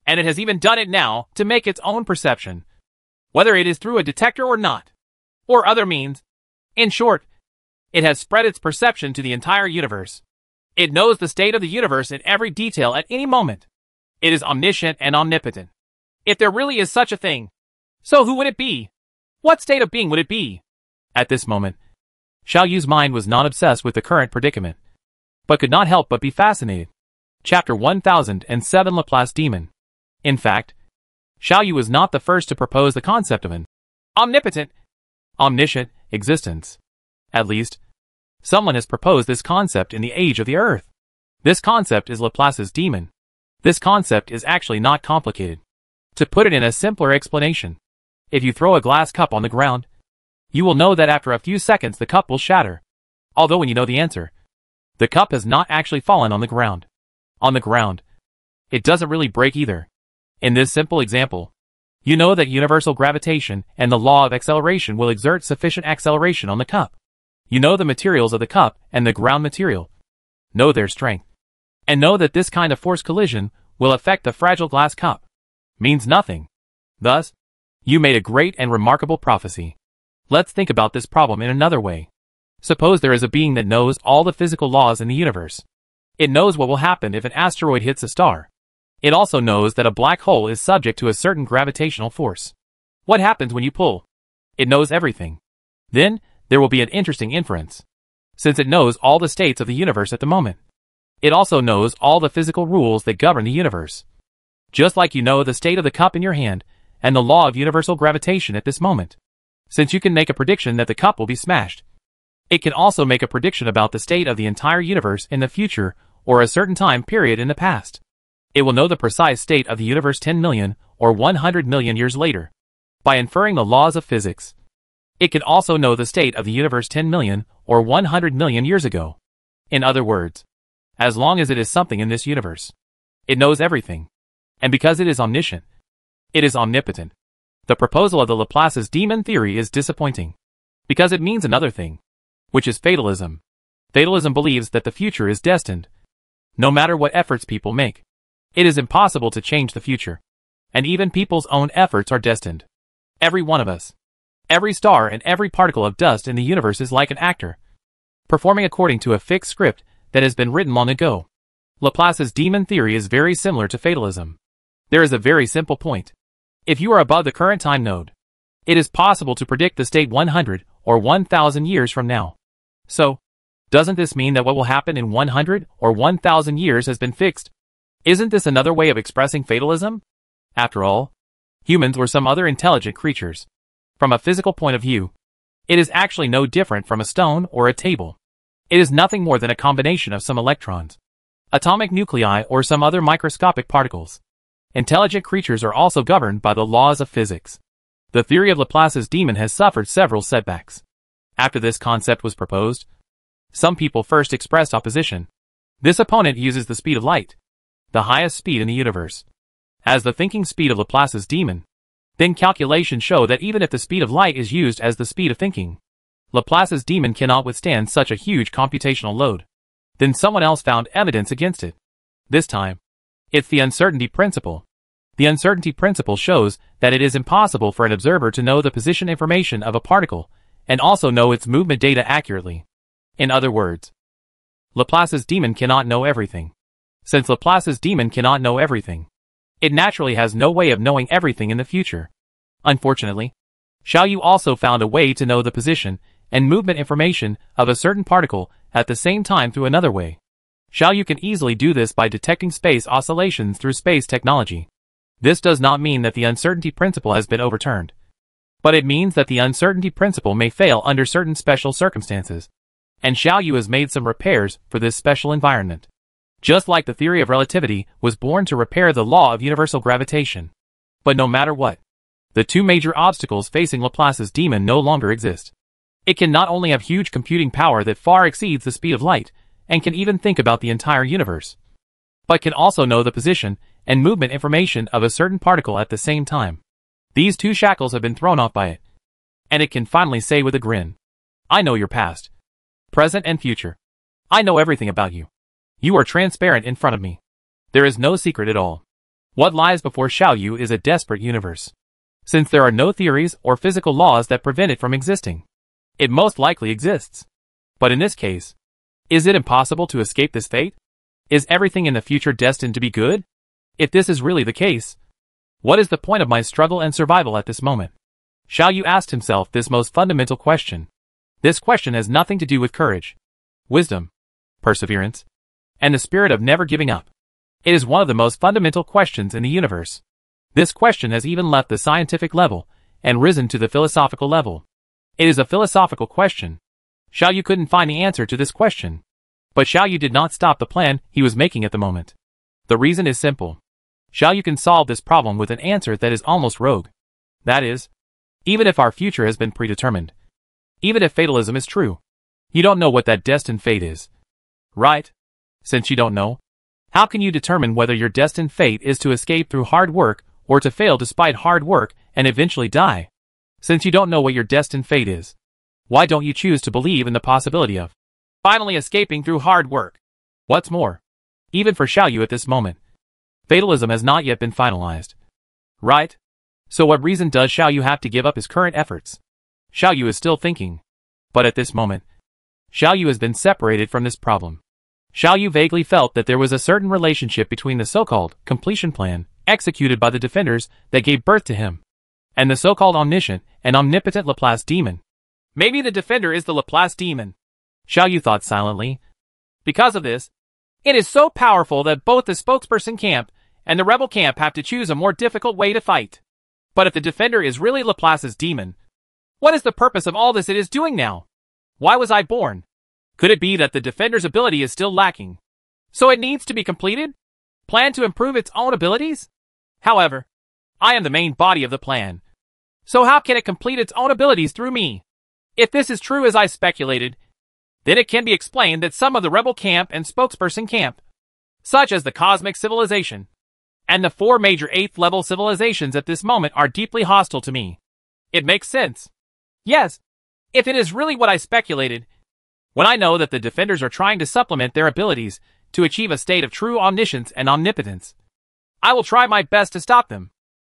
and it has even done it now to make its own perception, whether it is through a detector or not, or other means. In short, it has spread its perception to the entire universe. It knows the state of the universe in every detail at any moment. It is omniscient and omnipotent. If there really is such a thing, so who would it be? What state of being would it be? At this moment, Xiao Yu's mind was not obsessed with the current predicament, but could not help but be fascinated. Chapter 1007 Laplace Demon. In fact, Xiao Yu was not the first to propose the concept of an omnipotent, omniscient existence. At least, someone has proposed this concept in the age of the Earth. This concept is Laplace's demon. This concept is actually not complicated. To put it in a simpler explanation, if you throw a glass cup on the ground, you will know that after a few seconds the cup will shatter. Although when you know the answer, the cup has not actually fallen on the ground. On the ground, it doesn't really break either. In this simple example, you know that universal gravitation and the law of acceleration will exert sufficient acceleration on the cup. You know the materials of the cup and the ground material, know their strength, and know that this kind of force collision will affect the fragile glass cup. Means nothing. Thus, you made a great and remarkable prophecy. Let's think about this problem in another way. Suppose there is a being that knows all the physical laws in the universe. It knows what will happen if an asteroid hits a star. It also knows that a black hole is subject to a certain gravitational force. What happens when you pull? It knows everything. Then, there will be an interesting inference. Since it knows all the states of the universe at the moment, it also knows all the physical rules that govern the universe. Just like you know the state of the cup in your hand and the law of universal gravitation at this moment. Since you can make a prediction that the cup will be smashed, it can also make a prediction about the state of the entire universe in the future or a certain time period in the past. It will know the precise state of the universe 10 million or 100 million years later. By inferring the laws of physics, it can also know the state of the universe 10 million or 100 million years ago. In other words, as long as it is something in this universe, it knows everything. And because it is omniscient, it is omnipotent. The proposal of the Laplace's demon theory is disappointing, because it means another thing, which is fatalism. Fatalism believes that the future is destined. No matter what efforts people make, it is impossible to change the future. And even people's own efforts are destined. Every one of us, every star and every particle of dust in the universe is like an actor, performing according to a fixed script that has been written long ago. Laplace's demon theory is very similar to fatalism. There is a very simple point. If you are above the current time node, it is possible to predict the state 100 or 1,000 years from now. So, doesn't this mean that what will happen in 100 or 1,000 years has been fixed? Isn't this another way of expressing fatalism? After all, humans were some other intelligent creatures. From a physical point of view, it is actually no different from a stone or a table. It is nothing more than a combination of some electrons, atomic nuclei, or some other microscopic particles. Intelligent creatures are also governed by the laws of physics. The theory of Laplace's demon has suffered several setbacks. After this concept was proposed, some people first expressed opposition. This opponent uses the speed of light, the highest speed in the universe, as the thinking speed of Laplace's demon. Then calculations show that even if the speed of light is used as the speed of thinking, Laplace's demon cannot withstand such a huge computational load. Then someone else found evidence against it. This time, it's the uncertainty principle. The uncertainty principle shows that it is impossible for an observer to know the position information of a particle and also know its movement data accurately. In other words, Laplace's demon cannot know everything. Since Laplace's demon cannot know everything, it naturally has no way of knowing everything in the future. Unfortunately, Xiaoyu also found a way to know the position and movement information of a certain particle at the same time through another way. Xiaoyu can easily do this by detecting space oscillations through space technology. This does not mean that the uncertainty principle has been overturned, but it means that the uncertainty principle may fail under certain special circumstances, and Xiaoyu has made some repairs for this special environment. Just like the theory of relativity was born to repair the law of universal gravitation. But no matter what, the two major obstacles facing Laplace's demon no longer exist. It can not only have huge computing power that far exceeds the speed of light, and can even think about the entire universe, but can also know the position and movement information of a certain particle at the same time. These two shackles have been thrown off by it, and it can finally say with a grin, "I know your past, present and future. I know everything about you. You are transparent in front of me. There is no secret at all." What lies before Xiaoyu is a desperate universe. Since there are no theories or physical laws that prevent it from existing, it most likely exists. But in this case, is it impossible to escape this fate? Is everything in the future destined to be good? If this is really the case, what is the point of my struggle and survival at this moment? Xiaoyu asked himself this most fundamental question. This question has nothing to do with courage, wisdom, perseverance, and the spirit of never giving up. It is one of the most fundamental questions in the universe. This question has even left the scientific level and risen to the philosophical level. It is a philosophical question. Xiaoyu couldn't find the answer to this question. But Xiaoyu did not stop the plan he was making at the moment. The reason is simple. Xiaoyu can solve this problem with an answer that is almost rogue. That is, even if our future has been predetermined, even if fatalism is true, you don't know what that destined fate is. Right? Since you don't know, how can you determine whether your destined fate is to escape through hard work or to fail despite hard work and eventually die? Since you don't know what your destined fate is, why don't you choose to believe in the possibility of finally escaping through hard work? What's more, even for Xiaoyu at this moment, fatalism has not yet been finalized. Right? So what reason does Xiaoyu have to give up his current efforts? Xiaoyu is still thinking. But at this moment, Xiaoyu has been separated from this problem. Xiaoyu vaguely felt that there was a certain relationship between the so-called completion plan executed by the defenders that gave birth to him, and the so-called omniscient and omnipotent Laplace demon. Maybe the defender is the Laplace demon, Xiaoyu thought silently. Because of this, it is so powerful that both the spokesperson camp and the rebel camp have to choose a more difficult way to fight. But if the defender is really Laplace's demon, what is the purpose of all this it is doing now? Why was I born? Could it be that the defender's ability is still lacking, so it needs to be completed? Plan to improve its own abilities? However, I am the main body of the plan. So how can it complete its own abilities through me? If this is true as I speculated, then it can be explained that some of the rebel camp and spokesperson camp, such as the cosmic civilization, and the 4 major 8th level civilizations at this moment are deeply hostile to me. It makes sense. Yes, if it is really what I speculated, when I know that the defenders are trying to supplement their abilities to achieve a state of true omniscience and omnipotence, I will try my best to stop them.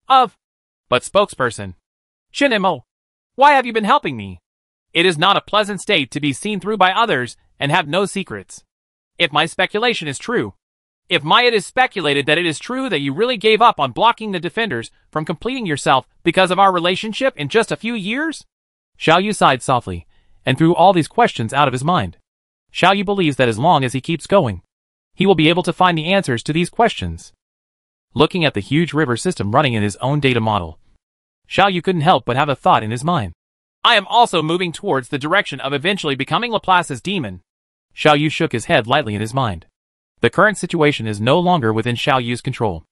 But spokesperson, Shinemo, why have you been helping me? It is not a pleasant state to be seen through by others and have no secrets. If my speculation is true, if it is speculated that it is true that you really gave up on blocking the defenders from completing yourself because of our relationship in just a few years? Xiao Yu sighed softly and threw all these questions out of his mind. Xiao Yu believes that as long as he keeps going, he will be able to find the answers to these questions. Looking at the huge river system running in his own data model, Xiao Yu couldn't help but have a thought in his mind. I am also moving towards the direction of eventually becoming Laplace's demon. Xiao Yu shook his head lightly in his mind. The current situation is no longer within Xiao Yu's control.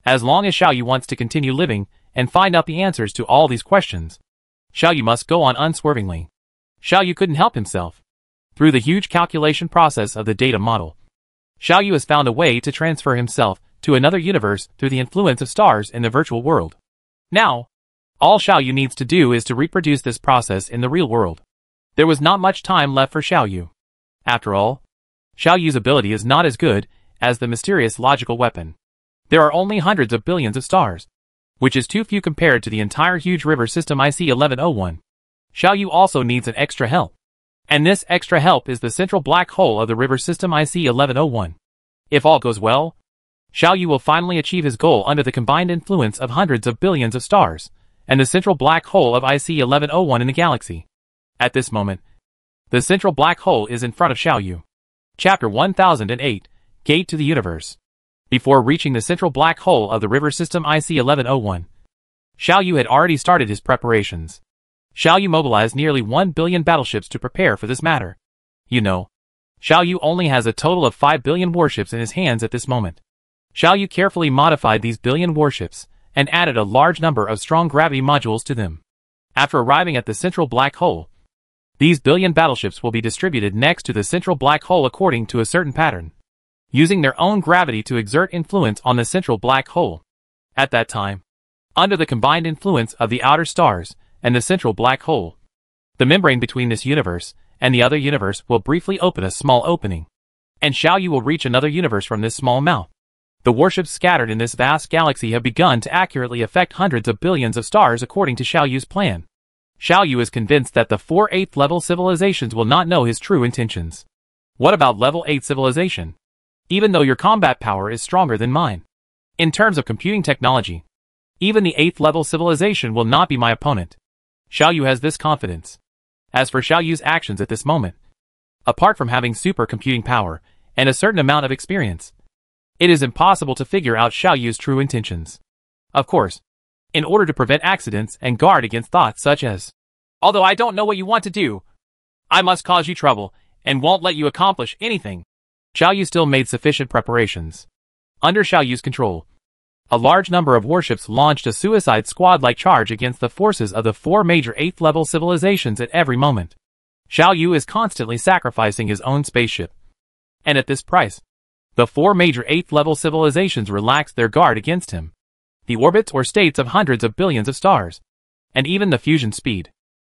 As long as Xiao Yu wants to continue living and find out the answers to all these questions, Xiao Yu must go on unswervingly. Xiao Yu couldn't help himself. Through the huge calculation process of the data model, Xiao Yu has found a way to transfer himself to another universe through the influence of stars in the virtual world. Now, all Xiao Yu needs to do is to reproduce this process in the real world. There was not much time left for Xiao Yu. After all, Xiao Yu's ability is not as good as the mysterious logical weapon. There are only hundreds of billions of stars, which is too few compared to the entire huge river system IC-1101. Xiao Yu also needs an extra help. And this extra help is the central black hole of the river system IC-1101. If all goes well, Xiao Yu will finally achieve his goal under the combined influence of hundreds of billions of stars and the central black hole of IC-1101 in the galaxy. At this moment, the central black hole is in front of Xiao Yu. Chapter 1008, Gate to the Universe. Before reaching the central black hole of the river system IC-1101, Xiao Yu had already started his preparations. Xiao Yu mobilized nearly 1 billion battleships to prepare for this matter. You know, Xiao Yu only has a total of 5 billion warships in his hands at this moment. Xiao Yu carefully modified these billion warships and added a large number of strong gravity modules to them. After arriving at the central black hole, these billion battleships will be distributed next to the central black hole according to a certain pattern, using their own gravity to exert influence on the central black hole. At that time, under the combined influence of the outer stars and the central black hole, the membrane between this universe and the other universe will briefly open a small opening, and Xiao Yu will reach another universe from this small mouth. The warships scattered in this vast galaxy have begun to accurately affect hundreds of billions of stars according to Xiao Yu's plan. Xiao Yu is convinced that the 4 8th level civilizations will not know his true intentions. What about level 8 civilization? Even though your combat power is stronger than mine, in terms of computing technology, even the 8th level civilization will not be my opponent. Xiao Yu has this confidence. As for Xiao Yu's actions at this moment, apart from having supercomputing power and a certain amount of experience, it is impossible to figure out Xiao Yu's true intentions. Of course, in order to prevent accidents and guard against thoughts such as, although I don't know what you want to do, I must cause you trouble and won't let you accomplish anything, Xiao Yu still made sufficient preparations. Under Xiao Yu's control, a large number of warships launched a suicide squad-like charge against the forces of the 4 major 8th level civilizations at every moment. Xiao Yu is constantly sacrificing his own spaceship. And at this price, the 4 major 8th level civilizations relaxed their guard against him. The orbits or states of hundreds of billions of stars, and even the fusion speed,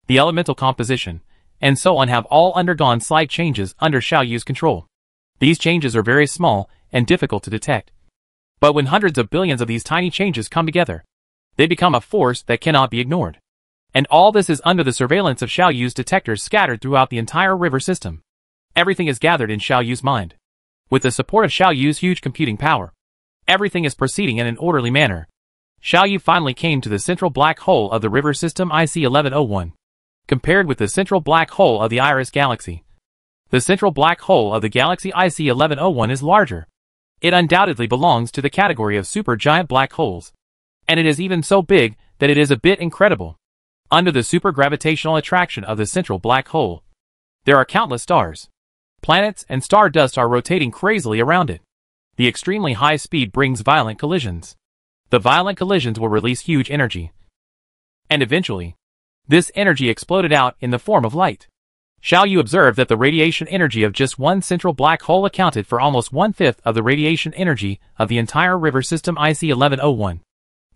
the elemental composition, and so on have all undergone slight changes under Xiao Yu's control. These changes are very small and difficult to detect. But when hundreds of billions of these tiny changes come together, they become a force that cannot be ignored. And all this is under the surveillance of Xiao Yu's detectors scattered throughout the entire river system. Everything is gathered in Xiao Yu's mind. With the support of Xiao Yu's huge computing power, everything is proceeding in an orderly manner. Xiao Yu finally came to the central black hole of the river system IC-1101. Compared with the central black hole of the Iris galaxy, the central black hole of the galaxy IC-1101 is larger. It undoubtedly belongs to the category of supergiant black holes. And it is even so big that it is a bit incredible. Under the supergravitational attraction of the central black hole, there are countless stars. Planets and star dust are rotating crazily around it. The extremely high speed brings violent collisions. The violent collisions will release huge energy. And eventually, this energy exploded out in the form of light. Xiao Yu observed that the radiation energy of just one central black hole accounted for almost 1/5 of the radiation energy of the entire river system IC1101.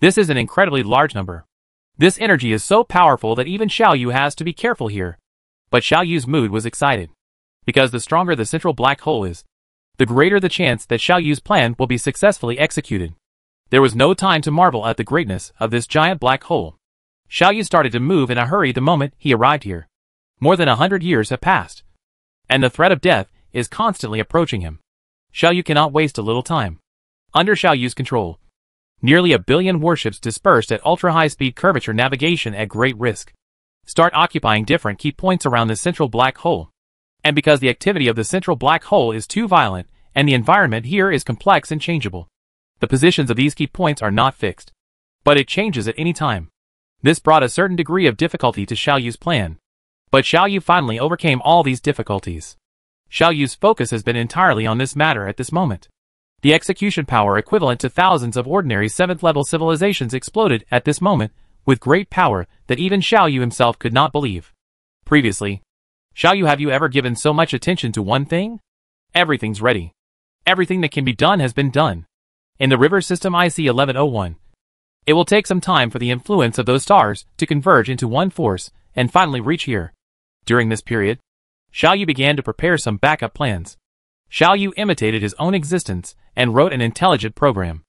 This is an incredibly large number. This energy is so powerful that even Xiao Yu has to be careful here. But Xiao Yu's mood was excited. Because the stronger the central black hole is, the greater the chance that Xiao Yu's plan will be successfully executed. There was no time to marvel at the greatness of this giant black hole. Xiao Yu started to move in a hurry the moment he arrived here. More than 100 years have passed, and the threat of death is constantly approaching him. Xiao Yu cannot waste a little time. Under Xiao Yu's control, nearly 1 billion warships dispersed at ultra-high-speed curvature navigation at great risk start occupying different key points around the central black hole. And because the activity of the central black hole is too violent, and the environment here is complex and changeable, the positions of these key points are not fixed, but it changes at any time. This brought a certain degree of difficulty to Xiao Yu's plan. But Xiao Yu finally overcame all these difficulties. Xiao Yu's focus has been entirely on this matter at this moment. The execution power equivalent to thousands of ordinary 7th-level civilizations exploded at this moment, with great power that even Xiao Yu himself could not believe. Previously, Xiao Yu, have you ever given so much attention to one thing? Everything's ready. Everything that can be done has been done. In the river system IC1101, it will take some time for the influence of those stars to converge into one force and finally reach here. During this period, Xiao Yu began to prepare some backup plans. Xiao Yu imitated his own existence and wrote an intelligent program.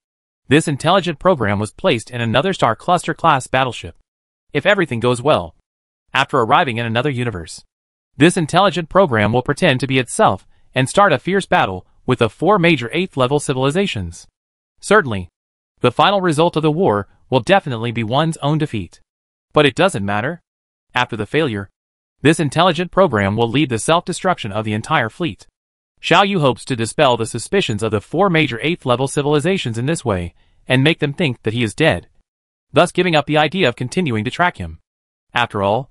This intelligent program was placed in another star cluster class battleship. If everything goes well, after arriving in another universe, this intelligent program will pretend to be itself and start a fierce battle with the 4 major 8th-level civilizations. Certainly, the final result of the war will definitely be one's own defeat. But it doesn't matter. After the failure, this intelligent program will lead the self-destruction of the entire fleet. Xiao Yu hopes to dispel the suspicions of the 4 major 8th-level civilizations in this way, and make them think that he is dead, thus giving up the idea of continuing to track him. After all,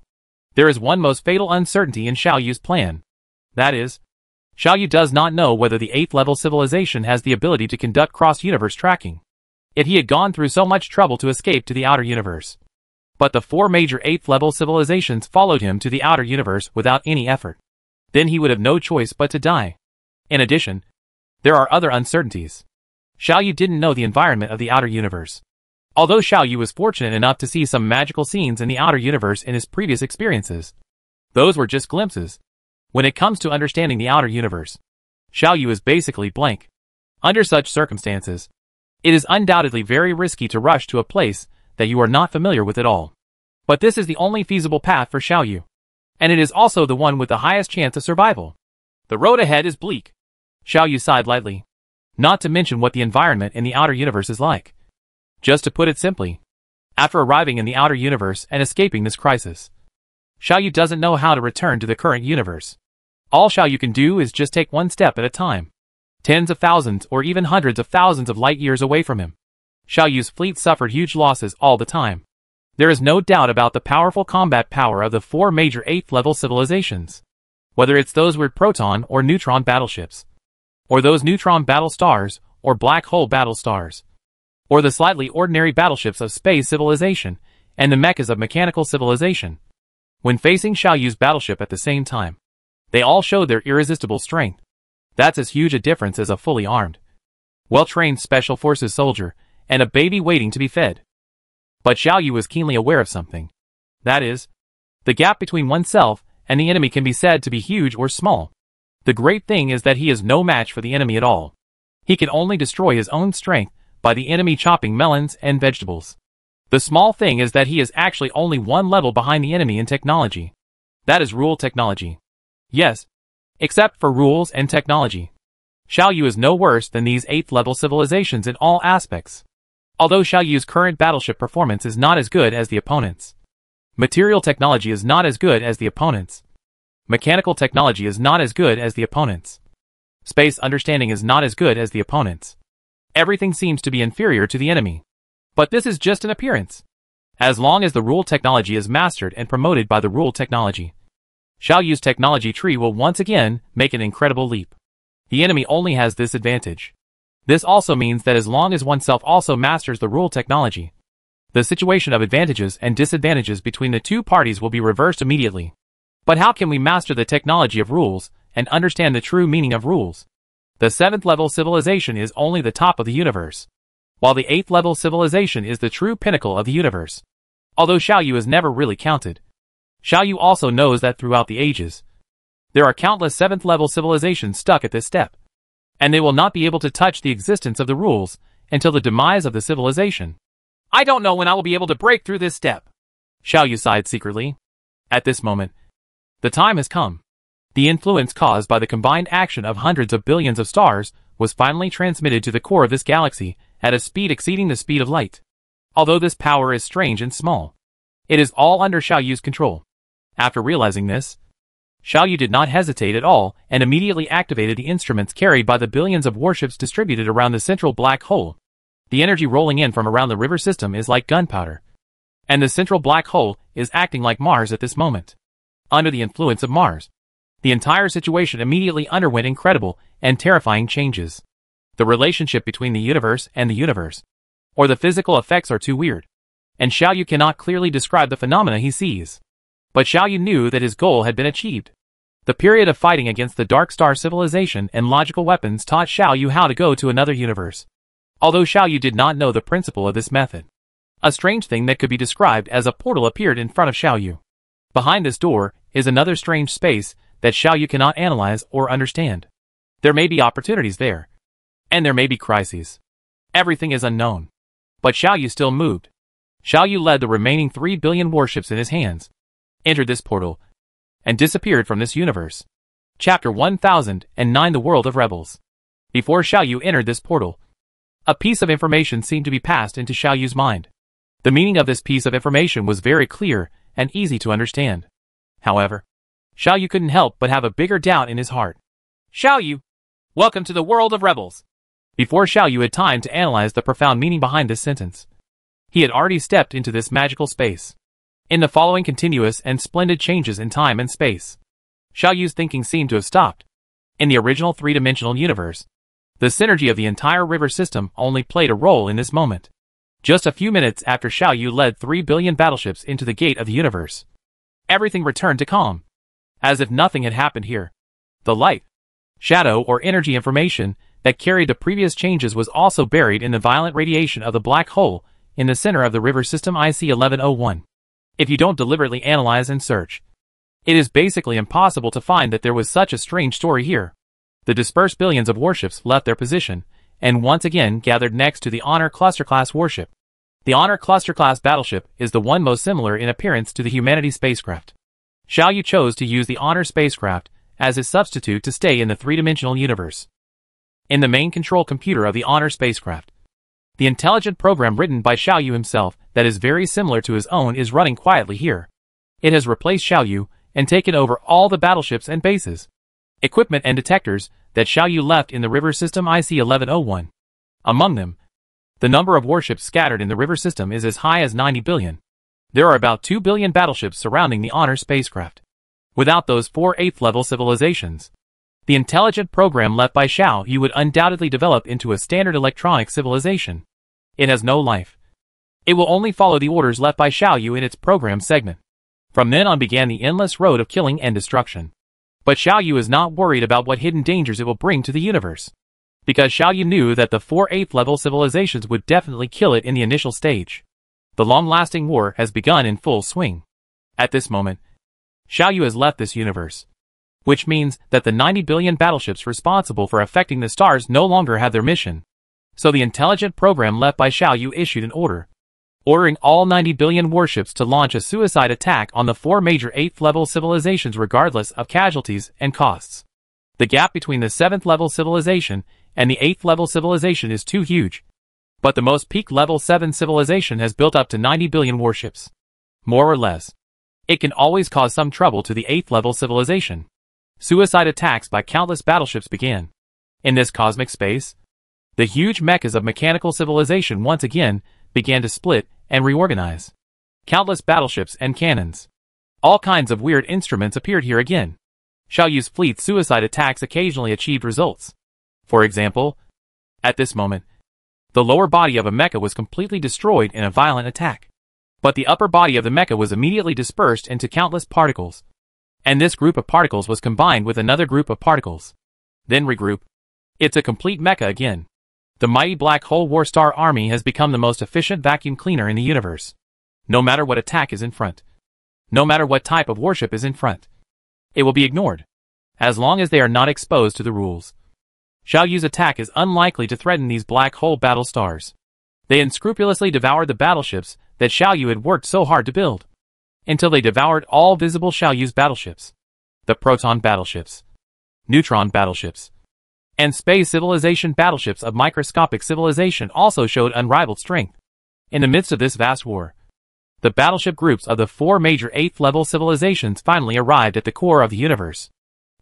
there is one most fatal uncertainty in Xiao Yu's plan. That is, Xiao Yu does not know whether the 8th-level civilization has the ability to conduct cross-universe tracking. Yet he had gone through so much trouble to escape to the outer universe. But the 4 major 8th-level civilizations followed him to the outer universe without any effort. Then he would have no choice but to die. In addition, there are other uncertainties. Xiao Yu didn't know the environment of the outer universe. Although Xiao Yu was fortunate enough to see some magical scenes in the outer universe in his previous experiences, those were just glimpses. When it comes to understanding the outer universe, Xiao Yu is basically blank. Under such circumstances, it is undoubtedly very risky to rush to a place that you are not familiar with at all. But this is the only feasible path for Xiao Yu. And it is also the one with the highest chance of survival. The road ahead is bleak. Xiao Yu sighed lightly. Not to mention what the environment in the outer universe is like. Just to put it simply, after arriving in the outer universe and escaping this crisis, Xiao Yu doesn't know how to return to the current universe. All Xiao Yu can do is just take one step at a time. Tens of thousands or even hundreds of thousands of light years away from him, Xiao Yu's fleet suffered huge losses all the time. There is no doubt about the powerful combat power of the 4 major 8th-level civilizations. Whether it's those weird proton or neutron battleships, or those neutron battle stars, or black hole battle stars, or the slightly ordinary battleships of space civilization, and the mechas of mechanical civilization. When facing Xiao Yu's battleship at the same time, they all showed their irresistible strength. That's as huge a difference as a fully armed, well-trained special forces soldier, and a baby waiting to be fed. But Xiao Yu was keenly aware of something. That is, the gap between oneself and the enemy can be said to be huge or small. The great thing is that he is no match for the enemy at all. He can only destroy his own strength by the enemy chopping melons and vegetables. The small thing is that he is actually only one level behind the enemy in technology. That is rule technology. Yes, except for rules and technology, Xiao Yu is no worse than these 8th-level civilizations in all aspects. Although Xiao Yu's current battleship performance is not as good as the opponent's. Material technology is not as good as the opponent's. Mechanical technology is not as good as the opponent's. Space understanding is not as good as the opponent's. Everything seems to be inferior to the enemy. But this is just an appearance. As long as the rule technology is mastered and promoted by the rule technology, Xiao Yu's technology tree will once again make an incredible leap. The enemy only has this advantage. This also means that as long as oneself also masters the rule technology, the situation of advantages and disadvantages between the two parties will be reversed immediately. But how can we master the technology of rules and understand the true meaning of rules? The 7th level civilization is only the top of the universe, while the 8th level civilization is the true pinnacle of the universe. Although Xiaoyu is never really counted, Xiaoyu also knows that throughout the ages, there are countless 7th level civilizations stuck at this step, and they will not be able to touch the existence of the rules until the demise of the civilization. I don't know when I will be able to break through this step. Xiaoyu sighed secretly. At this moment, the time has come. The influence caused by the combined action of hundreds of billions of stars was finally transmitted to the core of this galaxy at a speed exceeding the speed of light. Although this power is strange and small, it is all under Xiaoyu's control. After realizing this, Xiaoyu did not hesitate at all and immediately activated the instruments carried by the billions of warships distributed around the central black hole. The energy rolling in from around the river system is like gunpowder, and the central black hole is acting like Mars at this moment. Under the influence of Mars, the entire situation immediately underwent incredible and terrifying changes. The relationship between the universe and the universe, or the physical effects, are too weird, and Xiaoyu cannot clearly describe the phenomena he sees. But Xiaoyu knew that his goal had been achieved. The period of fighting against the Dark Star civilization and logical weapons taught Xiaoyu how to go to another universe. Although Xiaoyu did not know the principle of this method, a strange thing that could be described as a portal appeared in front of Xiaoyu. Behind this door is another strange space that Xiaoyu cannot analyze or understand. There may be opportunities there, and there may be crises. Everything is unknown. But Xiaoyu still moved. Xiaoyu led the remaining 3 billion warships in his hands, entered this portal, and disappeared from this universe. Chapter 1009: The World of Rebels. Before Xiaoyu entered this portal, a piece of information seemed to be passed into Xiaoyu's mind. The meaning of this piece of information was very clear and easy to understand. However, Xiaoyu couldn't help but have a bigger doubt in his heart. Xiaoyu, welcome to the world of rebels. Before Xiaoyu had time to analyze the profound meaning behind this sentence, he had already stepped into this magical space. In the following continuous and splendid changes in time and space, Xiaoyu's thinking seemed to have stopped. In the original three-dimensional universe, the synergy of the entire river system only played a role in this moment. Just a few minutes after Xiaoyu led 3 billion battleships into the gate of the universe, everything returned to calm, as if nothing had happened here. The light, shadow, or energy information that carried the previous changes was also buried in the violent radiation of the black hole in the center of the river system IC-1101. If you don't deliberately analyze and search, it is basically impossible to find that there was such a strange story here. The dispersed billions of warships left their position, and once again gathered next to the Honor Cluster-class warship. The Honor Cluster-class battleship is the one most similar in appearance to the Humanity spacecraft. Xiaoyu chose to use the Honor spacecraft as his substitute to stay in the three-dimensional universe. In the main control computer of the Honor spacecraft, the intelligent program written by Xiaoyu himself that is very similar to his own is running quietly here. It has replaced Xiaoyu and taken over all the battleships and bases, equipment and detectors that Xiaoyu left in the river system IC-1101. Among them, the number of warships scattered in the river system is as high as 90 billion. There are about 2 billion battleships surrounding the Honor spacecraft. Without those 4 8th-level civilizations, the intelligent program left by Xiaoyu would undoubtedly develop into a standard electronic civilization. It has no life. It will only follow the orders left by Xiaoyu in its program segment. From then on began the endless road of killing and destruction. But Xiaoyu is not worried about what hidden dangers it will bring to the universe, because Xiaoyu knew that the 4 8th-level civilizations would definitely kill it in the initial stage. The long-lasting war has begun in full swing. At this moment, Xiaoyu has left this universe, which means that the 90 billion battleships responsible for affecting the stars no longer have their mission. So the intelligent program left by Xiaoyu issued an order, ordering all 90 billion warships to launch a suicide attack on the 4 major 8th-level civilizations regardless of casualties and costs. The gap between the 7th-level civilization and the 8th-level civilization is too huge, but the most peak level 7 civilization has built up to 90 billion warships. More or less, it can always cause some trouble to the 8th-level civilization. Suicide attacks by countless battleships began. In this cosmic space, the huge mechas of mechanical civilization once again began to split and reorganize. Countless battleships and cannons, all kinds of weird instruments appeared here again. Xiaoyu's fleet's suicide attacks occasionally achieved results. For example, At this moment, the lower body of a mecha was completely destroyed in a violent attack. But the upper body of the mecha was immediately dispersed into countless particles. And this group of particles was combined with another group of particles. Then regroup. It's a complete mecha again. The mighty Black Hole Warstar army has become the most efficient vacuum cleaner in the universe. No matter what attack is in front. No matter what type of warship is in front. It will be ignored. As long as they are not exposed to the rules. Xiao Yu's attack is unlikely to threaten these black hole battle stars. They unscrupulously devoured the battleships that Xiao Yu had worked so hard to build. Until they devoured all visible Xiao Yu's battleships. The proton battleships. Neutron battleships. And space civilization battleships of microscopic civilization also showed unrivaled strength. In the midst of this vast war, the battleship groups of the 4 major 8th-level civilizations finally arrived at the core of the universe.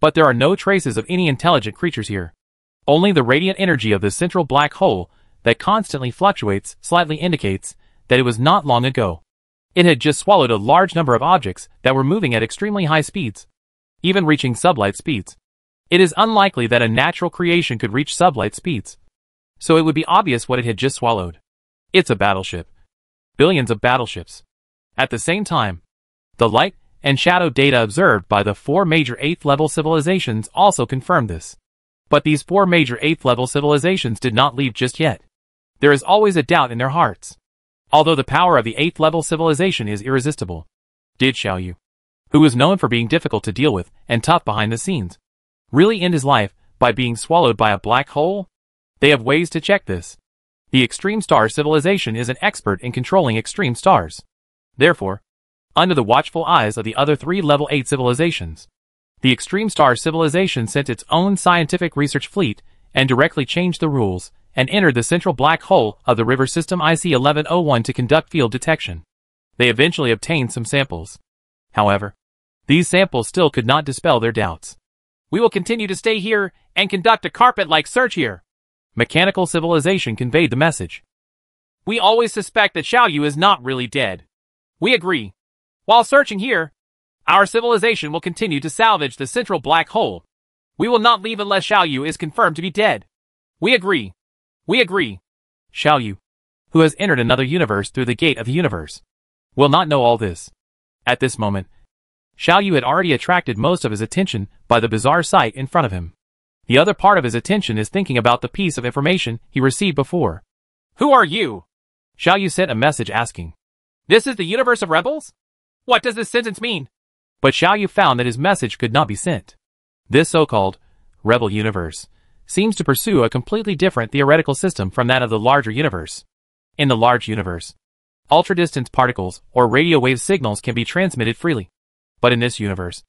But there are no traces of any intelligent creatures here. Only the radiant energy of the central black hole that constantly fluctuates slightly indicates that it was not long ago. It had just swallowed a large number of objects that were moving at extremely high speeds, even reaching sublight speeds. It is unlikely that a natural creation could reach sublight speeds. So it would be obvious what it had just swallowed. It's a battleship. Billions of battleships. At the same time, the light and shadow data observed by the 4 major 8th-level civilizations also confirmed this. But these 4 major 8th-level civilizations did not leave just yet. There is always a doubt in their hearts. Although the power of the 8th-level civilization is irresistible, did Xiao Yu, who was known for being difficult to deal with and tough behind the scenes, really end his life by being swallowed by a black hole? They have ways to check this. The Extreme Star Civilization is an expert in controlling extreme stars. Therefore, under the watchful eyes of the other 3 level 8 civilizations, the Extreme Star Civilization sent its own scientific research fleet and directly changed the rules and entered the central black hole of the river system IC-1101 to conduct field detection. They eventually obtained some samples. However, these samples still could not dispel their doubts. We will continue to stay here and conduct a carpet-like search here. Mechanical Civilization conveyed the message. We always suspect that Xiao Yu is not really dead. We agree. While searching here, our civilization will continue to salvage the central black hole. We will not leave unless Xiao Yu is confirmed to be dead. We agree. We agree. Xiao Yu, who has entered another universe through the gate of the universe, will not know all this. At this moment, Xiao Yu had already attracted most of his attention by the bizarre sight in front of him. The other part of his attention is thinking about the piece of information he received before. Who are you? Xiao Yu sent a message asking. This is the universe of rebels? What does this sentence mean? But Xiao Yu found that his message could not be sent. This so-called rebel universe seems to pursue a completely different theoretical system from that of the larger universe. In the large universe, ultra-distance particles or radio wave signals can be transmitted freely. But in this universe,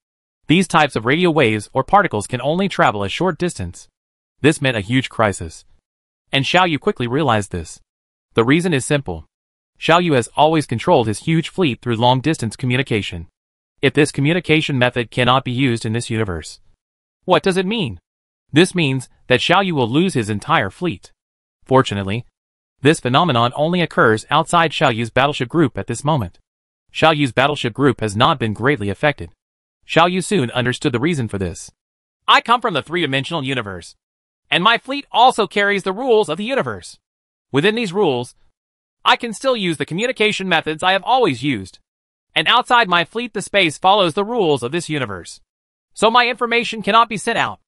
these types of radio waves or particles can only travel a short distance. This meant a huge crisis. And Xiao Yu quickly realized this. The reason is simple. Xiao Yu has always controlled his huge fleet through long-distance communication. If this communication method cannot be used in this universe, what does it mean? This means that Xiao Yu will lose his entire fleet. Fortunately, this phenomenon only occurs outside Xiao Yu's battleship group at this moment. Xiao Yu's battleship group has not been greatly affected. Xiao Yu soon understood the reason for this. I come from the 3-dimensional universe, and my fleet also carries the rules of the universe. Within these rules, I can still use the communication methods I have always used. And outside my fleet, the space follows the rules of this universe. So my information cannot be sent out.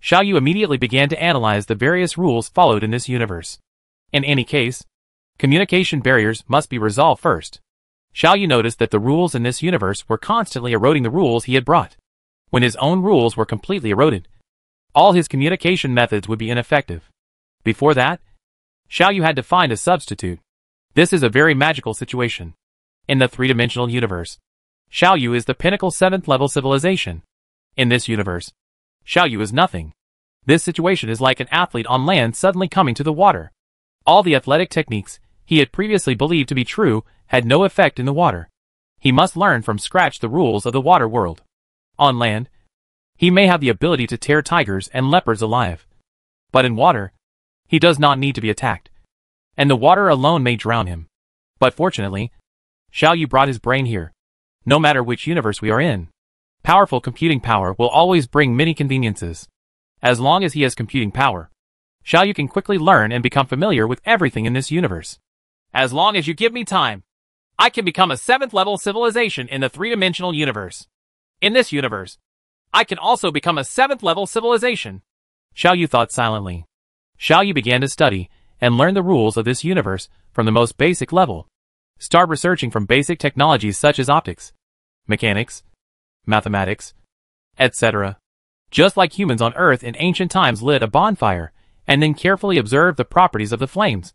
Xiao Yu immediately began to analyze the various rules followed in this universe. In any case, communication barriers must be resolved first. Xiao Yu noticed that the rules in this universe were constantly eroding the rules he had brought. When his own rules were completely eroded, all his communication methods would be ineffective. Before that, Xiao Yu had to find a substitute. This is a very magical situation. In the 3-dimensional universe, Xiao Yu is the pinnacle 7th level civilization. In this universe, Xiao Yu is nothing. This situation is like an athlete on land suddenly coming to the water. All the athletic techniques he had previously believed to be true had no effect in the water. He must learn from scratch the rules of the water world. On land, he may have the ability to tear tigers and leopards alive. But in water, he does not need to be attacked. And the water alone may drown him. But fortunately, Xiao Yu brought his brain here. No matter which universe we are in, powerful computing power will always bring many conveniences. As long as he has computing power, Xiaoyu can quickly learn and become familiar with everything in this universe. As long as you give me time, I can become a 7th level civilization in the 3-dimensional universe. In this universe, I can also become a 7th level civilization. Xiaoyu thought silently. Xiaoyu began to study and learn the rules of this universe from the most basic level. Start researching from basic technologies such as optics, mechanics, mathematics, etc. Just like humans on Earth in ancient times lit a bonfire and then carefully observed the properties of the flames.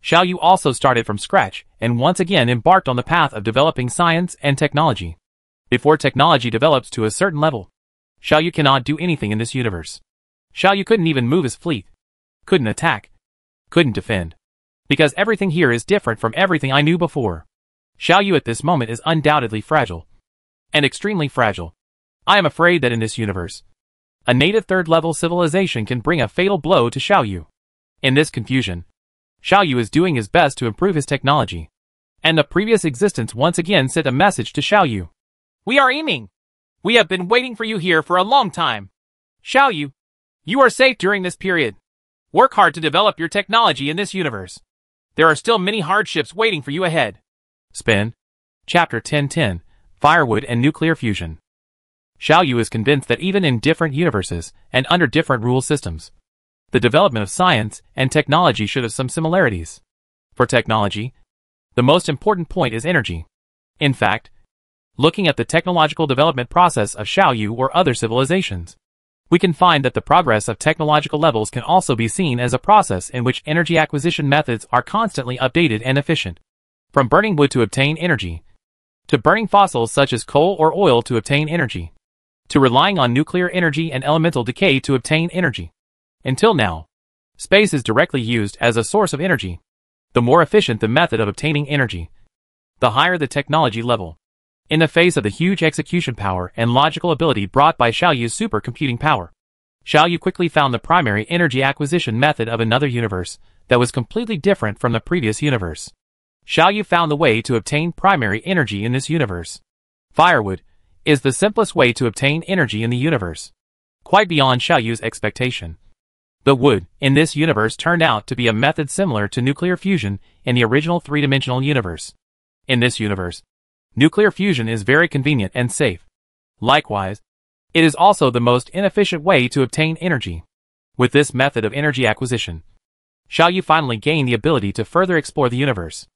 Xiaoyu also started from scratch and once again embarked on the path of developing science and technology. Before technology develops to a certain level, Xiaoyu cannot do anything in this universe. Xiaoyu couldn't even move his fleet, couldn't attack, couldn't defend. Because everything here is different from everything I knew before. Xiaoyu at this moment is undoubtedly fragile. And extremely fragile. I am afraid that in this universe, a native 3rd level civilization can bring a fatal blow to Xiaoyu. In this confusion, Xiaoyu is doing his best to improve his technology. And the previous existence once again sent a message to Xiaoyu. We are Yiming. We have been waiting for you here for a long time. Xiaoyu, you are safe during this period. Work hard to develop your technology in this universe. There are still many hardships waiting for you ahead. Spin. Chapter 1010, Firewood and Nuclear Fusion. Xiaoyu is convinced that even in different universes and under different rule systems, the development of science and technology should have some similarities. For technology, the most important point is energy. In fact, looking at the technological development process of Xiaoyu or other civilizations, we can find that the progress of technological levels can also be seen as a process in which energy acquisition methods are constantly updated and efficient. From burning wood to obtain energy, to burning fossils such as coal or oil to obtain energy, to relying on nuclear energy and elemental decay to obtain energy. Until now, space is directly used as a source of energy. The more efficient the method of obtaining energy, the higher the technology level. In the face of the huge execution power and logical ability brought by Xiaoyu's supercomputing power, Xiaoyu quickly found the primary energy acquisition method of another universe that was completely different from the previous universe. Xiaoyu found the way to obtain primary energy in this universe. Firewood is the simplest way to obtain energy in the universe, quite beyond Xiaoyu's expectation. The wood in this universe turned out to be a method similar to nuclear fusion in the original 3-dimensional universe. In this universe, nuclear fusion is very convenient and safe. Likewise, it is also the most inefficient way to obtain energy. With this method of energy acquisition, Xiaoyu finally gained the ability to further explore the universe.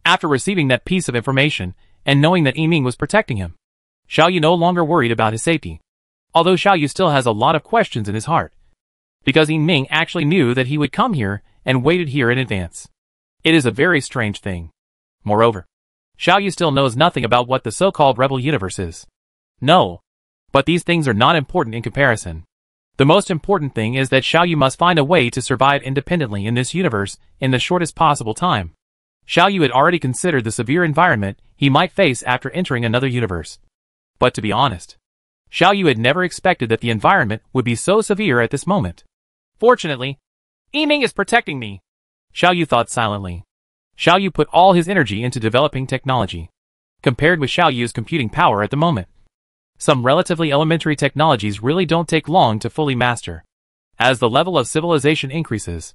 After receiving that piece of information and knowing that Yiming was protecting him, Xiaoyu no longer worried about his safety. Although Xiaoyu still has a lot of questions in his heart, because Yiming actually knew that he would come here and waited here in advance. It is a very strange thing. Moreover, Xiaoyu still knows nothing about what the so-called rebel universe is. No. But these things are not important in comparison. The most important thing is that Xiaoyu must find a way to survive independently in this universe in the shortest possible time. Xiaoyu had already considered the severe environment he might face after entering another universe. But to be honest, Xiaoyu had never expected that the environment would be so severe at this moment. Fortunately, Yiming is protecting me. Xiaoyu thought silently. Xiaoyu put all his energy into developing technology. Compared with Xiaoyu's computing power at the moment, some relatively elementary technologies really don't take long to fully master. As the level of civilization increases,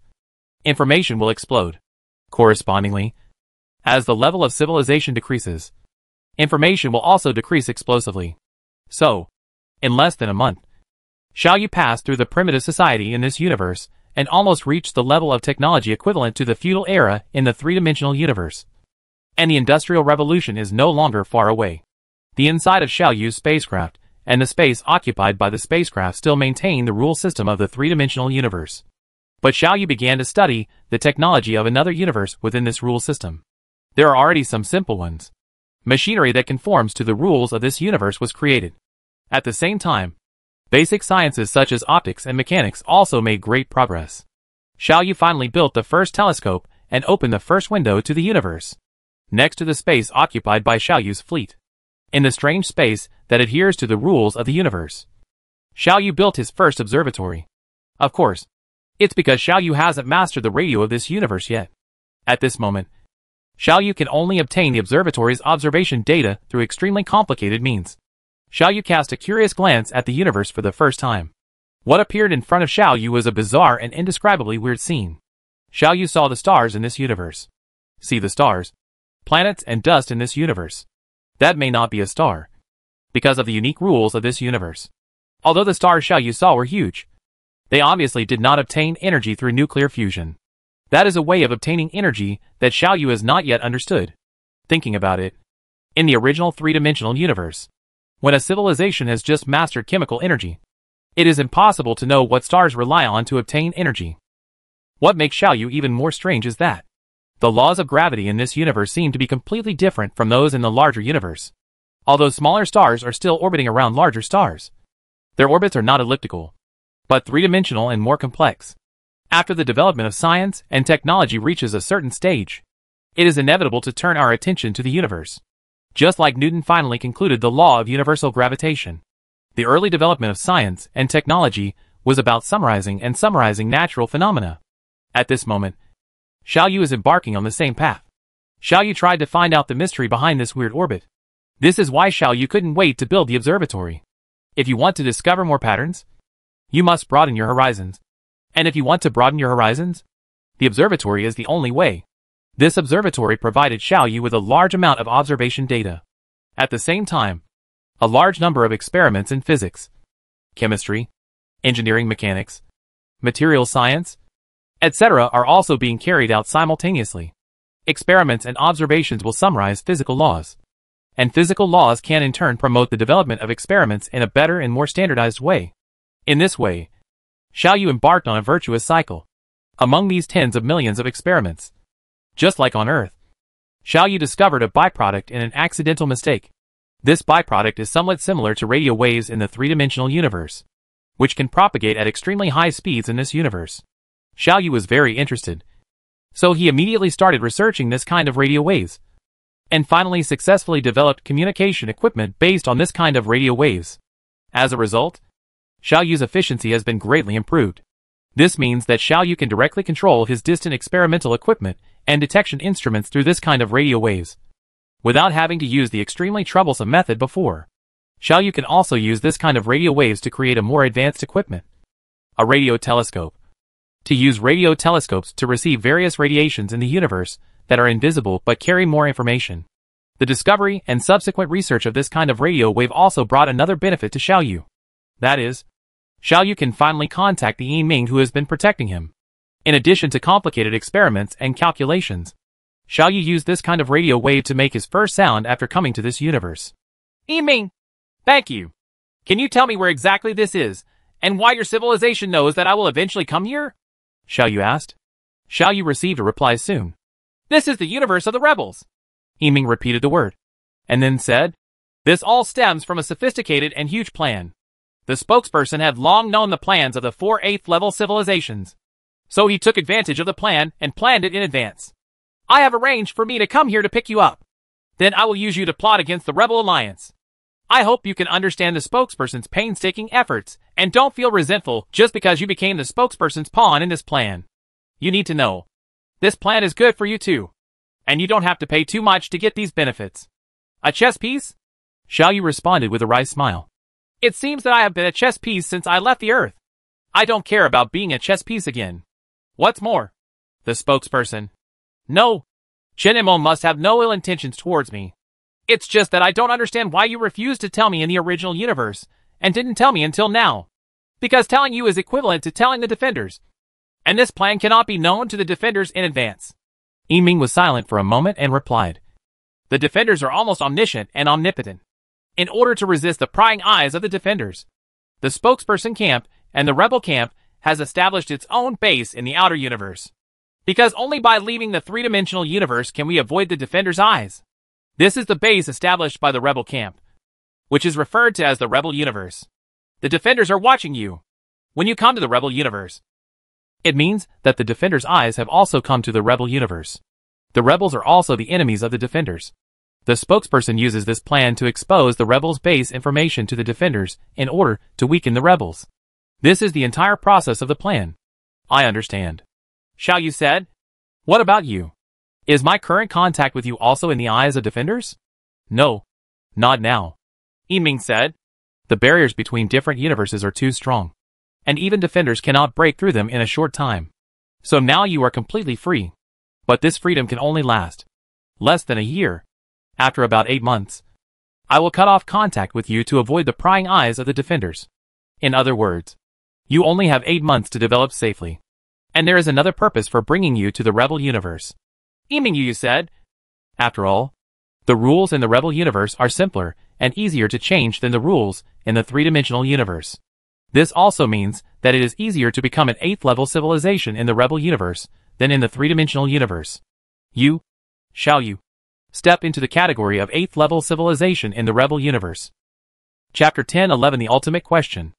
information will explode. Correspondingly, as the level of civilization decreases, information will also decrease explosively. So, in less than a month, Xiaoyu passed through the primitive society in this universe and almost reached the level of technology equivalent to the feudal era in the 3-dimensional universe. And the Industrial Revolution is no longer far away. The inside of Xiaoyu's spacecraft and the space occupied by the spacecraft still maintain the rule system of the 3-dimensional universe. But Xiaoyu began to study the technology of another universe within this rule system. There are already some simple ones. Machinery that conforms to the rules of this universe was created. At the same time, basic sciences such as optics and mechanics also made great progress. Xiaoyu finally built the first telescope and opened the first window to the universe, next to the space occupied by Xiaoyu's fleet, in the strange space that adheres to the rules of the universe. Xiaoyu built his first observatory. Of course, it's because Xiaoyu hasn't mastered the radio of this universe yet. At this moment, Xiaoyu can only obtain the observatory's observation data through extremely complicated means. Xiaoyu cast a curious glance at the universe for the first time. What appeared in front of Xiao Yu was a bizarre and indescribably weird scene. Xiao Yu saw the stars in this universe. See the stars, planets and dust in this universe. That may not be a star, because of the unique rules of this universe. Although the stars Xiao Yu saw were huge, they obviously did not obtain energy through nuclear fusion. That is a way of obtaining energy that Xiao Yu has not yet understood. Thinking about it, in the original three-dimensional universe, when a civilization has just mastered chemical energy, it is impossible to know what stars rely on to obtain energy. What makes Xiao Yu even more strange is that the laws of gravity in this universe seem to be completely different from those in the larger universe. Although smaller stars are still orbiting around larger stars, their orbits are not elliptical, but three-dimensional and more complex. After the development of science and technology reaches a certain stage, it is inevitable to turn our attention to the universe. Just like Newton finally concluded the law of universal gravitation, the early development of science and technology was about summarizing natural phenomena. At this moment, Xiao Yu is embarking on the same path. Xiao Yu tried to find out the mystery behind this weird orbit. This is why Xiao Yu couldn't wait to build the observatory. If you want to discover more patterns, you must broaden your horizons. And if you want to broaden your horizons, the observatory is the only way. This observatory provided Xiao Yu with a large amount of observation data. At the same time, a large number of experiments in physics, chemistry, engineering mechanics, material science, etc. are also being carried out simultaneously. Experiments and observations will summarize physical laws, and physical laws can in turn promote the development of experiments in a better and more standardized way. In this way, Xiao Yu embarked on a virtuous cycle. Among these tens of millions of experiments, just like on Earth, Xiao Yu discovered a byproduct in an accidental mistake. This byproduct is somewhat similar to radio waves in the three-dimensional universe, which can propagate at extremely high speeds in this universe. Xiao Yu was very interested, so he immediately started researching this kind of radio waves, and finally successfully developed communication equipment based on this kind of radio waves. As a result, Xiao Yu's efficiency has been greatly improved. This means that Xiao Yu can directly control his distant experimental equipment and detection instruments through this kind of radio waves, without having to use the extremely troublesome method before. Xiao Yu can also use this kind of radio waves to create a more advanced equipment. A radio telescope. To use radio telescopes to receive various radiations in the universe that are invisible but carry more information. The discovery and subsequent research of this kind of radio wave also brought another benefit to Xiao Yu. That is, Xiao Yu can finally contact the Yiming who has been protecting him. In addition to complicated experiments and calculations, Xiao Yu used this kind of radio wave to make his first sound after coming to this universe. Yiming, thank you. Can you tell me where exactly this is, and why your civilization knows that I will eventually come here? Xiao Yu asked. Xiao Yu received a reply soon. This is the universe of the rebels. Yiming repeated the word, and then said, This all stems from a sophisticated and huge plan. The spokesperson had long known the plans of the 4 8th-level civilizations, so he took advantage of the plan and planned it in advance. I have arranged for me to come here to pick you up. Then I will use you to plot against the Rebel Alliance. I hope you can understand the spokesperson's painstaking efforts and don't feel resentful just because you became the spokesperson's pawn in this plan. You need to know, this plan is good for you too, and you don't have to pay too much to get these benefits. A chess piece? Xiao Yu responded with a wry smile. It seems that I have been a chess piece since I left the Earth. I don't care about being a chess piece again. What's more, the spokesperson. No, Chenemo must have no ill intentions towards me. It's just that I don't understand why you refused to tell me in the original universe, and didn't tell me until now. Because telling you is equivalent to telling the defenders. And this plan cannot be known to the defenders in advance. Yiming was silent for a moment and replied. The defenders are almost omniscient and omnipotent. In order to resist the prying eyes of the defenders, the spokesperson camp and the rebel camp has established its own base in the outer universe. Because only by leaving the three-dimensional universe can we avoid the defenders' eyes. This is the base established by the rebel camp, which is referred to as the rebel universe. The defenders are watching you when you come to the rebel universe. It means that the defenders' eyes have also come to the rebel universe. The rebels are also the enemies of the defenders. The spokesperson uses this plan to expose the rebels' base information to the defenders in order to weaken the rebels. This is the entire process of the plan. I understand. Xiao Yu said. What about you? Is my current contact with you also in the eyes of defenders? No, not now. Yiming said. The barriers between different universes are too strong. and even defenders cannot break through them in a short time. So now you are completely free. But this freedom can only last less than a year. After about 8 months, I will cut off contact with you to avoid the prying eyes of the defenders. In other words, you only have 8 months to develop safely. And there is another purpose for bringing you to the Rebel universe. Aiming you said? After all, the rules in the Rebel universe are simpler and easier to change than the rules in the three-dimensional universe. This also means that it is easier to become an 8th-level civilization in the Rebel universe than in the three-dimensional universe. Shall you step into the category of 8th-level civilization in the Rebel universe? Chapter 10:11 The Ultimate Question.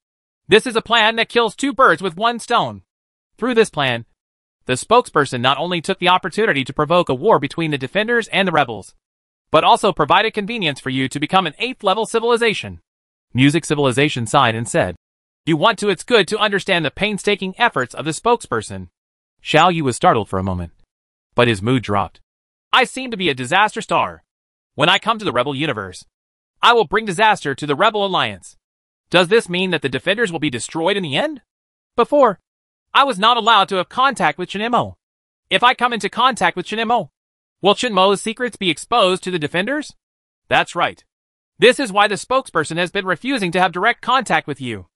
This is a plan that kills 2 birds with 1 stone. Through this plan, the spokesperson not only took the opportunity to provoke a war between the defenders and the rebels, but also provided convenience for you to become an 8th-level civilization. Music Civilization sighed and said, It's good to understand the painstaking efforts of the spokesperson. Xiao Yu was startled for a moment, but his mood dropped. I seem to be a disaster star. When I come to the Rebel universe, I will bring disaster to the Rebel Alliance. Does this mean that the defenders will be destroyed in the end? Before, I was not allowed to have contact with Shinemo. If I come into contact with Shinemo, will Shinmo's secrets be exposed to the defenders? That's right. This is why the spokesperson has been refusing to have direct contact with you.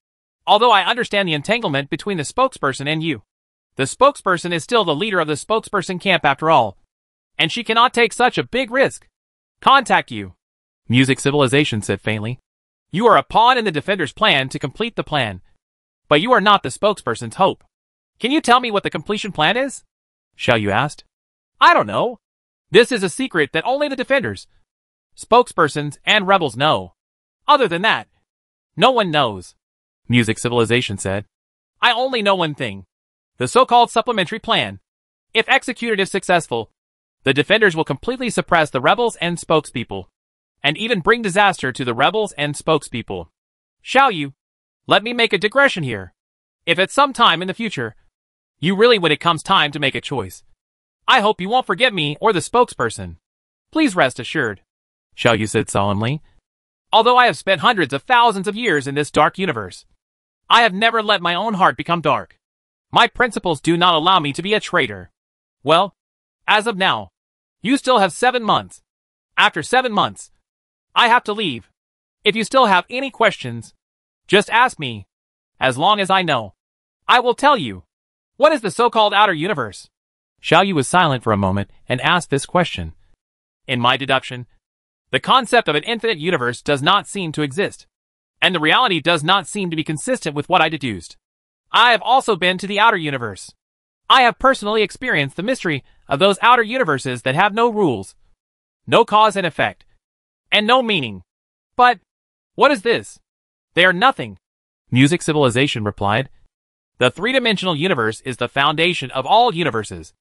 Although I understand the entanglement between the spokesperson and you, the spokesperson is still the leader of the spokesperson camp after all, and she cannot take such a big risk. Contact you. Music Civilization said faintly. You are a pawn in the defender's plan to complete the plan, but you are not the spokesperson's hope. Can you tell me what the completion plan is? Xiao Yu asked. I don't know. This is a secret that only the defenders, spokespersons, and rebels know. Other than that, no one knows. Music Civilization said. I only know one thing. The so-called supplementary plan. If executed if successful, the defenders will completely suppress the rebels and spokespeople, and even bring disaster to the rebels and spokespeople. Xiao Yu, let me make a digression here. If at some time in the future, you really when it comes time to make a choice, I hope you won't forget me or the spokesperson. Please rest assured. Xiao Yu said solemnly. Although I have spent hundreds of thousands of years in this dark universe, I have never let my own heart become dark. My principles do not allow me to be a traitor. Well, as of now, you still have 7 months. After 7 months, I have to leave. If you still have any questions, just ask me. As long as I know, I will tell you. What is the so-called outer universe? Xiao Yu was silent for a moment and asked this question. In my deduction, the concept of an infinite universe does not seem to exist, and the reality does not seem to be consistent with what I deduced. I have also been to the outer universe. I have personally experienced the mystery of those outer universes that have no rules, no cause and effect, and no meaning. But, what is this? They are nothing. Music Civilization replied. The three-dimensional universe is the foundation of all universes,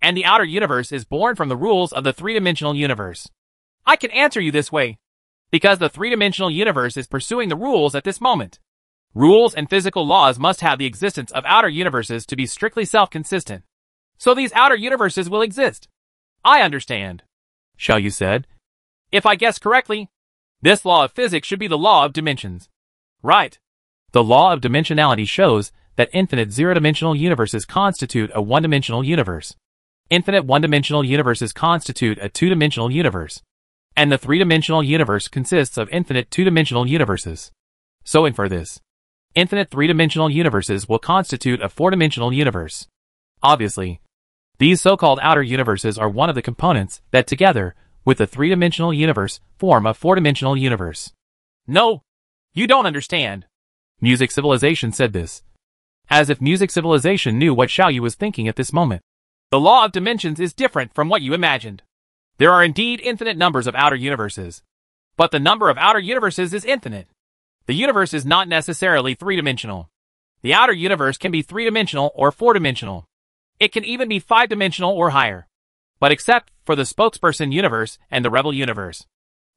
and the outer universe is born from the rules of the three-dimensional universe. I can answer you this way, because the three-dimensional universe is pursuing the rules at this moment. Rules and physical laws must have the existence of outer universes to be strictly self-consistent. So these outer universes will exist. I understand. Xiao Yu said. If I guess correctly, this law of physics should be the law of dimensions. Right. The law of dimensionality shows that infinite zero-dimensional universes constitute a one-dimensional universe. Infinite one-dimensional universes constitute a two-dimensional universe. And the three-dimensional universe consists of infinite two-dimensional universes. So infer this. Infinite three-dimensional universes will constitute a four-dimensional universe. Obviously, these so-called outer universes are one of the components that together, with the three-dimensional universe, form a four-dimensional universe. No, you don't understand. Music Civilization said this, as if Music Civilization knew what Xiao Yu was thinking at this moment. The law of dimensions is different from what you imagined. There are indeed infinite numbers of outer universes, but the number of outer universes is infinite. The universe is not necessarily three-dimensional. The outer universe can be three-dimensional or four-dimensional. It can even be five-dimensional or higher. But except for the spokesperson universe and the rebel universe,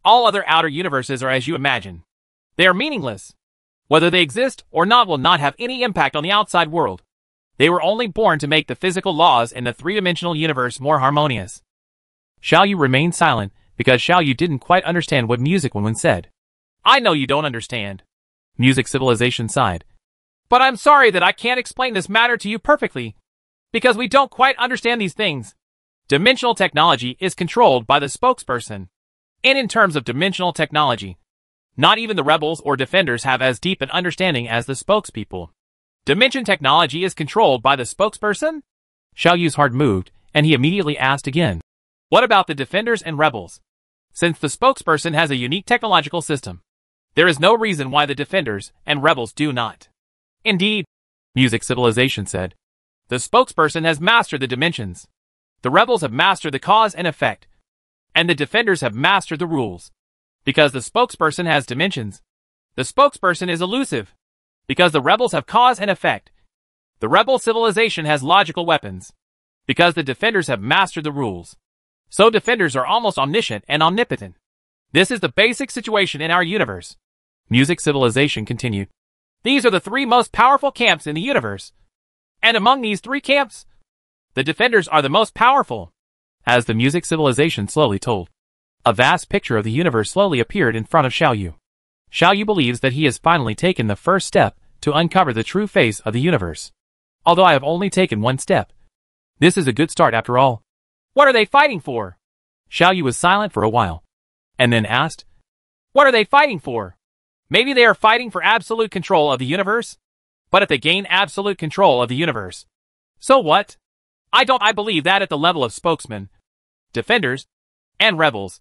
all other outer universes are as you imagine. They are meaningless. Whether they exist or not will not have any impact on the outside world. They were only born to make the physical laws in the three-dimensional universe more harmonious. Xiao Yu remained silent because Xiao Yu didn't quite understand what Music Woman said. I know you don't understand. Music Civilization sighed. But I'm sorry that I can't explain this matter to you perfectly, because we don't quite understand these things. Dimensional technology is controlled by the spokesperson. And in terms of dimensional technology, not even the rebels or defenders have as deep an understanding as the spokespeople. Dimension technology is controlled by the spokesperson? Xiao Yu's heart moved, and he immediately asked again. What about the defenders and rebels? Since the spokesperson has a unique technological system, there is no reason why the defenders and rebels do not. Indeed, Music Civilization said. The spokesperson has mastered the dimensions. The rebels have mastered the cause and effect. And the defenders have mastered the rules. Because the spokesperson has dimensions, the spokesperson is elusive. Because the rebels have cause and effect, the rebel civilization has logical weapons. Because the defenders have mastered the rules, so defenders are almost omniscient and omnipotent. This is the basic situation in our universe. Music Civilization continued. These are the three most powerful camps in the universe. And among these three camps, the defenders are the most powerful. As the Music Civilization slowly told, a vast picture of the universe slowly appeared in front of Xiao Yu. Xiao Yu believes that he has finally taken the first step to uncover the true face of the universe. Although I have only taken one step, this is a good start after all. What are they fighting for? Xiao Yu was silent for a while, and then asked, What are they fighting for? Maybe they are fighting for absolute control of the universe? But if they gain absolute control of the universe, so what? I believe that at the level of spokesmen, defenders, and rebels,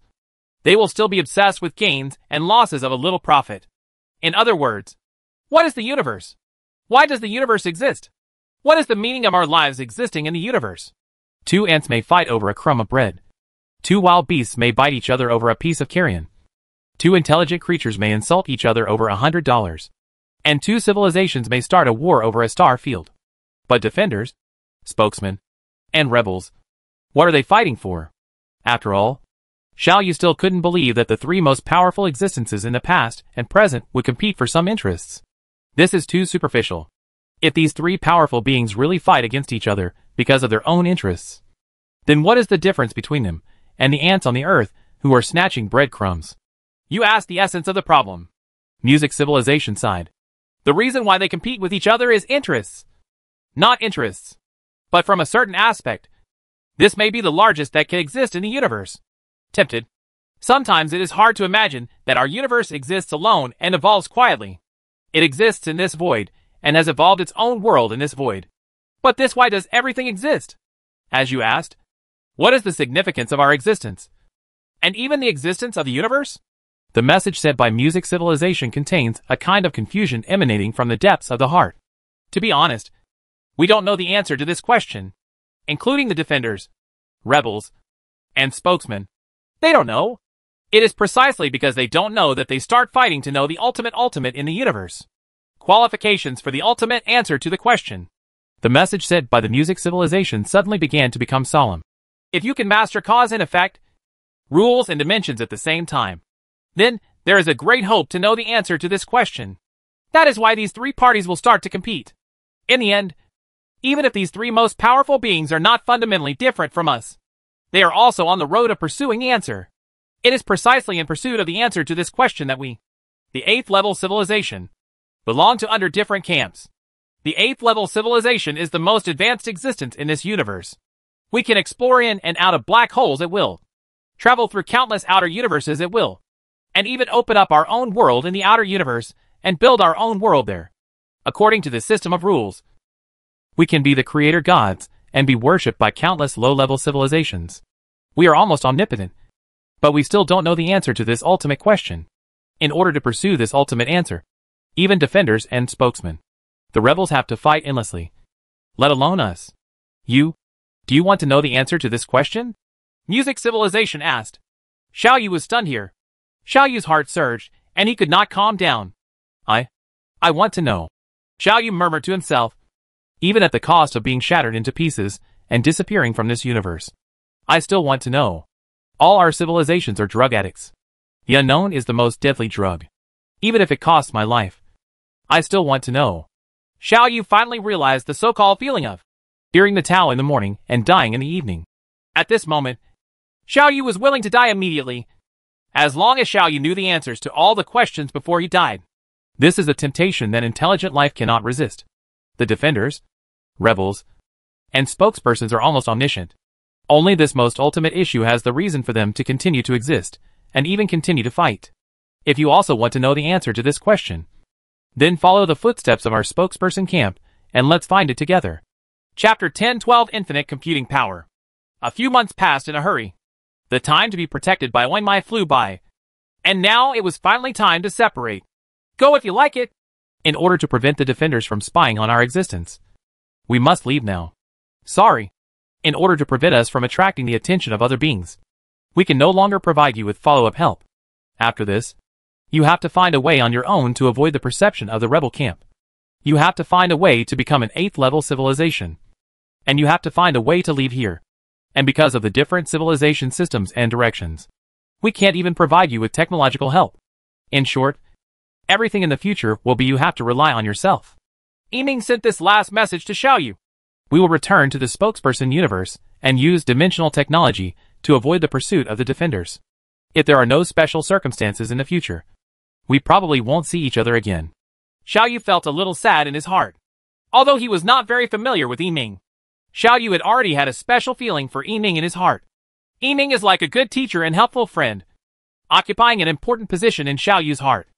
they will still be obsessed with gains and losses of a little profit. In other words, what is the universe? Why does the universe exist? What is the meaning of our lives existing in the universe? Two ants may fight over a crumb of bread. Two wild beasts may bite each other over a piece of carrion. Two intelligent creatures may insult each other over $100. And two civilizations may start a war over a star field. But defenders, spokesmen, and rebels, what are they fighting for? After all, Xiao Yu still couldn't believe that the three most powerful existences in the past and present would compete for some interests. This is too superficial. If these three powerful beings really fight against each other because of their own interests, then what is the difference between them and the ants on the earth who are snatching breadcrumbs? You asked the essence of the problem. Music Civilization sighed. The reason why they compete with each other is interests. Not interests. But from a certain aspect, this may be the largest that can exist in the universe. Tempted. Sometimes it is hard to imagine that our universe exists alone and evolves quietly. It exists in this void, and has evolved its own world in this void. But this why does everything exist? As you asked, what is the significance of our existence? And even the existence of the universe? The message said by Music Civilization contains a kind of confusion emanating from the depths of the heart. To be honest, we don't know the answer to this question, including the defenders, rebels, and spokesmen. They don't know. It is precisely because they don't know that they start fighting to know the ultimate in the universe. Qualifications for the ultimate answer to the question. The message said by the Music Civilization suddenly began to become solemn. If you can master cause and effect, rules and dimensions at the same time, then there is a great hope to know the answer to this question. That is why these three parties will start to compete. In the end, even if these three most powerful beings are not fundamentally different from us, they are also on the road of pursuing the answer. It is precisely in pursuit of the answer to this question that we, the 8th level civilization, belong to under different camps. The 8th level civilization is the most advanced existence in this universe. We can explore in and out of black holes at will, travel through countless outer universes at will, and even open up our own world in the outer universe and build our own world there. According to the system of rules, we can be the creator gods and be worshipped by countless low-level civilizations. We are almost omnipotent, but we still don't know the answer to this ultimate question. In order to pursue this ultimate answer, even defenders and spokesmen, the rebels have to fight endlessly. Let alone us. Do you want to know the answer to this question? Music Civilization asked. Xiao Yu was stunned here. Xiao Yu's heart surged, and he could not calm down. I want to know. Xiao Yu murmured to himself. Even at the cost of being shattered into pieces and disappearing from this universe, I still want to know. All our civilizations are drug addicts. The unknown is the most deadly drug. Even if it costs my life, I still want to know. Xiao Yu finally realized the so-called feeling of hearing the Tao in the morning and dying in the evening. At this moment, Xiao Yu was willing to die immediately, as long as Xiao Yu knew the answers to all the questions before he died. This is a temptation that intelligent life cannot resist. The defenders, rebels, and spokespersons are almost omniscient. Only this most ultimate issue has the reason for them to continue to exist, and even continue to fight. If you also want to know the answer to this question, then follow the footsteps of our spokesperson camp, and let's find it together. Chapter 1012 Infinite Computing Power. A few months passed in a hurry. The time to be protected by Oinmai flew by. And now it was finally time to separate. Go if you like it. In order to prevent the defenders from spying on our existence, we must leave now. Sorry. In order to prevent us from attracting the attention of other beings, we can no longer provide you with follow-up help. After this, you have to find a way on your own to avoid the perception of the rebel camp. You have to find a way to become an 8th level civilization. And you have to find a way to leave here. And because of the different civilization systems and directions, we can't even provide you with technological help. In short, everything in the future will be you have to rely on yourself. Yiming sent this last message to Xiaoyu. We will return to the spokesperson universe and use dimensional technology to avoid the pursuit of the defenders. If there are no special circumstances in the future, we probably won't see each other again. Xiaoyu felt a little sad in his heart. Although he was not very familiar with Yiming, Xiaoyu had already had a special feeling for Yiming in his heart. Yiming is like a good teacher and helpful friend, occupying an important position in Xiaoyu's heart.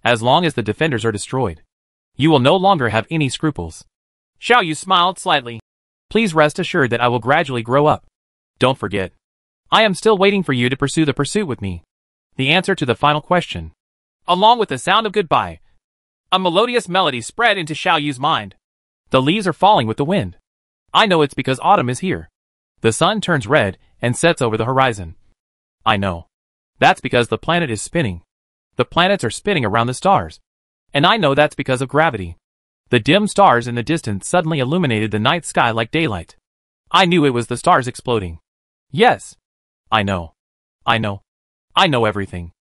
As long as the defenders are destroyed, you will no longer have any scruples. Xiaoyu smiled slightly. Please rest assured that I will gradually grow up. Don't forget, I am still waiting for you to pursue the pursuit with me. The answer to the final question. Along with the sound of goodbye, a melodious melody spread into Xiaoyu's mind. The leaves are falling with the wind. I know it's because autumn is here. The sun turns red and sets over the horizon. I know. That's because the planet is spinning. The planets are spinning around the stars. And I know that's because of gravity. The dim stars in the distance suddenly illuminated the night sky like daylight. I knew it was the stars exploding. Yes. I know. I know. I know everything.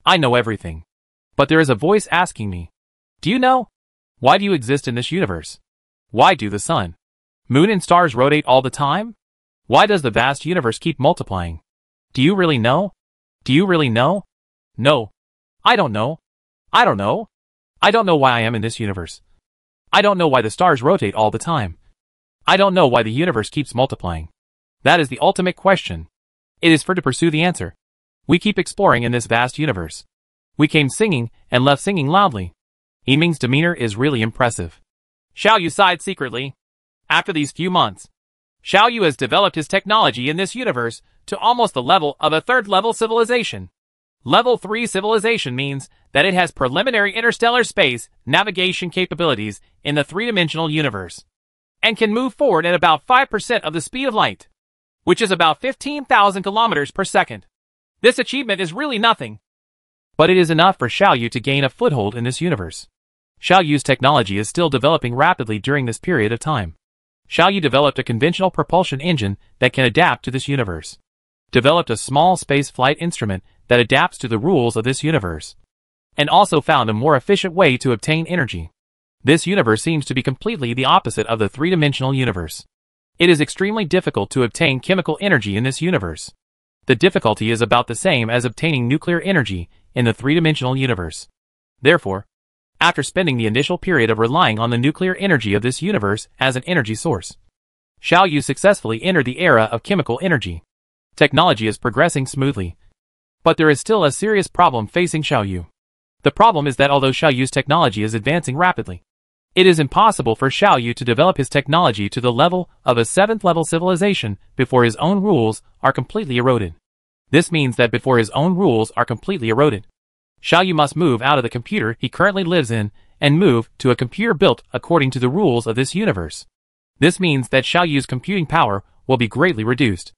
I know everything. But there is a voice asking me. Do you know? Why do you exist in this universe? Why do the sun, moon and stars rotate all the time? Why does the vast universe keep multiplying? Do you really know? Do you really know? No. I don't know. I don't know. I don't know why I am in this universe. I don't know why the stars rotate all the time. I don't know why the universe keeps multiplying. That is the ultimate question. It is for to pursue the answer. We keep exploring in this vast universe. We came singing and left singing loudly. Yiming's demeanor is really impressive. Xiaoyu sighed secretly. After these few months, Xiaoyu has developed his technology in this universe to almost the level of a 3rd level civilization. Level 3 civilization means that it has preliminary interstellar space navigation capabilities in the 3-dimensional universe, and can move forward at about 5% of the speed of light, which is about 15,000 kilometers per second. This achievement is really nothing, but it is enough for Xiaoyu to gain a foothold in this universe. Xiaoyu's technology is still developing rapidly during this period of time. Xiaoyu developed a conventional propulsion engine that can adapt to this universe. Developed a small space flight instrument that adapts to the rules of this universe. And also found a more efficient way to obtain energy. This universe seems to be completely the opposite of the 3-dimensional universe. It is extremely difficult to obtain chemical energy in this universe. The difficulty is about the same as obtaining nuclear energy in the 3-dimensional universe. Therefore, after spending the initial period of relying on the nuclear energy of this universe as an energy source, Xiaoyu successfully entered the era of chemical energy. Technology is progressing smoothly. But there is still a serious problem facing Xiaoyu. The problem is that although Xiaoyu's technology is advancing rapidly, it is impossible for Xiaoyu to develop his technology to the level of a 7th level civilization before his own rules are completely eroded. This means that before his own rules are completely eroded, Xiaoyu must move out of the computer he currently lives in and move to a computer built according to the rules of this universe. This means that Xiaoyu's computing power will be greatly reduced.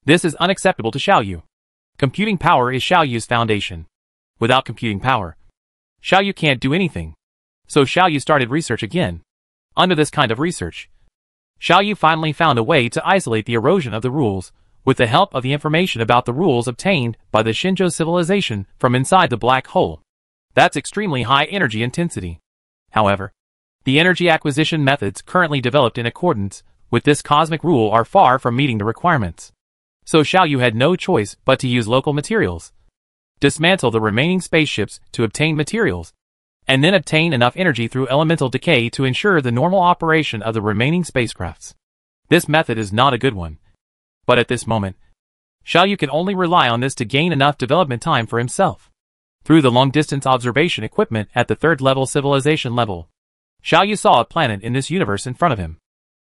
This is unacceptable to Xiaoyu. Computing power is Xiaoyu's foundation. Without computing power, Xiaoyu can't do anything. So Xiaoyu started research again. Under this kind of research, Xiaoyu finally found a way to isolate the erosion of the rules, with the help of the information about the rules obtained by the Shinjo civilization from inside the black hole. That's extremely high energy intensity. However, the energy acquisition methods currently developed in accordance with this cosmic rule are far from meeting the requirements. So Xiaoyu had no choice but to use local materials. Dismantle the remaining spaceships to obtain materials. and then obtain enough energy through elemental decay to ensure the normal operation of the remaining spacecrafts. This method is not a good one. But at this moment, Xiaoyu can only rely on this to gain enough development time for himself. Through the long-distance observation equipment at the third-level civilization level, Xiaoyu saw a planet in this universe in front of him.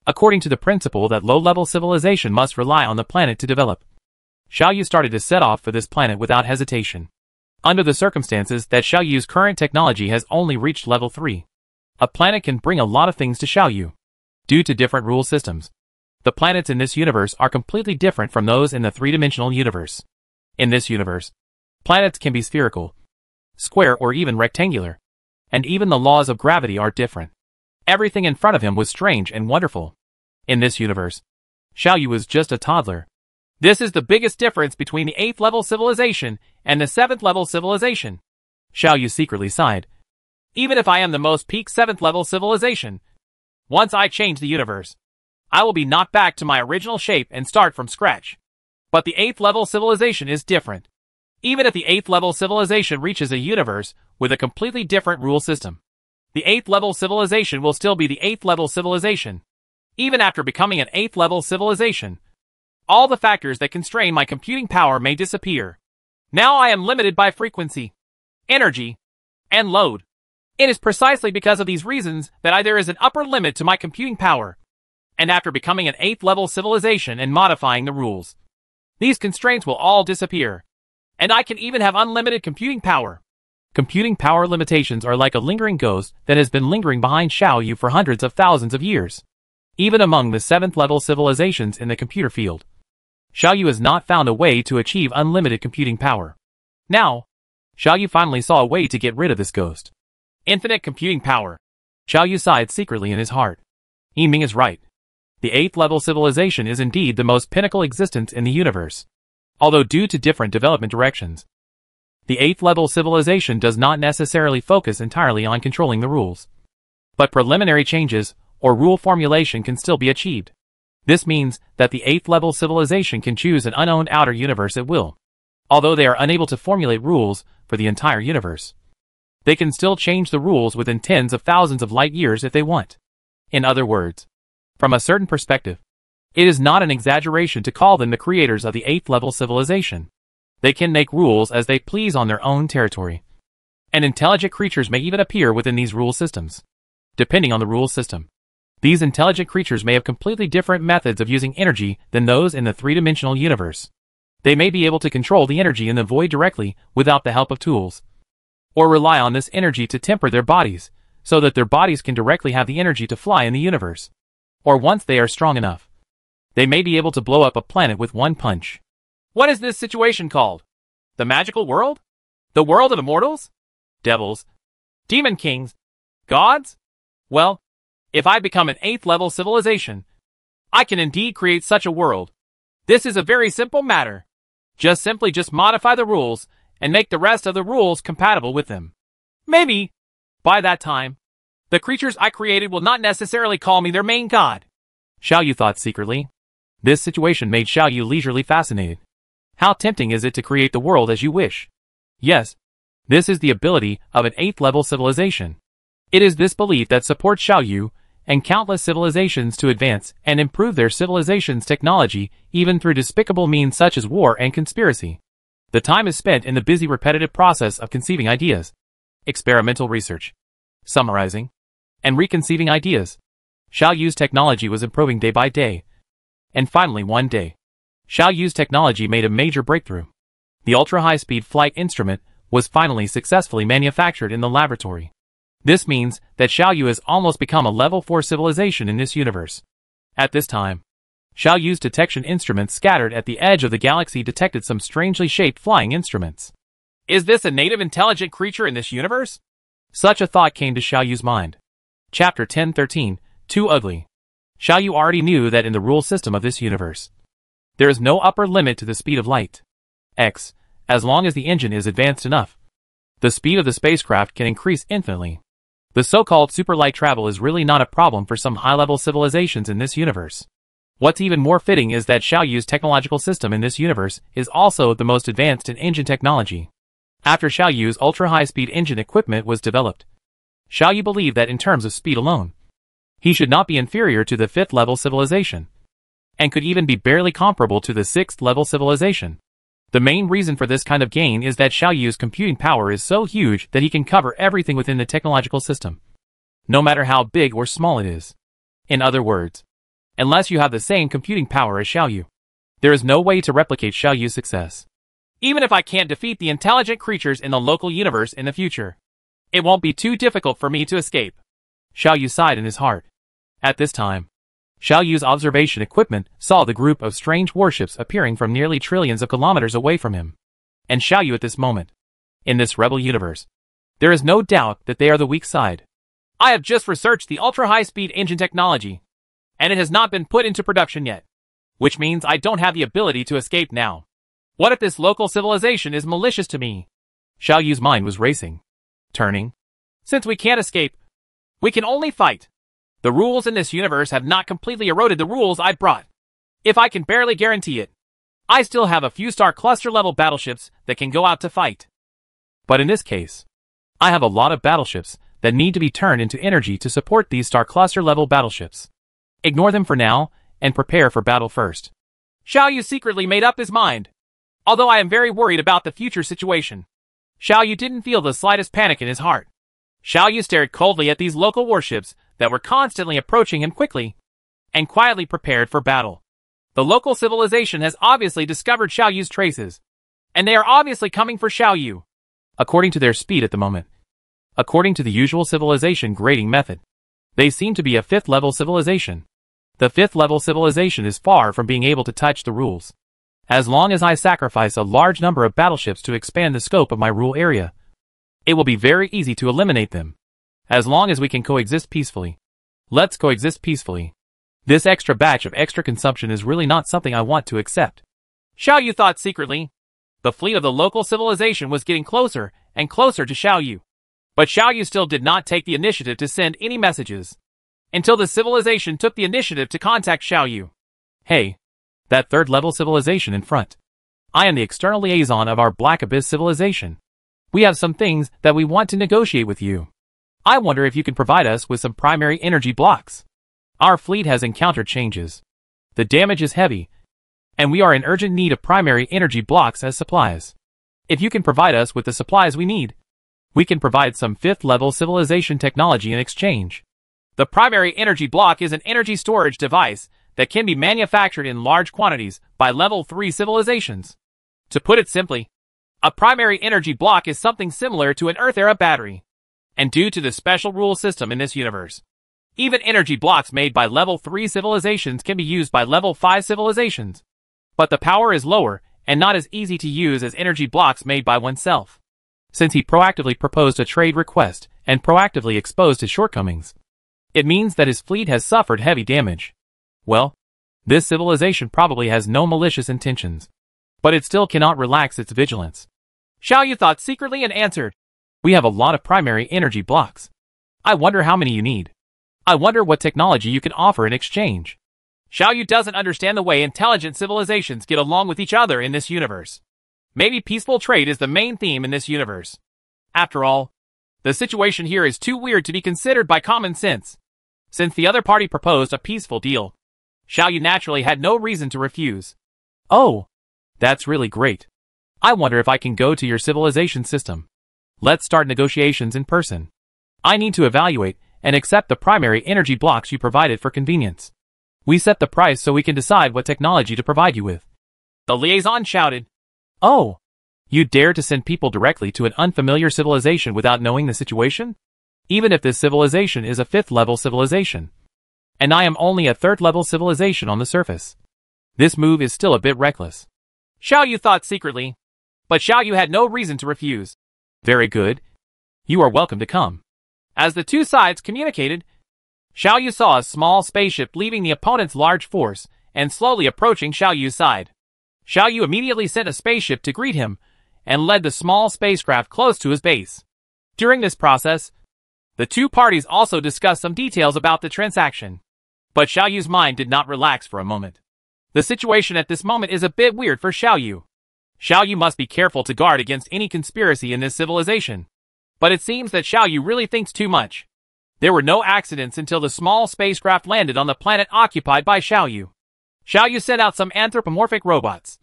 According to the principle that low-level civilization must rely on the planet to develop, Xiaoyu started to set off for this planet without hesitation. Under the circumstances that Xiaoyu's current technology has only reached level 3, a planet can bring a lot of things to Xiaoyu. Due to different rule systems, the planets in this universe are completely different from those in the three-dimensional universe. In this universe, planets can be spherical, square, or even rectangular, and even the laws of gravity are different. Everything in front of him was strange and wonderful. In this universe, Xiaoyu was just a toddler. This is the biggest difference between the 8th level civilization and the 7th level civilization. Xiaoyu secretly sighed. Even if I am the most peak 7th level civilization, once I change the universe, I will be knocked back to my original shape and start from scratch. But the 8th level civilization is different. Even if the 8th level civilization reaches a universe with a completely different rule system, the 8th level civilization will still be the 8th level civilization. Even after becoming an 8th level civilization, all the factors that constrain my computing power may disappear. Now I am limited by frequency, energy, and load. It is precisely because of these reasons that there is an upper limit to my computing power. And after becoming an 8th level civilization and modifying the rules, these constraints will all disappear. And I can even have unlimited computing power. Computing power limitations are like a lingering ghost that has been lingering behind Xiaoyu for hundreds of thousands of years. Even among the 7th level civilizations in the computer field, Xiaoyu has not found a way to achieve unlimited computing power. Now, Xiaoyu finally saw a way to get rid of this ghost. Infinite computing power. Xiaoyu sighed secretly in his heart. Yiming is right. The 8th level civilization is indeed the most pinnacle existence in the universe. Although due to different development directions, the 8th level civilization does not necessarily focus entirely on controlling the rules. But preliminary changes or rule formulation can still be achieved. This means that the 8th level civilization can choose an unowned outer universe at will. Although they are unable to formulate rules for the entire universe, they can still change the rules within tens of thousands of light years if they want. In other words, from a certain perspective, it is not an exaggeration to call them the creators of the 8th level civilization. They can make rules as they please on their own territory. And intelligent creatures may even appear within these rule systems. Depending on the rule system, these intelligent creatures may have completely different methods of using energy than those in the three-dimensional universe. They may be able to control the energy in the void directly without the help of tools, or rely on this energy to temper their bodies, so that their bodies can directly have the energy to fly in the universe. Or once they are strong enough, they may be able to blow up a planet with one punch. What is this situation called? The magical world? The world of immortals? Devils? Demon kings? Gods? Well, if I become an 8th level civilization, I can indeed create such a world. This is a very simple matter. Simply modify the rules and make the rest of the rules compatible with them. Maybe, by that time, the creatures I created will not necessarily call me their main god. Xiaoyu thought secretly. This situation made Xiaoyu leisurely fascinated. How tempting is it to create the world as you wish? Yes, this is the ability of an 8th level civilization. It is this belief that supports Xiaoyu and countless civilizations to advance and improve their civilization's technology even through despicable means such as war and conspiracy. The time is spent in the busy repetitive process of conceiving ideas, experimental research, summarizing, and reconceiving ideas. Xiaoyu's technology was improving day by day. And finally one day, Xiaoyu's technology made a major breakthrough. The ultra-high-speed flight instrument was finally successfully manufactured in the laboratory. This means that Xiaoyu has almost become a level 4 civilization in this universe. At this time, Xiaoyu's detection instruments scattered at the edge of the galaxy detected some strangely shaped flying instruments. Is this a native intelligent creature in this universe? Such a thought came to Xiaoyu's mind. Chapter 10:13, Too Ugly. Xiaoyu already knew that in the rule system of this universe, there is no upper limit to the speed of light. As long as the engine is advanced enough, the speed of the spacecraft can increase infinitely. The so-called super-light travel is really not a problem for some high-level civilizations in this universe. What's even more fitting is that Xiaoyu's technological system in this universe is also the most advanced in engine technology. After Xiaoyu's ultra-high-speed engine equipment was developed, Xiao Yu believed that in terms of speed alone, he should not be inferior to the 5th level civilization, and could even be barely comparable to the 6th level civilization. The main reason for this kind of gain is that Xiao Yu's computing power is so huge that he can cover everything within the technological system, no matter how big or small it is. In other words, unless you have the same computing power as Xiao Yu, there is no way to replicate Xiao Yu's success. Even if I can't defeat the intelligent creatures in the local universe in the future, it won't be too difficult for me to escape. Xiao Yu sighed in his heart. At this time, Xiao Yu's observation equipment saw the group of strange warships appearing from nearly trillions of kilometers away from him. And Xiao Yu at this moment, in this rebel universe, there is no doubt that they are the weak side. I have just researched the ultra-high-speed engine technology, and it has not been put into production yet, which means I don't have the ability to escape now. What if this local civilization is malicious to me? Xiao Yu's mind was racing, turning. Since we can't escape, we can only fight. The rules in this universe have not completely eroded the rules I brought. If I can barely guarantee it, I still have a few star cluster level battleships that can go out to fight. But in this case, I have a lot of battleships that need to be turned into energy to support these star cluster level battleships. Ignore them for now, and prepare for battle first. Xiao Yu secretly made up his mind. Although I am very worried about the future situation, Xiao Yu didn't feel the slightest panic in his heart. Xiao Yu stared coldly at these local warships that were constantly approaching him quickly, and quietly prepared for battle. The local civilization has obviously discovered Xiao Yu's traces, and they are obviously coming for Xiao Yu. According to their speed at the moment, according to the usual civilization grading method, they seem to be a 5th level civilization. The 5th level civilization is far from being able to touch the rules. As long as I sacrifice a large number of battleships to expand the scope of my rule area, it will be very easy to eliminate them. As long as we can coexist peacefully. Let's coexist peacefully. This extra batch of extra consumption is really not something I want to accept. Xiao Yu thought secretly. The fleet of the local civilization was getting closer and closer to Xiao Yu. But Xiao Yu still did not take the initiative to send any messages, until the civilization took the initiative to contact Xiao Yu. Hey, that 3rd level civilization in front. I am the external liaison of our Black Abyss civilization. We have some things that we want to negotiate with you. I wonder if you can provide us with some primary energy blocks. Our fleet has encountered changes. The damage is heavy, and we are in urgent need of primary energy blocks as supplies. If you can provide us with the supplies we need, we can provide some 5th level civilization technology in exchange. The primary energy block is an energy storage device that can be manufactured in large quantities by level 3 civilizations. To put it simply, a primary energy block is something similar to an Earth-era battery. And due to the special rule system in this universe, even energy blocks made by level 3 civilizations can be used by level 5 civilizations. But the power is lower and not as easy to use as energy blocks made by oneself. Since he proactively proposed a trade request and proactively exposed his shortcomings, it means that his fleet has suffered heavy damage. Well, this civilization probably has no malicious intentions, but it still cannot relax its vigilance. Xiao Yu thought secretly and answered, We have a lot of primary energy blocks. I wonder how many you need. I wonder what technology you can offer in exchange. Xiao Yu doesn't understand the way intelligent civilizations get along with each other in this universe. Maybe peaceful trade is the main theme in this universe. After all, the situation here is too weird to be considered by common sense. Since the other party proposed a peaceful deal, Xiao Yu naturally had no reason to refuse. Oh, that's really great. I wonder if I can go to your civilization system. Let's start negotiations in person. I need to evaluate and accept the primary energy blocks you provided for convenience. We set the price so we can decide what technology to provide you with. The liaison shouted. Oh, you dare to send people directly to an unfamiliar civilization without knowing the situation? Even if this civilization is a 5th level civilization, and I am only a 3rd level civilization on the surface. This move is still a bit reckless. Xiao Yu thought secretly, but Xiao Yu had no reason to refuse. Very good. You are welcome to come. As the two sides communicated, Xiao Yu saw a small spaceship leaving the opponent's large force and slowly approaching Xiao Yu's side. Xiao Yu immediately sent a spaceship to greet him and led the small spacecraft close to his base. During this process, the two parties also discussed some details about the transaction. But Xiao Yu's mind did not relax for a moment. The situation at this moment is a bit weird for Xiao Yu. Xiao Yu must be careful to guard against any conspiracy in this civilization. But it seems that Xiaoyu really thinks too much. There were no accidents until the small spacecraft landed on the planet occupied by Xiaoyu. Xiaoyu sent out some anthropomorphic robots,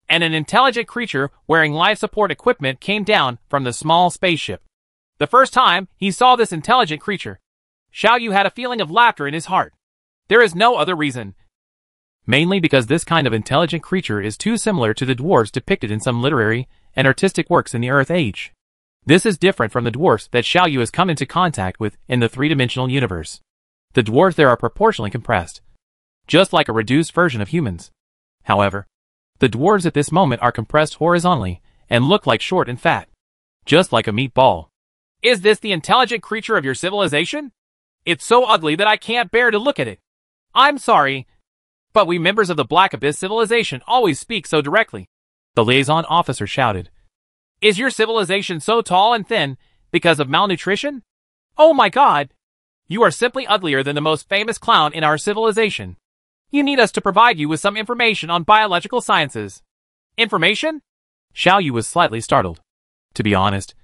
and an intelligent creature wearing life support equipment came down from the small spaceship. The first time he saw this intelligent creature, Xiaoyu had a feeling of laughter in his heart. There is no other reason. Mainly because this kind of intelligent creature is too similar to the dwarves depicted in some literary and artistic works in the Earth Age. This is different from the dwarfs that Xiaoyu has come into contact with in the three-dimensional universe. The dwarves there are proportionally compressed, just like a reduced version of humans. However, the dwarves at this moment are compressed horizontally and look like short and fat, just like a meatball. Is this the intelligent creature of your civilization? It's so ugly that I can't bear to look at it. I'm sorry, but we members of the Black Abyss civilization always speak so directly. The liaison officer shouted. Is your civilization so tall and thin because of malnutrition? Oh my god! You are simply uglier than the most famous clown in our civilization. You need us to provide you with some information on biological sciences. Information? Xiaoyu was slightly startled. To be honest,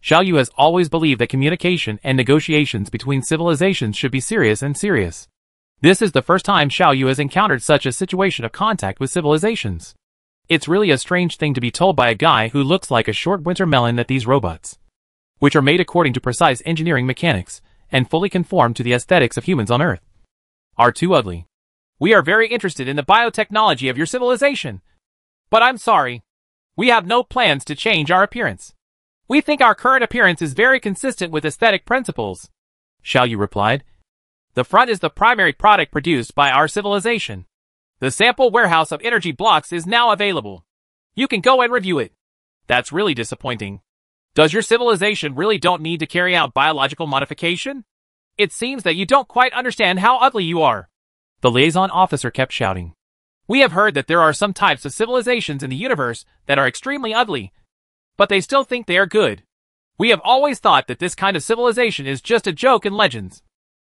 Xiaoyu has always believed that communication and negotiations between civilizations should be serious and serious. This is the first time Xiaoyu has encountered such a situation of contact with civilizations. It's really a strange thing to be told by a guy who looks like a short winter melon that these robots, which are made according to precise engineering mechanics and fully conform to the aesthetics of humans on Earth, are too ugly. We are very interested in the biotechnology of your civilization. But I'm sorry, we have no plans to change our appearance. We think our current appearance is very consistent with aesthetic principles. Xiaoyu replied. The front is the primary product produced by our civilization. The sample warehouse of energy blocks is now available. You can go and review it. That's really disappointing. Does your civilization really don't need to carry out biological modification? It seems that you don't quite understand how ugly you are. The liaison officer kept shouting. We have heard that there are some types of civilizations in the universe that are extremely ugly, but they still think they are good. We have always thought that this kind of civilization is just a joke in legends,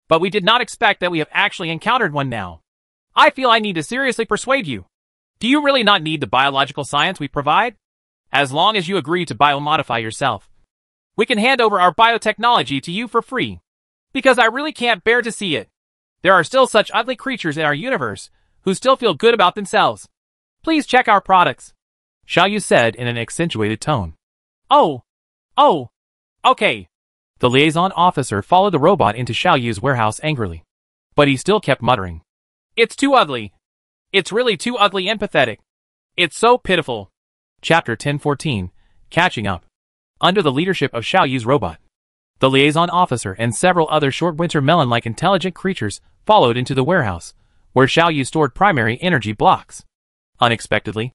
but we did not expect that we have actually encountered one now. I feel I need to seriously persuade you. Do you really not need the biological science we provide? As long as you agree to biomodify yourself, we can hand over our biotechnology to you for free. Because I really can't bear to see it. There are still such ugly creatures in our universe who still feel good about themselves. Please check our products, Xiaoyu said in an accentuated tone. Oh, okay. The liaison officer followed the robot into Xiaoyu's warehouse angrily, but he still kept muttering. It's too ugly. It's really too ugly and pathetic. It's so pitiful. Chapter 1014, Catching Up. Under the leadership of Xiaoyu's robot, the liaison officer and several other short winter melon-like intelligent creatures followed into the warehouse, where Xiaoyu stored primary energy blocks. Unexpectedly,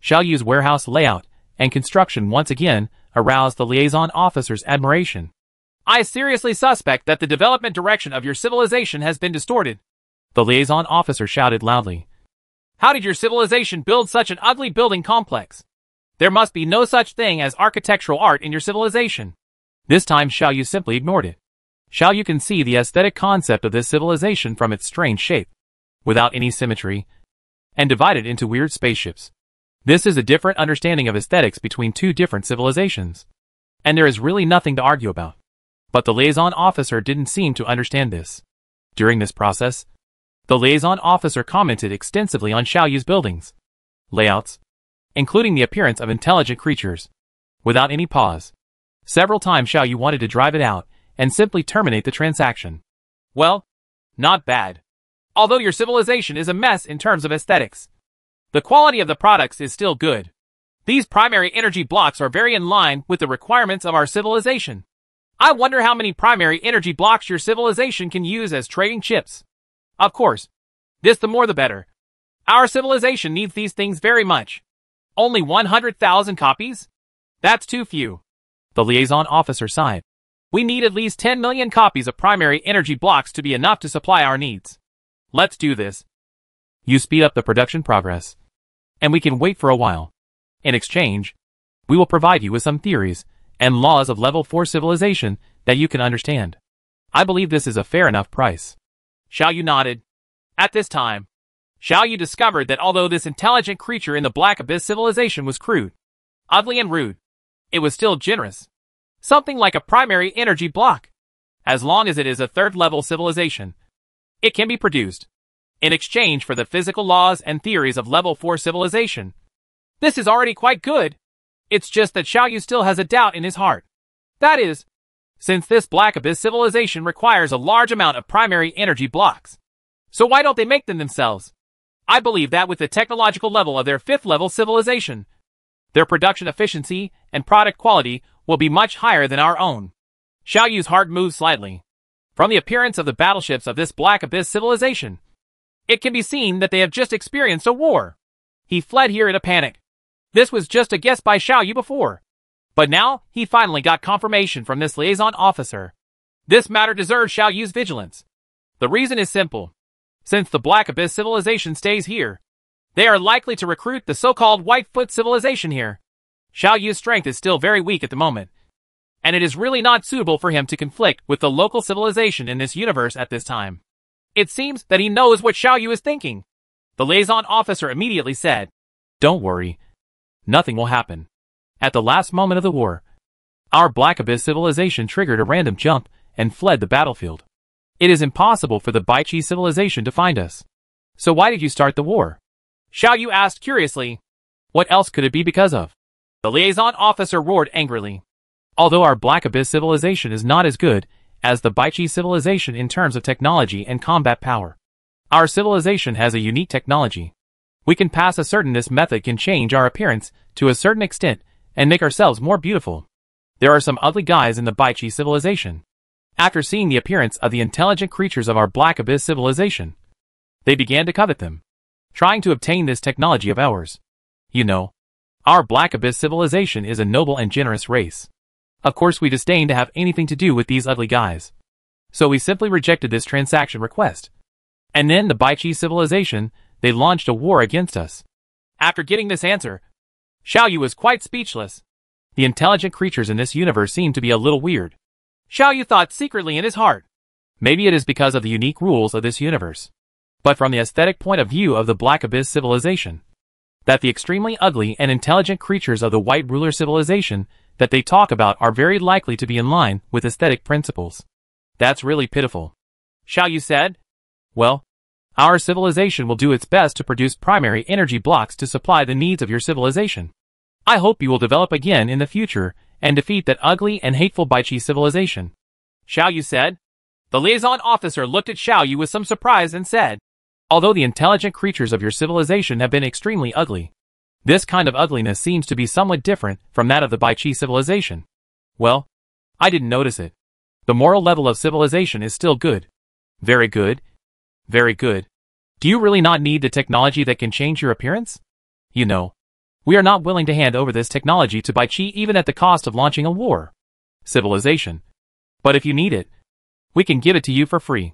Xiaoyu's warehouse layout and construction once again aroused the liaison officer's admiration. I seriously suspect that the development direction of your civilization has been distorted. The liaison officer shouted loudly. How did your civilization build such an ugly building complex? There must be no such thing as architectural art in your civilization. This time Xiaoyu simply ignored it. Xiaoyu can see the aesthetic concept of this civilization from its strange shape, without any symmetry, and divided into weird spaceships. This is a different understanding of aesthetics between two different civilizations, and there is really nothing to argue about. But the liaison officer didn't seem to understand this. During this process, the liaison officer commented extensively on Xiaoyu's buildings, layouts, including the appearance of intelligent creatures, without any pause. Several times Xiaoyu wanted to drive it out and simply terminate the transaction. Well, not bad. Although your civilization is a mess in terms of aesthetics, the quality of the products is still good. These primary energy blocks are very in line with the requirements of our civilization. I wonder how many primary energy blocks your civilization can use as trading chips. Of course, the more the better. Our civilization needs these things very much. Only 100,000 copies? That's too few. The liaison officer sighed. We need at least 10 million copies of primary energy blocks to be enough to supply our needs. Let's do this. You speed up the production progress, and we can wait for a while. In exchange, we will provide you with some theories and laws of level 4 civilization that you can understand. I believe this is a fair enough price. Xiaoyu nodded. At this time, Xiaoyu discovered that although this intelligent creature in the Black Abyss civilization was crude, ugly and rude, it was still generous. Something like a primary energy block. As long as it is a third-level civilization, it can be produced in exchange for the physical laws and theories of level 4 civilization. This is already quite good. It's just that Xiaoyu still has a doubt in his heart. That is, since this Black Abyss civilization requires a large amount of primary energy blocks. So why don't they make them themselves? I believe that with the technological level of their 5th level civilization, their production efficiency and product quality will be much higher than our own. Xiaoyu's heart moved slightly. From the appearance of the battleships of this Black Abyss civilization, it can be seen that they have just experienced a war. He fled here in a panic. This was just a guess by Xiaoyu before. But now, he finally got confirmation from this liaison officer. This matter deserves Xiaoyu's vigilance. The reason is simple. Since the Black Abyss civilization stays here, they are likely to recruit the so-called Whitefoot civilization here. Xiaoyu's strength is still very weak at the moment, and it is really not suitable for him to conflict with the local civilization in this universe at this time. It seems that he knows what Xiaoyu is thinking. The liaison officer immediately said, "Don't worry. Nothing will happen." At the last moment of the war, our Black Abyss civilization triggered a random jump and fled the battlefield. It is impossible for the Baichi civilization to find us. So why did you start the war? Xiaoyu asked curiously. What else could it be because of? The liaison officer roared angrily. Although our Black Abyss civilization is not as good as the Baichi civilization in terms of technology and combat power, our civilization has a unique technology. We can pass a certain this method can change our appearance to a certain extent and make ourselves more beautiful. There are some ugly guys in the Baichi civilization. After seeing the appearance of the intelligent creatures of our Black Abyss civilization, they began to covet them, trying to obtain this technology of ours. You know, our Black Abyss civilization is a noble and generous race. Of course we disdain to have anything to do with these ugly guys. So we simply rejected this transaction request. And then the Baichi civilization, they launched a war against us. After getting this answer, Xiaoyu was quite speechless. The intelligent creatures in this universe seem to be a little weird. Xiaoyu thought secretly in his heart. Maybe it is because of the unique rules of this universe. But from the aesthetic point of view of the Black Abyss civilization, that the extremely ugly and intelligent creatures of the White Ruler civilization that they talk about are very likely to be in line with aesthetic principles. That's really pitiful. Xiaoyu said, "Well, our civilization will do its best to produce primary energy blocks to supply the needs of your civilization. I hope you will develop again in the future and defeat that ugly and hateful Baichi civilization," Xiaoyu said. The liaison officer looked at Xiaoyu with some surprise and said, "Although the intelligent creatures of your civilization have been extremely ugly, this kind of ugliness seems to be somewhat different from that of the Baichi civilization." "Well, I didn't notice it. The moral level of civilization is still good." "Very good. Very good. Do you really not need the technology that can change your appearance? You know, we are not willing to hand over this technology to Baichi even at the cost of launching a war. Civilization. But if you need it, we can give it to you for free.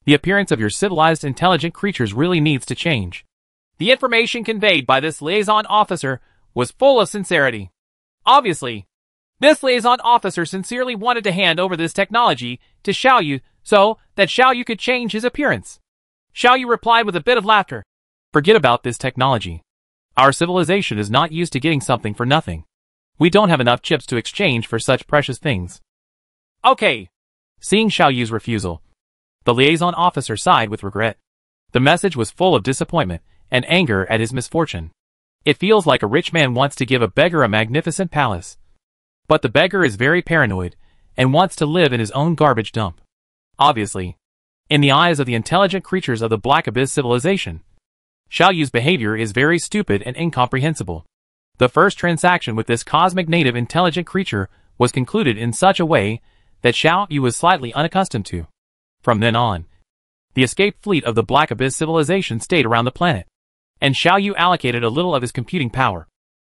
The appearance of your civilized intelligent creatures really needs to change." The information conveyed by this liaison officer was full of sincerity. Obviously, this liaison officer sincerely wanted to hand over this technology to Xiaoyu so that Xiaoyu could change his appearance. Xiaoyu replied with a bit of laughter. "Forget about this technology. Our civilization is not used to getting something for nothing. We don't have enough chips to exchange for such precious things." "Okay." Seeing Xiaoyu's refusal, the liaison officer sighed with regret. The message was full of disappointment and anger at his misfortune. It feels like a rich man wants to give a beggar a magnificent palace. But the beggar is very paranoid and wants to live in his own garbage dump. Obviously, in the eyes of the intelligent creatures of the Black Abyss civilization, Xiaoyu's behavior is very stupid and incomprehensible. The first transaction with this cosmic native intelligent creature was concluded in such a way that Xiaoyu was slightly unaccustomed to. From then on, the escaped fleet of the Black Abyss civilization stayed around the planet, and Xiaoyu allocated a little of his computing power,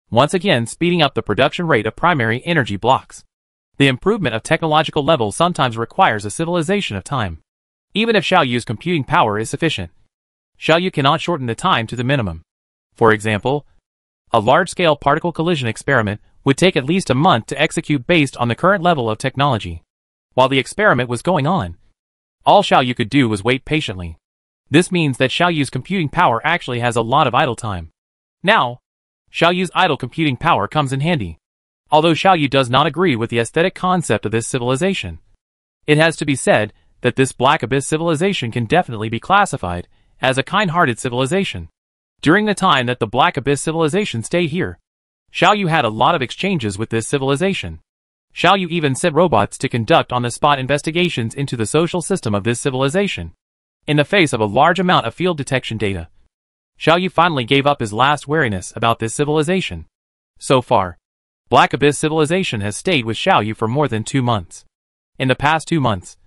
once again speeding up the production rate of primary energy blocks. The improvement of technological levels sometimes requires a civilization of time. Even if Xiaoyu's computing power is sufficient, Xiaoyu cannot shorten the time to the minimum. For example, a large-scale particle collision experiment would take at least a month to execute based on the current level of technology. While the experiment was going on, all Xiaoyu could do was wait patiently. This means that Xiaoyu's computing power actually has a lot of idle time. Now, Xiaoyu's idle computing power comes in handy. Although Xiaoyu does not agree with the aesthetic concept of this civilization, it has to be said that this Black Abyss civilization can definitely be classified as a kind-hearted civilization. During the time that the Black Abyss civilization stayed here, Xiaoyu had a lot of exchanges with this civilization. Xiaoyu even sent robots to conduct on-the-spot investigations into the social system of this civilization. In the face of a large amount of field detection data, Xiaoyu finally gave up his last wariness about this civilization. So far, Black Abyss civilization has stayed with Xiaoyu for more than 2 months. In the past 2 months,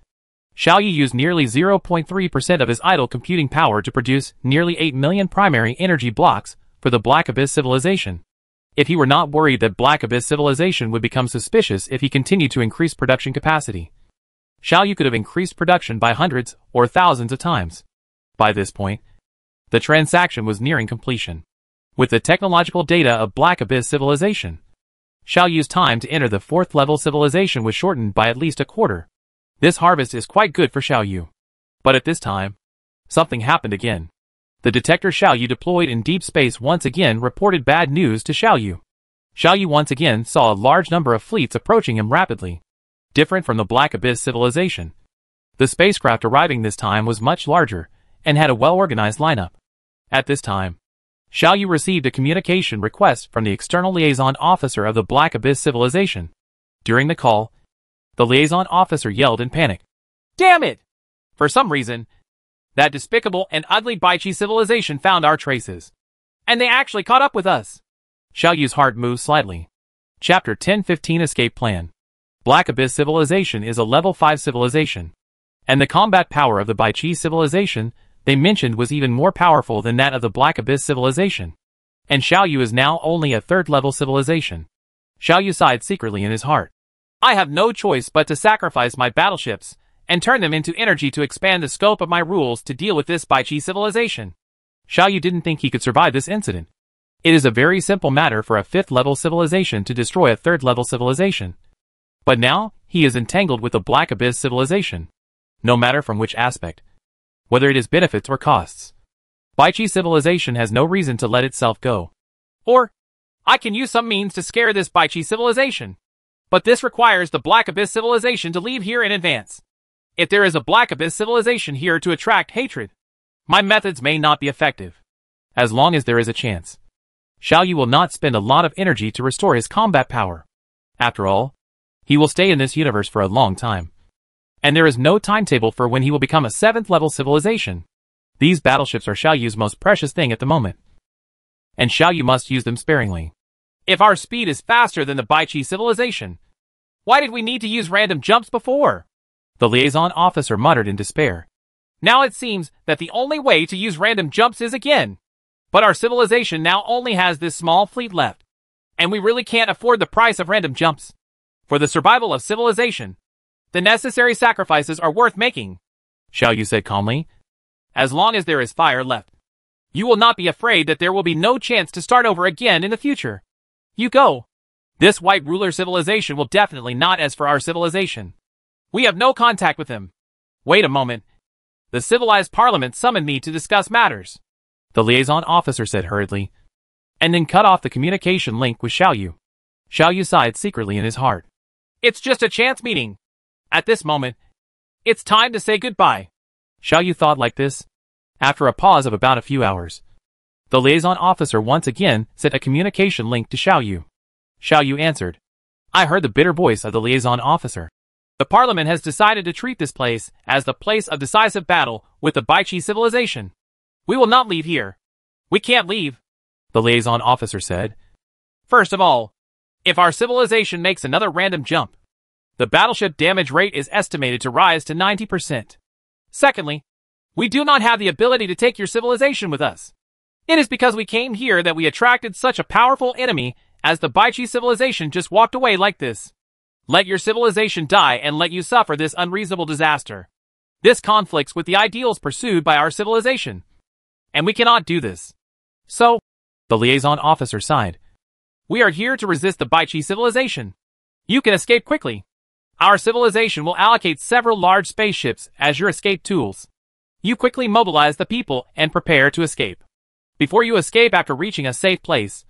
Xiaoyu used nearly 0.3% of his idle computing power to produce nearly 8 million primary energy blocks for the Black Abyss civilization. If he were not worried that Black Abyss civilization would become suspicious if he continued to increase production capacity, Xiaoyu could have increased production by hundreds or thousands of times. By this point, the transaction was nearing completion. With the technological data of Black Abyss civilization, Xiaoyu's time to enter the 4th level civilization was shortened by at least a quarter. This harvest is quite good for Xiaoyu. But at this time, something happened again. The detector Xiaoyu deployed in deep space once again reported bad news to Xiaoyu. Xiaoyu once again saw a large number of fleets approaching him rapidly. Different from the Black Abyss civilization, the spacecraft arriving this time was much larger and had a well-organized lineup. At this time, Xiaoyu received a communication request from the external liaison officer of the Black Abyss civilization. During the call, the liaison officer yelled in panic, "Damn it! For some reason, that despicable and ugly Baichi civilization found our traces. And they actually caught up with us." Xiaoyu's heart moved slightly. Chapter 1015 Escape Plan. Black Abyss civilization is a level 5 civilization, and the combat power of the Baichi civilization they mentioned was even more powerful than that of the Black Abyss civilization. And Xiaoyu is now only a 3rd level civilization. Xiaoyu sighed secretly in his heart. I have no choice but to sacrifice my battleships and turn them into energy to expand the scope of my rules to deal with this Baichi civilization. Xiaoyu didn't think he could survive this incident. It is a very simple matter for a 5th level civilization to destroy a 3rd level civilization. But now, he is entangled with the Black Abyss civilization. No matter from which aspect, whether it is benefits or costs, Baichi civilization has no reason to let itself go. Or, I can use some means to scare this Baichi civilization. But this requires the Black Abyss civilization to leave here in advance. If there is a Black Abyss civilization here to attract hatred, my methods may not be effective. As long as there is a chance, Xiaoyu will not spend a lot of energy to restore his combat power. After all, he will stay in this universe for a long time. And there is no timetable for when he will become a 7th level civilization. These battleships are Xiaoyu's most precious thing at the moment, and Xiaoyu must use them sparingly. If our speed is faster than the Baichi civilization, why did we need to use random jumps before? The liaison officer muttered in despair. Now it seems that the only way to use random jumps is again. But our civilization now only has this small fleet left, and we really can't afford the price of random jumps. For the survival of civilization, the necessary sacrifices are worth making, Xiaoyu said calmly. As long as there is fire left, you will not be afraid that there will be no chance to start over again in the future. You go. This white ruler civilization will definitely not as for our civilization. We have no contact with him. Wait a moment. The civilized parliament summoned me to discuss matters, the liaison officer said hurriedly, and then cut off the communication link with Xiaoyu. Xiaoyu sighed secretly in his heart. It's just a chance meeting. At this moment, it's time to say goodbye. Xiaoyu thought like this. After a pause of about a few hours, the liaison officer once again sent a communication link to Xiaoyu. Xiaoyu answered. I heard the bitter voice of the liaison officer. The parliament has decided to treat this place as the place of decisive battle with the Baichi civilization. We will not leave here. We can't leave, the liaison officer said. First of all, if our civilization makes another random jump, the battleship damage rate is estimated to rise to 90%. Secondly, we do not have the ability to take your civilization with us. It is because we came here that we attracted such a powerful enemy as the Baichi civilization just walked away like this. Let your civilization die and let you suffer this unreasonable disaster. This conflicts with the ideals pursued by our civilization, and we cannot do this. So, the liaison officer sighed. We are here to resist the Baichi civilization. You can escape quickly. Our civilization will allocate several large spaceships as your escape tools. You quickly mobilize the people and prepare to escape. Before you escape after reaching a safe place,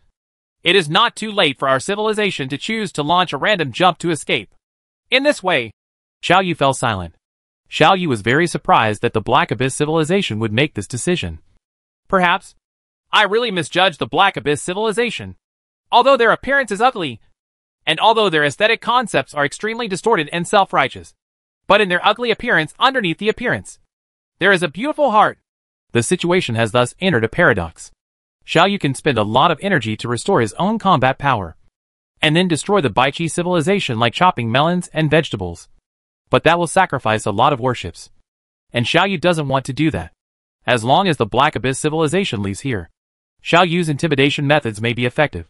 It is not too late for our civilization to choose to launch a random jump to escape. In this way, Xiao Yu fell silent. Xiao Yu was very surprised that the Black Abyss civilization would make this decision. perhaps, I really misjudged the Black Abyss civilization. Although their appearance is ugly, and although their aesthetic concepts are extremely distorted and self-righteous, but in their ugly appearance underneath the appearance, there is a beautiful heart. The situation has thus entered a paradox. Xiao Yu can spend a lot of energy to restore his own combat power, and then destroy the Baichi civilization like chopping melons and vegetables. But that will sacrifice a lot of warships. And Xiao Yu doesn't want to do that. As long as the Black Abyss civilization leaves here, Xiao Yu's intimidation methods may be effective,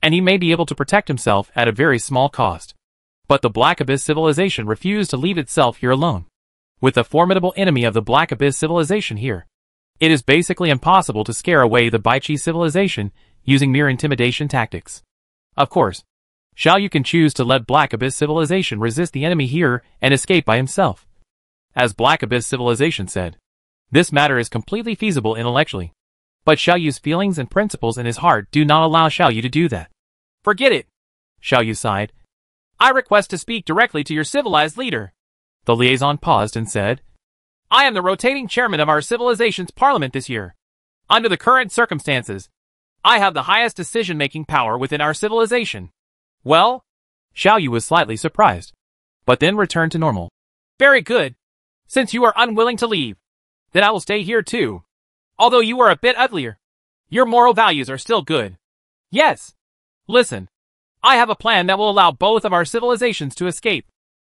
and he may be able to protect himself at a very small cost. But the Black Abyss civilization refused to leave itself here alone. With the formidable enemy of the Black Abyss civilization here, it is basically impossible to scare away the Baichi civilization using mere intimidation tactics. Of course, Xiao Yu can choose to let Black Abyss civilization resist the enemy here and escape by himself. As Black Abyss civilization said, this matter is completely feasible intellectually. But Xiao Yu's feelings and principles in his heart do not allow Xiao Yu to do that. Forget it, Xiao Yu sighed. I request to speak directly to your civilized leader. The liaison paused and said, I am the rotating chairman of our civilization's parliament this year. Under the current circumstances, I have the highest decision-making power within our civilization. Well, Xiao Yu was slightly surprised, but then returned to normal. Very good. Since you are unwilling to leave, then I will stay here too. Although you are a bit uglier, your moral values are still good. Yes. Listen, I have a plan that will allow both of our civilizations to escape.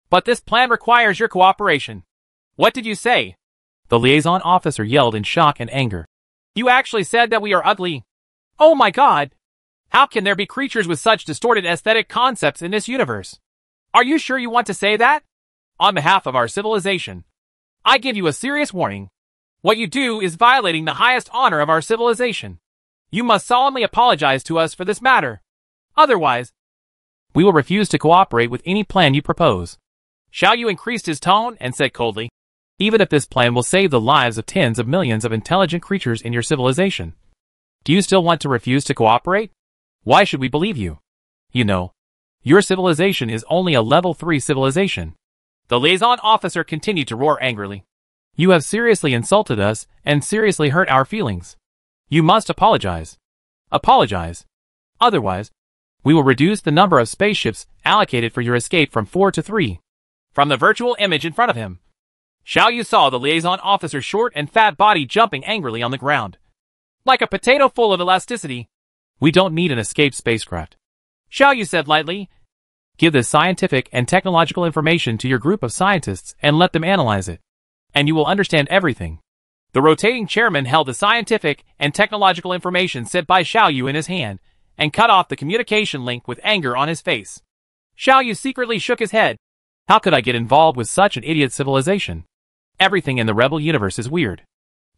But this plan requires your cooperation. What did you say? The liaison officer yelled in shock and anger. You actually said that we are ugly. Oh my god. How can there be creatures with such distorted aesthetic concepts in this universe? Are you sure you want to say that? On behalf of our civilization, I give you a serious warning. What you do is violating the highest honor of our civilization. You must solemnly apologize to us for this matter. Otherwise, we will refuse to cooperate with any plan you propose. Xiao Yu increased his tone and said coldly, even if this plan will save the lives of tens of millions of intelligent creatures in your civilization. Do you still want to refuse to cooperate? Why should we believe you? You know, your civilization is only a level 3 civilization. The liaison officer continued to roar angrily. You have seriously insulted us and seriously hurt our feelings. You must apologize. Apologize. Otherwise, we will reduce the number of spaceships allocated for your escape from 4 to 3. From the virtual image in front of him, Xiao Yu saw the liaison officer's short and fat body jumping angrily on the ground. Like a potato full of elasticity. We don't need an escape spacecraft, Xiao Yu said lightly. Give the scientific and technological information to your group of scientists and let them analyze it, and you will understand everything. The rotating chairman held the scientific and technological information sent by Xiao Yu in his hand and cut off the communication link with anger on his face. Xiao Yu secretly shook his head. How could I get involved with such an idiot civilization? Everything in the rebel universe is weird.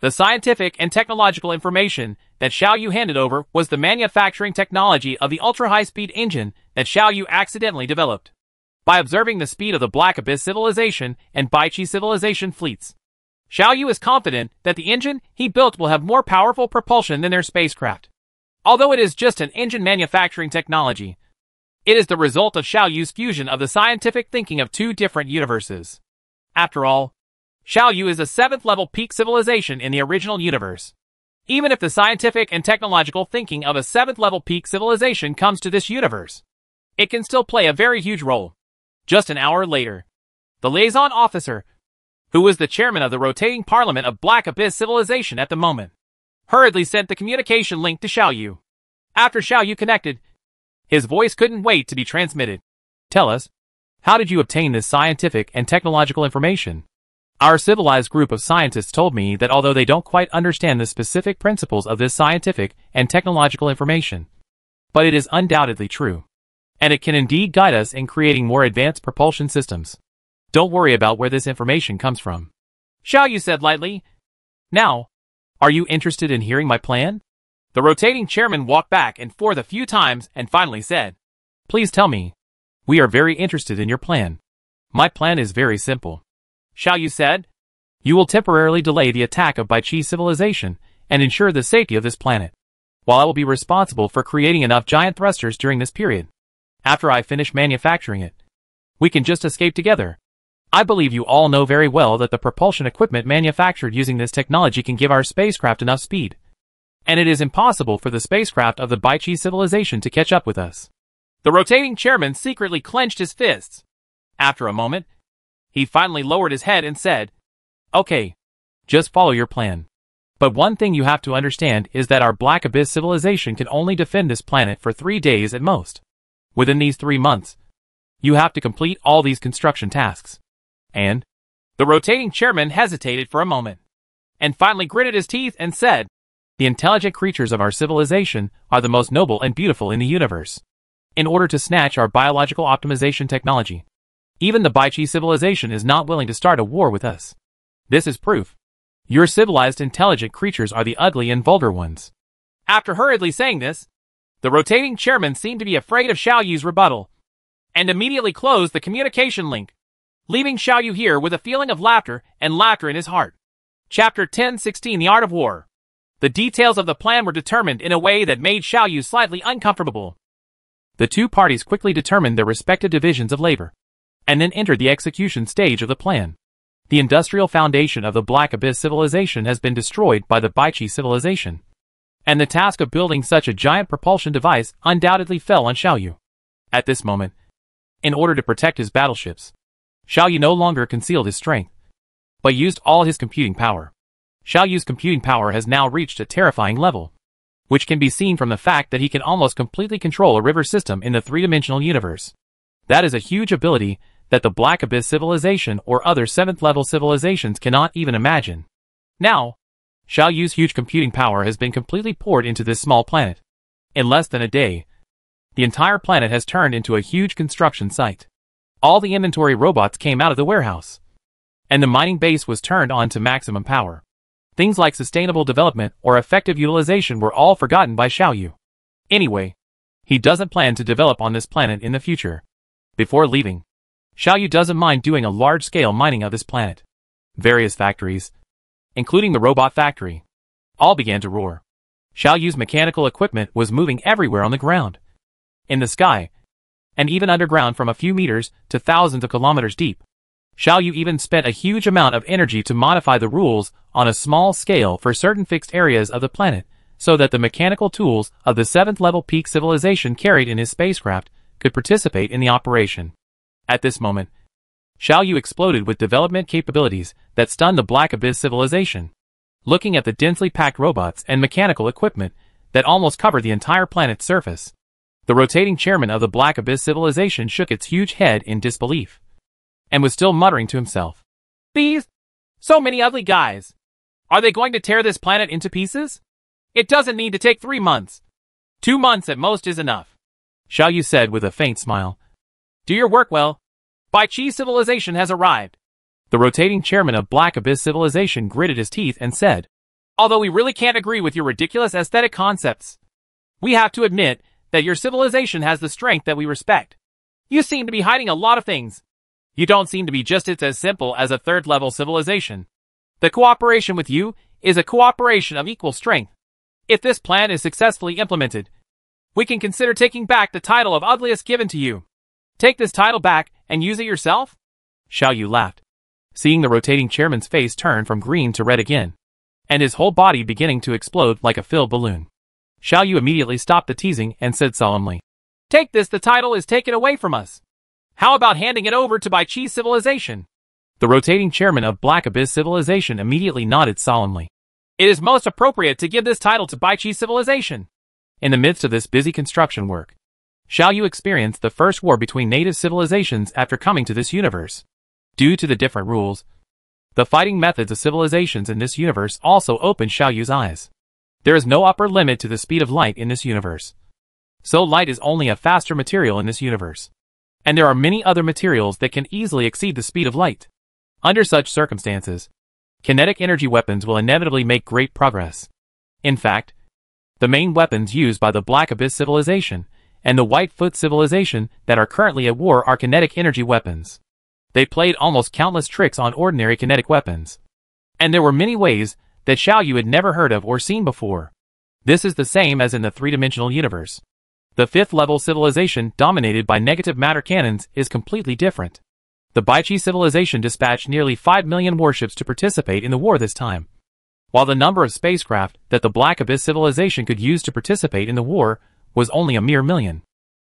The scientific and technological information that Xiao Yu handed over was the manufacturing technology of the ultra-high-speed engine that Xiao Yu accidentally developed. By observing the speed of the Black Abyss civilization and Baichi civilization fleets, Xiao Yu is confident that the engine he built will have more powerful propulsion than their spacecraft. Although it is just an engine manufacturing technology, it is the result of Xiao Yu's fusion of the scientific thinking of two different universes. After all, Xiao Yu is a 7th level peak civilization in the original universe. Even if the scientific and technological thinking of a 7th level peak civilization comes to this universe, it can still play a very huge role. Just an hour later, the liaison officer, who was the chairman of the rotating parliament of Black Abyss civilization at the moment, hurriedly sent the communication link to Xiao Yu. After Xiao Yu connected, his voice couldn't wait to be transmitted. Tell us, how did you obtain this scientific and technological information? Our civilized group of scientists told me that although they don't quite understand the specific principles of this scientific and technological information, but it is undoubtedly true, and it can indeed guide us in creating more advanced propulsion systems. Don't worry about where this information comes from, Xiao Yu said lightly. Now, are you interested in hearing my plan? The rotating chairman walked back and forth a few times and finally said, Please tell me. We are very interested in your plan. My plan is very simple, Xiao Yu said. You will temporarily delay the attack of Baichi civilization and ensure the safety of this planet. while I will be responsible for creating enough giant thrusters during this period. After I finish manufacturing it, we can just escape together. I believe you all know very well that the propulsion equipment manufactured using this technology can give our spacecraft enough speed. And it is impossible for the spacecraft of the Baichi civilization to catch up with us. The rotating chairman secretly clenched his fists. After a moment, he finally lowered his head and said, "Okay, just follow your plan. But one thing you have to understand is that our Black Abyss civilization can only defend this planet for 3 days at most. Within these 3 months, you have to complete all these construction tasks. And the rotating chairman hesitated for a moment, and finally gritted his teeth and said, the intelligent creatures of our civilization are the most noble and beautiful in the universe. In order to snatch our biological optimization technology, even the Baichi civilization is not willing to start a war with us. This is proof. Your civilized intelligent creatures are the ugly and vulgar ones." After hurriedly saying this, the rotating chairman seemed to be afraid of Xiao Yu's rebuttal, and immediately closed the communication link, leaving Xiao Yu here with a feeling of laughter in his heart. Chapter 1016 The Art of War. The details of the plan were determined in a way that made Xiao Yu slightly uncomfortable. The two parties quickly determined their respective divisions of labor, and then entered the execution stage of the plan. The industrial foundation of the Black Abyss civilization has been destroyed by the Baichi civilization, and the task of building such a giant propulsion device undoubtedly fell on Xiao Yu. At this moment, in order to protect his battleships, Xiao Yu no longer concealed his strength, but used all his computing power. Xiao Yu's computing power has now reached a terrifying level, which can be seen from the fact that he can almost completely control a river system in the three-dimensional universe. That is a huge ability that the Black Abyss civilization or other 7th-level civilizations cannot even imagine. Now, Xiao Yu's huge computing power has been completely poured into this small planet. In less than a day, the entire planet has turned into a huge construction site. All the inventory robots came out of the warehouse, and the mining base was turned on to maximum power. Things like sustainable development or effective utilization were all forgotten by Xiao Yu. Anyway, he doesn't plan to develop on this planet in the future. Before leaving, Xiao Yu doesn't mind doing a large-scale mining of this planet. Various factories, including the robot factory, all began to roar. Xiao Yu's mechanical equipment was moving everywhere on the ground, in the sky, and even underground from a few meters to thousands of kilometers deep. Xiao Yu even spent a huge amount of energy to modify the rules on a small scale for certain fixed areas of the planet, so that the mechanical tools of the 7th-level peak civilization carried in his spacecraft could participate in the operation. At this moment, Xiao Yu exploded with development capabilities that stunned the Black Abyss civilization. Looking at the densely packed robots and mechanical equipment that almost covered the entire planet's surface, the rotating chairman of the Black Abyss civilization shook its huge head in disbelief, and was still muttering to himself, "These, so many ugly guys. Are they going to tear this planet into pieces? It doesn't need to take 3 months. 2 months at most is enough." Xiao Yu said with a faint smile. "Do your work well. Baichi civilization has arrived." The rotating chairman of Black Abyss civilization gritted his teeth and said, "Although we really can't agree with your ridiculous aesthetic concepts, we have to admit that your civilization has the strength that we respect. You seem to be hiding a lot of things. You don't seem to be just as simple as a 3rd-level civilization. The cooperation with you is a cooperation of equal strength. If this plan is successfully implemented, we can consider taking back the title of ugliest given to you. Take this title back and use it yourself?" Xiao Yu laughed, seeing the rotating chairman's face turn from green to red again, and his whole body beginning to explode like a filled balloon. Xiao Yu immediately stopped the teasing and said solemnly, "Take this, the title is taken away from us. How about handing it over to Baichi civilization?" The rotating chairman of Black Abyss civilization immediately nodded solemnly. "It is most appropriate to give this title to Baichi civilization." In the midst of this busy construction work, Xiao Yu experienced the first war between native civilizations after coming to this universe. Due to the different rules, the fighting methods of civilizations in this universe also opened Xiao Yu's eyes. There is no upper limit to the speed of light in this universe. So light is only a faster material in this universe. And there are many other materials that can easily exceed the speed of light. Under such circumstances, kinetic energy weapons will inevitably make great progress. In fact, the main weapons used by the Black Abyss civilization and the Whitefoot civilization that are currently at war are kinetic energy weapons. They played almost countless tricks on ordinary kinetic weapons. And there were many ways that Xiao Yu had never heard of or seen before. This is the same as in the three-dimensional universe. The fifth-level civilization, dominated by negative matter cannons, is completely different. The Baichi civilization dispatched nearly 5 million warships to participate in the war this time, while the number of spacecraft that the Black Abyss civilization could use to participate in the war was only a mere million.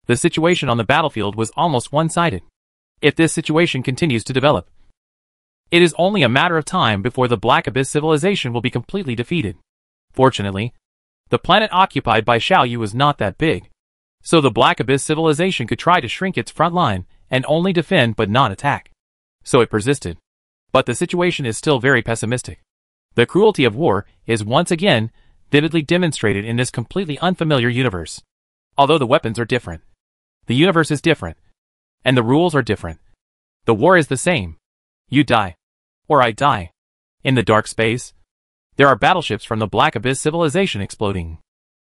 The situation on the battlefield was almost one-sided. If this situation continues to develop, it is only a matter of time before the Black Abyss civilization will be completely defeated. Fortunately, the planet occupied by Xiaoyu was not that big, so the Black Abyss civilization could try to shrink its front line and only defend but not attack. So it persisted. But the situation is still very pessimistic. The cruelty of war is once again vividly demonstrated in this completely unfamiliar universe. Although the weapons are different, the universe is different, and the rules are different. The war is the same. You die, or I die. In the dark space, there are battleships from the Black Abyss civilization exploding.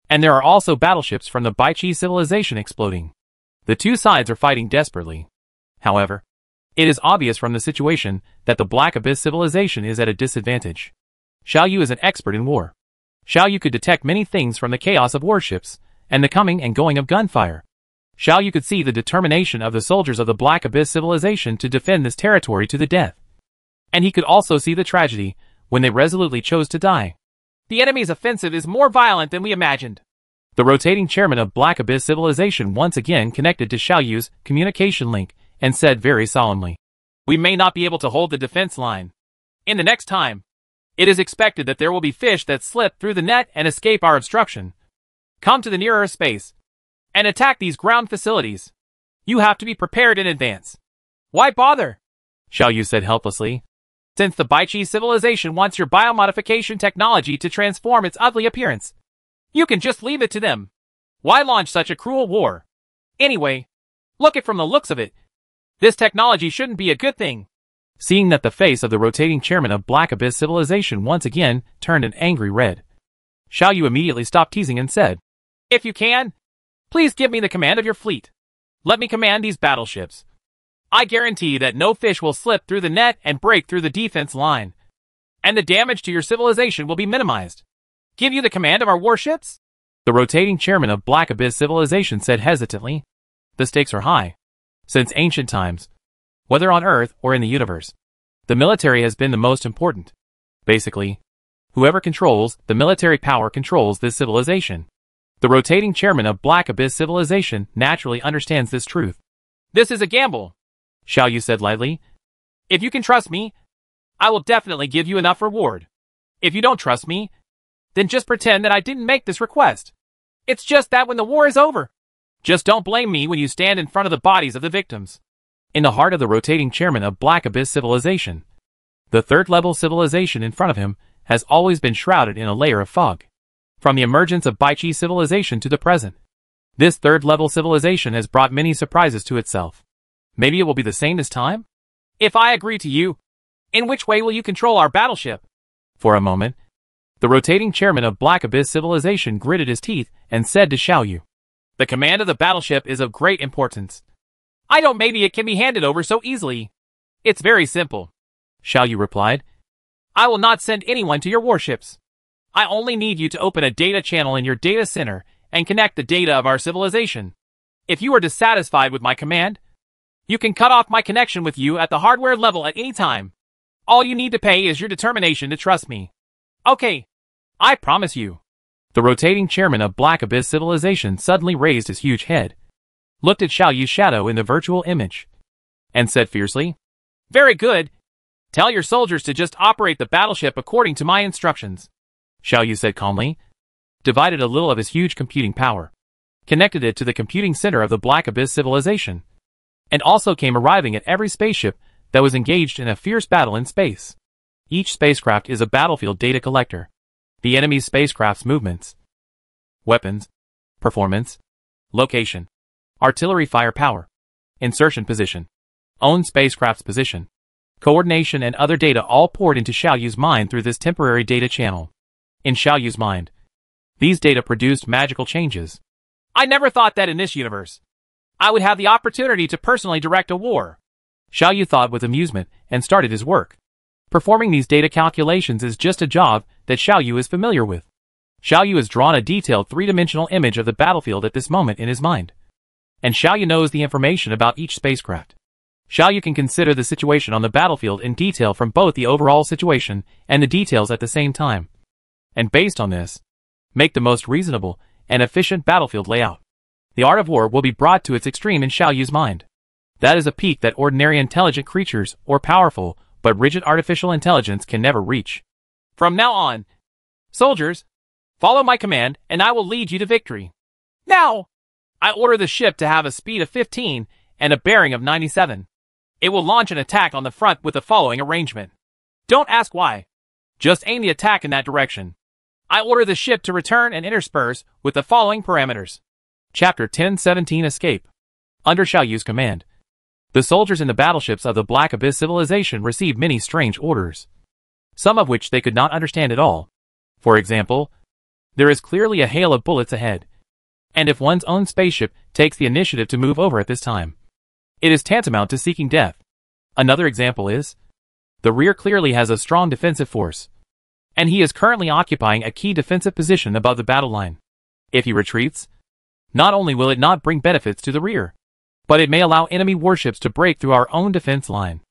And there are also battleships from the Baichi civilization exploding. The two sides are fighting desperately. However, it is obvious from the situation that the Black Abyss civilization is at a disadvantage. Xiaoyu is an expert in war. Xiaoyu could detect many things from the chaos of warships and the coming and going of gunfire. Xiaoyu could see the determination of the soldiers of the Black Abyss civilization to defend this territory to the death. And he could also see the tragedy when they resolutely chose to die. The enemy's offensive is more violent than we imagined. The rotating chairman of Black Abyss civilization once again connected to Xiaoyu's communication link and said very solemnly, "We may not be able to hold the defense line. In the next time, it is expected that there will be fish that slip through the net and escape our obstruction. Come to the nearer space and attack these ground facilities. You have to be prepared in advance." "Why bother?" Xiaoyu said helplessly. "Since the Baichi civilization wants your biomodification technology to transform its ugly appearance, you can just leave it to them. Why launch such a cruel war? Anyway, look it from the looks of it, this technology shouldn't be a good thing." Seeing that the face of the rotating chairman of Black Abyss civilization once again turned an angry red, Xiaoyu immediately stopped teasing and said, "If you can, please give me the command of your fleet. Let me command these battleships. I guarantee that no fish will slip through the net and break through the defense line, and the damage to your civilization will be minimized. Give you the command of our warships?" The rotating chairman of Black Abyss civilization said hesitantly. The stakes are high. Since ancient times, whether on Earth or in the universe, the military has been the most important. Basically, whoever controls the military power controls this civilization. The rotating chairman of Black Abyss civilization naturally understands this truth. "This is a gamble," Xiaoyu said lightly. "If you can trust me, I will definitely give you enough reward. If you don't trust me, then just pretend that I didn't make this request. It's just that when the war is over, just don't blame me when you stand in front of the bodies of the victims." In the heart of the rotating chairman of Black Abyss civilization, the third-level civilization in front of him has always been shrouded in a layer of fog. From the emergence of Baichi civilization to the present, this third-level civilization has brought many surprises to itself. Maybe it will be the same this time? "If I agree to you, in which way will you control our battleship?" For a moment, the rotating chairman of Black Abyss civilization gritted his teeth and said to Xiaoyu, "The command of the battleship is of great importance. I don't maybe it can be handed over so easily. It's very simple," Xiaoyu replied. "I will not send anyone to your warships. I only need you to open a data channel in your data center and connect the data of our civilization. If you are dissatisfied with my command, you can cut off my connection with you at the hardware level at any time. All you need to pay is your determination to trust me. Okay, I promise you." The rotating chairman of Black Abyss civilization suddenly raised his huge head, looked at Xiaoyu's shadow in the virtual image, and said fiercely, "Very good. Tell your soldiers to just operate the battleship according to my instructions." Xiaoyu said calmly, divided a little of his huge computing power, connected it to the computing center of the Black Abyss civilization, and also came arriving at every spaceship that was engaged in a fierce battle in space. Each spacecraft is a battlefield data collector. The enemy's spacecraft's movements, weapons, performance, location, artillery firepower, insertion position, own spacecraft's position, coordination and other data all poured into Xiaoyu's mind through this temporary data channel. In Xiaoyu's mind, these data produced magical changes. "I never thought that in this universe I would have the opportunity to personally direct a war." Xiaoyu thought with amusement and started his work. Performing these data calculations is just a job that Xiaoyu is familiar with. Xiao Yu has drawn a detailed three-dimensional image of the battlefield at this moment in his mind. And Xiao Yu knows the information about each spacecraft. Xiao Yu can consider the situation on the battlefield in detail from both the overall situation and the details at the same time. And based on this, make the most reasonable and efficient battlefield layout. The art of war will be brought to its extreme in Xiao Yu's mind. That is a peak that ordinary intelligent creatures or powerful but rigid artificial intelligence can never reach. From now on, soldiers, follow my command and I will lead you to victory. Now, I order the ship to have a speed of 15 and a bearing of 97. It will launch an attack on the front with the following arrangement. Don't ask why. Just aim the attack in that direction. I order the ship to return and intersperse with the following parameters. Chapter 1017 Escape. Under Xiao Yu's command, the soldiers in the battleships of the Black Abyss civilization received many strange orders, some of which they could not understand at all. For example, there is clearly a hail of bullets ahead, and if one's own spaceship takes the initiative to move over at this time, it is tantamount to seeking death. Another example is, the rear clearly has a strong defensive force, and he is currently occupying a key defensive position above the battle line. If he retreats, not only will it not bring benefits to the rear, but it may allow enemy warships to break through our own defense line.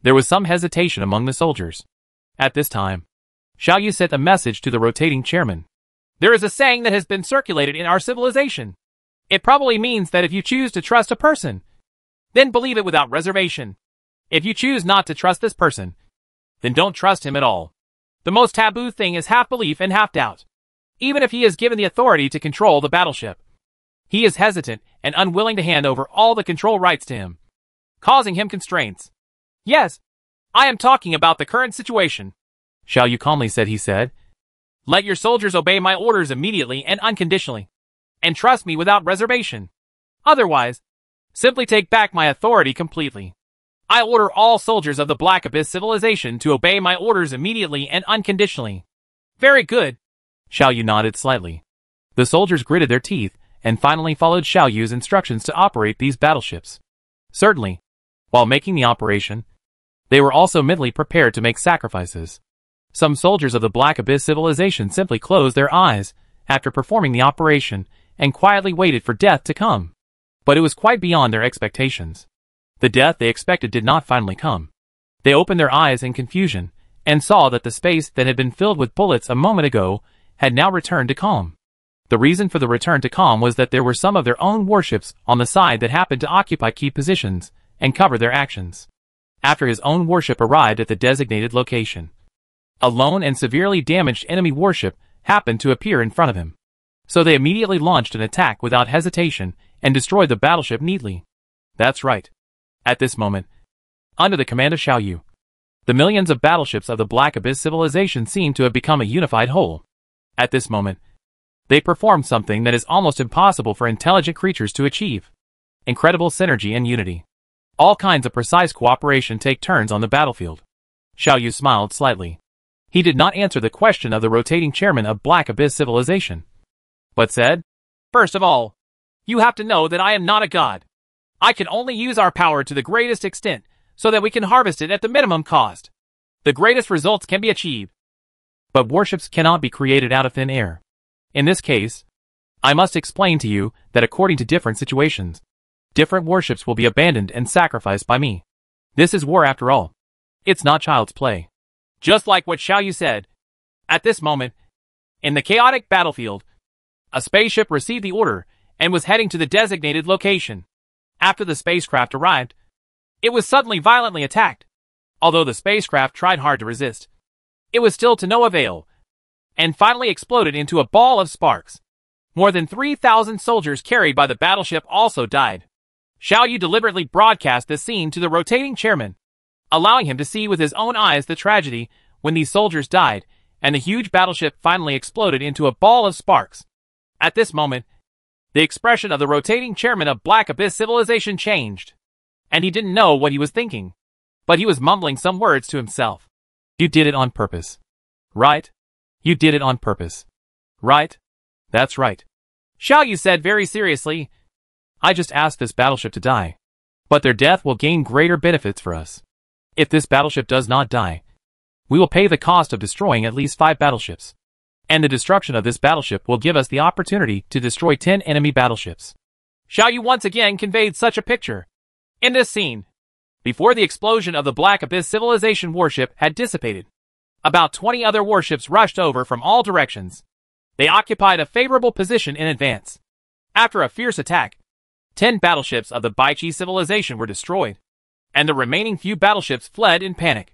There was some hesitation among the soldiers. At this time, Xiao Yu sent a message to the rotating chairman. There is a saying that has been circulated in our civilization. It probably means that if you choose to trust a person, then believe it without reservation. If you choose not to trust this person, then don't trust him at all. The most taboo thing is half belief and half doubt. Even if he is given the authority to control the battleship, he is hesitant and unwilling to hand over all the control rights to him, causing him constraints. Yes, I am talking about the current situation. Xiao Yu calmly said. Let your soldiers obey my orders immediately and unconditionally, and trust me without reservation. Otherwise, simply take back my authority completely. I order all soldiers of the Black Abyss civilization to obey my orders immediately and unconditionally. Very good. Xiao Yu nodded slightly. The soldiers gritted their teeth and finally followed Xiao Yu's instructions to operate these battleships. Certainly, while making the operation, they were also mentally prepared to make sacrifices. Some soldiers of the Black Abyss civilization simply closed their eyes after performing the operation and quietly waited for death to come. But it was quite beyond their expectations. The death they expected did not finally come. They opened their eyes in confusion and saw that the space that had been filled with bullets a moment ago had now returned to calm. The reason for the return to calm was that there were some of their own warships on the side that happened to occupy key positions and cover their actions. After his own warship arrived at the designated location, a lone and severely damaged enemy warship happened to appear in front of him. So they immediately launched an attack without hesitation and destroyed the battleship neatly. That's right. At this moment, under the command of Xiao Yu, the millions of battleships of the Black Abyss civilization seemed to have become a unified whole. At this moment, they performed something that is almost impossible for intelligent creatures to achieve. Incredible synergy and unity. All kinds of precise cooperation take turns on the battlefield. Xiao Yu smiled slightly. He did not answer the question of the rotating chairman of Black Abyss civilization, but said, First of all, you have to know that I am not a god. I can only use our power to the greatest extent so that we can harvest it at the minimum cost. The greatest results can be achieved. But warships cannot be created out of thin air. In this case, I must explain to you that according to different situations, different warships will be abandoned and sacrificed by me. This is war after all. It's not child's play. Just like what Xiao Yu said. At this moment, in the chaotic battlefield, a spaceship received the order and was heading to the designated location. After the spacecraft arrived, it was suddenly violently attacked. Although the spacecraft tried hard to resist, it was still to no avail, and finally exploded into a ball of sparks. More than 3,000 soldiers carried by the battleship also died. Xiao Yu deliberately broadcast this scene to the rotating chairman, allowing him to see with his own eyes the tragedy when these soldiers died, and the huge battleship finally exploded into a ball of sparks. At this moment, the expression of the rotating chairman of Black Abyss civilization changed, and he didn't know what he was thinking, but he was mumbling some words to himself. You did it on purpose. Right? You did it on purpose. Right? That's right. Xiao Yu said very seriously, I just asked this battleship to die, but their death will gain greater benefits for us. If this battleship does not die, we will pay the cost of destroying at least 5 battleships. And the destruction of this battleship will give us the opportunity to destroy 10 enemy battleships. Xiao Yu once again conveyed such a picture. In this scene, before the explosion of the Black Abyss civilization warship had dissipated, about 20 other warships rushed over from all directions. They occupied a favorable position in advance. After a fierce attack, 10 battleships of the Baichi civilization were destroyed, and the remaining few battleships fled in panic.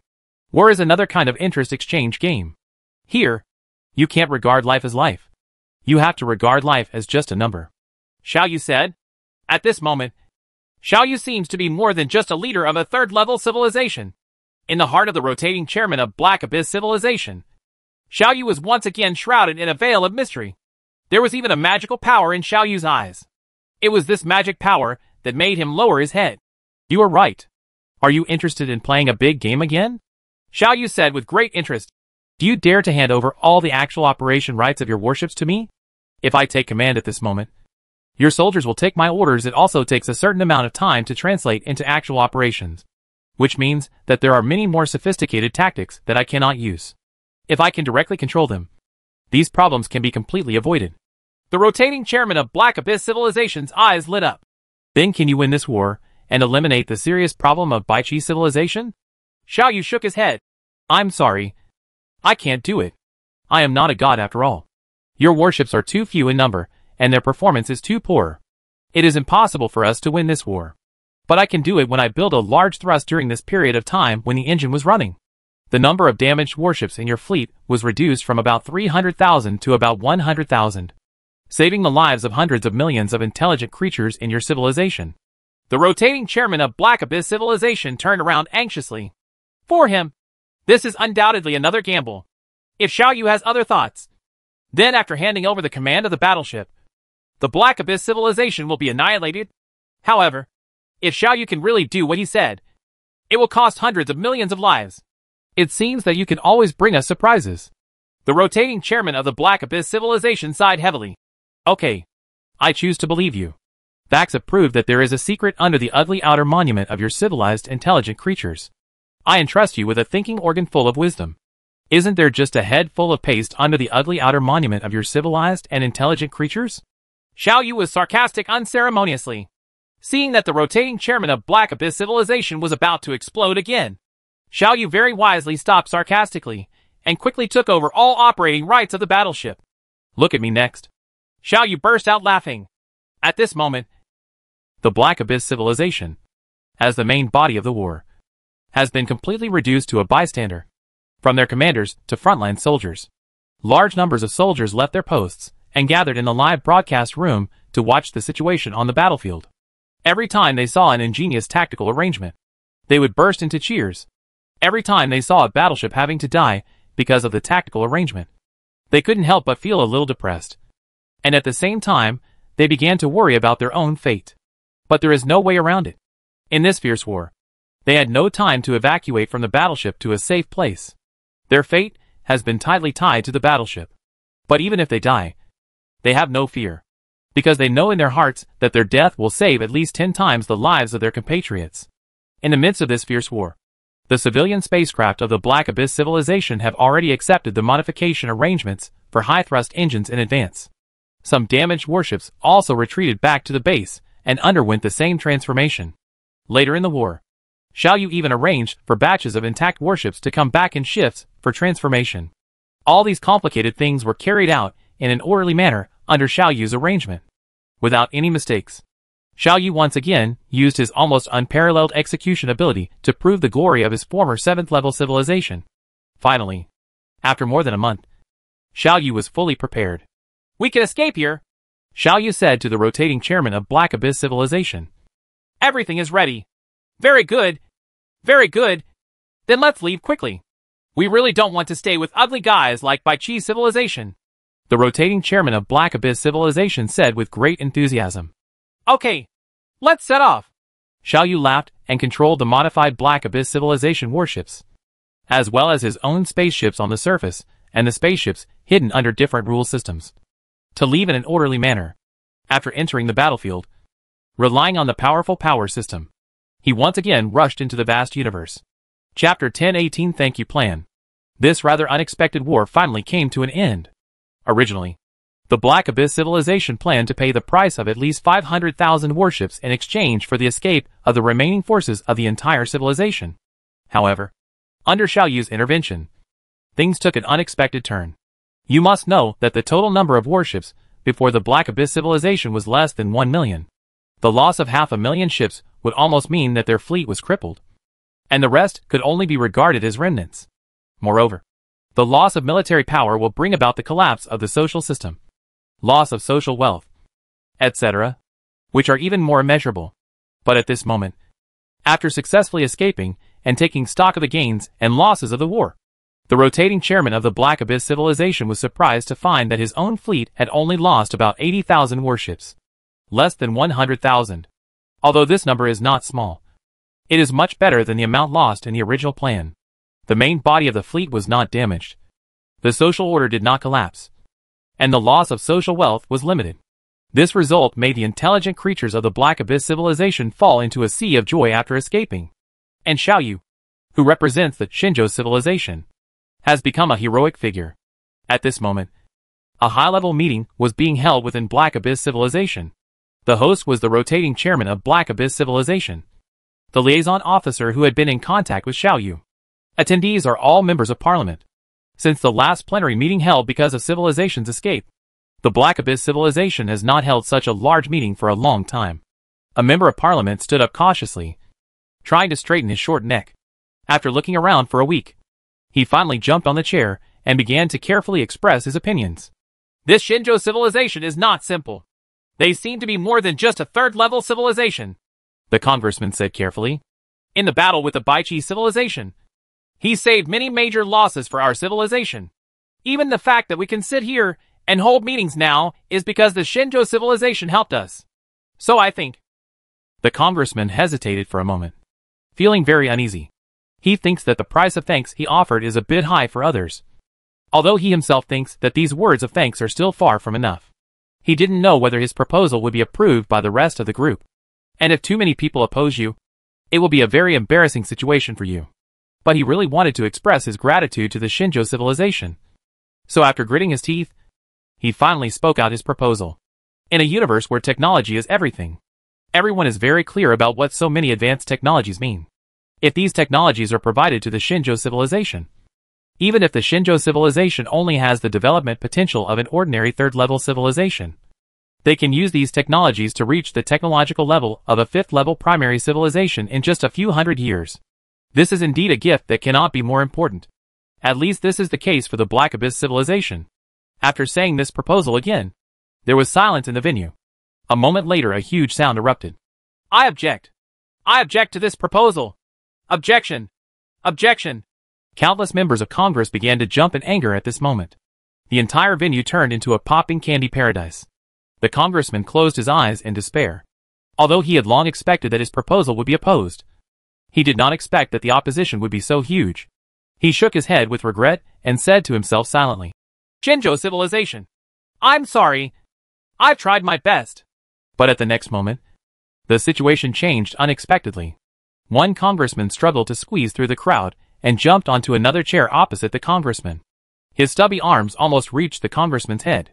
War is another kind of interest exchange game. Here, you can't regard life as life. You have to regard life as just a number. Xiao Yu said. At this moment, Xiao Yu seems to be more than just a leader of a third-level civilization. In the heart of the rotating chairman of Black Abyss civilization, Xiao Yu was once again shrouded in a veil of mystery. There was even a magical power in Xiao Yu's eyes. It was this magic power that made him lower his head. You are right. Are you interested in playing a big game again? Xiao Yu said with great interest. Do you dare to hand over all the actual operation rights of your warships to me? If I take command at this moment, your soldiers will take my orders. It also takes a certain amount of time to translate into actual operations, which means that there are many more sophisticated tactics that I cannot use. If I can directly control them, these problems can be completely avoided. The rotating chairman of Black Abyss civilization's eyes lit up. Then can you win this war and eliminate the serious problem of Baichi civilization? Xiao Yu shook his head. I'm sorry. I can't do it. I am not a god after all. Your warships are too few in number, and their performance is too poor. It is impossible for us to win this war. But I can do it when I build a large thrust during this period of time when the engine was running. The number of damaged warships in your fleet was reduced from about 300,000 to about 100,000, saving the lives of hundreds of millions of intelligent creatures in your civilization. The rotating chairman of Black Abyss civilization turned around anxiously. For him, this is undoubtedly another gamble. If Xiao Yu has other thoughts, then after handing over the command of the battleship, the Black Abyss civilization will be annihilated. However, if Xiao Yu can really do what he said, it will cost hundreds of millions of lives. It seems that you can always bring us surprises. The rotating chairman of the Black Abyss civilization sighed heavily. Okay. I choose to believe you. Facts have proved that there is a secret under the ugly outer monument of your civilized intelligent creatures. I entrust you with a thinking organ full of wisdom. Isn't there just a head full of paste under the ugly outer monument of your civilized and intelligent creatures? Xiao Yu was sarcastic unceremoniously, seeing that the rotating chairman of Black Abyss civilization was about to explode again. Xiao Yu very wisely stopped sarcastically, and quickly took over all operating rights of the battleship. Look at me next. Xiao Yu burst out laughing. At this moment, the Black Abyss civilization, as the main body of the war, has been completely reduced to a bystander. From their commanders to frontline soldiers, large numbers of soldiers left their posts and gathered in the live broadcast room to watch the situation on the battlefield. Every time they saw an ingenious tactical arrangement, they would burst into cheers. Every time they saw a battleship having to die because of the tactical arrangement, they couldn't help but feel a little depressed. And at the same time, they began to worry about their own fate. But there is no way around it. In this fierce war, they had no time to evacuate from the battleship to a safe place. Their fate has been tightly tied to the battleship. But even if they die, they have no fear, because they know in their hearts that their death will save at least 10 times the lives of their compatriots. In the midst of this fierce war, the civilian spacecraft of the Black Abyss civilization have already accepted the modification arrangements for high-thrust engines in advance. Some damaged warships also retreated back to the base and underwent the same transformation. Later in the war, Xiao Yu even arranged for batches of intact warships to come back in shifts for transformation. All these complicated things were carried out in an orderly manner under Xiao Yu's arrangement, without any mistakes. Xiao Yu once again used his almost unparalleled execution ability to prove the glory of his former 7th-level civilization. Finally, after more than a month, Xiao Yu was fully prepared. We can escape here, Xiao Yu said to the rotating chairman of Black Abyss civilization. Everything is ready. Very good. Very good. Then let's leave quickly. We really don't want to stay with ugly guys like Baichi civilization, the rotating chairman of Black Abyss civilization said with great enthusiasm. Okay, let's set off. Xiao Yu laughed and controlled the modified Black Abyss civilization warships, as well as his own spaceships on the surface and the spaceships hidden under different rule systems, to leave in an orderly manner. After entering the battlefield, relying on the powerful power system, he once again rushed into the vast universe. Chapter 10:18 Thank You Plan. This rather unexpected war finally came to an end. Originally, the Black Abyss civilization planned to pay the price of at least 500,000 warships in exchange for the escape of the remaining forces of the entire civilization. However, under Xiao Yu's intervention, things took an unexpected turn. You must know that the total number of warships before the Black Abyss civilization was less than 1 million. The loss of 500,000 ships would almost mean that their fleet was crippled, and the rest could only be regarded as remnants. Moreover, the loss of military power will bring about the collapse of the social system, loss of social wealth, etc., which are even more immeasurable. But at this moment, after successfully escaping and taking stock of the gains and losses of the war, the rotating chairman of the Black Abyss civilization was surprised to find that his own fleet had only lost about 80,000 warships, less than 100,000. Although this number is not small, it is much better than the amount lost in the original plan. The main body of the fleet was not damaged, the social order did not collapse, and the loss of social wealth was limited. This result made the intelligent creatures of the Black Abyss civilization fall into a sea of joy after escaping. And Xiao Yu, who represents the Shinjo civilization, has become a heroic figure. At this moment, a high-level meeting was being held within Black Abyss civilization. The host was the rotating chairman of Black Abyss civilization, the liaison officer who had been in contact with Xiao Yu. Attendees are all members of parliament. Since the last plenary meeting held because of civilization's escape, the Black Abyss civilization has not held such a large meeting for a long time. A member of parliament stood up cautiously, trying to straighten his short neck. After looking around for a week, he finally jumped on the chair and began to carefully express his opinions. This Shinjo civilization is not simple. They seem to be more than just a third-level civilization, the congressman said carefully. In the battle with the Baichi civilization, he saved many major losses for our civilization. Even the fact that we can sit here and hold meetings now is because the Shinjo civilization helped us. So I think. The congressman hesitated for a moment, feeling very uneasy. He thinks that the price of thanks he offered is a bit high for others, although he himself thinks that these words of thanks are still far from enough. He didn't know whether his proposal would be approved by the rest of the group. And if too many people oppose you, it will be a very embarrassing situation for you. But he really wanted to express his gratitude to the Shinjo civilization. So after gritting his teeth, he finally spoke out his proposal. In a universe where technology is everything, everyone is very clear about what so many advanced technologies mean. If these technologies are provided to the Shinjo civilization, even if the Shinjo civilization only has the development potential of an ordinary third-level civilization, they can use these technologies to reach the technological level of a fifth-level primary civilization in just a few hundred years. This is indeed a gift that cannot be more important. At least this is the case for the Black Abyss civilization. After saying this proposal again, there was silence in the venue. A moment later a huge sound erupted. I object. I object to this proposal. Objection. Objection. Countless members of Congress began to jump in anger at this moment. The entire venue turned into a popping candy paradise. The congressman closed his eyes in despair. Although he had long expected that his proposal would be opposed, he did not expect that the opposition would be so huge. He shook his head with regret and said to himself silently, Shinjo civilization. I'm sorry. I've tried my best. But at the next moment, the situation changed unexpectedly. One congressman struggled to squeeze through the crowd and jumped onto another chair opposite the congressman. His stubby arms almost reached the congressman's head.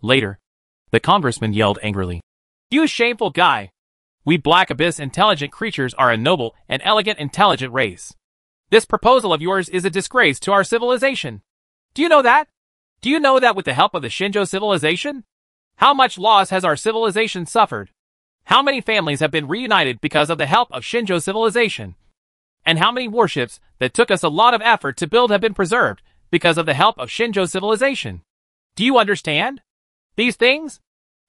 Later, the congressman yelled angrily, You shameful guy! We Black Abyss intelligent creatures are a noble and elegant intelligent race. This proposal of yours is a disgrace to our civilization. Do you know that? Do you know that with the help of the Shinjo civilization? How much loss has our civilization suffered? How many families have been reunited because of the help of Shinjo civilization? And how many warships that took us a lot of effort to build have been preserved because of the help of Shinjo civilization? Do you understand these things?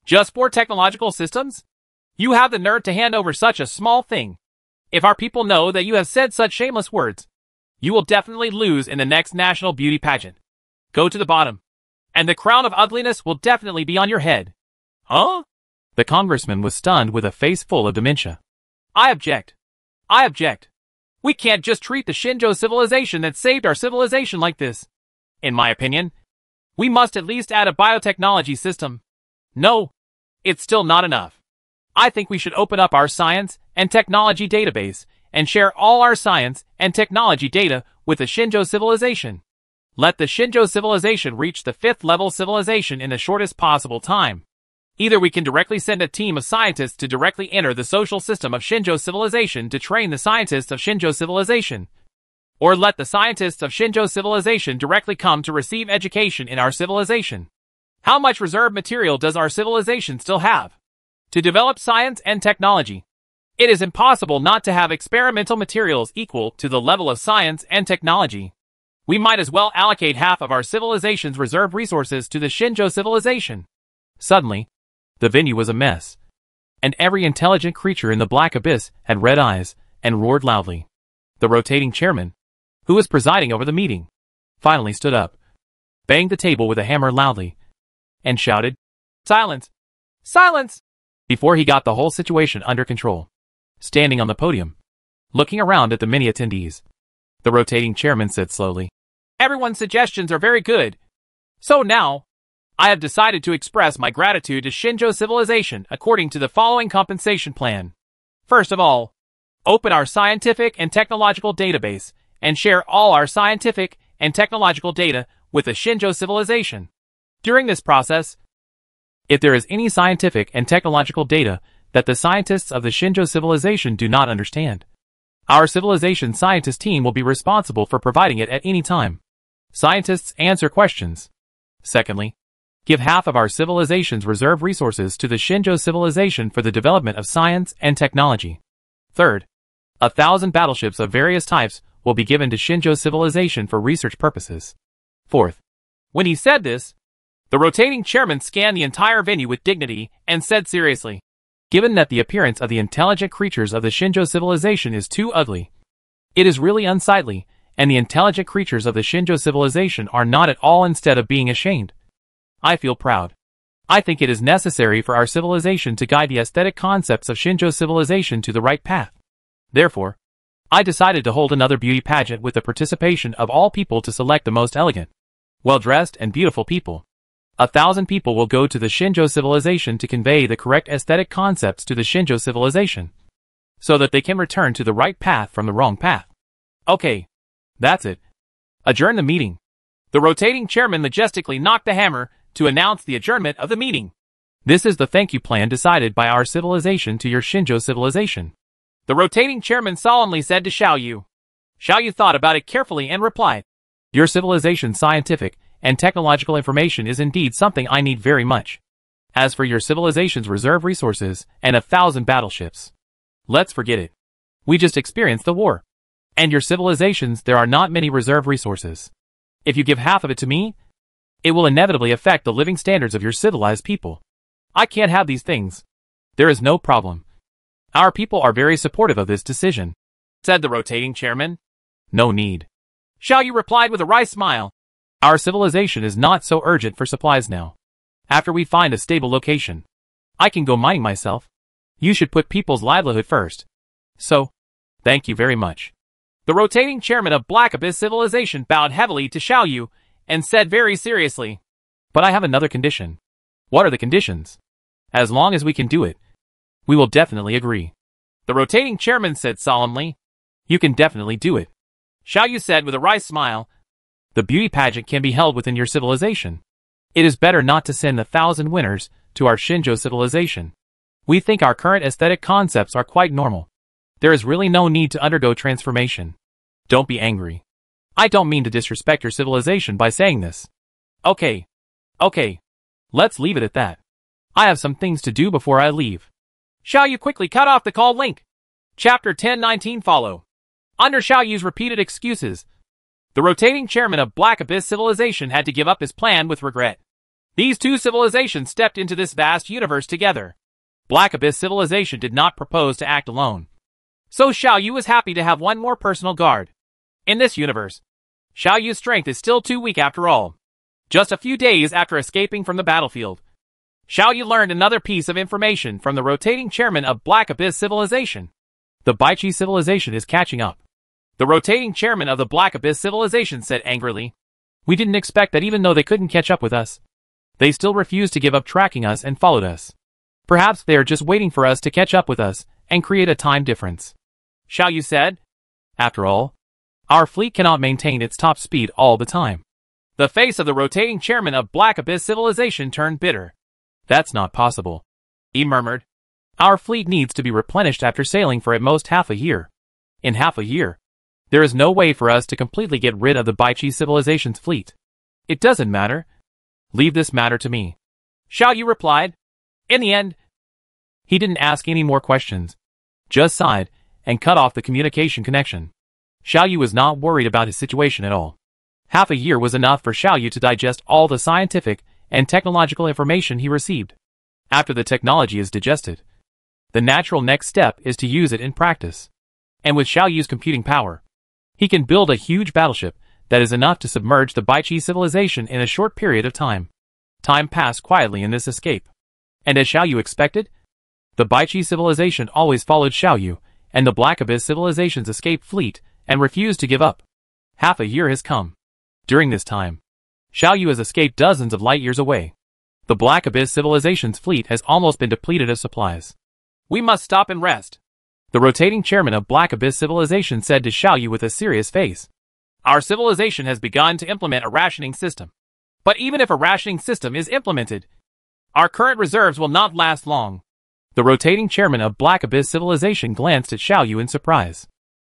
Just 4 technological systems? You have the nerve to hand over such a small thing. If our people know that you have said such shameless words, you will definitely lose in the next national beauty pageant. Go to the bottom, and the crown of ugliness will definitely be on your head. Huh? The congressman was stunned with a face full of dementia. I object. I object. We can't just treat the Shinjo civilization that saved our civilization like this. In my opinion, we must at least add a biotechnology system. No, it's still not enough. I think we should open up our science and technology database and share all our science and technology data with the Shinjo civilization. Let the Shinjo civilization reach the 5th level civilization in the shortest possible time. Either we can directly send a team of scientists to directly enter the social system of Shinjo civilization to train the scientists of Shinjo civilization, or let the scientists of Shinjo civilization directly come to receive education in our civilization. How much reserve material does our civilization still have to develop science and technology? It is impossible not to have experimental materials equal to the level of science and technology. We might as well allocate half of our civilization's reserve resources to the Shinjo civilization. Suddenly, the venue was a mess, and every intelligent creature in the black abyss had red eyes and roared loudly. The rotating chairman, who was presiding over the meeting, finally stood up, banged the table with a hammer loudly, and shouted, "Silence! Silence!" before he got the whole situation under control. Standing on the podium, looking around at the many attendees, the rotating chairman said slowly, "Everyone's suggestions are very good. So now, I have decided to express my gratitude to Shinjo civilization according to the following compensation plan. First of all, open our scientific and technological database and share all our scientific and technological data with the Shinjo civilization. During this process, if there is any scientific and technological data that the scientists of the Shinjo civilization do not understand, our civilization scientist team will be responsible for providing it at any time. Scientists answer questions. Secondly, give half of our civilization's reserve resources to the Shinjo civilization for the development of science and technology. Third, 1,000 battleships of various types will be given to Shinjo civilization for research purposes. Fourth, when he said this, the rotating chairman scanned the entire venue with dignity and said seriously, "Given that the appearance of the intelligent creatures of the Shinjo civilization is too ugly, it is really unsightly, and the intelligent creatures of the Shinjo civilization are not at all instead of being ashamed, I feel proud. I think it is necessary for our civilization to guide the aesthetic concepts of Shinjo civilization to the right path. Therefore, I decided to hold another beauty pageant with the participation of all people to select the most elegant, well-dressed and beautiful people. 1,000 people will go to the Shinjo civilization to convey the correct aesthetic concepts to the Shinjo civilization, so that they can return to the right path from the wrong path. Okay, that's it. Adjourn the meeting." The rotating chairman majestically knocked the hammer to announce the adjournment of the meeting. "This is the thank you plan decided by our civilization to your Shinjo civilization." The rotating chairman solemnly said to Xiaoyu. Xiaoyu thought about it carefully and replied, "Your civilization's scientific and technological information is indeed something I need very much. As for your civilization's reserve resources and 1,000 battleships, let's forget it. We just experienced the war. And your civilizations, there are not many reserve resources. If you give half of it to me, it will inevitably affect the living standards of your civilized people. I can't have these things." "There is no problem. Our people are very supportive of this decision," said the rotating chairman. "No need," Xiaoyu replied with a wry smile. "Our civilization is not so urgent for supplies now. After we find a stable location, I can go mining myself. You should put people's livelihood first. So, thank you very much." The rotating chairman of Black Abyss Civilization bowed heavily to Xiaoyu and said very seriously, "But I have another condition." "What are the conditions?" "As long as we can do it, we will definitely agree." The rotating chairman said solemnly, "You can definitely do it," Xiaoyu said with a wry smile. "The beauty pageant can be held within your civilization. It is better not to send 1,000 winners to our Shinjo civilization. We think our current aesthetic concepts are quite normal. There is really no need to undergo transformation. Don't be angry. I don't mean to disrespect your civilization by saying this." Okay. Let's leave it at that. I have some things to do before I leave." Xiaoyu quickly cut off the call link. Chapter 1019 follow. Under Xiaoyu's repeated excuses, the rotating chairman of Black Abyss Civilization had to give up his plan with regret. These two civilizations stepped into this vast universe together. Black Abyss Civilization did not propose to act alone, so Xiaoyu was happy to have one more personal guard. In this universe, Xiaoyu's strength is still too weak after all. Just a few days after escaping from the battlefield, Xiaoyu learned another piece of information from the rotating chairman of Black Abyss Civilization. The Baichi civilization is catching up. The rotating chairman of the Black Abyss Civilization said angrily, "We didn't expect that even though they couldn't catch up with us, they still refused to give up tracking us and followed us. Perhaps they are just waiting for us to catch up with us and create a time difference," Xiaoyu said. "After all, our fleet cannot maintain its top speed all the time. The face of the rotating chairman of Black Abyss Civilization turned bitter. That's not possible, he murmured. Our fleet needs to be replenished after sailing for at most half a year. In half a year, there is no way for us to completely get rid of the Baichi Civilization's fleet. It doesn't matter. Leave this matter to me, Xiao Yu replied. In the end, he didn't ask any more questions, just sighed and cut off the communication connection. Xiao Yu was not worried about his situation at all. Half a year was enough for Xiao Yu to digest all the scientific and technological information he received. After the technology is digested, the natural next step is to use it in practice. And with Xiao Yu's computing power, he can build a huge battleship that is enough to submerge the Baichi civilization in a short period of time. Time passed quietly in this escape. And as Xiao Yu expected, the Baichi civilization always followed Xiao Yu and the Black Abyss civilization's escape fleet and refused to give up. Half a year has come. During this time, Xiao Yu has escaped dozens of light years away. The Black Abyss civilization's fleet has almost been depleted of supplies. We must stop and rest, the rotating chairman of Black Abyss Civilization said to Xiao Yu with a serious face. Our civilization has begun to implement a rationing system. But even if a rationing system is implemented, our current reserves will not last long. The rotating chairman of Black Abyss Civilization glanced at Xiao Yu in surprise.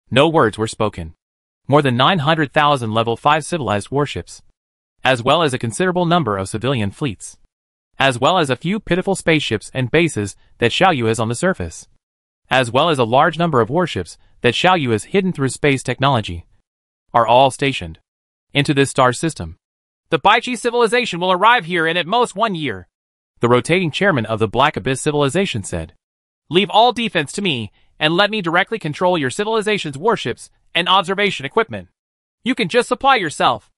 No words were spoken. More than 900,000 level 5 civilized warships, as well as a considerable number of civilian fleets, as well as a few pitiful spaceships and bases that Xiao Yu has on the surface, as well as a large number of warships that Xiao Yu has hidden through space technology, are all stationed into this star system. The Baichi civilization will arrive here in at most 1 year, the rotating chairman of the Black Abyss Civilization said. Leave all defense to me, and let me directly control your civilization's warships and observation equipment. You can just supply yourself,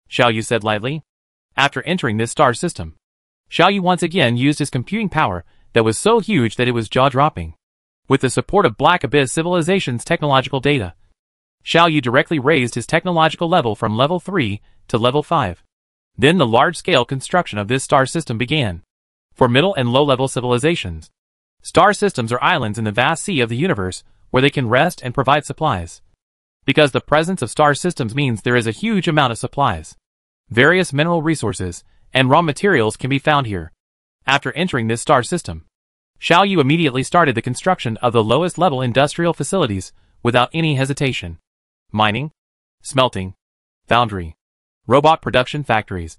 Xiao Yu said lightly. After entering this star system, Xiao Yu once again used his computing power that was so huge that it was jaw-dropping. With the support of Black Abyss Civilization's technological data, Xiao Yu directly raised his technological level from level 3 to level 5. Then the large-scale construction of this star system began. For middle and low-level civilizations, star systems are islands in the vast sea of the universe where they can rest and provide supplies. Because the presence of star systems means there is a huge amount of supplies. Various mineral resources and raw materials can be found here. After entering this star system, Xiao Yu immediately started the construction of the lowest level industrial facilities without any hesitation. Mining, smelting, foundry, robot production factories,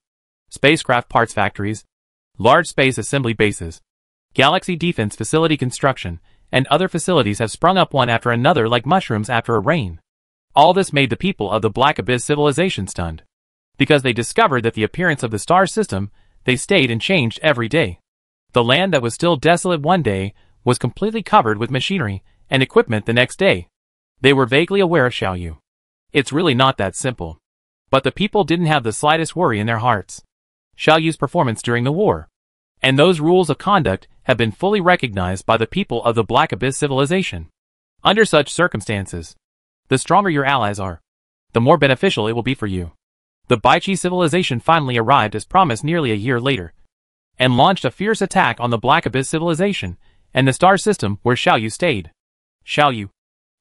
spacecraft parts factories, large space assembly bases, galaxy defense facility construction, and other facilities have sprung up one after another like mushrooms after a rain. All this made the people of the Black Abyss Civilization stunned. Because they discovered that the appearance of the star system, they stayed and changed every day. The land that was still desolate one day was completely covered with machinery and equipment the next day. They were vaguely aware of Xiao Yu. It's really not that simple. But the people didn't have the slightest worry in their hearts. Xiao Yu's performance during the war, and those rules of conduct have been fully recognized by the people of the Black Abyss Civilization. Under such circumstances, the stronger your allies are, the more beneficial it will be for you. The Baichi civilization finally arrived as promised nearly a year later, and launched a fierce attack on the Black Abyss civilization and the star system where Xiao Yu stayed. Xiao Yu,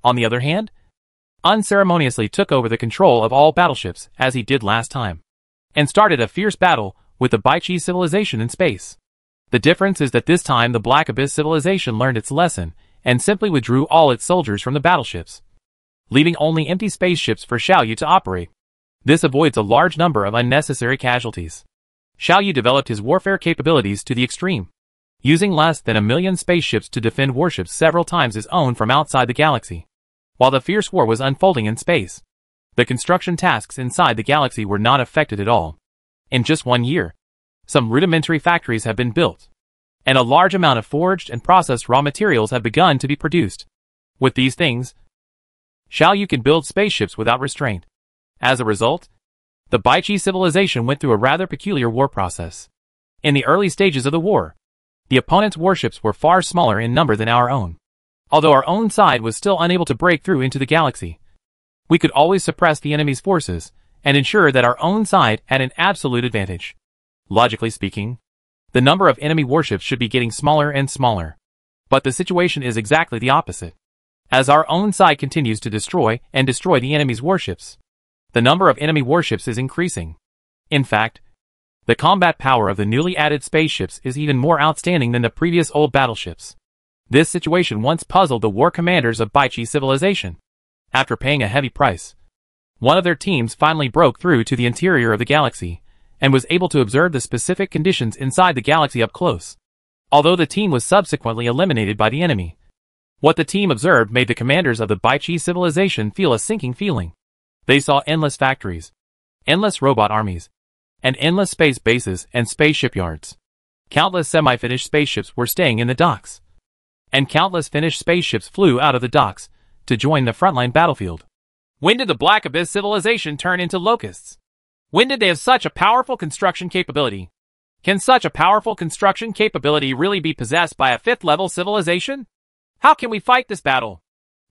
on the other hand, unceremoniously took over the control of all battleships as he did last time, and started a fierce battle with the Baichi civilization in space. The difference is that this time the Black Abyss civilization learned its lesson and simply withdrew all its soldiers from the battleships, leaving only empty spaceships for Xiao Yu to operate. This avoids a large number of unnecessary casualties. Xiao Yu developed his warfare capabilities to the extreme, using less than 1 million spaceships to defend warships several times his own from outside the galaxy. While the fierce war was unfolding in space, the construction tasks inside the galaxy were not affected at all. In just 1 year, some rudimentary factories have been built, and a large amount of forged and processed raw materials have begun to be produced. With these things, Xiao Yu can build spaceships without restraint. As a result, the Baichi civilization went through a rather peculiar war process. In the early stages of the war, the opponent's warships were far smaller in number than our own. Although our own side was still unable to break through into the galaxy, we could always suppress the enemy's forces and ensure that our own side had an absolute advantage. Logically speaking, the number of enemy warships should be getting smaller and smaller. But the situation is exactly the opposite. As our own side continues to destroy the enemy's warships, the number of enemy warships is increasing. In fact, the combat power of the newly added spaceships is even more outstanding than the previous old battleships. This situation once puzzled the war commanders of Baichi civilization. After paying a heavy price, one of their teams finally broke through to the interior of the galaxy, and was able to observe the specific conditions inside the galaxy up close. Although the team was subsequently eliminated by the enemy, what the team observed made the commanders of the Baichi civilization feel a sinking feeling. They saw endless factories, endless robot armies, and endless space bases and space shipyards. Countless semi-finished spaceships were staying in the docks, and countless finished spaceships flew out of the docks to join the frontline battlefield. When did the Black Abyss civilization turn into locusts? When did they have such a powerful construction capability? Can such a powerful construction capability really be possessed by a 5th level civilization? How can we fight this battle?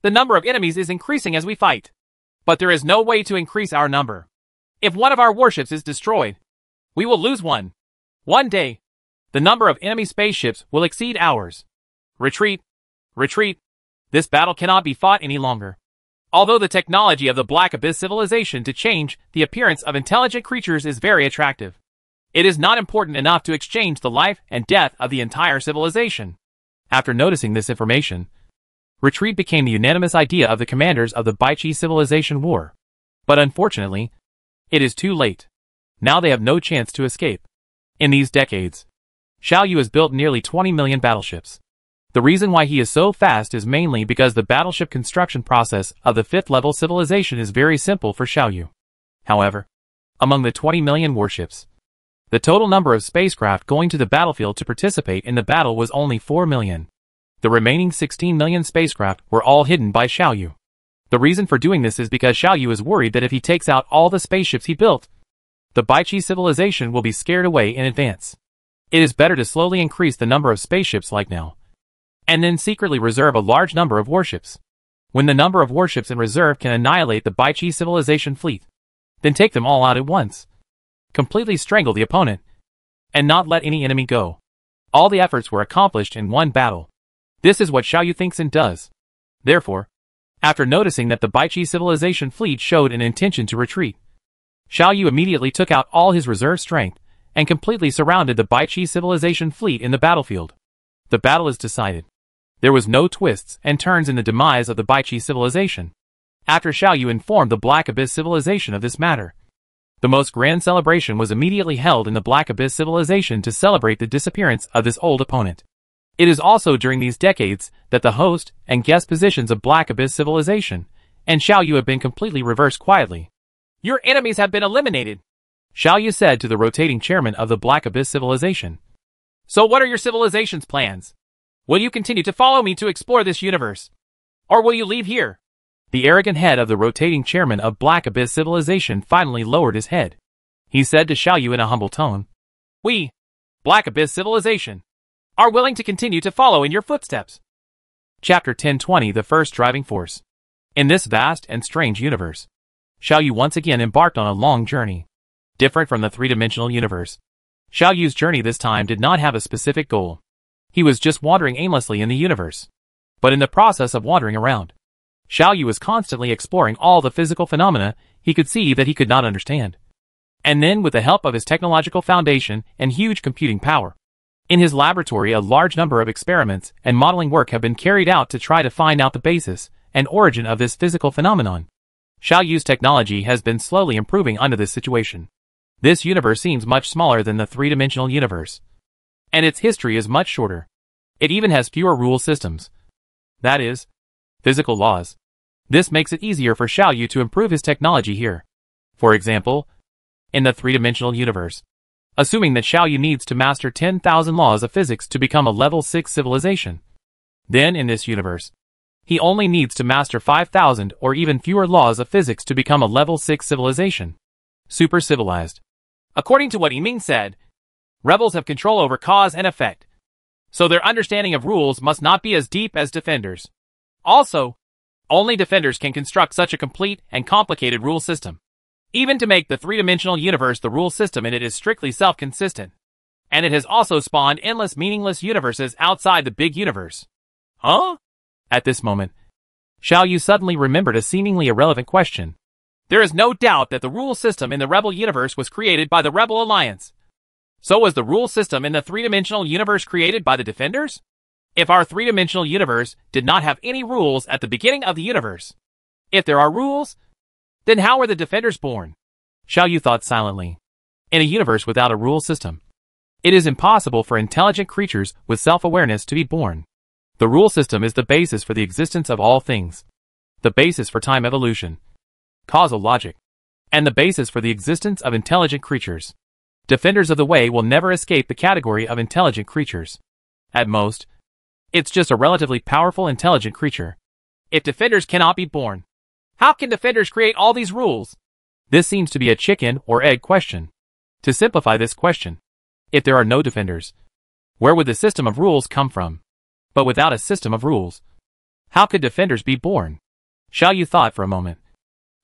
The number of enemies is increasing as we fight, but there is no way to increase our number. If one of our warships is destroyed, we will lose one. One day, the number of enemy spaceships will exceed ours. Retreat! Retreat! This battle cannot be fought any longer. Although the technology of the Black Abyss civilization to change the appearance of intelligent creatures is very attractive, it is not important enough to exchange the life and death of the entire civilization. After noticing this information, retreat became the unanimous idea of the commanders of the Baichi civilization war. But unfortunately, it is too late. Now they have no chance to escape. In these decades, Xiaoyu has built nearly 20 million battleships. The reason why he is so fast is mainly because the battleship construction process of the 5th level civilization is very simple for Xiaoyu. However, among the 20 million warships, the total number of spacecraft going to the battlefield to participate in the battle was only 4 million. The remaining 16 million spacecraft were all hidden by Xiaoyu. The reason for doing this is because Xiaoyu is worried that if he takes out all the spaceships he built, the Baichi civilization will be scared away in advance. It is better to slowly increase the number of spaceships like now, and then secretly reserve a large number of warships. When the number of warships in reserve can annihilate the Baichi civilization fleet, then take them all out at once. Completely strangle the opponent, and not let any enemy go. All the efforts were accomplished in one battle. This is what Xiaoyu thinks and does. Therefore, after noticing that the Baichi civilization fleet showed an intention to retreat, Xiaoyu immediately took out all his reserve strength and completely surrounded the Baichi civilization fleet in the battlefield. The battle is decided. There was no twists and turns in the demise of the Baichi civilization. After Xiaoyu informed the Black Abyss civilization of this matter, the most grand celebration was immediately held in the Black Abyss civilization to celebrate the disappearance of this old opponent. It is also during these decades that the host and guest positions of Black Abyss civilization and Xiaoyu have been completely reversed quietly. Your enemies have been eliminated, Xiaoyu said to the rotating chairman of the Black Abyss civilization. So what are your civilization's plans? Will you continue to follow me to explore this universe? Or will you leave here? The arrogant head of the rotating chairman of Black Abyss civilization finally lowered his head. He said to Xiaoyu in a humble tone, We, Black Abyss civilization, are willing to continue to follow in your footsteps. Chapter 1020 The First Driving Force. In this vast and strange universe, Xiaoyu once again embarked on a long journey. Different from the three-dimensional universe, Xiaoyu's journey this time did not have a specific goal. He was just wandering aimlessly in the universe. But in the process of wandering around, Xiaoyu was constantly exploring all the physical phenomena he could see that he could not understand. And then, with the help of his technological foundation and huge computing power, in his laboratory a large number of experiments and modeling work have been carried out to try to find out the basis and origin of this physical phenomenon. Xiaoyu's technology has been slowly improving under this situation. This universe seems much smaller than the three-dimensional universe, and its history is much shorter. It even has fewer rule systems. That is, physical laws. This makes it easier for Xiaoyu to improve his technology here. For example, in the three-dimensional universe, assuming that Xiaoyu needs to master 10,000 laws of physics to become a level 6 civilization, then in this universe, he only needs to master 5,000 or even fewer laws of physics to become a level 6 civilization. Super civilized. According to what Yiming said, rebels have control over cause and effect, so their understanding of rules must not be as deep as defenders. Also, only defenders can construct such a complete and complicated rule system. Even to make the three-dimensional universe, the rule system in it is strictly self-consistent, and it has also spawned endless meaningless universes outside the big universe. Huh? At this moment, Xiaoyu suddenly remembered a seemingly irrelevant question. There is no doubt that the rule system in the Rebel universe was created by the Rebel Alliance. So was the rule system in the three-dimensional universe created by the Defenders? If our three-dimensional universe did not have any rules at the beginning of the universe, if there are rules, then how were the Defenders born? Xiao Yu thought silently. In a universe without a rule system, it is impossible for intelligent creatures with self-awareness to be born. The rule system is the basis for the existence of all things, the basis for time evolution, causal logic, and the basis for the existence of intelligent creatures. Defenders of the Way will never escape the category of intelligent creatures. At most, it's just a relatively powerful intelligent creature. If Defenders cannot be born, how can Defenders create all these rules? This seems to be a chicken or egg question. To simplify this question, if there are no Defenders, where would the system of rules come from? But without a system of rules, how could Defenders be born? Xiao Yu thought for a moment,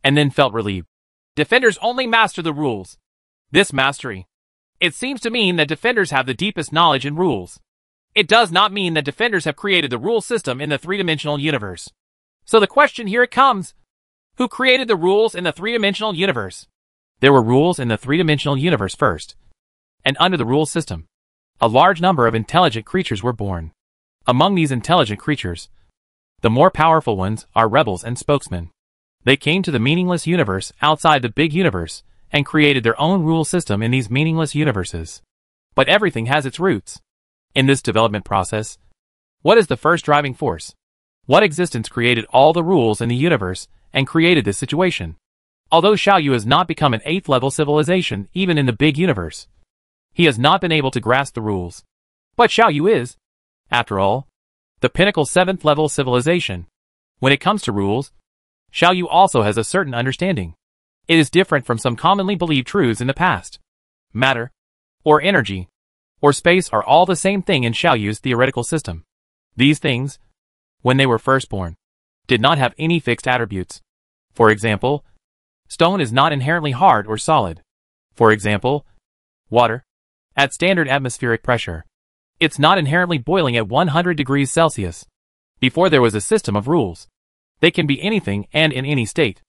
and then felt relieved. Defenders only master the rules. This mastery, it seems to mean that Defenders have the deepest knowledge in rules. It does not mean that Defenders have created the rule system in the three-dimensional universe. So the question here it comes. Who created the rules in the three-dimensional universe? There were rules in the three-dimensional universe first. And under the rule system, a large number of intelligent creatures were born. Among these intelligent creatures, the more powerful ones are rebels and spokesmen. They came to the meaningless universe outside the big universe and created their own rule system in these meaningless universes. But everything has its roots. In this development process, what is the first driving force? What existence created all the rules in the universe and created this situation? Although Xiao Yu has not become an 8th level civilization even in the big universe, he has not been able to grasp the rules. But Xiao Yu is, after all, the pinnacle 7th level civilization. When it comes to rules, Xiao Yu also has a certain understanding. It is different from some commonly believed truths in the past. Matter, or energy, or space are all the same thing in Xiao Yu's theoretical system. These things, when they were first born, did not have any fixed attributes. For example, stone is not inherently hard or solid. For example, water, at standard atmospheric pressure, it's not inherently boiling at 100 degrees Celsius. Before there was a system of rules, they can be anything and in any state.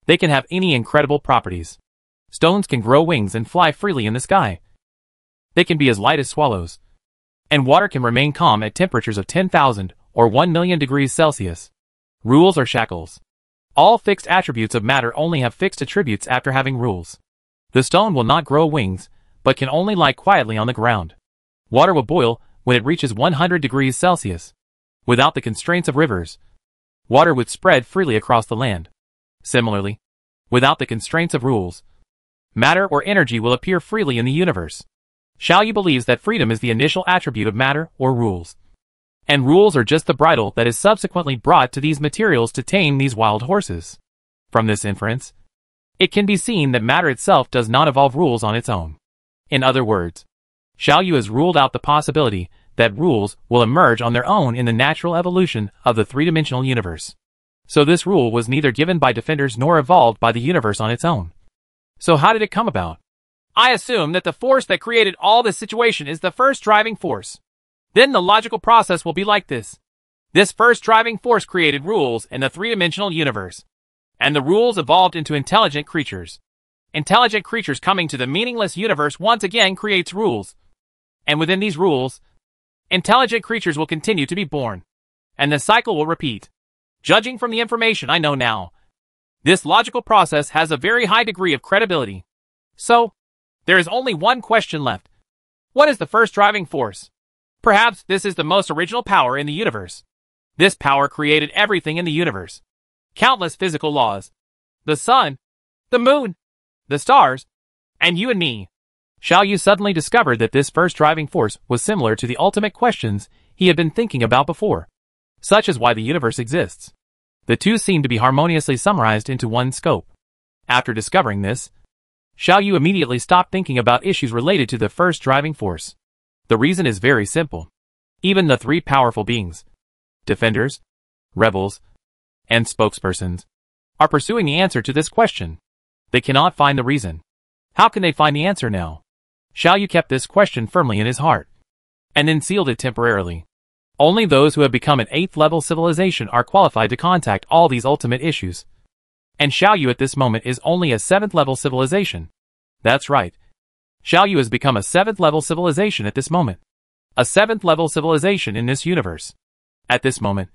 They can have any incredible properties. Stones can grow wings and fly freely in the sky. They can be as light as swallows. And water can remain calm at temperatures of 10,000 or 1,000,000 degrees Celsius. Rules are shackles. All fixed attributes of matter only have fixed attributes after having rules. The stone will not grow wings, but can only lie quietly on the ground. Water will boil when it reaches 100 degrees Celsius. Without the constraints of rivers, water would spread freely across the land. Similarly, without the constraints of rules, matter or energy will appear freely in the universe. Xiao Yu believes that freedom is the initial attribute of matter or rules. And rules are just the bridle that is subsequently brought to these materials to tame these wild horses. From this inference, it can be seen that matter itself does not evolve rules on its own. In other words, Xiao Yu has ruled out the possibility that rules will emerge on their own in the natural evolution of the three-dimensional universe. So this rule was neither given by Defenders nor evolved by the universe on its own. So how did it come about? I assume that the force that created all this situation is the first driving force. Then the logical process will be like this. This first driving force created rules in the three-dimensional universe. And the rules evolved into intelligent creatures. Intelligent creatures coming to the meaningless universe once again creates rules. And within these rules, intelligent creatures will continue to be born. And the cycle will repeat. Judging from the information I know now, this logical process has a very high degree of credibility. So, there is only one question left. What is the first driving force? Perhaps this is the most original power in the universe. This power created everything in the universe. Countless physical laws. The sun, the moon, the stars, and you and me. Xiao Yu suddenly discovered that this first driving force was similar to the ultimate questions he had been thinking about before. Such as why the universe exists. The two seem to be harmoniously summarized into one scope. After discovering this, Xiao Yu immediately stopped thinking about issues related to the first driving force. The reason is very simple. Even the three powerful beings, Defenders, Rebels, and Spokespersons, are pursuing the answer to this question. They cannot find the reason. How can they find the answer now? Xiao Yu kept this question firmly in his heart, and then sealed it temporarily. Only those who have become an 8th level civilization are qualified to contact all these ultimate issues. And Xiaoyu at this moment is only a 7th level civilization. That's right. Xiaoyu has become a 7th level civilization at this moment. A 7th level civilization in this universe. At this moment,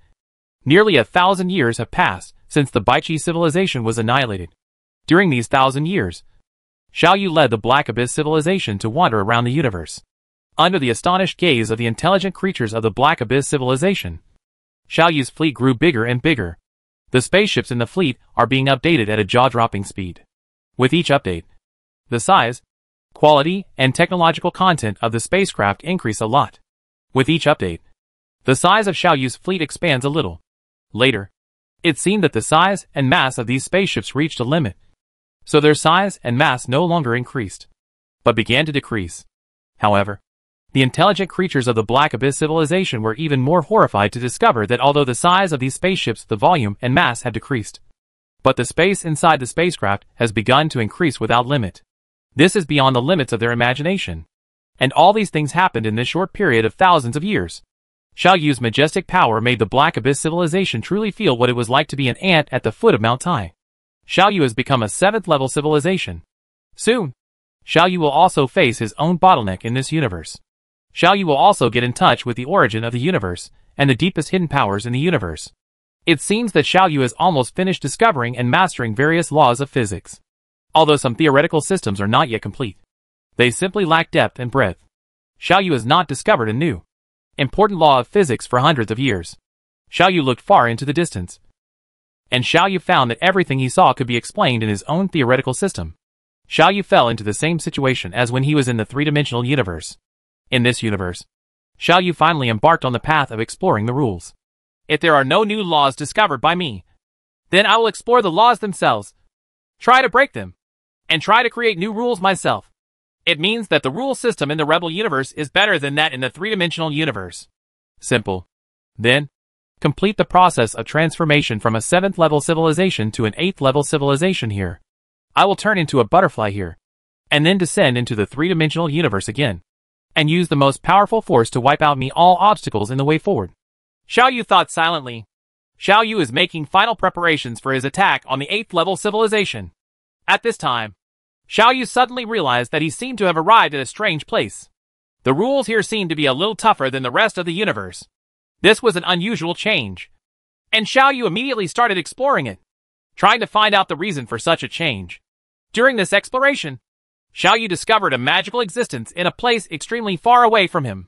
nearly 1,000 years have passed since the Baichi civilization was annihilated. During these 1,000 years, Xiaoyu led the Black Abyss civilization to wander around the universe. Under the astonished gaze of the intelligent creatures of the Black Abyss civilization, Xiaoyu's fleet grew bigger and bigger. The spaceships in the fleet are being updated at a jaw-dropping speed. With each update, the size, quality, and technological content of the spacecraft increase a lot. With each update, the size of Xiaoyu's fleet expands a little. Later, it seemed that the size and mass of these spaceships reached a limit. So their size and mass no longer increased, but began to decrease. However, the intelligent creatures of the Black Abyss civilization were even more horrified to discover that although the size of these spaceships, the volume and mass have decreased, but the space inside the spacecraft has begun to increase without limit. This is beyond the limits of their imagination. And all these things happened in this short period of thousands of years. Xiaoyu's majestic power made the Black Abyss civilization truly feel what it was like to be an ant at the foot of Mount Tai. Xiaoyu has become a 7th level civilization. Soon, Xiaoyu will also face his own bottleneck in this universe. Xiaoyu will also get in touch with the origin of the universe and the deepest hidden powers in the universe. It seems that Xiaoyu has almost finished discovering and mastering various laws of physics. Although some theoretical systems are not yet complete, they simply lack depth and breadth. Xiaoyu has not discovered a new, important law of physics for hundreds of years. Xiaoyu looked far into the distance, and Xiaoyu found that everything he saw could be explained in his own theoretical system. Xiaoyu fell into the same situation as when he was in the three-dimensional universe. In this universe, Xiaoyu finally embarked on the path of exploring the rules. If there are no new laws discovered by me, then I will explore the laws themselves, try to break them, and try to create new rules myself. It means that the rule system in the Rebel universe is better than that in the three-dimensional universe. Simple. Then, complete the process of transformation from a 7th level civilization to an 8th level civilization here. I will turn into a butterfly here, and then descend into the three-dimensional universe again, and use the most powerful force to wipe out me all obstacles in the way forward. Xiaoyu thought silently. Xiaoyu is making final preparations for his attack on the 8th level civilization. At this time, Xiaoyu suddenly realized that he seemed to have arrived at a strange place. The rules here seemed to be a little tougher than the rest of the universe. This was an unusual change, and Xiaoyu immediately started exploring it, trying to find out the reason for such a change. During this exploration, Xiaoyu discovered a magical existence in a place extremely far away from him.